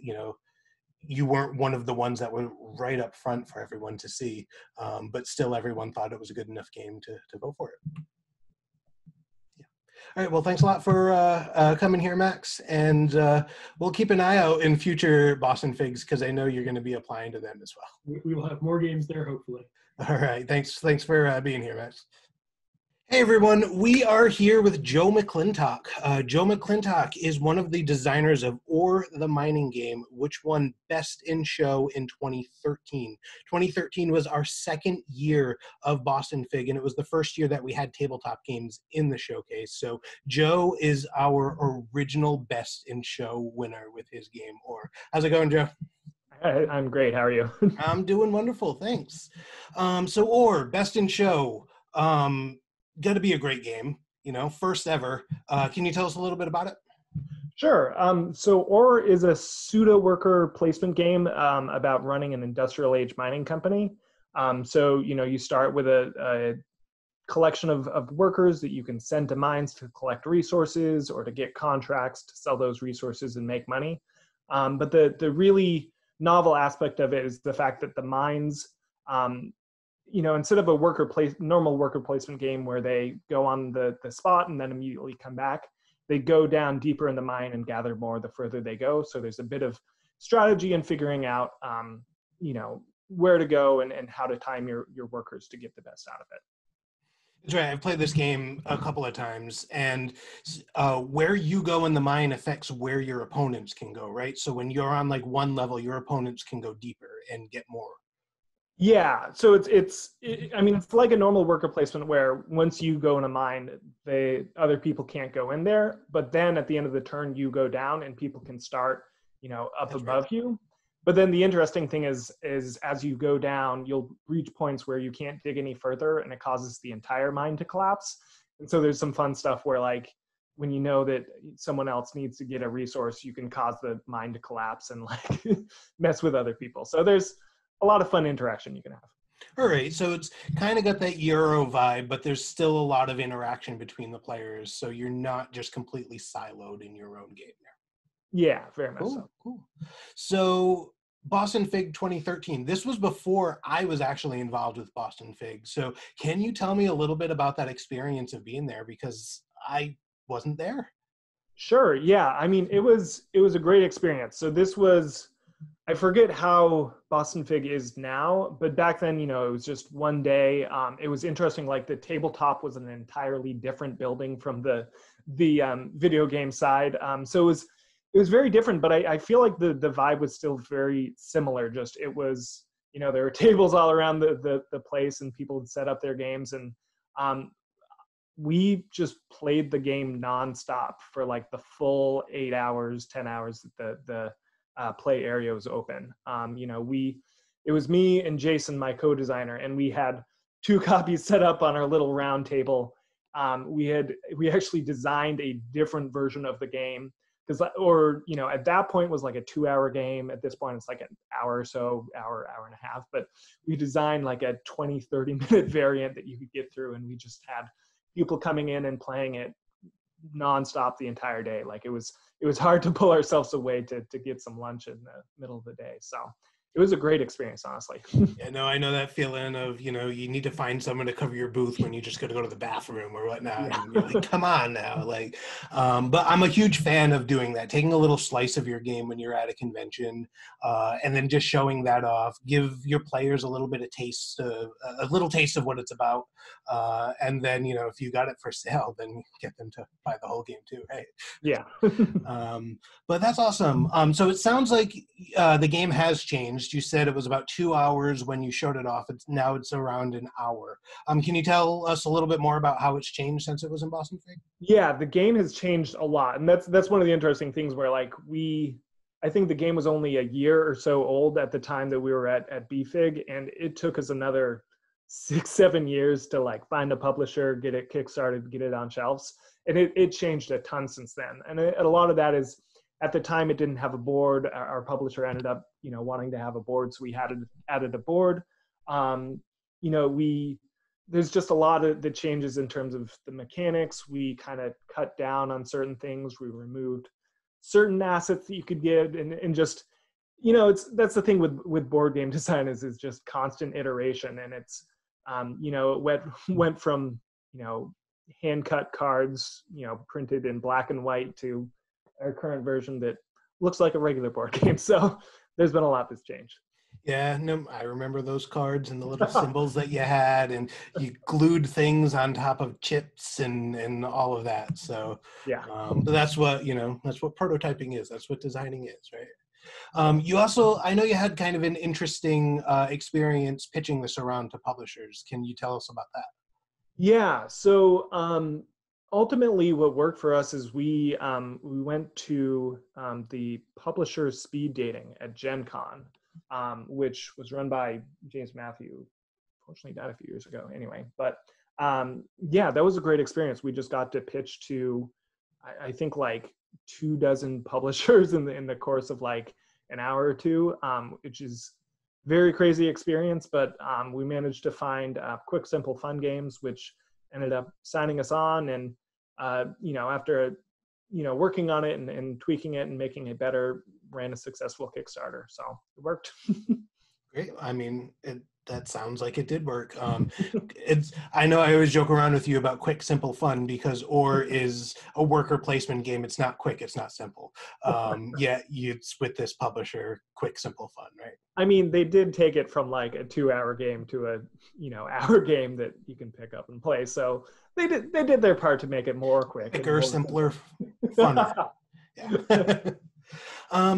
Speaker 3: you weren't one of the ones that were right up front for everyone to see, but still everyone thought it was a good enough game to vote for it. All right, well, thanks a lot for coming here, Max, and we'll keep an eye out in future Boston Figs, because I know you're going to be applying to them as well.
Speaker 19: We will have more games there, hopefully.
Speaker 3: All right, thanks for being here, Max. Hey everyone, we are here with Joe McClintock. Joe McClintock is one of the designers of Or the Mining Game, which won Best in Show in 2013. 2013 was our second year of Boston Fig, and it was the first year that we had tabletop games in the showcase. So Joe is our original Best in Show winner with his game Or. How's it going, Joe?
Speaker 4: I'm great. How are you?
Speaker 3: I'm doing wonderful, thanks. So Best in Show, got to be a great game, first ever. Can you tell us a little bit about it?
Speaker 4: Sure. So Ore is a pseudo worker placement game about running an industrial age mining company. So you start with a collection of workers that you can send to mines to collect resources or to get contracts to sell those resources and make money. But the really novel aspect of it is the fact that the mines, instead of a normal worker placement game where they go on the spot and then immediately come back, they go down deeper in the mine and gather more the further they go. So there's a bit of strategy in figuring out, where to go and how to time your workers to get the best out of it.
Speaker 3: That's right. I've played this game a couple of times, and where you go in the mine affects where your opponents can go, right? So when you're on like one level, your opponents can go deeper and get more.
Speaker 4: Yeah, so it's like a normal worker placement where once you go in a mine, other people can't go in there. But then at the end of the turn, you go down and people can start, up above you. But then the interesting thing is as you go down, you'll reach points where you can't dig any further, and it causes the entire mine to collapse. And so there's some fun stuff where, like, when you know that someone else needs to get a resource, you can cause the mine to collapse and like mess with other people. So there's a lot of fun interaction you can have.
Speaker 3: All right, so it's kind of got that Euro vibe, but there's still a lot of interaction between the players, so you're not just completely siloed in your own game there.
Speaker 4: Yeah, very much so.
Speaker 3: Cool. So BostonFIG 2013, this was before I was actually involved with BostonFIG. So can you tell me a little bit about that experience of being there? Because I wasn't there.
Speaker 4: Sure, yeah. I mean, it was a great experience. So this was, I forget how BostonFIG is now, but back then, it was just one day. It was interesting, like the tabletop was an entirely different building from the video game side. So it was very different, but I feel like the vibe was still very similar. Just it was, there were tables all around the place and people had set up their games, and we just played the game nonstop for like the full 8 hours, 10 hours that the play area was open. It was me and Jason, my co-designer, and we had 2 copies set up on our little round table. We actually designed a different version of the game. At that point was like a 2-hour game. At this point, it's like an hour or so, hour and a half. But we designed like a 20, 30-minute variant that you could get through. And we just had people coming in and playing it nonstop the entire day. Like it was hard to pull ourselves away to get some lunch in the middle of the day. So it was a great experience, honestly.
Speaker 3: Yeah, no, I know that feeling of, you need to find someone to cover your booth when you just got to go to the bathroom or whatnot. Yeah. And you're like, come on now. Like, but I'm a huge fan of doing that, taking a little slice of your game when you're at a convention, and then just showing that off, give your players a little bit of taste, a little taste of what it's about. And then, if you got it for sale, then get them to buy the whole game too, right?
Speaker 4: Yeah.
Speaker 3: But that's awesome. So it sounds like the game has changed. You said it was about 2 hours when you showed it off. Now it's around an hour. Can you tell us a little bit more about how it's changed since it was in BostonFIG?
Speaker 4: Yeah, the game has changed a lot. And that's one of the interesting things where like I think the game was only a year or so old at the time that we were at BFIG, and it took us another 6-7 years to like find a publisher, get it kickstarted, get it on shelves. And it changed a ton since then. And a lot of that is, at the time, it didn't have a board. Our publisher ended up, wanting to have a board, so we added a board. There's just a lot of the changes in terms of the mechanics. We kind of cut down on certain things. We removed certain assets that you could get, and just, that's the thing with board game design is just constant iteration, and it's, it went from, hand cut cards, printed in black and white to our current version that looks like a regular board game. So there's been a lot that's changed.
Speaker 3: Yeah, no, I remember those cards and the little symbols that you had, and you glued things on top of chips and all of that. So
Speaker 4: yeah,
Speaker 3: but that's what prototyping is. That's what designing is, right? You also, I know you had kind of an interesting experience pitching this around to publishers. Can you tell us about that?
Speaker 4: Yeah, so ultimately what worked for us is we went to the publisher speed dating at Gen Con. which was run by James Matthew. Fortunately, died a few years ago. Anyway, but yeah, that was a great experience. We just got to pitch to, I think, like 24 publishers in the course of like an hour or two, which is very crazy experience. But we managed to find Quick, Simple, Fun Games, which ended up signing us on. And after working on it and tweaking it and making it better, ran a successful Kickstarter. So it worked.
Speaker 3: Great. I mean, that sounds like it did work. I know I always joke around with you about Quick, Simple, Fun, because Or is a worker placement game. It's not quick, it's not simple. It's with this publisher, Quick, Simple, Fun, right?
Speaker 4: I mean, they did take it from like a 2-hour game to a hour game that you can pick up and play. So they did their part to make it more quick,
Speaker 3: quicker, simpler, funner. Yeah.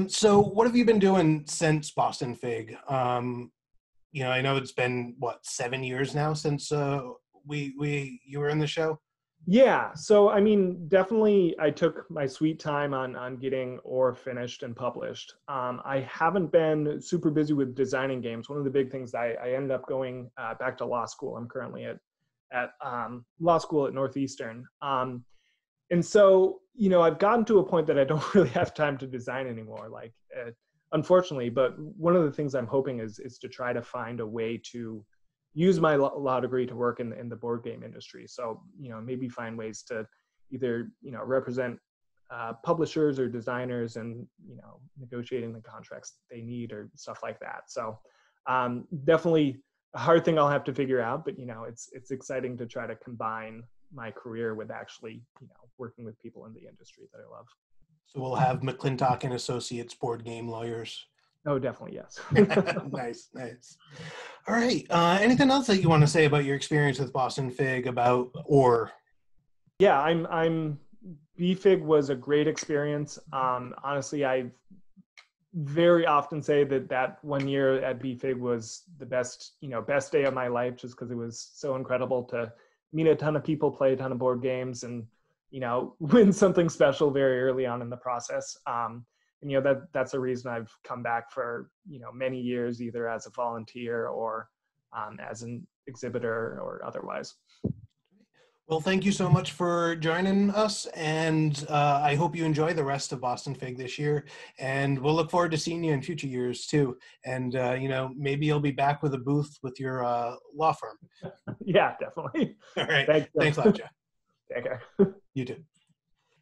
Speaker 3: So what have you been doing since BostonFIG? I know it's been 7 years now since you were in the show.
Speaker 4: Yeah, so I mean, definitely I took my sweet time on getting Or finished and published. I haven't been super busy with designing games. One of the big things, I ended up going back to law school. I'm currently at law school at Northeastern. And so, I've gotten to a point that I don't really have time to design anymore, unfortunately. But one of the things I'm hoping is to try to find a way to use my law degree to work in the board game industry. So, maybe find ways to either, represent publishers or designers and, negotiating the contracts they need or stuff like that. So definitely a hard thing I'll have to figure out, but, it's exciting to try to combine my career with actually, working with people in the industry that I love.
Speaker 3: So we'll have McClintock and Associates board game lawyers.
Speaker 4: Oh, definitely, yes.
Speaker 3: Nice. All right. Anything else that you want to say about your experience with BostonFIG, about Or?
Speaker 4: Yeah, I'm BFIG was a great experience. Honestly, I very often say that 1 year at BFIG was the best day of my life, just because it was so incredible to meet a ton of people, play a ton of board games, and win something special very early on in the process. And that's a reason I've come back for many years, either as a volunteer or as an exhibitor or otherwise.
Speaker 3: Well, thank you so much for joining us, and I hope you enjoy the rest of BostonFIG this year, and we'll look forward to seeing you in future years too. And maybe you'll be back with a booth with your law firm.
Speaker 4: Yeah, definitely.
Speaker 3: All right. Thanks a lot, Jeff.
Speaker 4: Take care.
Speaker 3: You too.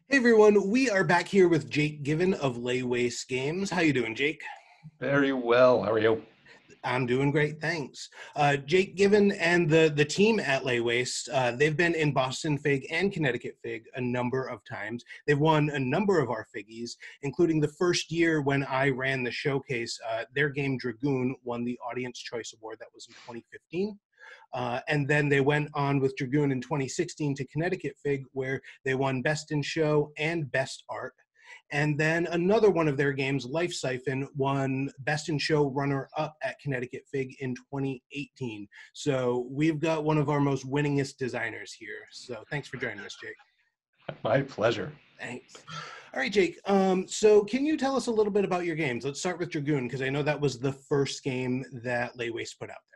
Speaker 3: Hey everyone, we are back here with Jake Given of Lay Waste Games. How you doing, Jake?
Speaker 20: Very well. How are you?
Speaker 3: I'm doing great, thanks. Jake Given and the team at Lay Waste, they've been in BostonFIG and Connecticut FIG a number of times. They've won a number of our Figgies, including the first year when I ran the showcase. Their game Dragoon won the Audience Choice Award. That was in 2015. And then they went on with Dragoon in 2016 to Connecticut FIG, where they won Best in Show and Best Art. And then another one of their games, Life Siphon, won Best in Show runner-up at Connecticut FIG in 2018. So we've got one of our most winningest designers here. So thanks for joining us, Jake.
Speaker 20: My pleasure.
Speaker 3: Thanks. All right, Jake. So can you tell us a little bit about your games? Let's start with Dragoon, because I know that was the first game that Lay Waste put out there.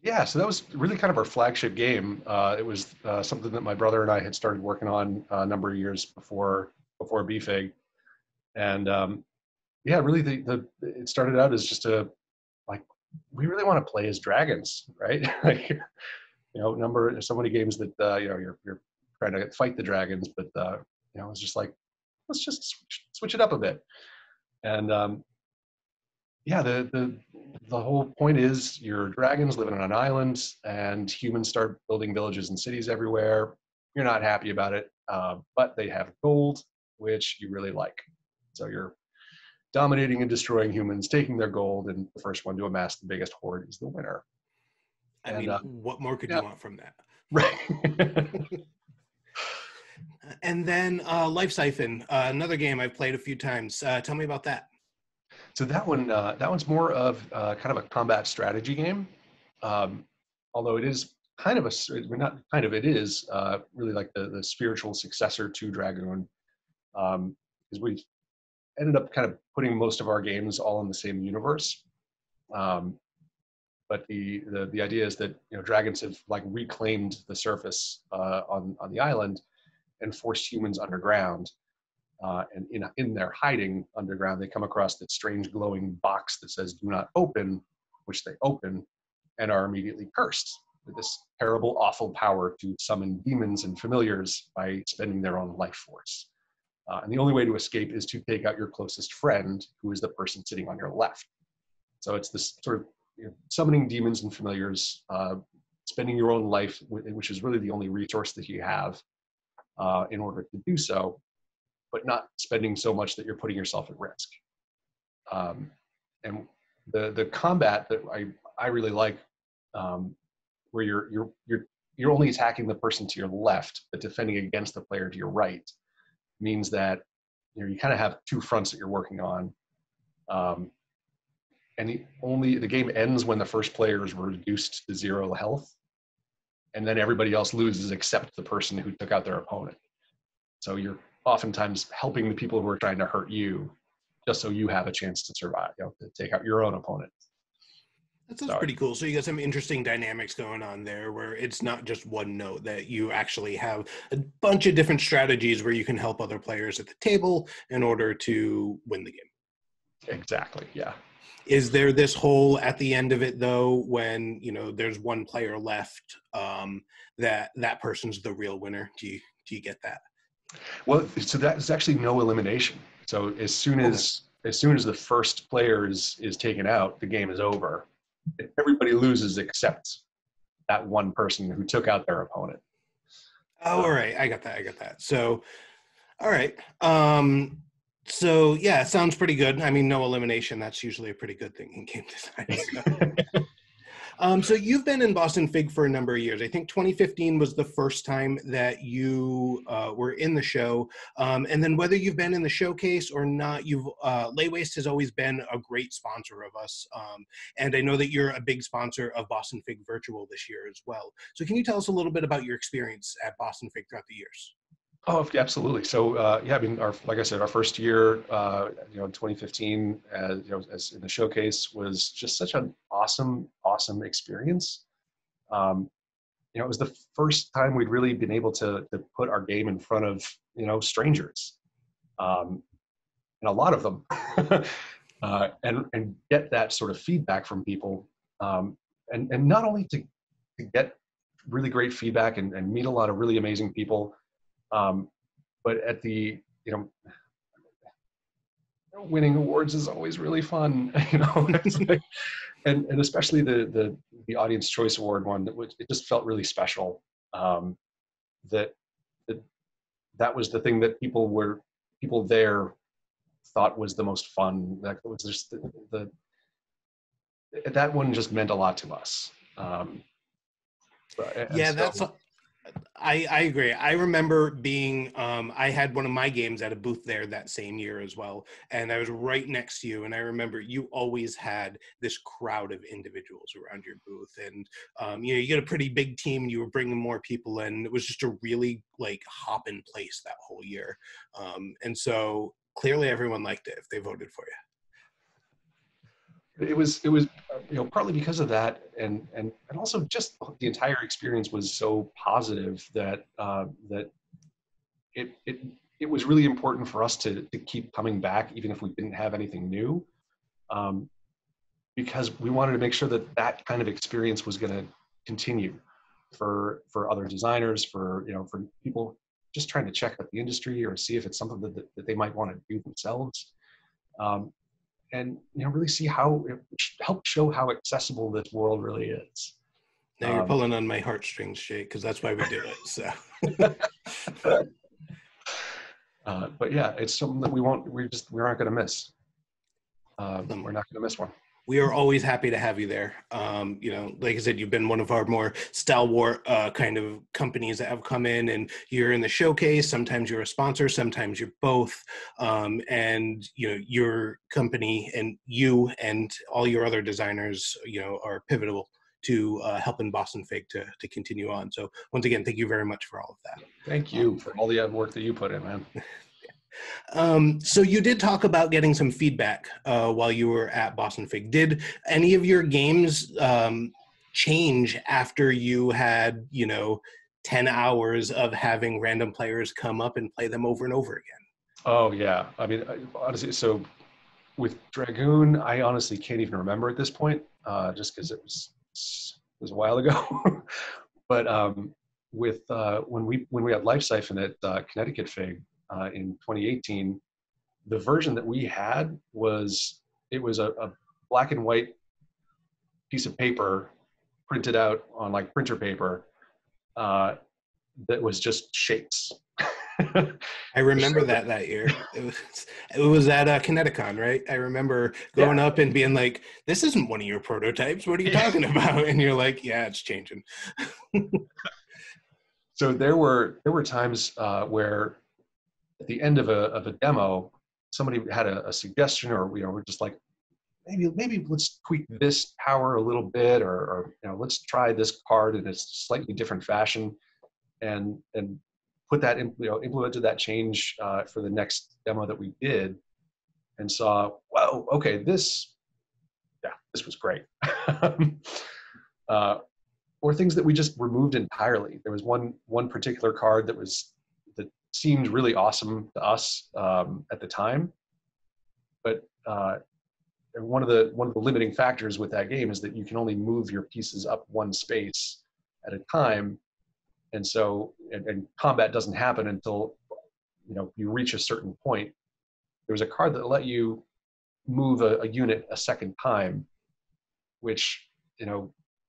Speaker 20: Yeah, so that was really kind of our flagship game. It was something that my brother and I had started working on a number of years before BFIG. And really it started out as just we really want to play as dragons, right? So many games that you're trying to fight the dragons, but it's just like, let's just switch it up a bit. And the whole point is you're dragons living on an island, and humans start building villages and cities everywhere. You're not happy about it, but they have gold, which you really like. So you're dominating and destroying humans, taking their gold, and the first one to amass the biggest hoard is the winner.
Speaker 3: What more could you want from that?
Speaker 20: Right.
Speaker 3: And then Life Siphon, another game I've played a few times. Tell me about that.
Speaker 20: So that one's more of kind of a combat strategy game. Although it is kind of it is really like the spiritual successor to Dragoon. Because we ended up kind of putting most of our games all in the same universe.
Speaker 5: But the idea is that dragons have like reclaimed the surface on the island and forced humans underground. And in their hiding underground, they come across that strange glowing box that says "Do not open," which they open and are immediately cursed with this terrible, awful power to summon demons and familiars by spending their own life force. And the only way to escape is to take out your closest friend, who is the person sitting on your left. So it's this sort of summoning demons and familiars, spending your own life, which is really the only resource that you have in order to do so, but not spending so much that you're putting yourself at risk. And the combat that I really like, where you're only attacking the person to your left, but defending against the player to your right, means that you kind of have two fronts that you're working on. And the game ends when the first player is reduced to 0 health, and then everybody else loses except the person who took out their opponent. So you're oftentimes helping the people who are trying to hurt you, just so you have a chance to survive, to take out your own opponent.
Speaker 3: That sounds pretty cool. So you got some interesting dynamics going on there, where it's not just one note, that you actually have a bunch of different strategies where you can help other players at the table in order to win the game.
Speaker 5: Exactly, yeah.
Speaker 3: Is there this whole, at the end of it though, when there's one player left, that person's the real winner? Do you get that?
Speaker 5: Well, so that's actually no elimination. So as soon as the first player is taken out, the game is over. Everybody loses except that one person who took out their opponent.
Speaker 3: Oh, all right. I got that. So, all right. So yeah, it sounds pretty good. I mean, no elimination, that's usually a pretty good thing in game design. So you've been in BostonFIG for a number of years. I think 2015 was the first time that you were in the show. And then whether you've been in the showcase or not, Lay Waste has always been a great sponsor of us. And I know that you're a big sponsor of BostonFIG Virtual this year as well. So can you tell us a little bit about your experience at BostonFIG throughout the years?
Speaker 5: Oh, absolutely. So, I mean, like I said, our first year, in 2015, as in the showcase, was just such an awesome experience. It was the first time we'd really been able to put our game in front of, strangers, and a lot of them, and get that sort of feedback from people, and not only to get really great feedback and meet a lot of really amazing people. But at the, winning awards is always really fun, and especially the Audience Choice Award one, it just felt really special. That was the thing that people there thought was the most fun. That was just that one just meant a lot to us.
Speaker 3: I agree. I remember being, I had one of my games at a booth there that same year as well. And I was right next to you. And I remember you always had this crowd of individuals around your booth. And, you got a pretty big team. You were bringing more people in. It was just a really hop in place that whole year. And so clearly everyone liked it if they voted for you.
Speaker 5: It was partly because of that, and also just the entire experience was so positive that it was really important for us to keep coming back even if we didn't have anything new, because we wanted to make sure that kind of experience was going to continue for other designers, for people just trying to check out the industry or see if it's something that they might want to do themselves. And really see how it helps show how accessible this world really is.
Speaker 3: Now you're pulling on my heartstrings, Jake, because that's why we do it. So,
Speaker 5: but yeah, it's something that we aren't going to miss. We're not going to miss one.
Speaker 3: We are always happy to have you there. Like I said, you've been one of our more stalwart kind of companies that have come in, and you're in the showcase. Sometimes you're a sponsor, sometimes you're both. And your company and you and all your other designers, are pivotal to helping BostonFIG to continue on. So once again, thank you very much for all of that.
Speaker 5: Thank you for all the work that you put in, man.
Speaker 3: So you did talk about getting some feedback while you were at BostonFIG. Did any of your games change after you had, 10 hours of having random players come up and play them over and over again?
Speaker 5: Oh yeah, I mean, honestly, so with Dragoon, I honestly can't even remember at this point, just because it was a while ago. But with when we had Life Siphon at Connecticut FIG in 2018, the version that we had was a black and white piece of paper printed out on like printer paper that was just shapes.
Speaker 3: I remember that year. It was at Kineticon, right? I remember going up and being like, "This isn't one of your prototypes. What are you talking about?" And you're like, "Yeah, it's changing."
Speaker 5: So there were times where at the end of a demo, somebody had a suggestion, or we're just like, maybe let's tweak this power a little bit, or let's try this card in a slightly different fashion, and put that in, implemented that change for the next demo that we did, and saw, whoa, okay, this was great. Or things that we just removed entirely. There was one particular card that seemed really awesome to us at the time, but one of the limiting factors with that game is that you can only move your pieces up one space at a time. And so, and combat doesn't happen until, you reach a certain point. There was a card that let you move a unit a second time, which,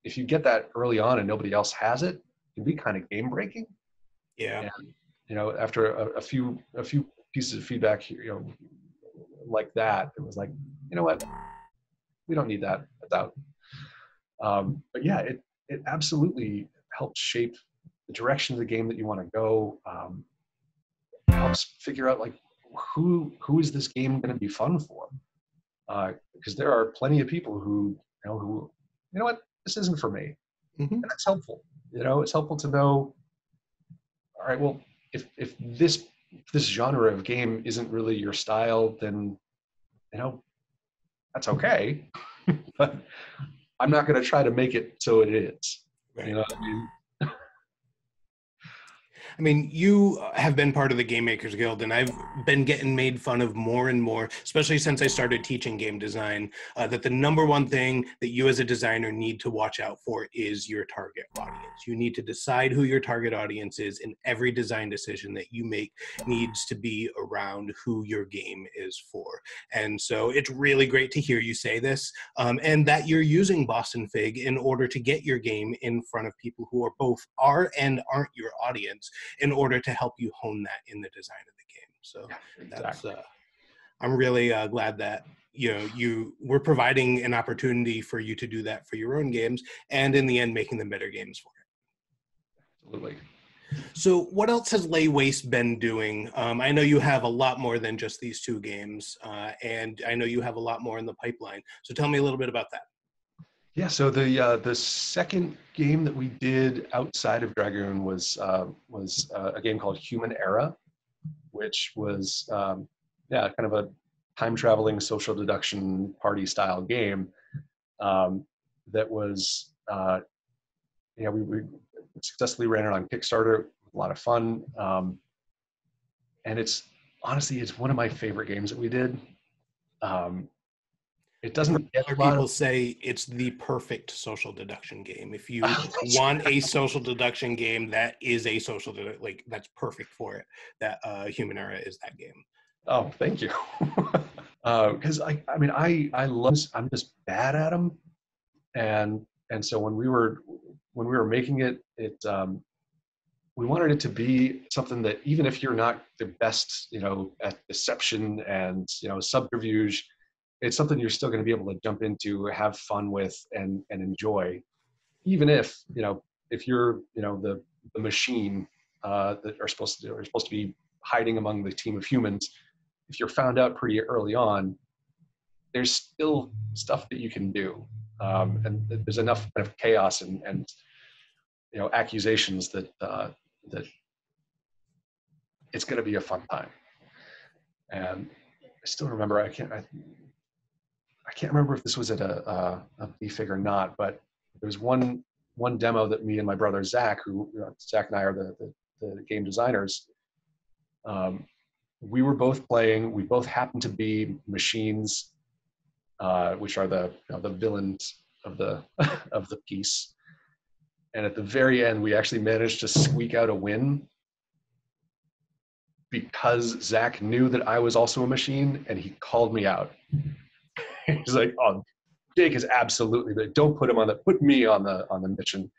Speaker 5: if you get that early on and nobody else has it, it can be kind of game breaking.
Speaker 3: Yeah.
Speaker 5: And, after a few pieces of feedback, like that, it was like, you know what, we don't need that. That's out. But yeah, it absolutely helps shape the direction of the game that you want to go. Helps figure out like who is this game going to be fun for? Because there are plenty of people who you know what, this isn't for me, and that's helpful. It's helpful to know. All right, well, if this genre of game isn't really your style, then that's okay. But I'm not going to try to make it so it is.
Speaker 3: Right.
Speaker 5: You know what I mean?
Speaker 3: I mean, you have been part of the Game Makers Guild, and I've been getting made fun of more and more, especially since I started teaching game design, that the number one thing that you as a designer need to watch out for is your target audience. You need to decide who your target audience is, and every design decision that you make needs to be around who your game is for. And so it's really great to hear you say this, and that you're using BostonFIG in order to get your game in front of people who are and aren't your audience, in order to help you hone that in the design of the game. So that's, I'm really glad that you were providing an opportunity for you to do that for your own games, and in the end making them better games for it.
Speaker 5: Absolutely.
Speaker 3: So what else has Lay Waste been doing? I know you have a lot more than just these two games, and I know you have a lot more in the pipeline. So tell me a little bit about that.
Speaker 5: Yeah, so the second game that we did outside of Dragoon was a game called Human Era, which was kind of a time traveling social deduction party style game that was we successfully ran it on Kickstarter. A lot of fun, and it's one of my favorite games that we did. It doesn't get a lot
Speaker 3: people
Speaker 5: of...
Speaker 3: say it's the perfect social deduction game. If you want a social deduction game, that is a social deduction, that's perfect for it. That Human Era is that game.
Speaker 5: Oh, thank you. Because I love. I'm just bad at them, and so when we were making it, we wanted it to be something that even if you're not the best, at deception and subterfuge, it's something you're still going to be able to jump into, have fun with, and enjoy, even if if you're the machine that are supposed to be hiding among the team of humans. If you're found out pretty early on, there's still stuff that you can do, and there's enough kind of chaos and accusations that it's going to be a fun time. And I still remember, I can't remember if this was at a BFIG or not, but there was one demo that me and my brother Zach, Zach and I are the game designers, we were both playing. We both happened to be machines, which are the villains of the of the piece. And at the very end, we actually managed to squeak out a win because Zach knew that I was also a machine, and he called me out. He's like, "Oh, Jake is absolutely, but don't put me on the mission."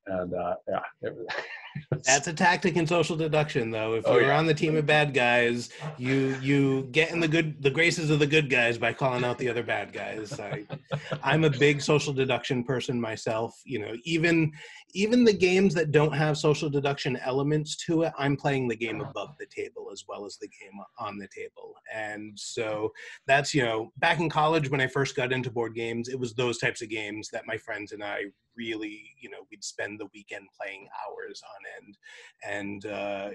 Speaker 5: And yeah,
Speaker 3: that's a tactic in social deduction, though. If you're on the team of bad guys, you get in the graces of the good guys by calling out the other bad guys. I'm a big social deduction person myself. You know, even the games that don't have social deduction elements to it, I'm playing the game above the table as well as the game on the table. And so that's, back in college when I first got into board games, it was those types of games that my friends and I really, we'd spend the weekend playing hours on end. And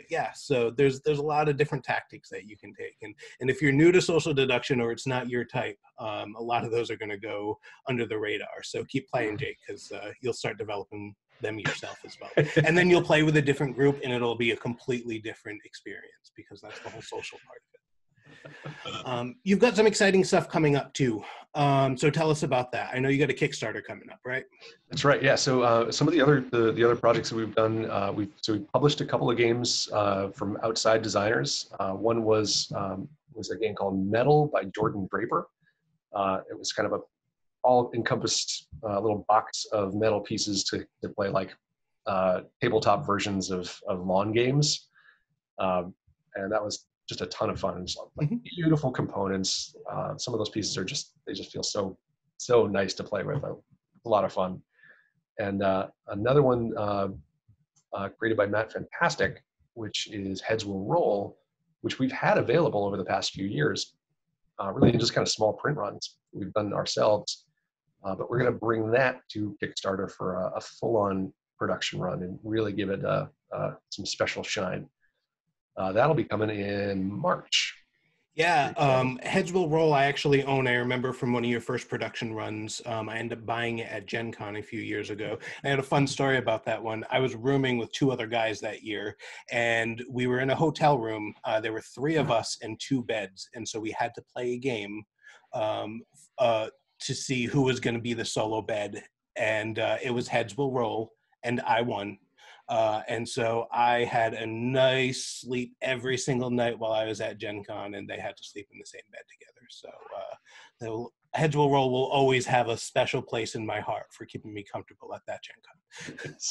Speaker 3: yeah, so there's a lot of different tactics that you can take. And if you're new to social deduction or it's not your type, a lot of those are going to go under the radar. So keep playing, Jake, because you'll start developing them yourself as well. And then you'll play with a different group and it'll be a completely different experience because that's the whole social part of it. You've got some exciting stuff coming up too. So tell us about that. I know you got a Kickstarter coming up, right?
Speaker 5: That's right. Yeah. So some of the other projects that we've done, we published a couple of games from outside designers. One was a game called Metal by Jordan Draper. It was kind of a all-encompassed little box of metal pieces to play like tabletop versions of lawn games, and that was just a ton of fun. Like beautiful components. Some of those pieces they just feel so nice to play with. A lot of fun. And another one created by Matt Fantastic, which is Heads Will Roll, which we've had available over the past few years, really just kind of small print runs we've done ourselves. But we're going to bring that to Kickstarter for a full-on production run and really give it some special shine. That'll be coming in March.
Speaker 3: Yeah, Heads Will Roll I actually own. I remember from one of your first production runs. I ended up buying it at Gen Con a few years ago. I had a fun story about that one. I was rooming with 2 other guys that year, and we were in a hotel room. There were 3 of us and 2 beds, and so we had to play a game to see who was going to be the solo bed, and it was Heads Will Roll, and I won. And so I had a nice sleep every single night while I was at Gen Con, and they had to sleep in the same bed together. So the Heads Will Roll will always have a special place in my heart for keeping me comfortable at that Gen Con.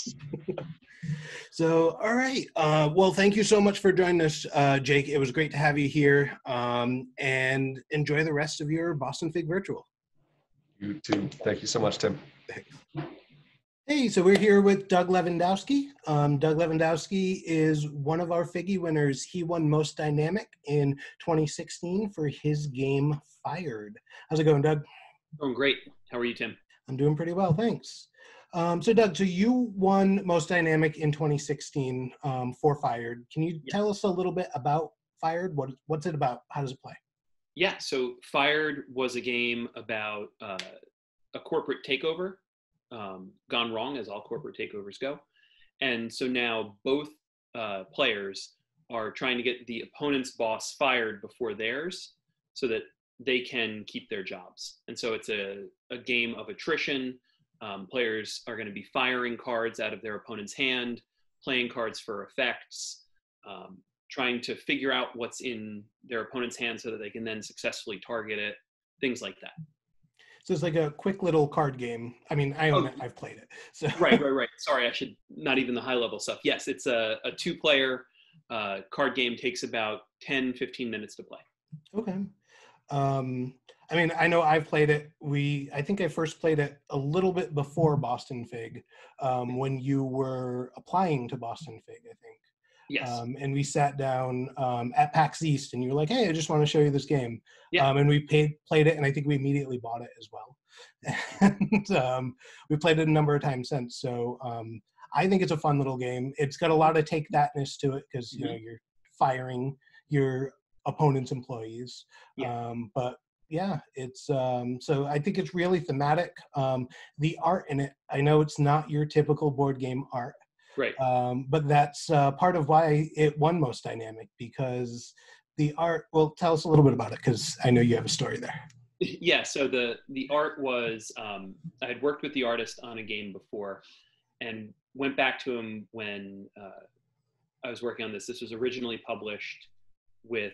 Speaker 3: So, all right. Well, thank you so much for joining us, Jake. It was great to have you here, and enjoy the rest of your Boston Fig Virtual.
Speaker 5: You too. Thank you so much, Tim.
Speaker 3: Thanks. Hey, so we're here with Doug Lewandowski. Doug Lewandowski is one of our Figgy winners. He won Most Dynamic in 2016 for his game Fired. How's it going, Doug?
Speaker 7: Going great. How are you, Tim? I'm
Speaker 3: doing pretty well, thanks. So Doug, so you won Most Dynamic in 2016 for Fired. Can you tell us a little bit about Fired? What's it about? How does it play?
Speaker 7: Yeah, so Fired was a game about a corporate takeover. Gone wrong, as all corporate takeovers go. And so now both players are trying to get the opponent's boss fired before theirs so that they can keep their jobs. And so it's a game of attrition. Players are going to be firing cards out of their opponent's hand, playing cards for effects, trying to figure out what's in their opponent's hand so that they can then successfully target it, things like that.
Speaker 3: So it's like a quick little card game. I mean, I own it. I've played it. So.
Speaker 7: Right. Sorry, I should not even the high level stuff. Yes, it's a 2-player card game. Takes about 10, 15 minutes to play.
Speaker 3: Okay. I mean, I know I've played it. I think I first played it a little bit before BostonFIG, when you were applying to BostonFIG, I think.
Speaker 7: Yes.
Speaker 3: And we sat down at PAX East, and you were like, "Hey, I just want to show you this game."
Speaker 7: Yeah.
Speaker 3: And we played it, and I think we immediately bought it as well. And we played it a number of times since. So I think it's a fun little game. It's got a lot of take thatness to it because you know you're firing your opponent's employees. But yeah, it's so I think it's really thematic. The art in it, I know it's not your typical board game art,
Speaker 7: right?
Speaker 3: But that's part of why it won Most Dynamic, because the art. Well, tell us a little bit about it, because I know you have a story there.
Speaker 7: Yeah, so the art was, I had worked with the artist on a game before and went back to him when I was working on this. This was originally published with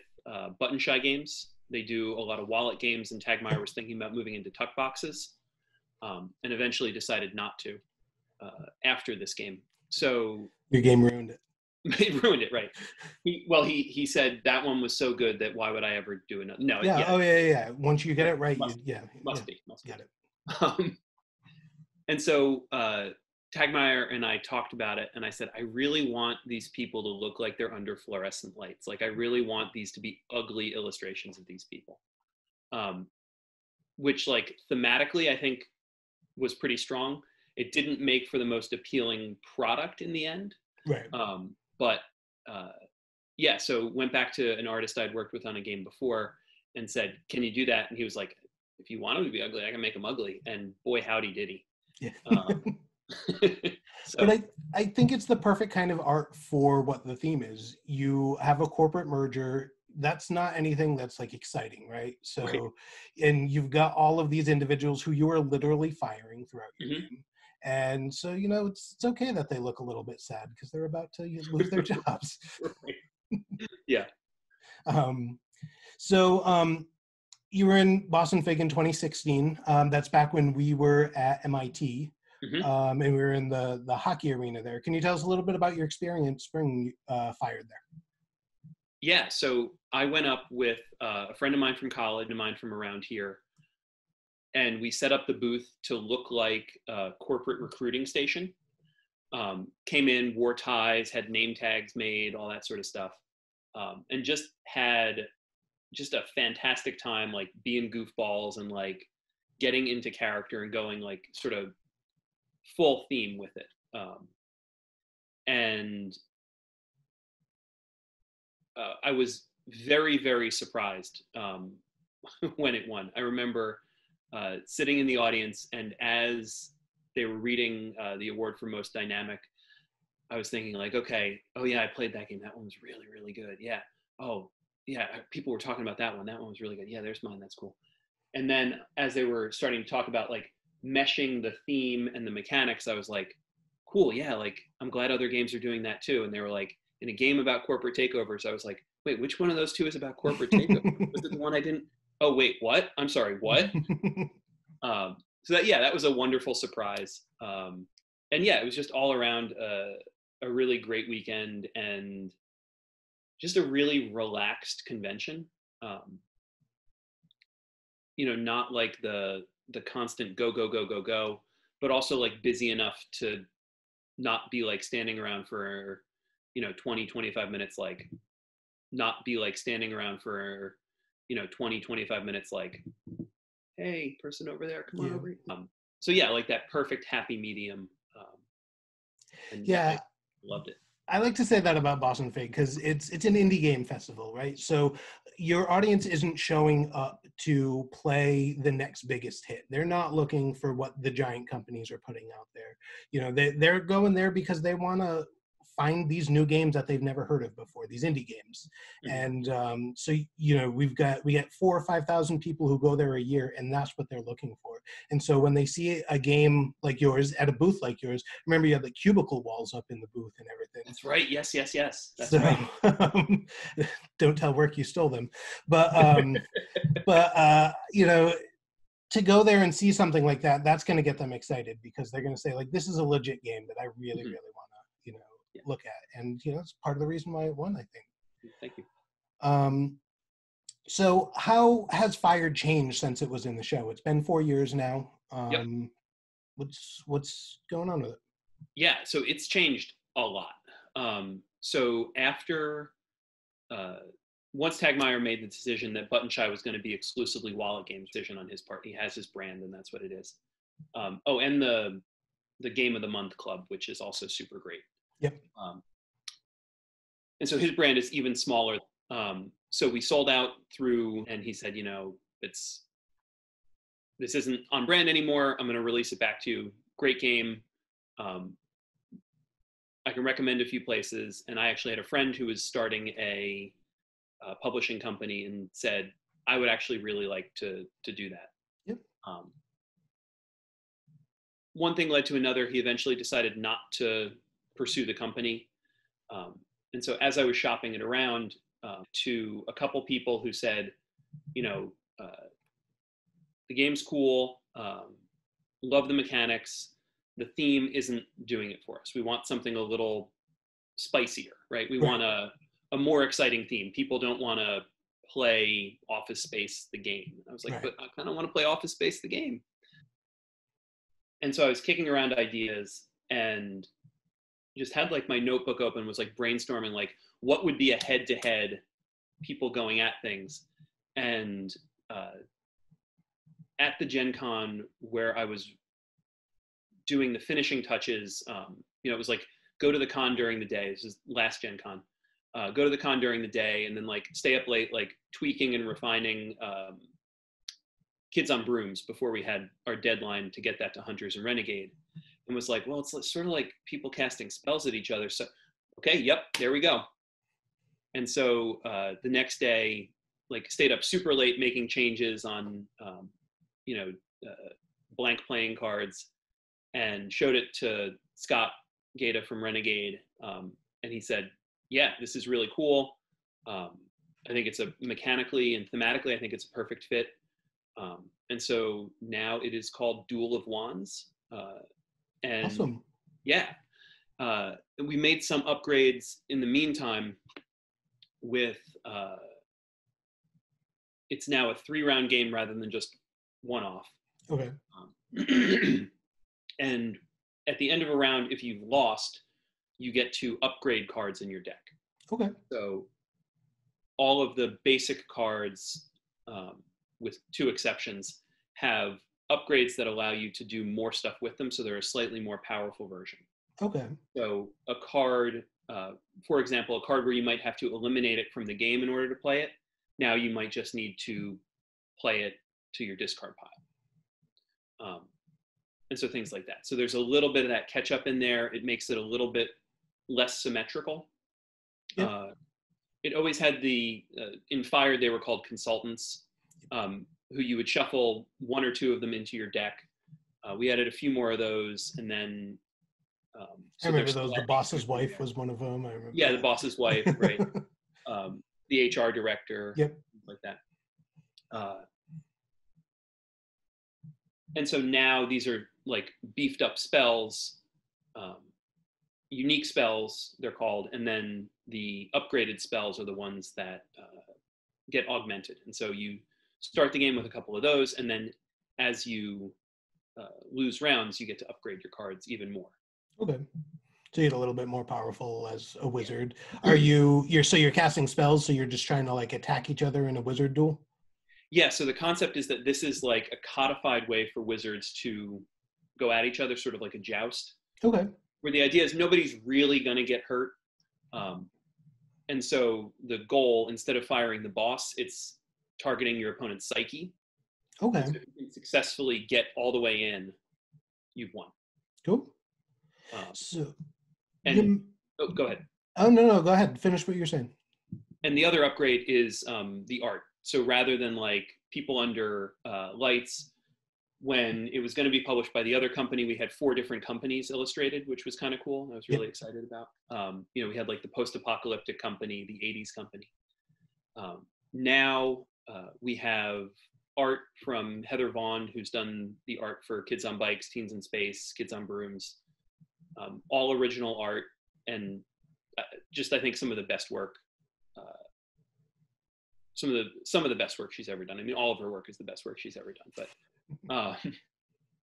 Speaker 7: Button Shy Games. They do a lot of wallet games, and Tagmeyer was thinking about moving into tuck boxes, and eventually decided not to after this game. So
Speaker 3: your game ruined it.
Speaker 7: It ruined it, right? He said that one was so good that why would I ever do another? No.
Speaker 3: Yeah. Oh yeah. Once you get it right,
Speaker 7: must be.
Speaker 3: Get it.
Speaker 7: And so Tagmeyer and I talked about it, and I said, I really want these people to look like they're under fluorescent lights. Like, I really want these to be ugly illustrations of these people, which, like, thematically, I think was pretty strong. It didn't make for the most appealing product in the end.
Speaker 3: Right.
Speaker 7: But yeah, so went back to an artist I'd worked with on a game before and said, can you do that? And he was like, if you want them to be ugly, I can make them ugly. And boy, howdy did he.
Speaker 3: Yeah.
Speaker 7: So.
Speaker 3: But I think it's the perfect kind of art for what the theme is. You have a corporate merger. That's not anything that's like exciting, right? So,
Speaker 7: right.
Speaker 3: And you've got all of these individuals who you are literally firing throughout your game. And so, you know, it's okay that they look a little bit sad because they're about to lose their jobs.
Speaker 7: Yeah.
Speaker 3: You were in BostonFIG in 2016. That's back when we were at MIT. And we were in the hockey arena there. Can you tell us a little bit about your experience bringing Fired there?
Speaker 7: Yeah, so I went up with a friend of mine from college, and mine from around here, and we set up the booth to look like a corporate recruiting station. Came in, wore ties, had name tags made, all that sort of stuff, and just had just a fantastic time, like being goofballs and like getting into character and going like sort of full theme with it. I was very, very surprised when it won. I remember sitting in the audience, and as they were reading the award for Most Dynamic, I was thinking like, okay, oh yeah, I played that game. That one was really, really good. Yeah. Oh yeah, people were talking about that one. That one was really good. Yeah, there's mine. That's cool. And then as they were starting to talk about like meshing the theme and the mechanics, I was like, cool, yeah, like I'm glad other games are doing that too. And they were like, in a game about corporate takeovers, I was like, wait, which one of those two is about corporate takeover? Was it the one I didn't? Oh wait, what? I'm sorry, what? So that was a wonderful surprise. And yeah, it was just all around a really great weekend and just a really relaxed convention. You know, not like the constant go, but also like busy enough to not be like standing around for, 20, 25 minutes, like not be like standing around for, 20, 25 minutes, like, hey, person over there, come on over. So yeah, like that perfect happy medium. And I loved it.
Speaker 3: I like to say that about BostonFIG because it's an indie game festival, right? So your audience isn't showing up to play the next biggest hit. They're not looking for what the giant companies are putting out there. They're going there because they want to find these new games that they've never heard of before, these indie games. And so we get 4,000 or 5,000 people who go there a year, and that's what they're looking for. And so when they see a game like yours at a booth like yours, remember you had the cubicle walls up in the booth and everything.
Speaker 7: That's right. Yes. That's right.
Speaker 3: Don't tell work you stole them. But to go there and see something like that, that's going to get them excited because they're going to say like, this is a legit game that I really, really want to, look at. And, it's part of the reason why it won, I think.
Speaker 7: Thank you.
Speaker 3: So how has Fired changed since it was in the show? It's been 4 years now. What's going on with it?
Speaker 7: Yeah, so it's changed a lot. So after, once Tagmeyer made the decision that Button Shy was going to be exclusively wallet game decision on his part, he has his brand and that's what it is. And the Game of the Month Club, which is also super great.
Speaker 3: Yep.
Speaker 7: And so his brand is even smaller. So we sold out through, and he said, you know, this isn't on brand anymore. I'm going to release it back to you. Great game. I can recommend a few places. And I actually had a friend who was starting a publishing company and said, I would actually really like to do that.
Speaker 3: Yep.
Speaker 7: One thing led to another. He eventually decided not to pursue the company. And so as I was shopping it around to a couple people who said, you know, the game's cool, love the mechanics, the theme isn't doing it for us. We want something a little spicier, right? We want a more exciting theme. People don't want to play Office Space the game. I was like, but I kind of want to play Office Space the game. And so I was kicking around ideas and just had like my notebook open, was like brainstorming like what would be a head-to-head people going at things. And at the Gen Con where I was doing the finishing touches, you know, it was like go to the con during the day. This is last Gen Con. Go to the con during the day and then like stay up late, like tweaking and refining Kids on Brooms before we had our deadline to get that to Hunters and Renegade. And was like, well, it's sort of like people casting spells at each other. So, okay, yep, there we go. And so the next day, like stayed up super late making changes on, you know, blank playing cards, and showed it to Scott Gata from Renegade. And he said, yeah, this is really cool. I think it's mechanically and thematically, I think it's a perfect fit. And so now it is called Duel of Wands. And
Speaker 3: awesome.
Speaker 7: Yeah. We made some upgrades in the meantime with, it's now a 3-round game rather than just one-off.
Speaker 3: Okay.
Speaker 7: And at the end of a round, if you've lost, you get to upgrade cards in your deck.
Speaker 3: Okay.
Speaker 7: So all of the basic cards, with 2 exceptions, have upgrades that allow you to do more stuff with them. So they're a slightly more powerful version.
Speaker 3: Okay.
Speaker 7: So a card, for example, a card where you might have to eliminate it from the game in order to play it. Now you might just need to play it to your discard pile. And so things like that. So there's a little bit of that catch up in there. It makes it a little bit less symmetrical. Yep. It always had the, in Fire, they were called consultants, who you would shuffle 1 or 2 of them into your deck. We added a few more of those, and then
Speaker 3: I remember those. The boss's wife was one of them. I remember.
Speaker 7: Yeah, the boss's wife, right? The HR director,
Speaker 3: yep,
Speaker 7: like that. And so now these are like beefed up spells, unique spells they're called, and then the upgraded spells are the ones that get augmented. And so you start the game with a couple of those, and then as you lose rounds, you get to upgrade your cards even more.
Speaker 3: Okay. So you get a little bit more powerful as a wizard. Are you're casting spells, so you're just trying to like attack each other in a wizard duel?
Speaker 7: Yeah, so the concept is that this is like a codified way for wizards to go at each other, sort of like a joust.
Speaker 3: Okay.
Speaker 7: Where the idea is nobody's really going to get hurt. And so the goal, instead of firing the boss, it's targeting your opponent's psyche.
Speaker 3: Okay.
Speaker 7: So if you can successfully get all the way in, you've won.
Speaker 3: Cool.
Speaker 7: Go ahead.
Speaker 3: Oh, no, go ahead. Finish what you're saying.
Speaker 7: And the other upgrade is the art. So rather than like People Under Lights, when it was going to be published by the other company, we had 4 different companies illustrated, which was kind of cool. I was really excited about. You know, we had like the post-apocalyptic company, the 80s company. Now we have art from Heather Vaughn, who's done the art for Kids on Bikes, Teens in Space, Kids on Brooms, all original art, and just I think some of the best work. Some of the best work she's ever done. I mean, all of her work is the best work she's ever done, but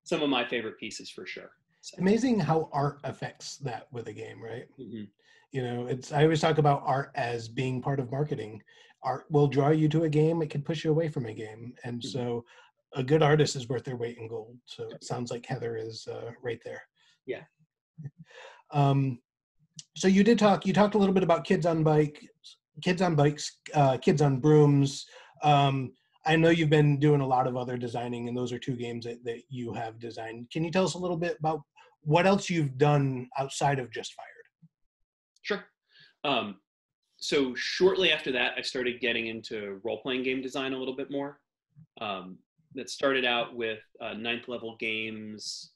Speaker 7: some of my favorite pieces for sure. So.
Speaker 3: Amazing how art affects that with a game, right?
Speaker 7: Mm-hmm.
Speaker 3: You know, I always talk about art as being part of marketing. Art will draw you to a game. It can push you away from a game. And so a good artist is worth their weight in gold. So it sounds like Heather is right there.
Speaker 7: Yeah.
Speaker 3: So you talked a little bit about Kids on Bikes Kids on Bikes, Kids on Brooms. I know you've been doing a lot of other designing, and those are two games that you have designed. Can you tell us a little bit about what else you've done outside of just Fired?
Speaker 7: Sure. So shortly after that, I started getting into role-playing game design a little bit more. That started out with Ninth Level Games,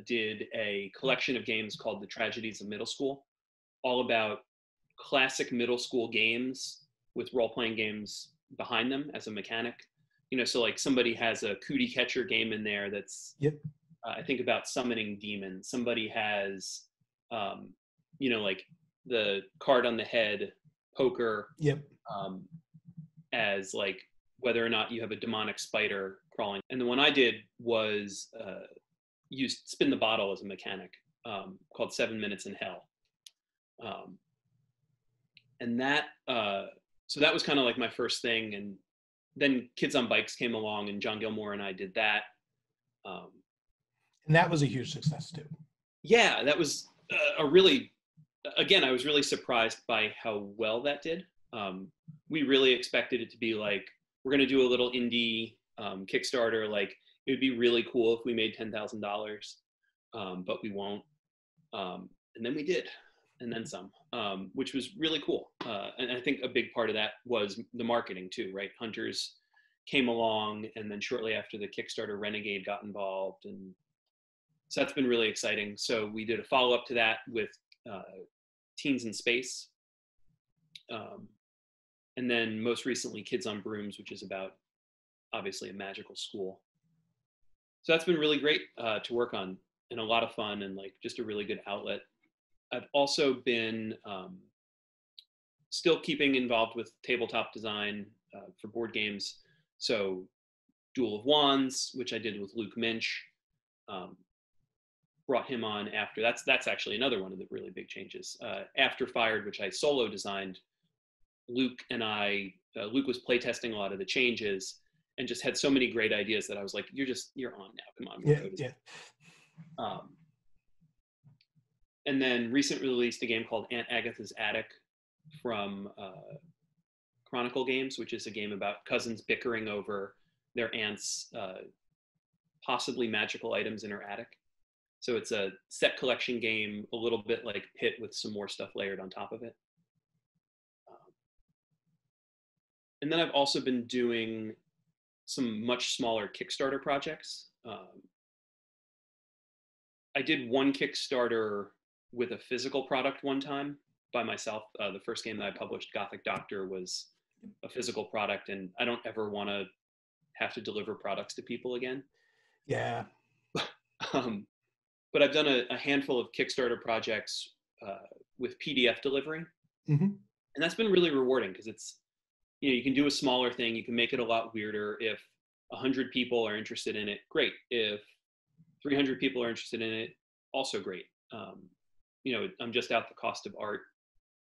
Speaker 7: did a collection of games called The Tragedies of Middle School, all about classic middle school games with role-playing games behind them as a mechanic. You know, so like somebody has a cootie catcher game in there that's, I think about summoning demons. Somebody has, you know, like the card on the head poker, as like whether or not you have a demonic spider crawling. And the one I did was used Spin the Bottle as a mechanic, called 7 Minutes in Hell. And that, so that was kind of like my first thing. And then Kids on Bikes came along, and John Gilmore and I did that.
Speaker 3: And that was a huge success too.
Speaker 7: Yeah, that was a really, again, I was really surprised by how well that did. We really expected it to be like, we're going to do a little indie Kickstarter. Like, it would be really cool if we made $10,000, but we won't. And then we did, and then some, which was really cool. And I think a big part of that was the marketing too, right? Hunters came along, and then shortly after the Kickstarter, Renegade got involved. And so that's been really exciting. So we did a follow-up to that with Teens in Space. And then most recently, Kids on Brooms, which is about, obviously, a magical school. So that's been really great to work on, and a lot of fun, and like just a really good outlet. I've also been still keeping involved with tabletop design for board games. So Duel of Wands, which I did with Luke Minch, brought him on after. That's actually another one of the really big changes. After Fired, which I solo designed, Luke and I, Luke was playtesting a lot of the changes and just had so many great ideas that I was like, you're on now, come on.
Speaker 3: Yeah.
Speaker 7: And then recently released a game called Aunt Agatha's Attic from Chronicle Games, which is a game about cousins bickering over their aunt's possibly magical items in her attic. So it's a set collection game, a little bit like Pit with some more stuff layered on top of it. And then I've also been doing some much smaller Kickstarter projects. I did one Kickstarter with a physical product one time by myself. The first game that I published, Gothic Doctor, was a physical product, and I don't ever want to have to deliver products to people again.
Speaker 3: Yeah.
Speaker 7: But I've done a handful of Kickstarter projects with PDF delivery. And that's been really rewarding because it's, you know, you can do a smaller thing, you can make it a lot weirder. If 100 people are interested in it, great. If 300 people are interested in it, also great. You know, I'm just out the cost of art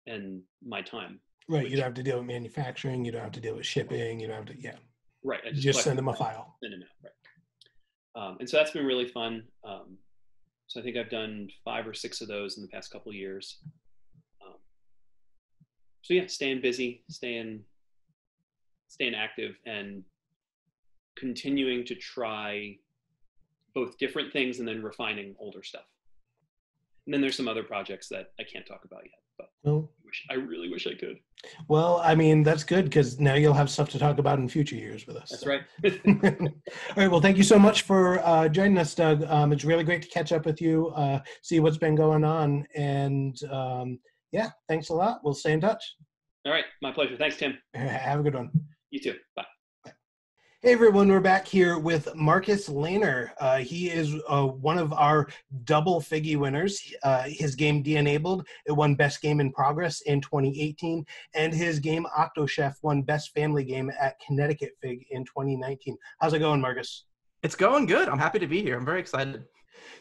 Speaker 7: and my time.
Speaker 3: Right, you don't have to deal with manufacturing, you don't have to deal with shipping, you don't have to,
Speaker 7: Right. I
Speaker 3: just send them a file.
Speaker 7: Send them out, right. And so that's been really fun. So I think I've done 5 or 6 of those in the past couple of years. So yeah, staying busy, staying active, and continuing to try both different things and then refining older stuff. And then there's some other projects that I can't talk about yet, but I really wish I could.
Speaker 3: Well, I mean, that's good because now you'll have stuff to talk about in future years with us.
Speaker 7: That's right.
Speaker 3: All right. Well, thank you so much for joining us, Doug. It's really great to catch up with you, see what's been going on. And yeah, thanks a lot. We'll stay in touch.
Speaker 7: All right. My pleasure. Thanks, Tim.
Speaker 3: Have a good one.
Speaker 7: You too. Bye.
Speaker 3: Hey everyone, we're back here with Marcus Lehner. He is one of our double Figgy winners. His game De-Enabled, it won Best Game in Progress in 2018, and his game Octo Chef won Best Family Game at Connecticut Fig in 2019. How's it going, Marcus?
Speaker 8: It's going good. I'm happy to be here. I'm very excited.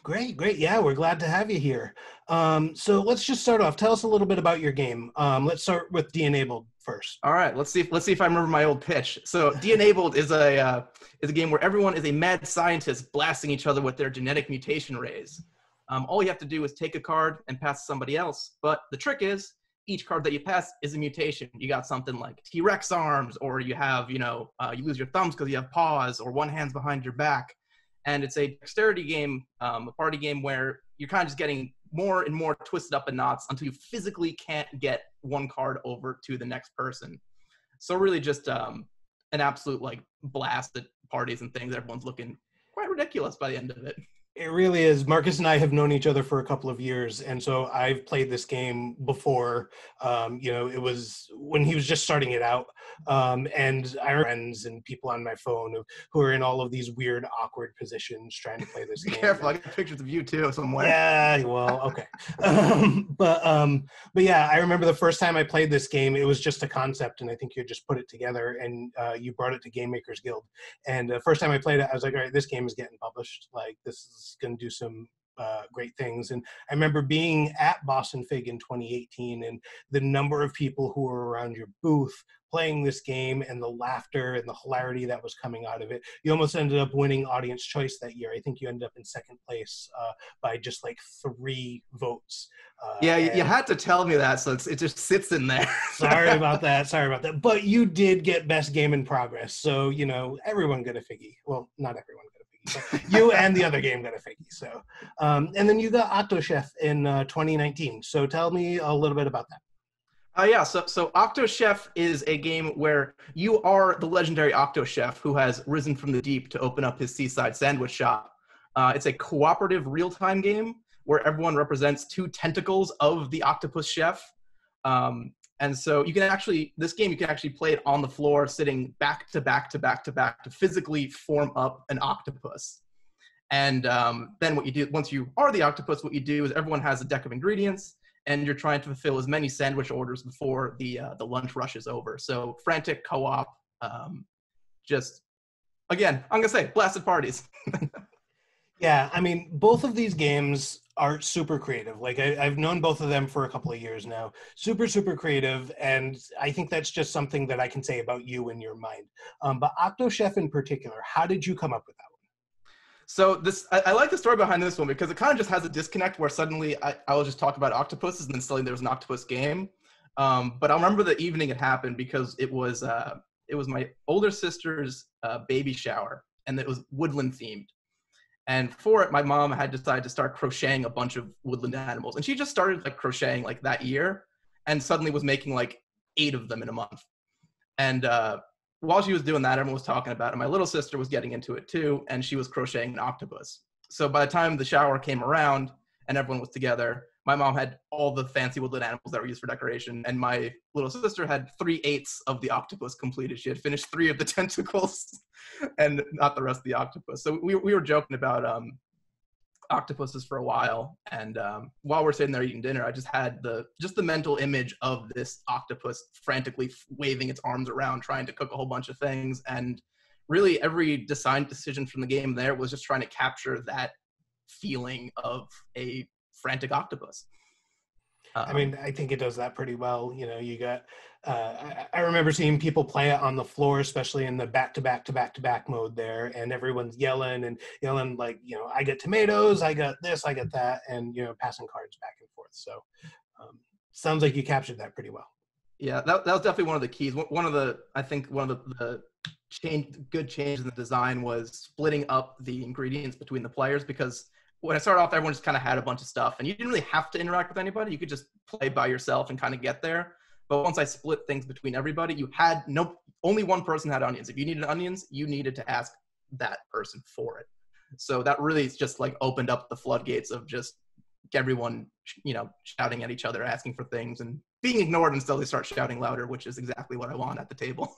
Speaker 3: Great. Yeah, we're glad to have you here. So let's just start off. Tell us a little bit about your game. Let's start with De-Enabled first.
Speaker 8: All right. Let's see if I remember my old pitch. So De-Enabled is a game where everyone is a mad scientist blasting each other with their genetic mutation rays. All you have to do is take a card and pass to somebody else. But the trick is, each card that you pass is a mutation. You got something like T-Rex arms, or you have, you lose your thumbs because you have paws, or one hand's behind your back. And it's a dexterity game, a party game where you're kind of just getting more and more twisted up in knots until you physically can't get one card over to the next person. So really just an absolute like blast at parties and things. Everyone's looking quite ridiculous by the end of it.
Speaker 3: It really is. Marcus and I have known each other for a couple of years, and so I've played this game before. It was when he was just starting it out, and I have friends and people on my phone who are in all of these weird, awkward positions trying to play this game.
Speaker 8: Be careful, I got pictures of you too somewhere.
Speaker 3: Yeah, well, okay. But yeah, I remember the first time I played this game, it was just a concept, and I think you just put it together, and you brought it to Game Makers Guild. And the first time I played it, I was like, all right, this game is getting published. Like, this is going to do some great things. And I remember being at BostonFIG in 2018, and the number of people who were around your booth playing this game, and the laughter and the hilarity that was coming out of it. You almost ended up winning Audience Choice that year. I think you ended up in second place by just like 3 votes.
Speaker 8: Yeah, you had to tell me that, so it just sits in there.
Speaker 3: Sorry about that. But you did get Best Game in Progress, so everyone got a figgy. Well, not everyone got a figgy, but you and the other game got a figgy. So, and then you got OctoChef in 2019. So tell me a little bit about that.
Speaker 8: So OctoChef is a game where you are the legendary OctoChef who has risen from the deep to open up his seaside sandwich shop. It's a cooperative real-time game where everyone represents 2 tentacles of the octopus chef. And so you can actually play it on the floor, sitting back to back to back to back to physically form up an octopus. And then what you do, once you are the octopus, what you do is everyone has a deck of ingredients, and you're trying to fulfill as many sandwich orders before the lunch rush is over. So frantic co-op, just, again, I'm gonna say, blasted parties.
Speaker 3: Yeah, I mean, both of these games are super creative. Like, I've known both of them for a couple of years now. Super, super creative, and I think that's just something that I can say about you in your mind. But OctoChef in particular, how did you come up with that one?
Speaker 8: So I like the story behind this one because it kind of just has a disconnect where suddenly I will just talk about octopuses, and then suddenly there was an octopus game. But I remember the evening it happened because it was my older sister's baby shower, and it was woodland themed. And for it, my mom had decided to start crocheting a bunch of woodland animals. And she just started like crocheting like that year, and suddenly was making like 8 of them in a month. And while she was doing that, everyone was talking about it. My little sister was getting into it too, and she was crocheting an octopus. So by the time the shower came around and everyone was together, my mom had all the fancy woodland animals that were used for decoration, and my little sister had 3/8 of the octopus completed. She had finished 3 of the tentacles and not the rest of the octopus. So we were joking about octopuses for a while, and while we're sitting there eating dinner, I just had the mental image of this octopus frantically waving its arms around, trying to cook a whole bunch of things. And really every design decision from the game there was just trying to capture that feeling of a frantic octopus.
Speaker 3: I mean, I think it does that pretty well. You got, I remember seeing people play it on the floor, especially in the back-to-back mode there, and everyone's yelling like, I get tomatoes, I got this, I got that, and, passing cards back and forth. So sounds like you captured that pretty well.
Speaker 8: Yeah, that was definitely one of the keys. One of the good changes in the design was splitting up the ingredients between the players, because when I started off, everyone just kind of had a bunch of stuff, and you didn't really have to interact with anybody. You could just play by yourself and kind of get there. But once I split things between everybody, only one person had onions. If you needed onions, you needed to ask that person for it. So that really just like opened up the floodgates of just everyone, shouting at each other, asking for things, and being ignored until they start shouting louder, which is exactly what I want at the table.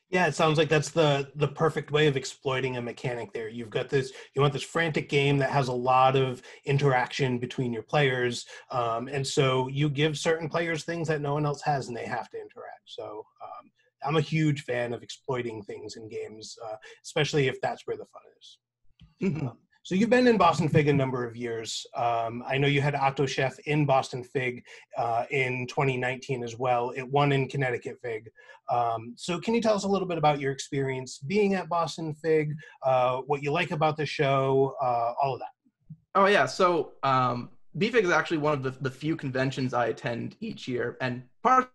Speaker 3: Yeah, it sounds like that's the perfect way of exploiting a mechanic there. You want this frantic game that has a lot of interaction between your players, and so you give certain players things that no one else has, and they have to interact. So I'm a huge fan of exploiting things in games, especially if that's where the fun is. Mm-hmm. So you've been in BostonFIG a number of years. I know you had OctoChef in BostonFIG in 2019 as well. It won in Connecticut FIG. So can you tell us a little bit about your experience being at BostonFIG, what you like about the show, all of that?
Speaker 8: Oh yeah, so BFIG is actually one of the few conventions I attend each year, and part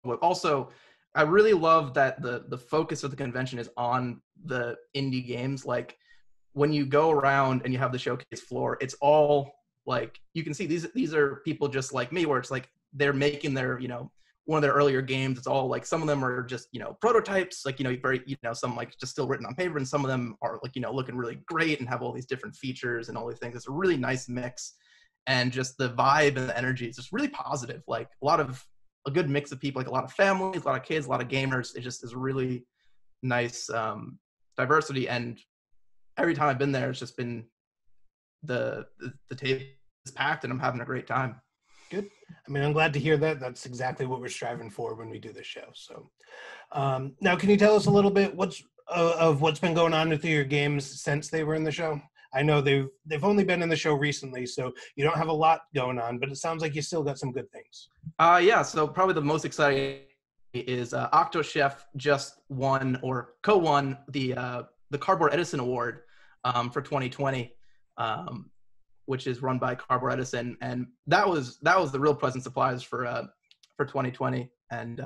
Speaker 8: of also I really love that the focus of the convention is on the indie games. Like when you go around and you have the showcase floor, it's all like you can see these are people just like me, where it's like they're making their one of their earlier games. It's all like some of them are just prototypes, like very some like just still written on paper, and some of them are like looking really great and have all these different features and all these things. It's a really nice mix, and just the vibe and the energy is just really positive. Like a good mix of people, like a lot of families, a lot of kids, a lot of gamers. It just is really nice diversity, and every time I've been there, it's just been the table is packed, and I'm having a great time.
Speaker 3: Good. I mean, I'm glad to hear that. That's exactly what we're striving for when we do this show. So now, can you tell us a little bit of what's been going on with your games since they were in the show? I know they've only been in the show recently, so you don't have a lot going on, but it sounds like you still got some good things.
Speaker 8: Yeah, so probably the most exciting is OctoChef just won or co-won the Cardboard Edison Award for 2020, which is run by Cardboard Edison, and that was the real pleasant surprise for 2020. And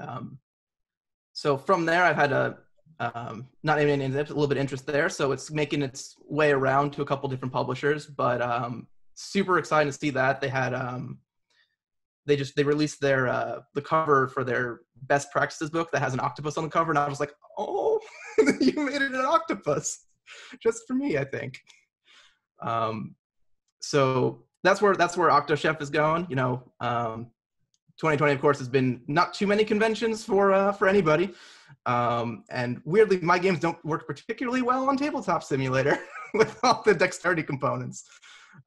Speaker 8: so from there, I've had not naming any names, a little bit of interest there. So it's making its way around to a couple different publishers, but super excited to see that. They had they released their the cover for their best practices book that has an octopus on the cover, and I was like, oh, you made it an octopus just for me, I think. So that's where OctoChef is going. 2020, of course, has been not too many conventions for anybody. And weirdly, my games don't work particularly well on Tabletop Simulator with all the dexterity components.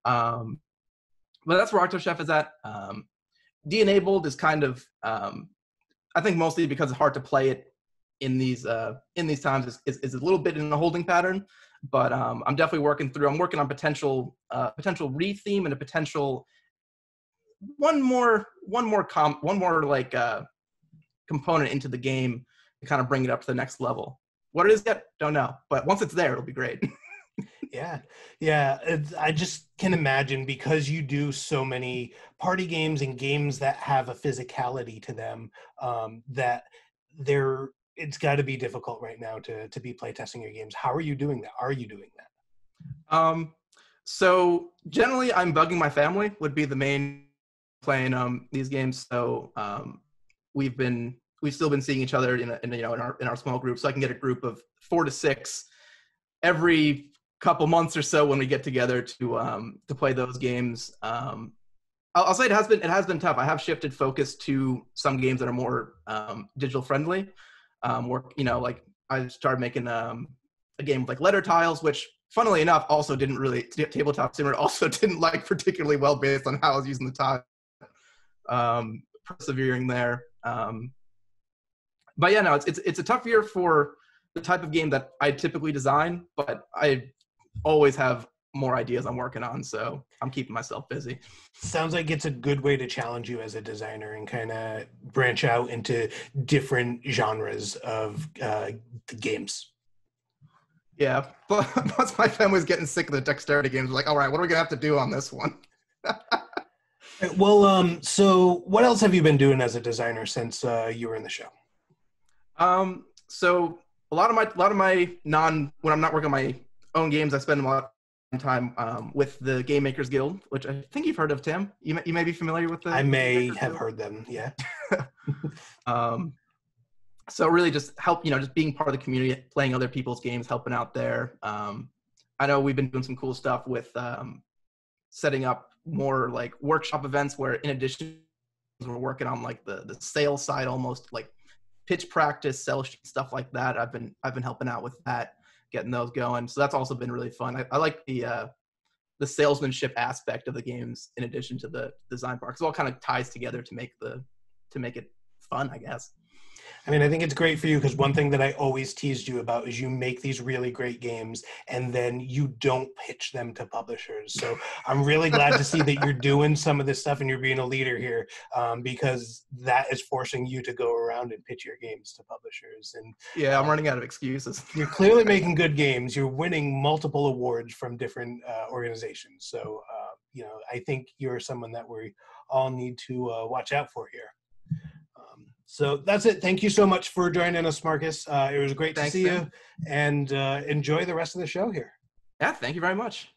Speaker 8: But that's where OctoChef is at. De-enabled is kind of, I think mostly because it's hard to play it in these times, is a little bit in a holding pattern. But I'm definitely working on potential re-theme and a potential one more like component into the game to kind of bring it up to the next level. What it is yet, don't know. But once it's there, it'll be great.
Speaker 3: Yeah. I just can imagine, because you do so many party games and games that have a physicality to them, that it's got to be difficult right now to be playtesting your games. How are you doing that? Are you doing that?
Speaker 8: So generally, I'm bugging my family would be the main playing these games. So we've still been seeing each other in our small group. So I can get a group of 4 to 6 every couple months or so when we get together to play those games. I'll say it has been tough. I have shifted focus to some games that are more digital friendly. Like I started making a game with like letter tiles, which funnily enough also didn't really, Tabletop Simulator also didn't like particularly well based on how I was using the tile. Persevering there. But yeah, no, it's a tough year for the type of game that I typically design, but I always have more ideas I'm working on, so I'm keeping myself busy.
Speaker 3: Sounds like it's a good way to challenge you as a designer and kind of branch out into different genres of games.
Speaker 8: Yeah, but plus my family's getting sick of the dexterity games. Like, all right, what are we gonna have to do on this one?
Speaker 3: Well, so what else have you been doing as a designer since you were in the show?
Speaker 8: So a lot of my when I'm not working on my own games, I spend a lot of time with the Game Makers Guild, which I think you've heard of, Tim. You may be familiar with them.
Speaker 3: I may have heard them, yeah.
Speaker 8: So really just help, just being part of the community, playing other people's games, helping out there. I know we've been doing some cool stuff with setting up more like workshop events where, in addition, we're working on like the sales side, almost like pitch practice, sell sheet, stuff like that. I've been helping out with that, getting those going. So that's also been really fun. I like the salesmanship aspect of the games in addition to the design part, because it all kind of ties together to make it fun, I guess.
Speaker 3: I mean, I think it's great for you, because one thing that I always teased you about is you make these really great games and then you don't pitch them to publishers. So I'm really glad to see that you're doing some of this stuff and you're being a leader here, because that is forcing you to go around and pitch your games to publishers. And
Speaker 8: yeah, I'm running out of excuses.
Speaker 3: You're clearly making good games. You're winning multiple awards from different organizations. So I think you're someone that we all need to watch out for here. So that's it. Thank you so much for joining us, Marcus. It was great to see you, and enjoy the rest of the show here.
Speaker 8: Yeah, thank you very much.